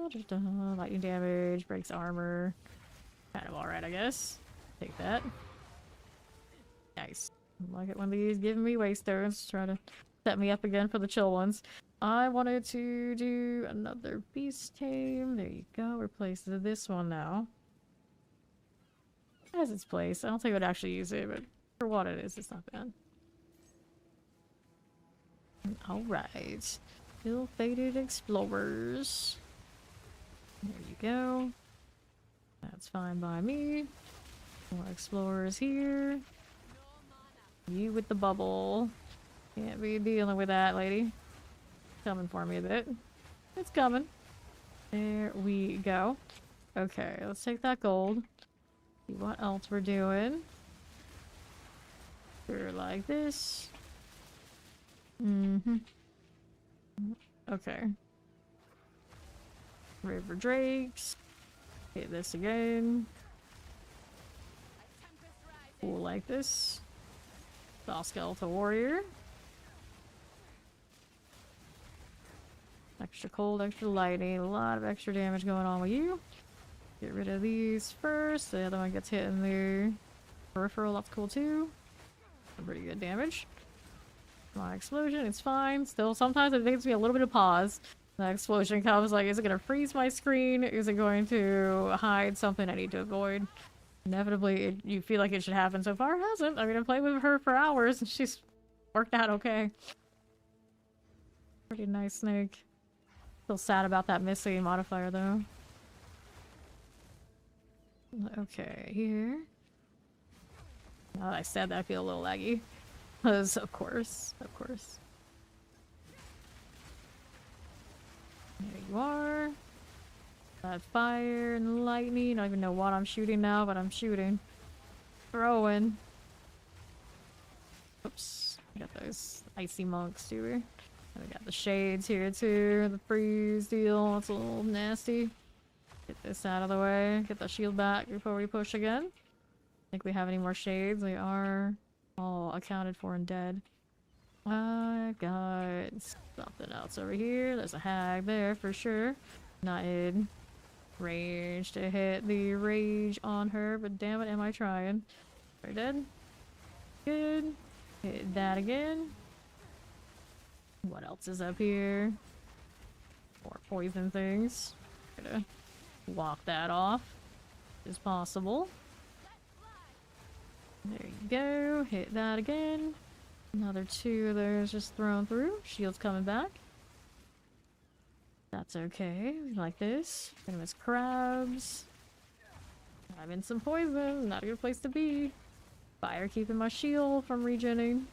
Just lightning damage, breaks armor. Kind of alright, I guess. Take that. Nice. I like it when these give me waystones. Try to set me up again for the chill ones. I wanted to do another beast tame. There you go. Replace this one now. It has its place. I don't think I would actually use it, but for what it is, it's not bad. Alright. Ill-fated explorers. There you go. That's fine by me. More explorers here. You with the bubble. Can't be dealing with that, lady. Coming for me a bit. It's coming. There we go. Okay, let's take that gold. See what else we're doing. We're like this. Okay. River drakes. Hit this again. Cool like this. Saw skeletal warrior. Extra cold, extra lightning, a lot of extra damage going on with you. Get rid of these first. The other one gets hit in the peripheral, that's cool too. Some pretty good damage. My explosion, it's fine. Still, sometimes it takes me a little bit of pause. The explosion comes like, is it going to freeze my screen? Is it going to hide something I need to avoid? Inevitably, you feel like it should happen. So far, it hasn't. I mean, I played with her for hours and she's worked out okay. Pretty nice snake. Still sad about that missing modifier though. Okay, here. Now that I said that, I feel a little laggy. Because, of course. There you are. That fire and lightning. I don't even know what I'm shooting now, but I'm shooting. Throwing. Oops. I got those icy monks too here. And we got the shades here too. The freeze deal. It's a little nasty. Get this out of the way. Get the shield back before we push again. Think we have any more shades? We are all accounted for and dead. I've got something else over here. There's a hag there for sure. Not in range to hit the rage on her, but damn it, am I trying. Are dead? Good. Hit that again. What else is up here? More poison things. Gonna walk that off as possible. There you go. Hit that again. Another 2 of those just thrown through. Shield's coming back. That's okay. We like this. Venomous crabs. I'm in some poison. Not a good place to be. Fire keeping my shield from regenning.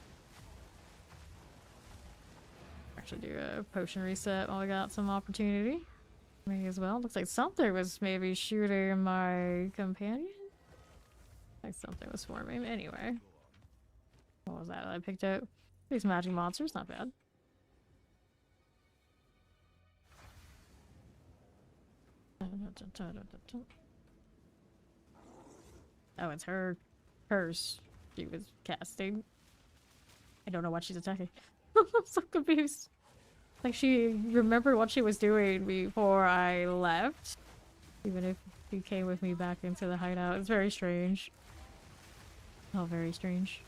Actually do a potion reset while I got some opportunity. Me as well. Looks like something was maybe shooting my companion. Like something was swarming. Anyway. What was that I picked out? These magic monsters, not bad. Oh, it's hers. She was casting. I don't know what she's attacking. I'm so confused. Like she remembered what she was doing before I left. Even if she came with me back into the hideout. It's very strange. Oh, very strange.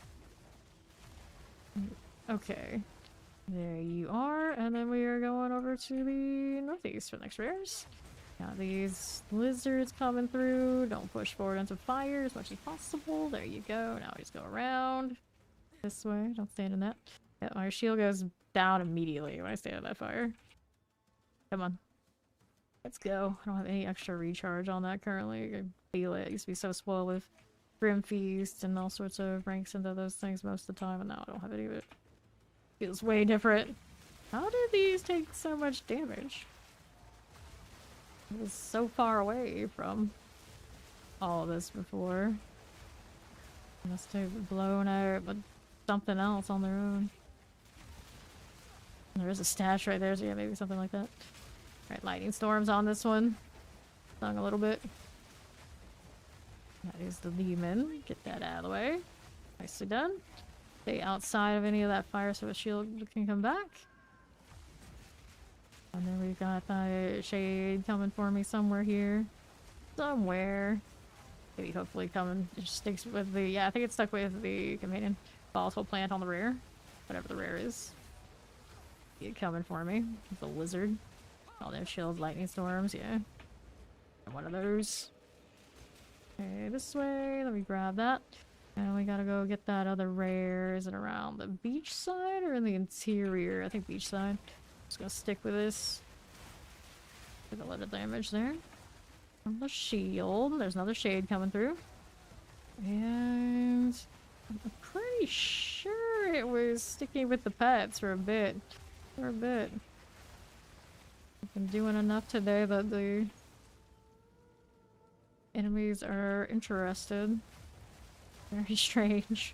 Okay. There you are. And then we are going over to the northeast for the next rares. Got these lizards coming through. Don't push forward into fire as much as possible. There you go. Now we just go around. This way. Don't stand in that. Yeah, my shield goes down immediately when I stand in that fire. Come on. Let's go. I don't have any extra recharge on that currently. I feel it. I used to be so spoiled with Grim Feast and all sorts of ranks into those things most of the time, and now I don't have any of it. Feels way different. How did these take so much damage? I was so far away from all of this before. Must have blown out but something else on their own. There is a stash right there, so yeah, maybe something like that. Alright, lightning storms on this one. Stung a little bit. That is the demon. Get that out of the way. Nicely done. Stay outside of any of that fire so a shield can come back. And then we've got that shade coming for me somewhere here. Somewhere. Maybe hopefully coming. It just sticks with the... Yeah, I think it's stuck with the companion. Volatile plant on the rear. Whatever the rear is. It coming for me. It's a lizard. All their shields, lightning storms, yeah. One of those. Okay, this way. Let me grab that. And we gotta go get that other rare. Is it around the beach side or in the interior? I think beach side. Just gonna stick with this. Get a little damage there. From the shield. There's another shade coming through. And I'm pretty sure it was sticking with the pets for a bit. I've been doing enough today that the enemies are interested. Very strange.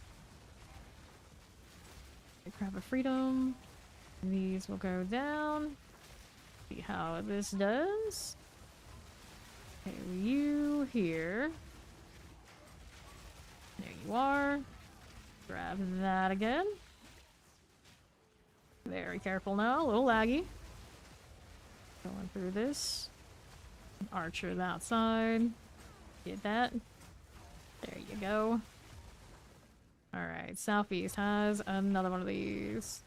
Grab a freedom. These will go down. See how this does. Okay, you here. There you are. Grab that again. Very careful now, a little laggy. Going through this. Archer that side. Get that. There you go. Alright, southeast has another one of these.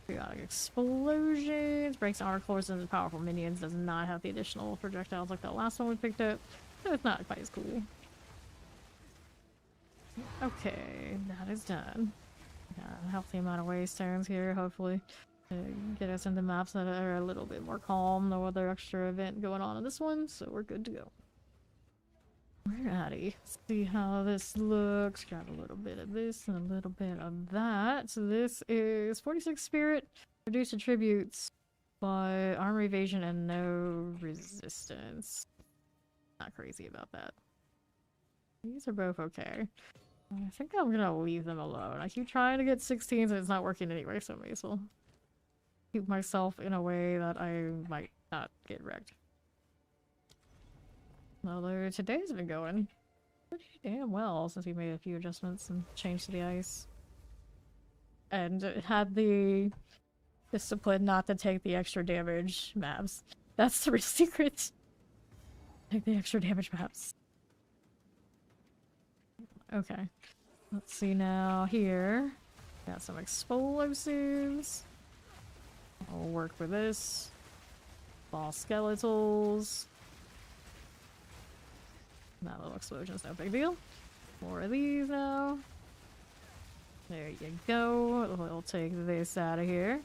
Periodic explosions. Breaks armor cores into powerful minions. Does not have the additional projectiles like that last one we picked up. So it's not quite as cool. Okay, that is done. Got a healthy amount of waste turns here, hopefully. To get us into maps that are a little bit more calm. No other extra event going on in this one, so we're good to go. Alrighty, see how this looks. Grab a little bit of this and a little bit of that. So this is 46 spirit, reduce attributes by armor evasion and no resistance. Not crazy about that. These are both okay. I think I'm gonna leave them alone. I keep trying to get 16s and it's not working anyway, so I may as well keep myself in a way that I might not get wrecked. Although today's been going pretty damn well since we made a few adjustments and changed to the ice. And it had the discipline not to take the extra damage maps. That's the real secret. Take the extra damage maps. Okay. Let's see now here. Got some explosives. I'll work with this. Ball skeletals. That little explosion's no big deal. More of these now. There you go. We'll take this out of here.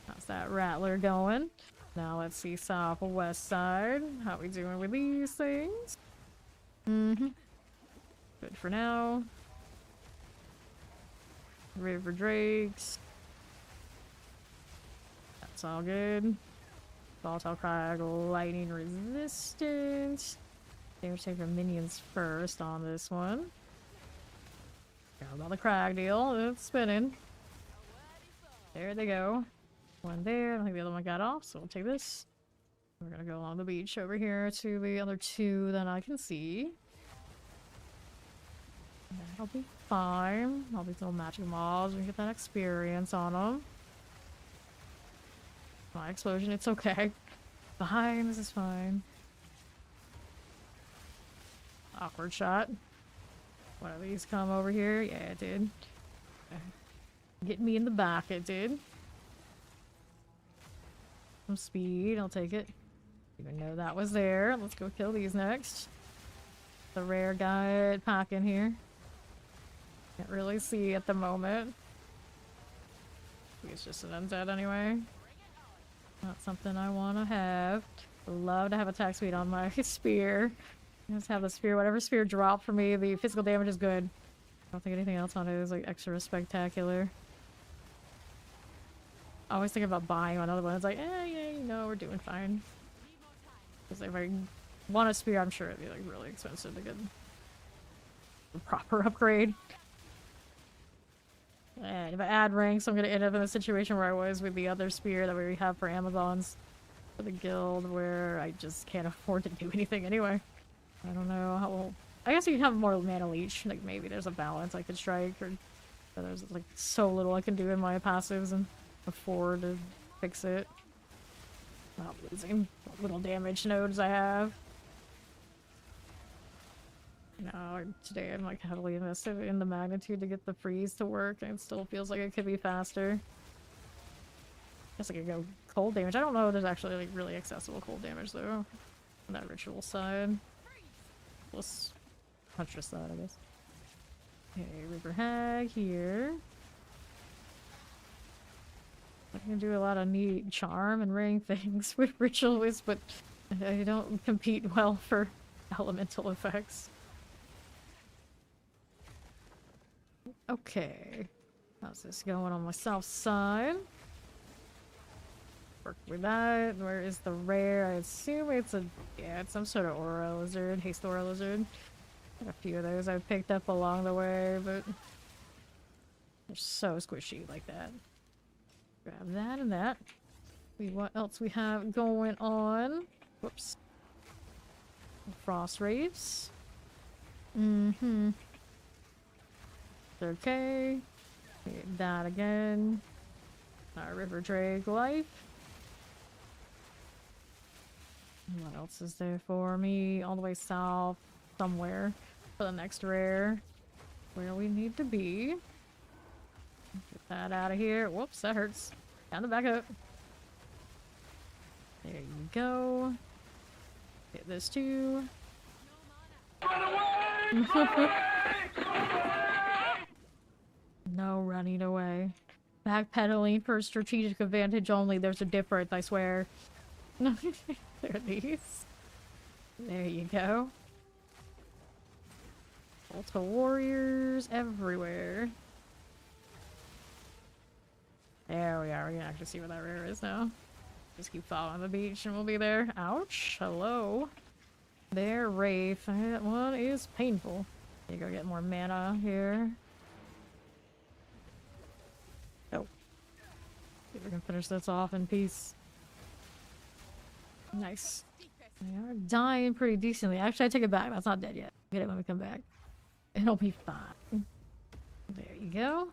How's that rattler going? Now let's see southwest side. How we doing with these things? Good for now. River Drakes. That's all good. Volatile Crag, lightning resistance. Damage taken from minions first on this one. Got about the crag deal. It's spinning. There they go. One there. I don't think the other one got off, so we'll take this. We're gonna go along the beach over here to the other two that I can see. That'll be fine. All these little magic mobs, we can get that experience on them. My explosion, it's okay. Behind, this is fine. Awkward shot. One of these come over here? Yeah, it did. Get me in the back, it did. Some speed, I'll take it. Even know that was there. Let's go kill these next. The rare guy packing here. Can't really see at the moment. He's just an undead anyway. Not something I want to have. Love to have attack speed on my spear. Just have the spear. Whatever spear drop for me, the physical damage is good. I don't think anything else on it is like extra spectacular. I always think about buying another one. It's like, yeah, you know, we're doing fine. Because if I want a spear, I'm sure it'd be like really expensive to get a proper upgrade. And if I add ranks, I'm gonna end up in a situation where I was with the other spear that we have for Amazons for the guild, where I just can't afford to do anything anyway. I don't know how well. I guess you can have more mana leech. Like maybe there's a balance I could strike, or there's like so little I can do in my passives and afford to fix it. Not losing what little damage nodes I have. No, today I'm like heavily invested in the magnitude to get the freeze to work, and it still feels like it could be faster. Guess I could go cold damage. I don't know if there's actually like really accessible cold damage though on that ritual side. Plus Huntress side, I guess. Okay, River Hag here. I can do a lot of neat charm and ring things with ritualists, but I don't compete well for elemental effects. Okay, how's this going on my south side? Work with that. Where is the rare? I assume it's a, yeah, it's some sort of aura lizard, haste aura lizard. Got a few of those I've picked up along the way, but they're so squishy like that. Grab that and that. See what else we have going on. Whoops. Frost Wraiths. Mm-hmm. Okay. That again. Our River Drake life. What else is there for me? All the way south somewhere for the next rare. Where we need to be. Get that out of here. Whoops, that hurts. Down the back up. There you go. Hit this too. No running away. Backpedaling for strategic advantage only. There's a difference, I swear. There are these. There you go. Ultra warriors everywhere. There we are. We can actually see where that rare is now. Just keep following the beach and we'll be there. Ouch. Hello. There, Wraith. That one is painful. You go get more mana here. Oh. See if we can finish this off in peace. Nice. They are dying pretty decently. Actually, I take it back. That's not dead yet. Get it when we come back. It'll be fine. There you go.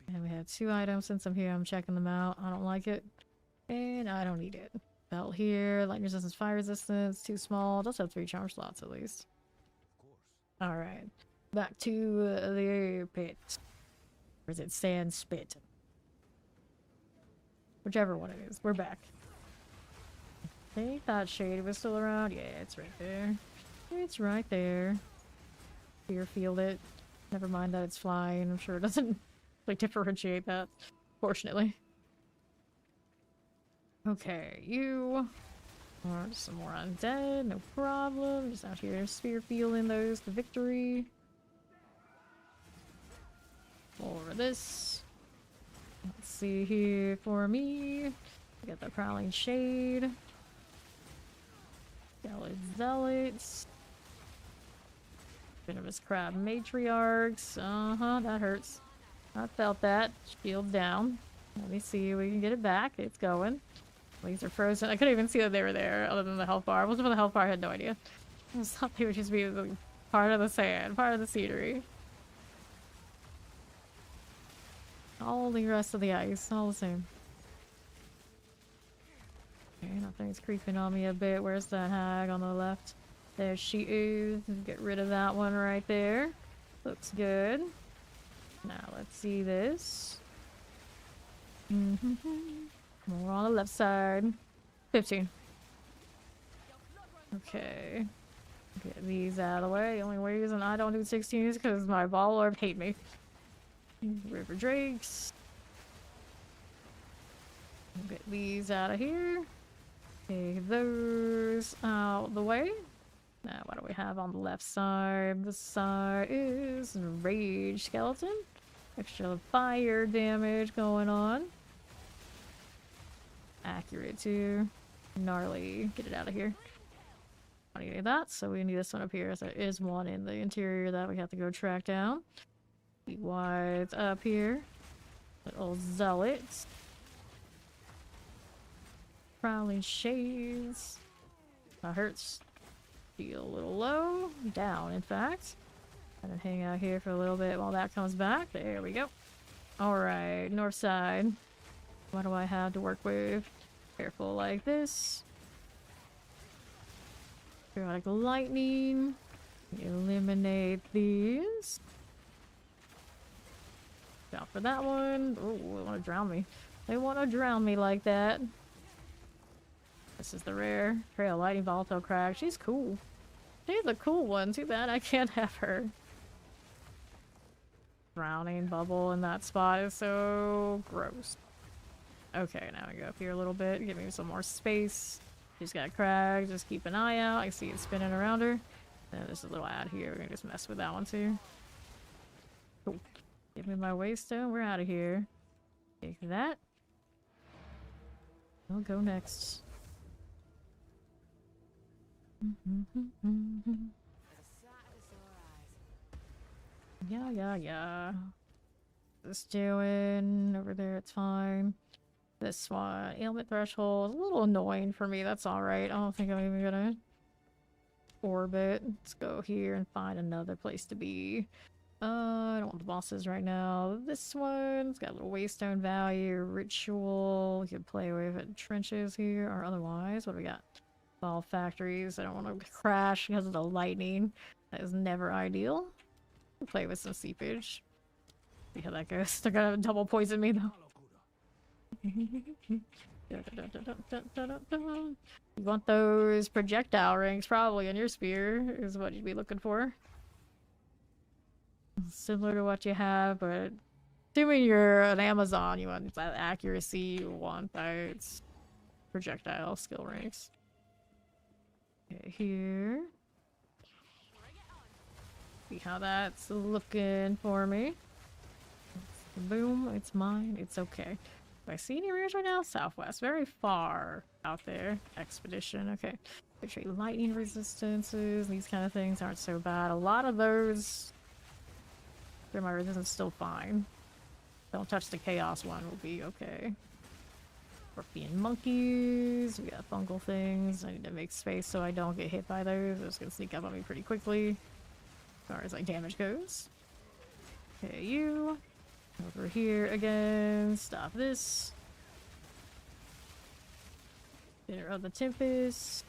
And we have 2 items. Since I'm here, I'm checking them out. I don't like it. And I don't need it. Belt here. Lightning resistance, fire resistance. Too small. Does have 3 charm slots at least. Alright. Back to the pit. Or is it sand spit? Whichever one it is. We're back. I think that shade was still around. Yeah, it's right there. It's right there. Fear field it. Never mind that it's flying. I'm sure it doesn't like differentiate that, fortunately. Okay, you are some more undead, no problem. Just out here spear fielding those to victory. Over this. see here for me. Got the Prowling Shade. Gallant Zealots. Venomous Crab Matriarchs. That hurts. I felt that. Shield down. Let me see if we can get it back. It's going. These are frozen. I couldn't even see that they were there other than the health bar. Wasn't for the health bar, I had no idea. I just thought they would just be like, part of the sand, part of the scenery. All the rest of the ice, all the same. Okay, nothing's creeping on me a bit. Where's that hag on the left? There she is. Get rid of that one right there. Looks good. Now let's see this. More on the left side. 15. Okay. Get these out of the way. The only reason I don't do 16 is because my ball orb hate me. River Drakes. Get these out of here. Take those out the way. Now, what do we have on the left side? This side is Rage Skeleton. Extra fire damage going on. Accurate too. Gnarly. Get it out of here. I don't need that, so we need this one up here. So there is one in the interior that we have to go track down. See what's up here. Little zealots. Prowling Shades. That hurts. Feel a little low. Down, in fact. Gonna hang out here for a little bit while that comes back. There we go. Alright, north side. What do I have to work with? Careful like this. Periodic lightning. Eliminate these. Out for that one. Oh, they want to drown me. They want to drown me like that. This is the rare. Trail Lightning Volatile Crag. She's cool. She's a cool one. Too bad I can't have her. Drowning bubble in that spot is so gross. Okay, now we go up here a little bit. Give me some more space. She's got Crag. Just keep an eye out. I see it spinning around her. And there's a little ad here. We're gonna just mess with that one too. Cool. Give me my waystone. We're out of here. Take that. I'll go next. Yeah. This doing over there, it's fine. This one, ailment threshold, is a little annoying for me. That's alright. I don't think I'm even gonna orbit. Let's go here and find another place to be. I don't want the bosses right now. This one's got a little waystone value, ritual. You can play with it. Trenches here, or otherwise. What do we got? Ball factories. I don't want to crash because of the lightning. That is never ideal. Play with some seepage. See how that goes. They're gonna double poison me though. You want those projectile rings probably in your spear is what you'd be looking for. Similar to what you have, but assuming you're an Amazon, you want that accuracy, you want that projectile skill ranks. Okay, here. See how that's looking for me. Boom, it's mine. It's okay. Do I see any rares right now? Southwest. Very far out there. Expedition. Okay. Betray lightning resistances. These kind of things aren't so bad. A lot of those... My resistance is still fine. Don't touch the chaos one. Will be okay. Scorpion monkeys. We got fungal things. I need to make space so I don't get hit by those. They're just gonna sneak up on me pretty quickly. As far as like damage goes. Okay, you. Over here again. Stop this. Dinner of the Tempest.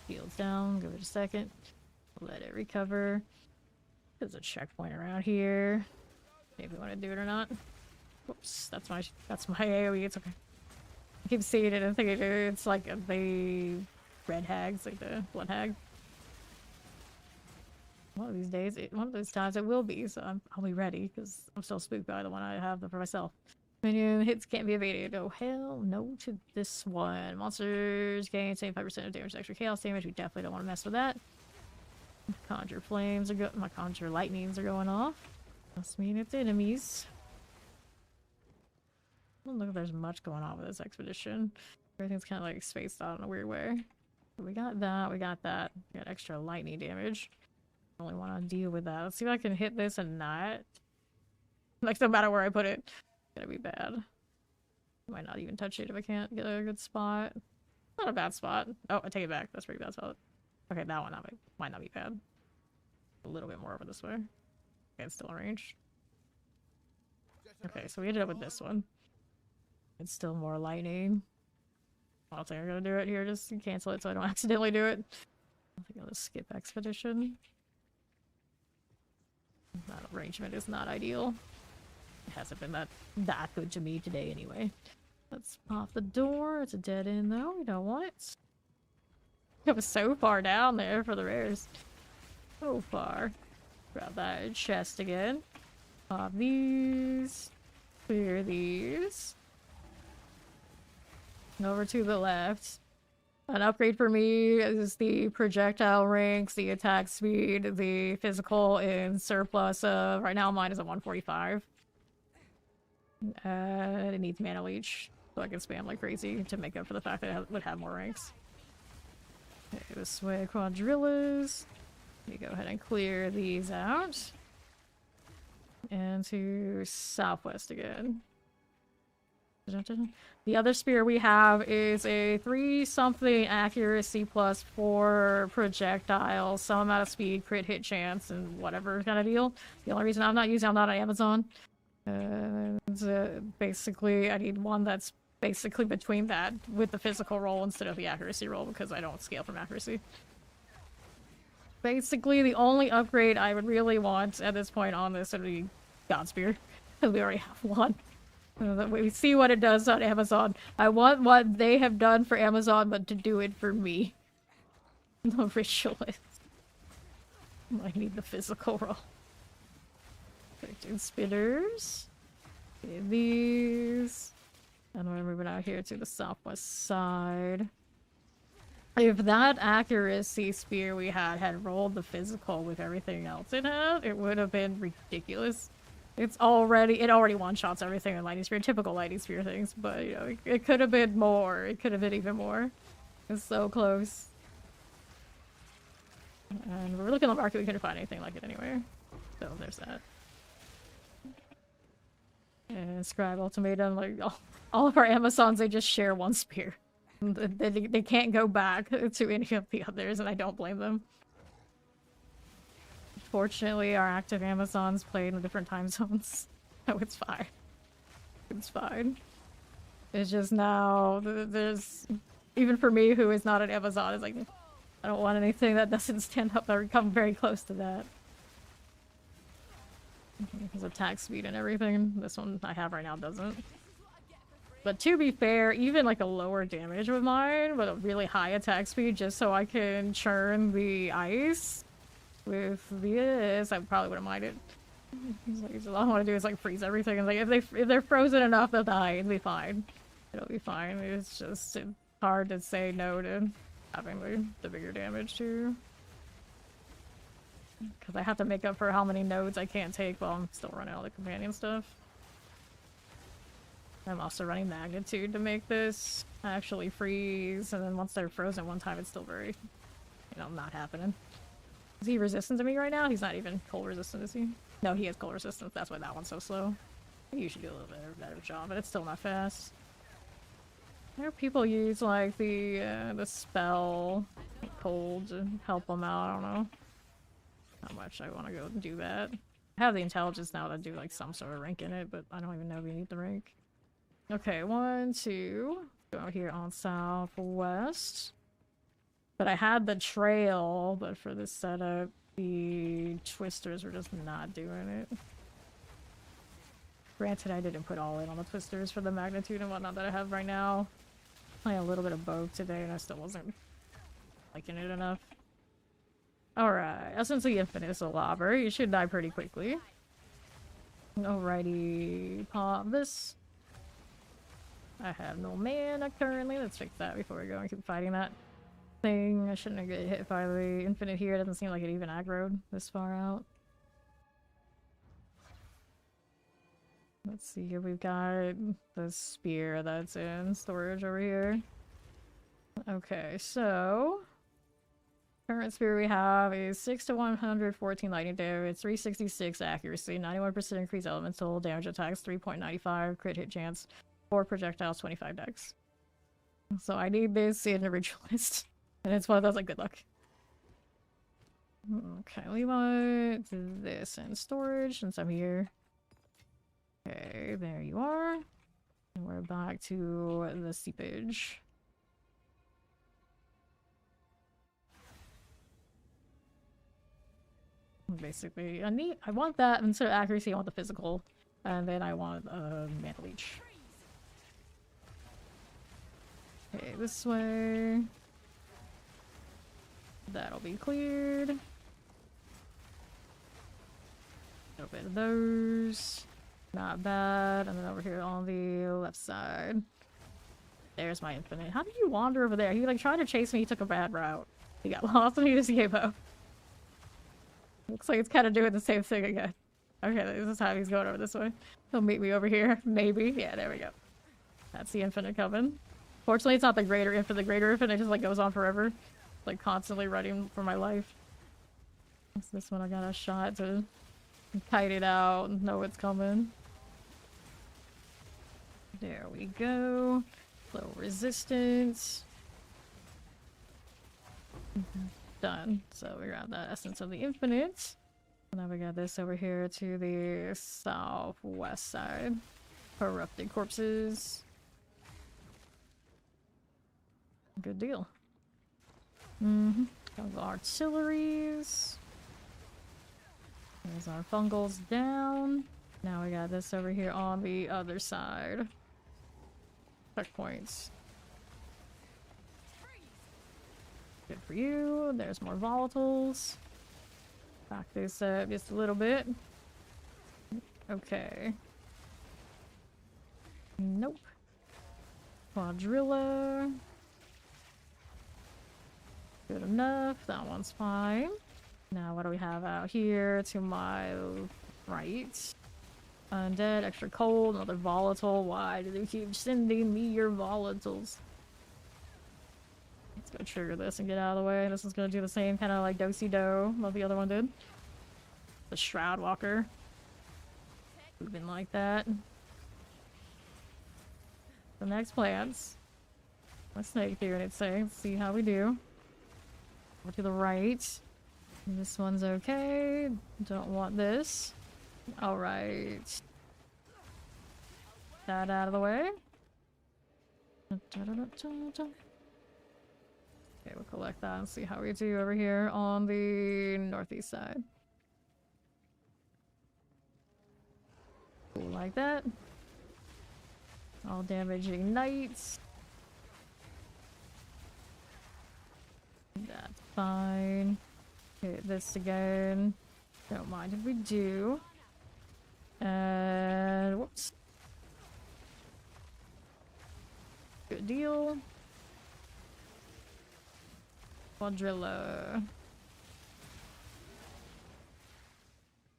Shields down. Give it a second. Let it recover. There's a checkpoint around here. Maybe want to do it or not. Whoops, that's my AoE. It's okay. I keep seeing it and thinking it's like the red hags, like the blood hag. One of these days, one of those times it will be, so I'll be ready because I'm still spooked by the one I have for myself. Minion hits can't be evaded. Oh hell no to this one. Monsters gain 75% of damage, extra chaos damage. We definitely don't want to mess with that. Conjure flames are my conjure lightnings are going off. Must mean it's enemies. don't look like there's much going on with this expedition. Everything's kind of like spaced out in a weird way. We got that, we got that. We got extra lightning damage. I only want to deal with that. Let's see if I can hit this and not. Like, no matter where I put it, it's gonna be bad. I might not even touch it if I can't get a good spot. Not a bad spot. Oh, I take it back. That's a pretty bad spot. Okay, that one might not be bad. A little bit more over this way. Okay, it's still in range. Okay, so we ended up with this one. It's still more lightning. I don't think I'm gonna do it here. Just cancel it so I don't accidentally do it. I think I'll just skip expedition. That arrangement is not ideal. It hasn't been that good to me today anyway. Let's pop the door. It's a dead end though. We don't want it. It was so far down there for the rares. So far. Grab that chest again. Pop these. Clear these. Over to the left. An upgrade for me is the projectile ranks, the attack speed, the physical in surplus of... Right now mine is at 145. It needs mana leech, so I can spam like crazy to make up for the fact that it would have more ranks. Okay, this way, quadrillas. Let me go ahead and clear these out. And to southwest again. The other spear we have is a 3-something accuracy plus 4 projectile, some amount of speed, crit hit chance, and whatever kind of deal. The only reason I'm not on Amazon. Basically, I need one that's basically between that with the physical roll instead of the accuracy roll because I don't scale from accuracy. Basically, the only upgrade I would really want at this point on this would be God Spear. Because we already have one. We see what it does on Amazon. I want what they have done for Amazon, but to do it for me. The ritualist. I need the physical roll. 13 spinners. Okay, these. And we're moving out here to the southwest side. If that accuracy spear we had rolled the physical with everything else it had, it would have been ridiculous. It already one-shots everything in Lightning Spear, typical Lightning Spear things, but, you know, it could have been more. It could have been even more. It's so close. And we were looking at the market, we couldn't find anything like it anywhere. So, there's that. And Scribe Ultimatum, like, all of our Amazons, they just share one spear. They can't go back to any of the others, and I don't blame them. Fortunately, our active Amazons play in different time zones, so it's fine. It's fine. It's just now, there's... Even for me, who is not an Amazon, is like, I don't want anything that doesn't stand up or come very close to that. Because attack speed and everything. This one I have right now doesn't. But to be fair, even like a lower damage with mine, but a really high attack speed, just so I can churn the ice with this, I probably wouldn't mind it. All I want to do is like freeze everything, and like if they're frozen enough, they'll die. It'll be fine. It'll be fine. It's just hard to say no to having the bigger damage too. Because I have to make up for how many nodes I can't take while I'm still running all the companion stuff. I'm also running Magnitude to make this actually freeze, and then once they're frozen one time, it's still very, you know, not happening. Is he resistant to me right now? He's not even cold resistant, is he? No, he has cold resistance. That's why that one's so slow. I usually do a little bit better job, but it's still not fast. There are people use like the spell cold to help them out. I don't know how much I want to go and do that. I have the intelligence now to do like some sort of rank in it, but I don't even know if we need the rank. Okay, 1, 2. Go here on southwest. But I had the trail, but for this setup, the twisters were just not doing it. Granted, I didn't put all in on the twisters for the magnitude and whatnot that I have right now. Playing a little bit of both today, and I still wasn't liking it enough. Alright, Essence of the Infinite is a lobber. You should die pretty quickly. Alrighty, pop this. I have no mana currently. Let's fix that before we go and keep fighting that thing. I shouldn't have get hit by the infinite here. It doesn't seem like it even aggroed this far out. Let's see here, we've got the spear that's in storage over here. Okay, so current spear we have is 6 to 114 lightning damage, 366 accuracy, 91% increased elemental damage attacks, 3.95 crit hit chance, 4 projectiles, 25 dex. So I need this in a ritualist. And it's one of those like good luck. Okay, we want this in storage since I'm here. Okay, there you are. And we're back to the seepage. Basically, I want that instead of accuracy, I want the physical. And then I want mana leech. Okay, this way. That'll be cleared. A bit of those. Not bad. And then over here on the left side. There's my infinite. How did you wander over there? He like tried to chase me, he took a bad route. He got lost and he just gave up. Looks like it's kind of doing the same thing again. Okay, this is how he's going over this way. He'll meet me over here. Maybe. Yeah, there we go. That's the infinite coming. Fortunately, it's not the greater infinite. The greater infinite just like goes on forever. Like constantly running for my life. So this one I got a shot to kite it out and know it's coming. There we go. Low resistance. Done. So we got that essence of the infinite. And now we got this over here to the southwest side. Corrupted corpses. Good deal. Got the artilleries. There's our fungals down. Now we got this over here on the other side. Checkpoints. Good for you. There's more volatiles. Back this up just a little bit. Okay. Nope. Quadrilla. Good enough. That one's fine. Now what do we have out here to my right? Undead, extra cold, another volatile. Why do they keep sending me your volatiles? Let's go trigger this and get out of the way. This is gonna do the same kind of like do-si-do what the other one did. The Shroud Walker. Moving like that. The next plants. My snake here and it's saying, let's see how we do. Over to the right. This one's okay. Don't want this. Alright. That out of the way. Okay, we'll collect that and see how we do over here on the northeast side. Like that. All damage ignites. That's fine. Hit this again. Don't mind if we do. And whoops. Good deal. Quadrilla.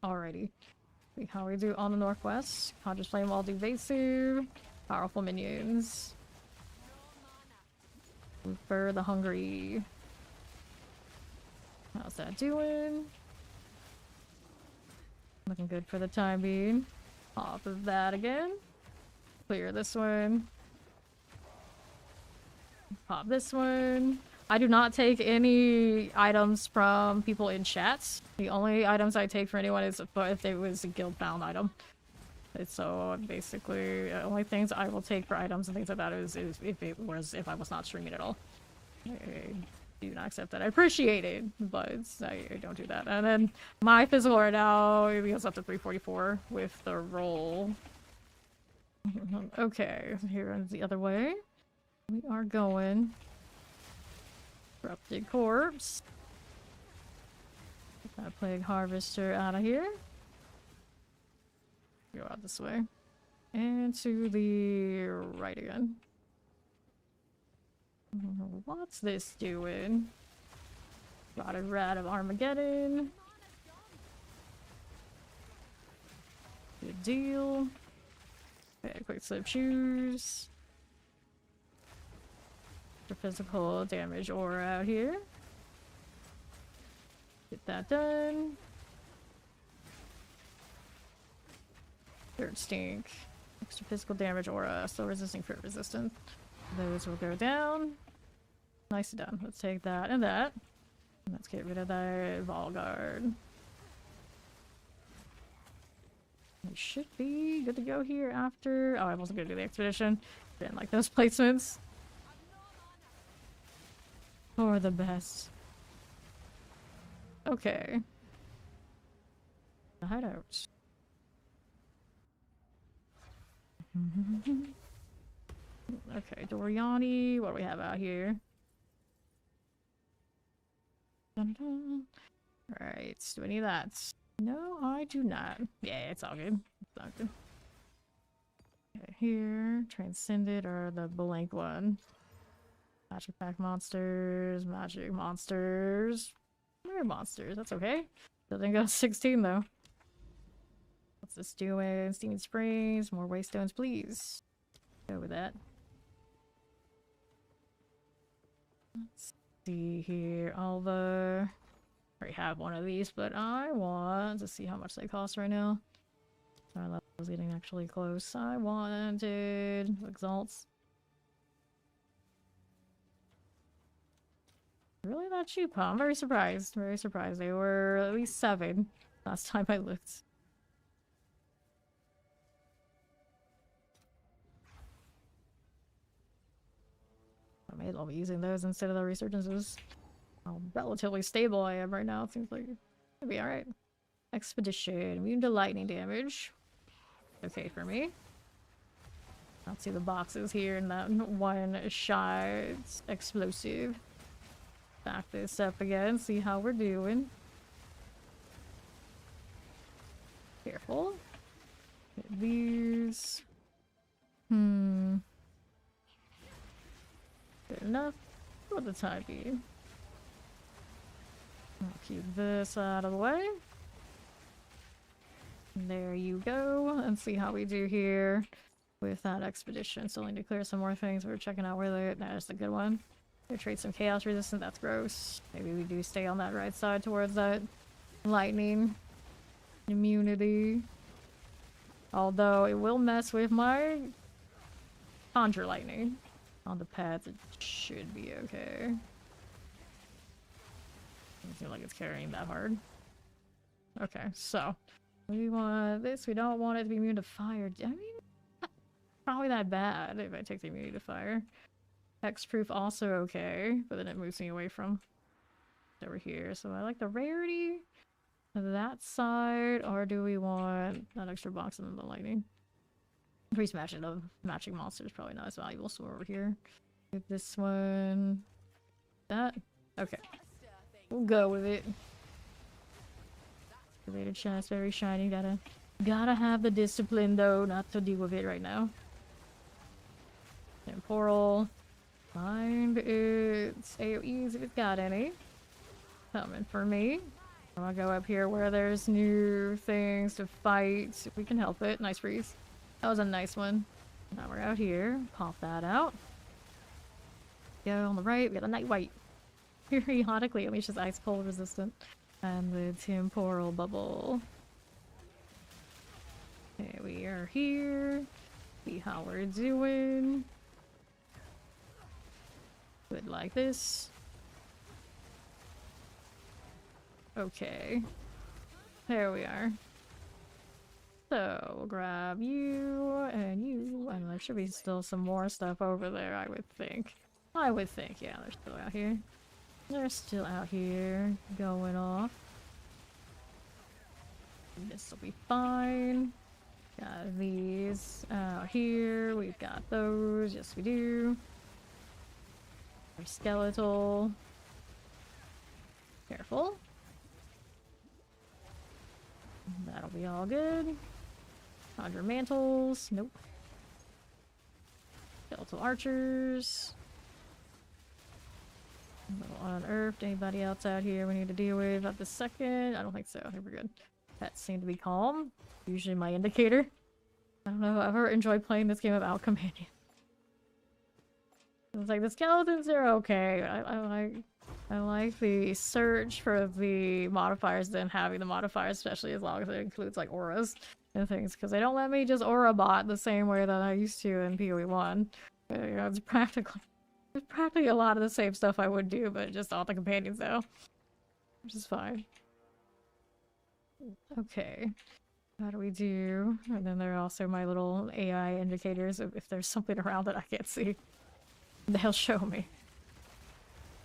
Alrighty. See how we do on the northwest. Conjure Flame Wall evasive. Powerful minions. For the hungry. How's that doing? Looking good for the time being. Off of that again. Clear this one. Pop this one. I do not take any items from people in chats. The only items I take for anyone is if it was a guild bound item. So basically, the only things I will take for items and things like that is if I was not streaming at all. I do not accept that. I appreciate it, but I don't do that. And then my physical right now it goes up to 344 with the roll. Okay, here is the other way. We are going. Corrupted corpse. Get that plague harvester out of here. Go out this way. And to the right again. What's this doing? Got a rat of Armageddon. Good deal. Okay, quick slip shoes. The physical damage aura out here. Get that done. Third stink. Extra physical damage aura. Still resisting crit resistance. Those will go down. Nicely done. Let's take that and that. Let's get rid of that Volguard. We should be good to go here after. Oh, I wasn't gonna do the expedition. Didn't like those placements. For the best. Okay. The hideout. Okay, Doriani. What do we have out here? Alright, do any of that? No, I do not. Yeah, it's all good. It's all good. Okay, here, Transcended or the blank one. Magic pack monsters, magic monsters. Rare monsters, that's okay. Doesn't go 16 though. What's this doing? Steaming Springs, more Waystones, please. Go with that. Let's see here. All the. I already have one of these, but I want to see how much they cost right now. Our level is getting actually close. I wanted Exalts. Really that cheap, huh? I'm very surprised. Very surprised. They were at least 7 last time I looked. I may as well be using those instead of the resurgences. How relatively stable I am right now. It seems like it'll be alright. Expedition. Immune to lightning damage. Okay for me. I'll see the boxes here and that one shot explosive. Back this up again, see how we're doing. Careful. Get these. Good enough for the time being. I'll keep this out of the way. There you go. And see how we do here with that expedition. Still need to clear some more things. We're checking out where they're. That's a good one. They trade some chaos resistance. That's gross. Maybe we do stay on that right side towards that lightning immunity. Although it will mess with my conjure lightning. On the pads, it should be okay. Doesn't feel like it's carrying that hard. Okay, so we want this. We don't want it to be immune to fire. I mean, probably that bad if I take the immunity to fire. Hexproof also okay, but then it moves me away from over here. So I like the rarity of that side, or do we want that extra box and then the lightning? Increased matching of matching monsters probably not as valuable, so over here. With this one. That? Okay. We'll go with it. Related chest, very shiny. Gotta have the discipline though, not to deal with it right now. Temporal. Find its AoEs if it's got any. Coming for me. I'm gonna go up here where there's new things to fight if we can help it. Nice freeze. That was a nice one. Now we're out here. Pop that out. Go on the right. We got a night white. Periodically, at least it's ice cold resistant. And the temporal bubble. Okay, we are here. See how we're doing. Good like this. Okay. There we are. So, we'll grab you, and there should be still some more stuff over there, I would think. I would think, yeah, they're still out here. They're still out here, going off. This'll be fine. Got these out here, we've got those, yes we do. Our skeletal. Careful. That'll be all good. Conjure mantles. Nope. Skeletal archers. Unearthed. Anybody else out here we need to deal with at the second? I don't think so. I think we're good. Pets seem to be calm. Usually my indicator. I don't know if I've ever enjoyed playing this game without companion. It's like the skeletons are okay. I like the search for the modifiers than having the modifiers, especially as long as it includes like auras and things, because they don't let me just aura bot the same way that I used to in PoE1. You know, it's practically a lot of the same stuff I would do, but just all the companions though, which is fine. Okay. How do we do? And then there are also my little AI indicators of if there's something around that I can't see. They'll show me.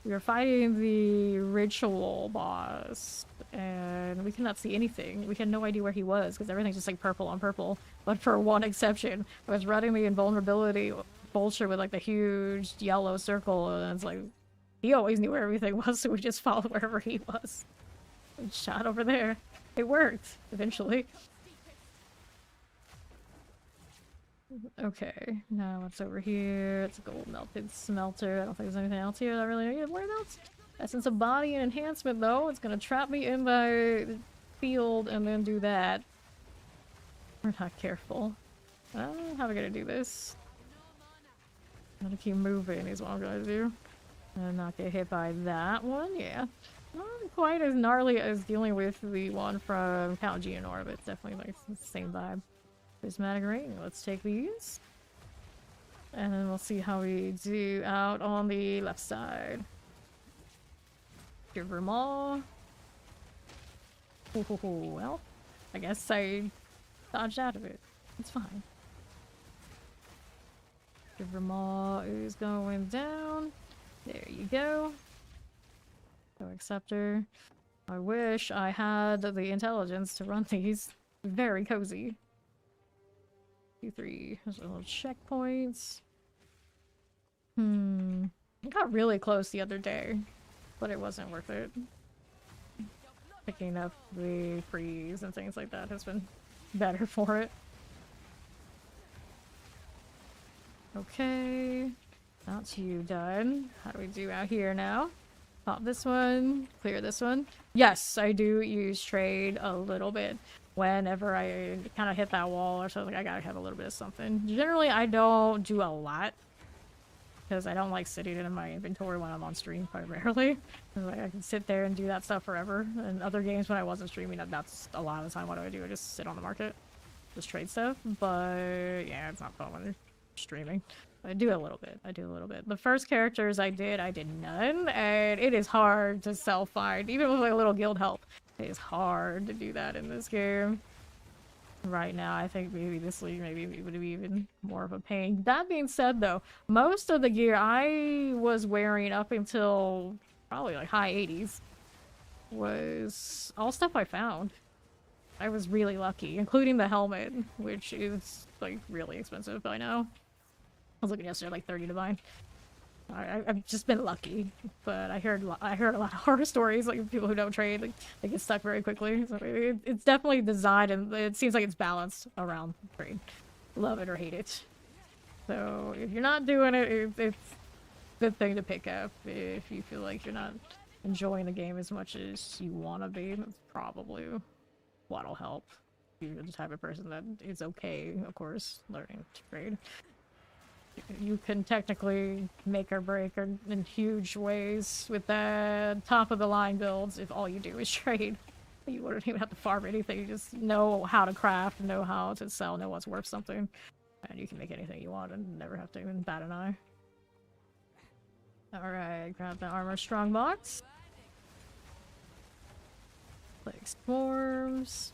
We are fighting the ritual boss, and we cannot see anything. We had no idea where he was, because everything's just like purple on purple. But for one exception, I was running the invulnerability vulture with like the huge yellow circle, and it's like, he always knew where everything was, so we just followed wherever he was. And shot over there. It worked, eventually. Okay, now what's over here? It's a gold melted smelter. I don't think there's anything else here that I really need. What else? Essence of body and enhancement, though. It's gonna trap me in the field and then do that. We're not careful. How are we gonna do this? I'm gonna keep moving is what I'm gonna do. And not get hit by that one, yeah. Not quite as gnarly as dealing with the one from Count Geonor, but it's definitely like the same vibe. Prismatic ring. Let's take these. And then we'll see how we do out on the left side. Give them all. Well, I guess I dodged out of it. It's fine. Give them all is going down. There you go. No acceptor. I wish I had the intelligence to run these. Very cozy. 2, 3. There's little checkpoints. I got really close the other day, but it wasn't worth it. Picking up the freeze and things like that has been better for it. Okay. That's you done. How do we do out here now? Pop this one. Clear this one. Yes, I do use trade a little bit. Whenever I kind of hit that wall or something, I gotta have a little bit of something. Generally, I don't do a lot. Because I don't like sitting in my inventory when I'm on stream, primarily. Like, I can sit there and do that stuff forever. And other games when I wasn't streaming, that's a lot of the time what do I do. I just sit on the market. Just trade stuff. But yeah, it's not fun when you're streaming. I do a little bit. I do a little bit. The first characters I did none. And it is hard to self-find. Even with like a little guild help. It is hard to do that in this game. Right now, I think maybe this league maybe it would be even more of a pain. That being said, though, most of the gear I was wearing up until probably like high 80s was all stuff I found. I was really lucky, including the helmet, which is like really expensive by now. I was looking yesterday, like 30 to buy. I've just been lucky, but I heard a lot of horror stories, like people who don't trade, like, they get stuck very quickly. So it's definitely designed, and it seems like it's balanced around trade. Love it or hate it. So if you're not doing it, it's a good thing to pick up. If you feel like you're not enjoying the game as much as you want to be, that's probably what'll help. If you're the type of person that is okay, of course, learning to trade. You can technically make or break in huge ways with the top of the line builds if all you do is trade. You wouldn't even have to farm anything. You just know how to craft, know how to sell, know what's worth something. And you can make anything you want and never have to even bat an eye. Alright, grab the armor strong box. Plague swarms.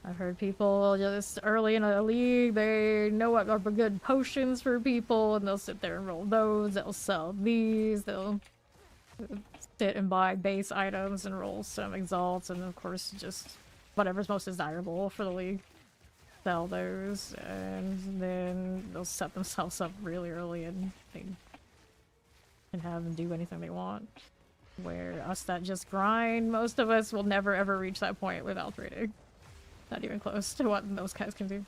I've heard people just early in a league, they know what are good potions for people, and they'll sit there and roll those, they'll sell these, they'll sit and buy base items and roll some exalts, and of course just whatever's most desirable for the league. Sell those, and then they'll set themselves up really early and they can have them do anything they want. Where us that just grind, most of us will never ever reach that point without trading. Not even close to what those guys can do.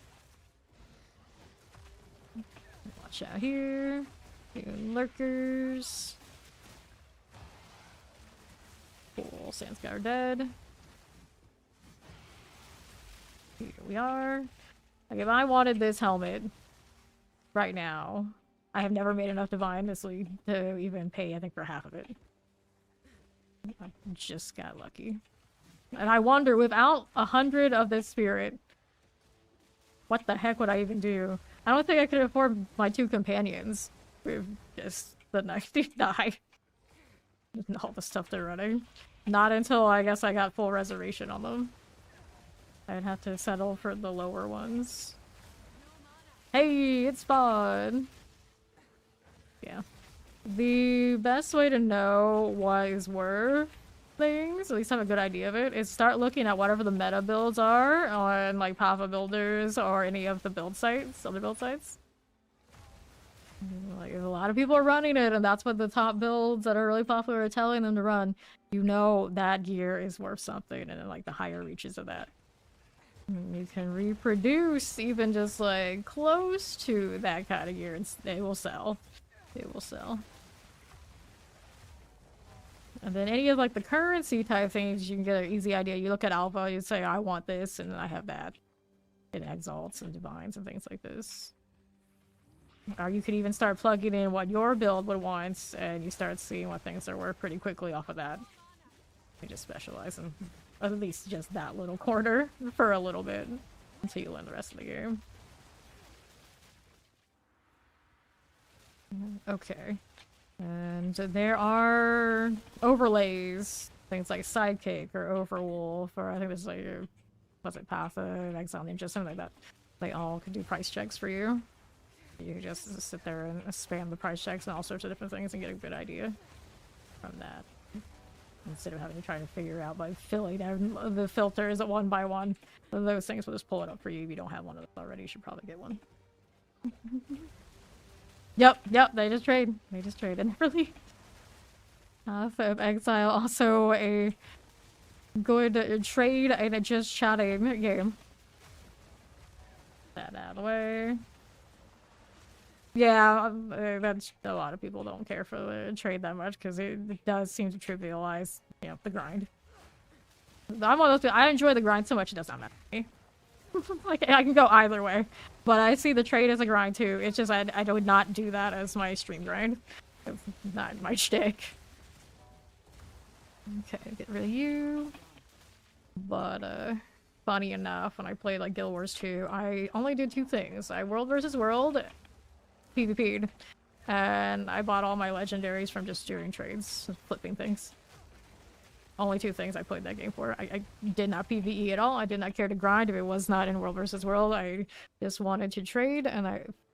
Watch out here. Lurkers. Cool. Sandscar dead. Here we are. Like, if I wanted this helmet right now, I have never made enough divine this week to even pay, I think, for half of it. I just got lucky. And I wonder, without 100 of this spirit, what the heck would I even do? I don't think I could afford my 2 companions with just the 99 and all the stuff they're running. Not until I guess I got full reservation on them. I'd have to settle for the lower ones. Hey, it's fun! Yeah. The best way to know what is worth things, at least have a good idea of it, is start looking at whatever the meta builds are on like Pava Builders or any of the build sites, other build sites. Like, if a lot of people are running it and that's what the top builds that are really popular are telling them to run, you know that gear is worth something, and then like the higher reaches of that. You can reproduce even just like close to that kind of gear and they will sell. It will sell. And then any of like the currency type things, you can get an easy idea. You look at Alpha, you say, I want this, and I have that. It exalts and divines and things like this. Or you could even start plugging in what your build would want, and you start seeing what things are worth pretty quickly off of that. You just specialize in at least just that little corner for a little bit until you learn the rest of the game. Okay. And there are overlays, things like Sidekick or Overwolf, or I think there's like, what's it, Patha, Exile Ninja, something like that. They all can do price checks for you. You can just sit there and spam the price checks and all sorts of different things and get a good idea from that. Instead of having to try to figure out by filling out the filters one by one. Those things will just pull it up for you. If you don't have one of those already, you should probably get one. Yep, they just trade. They just trade and really. So Exile, also a good trade and a just chatting game. That out of the way. Yeah, that's a lot of people don't care for the trade that much because it does seem to trivialize, you know, the grind. I'm one of those people, I enjoy the grind so much it does not matter to me. Like, I can go either way, but I see the trade as a grind too. It's just I would not do that as my stream grind. It's not my shtick. Okay, get rid of you. But funny enough, when I played like Guild Wars 2, I only did 2 things. I world versus world PvP'd, and I bought all my legendaries from just doing trades, flipping things. Only 2 things I played that game for. I did not PvE at all. I did not care to grind if it was not in World vs. World. I just wanted to trade and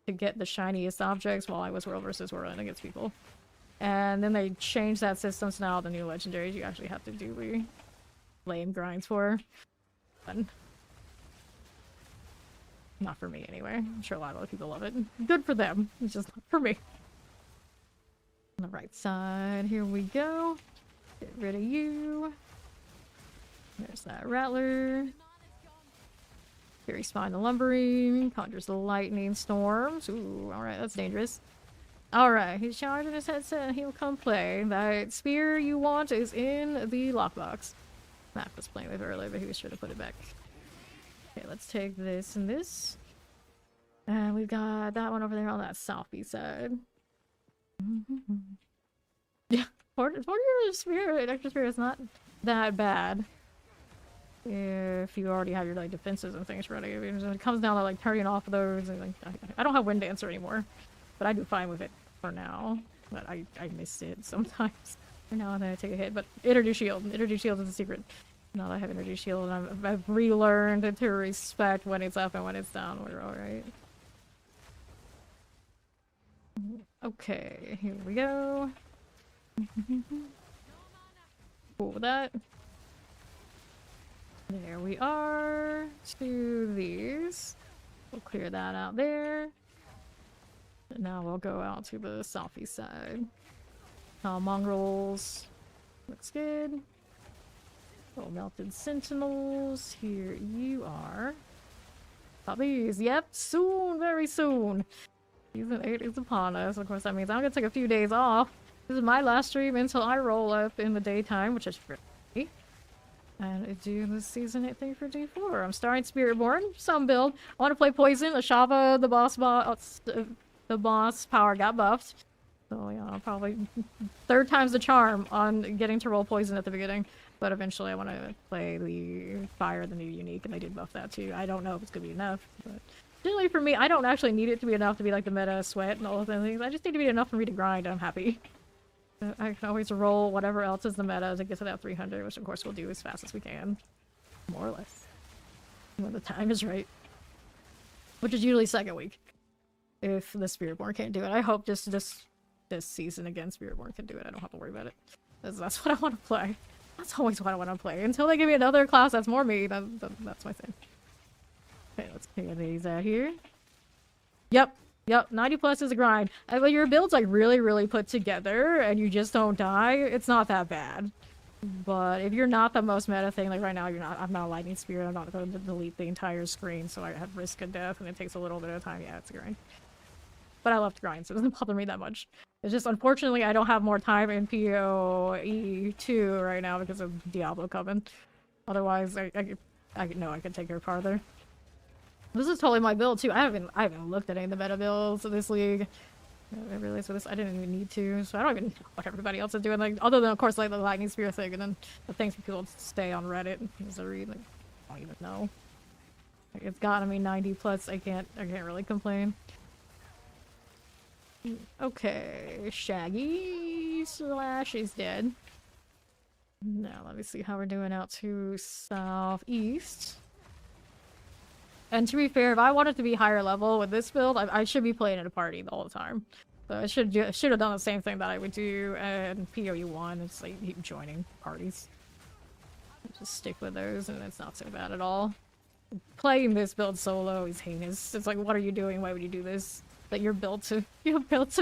to get the shiniest objects while I was World vs. World against people. And then they changed that system, so now the new legendaries you actually have to do the lame grinds for. Fun. Not for me anyway. I'm sure a lot of other people love it. Good for them. It's just not for me. On the right side, here we go. Get rid of you. There's that Rattler. Fury Spine the Lumbering. Conjures the Lightning Storms. Ooh, alright, that's dangerous. Alright, he's charging his headset and he'll come play. That spear you want is in the lockbox. Matt was playing with earlier, but he was sure to put it back. Okay, let's take this and this. And we've got that one over there on that southeast side. Yeah, 40 spirit, extra spirit is not that bad. If you already have your like defenses and things ready. I mean, when it comes down to like turning off those, and, like, I don't have Wind Dancer anymore, but I do fine with it for now. But I miss it sometimes. For now and then I take a hit, but Introduce Shield. Introduce Shield is a secret. Now that I have Introduce Shield, and I've relearned to respect when it's up and when it's down. We're alright. Okay, here we go. Cool with that. There we are. 2 of these. We'll clear that out there. And now we'll go out to the southeast side. Mongrels. Looks good. Little Melted Sentinels. Here you are. Puppies. Yep, soon, very soon. Season 8 is upon us. Of course, that means I'm gonna take a few days off. This is my last stream until I roll up in the daytime, which is free. And do this season 8 thing for D4. I'm starting Spiritborn, some build. I want to play Poison. Ashava, the boss power got buffed. So yeah, probably third time's the charm on getting to roll Poison at the beginning. But eventually I want to play the Fire, the new unique, and they did buff that too. I don't know if it's going to be enough, but generally for me, I don't actually need it to be enough to be like the meta sweat and all of those things. I just need to be enough for me to grind. I'm happy. I can always roll whatever else is the meta to get to that 300, which of course we'll do as fast as we can. More or less. When the time is right. Which is usually second week. If the Spiritborn can't do it. I hope just this season again Spiritborn can do it. I don't have to worry about it. That's what I want to play. That's always what I want to play. Until they give me another class that's more me, that's my thing. Okay, let's get these out here. Yep, 90 plus is a grind. When your build's like really put together and you just don't die, it's not that bad. But if you're not the most meta thing, like right now I'm not a lightning spear, I'm not going to delete the entire screen, so I have risk of death and it takes a little bit of time. Yeah, it's a grind. But I love to grind, so it doesn't bother me that much. It's just, unfortunately, I don't have more time in PoE2 right now because of Diablo coming. Otherwise, I know I could take her farther. This is totally my build, too. I haven't looked at any of the meta builds of this league. I realized with this, I didn't even need to, so I don't even know what everybody else is doing. Like, other than, of course, like the Lightning Spear thing, and then the things for people to stay on Reddit as I read. Like, I don't even know. Like, it's gotta be 90 plus. I can't really complain. Okay, Shaggy Slash is dead. Now let me see how we're doing out to southeast. And to be fair, if I wanted to be higher level with this build, I should be playing in a party all the time. So I should have done the same thing that I would do in PoE1. It's like keep joining parties. Just stick with those, and it's not so bad at all. Playing this build solo is heinous. It's like, what are you doing? Why would you do this? That you're built to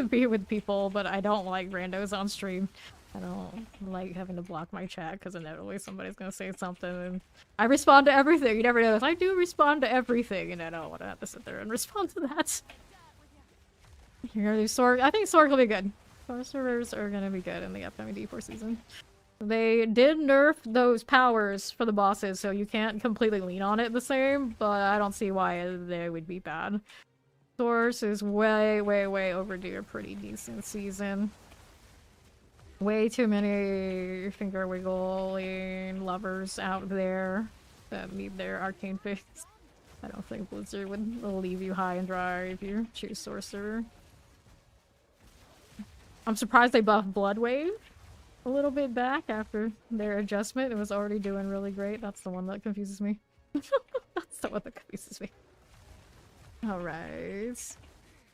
be with people, but I don't like randos on stream. I don't like having to block my chat because inevitably somebody's gonna say something, and I respond to everything. You never know. I do respond to everything, and I don't want to have to sit there and respond to that. You're gonna do Sorg. I think Sorg will be good. Sorcerers are gonna be good in the upcoming D4 season. They did nerf those powers for the bosses, so you can't completely lean on it the same, but I don't see why they would be bad. Source is way overdue a pretty decent season. Way too many finger wiggling lovers out there that need their arcane fix. I don't think Blizzard would leave you high and dry if you choose Sorcerer. I'm surprised they buffed Blood Wave a little bit back after their adjustment. It was already doing really great. That's the one that confuses me. That's the one that confuses me. Alright.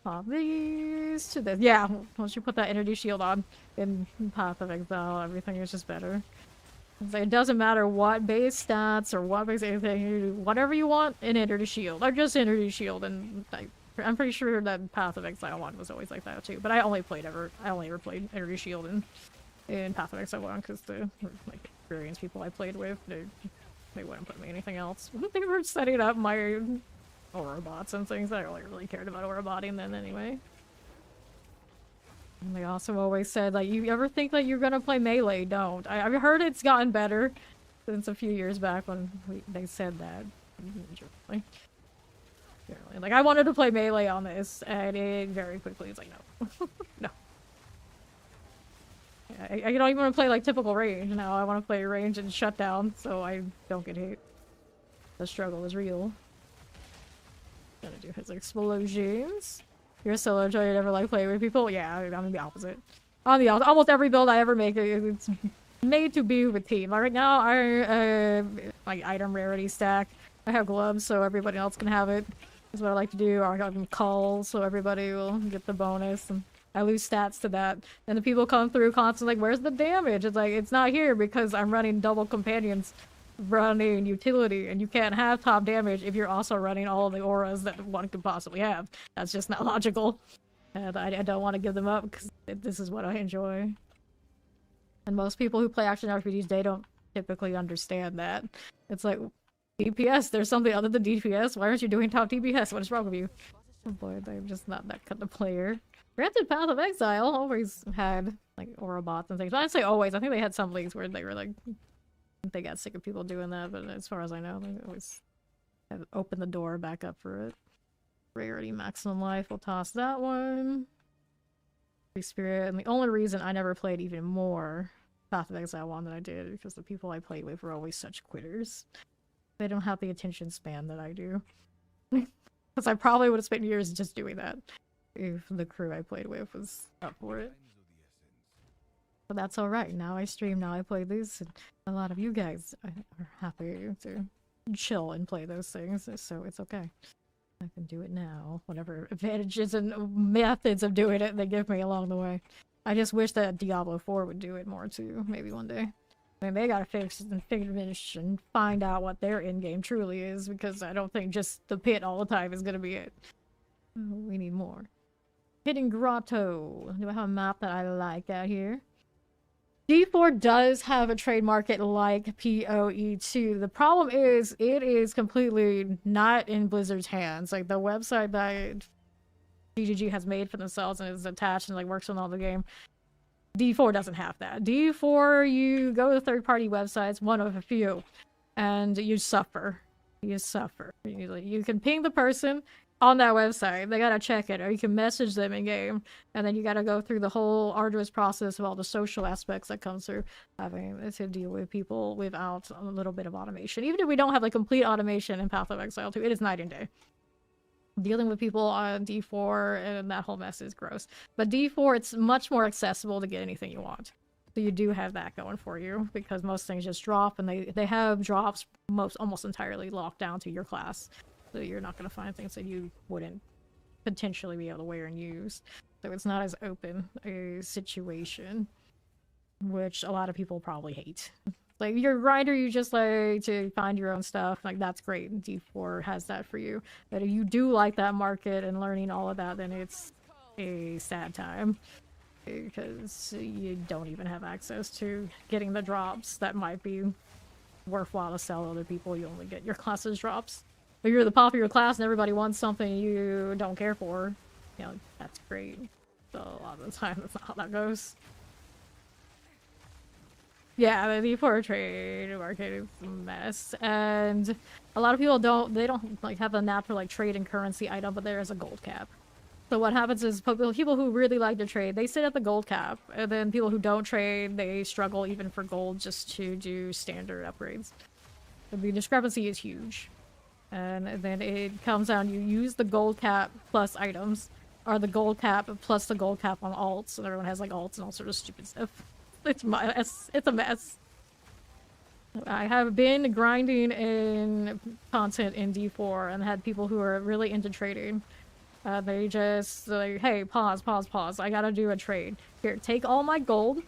Pop these to this. Yeah, once you put that energy shield on in Path of Exile, everything is just better. So it doesn't matter what base stats or what base anything, you do whatever you want in energy shield. Or just energy shield, and I'm pretty sure that Path of Exile 1 was always like that too. But I only ever played energy shield in Path of Exile 1 because the like experienced people I played with, they wouldn't put me anything else. They were setting up my Aura bots and things. I really cared about Aura botting then anyway. And they also always said, like, you ever think that you're gonna play melee? Don't. I've heard it's gotten better since a few years back when they said that. Like, I wanted to play melee on this, and it very quickly is like, no. No. I don't even want to play, like, typical range now. I want to play range and shutdown, so I don't get hit. The struggle is real. Gonna do his explosions. You're a solo enjoyer, you never like playing with people? Yeah, I'm the opposite. Almost every build I ever make, it's made to be with team. Like right now, my item rarity stack. I have gloves, so everybody else can have it. Is what I like to do. I got them calls, so everybody will get the bonus. And I lose stats to that. And the people come through constantly like, where's the damage? It's like, it's not here because I'm running double companions. Running utility, and you can't have top damage if you're also running all of the auras that one could possibly have. That's just not logical, and I don't want to give them up because this is what I enjoy. And most people who play action RPGs, they don't typically understand that. It's like, DPS, there's something other than DPS. Why aren't you doing top DPS? What is wrong with you? Oh boy, I'm just not that kind of player. Granted, Path of Exile always had like aura bots and things. I'd say always. I think they had some leagues where they were like They got sick of people doing that, but as far as I know, they always have opened the door back up for it. Rarity, maximum life, we'll toss that one. Free Spirit, and the only reason I never played even more Path of Exile 1 than I did, because the people I played with were always such quitters. They don't have the attention span that I do. Because I probably would have spent years just doing that if the crew I played with was up for it. But that's alright, now I stream, now I play this, and a lot of you guys are happy to chill and play those things, so it's okay. I can do it now. Whatever advantages and methods of doing it they give me along the way. I just wish that Diablo 4 would do it more too, maybe one day. I mean, they gotta fix and finish and find out what their endgame truly is, because I don't think just the pit all the time is gonna be it. We need more. Hidden Grotto. Do I have a map that I like out here? D4 does have a trade market like PoE2. The problem is, it is completely not in Blizzard's hands. Like, the website that GGG has made for themselves and is attached and like works on all the game, D4 doesn't have that. D4, you go to third-party websites, one of a few, and you suffer. You suffer. You can ping the person on that website, they gotta check it, or you can message them in game, and then you gotta go through the whole arduous process of all the social aspects that comes through having to deal with people without a little bit of automation. Even if we don't have like complete automation in Path of Exile 2, it is night and day. Dealing with people on D4 and that whole mess is gross. But D4, it's much more accessible to get anything you want. So you do have that going for you, because most things just drop, and they have drops almost entirely locked down to your class. So you're not going to find things that you wouldn't potentially be able to wear and use. So it's not as open a situation, which a lot of people probably hate. Like, you're a grinder, you just like to find your own stuff, like, that's great. D4 has that for you. But if you do like that market and learning all of that, then it's a sad time. Because you don't even have access to getting the drops that might be worthwhile to sell to other people. You only get your class's drops. If you're the popular class and everybody wants something you don't care for, you know, that's great. So a lot of the time, that's not how that goes. Yeah, the D4 trade market is a mess, and a lot of people don't like have a knack for like trade and currency item, but there is a gold cap. So what happens is people who really like to trade, they sit at the gold cap, and then people who don't trade, they struggle even for gold just to do standard upgrades. So the discrepancy is huge. And then it comes down, you use the gold cap plus items, or the gold cap plus the gold cap on alts, and everyone has like alts and all sort of stupid stuff. It's a mess. I have been grinding in content in D4 and had people who are really into trading. They just like, hey, pause. I gotta do a trade. Here, take all my gold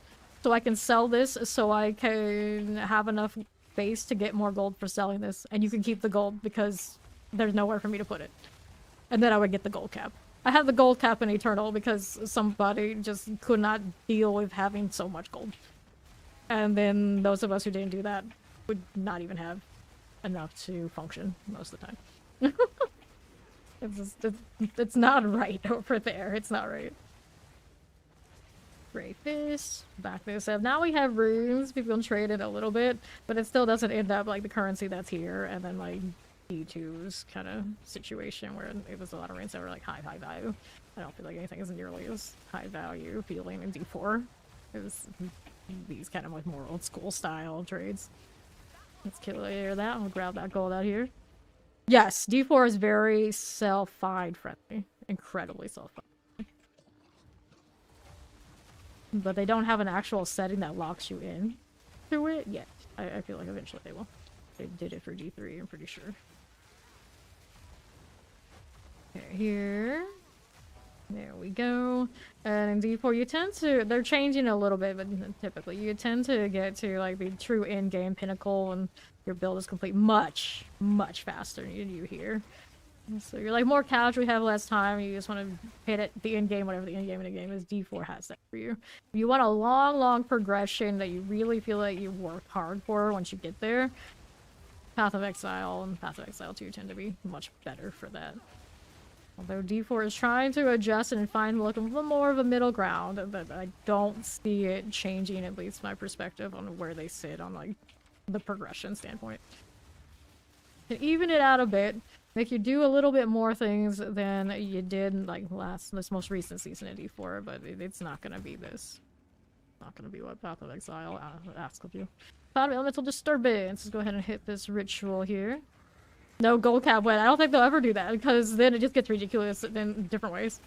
so I can sell this, so I can have enough base to get more gold for selling this, and you can keep the gold because there's nowhere for me to put it. And then I would get the gold cap. I have the gold cap in Eternal because somebody just could not deal with having so much gold. And then those of us who didn't do that would not even have enough to function most of the time. It's not right over there. It's not right. Break this, back this up. Now we have runes. People can trade it a little bit, but it still doesn't end up like the currency that's here. And then like D2's kind of situation where it was a lot of runes that were like high value. I don't feel like anything is nearly as high value feeling in D4. It was these kind of like more old school style trades. Let's clear that and we'll grab that gold out here. Yes, D4 is very self-find friendly. Incredibly self-find. But they don't have an actual setting that locks you in to it yet. I feel like eventually they will. They did it for D3, I'm pretty sure. Okay, here. There we go. And in D4, you tend to... They're changing a little bit, but typically you tend to get to like the true in-game pinnacle and your build is complete much faster than you do here. So you're like more casual, you have less time, you just want to hit it, the end game, whatever the end game in the game is. D4 has that for you. If you want a long progression that you really feel like you worked hard for once you get there, Path of Exile and Path of Exile 2 tend to be much better for that. Although D4 is trying to adjust and find looking for more of a middle ground, but I don't see it changing, at least my perspective on where they sit on like the progression standpoint. And even it out a bit, make you do a little bit more things than you did like this most recent season of D4, but it's not gonna be this. Not gonna be what Path of Exile asks of you. Found elemental disturbance. Let's go ahead and hit this ritual here. No gold cap wet. I don't think they'll ever do that because then it just gets ridiculous in different ways.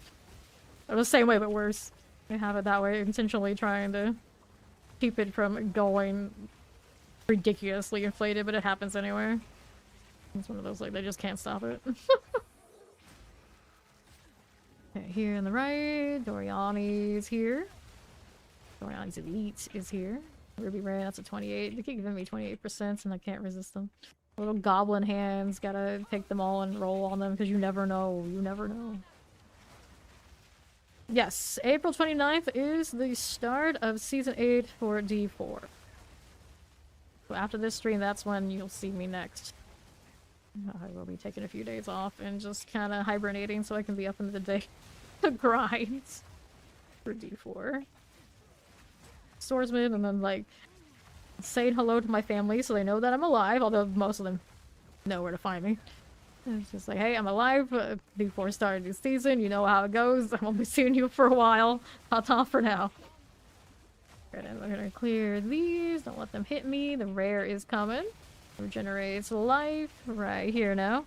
Or the same way but worse. They have it that way, intentionally trying to keep it from going ridiculously inflated, but it happens anyway. It's one of those, like, they just can't stop it. Okay, here on the right, Doriani's here. Doriani's Elite is here. Ruby Ray, that's a 28. They keep giving me 28% and I can't resist them. Little goblin hands, gotta take them all and roll on them because you never know. You never know. Yes, April 29th is the start of Season 8 for D4. So after this stream, that's when you'll see me next. I will be taking a few days off and just kind of hibernating so I can be up into the day to grind for D4. Swordsman, and then like saying hello to my family so they know that I'm alive, although most of them know where to find me. It's just like, hey, I'm alive. D4 started this season, you know how it goes. I won't be seeing you for a while. Ta-ta for now. Right, I'm gonna clear these, don't let them hit me. The rare is coming. Regenerates life right here now.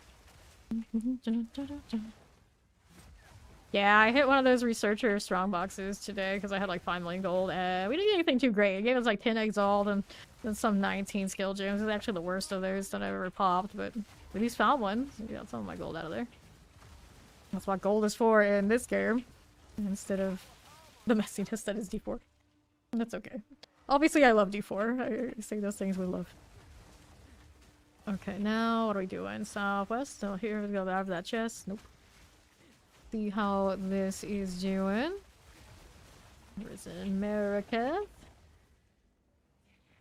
Yeah, I hit one of those researcher strong boxes today because I had like 5 million gold. We didn't get anything too great. It gave us like 10 exalt and then some 19 skill gems. It's actually the worst of those that I ever popped, but we at least found one. So we got some of my gold out of there. That's what gold is for in this game, instead of the messiness that is D4. That's okay. Obviously, I love D4. I say those things with love. Okay, now what are we doing? Southwest. So here we go after that chest. Nope. See how this is doing. There's an America.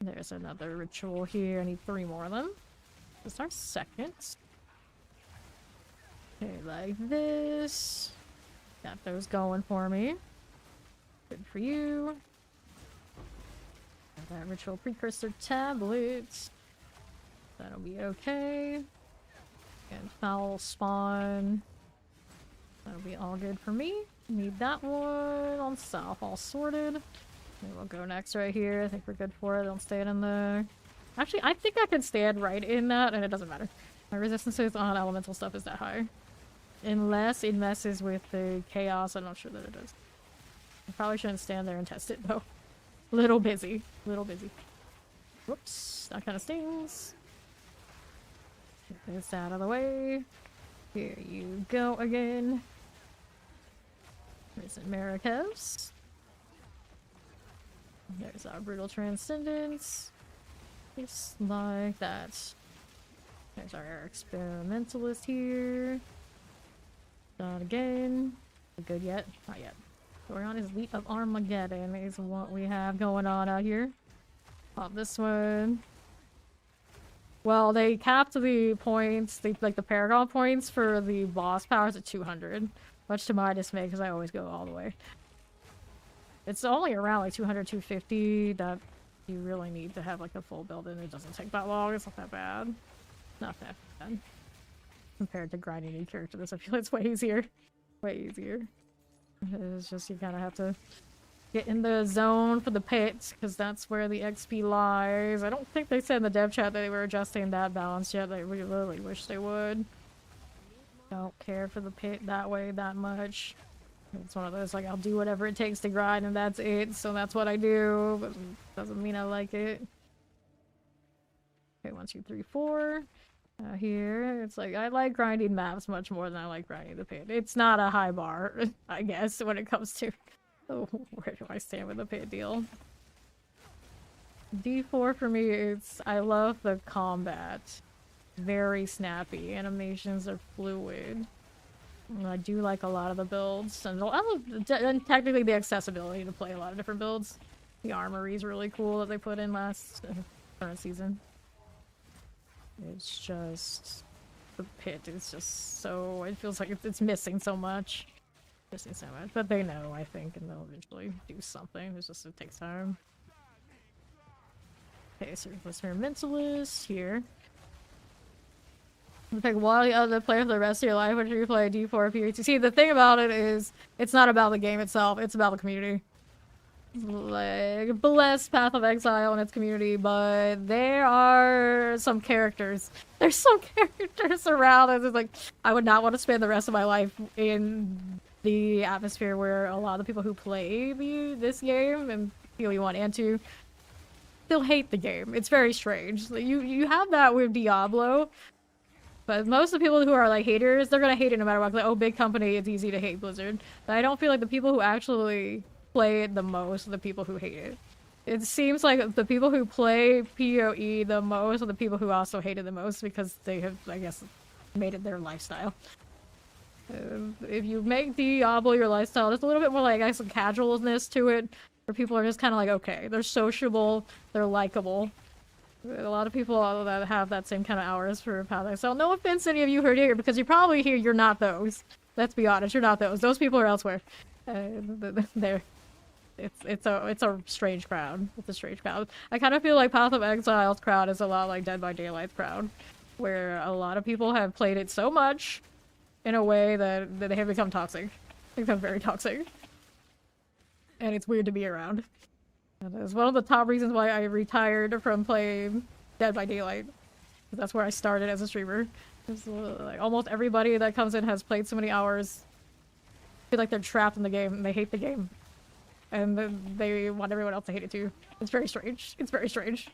There's another ritual here. I need 3 more of them. This is our second. Okay, like this. Got those going for me. Good for you. Got that ritual precursor tablets. That'll be okay. And foul spawn. That'll be all good for me. Need that one on south, all sorted. And we'll go next right here. I think we're good for it. Don't stand in there. Actually, I think I can stand right in that, and it doesn't matter. My resistances on elemental stuff is that high. Unless it messes with the chaos, I'm not sure that it does. I probably shouldn't stand there and test it, though. Little busy. Little busy. Whoops. That kind of stings. Get this out of the way. Here you go again. There's Americos. There's our Brutal Transcendence. Just like that. There's our Experimentalist here. Done again. Good yet? Not yet. Oriana's Leap of Armageddon is what we have going on out here. Pop this one. Well, they capped the points, like the Paragon points for the boss powers at 200. Much to my dismay, because I always go all the way. It's only around like 200, 250 that you really need to have like a full build in. It doesn't take that long. It's not that bad. Not that bad. Compared to grinding new characters, I feel it's way easier. Way easier. It's just you kind of have to get in the zone for the pit, because that's where the XP lies. I don't think they said in the dev chat that they were adjusting that balance yet. I really wish they would. Don't care for the pit that way that much. It's one of those, like, I'll do whatever it takes to grind and that's it, so that's what I do, but doesn't mean I like it. Okay, 1, 2, 3, 4. Here, it's like, I like grinding maps much more than I like grinding the pit. It's not a high bar, I guess, when it comes to oh, where do I stand with the pit deal. D4 for me, it's, I love the combat. Very snappy. Animations are fluid. And I do like a lot of the builds, and technically the accessibility to play a lot of different builds. The armory is really cool that they put in last current season. It's just the pit is just so, it feels like it's missing so much. Missing so much, but they know, I think, and they'll eventually do something. It's just, it takes time. Okay, so experimentalist here. You pick one other player for the rest of your life when you play D4 PoE2. See, the thing about it is, it's not about the game itself, it's about the community. Like, bless Path of Exile and its community, but there are some characters. There's some characters around, and it's like, I would not want to spend the rest of my life in the atmosphere where a lot of the people who play this game, and PoE1 and 2, still hate the game. It's very strange. Like, you have that with Diablo, but most of the people who are like haters, they're gonna hate it no matter what. Like, oh, big company, it's easy to hate Blizzard. But I don't feel like the people who actually play it the most are the people who hate it. It seems like the people who play PoE the most are the people who also hate it the most because they have, I guess, made it their lifestyle. If you make Diablo your lifestyle, there's a little bit more like, I guess, some casualness to it, where people are just kind of like, okay, they're sociable, they're likable. A lot of people that have that same kind of hours for Path of Exile. No offense to any of you who are here, because you probably hear you're not those. Let's be honest, you're not those. Those people are elsewhere. They're... It's a strange crowd. It's a strange crowd. I kind of feel like Path of Exile's crowd is a lot like Dead by Daylight's crowd, where a lot of people have played it so much in a way that they have become toxic. They become very toxic. And it's weird to be around. And it's one of the top reasons why I retired from playing Dead by Daylight. That's where I started as a streamer. Like, almost everybody that comes in has played so many hours, feel like they're trapped in the game and they hate the game. And then they want everyone else to hate it too. It's very strange. It's very strange.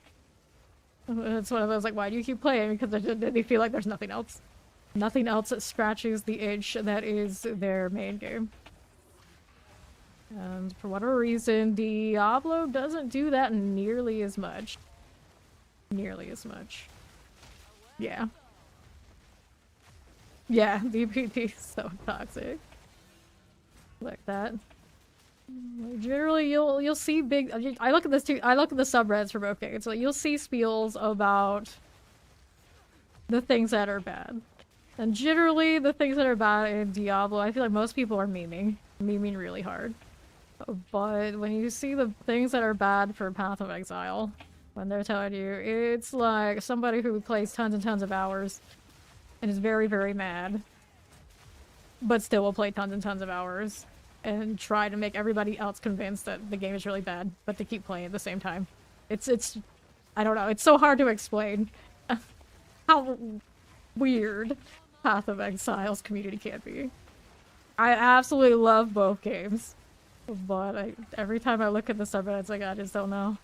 It's one of those, like, why do you keep playing? Because they feel like there's nothing else. Nothing else that scratches the itch that is their main game. And for whatever reason, Diablo doesn't do that nearly as much. Nearly as much. Yeah. Yeah, DPT is so toxic. Like that. Generally, you'll see big. I look at this too. I look at the subreddits for both games. So you'll see spiels about the things that are bad, and generally the things that are bad in Diablo, I feel like most people are memeing really hard. But when you see the things that are bad for Path of Exile, when they're telling you, it's like somebody who plays tons and tons of hours and is very, very mad, but still will play tons and tons of hours and try to make everybody else convinced that the game is really bad, but to keep playing at the same time. It's I don't know, it's so hard to explain how weird Path of Exile's community can be. I absolutely love both games, but every time I look at the subreddits, like, I just don't know.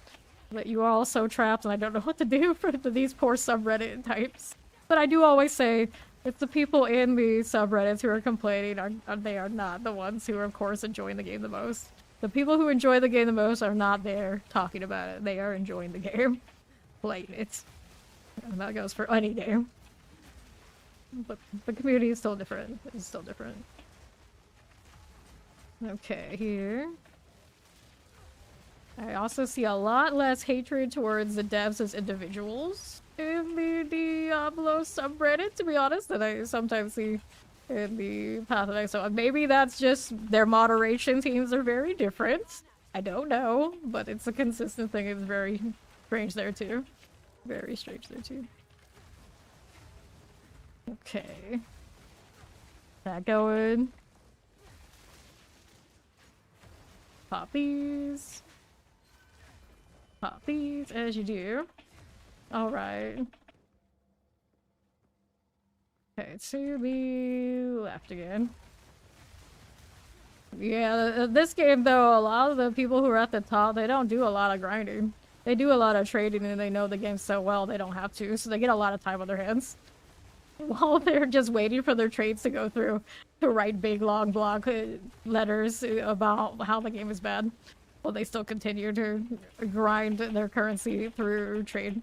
But you are all so trapped and I don't know what to do for these poor subreddit types. But I do always say, it's the people in the subreddits who are complaining, they are not the ones who are, of course, enjoying the game the most. The people who enjoy the game the most are not there talking about it. They are enjoying the game. Playing it. And that goes for any game. But the community is still different. It's still different. Okay, here. I also see a lot less hatred towards the devs as individuals in the Diablo subreddit, to be honest, than I sometimes see in the Path of Exile. Maybe that's just their moderation teams are very different. I don't know, but it's a consistent thing. It's very strange there too. Very strange there too. Okay. That going. Poppies. Poppies, as you do. Alright. Okay, to the left again. Yeah, this game though, a lot of the people who are at the top, they don't do a lot of grinding. They do a lot of trading and they know the game so well they don't have to, so they get a lot of time on their hands. While they're just waiting for their trades to go through to write big long block letters about how the game is bad. Well, they still continue to grind their currency through trade.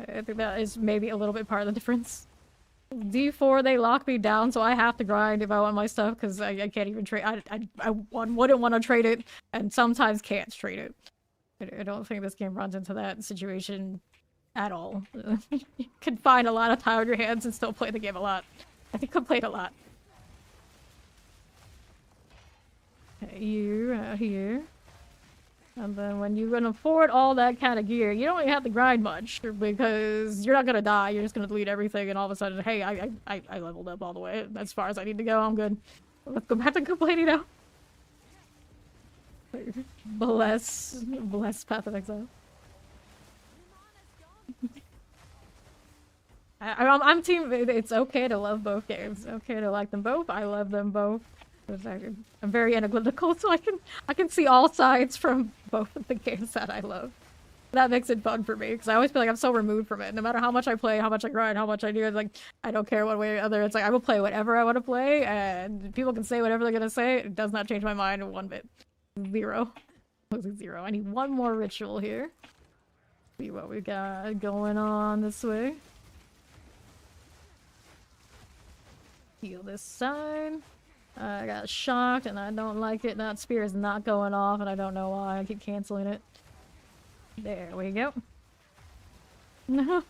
I think that is maybe a little bit part of the difference. D4, they lock me down, so I have to grind if I want my stuff, because I can't even trade. I wouldn't want to trade it, and sometimes can't trade it. I don't think this game runs into that situation at all. You can find a lot of time on your hands and still play the game a lot. I think I played a lot. Okay, you out here. And then when you can afford all that kind of gear, you don't even have to grind much because you're not gonna die. You're just gonna delete everything, and all of a sudden, hey, I leveled up all the way as far as I need to go. I'm good. Let's go back to complaining now. Bless Path of Exile. I'm team. It's okay to love both games. It's okay to like them both. I love them both. I'm very analytical, so I can see all sides from both of the games that I love. That makes it fun for me because I always feel like I'm so removed from it. No matter how much I play, how much I grind, how much I do, it's like I don't care one way or the other. It's like I will play whatever I want to play, and people can say whatever they're gonna say. It does not change my mind one bit. Zero. Zero. I need one more ritual here. See what we got going on this way. Heal this side. I got shocked and I don't like it. That spear is not going off and I don't know why. I keep canceling it. There we go. How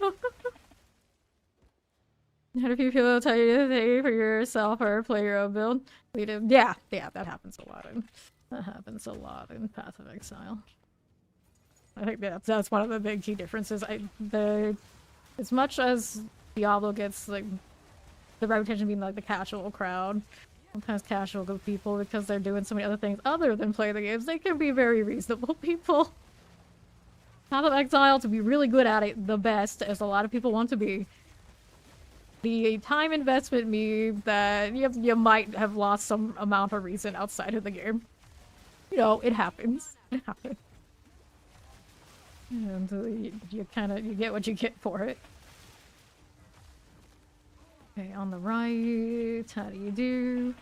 do you feel tell you to pay for yourself or play your own build? We do. Yeah, that happens a lot. That happens a lot in Path of Exile. I think that's one of the big key differences. As much as Diablo gets like the reputation being like the casual crowd, sometimes casual good people because they're doing so many other things other than play the games, they can be very reasonable people. Path of Exile, to be really good at it, the best, as a lot of people want to be, the time investment means that you might have lost some amount of reason outside of the game. You know, it happens. It happens. And you get what you get for it. Okay, on the right, how do you do?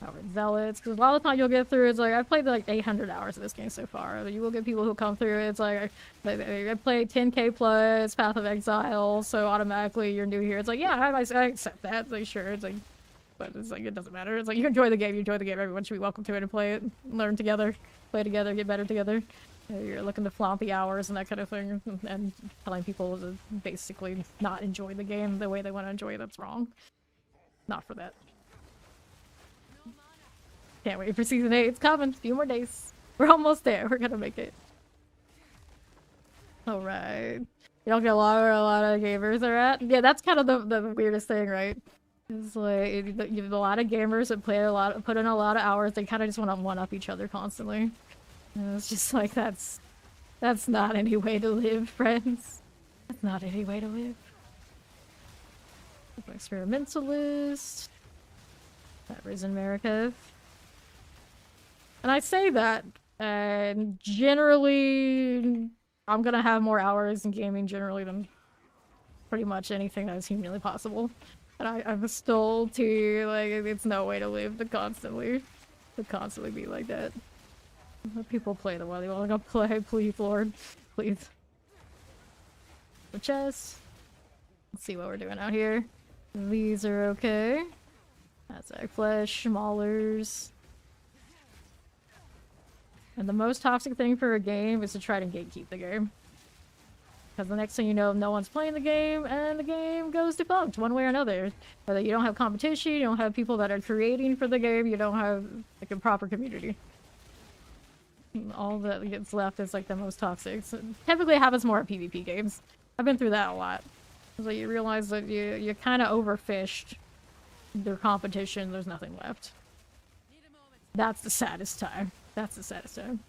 Powered Zealots, because a lot of the time you'll get through, it's like, I've played like 800 hours of this game so far. You will get people who come through, it's like, I played 10k plus Path of Exile, so automatically you're new here. It's like, yeah, I accept that. It's like, sure, it's like, but it's like, it doesn't matter. It's like, you enjoy the game, everyone should be welcome to it and play it, learn together, play together, get better together. You're looking to flaunt the hours and that kind of thing, and telling people to basically not enjoy the game the way they want to enjoy it, that's wrong. Not for that. Can't wait for season 8. It's coming. A few more days. We're almost there. We're gonna make it. Alright. You don't get a lot of gamers are at. Yeah, that's kind of the weirdest thing, right? It's like you have a lot of gamers that play put in a lot of hours. They kind of just want to one-up each other constantly. And it's just like that's not any way to live, friends. That's not any way to live. Experimentalist. That Risen Marikath. And I say that, and generally, I'm gonna have more hours in gaming generally than pretty much anything that is humanly possible. And I'm still too, like, it's no way to live to constantly be like that. Let people play the way they want to play, please, Lord. Please. The chest. Let's see what we're doing out here. These are okay. That's egg flesh, maulers. And the most toxic thing for a game is to try to gatekeep the game. Because the next thing you know, no one's playing the game, and the game goes defunct one way or another. Whether you don't have competition, you don't have people that are creating for the game, you don't have like a proper community. All that gets left is like the most toxic. So, typically it happens more at PvP games. I've been through that a lot. So you realize that you kind of overfished their competition, there's nothing left. That's the saddest time. That's the saddest time.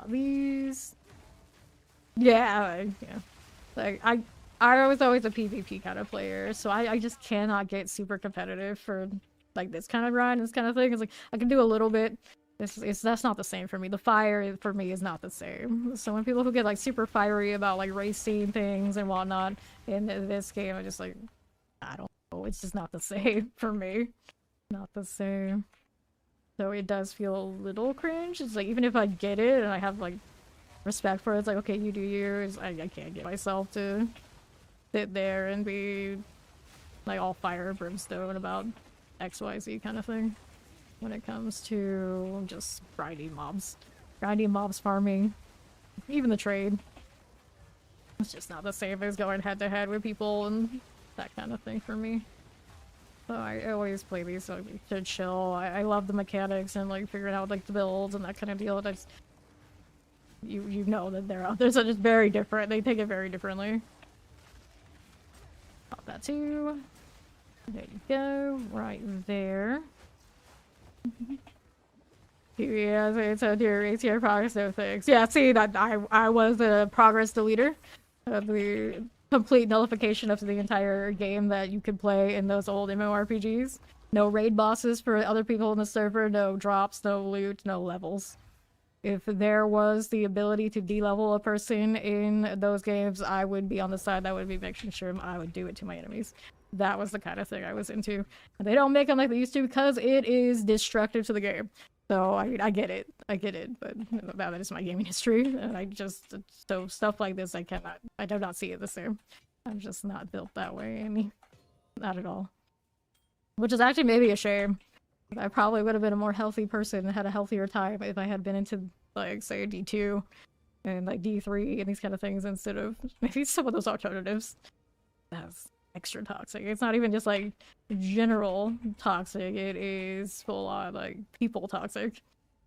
These. Yeah, like I was always a PvP kind of player, so I just cannot get super competitive for like this kind of grind, this kind of thing. It's like I can do a little bit. That's not the same for me. The fire for me is not the same. So when people who get like super fiery about like racing things and whatnot in this game, I'm just like, I don't know. It's just not the same for me. Not the same. So it does feel a little cringe. It's like, even if I get it and I have like respect for it, it's like, okay, you do yours. I can't get myself to sit there and be like all fire and brimstone about XYZ kind of thing when it comes to just grinding mobs. Grinding mobs, farming, even the trade. It's just not the same as going head to head with people and that kind of thing for me. So I always play these like, to chill. I love the mechanics and like figuring out like the builds and that kind of deal. That's you know that they're so just very different. They take it very differently. Pop that too. There you go, right there. Yeah, it's a dear ATR progress no things. Yeah, see that I was a progress deleter. The complete nullification of the entire game that you could play in those old MMORPGs. No raid bosses for other people in the server, no drops, no loot, no levels. If there was the ability to de-level a person in those games, I would be on the side that would be making sure I would do it to my enemies. That was the kind of thing I was into. And they don't make them like they used to because it is destructive to the game. So, I mean, I get it, but that is my gaming history, and so stuff like this, I do not see it the same. I'm just not built that way, not at all. Which is actually maybe a shame. I probably would have been a more healthy person and had a healthier time if I had been into, like, say, D2 and, like, D3 and these kind of things instead of maybe some of those alternatives. That's extra toxic. It's not even just, like, general toxic. It is full on, like, people toxic.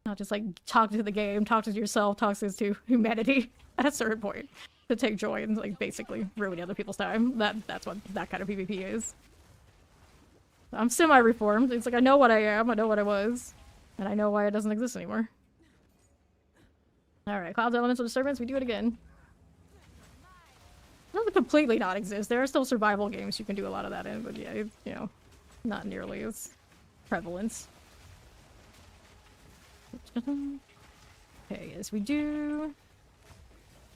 Not just, like, toxic to the game, toxic to yourself, toxic to humanity at a certain point. To take joy in, like, basically ruining other people's time. That's what that kind of PvP is. I'm semi-reformed. It's like, I know what I am, I know what I was, and I know why it doesn't exist anymore. Alright, Cloud's Elemental Disturbance, we do it again. It doesn't completely not exist. There are still survival games you can do a lot of that in, but yeah, it's, you know, not nearly as prevalent. Okay, yes, we do.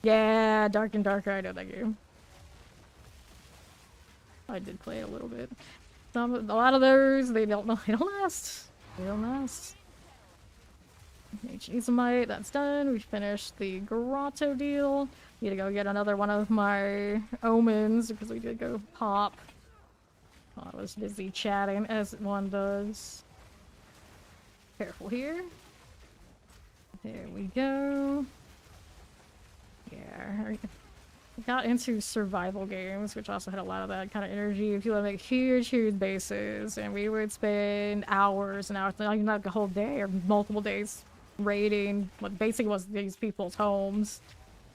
Yeah, Dark and Darker, I know that game. I did play it a little bit. A lot of those, they don't last. They don't last. Azomite, that's done. We finished the Grotto deal. Need to go get another one of my omens because we did go pop. I was busy chatting as one does. Careful here. There we go. Yeah. Got into survival games, which also had a lot of that kind of energy. If you want to make huge bases, and we would spend hours and hours, not even like a whole day or multiple days, raiding what basically was these people's homes,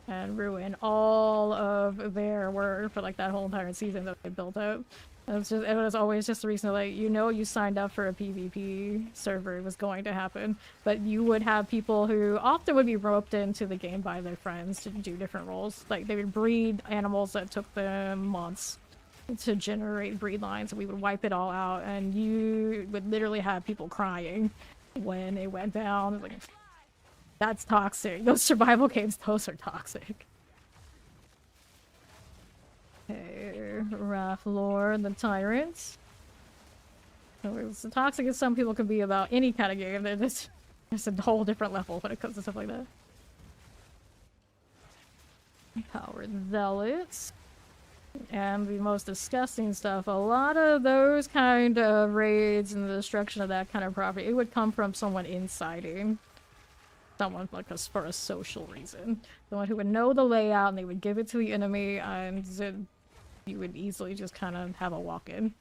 and ruin all of their work for like that whole entire season that they built up. It was always just the reason, like, you know, you signed up for a PvP server, it was going to happen, but you would have people who often would be roped into the game by their friends to do different roles. Like, they would breed animals that took them months to generate breed lines, and we would wipe it all out, and you would literally have people crying when it went down. Like, that's toxic. Those survival games, those are toxic. Okay, Wrath Lord, the Tyrant. So it's toxic as some people can be about any kind of game. There's a whole different level when it comes to stuff like that. Powered Zealots. And the most disgusting stuff, a lot of those kind of raids and the destruction of that kind of property, it would come from someone inciting. Someone like us for a social reason. Someone who would know the layout and they would give it to the enemy, and you would easily just kind of have a walk-in.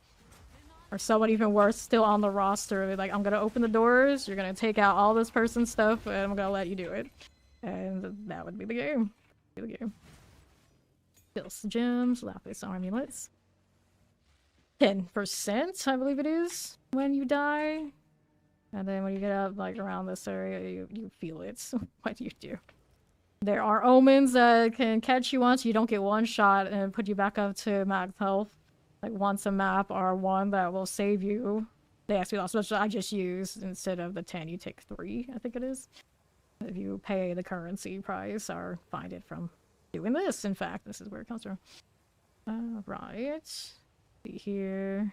Or someone even worse, still on the roster, they're like, I'm gonna open the doors, you're gonna take out all this person's stuff, and I'm gonna let you do it. And that would be the game. Kills gems, lapis amulets. 10%, I believe it is, when you die. And then when you get up, like, around this area, you feel it. So what do you do? There are omens that can catch you once. You don't get one shot and put you back up to max health. Like, once a map, or one that will save you. They ask me lots, which I just used. Instead of the 10, you take 3, I think it is. If you pay the currency price, or find it from doing this, in fact. This is where it comes from. Right. See here.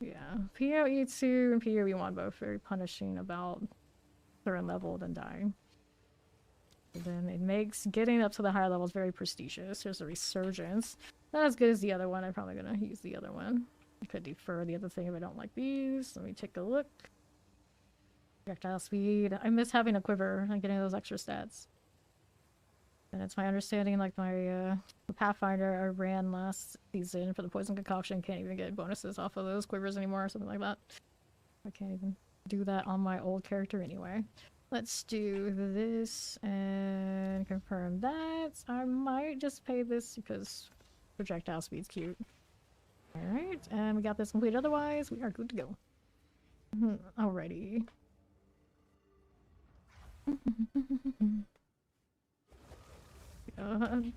Yeah, PoE2 and PoE1 both very punishing about certain level than dying. And then it makes getting up to the higher levels very prestigious. There's a resurgence. Not as good as the other one. I'm probably gonna use the other one. I could defer the other thing if I don't like these. Let me take a look. Projectile speed. I miss having a quiver and getting those extra stats. And it's my understanding, like my Pathfinder I ran last season for the poison concoction can't even get bonuses off of those quivers anymore or something like that. I can't even do that on my old character anyway. Let's do this and confirm that. I might just pay this because projectile speed's cute. Alright, and we got this complete. Otherwise, we are good to go. Alrighty. To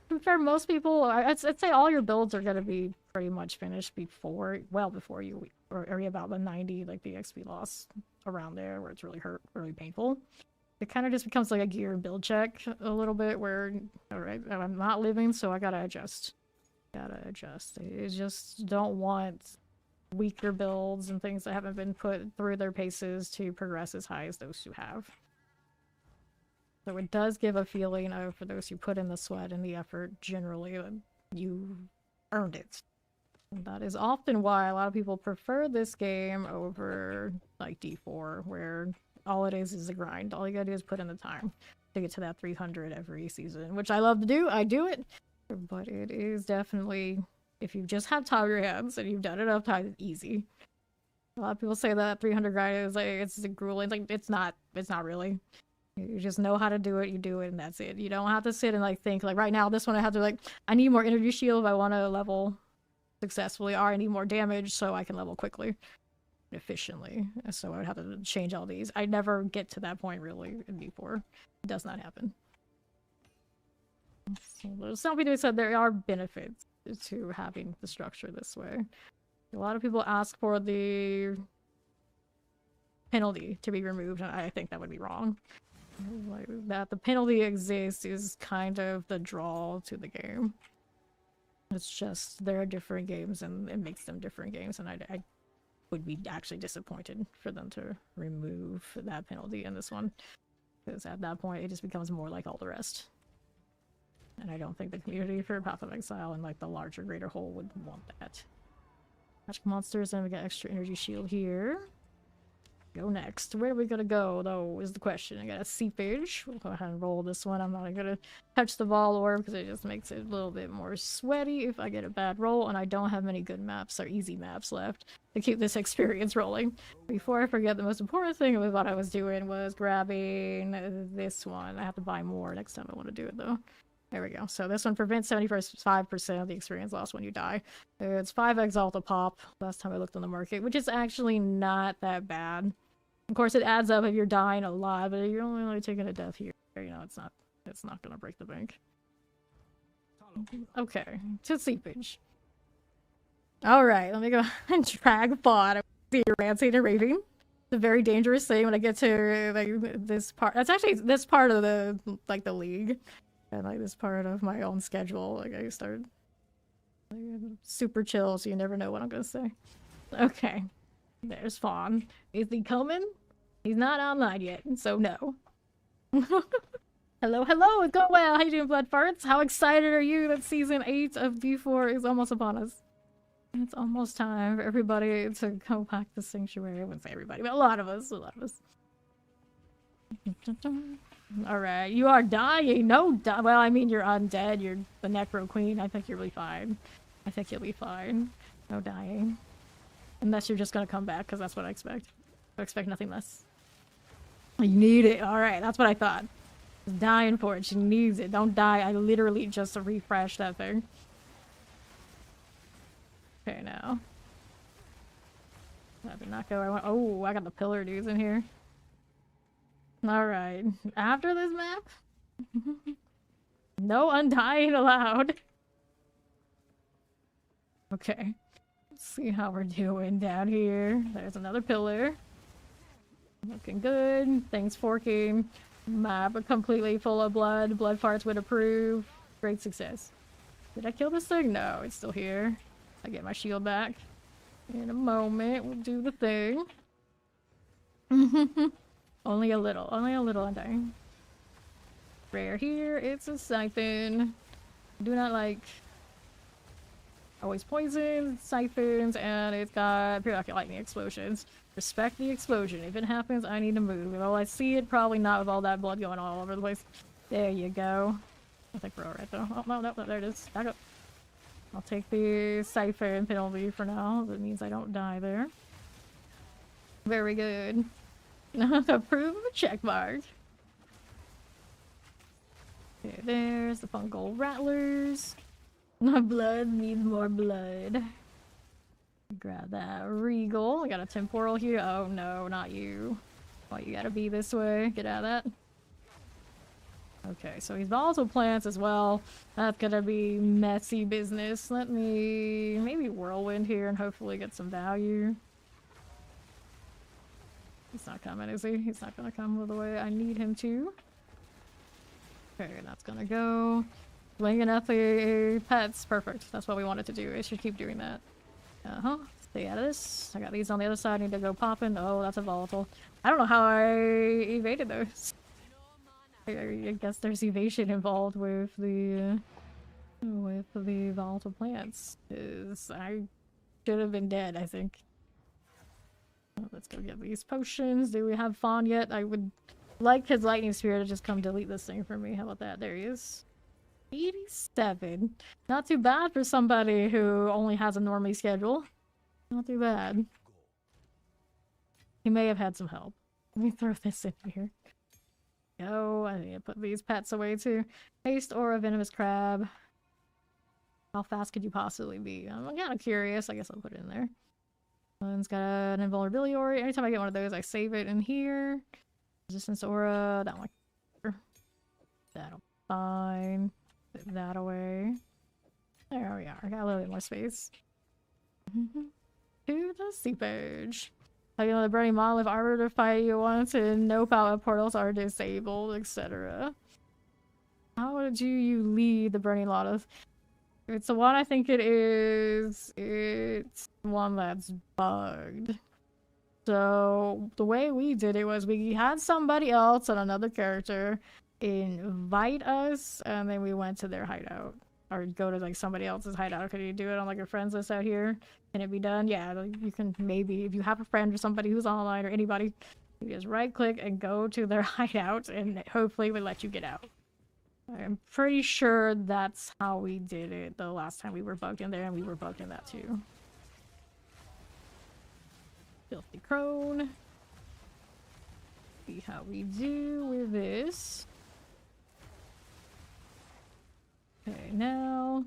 be fair, most people, I'd say all your builds are gonna be pretty much finished before, well before you worry about the 90, like the XP loss around there, where it's really really painful. It kind of just becomes like a gear build check a little bit, where, alright, I'm not living, so I gotta adjust. I just don't want weaker builds and things that haven't been put through their paces to progress as high as those who have. So it does give a feeling of, for those who put in the sweat and the effort, generally, that you earned it. And that is often why a lot of people prefer this game over, like, D4, where all it is a grind. All you gotta do is put in the time to get to that 300 every season, which I love to do. I do it. But it is definitely, if you just have time on your hands and you've done it enough times, it's easy. A lot of people say that 300 grind is like, it's grueling. Like, it's not really. You just know how to do it, you do it, and that's it. You don't have to sit and like think, like right now, this one I have to like, I need more energy shield if I want to level successfully, or I need more damage so I can level quickly, efficiently. So I would have to change all these. I never get to that point really in D4. It does not happen. So some people said there are benefits to having the structure this way. A lot of people ask for the penalty to be removed, and I think that would be wrong. Like, that the penalty exists is kind of the draw to the game. It's just there are different games and it makes them different games, and I would be actually disappointed for them to remove that penalty in this one, because at that point it just becomes more like all the rest. And I don't think the community for Path of Exile and like the larger greater whole would want that. Magic monsters, and we got extra energy shield here. Go next. Where are we gonna go, though, is the question. I got a seepage. We'll go ahead and roll this one. I'm not gonna touch the Vol Orb because it just makes it a little bit more sweaty if I get a bad roll, and I don't have many good maps or easy maps left to keep this experience rolling. Before I forget, the most important thing with what I was doing was grabbing this one. I have to buy more next time I want to do it, though. There we go. So this one prevents 75% of the experience loss when you die. It's 5 Exalt a pop, last time I looked on the market, which is actually not that bad. Of course, it adds up if you're dying a lot, but if you're only taking a death here, you know, it's not gonna break the bank. Okay, to seepage. Alright, let me go and drag pod. See, rancing and raving. It's a very dangerous thing when I get to like this part. That's actually this part of the like the league. And like this part of my own schedule, like I started like, super chill, so you never know what I'm gonna say. Okay, there's Fawn. Is he coming? He's not online yet, so no. Hello, it's going well. How you doing, Blood Farts? How excited are you that season 8 of D4 is almost upon us? It's almost time for everybody to go back to Sanctuary. I wouldn't say everybody, but a lot of us. Alright, you are dying. No, well, I mean, you're undead. You're the Necro Queen. I think you'll be fine. I think you'll be fine. No dying. Unless you're just gonna come back, because that's what I expect. I expect nothing less. You need it. Alright, that's what I thought. She's dying for it. She needs it. Don't die. I literally just refreshed that thing. Okay, now. That did not go where I want. Oh, I got the pillar dudes in here. Alright. After this map? No undying allowed. Okay. Let's see how we're doing down here. There's another pillar. Looking good. Things forking. Map completely full of blood. Blood farts would approve. Great success. Did I kill this thing? No, it's still here. I get my shield back. In a moment, we'll do the thing. Only a little undying. Rare here, it's a siphon. Do not like always poison, siphons, and it's got periodic lightning explosions. Respect the explosion. If it happens, I need to move. If I see it, probably not with all that blood going all over the place. There you go. I think we're alright though. Oh, no, there it is. Back up. I'll take the siphon penalty for now. That means I don't die there. Very good. Approve of a check mark. Okay, there's the fungal rattlers. My blood needs more blood. Grab that regal. I got a temporal here. Oh no, not you. Why you gotta be this way? Get out of that. Okay, so he's volatile plants as well. That's gonna be messy business. Let me maybe whirlwind here and hopefully get some value. He's not coming, is he? He's not gonna come the way I need him to. Okay, that's gonna go. Swinging at the pets. Perfect. That's what we wanted to do. It should keep doing that. Stay out of this. I got these on the other side. I need to go popping. Oh, that's a volatile. I don't know how I evaded those. I guess there's evasion involved with the volatile plants. 'Cause I should have been dead, I think. Oh, let's go get these potions. Do we have Fawn yet? I would like his lightning spear to just come delete this thing for me. How about that? There he is. 87. Not too bad for somebody who only has a normally schedule. Not too bad. He may have had some help. Let me throw this in here. Go. I need to put these pets away too. Haste or a venomous crab. How fast could you possibly be? I'm kind of curious. I guess I'll put it in there. One's got an invulnerability aura. Anytime I get one of those, I save it in here. Resistance aura. That one. That'll be fine. Put that away. There we are. I got a little bit more space. To the seepage. Like, the burning monolith armor to fight you once, and no power portals are disabled, etc. How do you lead the burning monolith? If it's the one I think it is, it's one that's bugged. So the way we did it was we had somebody else and another character invite us, and then we went to their hideout. Or go to like somebody else's hideout. Could you do it on like your friends list out here? Can it be done? Yeah, like, you can maybe, if you have a friend or somebody who's online or anybody, you just right click and go to their hideout and hopefully it will let you get out. I'm pretty sure that's how we did it the last time we were bugged in there, and we were bugged in that too. Filthy crone. See how we do with this. Okay, now.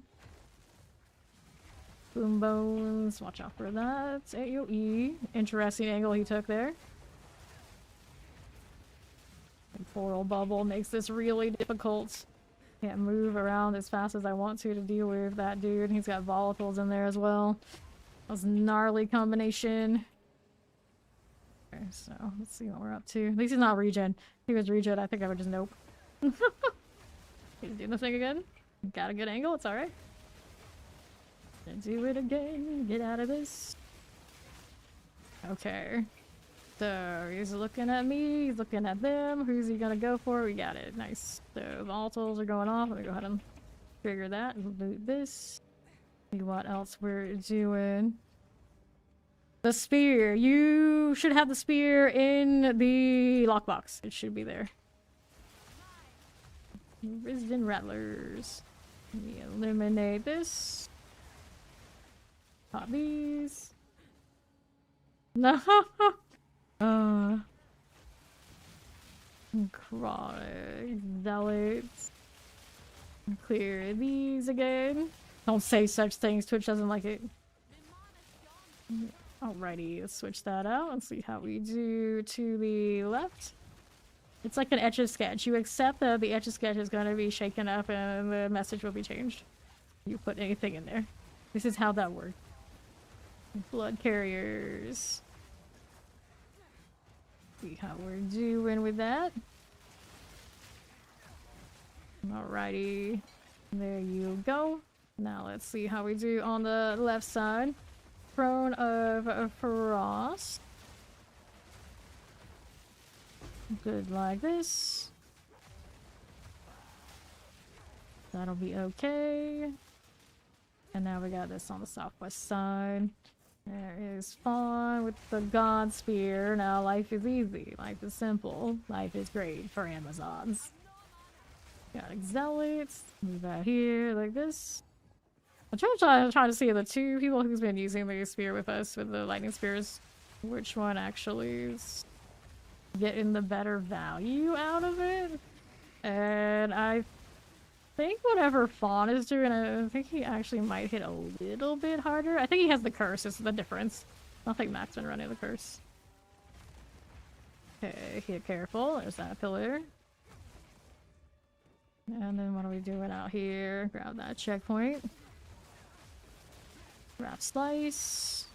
Boom bones. Watch out for that. AoE. Interesting angle he took there. Temporal bubble makes this really difficult. Can't move around as fast as I want to deal with that dude. He's got volatiles in there as well. That was a gnarly combination. Okay, so let's see what we're up to. At least he's not regen. If he was regen, I think I would just nope. He's doing the thing again. Got a good angle, it's alright. Do it again. Get out of this. Okay. So he's looking at me, he's looking at them. Who's he gonna go for? We got it. Nice. So volatiles are going off. Let me go ahead and trigger that. Loot this. See what else we're doing. The spear. You should have the spear in the lockbox. It should be there. Resident rattlers. Let me eliminate this. Pop these. No. Necrotic zealots. Clear these again. Don't say such things. Twitch doesn't like it. Alrighty, let's switch that out and see how we do to the left. It's like an etch-a-sketch. You accept that the etch-a-sketch is going to be shaken up and the message will be changed. You put anything in there. This is how that works. Blood carriers. See how we're doing with that. Alrighty. There you go. Now let's see how we do on the left side. Throne of Frost. Good like this. That'll be okay. And now we got this on the southwest side. There is Fawn with the God Spear. Now life is easy. Life is simple. Life is great for Amazons. Got zealots. Move out here like this. I'm trying to see the two people who's been using the spear with us with the lightning spears, which one actually is getting the better value out of it. And I think whatever Fawn is doing, I think he actually might hit a little bit harder. I think he has the curse, is the difference. I don't think Mac's been running the curse. Okay, here, careful. There's that pillar. And then what are we doing out here? Grab that checkpoint. Grab slice.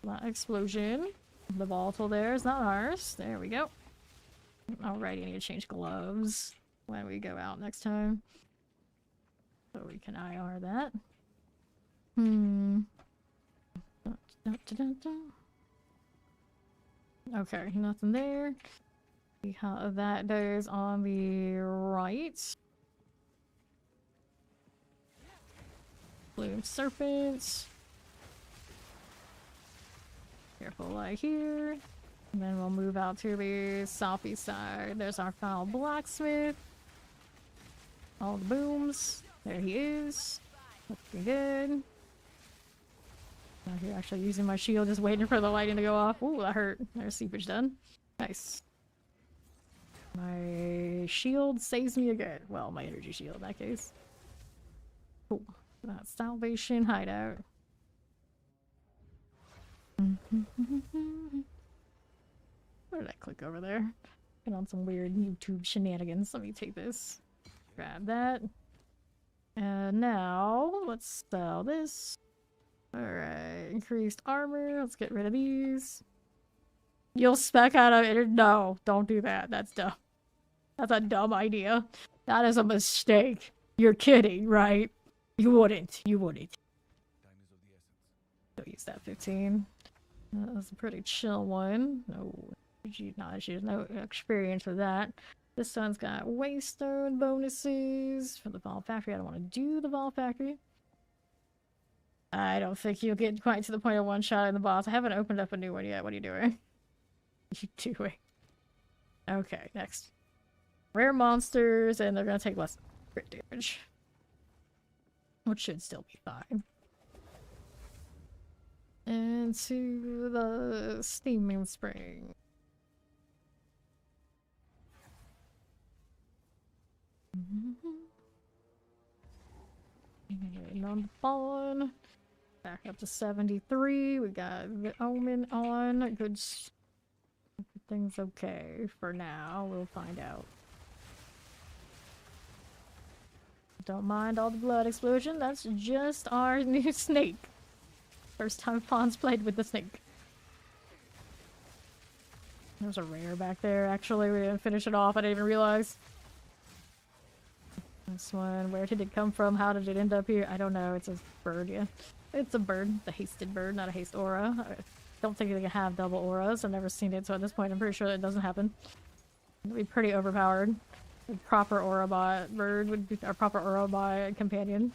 That explosion. The volatile there is not ours. There we go. Alrighty, I need to change gloves when we go out next time. So we can IR that. Okay, nothing there. See how that does on the right. Bloom serpents. Careful light here. And then we'll move out to the southeast side. There's our foul blacksmith. All the booms. There he is. Looks pretty good. Out here actually using my shield, just waiting for the lighting to go off. Ooh, that hurt. There's seepage done. Nice. My shield saves me again. Well, my energy shield in that case. Cool. That's Salvation Hideout. Where did I click over there? Been on some weird YouTube shenanigans. Let me take this. Grab that. And now, let's sell this. Alright, increased armor. Let's get rid of these. You'll spec out of it. No, don't do that. That's dumb. That's a dumb idea. That is a mistake. You're kidding, right? You wouldn't. You wouldn't. Don't use that 15. That was a pretty chill one. No, she has no experience with that. This one's got Waystone bonuses for the Vol Factory. I don't want to do the Vol Factory. I don't think you'll get quite to the point of one-shotting the boss. I haven't opened up a new one yet. What are you doing? What are you doing? Okay, next. Rare monsters, and they're gonna take less crit damage. Which should still be fine. And to the steaming spring. And on the fallen. Back up to 73. We got the omen on. Good. Everything's okay for now. We'll find out. Don't mind all the blood explosion. That's just our new snake. First time Fawn's played with the snake. There's a rare back there, actually. We didn't finish it off. I didn't even realize. This one, where did it come from? How did it end up here? I don't know. It's a bird, yeah. It's a bird. The hasted bird, not a haste aura. I don't think they can have double auras. I've never seen it, so at this point I'm pretty sure that doesn't happen. It'd be pretty overpowered. A proper aura bot bird would be a proper aura bot companion.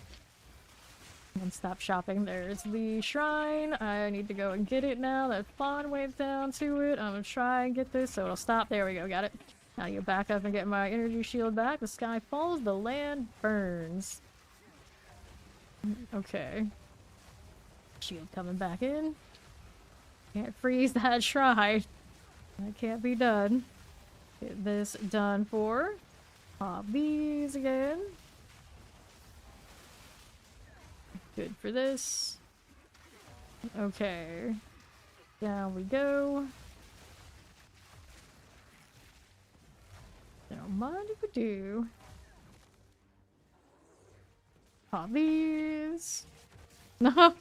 And stop shopping. There's the shrine. I need to go and get it now. That Fawn went down to it. I'm gonna try and get this so it'll stop. There we go. Got it. Now you back up and get my energy shield back. The sky falls. The land burns. Okay. Shield coming back in. Can't freeze that shrine. That can't be done. Get this done for. Pop these again. Good for this. Okay. Down we go. Don't mind if we do. Pop these. No.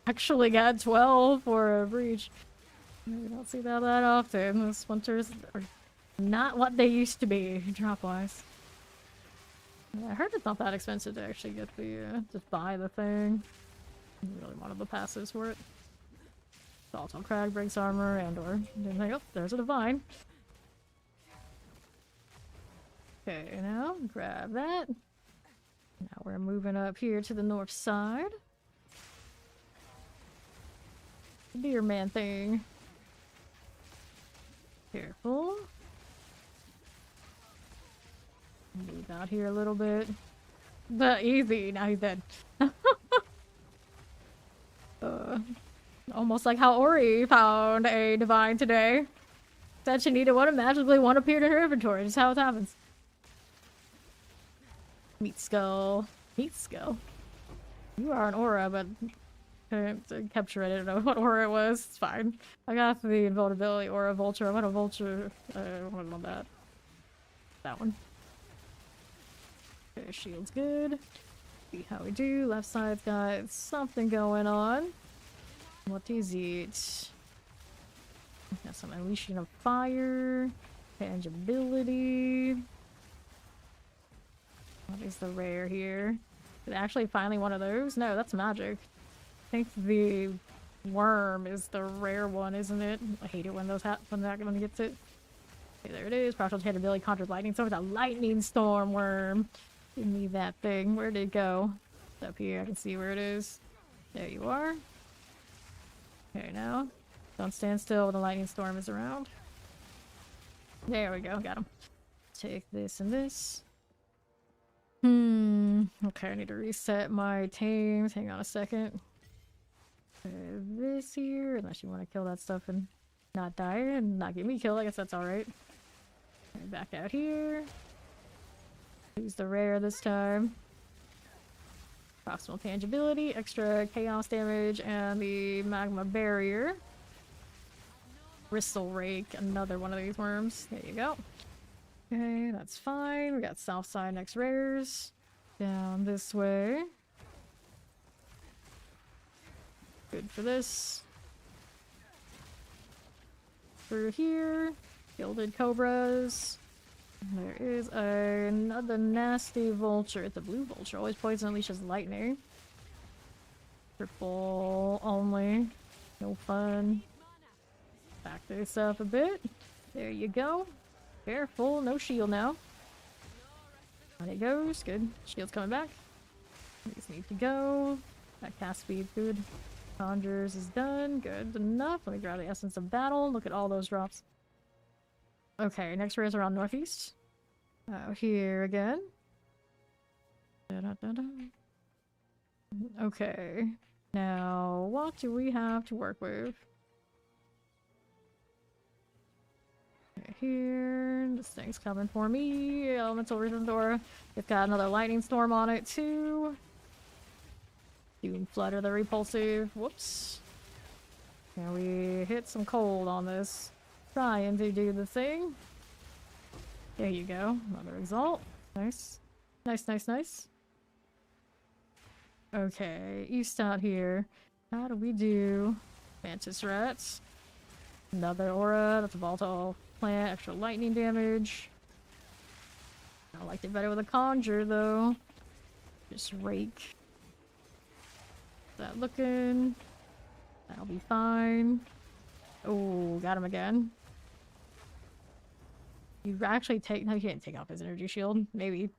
Actually got 12 for a breach. We don't see that often. The splinters are not what they used to be, drop-wise. I heard it's not that expensive to actually get the, just buy the thing. I really wanted the passives for it. Assault on Crag, breaks armor, and/or didn't think, oh, there's a divine. Okay, now grab that. Now we're moving up here to the north side. Deer man thing. Careful. Move out here a little bit. But easy, now he's dead. Almost like how Ori found a divine today. Said she needed one and magically one appeared in her inventory. Just how it happens. Meat skull. Meat skull. You are an aura, but couldn't capture it. I don't know what aura it was. It's fine. I got the invulnerability aura vulture. I want a vulture. I want that. That one. Okay, shield's good. See how we do. Left side's got something going on. What is it? Got some unleashing of fire. Tangibility. What is the rare here? Is it actually finally one of those? No, that's magic. I think the worm is the rare one, isn't it? I hate it when those when that one gets it. Okay, there it is. Partial tangibility conjures lightning storm. It's a lightning storm worm. Give me that thing. Where did it go? It's up here. I can see where it is. There you are. Okay, now. Don't stand still when the lightning storm is around. There we go. Got him. Take this and this. Okay, I need to reset my tames. Hang on a second. This here, unless you want to kill that stuff and not die and not get me killed. I guess that's alright. Back out here. Use the rare this time. Proximal tangibility, extra chaos damage, and the magma barrier. Bristle rake, another one of these worms. There you go. Okay, that's fine. We got south side next rares. Down this way. Good for this. Through here. Gilded cobras. There is another nasty vulture. It's a blue vulture. Always poison unleashes lightning. Triple only. No fun. Back this up a bit. There you go. Careful, no shield now. On it goes. Good. Shield's coming back. These need to go. That cast speed, good. Conjures is done. Good enough. Let me grab the essence of battle. Look at all those drops. Okay, next rares around northeast. Out here again. Da-da-da-da. Okay. Now, what do we have to work with? Here, this thing's coming for me. Elemental Rhythm Door. It's got another lightning storm on it too. Doom Flutter the repulsive. Whoops. Now we hit some cold on this. Trying to do the thing. There you go. Another exalt. Nice. Nice, nice, nice. Okay, east out here. How do we do? Mantis Rats. Another aura. That's a volatile plant. Extra lightning damage. I liked it better with a conjure though. Just rake. That looking. That'll be fine. Oh, got him again. You actually take. No, you can't take off his energy shield. Maybe.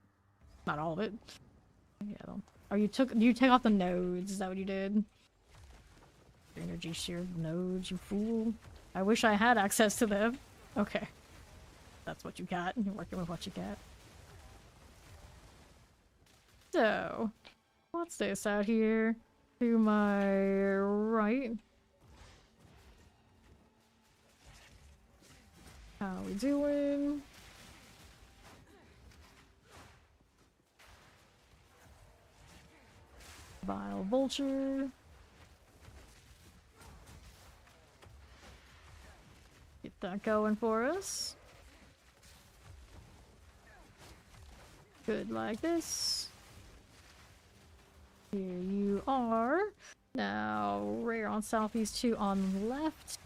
Not all of it. Yeah. Oh, you take off the nodes. Is that what you did? Energy shield nodes, you fool. I wish I had access to them. Okay. That's what you got. You're working with what you got. So, what's this out here? To my right. How we doing? Vile Vulture. Get that going for us. Good like this. Here you are. Now, rare on southeast 2 on left.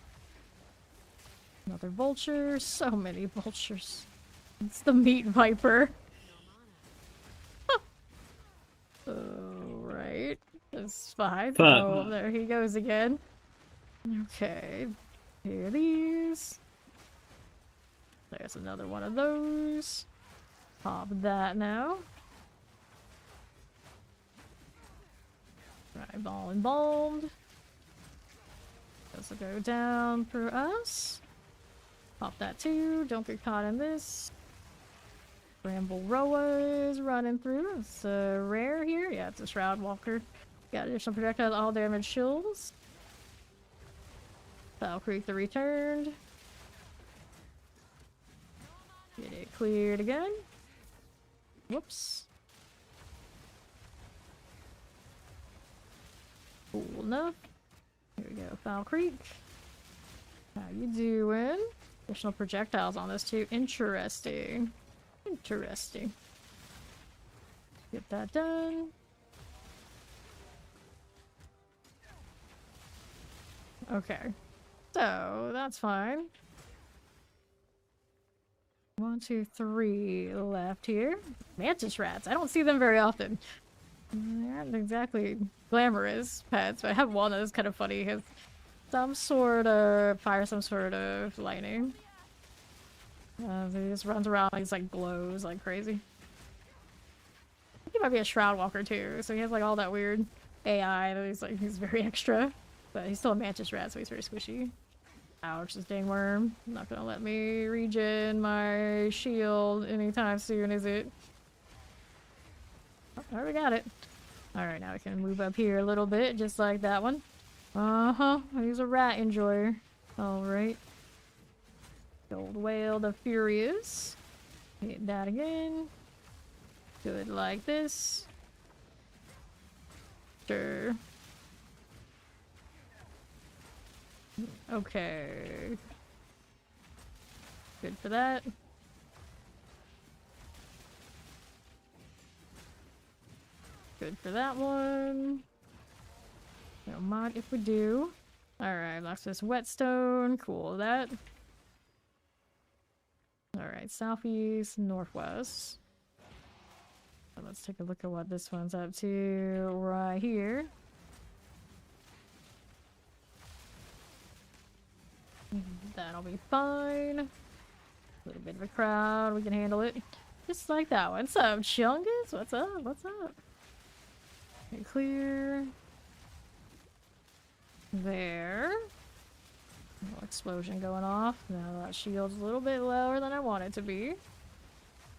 Another vulture. So many vultures. It's the meat viper. Alright. That's fine. Oh, there he goes again. Okay. Here are these. There's another one of those. Pop that now. Right, ball embalmed. This will go down for us. Pop that too. Don't get caught in this. Bramble Roa is running through. It's rare here. Yeah, it's a Shroud Walker. Got additional projectiles, all damage shields. Valkyrie the returned. Get it cleared again. Whoops. Cool enough. Here we go, Foul Creek. How you doing? Additional projectiles on this too. Interesting. Interesting. Get that done. Okay. So, that's fine. 1, 2, 3 left here. Mantis rats. I don't see them very often. They're not exactly glamorous pets, but I have one that is kind of funny. He has some sort of fire, some sort of lightning. He just runs around, he's like glows like crazy. I think he might be a Shroud Walker too, so he has like all that weird AI that he's very extra. But he's still a mantis rat, so he's very squishy. Ouch, this dang worm. Not gonna let me regen my shield anytime soon, is it? Oh, already got it. Alright, now we can move up here a little bit, just like that one. Uh-huh, he's a rat enjoyer. Alright. Gold Whale the Furious. Hit that again. Good like this. Sure. Okay. Good for that. Good for that one. No mod if we do. Alright, lost this whetstone. Cool that. Alright, southeast, northwest. So let's take a look at what this one's up to right here. That'll be fine. A little bit of a crowd, we can handle it. Just like that one. What's up, Chungus? What's up? What's up? Okay, clear. There. Little explosion going off. Now that shield's a little bit lower than I want it to be.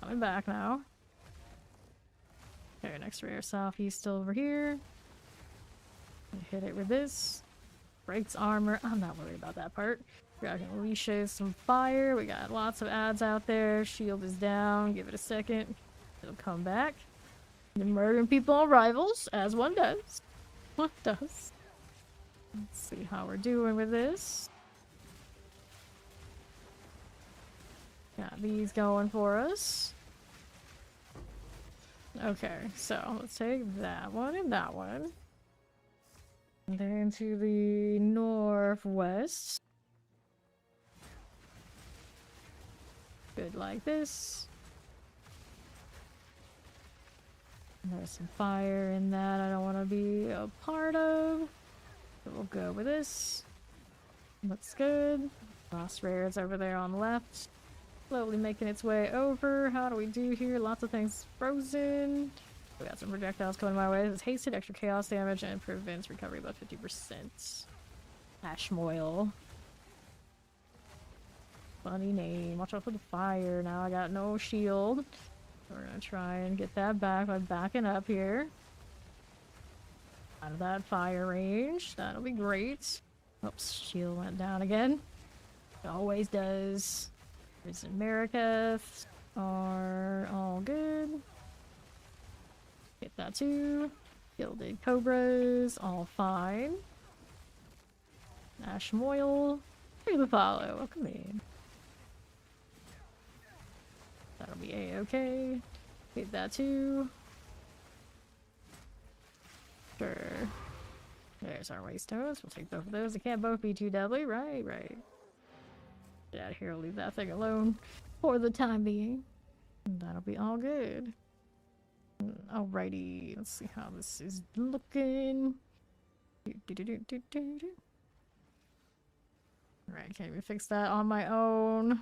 Coming back now. Okay, next rare southeast still over here. Hit it with this. Breaks armor. I'm not worried about that part. We're gonna release some fire. We got lots of ads out there. Shield is down. Give it a second. It'll come back. And murdering people on rivals, as one does. One does. Let's see how we're doing with this. Got these going for us. Okay, so let's take that one and that one. And then to the northwest. Good like this. There's some fire in that I don't want to be a part of. So we'll go with this. Looks good. Lost rares over there on the left. Slowly making its way over. How do we do here? Lots of things frozen. We got some projectiles coming my way. This is hasted, extra chaos damage, and prevents recovery about 50%. Ashmoil. Funny name. Watch out for the fire. Now I got no shield. We're gonna try and get that back by backing up here. Out of that fire range. That'll be great. Oops, shield went down again. It always does. There's Americas are all good. Get that too. Gilded Cobras, all fine. Ashmoil. Here's the follow. Welcome in. That'll be a-okay. Get that too. Sure. There's our waystones. We'll take both of those. They can't both be too deadly. Right, right. Get out of here. I'll leave that thing alone for the time being. And that'll be all good. Alrighty. Let's see how this is looking. Alright, can't even fix that on my own.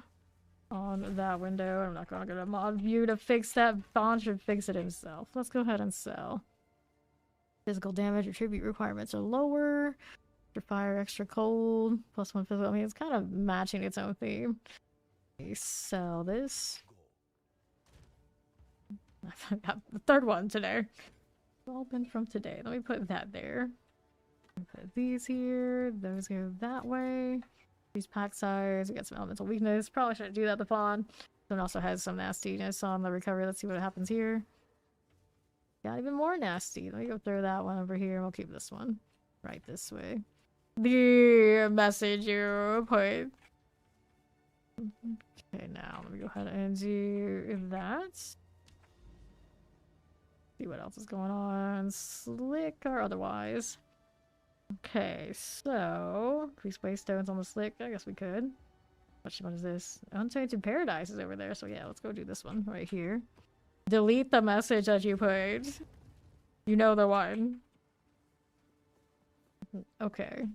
On that window. I'm not gonna go to mod view to fix that. Bond should fix it himself. Let's go ahead and sell. Physical damage or tribute requirements are lower. Extra fire, extra cold. Plus 1 physical. I mean, it's kind of matching its own theme. We sell this. The third one today. It's all been from today. Let me put that there. Put these here. Those go that way. These pack size. We got some elemental weakness. Probably shouldn't do that to pawn. Someone also has some nastiness on the recovery. Let's see what happens here. Got even more nasty. Let me go throw that one over here. We'll keep this one right this way. The message you put. Okay, now let me go ahead and do that. See what else is going on. Slick or otherwise. Okay, so increase waystones on the slick. I guess we could. What is this? Untainted Paradise is over there, so yeah, let's go do this one right here. Delete the message that you put. You know the one. Okay.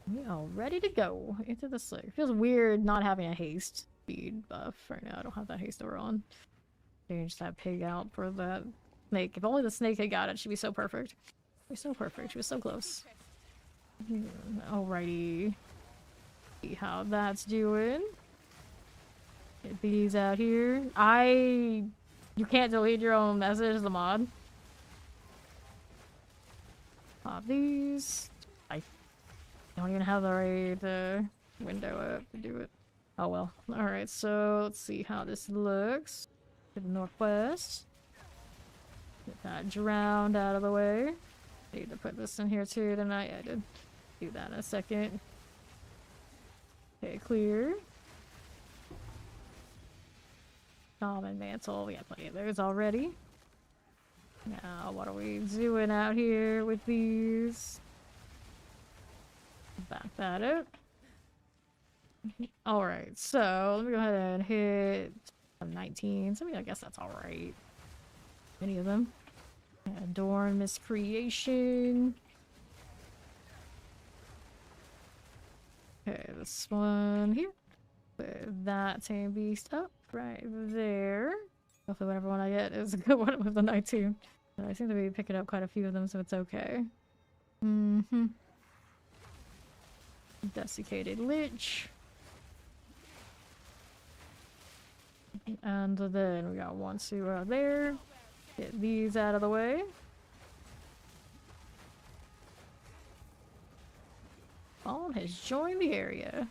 We are ready to go into the slick. It feels weird not having a haste speed buff right now. I don't have that haste over on. Change that pig out for that snake. If only the snake had got it, she'd be so perfect. She'd be so perfect. She was so close. Alrighty. See how that's doing. Get these out here. You can't delete your own message as a mod. Pop these. I don't even have the right window up to do it. Oh well. Alright, so let's see how this looks. To the northwest. Get that drowned out of the way. Need to put this in here too tonight. I did do that in a second. Okay, clear. Common mantle. We got plenty of those already. Now, what are we doing out here with these? Back that up. Alright, so let me go ahead and hit 19. So I guess that's alright. Any of them. Adorn Miscreation. Okay, this one here. Put that same beast up right there. Hopefully whatever one I get is a good one with the 19. But I seem to be picking up quite a few of them, so it's okay. Desiccated Lich. And then we got 1, 2 out there. Get these out of the way. Fallen has joined the area.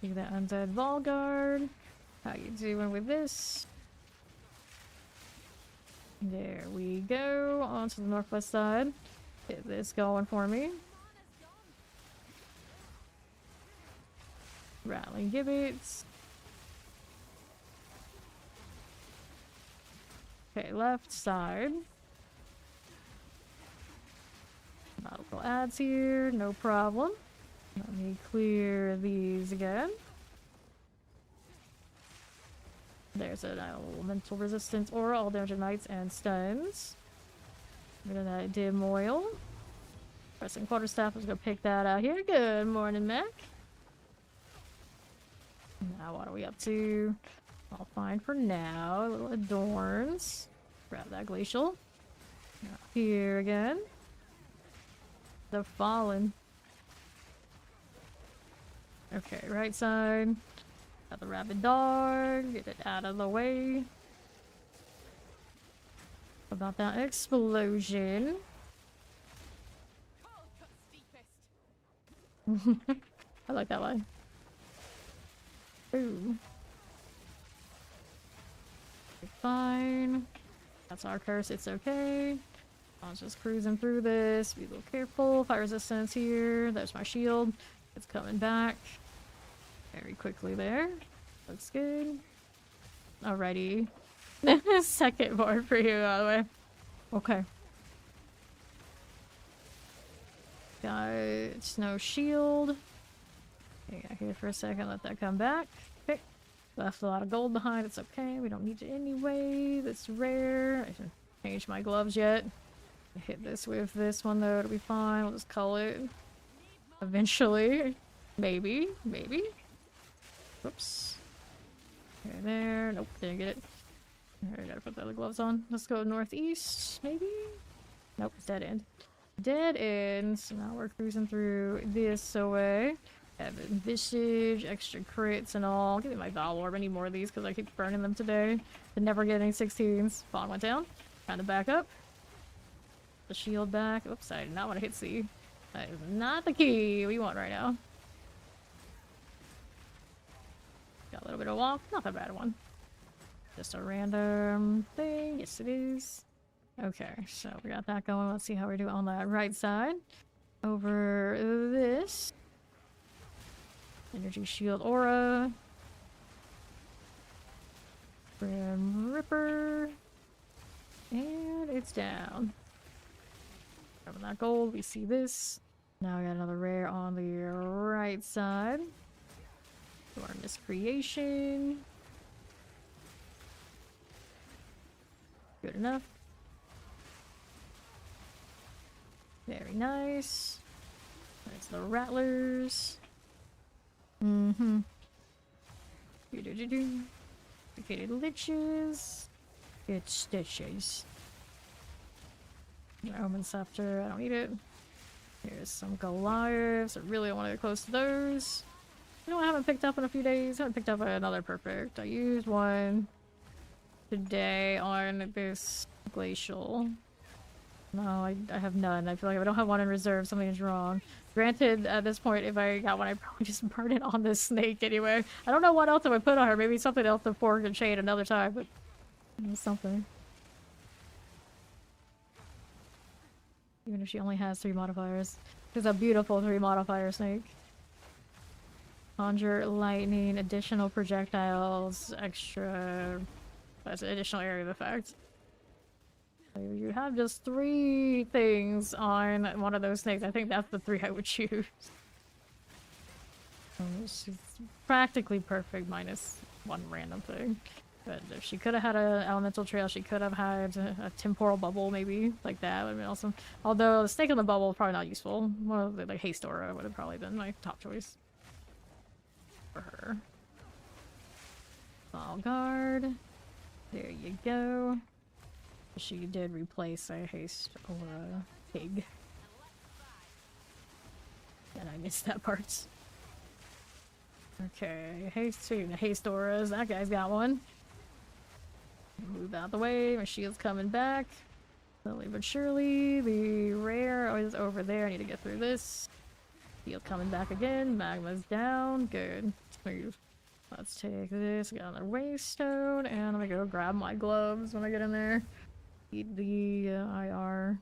See that undead Volguard. How you doing with this? There we go. On to the northwest side. Get this going for me. Rattling Gibbets. Okay, left side. Nautical adds here, no problem. Let me clear these again. There's an elemental resistance aura, all damage knights and stuns. Rid of that dim oil. Pressing quarterstaff, let's go pick that out here. Good morning, Mac. Now what are we up to? All fine for now. Little adorns. Grab that glacial. Now here again. The fallen. Okay, right side. Got the rabid dog. Get it out of the way. About that explosion. I like that line. Ooh. Fine. That's our curse, it's okay. I was just cruising through this. Be a little careful. Fire resistance here. There's my shield. It's coming back. Very quickly there. Looks good. Alrighty. Second board for you, by the way. Okay. Got no shield. Okay, got here for a second. Let that come back. Okay. Left a lot of gold behind. It's okay. We don't need it anyway. That's rare. I should change my gloves yet. Hit this with this one though. It'll be fine. We'll just call it eventually. Maybe. Maybe. Whoops. Okay, there. Nope. Didn't get it. Alright, gotta put the other gloves on. Let's go northeast. Maybe? Nope. It's dead end. Dead end. So now we're cruising through this away. Have Visage, extra crits and all. Give me my Val Orb. I need more of these because I keep burning them today. And never getting 16s. Bond went down. Kind of back up. The shield back. Oops, I did not want to hit C. That is not the key we want right now. Got a little bit of walk. Not that bad one. Just a random thing. Yes, it is. Okay, so we got that going. Let's see how we do on that right side. Over this. Energy shield aura. Grim Ripper. And it's down. Grabbing that gold, we see this. Now we got another rare on the right side. Do our miscreation. Good enough. Very nice. There's the rattlers. Mm-hmm. Do-do-do-do. Duplicated liches. Good stitches. Omen Scepter, I don't need it. Here's some Goliaths. I really don't want to get close to those. You know what I haven't picked up in a few days? I haven't picked up another perfect. I used one today on this glacial. No, I have none. I feel like if I don't have one in reserve, something is wrong. Granted, at this point, if I got one, I'd probably just burn it on this snake anyway. I don't know what else I would put on her. Maybe something else to fork and shade another time, but something. Even if she only has 3 modifiers. She's a beautiful 3 modifier snake. Conjure lightning, additional projectiles, extra... That's an additional area of effect. So you have just 3 things on one of those snakes. I think that's the 3 I would choose. She's practically perfect minus 1 random thing. But if she could have had an elemental trail, she could have had a temporal bubble, maybe. Like that would have been awesome. Although the snake in the bubble is probably not useful. One of the haste aura would have probably been my top choice. For her. Ball guard. There you go. She did replace a haste aura pig. And I missed that part. Okay, haste auras. That guy's got one. Move out the way, my shield's coming back. Slowly but surely, the rare is over there. I need to get through this. Shield coming back again, magma's down. Good. Smooth. Let's take this, get another waystone, and I'm gonna go grab my gloves when I get in there. Need the IR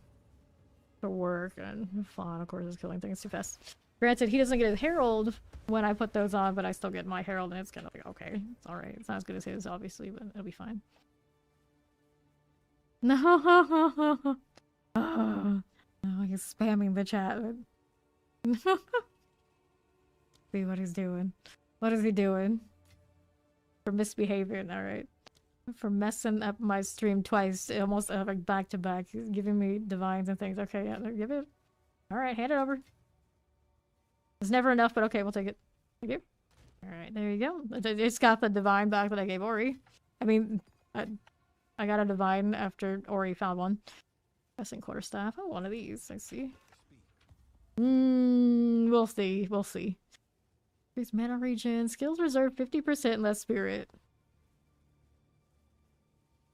to work, and Fawn, of course, is killing things too fast. Granted, he doesn't get his herald when I put those on, but I still get my herald, and it's kind of like, okay, it's alright. It's not as good as his, obviously, but it'll be fine. No, oh, no, he's spamming the chat. See what he's doing. What is he doing? For misbehaving, alright. For messing up my stream twice, almost like back to back. He's giving me divines and things. Okay, yeah, give it. Alright, hand it over. It's never enough, but okay, we'll take it. Thank you. Alright, there you go. It's got the divine back that I gave Ori. I mean, I got a divine after Ori found one. Pressing quarterstaff. Oh, one of these, I see. We'll see. We'll see. Increase mana regen. Skills reserve 50% less spirit.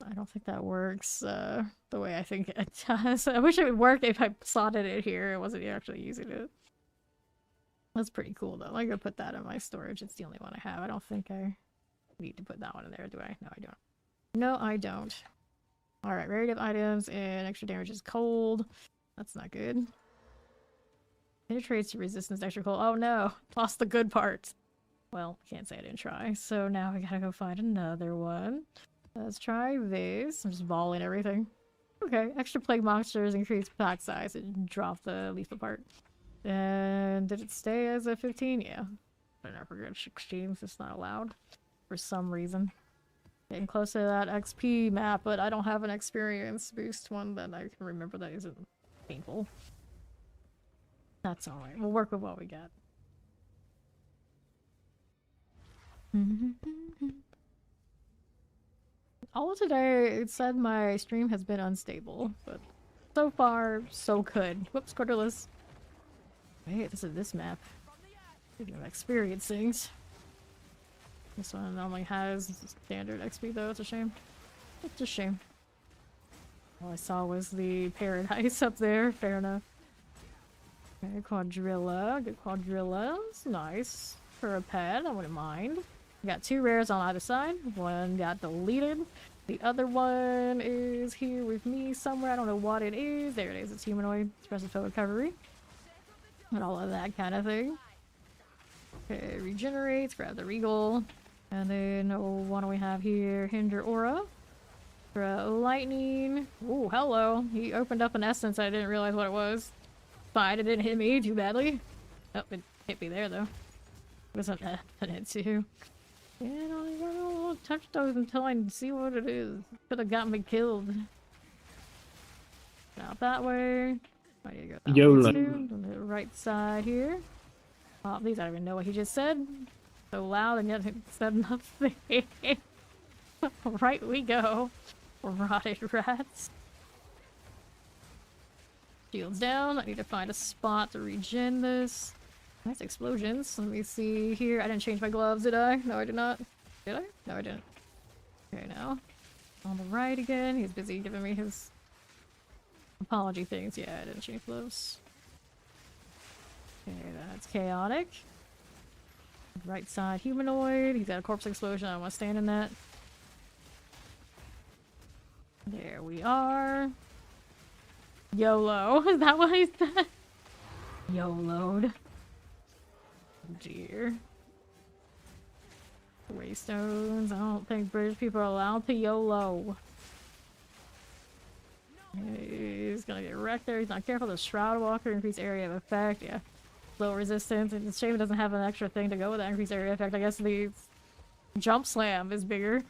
I don't think that works the way I think it does. I wish it would work if I slotted it here. I wasn't actually using it. That's pretty cool though. I'm gonna put that in my storage. It's the only one I have. I don't think I need to put that one in there, do I? No, I don't. No, I don't. Alright, rarity items and extra damage is cold. That's not good. Penetrates to resistance extra cold. Oh no! Lost the good part. Well, can't say I didn't try. So now I gotta go find another one. Let's try this. I'm just balling everything. Okay, extra plague monsters increase pack size and drop the leaf apart. And did it stay as a 15? Yeah. I never forget 16s. It's not allowed for some reason. Getting close to that XP map, but I don't have an experience boost one that I can remember that isn't painful. That's alright. We'll work with what we got. All of today, it said my stream has been unstable, but so far, so good. Whoops, Corderless. Wait, this is this map. Speaking of experience things. This one only has standard XP though, it's a shame. It's a shame. All I saw was the paradise up there, fair enough. Okay, quadrilla, good quadrillas, nice. For a pet, I wouldn't mind. We got 2 rares on either side, one got deleted. The other one is here with me somewhere, I don't know what it is. There it is, it's humanoid, expressive foe recovery. And all of that kind of thing. Okay, regenerates, grab the regal. And then, what do we have here? Hinder aura. For lightning. Ooh, hello. He opened up an essence, I didn't realize what it was. Fine, it didn't hit me too badly. Oh, it hit me there though. Wasn't happening too. Yeah, I don't touch those until I see what it is. Could have got me killed. Out that way. I need to go that YOLO. way too. On the right side here. Oh, these I don't even know what he just said. So loud and yet he said nothing. Right we go. Rotted rats. Shields down. I need to find a spot to regen this. Nice explosions. Let me see here. I didn't change my gloves, did I? No, I did not. Did I? No, I didn't. Okay, now. On the right again. He's busy giving me his apology things. Yeah, I didn't change gloves. Okay, that's chaotic. Right side humanoid. He's got a corpse explosion. I don't want to stand in that. There we are. YOLO. Is that what he said? YOLO'd. Dear. Waystones. I don't think British people are allowed to YOLO. He's gonna get wrecked there. He's not careful. The Shroud Walker, increased area of effect. Yeah. Low resistance. And it's a shame it doesn't have an extra thing to go with that increased area effect. I guess the jump slam is bigger.